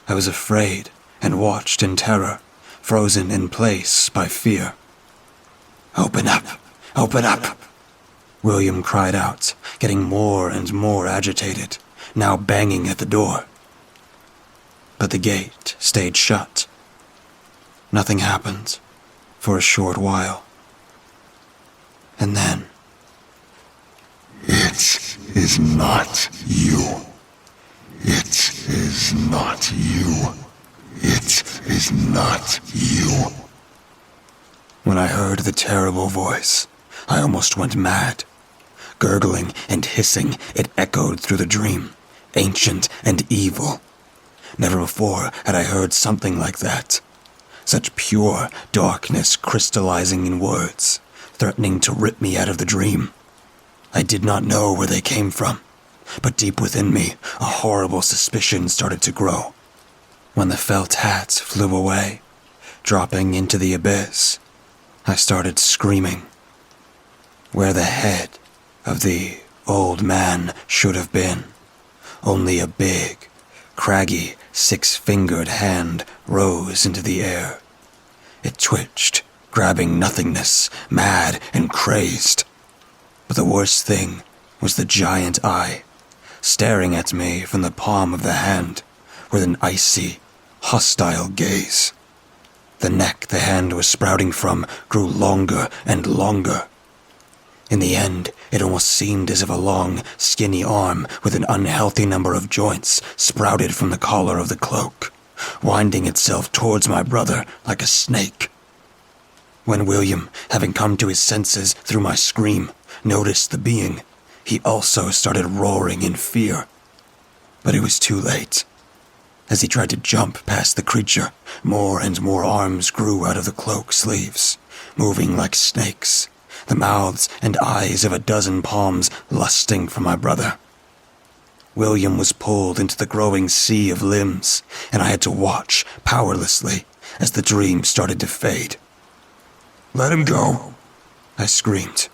I was afraid and watched in terror, frozen in place by fear. Open up! Open up! William cried out, getting more and more agitated, now banging at the door. But the gate stayed shut. Nothing happened for a short while. And then... It is not you. It is not you. It is not you. When I heard the terrible voice, I almost went mad. Gurgling and hissing, it echoed through the dream, ancient and evil. Never before had I heard something like that. Such pure darkness crystallizing in words, threatening to rip me out of the dream. I did not know where they came from, but deep within me, a horrible suspicion started to grow. When the felt hat flew away, dropping into the abyss, I started screaming. Where the head of the old man should have been, only a big, craggy, 6-fingered hand rose into the air. It twitched, grabbing nothingness, mad and crazed. But the worst thing was the giant eye, staring at me from the palm of the hand with an icy, hostile gaze. The neck the hand was sprouting from grew longer and longer. In the end, it almost seemed as if a long, skinny arm with an unhealthy number of joints sprouted from the collar of the cloak, winding itself towards my brother like a snake. When William, having come to his senses through my scream, noticed the being, he also started roaring in fear. But it was too late. As he tried to jump past the creature, more and more arms grew out of the cloak sleeves, moving like snakes, the mouths and eyes of a dozen palms lusting for my brother. William was pulled into the growing sea of limbs, and I had to watch powerlessly as the dream started to fade. Let him go, I screamed.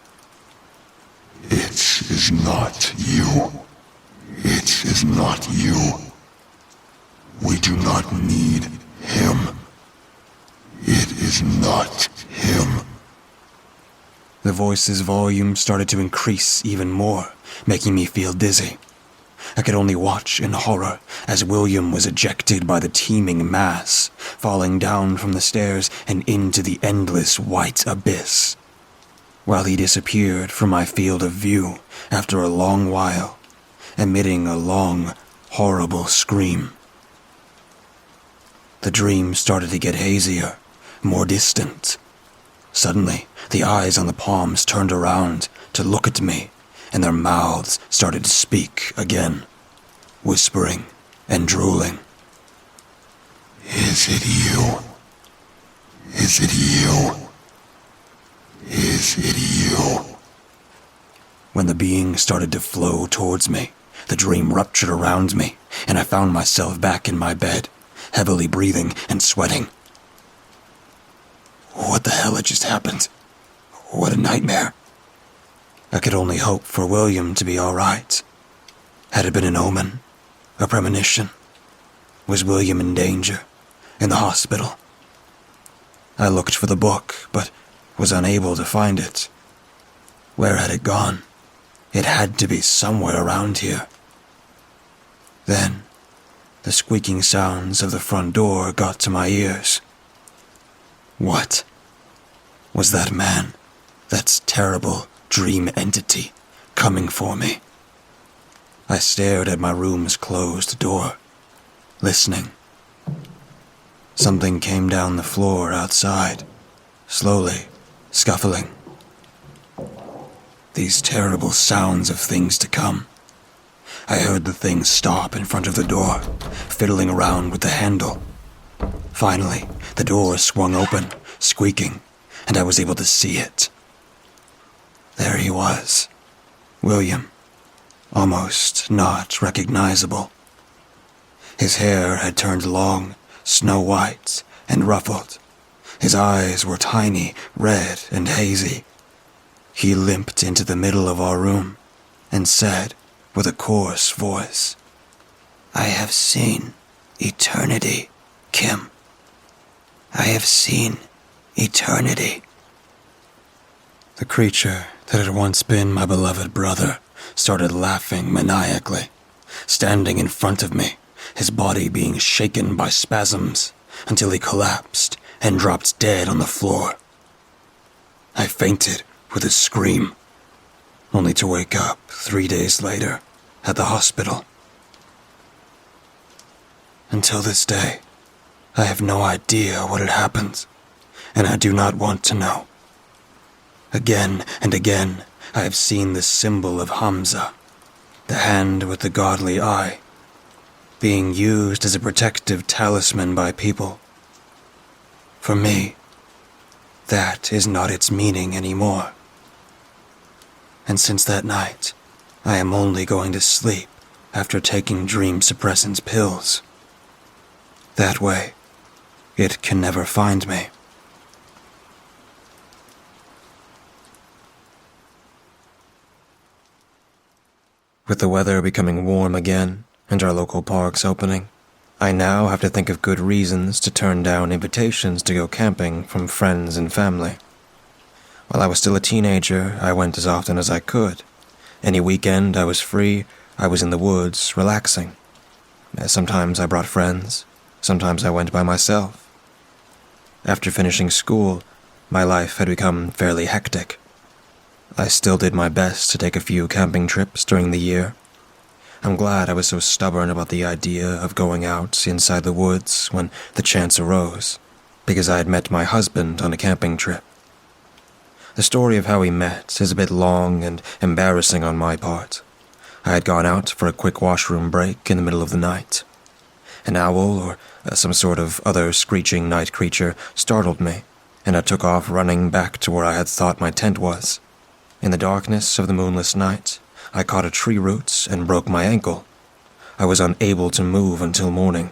It is not you. It is not you. We do not need him. It is not him. The voice's volume started to increase even more, making me feel dizzy. I could only watch in horror as William was ejected by the teeming mass, falling down from the stairs and into the endless white abyss. While he disappeared from my field of view after a long while, emitting a long, horrible scream. The dream started to get hazier, more distant. Suddenly, the eyes on the palms turned around to look at me, and their mouths started to speak again, whispering and drooling. Is it you? Is it you? Is it you? When the being started to flow towards me, the dream ruptured around me, and I found myself back in my bed, heavily breathing and sweating. What the hell had just happened? What a nightmare. I could only hope for William to be all right. Had it been an omen? A premonition? Was William in danger? In the hospital? I looked for the book, but was unable to find it. Where had it gone? It had to be somewhere around here. Then, the squeaking sounds of the front door got to my ears. What? Was that man, that terrible dream entity, coming for me? I stared at my room's closed door, listening. Something came down the floor outside, slowly, scuffling. These terrible sounds of things to come. I heard the thing stop in front of the door, fiddling around with the handle. Finally, the door swung open, squeaking, and I was able to see it. There he was, William, almost not recognizable. His hair had turned long, snow-white, and ruffled. His eyes were tiny, red, and hazy. He limped into the middle of our room and said, with a coarse voice, "I have seen eternity, Kim. I have seen eternity." The creature that had once been my beloved brother started laughing maniacally, standing in front of me, his body being shaken by spasms until he collapsed and dropped dead on the floor. I fainted with a scream, only to wake up 3 days later at the hospital. Until this day, I have no idea what had happened, and I do not want to know. Again and again, I have seen the symbol of Hamza, the hand with the godly eye, being used as a protective talisman by people. For me, that is not its meaning anymore. And since that night, I am only going to sleep after taking dream suppressant pills. That way, it can never find me. With the weather becoming warm again and our local parks opening, I now have to think of good reasons to turn down invitations to go camping from friends and family. While I was still a teenager, I went as often as I could. Any weekend I was free, I was in the woods, relaxing. Sometimes I brought friends, sometimes I went by myself. After finishing school, my life had become fairly hectic. I still did my best to take a few camping trips during the year. I'm glad I was so stubborn about the idea of going out inside the woods when the chance arose, because I had met my husband on a camping trip. The story of how we met is a bit long and embarrassing on my part. I had gone out for a quick washroom break in the middle of the night. An owl or some sort of other screeching night creature startled me, and I took off running back to where I had thought my tent was. In the darkness of the moonless night, I caught a tree root and broke my ankle. I was unable to move until morning.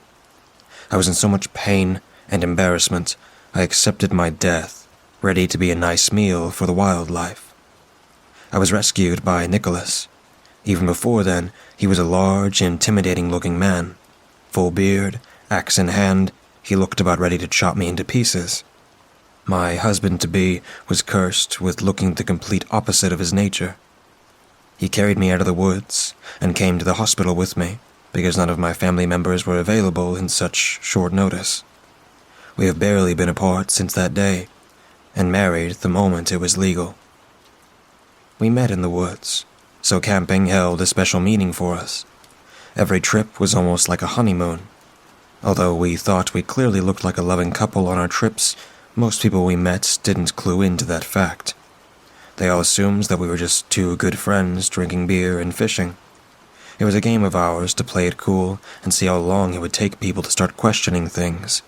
I was in so much pain and embarrassment, I accepted my death, ready to be a nice meal for the wildlife. I was rescued by Nicholas. Even before then, he was a large, intimidating-looking man. Full beard, axe in hand, he looked about ready to chop me into pieces. My husband-to-be was cursed with looking the complete opposite of his nature. He carried me out of the woods and came to the hospital with me because none of my family members were available in such short notice. We have barely been apart since that day, and married the moment it was legal. We met in the woods, so camping held a special meaning for us. Every trip was almost like a honeymoon. Although we thought we clearly looked like a loving couple on our trips, most people we met didn't clue into that fact. They all assumed that we were just two good friends drinking beer and fishing. It was a game of ours to play it cool and see how long it would take people to start questioning things.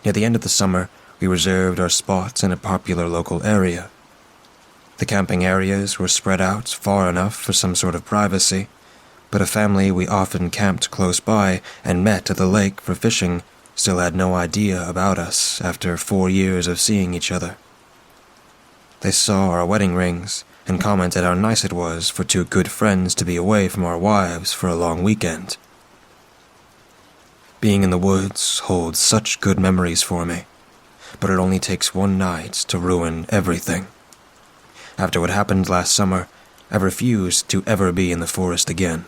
Near the end of the summer, we reserved our spots in a popular local area. The camping areas were spread out far enough for some sort of privacy, but a family we often camped close by and met at the lake for fishing still had no idea about us after 4 years of seeing each other. They saw our wedding rings and commented how nice it was for two good friends to be away from our wives for a long weekend. Being in the woods holds such good memories for me, but it only takes one night to ruin everything. After what happened last summer, I refused to ever be in the forest again.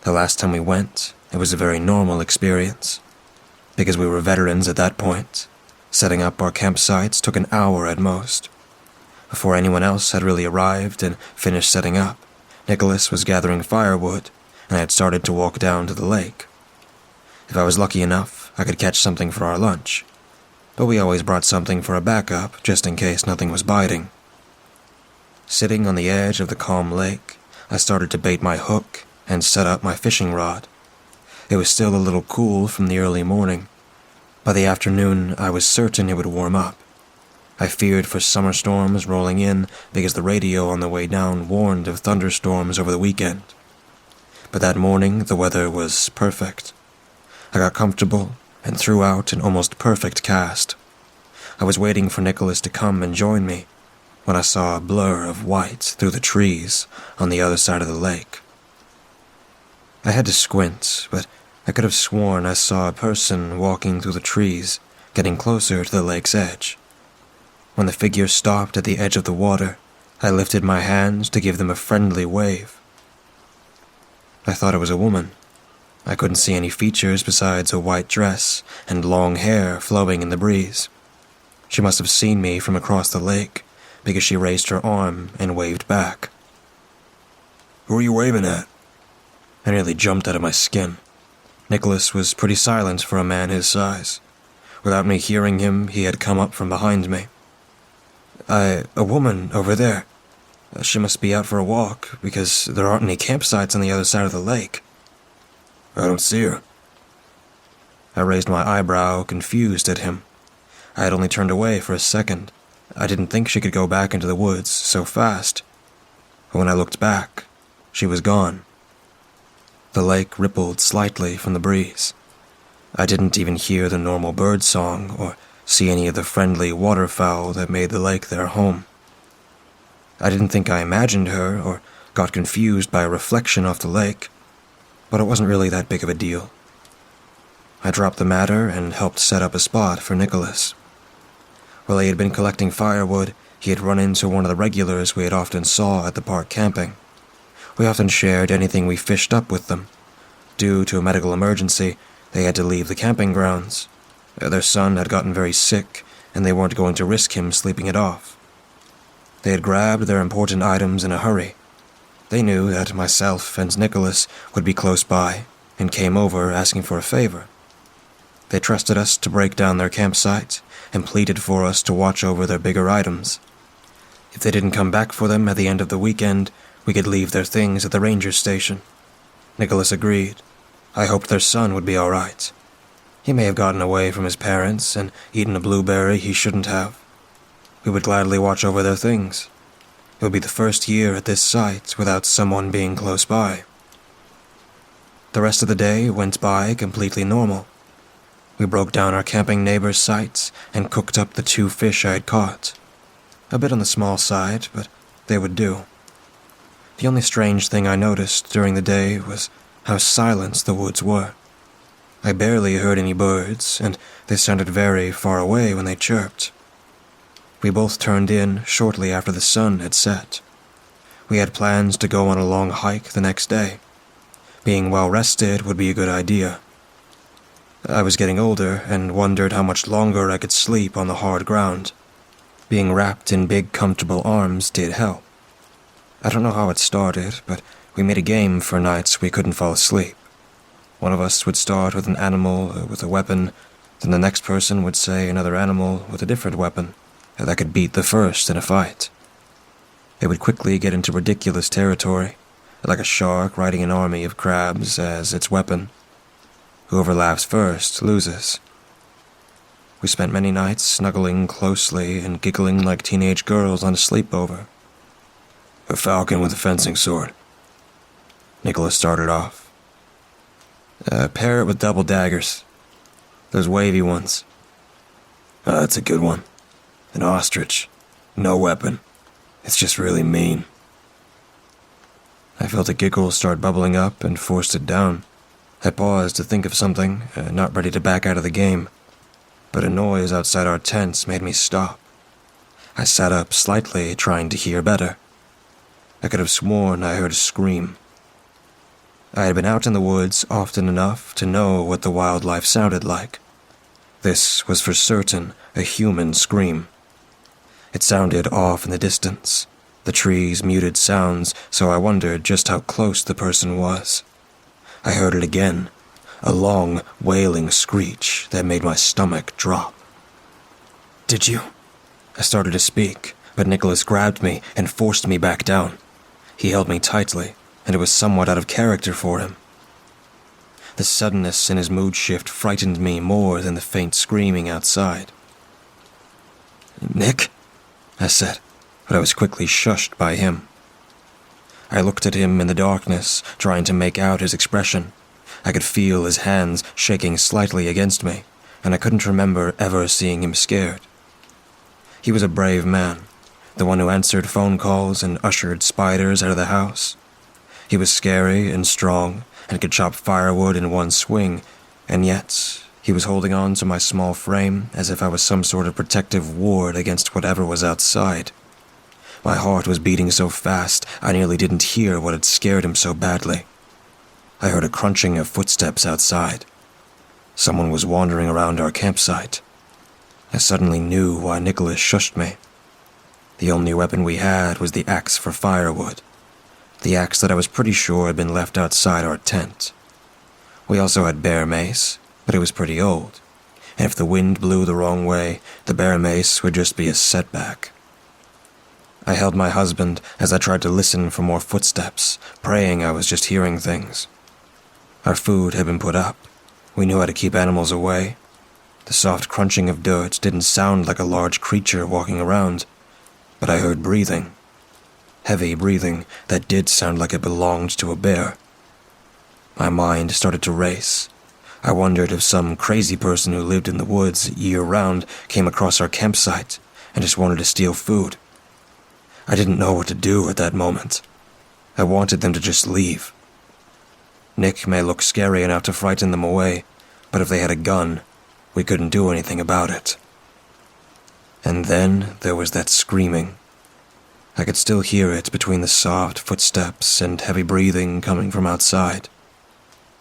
The last time we went, it was a very normal experience. Because we were veterans at that point, setting up our campsites took an hour at most. Before anyone else had really arrived and finished setting up, Nicholas was gathering firewood, and I had started to walk down to the lake. If I was lucky enough, I could catch something for our lunch, but we always brought something for a backup just in case nothing was biting. Sitting on the edge of the calm lake, I started to bait my hook and set up my fishing rod. It was still a little cool from the early morning. By the afternoon, I was certain it would warm up. I feared for summer storms rolling in because the radio on the way down warned of thunderstorms over the weekend. But that morning, the weather was perfect. I got comfortable and threw out an almost perfect cast. I was waiting for Nicholas to come and join me when I saw a blur of white through the trees on the other side of the lake. I had to squint, but I could have sworn I saw a person walking through the trees, getting closer to the lake's edge. When the figure stopped at the edge of the water, I lifted my hand to give them a friendly wave. I thought it was a woman. I couldn't see any features besides a white dress and long hair flowing in the breeze. She must have seen me from across the lake, because she raised her arm and waved back. Who are you waving at? I nearly jumped out of my skin. Nicholas was pretty silent for a man his size. Without me hearing him, he had come up from behind me. A woman over there. She must be out for a walk, because there aren't any campsites on the other side of the lake. I don't see her. I raised my eyebrow, confused at him. I had only turned away for a second. I didn't think she could go back into the woods so fast. But when I looked back, she was gone. The lake rippled slightly from the breeze. I didn't even hear the normal bird song or see any of the friendly waterfowl that made the lake their home. I didn't think I imagined her or got confused by a reflection off the lake, but it wasn't really that big of a deal. I dropped the matter and helped set up a spot for Nicholas. While he had been collecting firewood, he had run into one of the regulars we had often saw at the park camping. We often shared anything we fished up with them. Due to a medical emergency, they had to leave the camping grounds. Their son had gotten very sick, and they weren't going to risk him sleeping it off. They had grabbed their important items in a hurry. They knew that myself and Nicholas would be close by, and came over asking for a favor. They trusted us to break down their campsite, and pleaded for us to watch over their bigger items. If they didn't come back for them at the end of the weekend, we could leave their things at the ranger station. Nicholas agreed. I hoped their son would be all right. He may have gotten away from his parents and eaten a blueberry he shouldn't have. We would gladly watch over their things. It would be the first year at this site without someone being close by. The rest of the day went by completely normal. We broke down our camping neighbor's sites and cooked up the 2 fish I had caught. A bit on the small side, but they would do. The only strange thing I noticed during the day was how silent the woods were. I barely heard any birds, and they sounded very far away when they chirped. We both turned in shortly after the sun had set. We had plans to go on a long hike the next day. Being well rested would be a good idea. I was getting older and wondered how much longer I could sleep on the hard ground. Being wrapped in big, comfortable arms did help. I don't know how it started, but we made a game for nights we couldn't fall asleep. One of us would start with an animal with a weapon, then the next person would say another animal with a different weapon that could beat the first in a fight. It would quickly get into ridiculous territory, like a shark riding an army of crabs as its weapon. Whoever laughs first loses. We spent many nights snuggling closely and giggling like teenage girls on a sleepover. A falcon with a fencing sword. Nicholas started off. A parrot with double daggers. Those wavy ones. That's a good one. An ostrich. No weapon. It's just really mean. I felt a giggle start bubbling up and forced it down. I paused to think of something, not ready to back out of the game. But a noise outside our tents made me stop. I sat up slightly, trying to hear better. I could have sworn I heard a scream. I had been out in the woods often enough to know what the wildlife sounded like. This was for certain a human scream. It sounded off in the distance. The trees muted sounds, so I wondered just how close the person was. I heard it again, a long, wailing screech that made my stomach drop. Did you? I started to speak, but Nicholas grabbed me and forced me back down. He held me tightly, and it was somewhat out of character for him. The suddenness in his mood shift frightened me more than the faint screaming outside. "Nick?" I said, but I was quickly shushed by him. I looked at him in the darkness, trying to make out his expression. I could feel his hands shaking slightly against me, and I couldn't remember ever seeing him scared. He was a brave man, the one who answered phone calls and ushered spiders out of the house. He was scary and strong, and could chop firewood in one swing, and yet he was holding on to my small frame as if I was some sort of protective ward against whatever was outside. My heart was beating so fast, I nearly didn't hear what had scared him so badly. I heard a crunching of footsteps outside. Someone was wandering around our campsite. I suddenly knew why Nicholas shushed me. The only weapon we had was the axe for firewood. The axe that I was pretty sure had been left outside our tent. We also had bear mace, but it was pretty old, and if the wind blew the wrong way, the bear mace would just be a setback. I held my husband as I tried to listen for more footsteps, praying I was just hearing things. Our food had been put up. We knew how to keep animals away. The soft crunching of dirt didn't sound like a large creature walking around, but I heard breathing. Heavy breathing that did sound like it belonged to a bear. My mind started to race. I wondered if some crazy person who lived in the woods year-round came across our campsite and just wanted to steal food. I didn't know what to do at that moment. I wanted them to just leave. Nick may look scary enough to frighten them away, but if they had a gun, we couldn't do anything about it. And then there was that screaming. I could still hear it between the soft footsteps and heavy breathing coming from outside.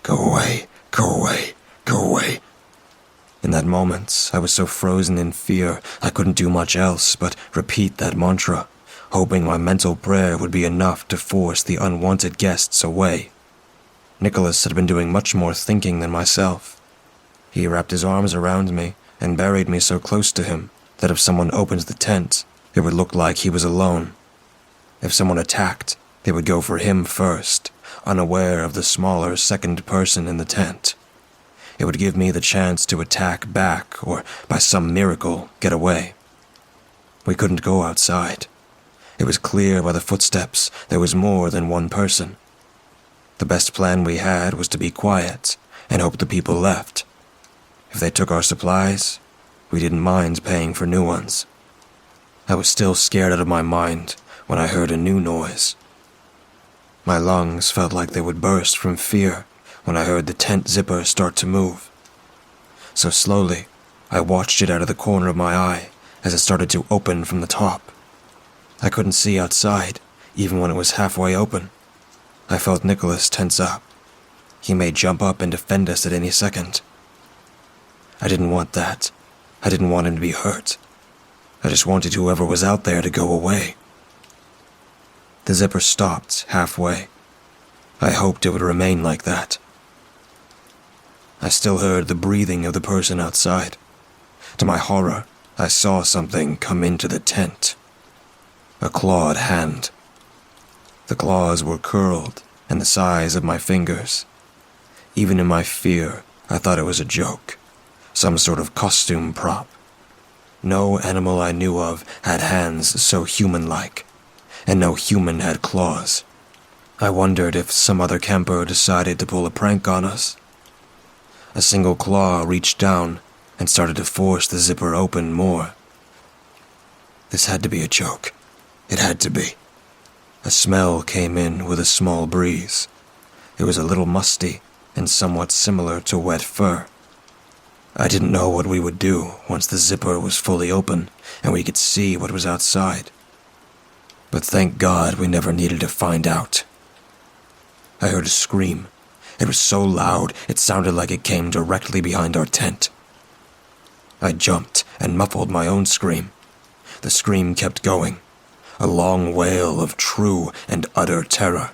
Go away, go away, go away. In that moment, I was so frozen in fear I couldn't do much else but repeat that mantra, hoping my mental prayer would be enough to force the unwanted guests away. Nicholas had been doing much more thinking than myself. He wrapped his arms around me and buried me so close to him that if someone opened the tent, it would look like he was alone. If someone attacked, they would go for him first, unaware of the smaller second person in the tent. It would give me the chance to attack back or, by some miracle, get away. We couldn't go outside. It was clear by the footsteps there was more than one person. The best plan we had was to be quiet and hope the people left. If they took our supplies, we didn't mind paying for new ones. I was still scared out of my mind when I heard a new noise. My lungs felt like they would burst from fear when I heard the tent zipper start to move. So slowly, I watched it out of the corner of my eye as it started to open from the top. I couldn't see outside, even when it was halfway open. I felt Nicholas tense up. He may jump up and defend us at any second. I didn't want that. I didn't want him to be hurt. I just wanted whoever was out there to go away. The zipper stopped halfway. I hoped it would remain like that. I still heard the breathing of the person outside. To my horror, I saw something come into the tent. A clawed hand. The claws were curled and the size of my fingers. Even in my fear, I thought it was a joke, some sort of costume prop. No animal I knew of had hands so human-like, and no human had claws. I wondered if some other camper decided to pull a prank on us. A single claw reached down and started to force the zipper open more. This had to be a joke. It had to be. A smell came in with a small breeze. It was a little musty and somewhat similar to wet fur. I didn't know what we would do once the zipper was fully open and we could see what was outside. But thank God we never needed to find out. I heard a scream. It was so loud it sounded like it came directly behind our tent. I jumped and muffled my own scream. The scream kept going, a long wail of true and utter terror.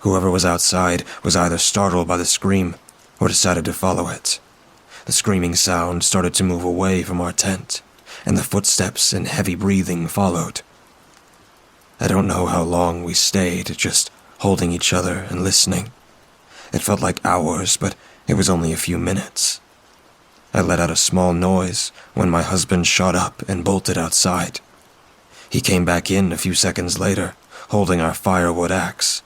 Whoever was outside was either startled by the scream or decided to follow it. The screaming sound started to move away from our tent, and the footsteps and heavy breathing followed. I don't know how long we stayed, just holding each other and listening. It felt like hours, but it was only a few minutes. I let out a small noise when my husband shot up and bolted outside. He came back in a few seconds later, holding our firewood axe.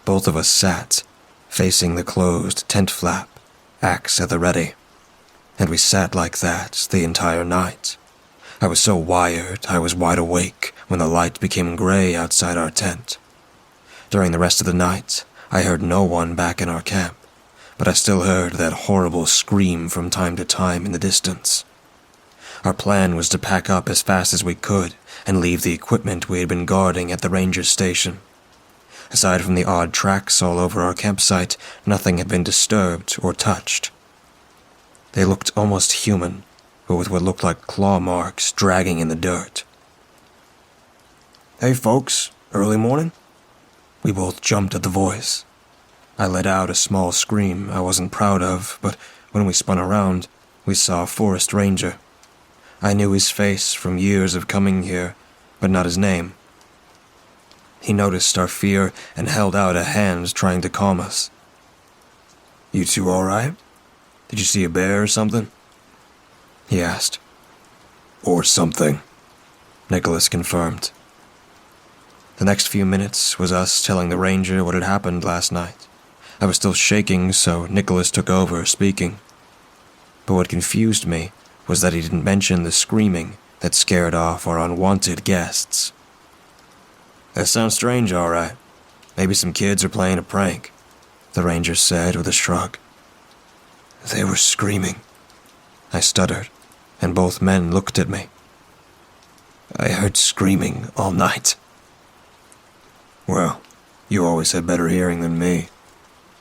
Both of us sat, facing the closed tent flap, axe at the ready. And we sat like that the entire night. I was so wired I was wide awake when the light became gray outside our tent. During the rest of the night, I heard no one back in our camp, but I still heard that horrible scream from time to time in the distance. Our plan was to pack up as fast as we could and leave the equipment we had been guarding at the ranger station. Aside from the odd tracks all over our campsite, nothing had been disturbed or touched. They looked almost human, but with what looked like claw marks dragging in the dirt. "Hey folks, early morning?" We both jumped at the voice. I let out a small scream I wasn't proud of, but when we spun around, we saw a forest ranger. I knew his face from years of coming here, but not his name. He noticed our fear and held out a hand trying to calm us. "You two all right? Did you see a bear or something?" he asked. "Or something," Nicholas confirmed. The next few minutes was us telling the ranger what had happened last night. I was still shaking, so Nicholas took over speaking. But what confused me was that he didn't mention the screaming that scared off our unwanted guests. "That sounds strange, all right. Maybe some kids are playing a prank," the ranger said with a shrug. "They were screaming," I stuttered, and both men looked at me. "I heard screaming all night." "Well, you always had better hearing than me.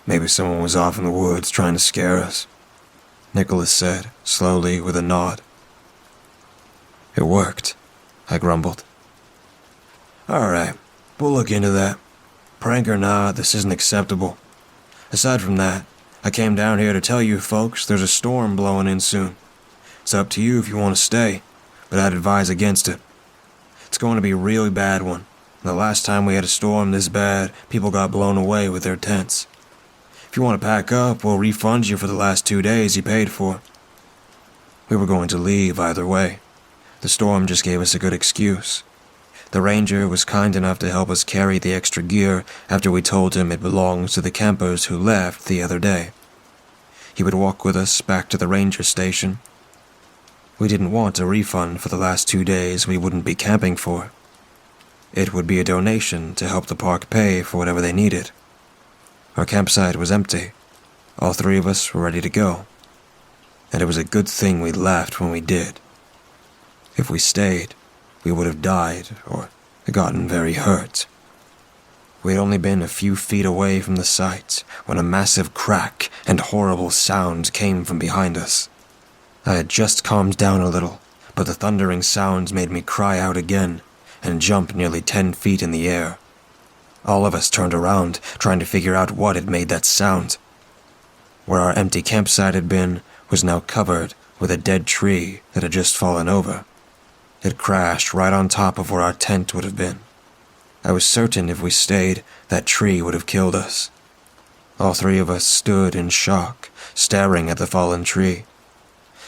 Maybe someone was off in the woods trying to scare us," Nicholas said, slowly with a nod. "It worked," I grumbled. "All right, we'll look into that. Prank or not, this isn't acceptable. Aside from that, I came down here to tell you folks there's a storm blowing in soon. It's up to you if you want to stay, but I'd advise against it. It's going to be a really bad one. The last time we had a storm this bad, people got blown away with their tents. If you want to pack up, we'll refund you for the last 2 days you paid for." We were going to leave either way. The storm just gave us a good excuse. The ranger was kind enough to help us carry the extra gear after we told him it belongs to the campers who left the other day. He would walk with us back to the ranger station. We didn't want a refund for the last 2 days we wouldn't be camping for. It would be a donation to help the park pay for whatever they needed. Our campsite was empty. All 3 of us were ready to go. And it was a good thing we left when we did. If we stayed, we would have died, or gotten very hurt. We'd only been a few feet away from the site when a massive crack and horrible sound came from behind us. I had just calmed down a little, but the thundering sounds made me cry out again and jump nearly 10 feet in the air. All of us turned around, trying to figure out what had made that sound. Where our empty campsite had been was now covered with a dead tree that had just fallen over. It crashed right on top of where our tent would have been. I was certain if we stayed, that tree would have killed us. All three of us stood in shock, staring at the fallen tree.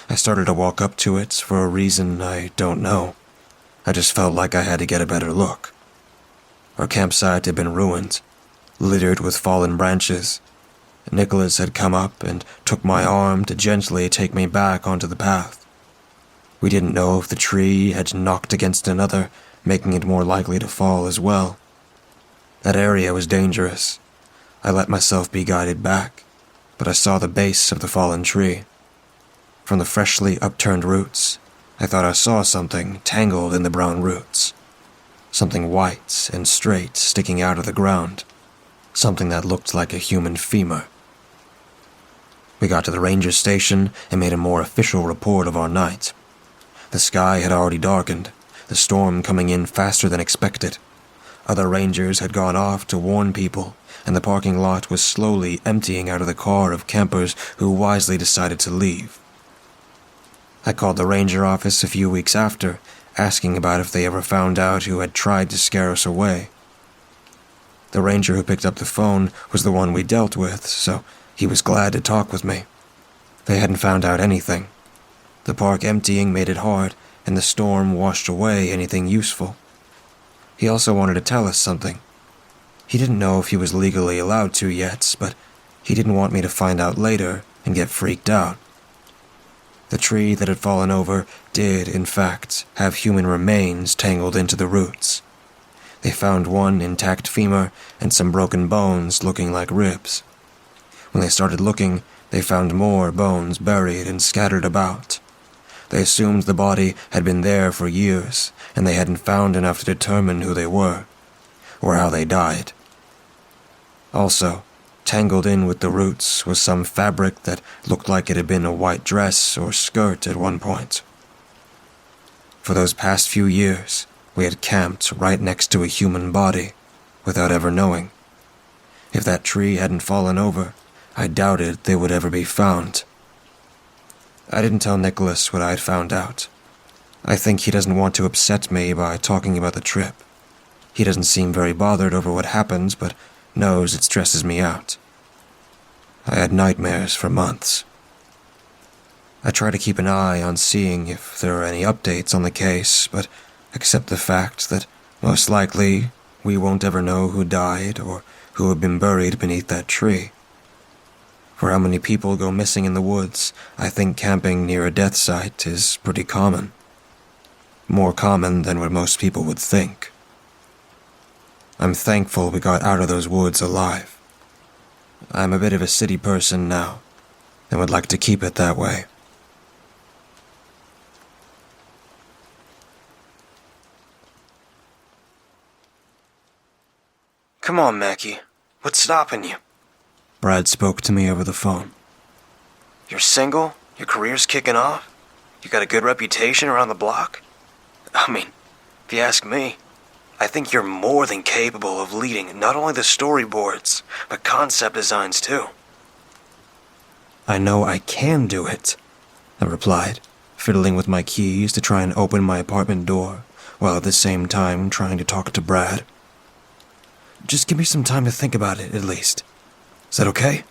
I started to walk up to it for a reason I don't know. I just felt like I had to get a better look. Our campsite had been ruined, littered with fallen branches. Nicholas had come up and took my arm to gently take me back onto the path. We didn't know if the tree had knocked against another, making it more likely to fall as well. That area was dangerous. I let myself be guided back, but I saw the base of the fallen tree. From the freshly upturned roots, I thought I saw something tangled in the brown roots. Something white and straight sticking out of the ground. Something that looked like a human femur. We got to the ranger station and made a more official report of our night. The sky had already darkened, the storm coming in faster than expected. Other rangers had gone off to warn people, and the parking lot was slowly emptying out of the car of campers who wisely decided to leave. I called the ranger office a few weeks after, asking about if they ever found out who had tried to scare us away. The ranger who picked up the phone was the one we dealt with, so he was glad to talk with me. They hadn't found out anything. The park emptying made it hard, and the storm washed away anything useful. He also wanted to tell us something. He didn't know if he was legally allowed to yet, but he didn't want me to find out later and get freaked out. The tree that had fallen over did, in fact, have human remains tangled into the roots. They found one intact femur and some broken bones looking like ribs. When they started looking, they found more bones buried and scattered about. They assumed the body had been there for years, and they hadn't found enough to determine who they were, or how they died. Also, tangled in with the roots was some fabric that looked like it had been a white dress or skirt at one point. For those past few years, we had camped right next to a human body, without ever knowing. If that tree hadn't fallen over, I doubted they would ever be found. I didn't tell Nicholas what I had found out. I think he doesn't want to upset me by talking about the trip. He doesn't seem very bothered over what happened, but knows it stresses me out. I had nightmares for months. I try to keep an eye on seeing if there are any updates on the case, but accept the fact that most likely we won't ever know who died or who had been buried beneath that tree. For how many people go missing in the woods, I think camping near a death site is pretty common. More common than what most people would think. I'm thankful we got out of those woods alive. I'm a bit of a city person now, and would like to keep it that way. Come on, Mackie. What's stopping you? Brad spoke to me over the phone. You're single? Your career's kicking off? You got a good reputation around the block? I mean, if you ask me, I think you're more than capable of leading not only the storyboards, but concept designs too. I know I can do it, I replied, fiddling with my keys to try and open my apartment door, while at the same time trying to talk to Brad. Just give me some time to think about it, at least. Is that okay?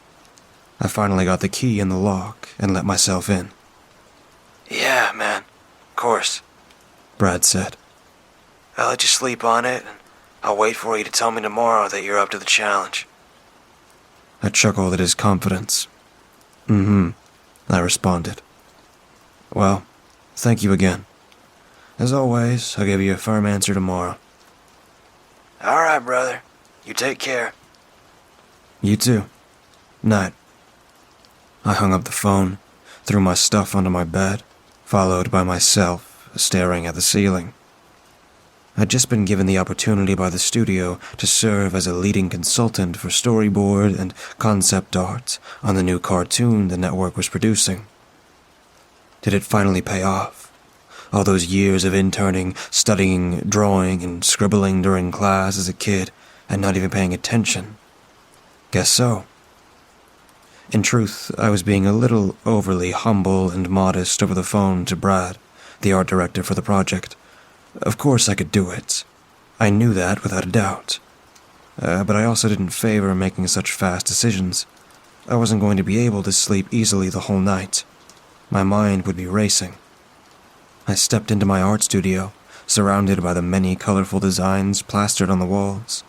I finally got the key in the lock and let myself in. Yeah, man. Of course. Brad said. I'll let you sleep on it, and I'll wait for you to tell me tomorrow that you're up to the challenge. I chuckled at his confidence. I responded. Well, thank you again. As always, I'll give you a firm answer tomorrow. All right, brother. You take care. You too. Night. I hung up the phone, threw my stuff onto my bed, followed by myself, staring at the ceiling. I'd just been given the opportunity by the studio to serve as a leading consultant for storyboard and concept art on the new cartoon the network was producing. Did it finally pay off? All those years of interning, studying, drawing, and scribbling during class as a kid, and not even paying attention? Guess so. In truth, I was being a little overly humble and modest over the phone to Brad, the art director for the project. Of course I could do it. I knew that without a doubt. But I also didn't favor making such fast decisions. I wasn't going to be able to sleep easily the whole night. My mind would be racing. I stepped into my art studio, surrounded by the many colorful designs plastered on the walls.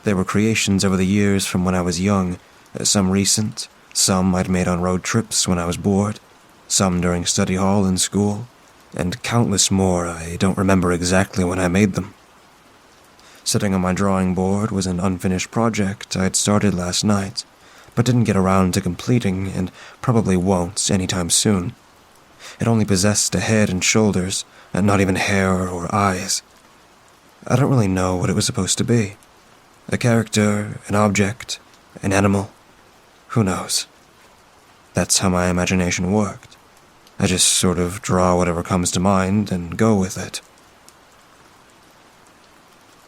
They were creations over the years from when I was young, some recent, some I'd made on road trips when I was bored, some during study hall in school, and countless more I don't remember exactly when I made them. Sitting on my drawing board was an unfinished project I had started last night, but didn't get around to completing and probably won't anytime soon. It only possessed a head and shoulders, and not even hair or eyes. I don't really know what it was supposed to be. A character, an object, an animal. Who knows? That's how my imagination worked. I just sort of draw whatever comes to mind and go with it.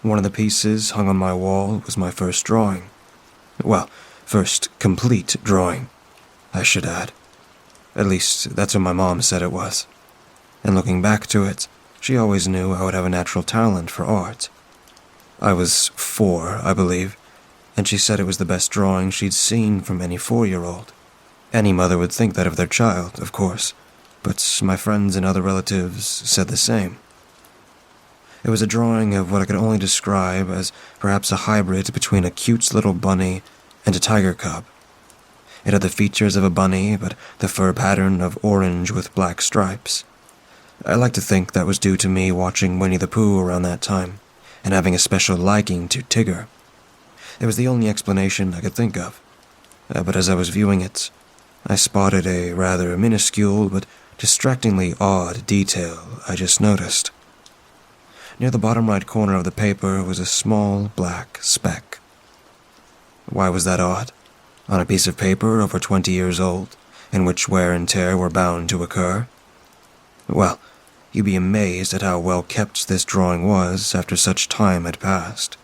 One of the pieces hung on my wall was my first drawing. Well, first complete drawing, I should add. At least, that's what my mom said it was. And looking back to it, she always knew I would have a natural talent for art. I was 4, I believe, and she said it was the best drawing she'd seen from any 4-year-old. Any mother would think that of their child, of course, but my friends and other relatives said the same. It was a drawing of what I could only describe as perhaps a hybrid between a cute little bunny and a tiger cub. It had the features of a bunny, but the fur pattern of orange with black stripes. I like to think that was due to me watching Winnie the Pooh around that time, and having a special liking to Tigger. It was the only explanation I could think of. But as I was viewing it, I spotted a rather minuscule but distractingly odd detail I just noticed. Near the bottom right corner of the paper was a small black speck. Why was that odd? On a piece of paper over 20 years old, in which wear and tear were bound to occur? Well, you'd be amazed at how well kept this drawing was after such time had passed.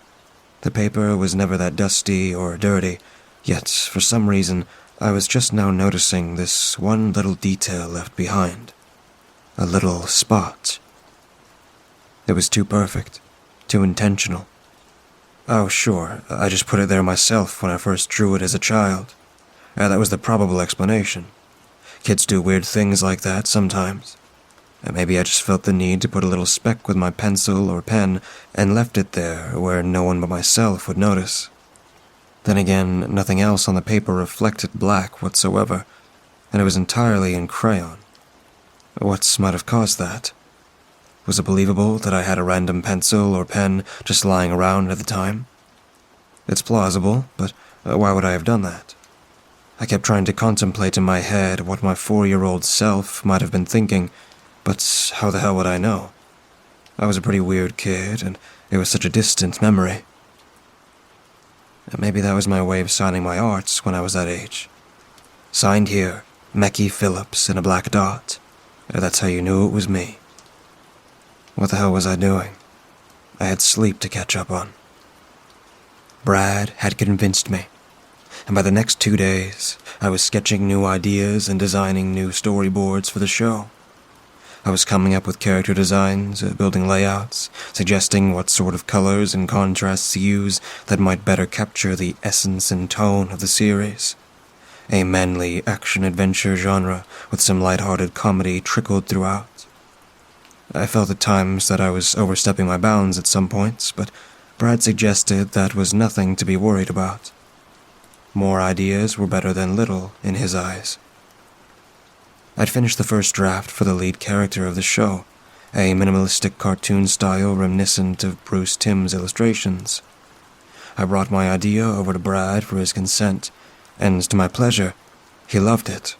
The paper was never that dusty or dirty, yet for some reason I was just now noticing this one little detail left behind. A little spot. It was too perfect, too intentional. Oh, sure, I just put it there myself when I first drew it as a child. That was the probable explanation. Kids do weird things like that sometimes. Maybe I just felt the need to put a little speck with my pencil or pen and left it there where no one but myself would notice. Then again, nothing else on the paper reflected black whatsoever, and it was entirely in crayon. What might have caused that? Was it believable that I had a random pencil or pen just lying around at the time? It's plausible, but why would I have done that? I kept trying to contemplate in my head what my 4-year-old self might have been thinking, but how the hell would I know? I was a pretty weird kid, and it was such a distant memory. Maybe that was my way of signing my arts when I was that age. Signed here, Mecky Phillips in a black dot. That's how you knew it was me. What the hell was I doing? I had sleep to catch up on. Brad had convinced me, and by the next 2 days, I was sketching new ideas and designing new storyboards for the show. I was coming up with character designs, building layouts, suggesting what sort of colors and contrasts to use that might better capture the essence and tone of the series. A manly action-adventure genre with some light-hearted comedy trickled throughout. I felt at times that I was overstepping my bounds at some points, but Brad suggested that was nothing to be worried about. More ideas were better than little in his eyes. I'd finished the first draft for the lead character of the show, a minimalistic cartoon style reminiscent of Bruce Timm's illustrations. I brought my idea over to Brad for his consent, and to my pleasure, he loved it.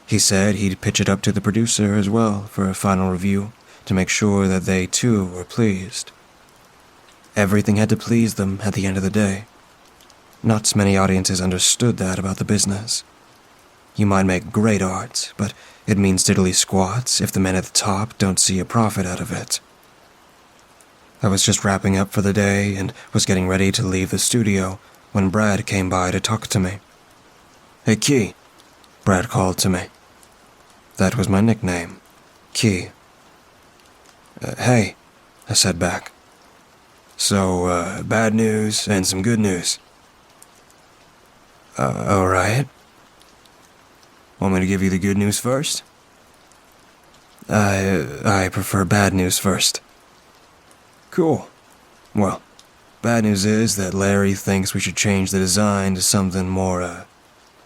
He said he'd pitch it up to the producer as well for a final review, to make sure that they too were pleased. Everything had to please them at the end of the day. Not many audiences understood that about the business. You might make great art, but it means diddly squat if the men at the top don't see a profit out of it. I was just wrapping up for the day and was getting ready to leave the studio when Brad came by to talk to me. "Hey, Key," Brad called to me. That was my nickname, Key. "Hey," I said back. "So, bad news and some good news." Alright. Want me to give you the good news first?" I prefer bad news first." "Cool. Well, bad news is that Larry thinks we should change the design to something more,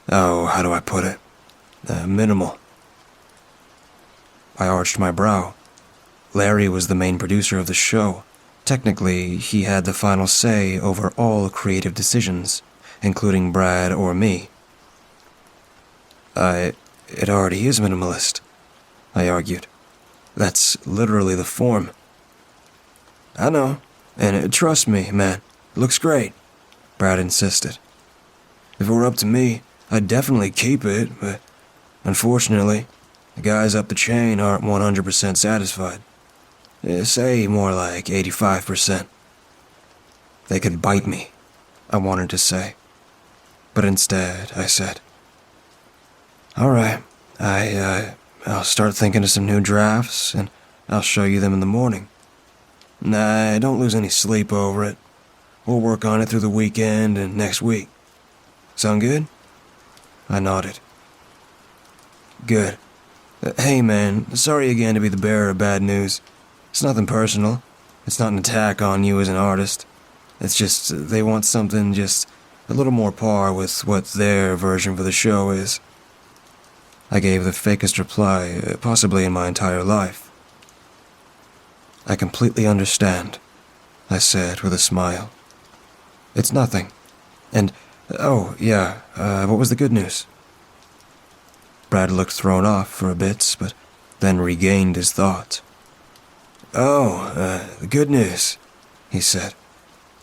how do I put it? Minimal." I arched my brow. Larry was the main producer of the show. Technically, he had the final say over all creative decisions, including Brad or me. It already is minimalist," I argued. "That's literally the form." "I know, and trust me, man, it looks great," Brad insisted. "If it were up to me, I'd definitely keep it, but unfortunately, the guys up the chain aren't 100% satisfied. Say more like 85%. They could bite me, I wanted to say. But instead, I said, "Alright, I'll start thinking of some new drafts, and I'll show you them in the morning. Nah, don't lose any sleep over it. We'll work on it through the weekend and next week. Sound good?" I nodded. "Good. Hey man, sorry again to be the bearer of bad news. It's nothing personal. It's not an attack on you as an artist. It's just they want something just a little more par with what their version for the show is." I gave the fakest reply, possibly in my entire life. "I completely understand," I said with a smile. "It's nothing. And, what was the good news?" Brad looked thrown off for a bit, but then regained his thought. The good news," he said.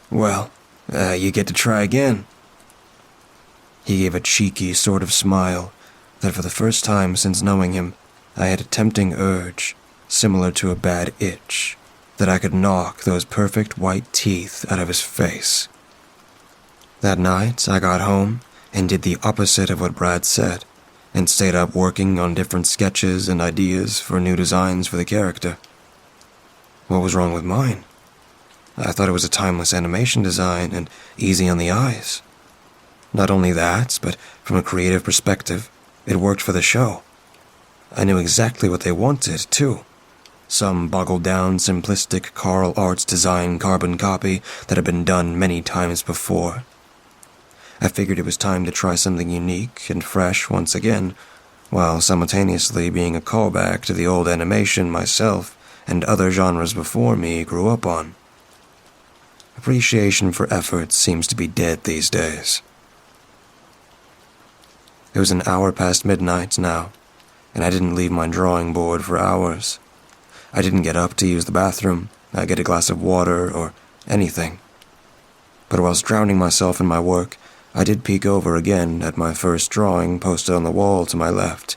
"Well, you get to try again." He gave a cheeky sort of smile that for the first time since knowing him, I had a tempting urge, similar to a bad itch, that I could knock those perfect white teeth out of his face. That night, I got home and did the opposite of what Brad said, and stayed up working on different sketches and ideas for new designs for the character. What was wrong with mine? I thought it was a timeless animation design and easy on the eyes. Not only that, but from a creative perspective, it worked for the show. I knew exactly what they wanted, too. Some boggled-down, simplistic Carl Arts design carbon copy that had been done many times before. I figured it was time to try something unique and fresh once again, while simultaneously being a callback to the old animation myself and other genres before me grew up on. Appreciation for effort seems to be dead these days. It was an hour past midnight now, and I didn't leave my drawing board for hours. I didn't get up to use the bathroom, get a glass of water, or anything. But whilst drowning myself in my work, I did peek over again at my first drawing posted on the wall to my left,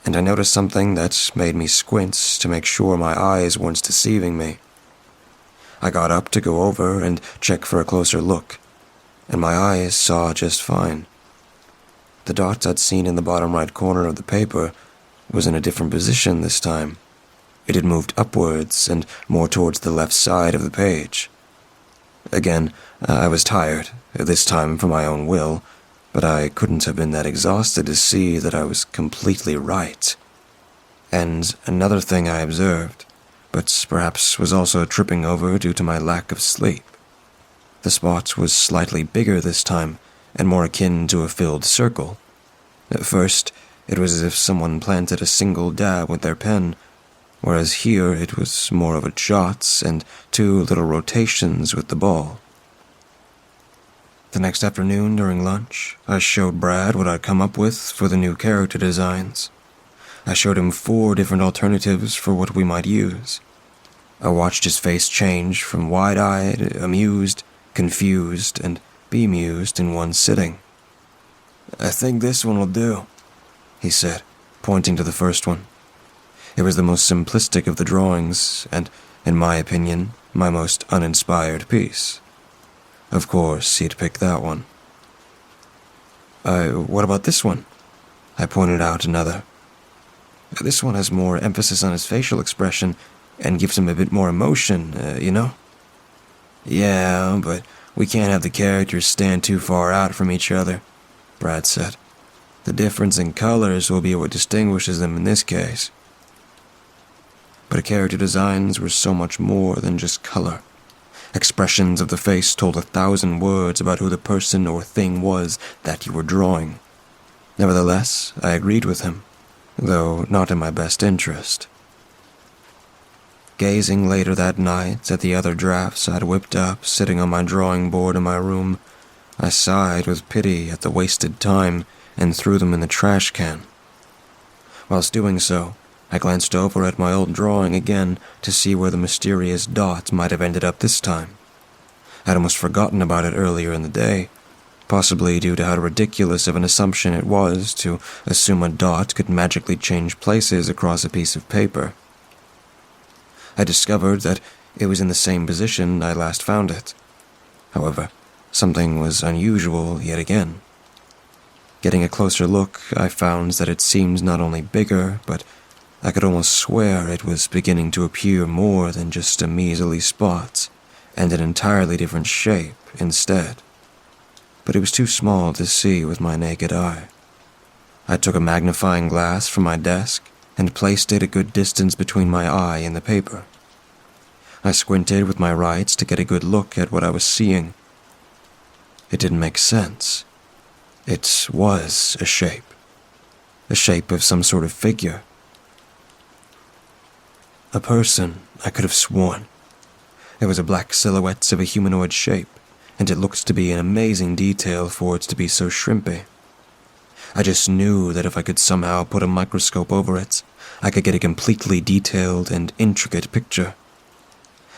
and I noticed something that made me squint to make sure my eyes weren't deceiving me. I got up to go over and check for a closer look, and my eyes saw just fine. The dot I'd seen in the bottom right corner of the paper was in a different position this time. It had moved upwards and more towards the left side of the page. Again, I was tired, this time for my own will, but I couldn't have been that exhausted to see that I was completely right. And another thing I observed, but perhaps was also tripping over due to my lack of sleep. The spot was slightly bigger this time, and more akin to a filled circle. At first, it was as if someone planted a single dab with their pen, whereas here it was more of a jot and 2 little rotations with the ball. The next afternoon during lunch, I showed Brad what I'd come up with for the new character designs. I showed him 4 different alternatives for what we might use. I watched his face change from wide-eyed, amused, confused, and bemused in one sitting. "I think this one will do," he said, pointing to the first one. It was the most simplistic of the drawings, and, in my opinion, my most uninspired piece. Of course, he'd picked that one. What about this one?" I pointed out another. "This one has more emphasis on his facial expression and gives him a bit more emotion, you know?" "Yeah, but we can't have the characters stand too far out from each other," Brad said. "The difference in colors will be what distinguishes them in this case." But character designs were so much more than just color. Expressions of the face told 1,000 words about who the person or thing was that you were drawing. Nevertheless, I agreed with him, though not in my best interest. Gazing later that night at the other drafts I'd whipped up sitting on my drawing board in my room, I sighed with pity at the wasted time and threw them in the trash can. Whilst doing so, I glanced over at my old drawing again to see where the mysterious dot might have ended up this time. I'd almost forgotten about it earlier in the day, possibly due to how ridiculous of an assumption it was to assume a dot could magically change places across a piece of paper. I discovered that it was in the same position I last found it. However, something was unusual yet again. Getting a closer look, I found that it seemed not only bigger, but I could almost swear it was beginning to appear more than just a measly spot, and an entirely different shape instead. But it was too small to see with my naked eye. I took a magnifying glass from my desk and placed it a good distance between my eye and the paper. I squinted with my rights to get a good look at what I was seeing. It didn't make sense. It was a shape of some sort of figure. A person, I could have sworn. It was a black silhouette of a humanoid shape, and it looked to be in amazing detail for it to be so shrimpy. I just knew that if I could somehow put a microscope over it, I could get a completely detailed and intricate picture.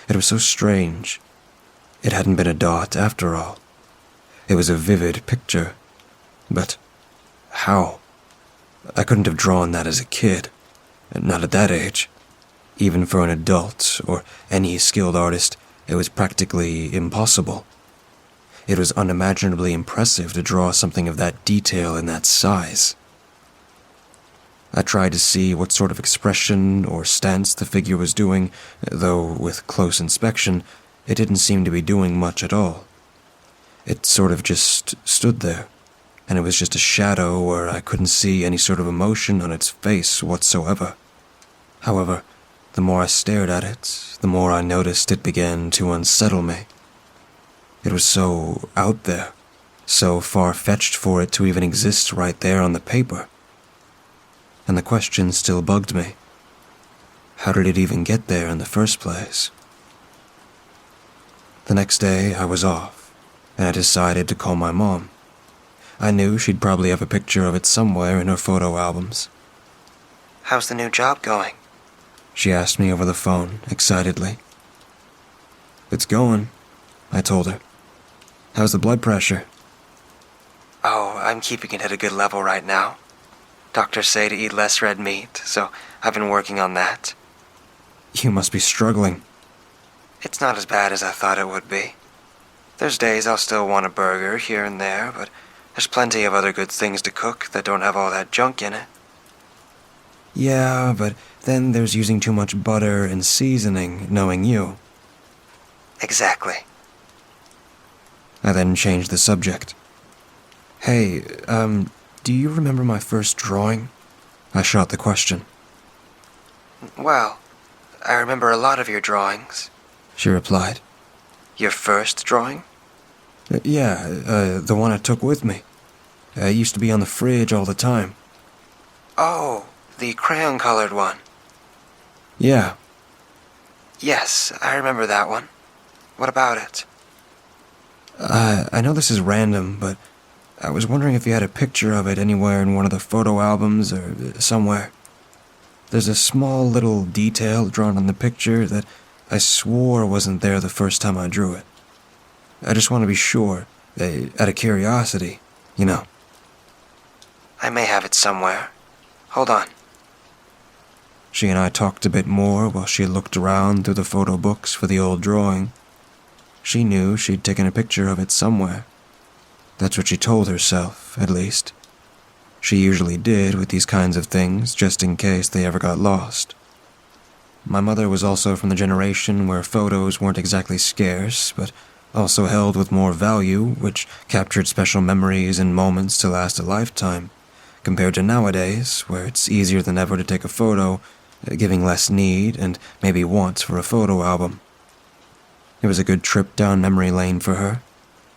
It was so strange. It hadn't been a dot after all. It was a vivid picture. But how? I couldn't have drawn that as a kid, not at that age. Even for an adult or any skilled artist, it was practically impossible. It was unimaginably impressive to draw something of that detail and that size. I tried to see what sort of expression or stance the figure was doing, though with close inspection, it didn't seem to be doing much at all. It sort of just stood there, and it was just a shadow where I couldn't see any sort of emotion on its face whatsoever. However, the more I stared at it, the more I noticed it began to unsettle me. It was so out there, so far-fetched for it to even exist right there on the paper. And the question still bugged me. How did it even get there in the first place? The next day, I was off, and I decided to call my mom. I knew she'd probably have a picture of it somewhere in her photo albums. "How's the new job going?" She asked me over the phone, excitedly. "It's going," I told her. "How's the blood pressure?" "Oh, I'm keeping it at a good level right now. Doctors say to eat less red meat, so I've been working on that." "You must be struggling." "It's not as bad as I thought it would be. There's days I'll still want a burger here and there, but there's plenty of other good things to cook that don't have all that junk in it." "Yeah, but then there's using too much butter and seasoning, knowing you." "Exactly." I then changed the subject. "Hey, do you remember my first drawing?" I shot the question. "Well, I remember a lot of your drawings," she replied. "Your first drawing?" "Yeah, the one I took with me. It used to be on the fridge all the time." "Oh, the crayon-colored one." "Yeah." "Yes, I remember that one. What about it?" I know this is random, but I was wondering if you had a picture of it anywhere in one of the photo albums or somewhere. There's a small little detail drawn on the picture that I swore wasn't there the first time I drew it. I just want to be sure, out of curiosity, you know. I may have it somewhere. Hold on. She and I talked a bit more while she looked around through the photo books for the old drawing. She knew she'd taken a picture of it somewhere. That's what she told herself, at least. She usually did with these kinds of things, just in case they ever got lost. My mother was also from the generation where photos weren't exactly scarce, but also held with more value, which captured special memories and moments to last a lifetime, compared to nowadays, where it's easier than ever to take a photo, giving less need and maybe want for a photo album. It was a good trip down memory lane for her,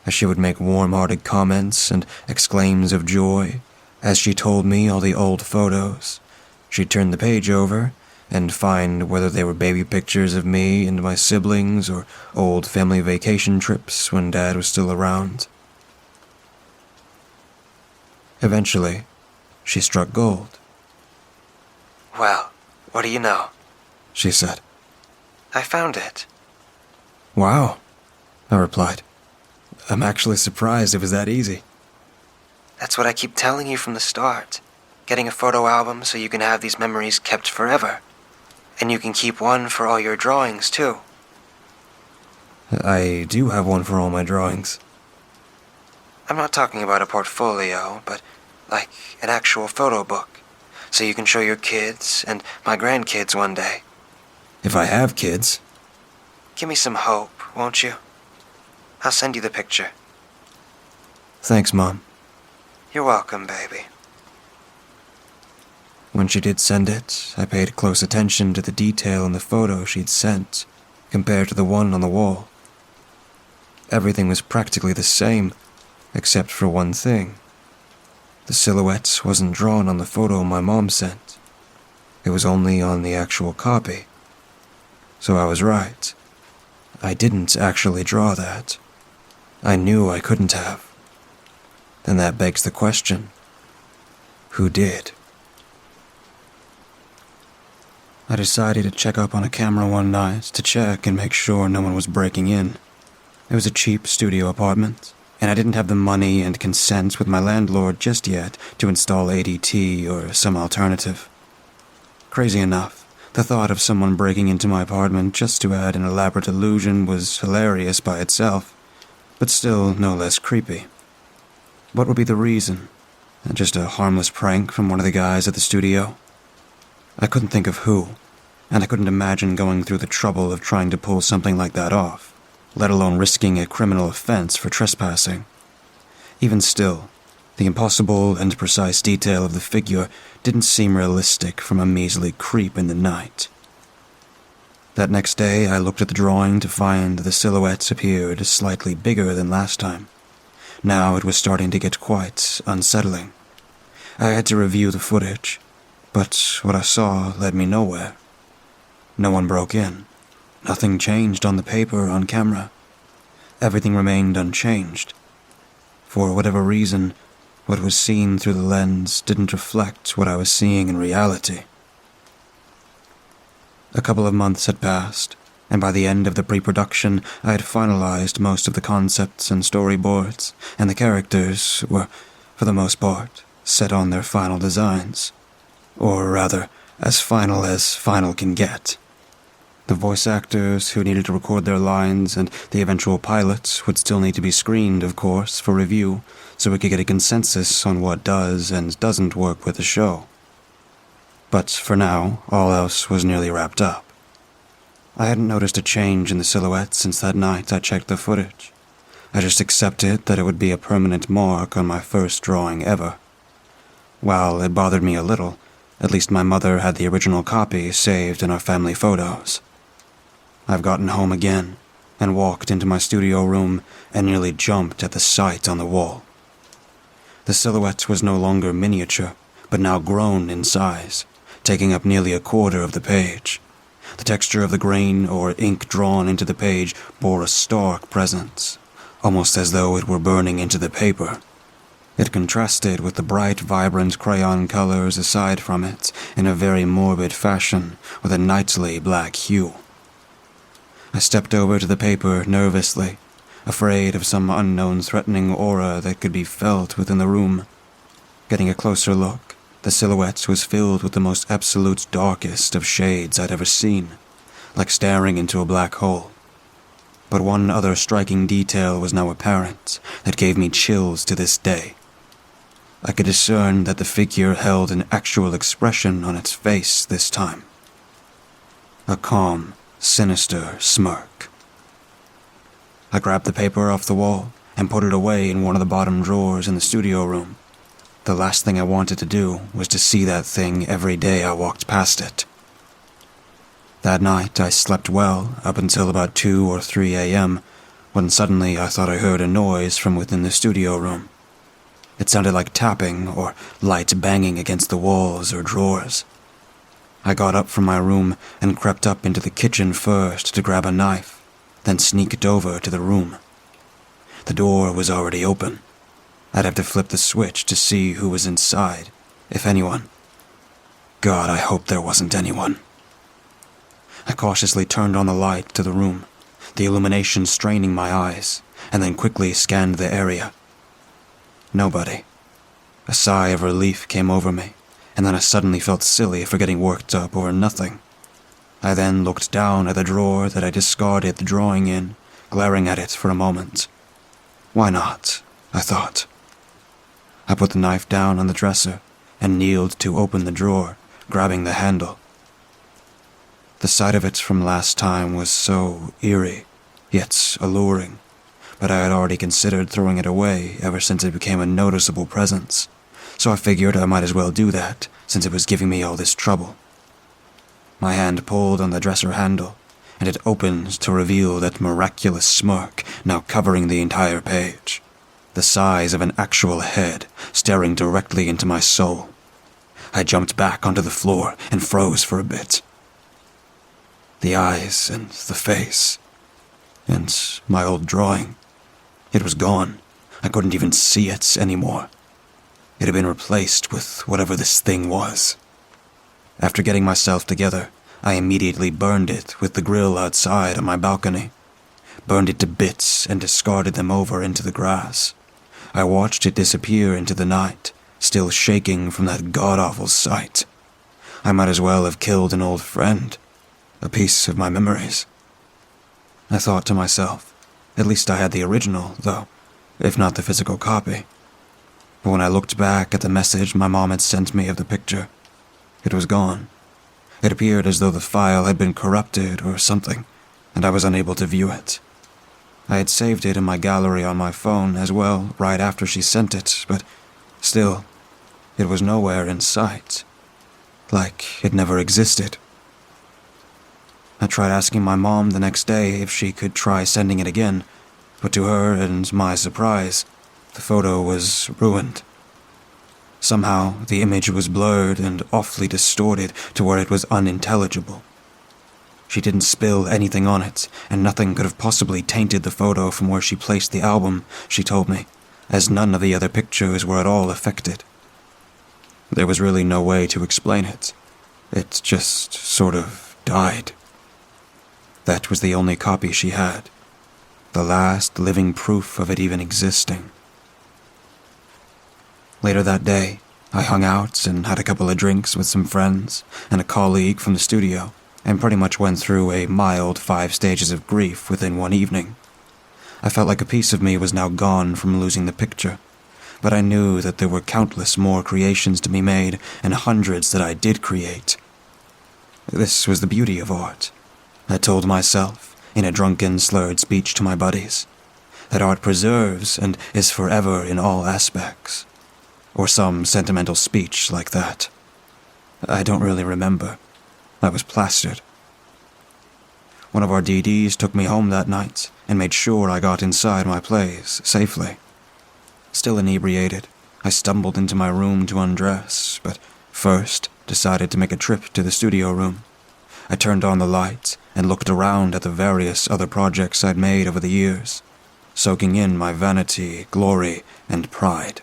as she would make warm-hearted comments and exclaims of joy as she told me all the old photos. She'd turn the page over and find whether they were baby pictures of me and my siblings or old family vacation trips when Dad was still around. Eventually, she struck gold. Well, what do you know? She said. I found it. Wow, I replied. I'm actually surprised it was that easy. That's what I keep telling you from the start. Getting a photo album so you can have these memories kept forever. And you can keep one for all your drawings, too. I do have one for all my drawings. I'm not talking about a portfolio, but like an actual photo book. So you can show your kids and my grandkids one day. If I have kids. Give me some hope, won't you? I'll send you the picture. Thanks, Mom. You're welcome, baby. When she did send it, I paid close attention to the detail in the photo she'd sent, compared to the one on the wall. Everything was practically the same, except for one thing. The silhouette wasn't drawn on the photo my mom sent. It was only on the actual copy. So I was right. I didn't actually draw that. I knew I couldn't have. Then that begs the question, who did? I decided to check up on a camera one night to check and make sure no one was breaking in. It was a cheap studio apartment, and I didn't have the money and consent with my landlord just yet to install ADT or some alternative. Crazy enough, the thought of someone breaking into my apartment just to add an elaborate illusion was hilarious by itself, but still no less creepy. What would be the reason? Just a harmless prank from one of the guys at the studio? I couldn't think of who, and I couldn't imagine going through the trouble of trying to pull something like that off, let alone risking a criminal offense for trespassing. Even still, the impossible and precise detail of the figure didn't seem realistic from a measly creep in the night. That next day, I looked at the drawing to find the silhouette appeared slightly bigger than last time. Now it was starting to get quite unsettling. I had to review the footage, but what I saw led me nowhere. No one broke in. Nothing changed on the paper on camera. Everything remained unchanged. For whatever reason, what was seen through the lens didn't reflect what I was seeing in reality. A couple of months had passed, and by the end of the pre-production, I had finalized most of the concepts and storyboards, and the characters were, for the most part, set on their final designs. Or rather, as final can get. The voice actors who needed to record their lines and the eventual pilots would still need to be screened, of course, for review, so we could get a consensus on what does and doesn't work with the show. But for now, all else was nearly wrapped up. I hadn't noticed a change in the silhouette since that night I checked the footage. I just accepted that it would be a permanent mark on my first drawing ever. While it bothered me a little, at least my mother had the original copy saved in our family photos. I've gotten home again, and walked into my studio room and nearly jumped at the sight on the wall. The silhouette was no longer miniature, but now grown in size, taking up nearly a quarter of the page. The texture of the grain or ink drawn into the page bore a stark presence, almost as though it were burning into the paper. It contrasted with the bright, vibrant crayon colors aside from it in a very morbid fashion with a nightly black hue. I stepped over to the paper nervously, afraid of some unknown threatening aura that could be felt within the room. Getting a closer look, the silhouette was filled with the most absolute darkest of shades I'd ever seen, like staring into a black hole. But one other striking detail was now apparent that gave me chills to this day. I could discern that the figure held an actual expression on its face this time. A calm, sinister smirk. I grabbed the paper off the wall and put it away in one of the bottom drawers in the studio room. The last thing I wanted to do was to see that thing every day I walked past it. That night I slept well up until about 2 or 3 a.m. when suddenly I thought I heard a noise from within the studio room. It sounded like tapping or light banging against the walls or drawers. I got up from my room and crept up into the kitchen first to grab a knife, then sneaked over to the room. The door was already open. I'd have to flip the switch to see who was inside, if anyone. God, I hope there wasn't anyone. I cautiously turned on the light to the room, the illumination straining my eyes, and then quickly scanned the area. Nobody. A sigh of relief came over me, and then I suddenly felt silly for getting worked up over nothing. I then looked down at the drawer that I discarded the drawing in, glaring at it for a moment. Why not? I thought. I put the knife down on the dresser and kneeled to open the drawer, grabbing the handle. The sight of it from last time was so eerie, yet alluring, but I had already considered throwing it away ever since it became a noticeable presence, so I figured I might as well do that since it was giving me all this trouble. My hand pulled on the dresser handle, and it opened to reveal that miraculous smirk now covering the entire page, the size of an actual head staring directly into my soul. I jumped back onto the floor and froze for a bit. The eyes and the face, and my old drawing. It was gone. I couldn't even see it anymore. It had been replaced with whatever this thing was. After getting myself together, I immediately burned it with the grill outside on my balcony. Burned it to bits and discarded them over into the grass. I watched it disappear into the night, still shaking from that god-awful sight. I might as well have killed an old friend, a piece of my memories. I thought to myself, at least I had the original, though, if not the physical copy. But when I looked back at the message my mom had sent me of the picture, it was gone. It appeared as though the file had been corrupted or something, and I was unable to view it. I had saved it in my gallery on my phone as well right after she sent it, but still, it was nowhere in sight. Like it never existed. I tried asking my mom the next day if she could try sending it again, but to her and my surprise, the photo was ruined. Somehow, the image was blurred and awfully distorted to where it was unintelligible. She didn't spill anything on it, and nothing could have possibly tainted the photo from where she placed the album, she told me, as none of the other pictures were at all affected. There was really no way to explain it. It just sort of died. That was the only copy she had, the last living proof of it even existing. Later that day, I hung out and had a couple of drinks with some friends and a colleague from the studio, and pretty much went through a mild 5 stages of grief within one evening. I felt like a piece of me was now gone from losing the picture, but I knew that there were countless more creations to be made and hundreds that I did create. This was the beauty of art, I told myself in a drunken, slurred speech to my buddies, that art preserves and is forever in all aspects. Or some sentimental speech like that. I don't really remember. I was plastered. One of our DDs took me home that night and made sure I got inside my plays safely. Still inebriated, I stumbled into my room to undress, but first decided to make a trip to the studio room. I turned on the light and looked around at the various other projects I'd made over the years, soaking in my vanity, glory, and pride.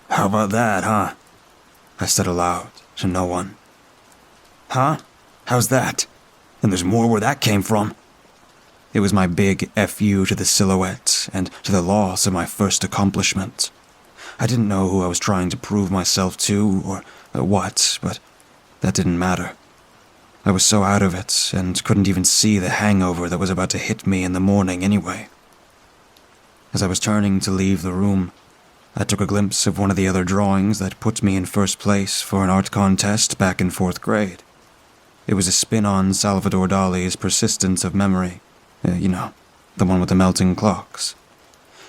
How about that, huh? I said aloud to no one. Huh? How's that? and there's more where that came from. It was my big FU to the silhouette and to the loss of my first accomplishment. I didn't know who I was trying to prove myself to or what, but that didn't matter. I was so out of it and couldn't even see the hangover that was about to hit me in the morning anyway. As I was turning to leave the room, I took a glimpse of one of the other drawings that put me in first place for an art contest back in 4th grade. It was a spin on Salvador Dali's Persistence of Memory. The one with the melting clocks.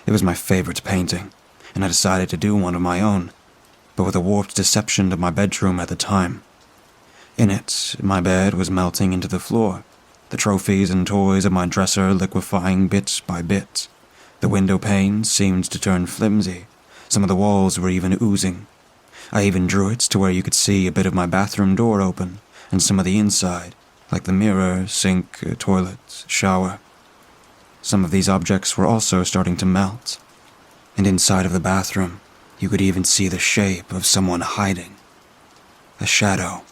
It was my favorite painting, and I decided to do one of my own, but with a warped deception of my bedroom at the time. In it, my bed was melting into the floor, the trophies and toys of my dresser liquefying bit by bit. The window panes seemed to turn flimsy. Some of the walls were even oozing. I even drew it to where you could see a bit of my bathroom door open, and some of the inside, like the mirror, sink, toilet, shower. Some of these objects were also starting to melt, and inside of the bathroom, you could even see the shape of someone hiding. A shadow.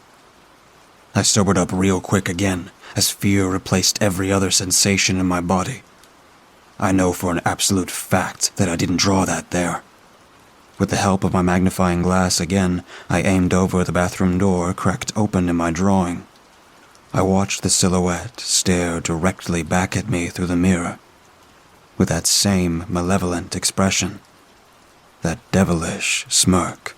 I sobered up real quick again, as fear replaced every other sensation in my body. I know for an absolute fact that I didn't draw that there. With the help of my magnifying glass again, I aimed over the bathroom door cracked open in my drawing. I watched the silhouette stare directly back at me through the mirror, with that same malevolent expression, that devilish smirk.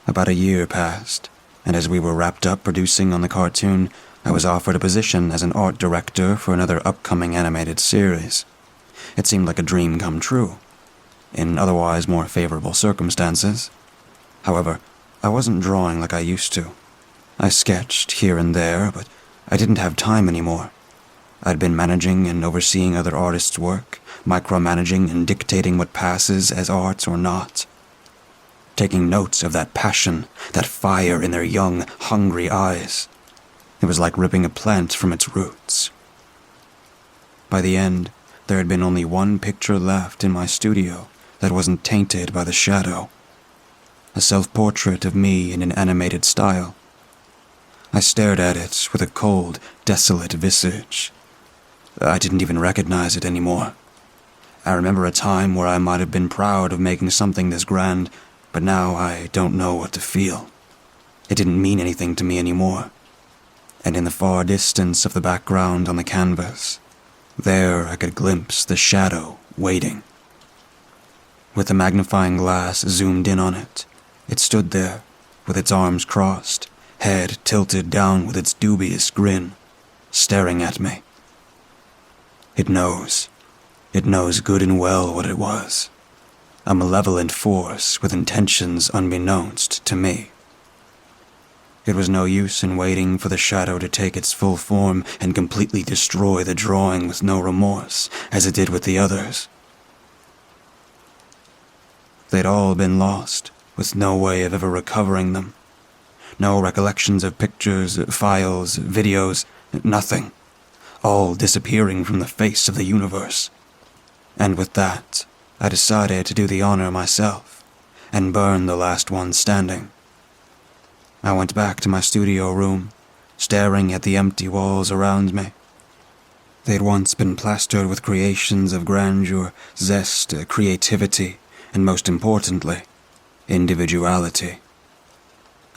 About a year passed, and as we were wrapped up producing on the cartoon, I was offered a position as an art director for another upcoming animated series. It seemed like a dream come true, in otherwise more favorable circumstances. However, I wasn't drawing like I used to. I sketched here and there, but I didn't have time anymore. I'd been managing and overseeing other artists' work, micromanaging and dictating what passes as art or not. Taking notes of that passion, that fire in their young, hungry eyes. It was like ripping a plant from its roots. By the end, there had been only one picture left in my studio that wasn't tainted by the shadow. A self-portrait of me in an animated style. I stared at it with a cold, desolate visage. I didn't even recognize it anymore. I remember a time where I might have been proud of making something this grand, but now I don't know what to feel. It didn't mean anything to me anymore. And in the far distance of the background on the canvas, there I could glimpse the shadow waiting. With the magnifying glass zoomed in on it, it stood there, with its arms crossed, head tilted down with its dubious grin, staring at me. It knows good and well what it was. A malevolent force with intentions unbeknownst to me. It was no use in waiting for the shadow to take its full form and completely destroy the drawing with no remorse, as it did with the others. They'd all been lost, with no way of ever recovering them. No recollections of pictures, files, videos, nothing. All disappearing from the face of the universe. And with that, I decided to do the honor myself, and burn the last one standing. I went back to my studio room, staring at the empty walls around me. They'd once been plastered with creations of grandeur, zest, creativity, and most importantly, individuality.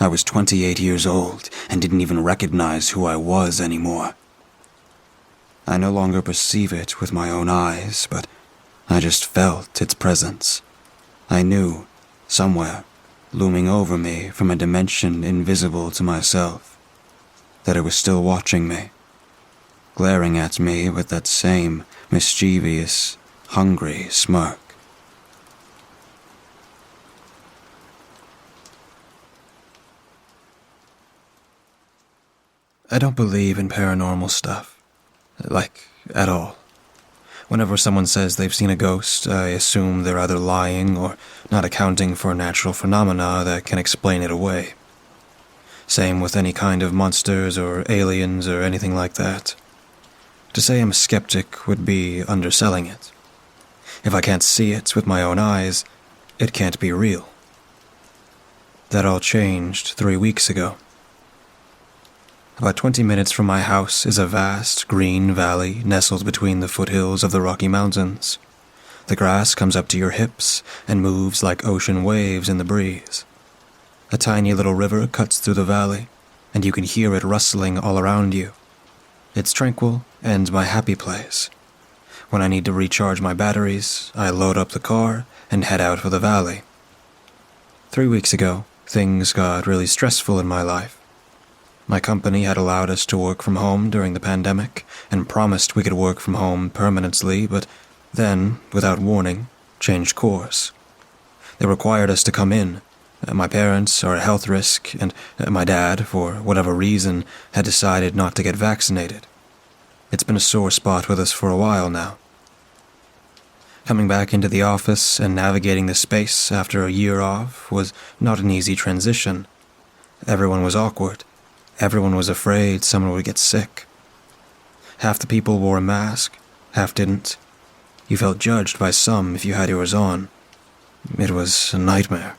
I was 28 years old and didn't even recognize who I was anymore. I no longer perceive it with my own eyes, but I just felt its presence. I knew, somewhere, looming over me from a dimension invisible to myself, that it was still watching me, glaring at me with that same mischievous, hungry smirk. I don't believe in paranormal stuff, at all. Whenever someone says they've seen a ghost, I assume they're either lying or not accounting for natural phenomena that can explain it away. Same with any kind of monsters or aliens or anything like that. To say I'm a skeptic would be underselling it. If I can't see it with my own eyes, it can't be real. That all changed 3 weeks ago. About 20 minutes from my house is a vast, green valley nestled between the foothills of the Rocky Mountains. The grass comes up to your hips and moves like ocean waves in the breeze. A tiny little river cuts through the valley, and you can hear it rustling all around you. It's tranquil and my happy place. When I need to recharge my batteries, I load up the car and head out for the valley. 3 weeks ago, things got really stressful in my life. My company had allowed us to work from home during the pandemic and promised we could work from home permanently, but then, without warning, changed course. They required us to come in. My parents are a health risk, and my dad, for whatever reason, had decided not to get vaccinated. It's been a sore spot with us for a while now. Coming back into the office and navigating the space after a year off was not an easy transition. Everyone was awkward. Everyone was afraid someone would get sick. Half the people wore a mask, half didn't. You felt judged by some if you had yours on. It was a nightmare.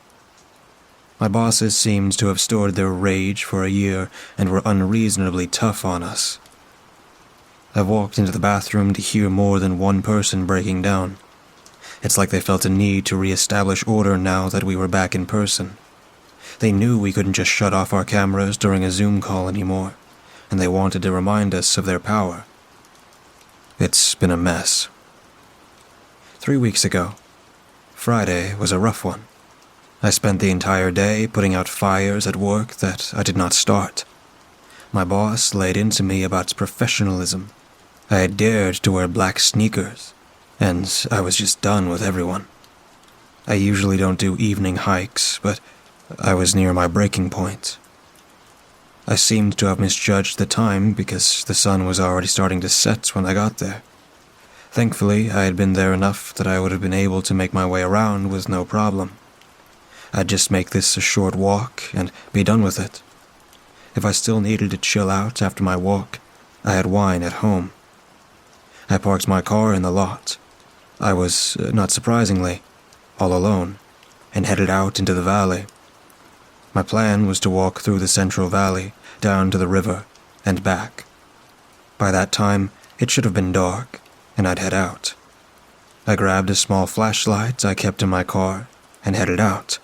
My bosses seemed to have stored their rage for a year and were unreasonably tough on us. I've walked into the bathroom to hear more than one person breaking down. It's like they felt a need to reestablish order now that we were back in person. They knew we couldn't just shut off our cameras during a Zoom call anymore, and they wanted to remind us of their power. It's been a mess. 3 weeks ago, Friday was a rough one. I spent the entire day putting out fires at work that I did not start. My boss laid into me about professionalism. I had dared to wear black sneakers, and I was just done with everyone. I usually don't do evening hikes, but I was near my breaking point. I seemed to have misjudged the time because the sun was already starting to set when I got there. Thankfully, I had been there enough that I would have been able to make my way around with no problem. I'd just make this a short walk and be done with it. If I still needed to chill out after my walk, I had wine at home. I parked my car in the lot. I was, not surprisingly, all alone, and headed out into the valley. My plan was to walk through the central valley, down to the river, and back. By that time, it should have been dark, and I'd head out. I grabbed a small flashlight I kept in my car, and headed out.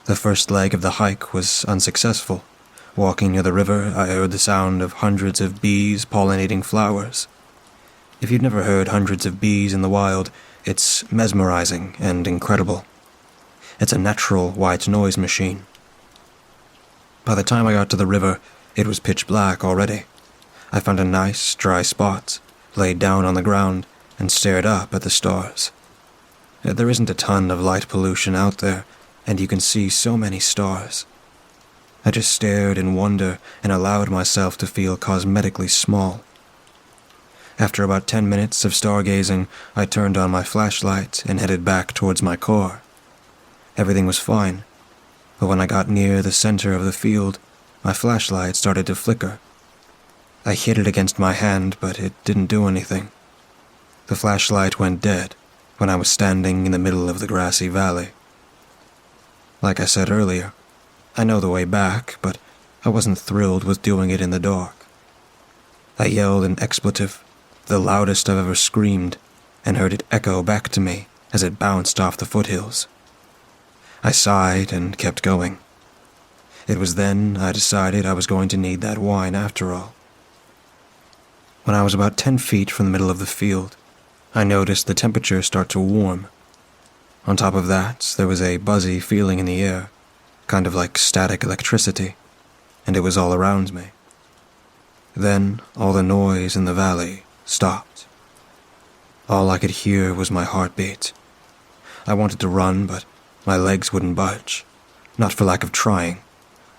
The first leg of the hike was unsuccessful. Walking near the river, I heard the sound of hundreds of bees pollinating flowers. If you've never heard hundreds of bees in the wild, it's mesmerizing and incredible. It's a natural white noise machine. By the time I got to the river, it was pitch black already. I found a nice, dry spot, laid down on the ground, and stared up at the stars. There isn't a ton of light pollution out there, and you can see so many stars. I just stared in wonder and allowed myself to feel cosmetically small. After about 10 minutes of stargazing, I turned on my flashlight and headed back towards my car. Everything was fine, but when I got near the center of the field, my flashlight started to flicker. I hit it against my hand, but it didn't do anything. The flashlight went dead when I was standing in the middle of the grassy valley. Like I said earlier, I know the way back, but I wasn't thrilled with doing it in the dark. I yelled an expletive, the loudest I've ever screamed, and heard it echo back to me as it bounced off the foothills. I sighed and kept going. It was then I decided I was going to need that wine after all. When I was about 10 feet from the middle of the field, I noticed the temperature start to warm. On top of that, there was a buzzy feeling in the air, kind of like static electricity, and it was all around me. Then all the noise in the valley stopped. All I could hear was my heartbeat. I wanted to run, but my legs wouldn't budge. Not for lack of trying.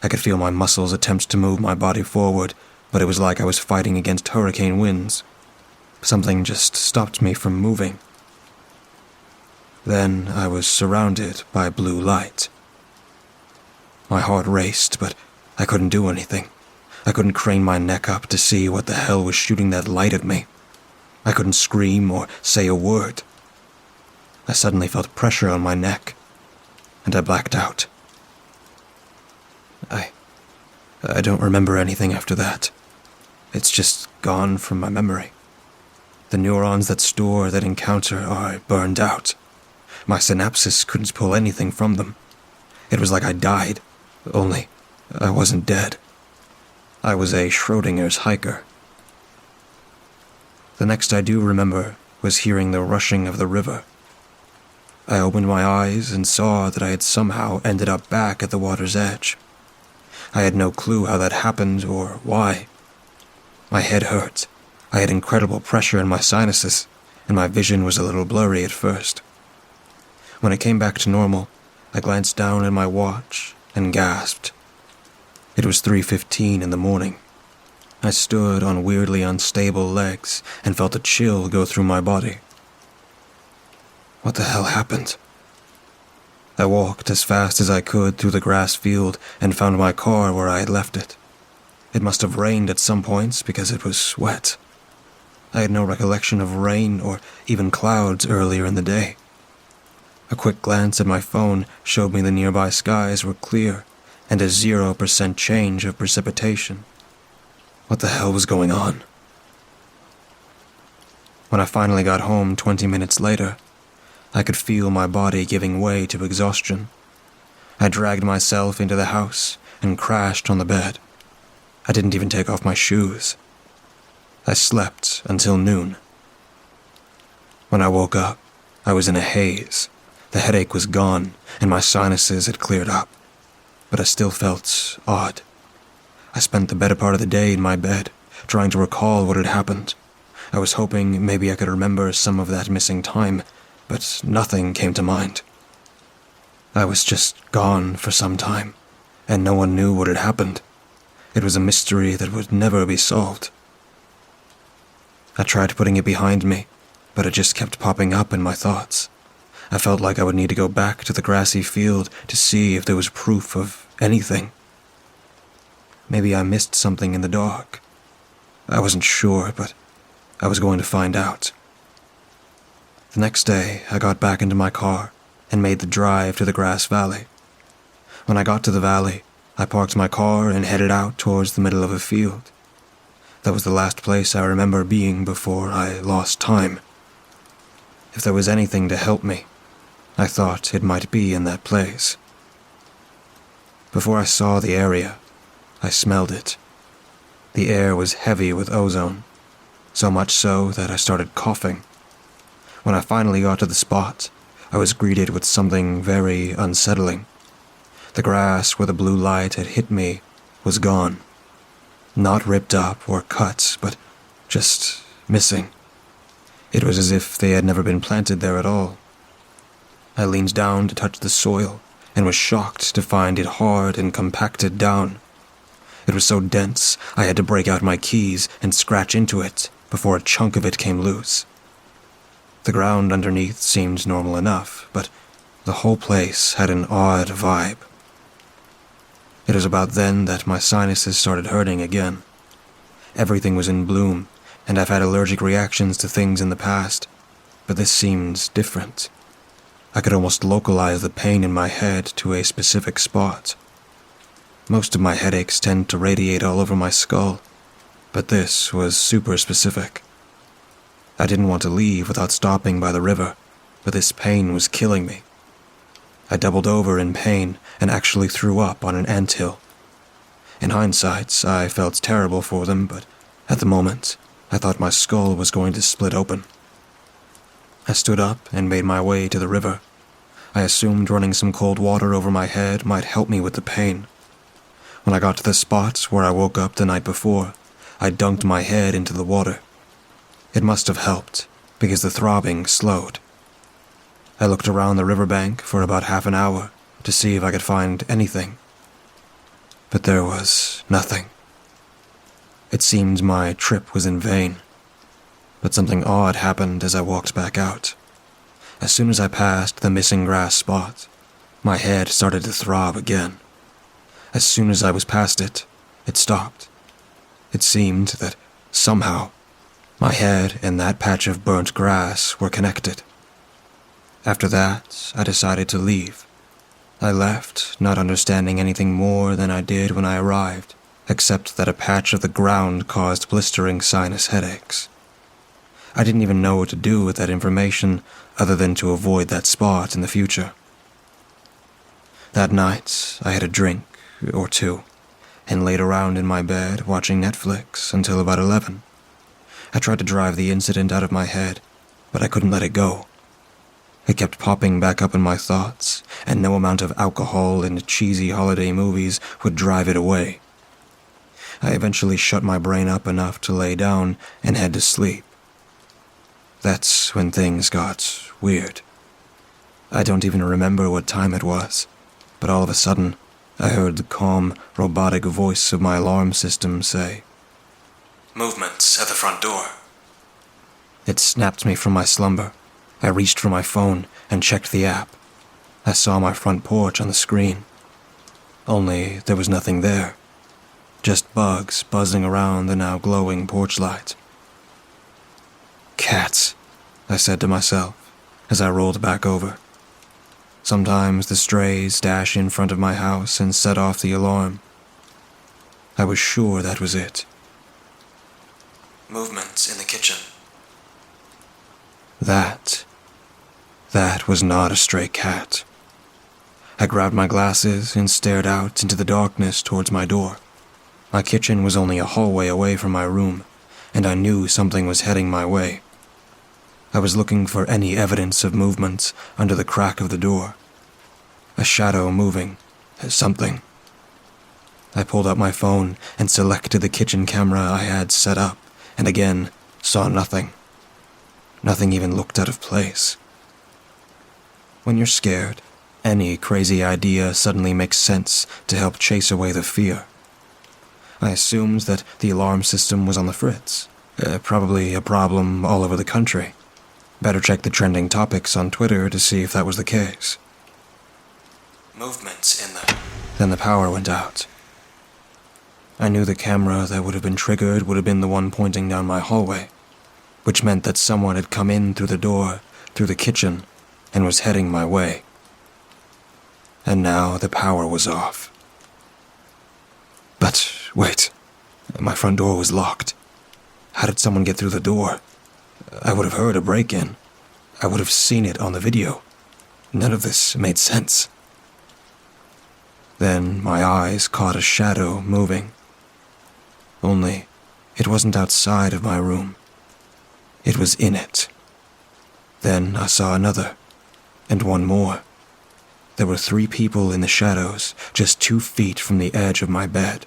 I could feel my muscles attempt to move my body forward, but it was like I was fighting against hurricane winds. Something just stopped me from moving. Then I was surrounded by blue light. My heart raced, but I couldn't do anything. I couldn't crane my neck up to see what the hell was shooting that light at me. I couldn't scream or say a word. I suddenly felt pressure on my neck, and I blacked out. I don't remember anything after that. It's just gone from my memory. The neurons that store that encounter are burned out. My synapses couldn't pull anything from them. It was like I died, only I wasn't dead. I was a Schrodinger's hiker. The next I do remember was hearing the rushing of the river. I opened my eyes and saw that I had somehow ended up back at the water's edge. I had no clue how that happened or why. My head hurt. I had incredible pressure in my sinuses, and my vision was a little blurry at first. When it came back to normal, I glanced down at my watch and gasped. It was 3:15 in the morning. I stood on weirdly unstable legs and felt a chill go through my body. What the hell happened? I walked as fast as I could through the grass field and found my car where I had left it. It must have rained at some points because it was wet. I had no recollection of rain or even clouds earlier in the day. A quick glance at my phone showed me the nearby skies were clear and a 0% change of precipitation. What the hell was going on? When I finally got home 20 minutes later, I could feel my body giving way to exhaustion. I dragged myself into the house and crashed on the bed. I didn't even take off my shoes. I slept until noon. When I woke up, I was in a haze. The headache was gone, and my sinuses had cleared up. But I still felt odd. I spent the better part of the day in my bed, trying to recall what had happened. I was hoping maybe I could remember some of that missing time, but nothing came to mind. I was just gone for some time, and no one knew what had happened. It was a mystery that would never be solved. I tried putting it behind me, but it just kept popping up in my thoughts. I felt like I would need to go back to the grassy field to see if there was proof of anything. Maybe I missed something in the dark. I wasn't sure, but I was going to find out. The next day, I got back into my car and made the drive to the grass valley. When I got to the valley, I parked my car and headed out towards the middle of a field. That was the last place I remember being before I lost time. If there was anything to help me, I thought it might be in that place. Before I saw the area, I smelled it. The air was heavy with ozone, so much so that I started coughing. When I finally got to the spot, I was greeted with something very unsettling. The grass where the blue light had hit me was gone. Not ripped up or cut, but just missing. It was as if they had never been planted there at all. I leaned down to touch the soil and was shocked to find it hard and compacted down. It was so dense I had to break out my keys and scratch into it before a chunk of it came loose. The ground underneath seemed normal enough, but the whole place had an odd vibe. It was about then that my sinuses started hurting again. Everything was in bloom, and I've had allergic reactions to things in the past, but this seemed different. I could almost localize the pain in my head to a specific spot. Most of my headaches tend to radiate all over my skull, but this was super specific. I didn't want to leave without stopping by the river, but this pain was killing me. I doubled over in pain and actually threw up on an anthill. In hindsight, I felt terrible for them, but at the moment, I thought my skull was going to split open. I stood up and made my way to the river. I assumed running some cold water over my head might help me with the pain. When I got to the spot where I woke up the night before, I dunked my head into the water. It must have helped, because the throbbing slowed. I looked around the riverbank for about half an hour to see if I could find anything. But there was nothing. It seemed my trip was in vain. But something odd happened as I walked back out. As soon as I passed the missing grass spot, my head started to throb again. As soon as I was past it, it stopped. It seemed that, somehow, my head and that patch of burnt grass were connected. After that, I decided to leave. I left, not understanding anything more than I did when I arrived, except that a patch of the ground caused blistering sinus headaches. I didn't even know what to do with that information other than to avoid that spot in the future. That night, I had a drink or two and laid around in my bed watching Netflix until about 11. I tried to drive the incident out of my head, but I couldn't let it go. It kept popping back up in my thoughts, and no amount of alcohol and cheesy holiday movies would drive it away. I eventually shut my brain up enough to lay down and head to sleep. That's when things got weird. I don't even remember what time it was, but all of a sudden, I heard the calm, robotic voice of my alarm system say, "Movements at the front door." It snapped me from my slumber. I reached for my phone and checked the app. I saw my front porch on the screen. Only there was nothing there. Just bugs buzzing around the now glowing porch light. Cats, I said to myself as I rolled back over. Sometimes the strays dash in front of my house and set off the alarm. I was sure that was it. Movements in the kitchen. That was not a stray cat. I grabbed my glasses and stared out into the darkness towards my door. My kitchen was only a hallway away from my room, and I knew something was heading my way. I was looking for any evidence of movement under the crack of the door. A shadow moving, something. I pulled out my phone and selected the kitchen camera I had set up, and again saw nothing. Nothing even looked out of place. When you're scared, any crazy idea suddenly makes sense to help chase away the fear. I assumed that the alarm system was on the fritz. Probably a problem all over the country. Better check the trending topics on Twitter to see if that was the case. Movements in the... Then the power went out. I knew the camera that would have been triggered would have been the one pointing down my hallway, which meant that someone had come in through the door, through the kitchen, and was heading my way. And now the power was off. But wait, my front door was locked. How did someone get through the door? I would have heard a break-in. I would have seen it on the video. None of this made sense. Then my eyes caught a shadow moving. Only, it wasn't outside of my room. It was in it. Then I saw another, and one more. There were 3 people in the shadows, just 2 feet from the edge of my bed.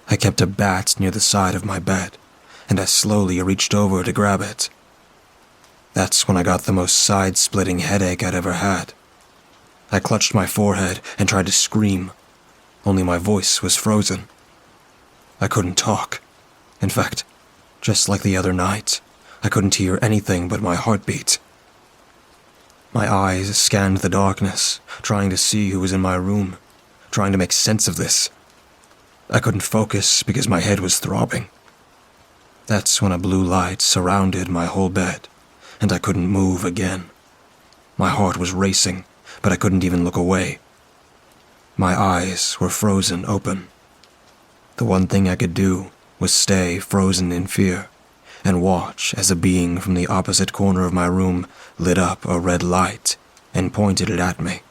I kept a bat near the side of my bed, and I slowly reached over to grab it. That's when I got the most side-splitting headache I'd ever had. I clutched my forehead and tried to scream, only my voice was frozen. I couldn't talk. In fact, just like the other night, I couldn't hear anything but my heartbeat. My eyes scanned the darkness, trying to see who was in my room, trying to make sense of this. I couldn't focus because my head was throbbing. That's when a blue light surrounded my whole bed, and I couldn't move again. My heart was racing, but I couldn't even look away. My eyes were frozen open. The one thing I could do was stay frozen in fear and watch as a being from the opposite corner of my room lit up a red light and pointed it at me.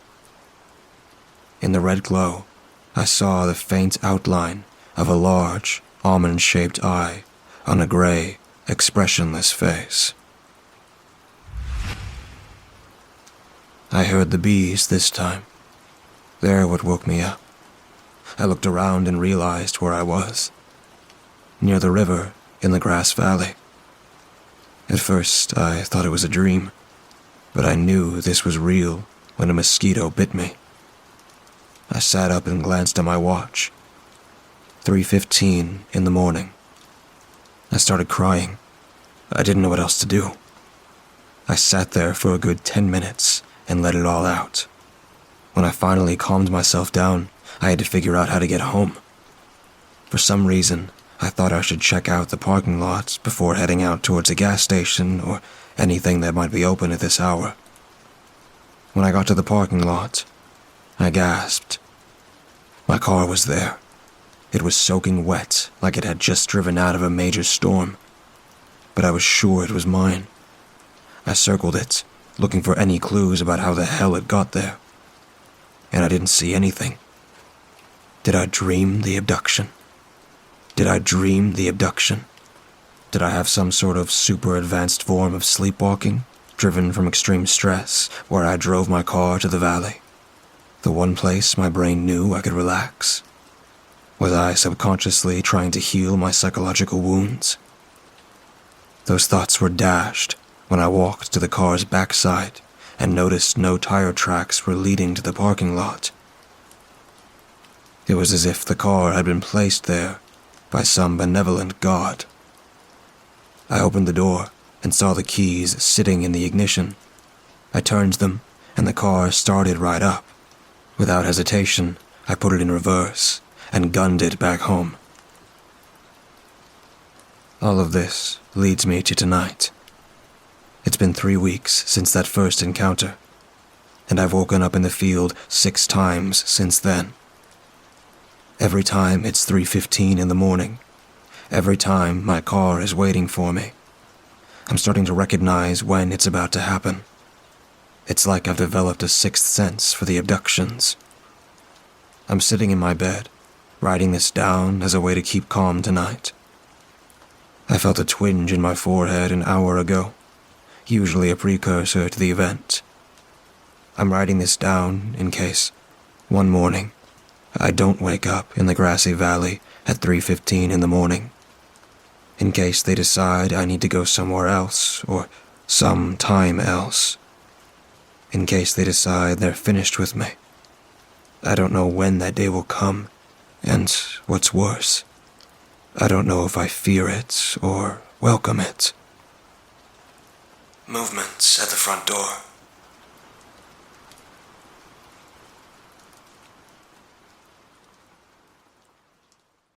In the red glow, I saw the faint outline of a large, almond-shaped eye on a gray, expressionless face. I heard the bees this time. They're what woke me up. I looked around and realized where I was. Near the river in the grass valley. At first, I thought it was a dream, but I knew this was real when a mosquito bit me. I sat up and glanced at my watch. 3:15 in the morning. I started crying. I didn't know what else to do. I sat there for a good 10 minutes and let it all out. When I finally calmed myself down, I had to figure out how to get home. For some reason, I thought I should check out the parking lot before heading out towards a gas station or anything that might be open at this hour. When I got to the parking lot, I gasped. My car was there. It was soaking wet, like it had just driven out of a major storm. But I was sure it was mine. I circled it, looking for any clues about how the hell it got there. And I didn't see anything. Did I dream the abduction? Did I dream the abduction? Did I have some sort of super advanced form of sleepwalking, driven from extreme stress, where I drove my car to the valley? The one place my brain knew I could relax. Was I subconsciously trying to heal my psychological wounds? Those thoughts were dashed when I walked to the car's backside and noticed no tire tracks were leading to the parking lot. It was as if the car had been placed there by some benevolent god. I opened the door and saw the keys sitting in the ignition. I turned them, and the car started right up. Without hesitation, I put it in reverse and gunned it back home. All of this leads me to tonight. It's been 3 weeks since that first encounter, and I've woken up in the field 6 times since then. Every time it's 3:15 in the morning. Every time my car is waiting for me. I'm starting to recognize when it's about to happen. It's like I've developed a sixth sense for the abductions. I'm sitting in my bed, writing this down as a way to keep calm tonight. I felt a twinge in my forehead an hour ago, usually a precursor to the event. I'm writing this down in case, one morning, I don't wake up in the grassy valley at 3:15 in the morning. In case they decide I need to go somewhere else, or some time else. In case they decide they're finished with me. I don't know when that day will come, and what's worse, I don't know if I fear it or welcome it. Movements at the front door.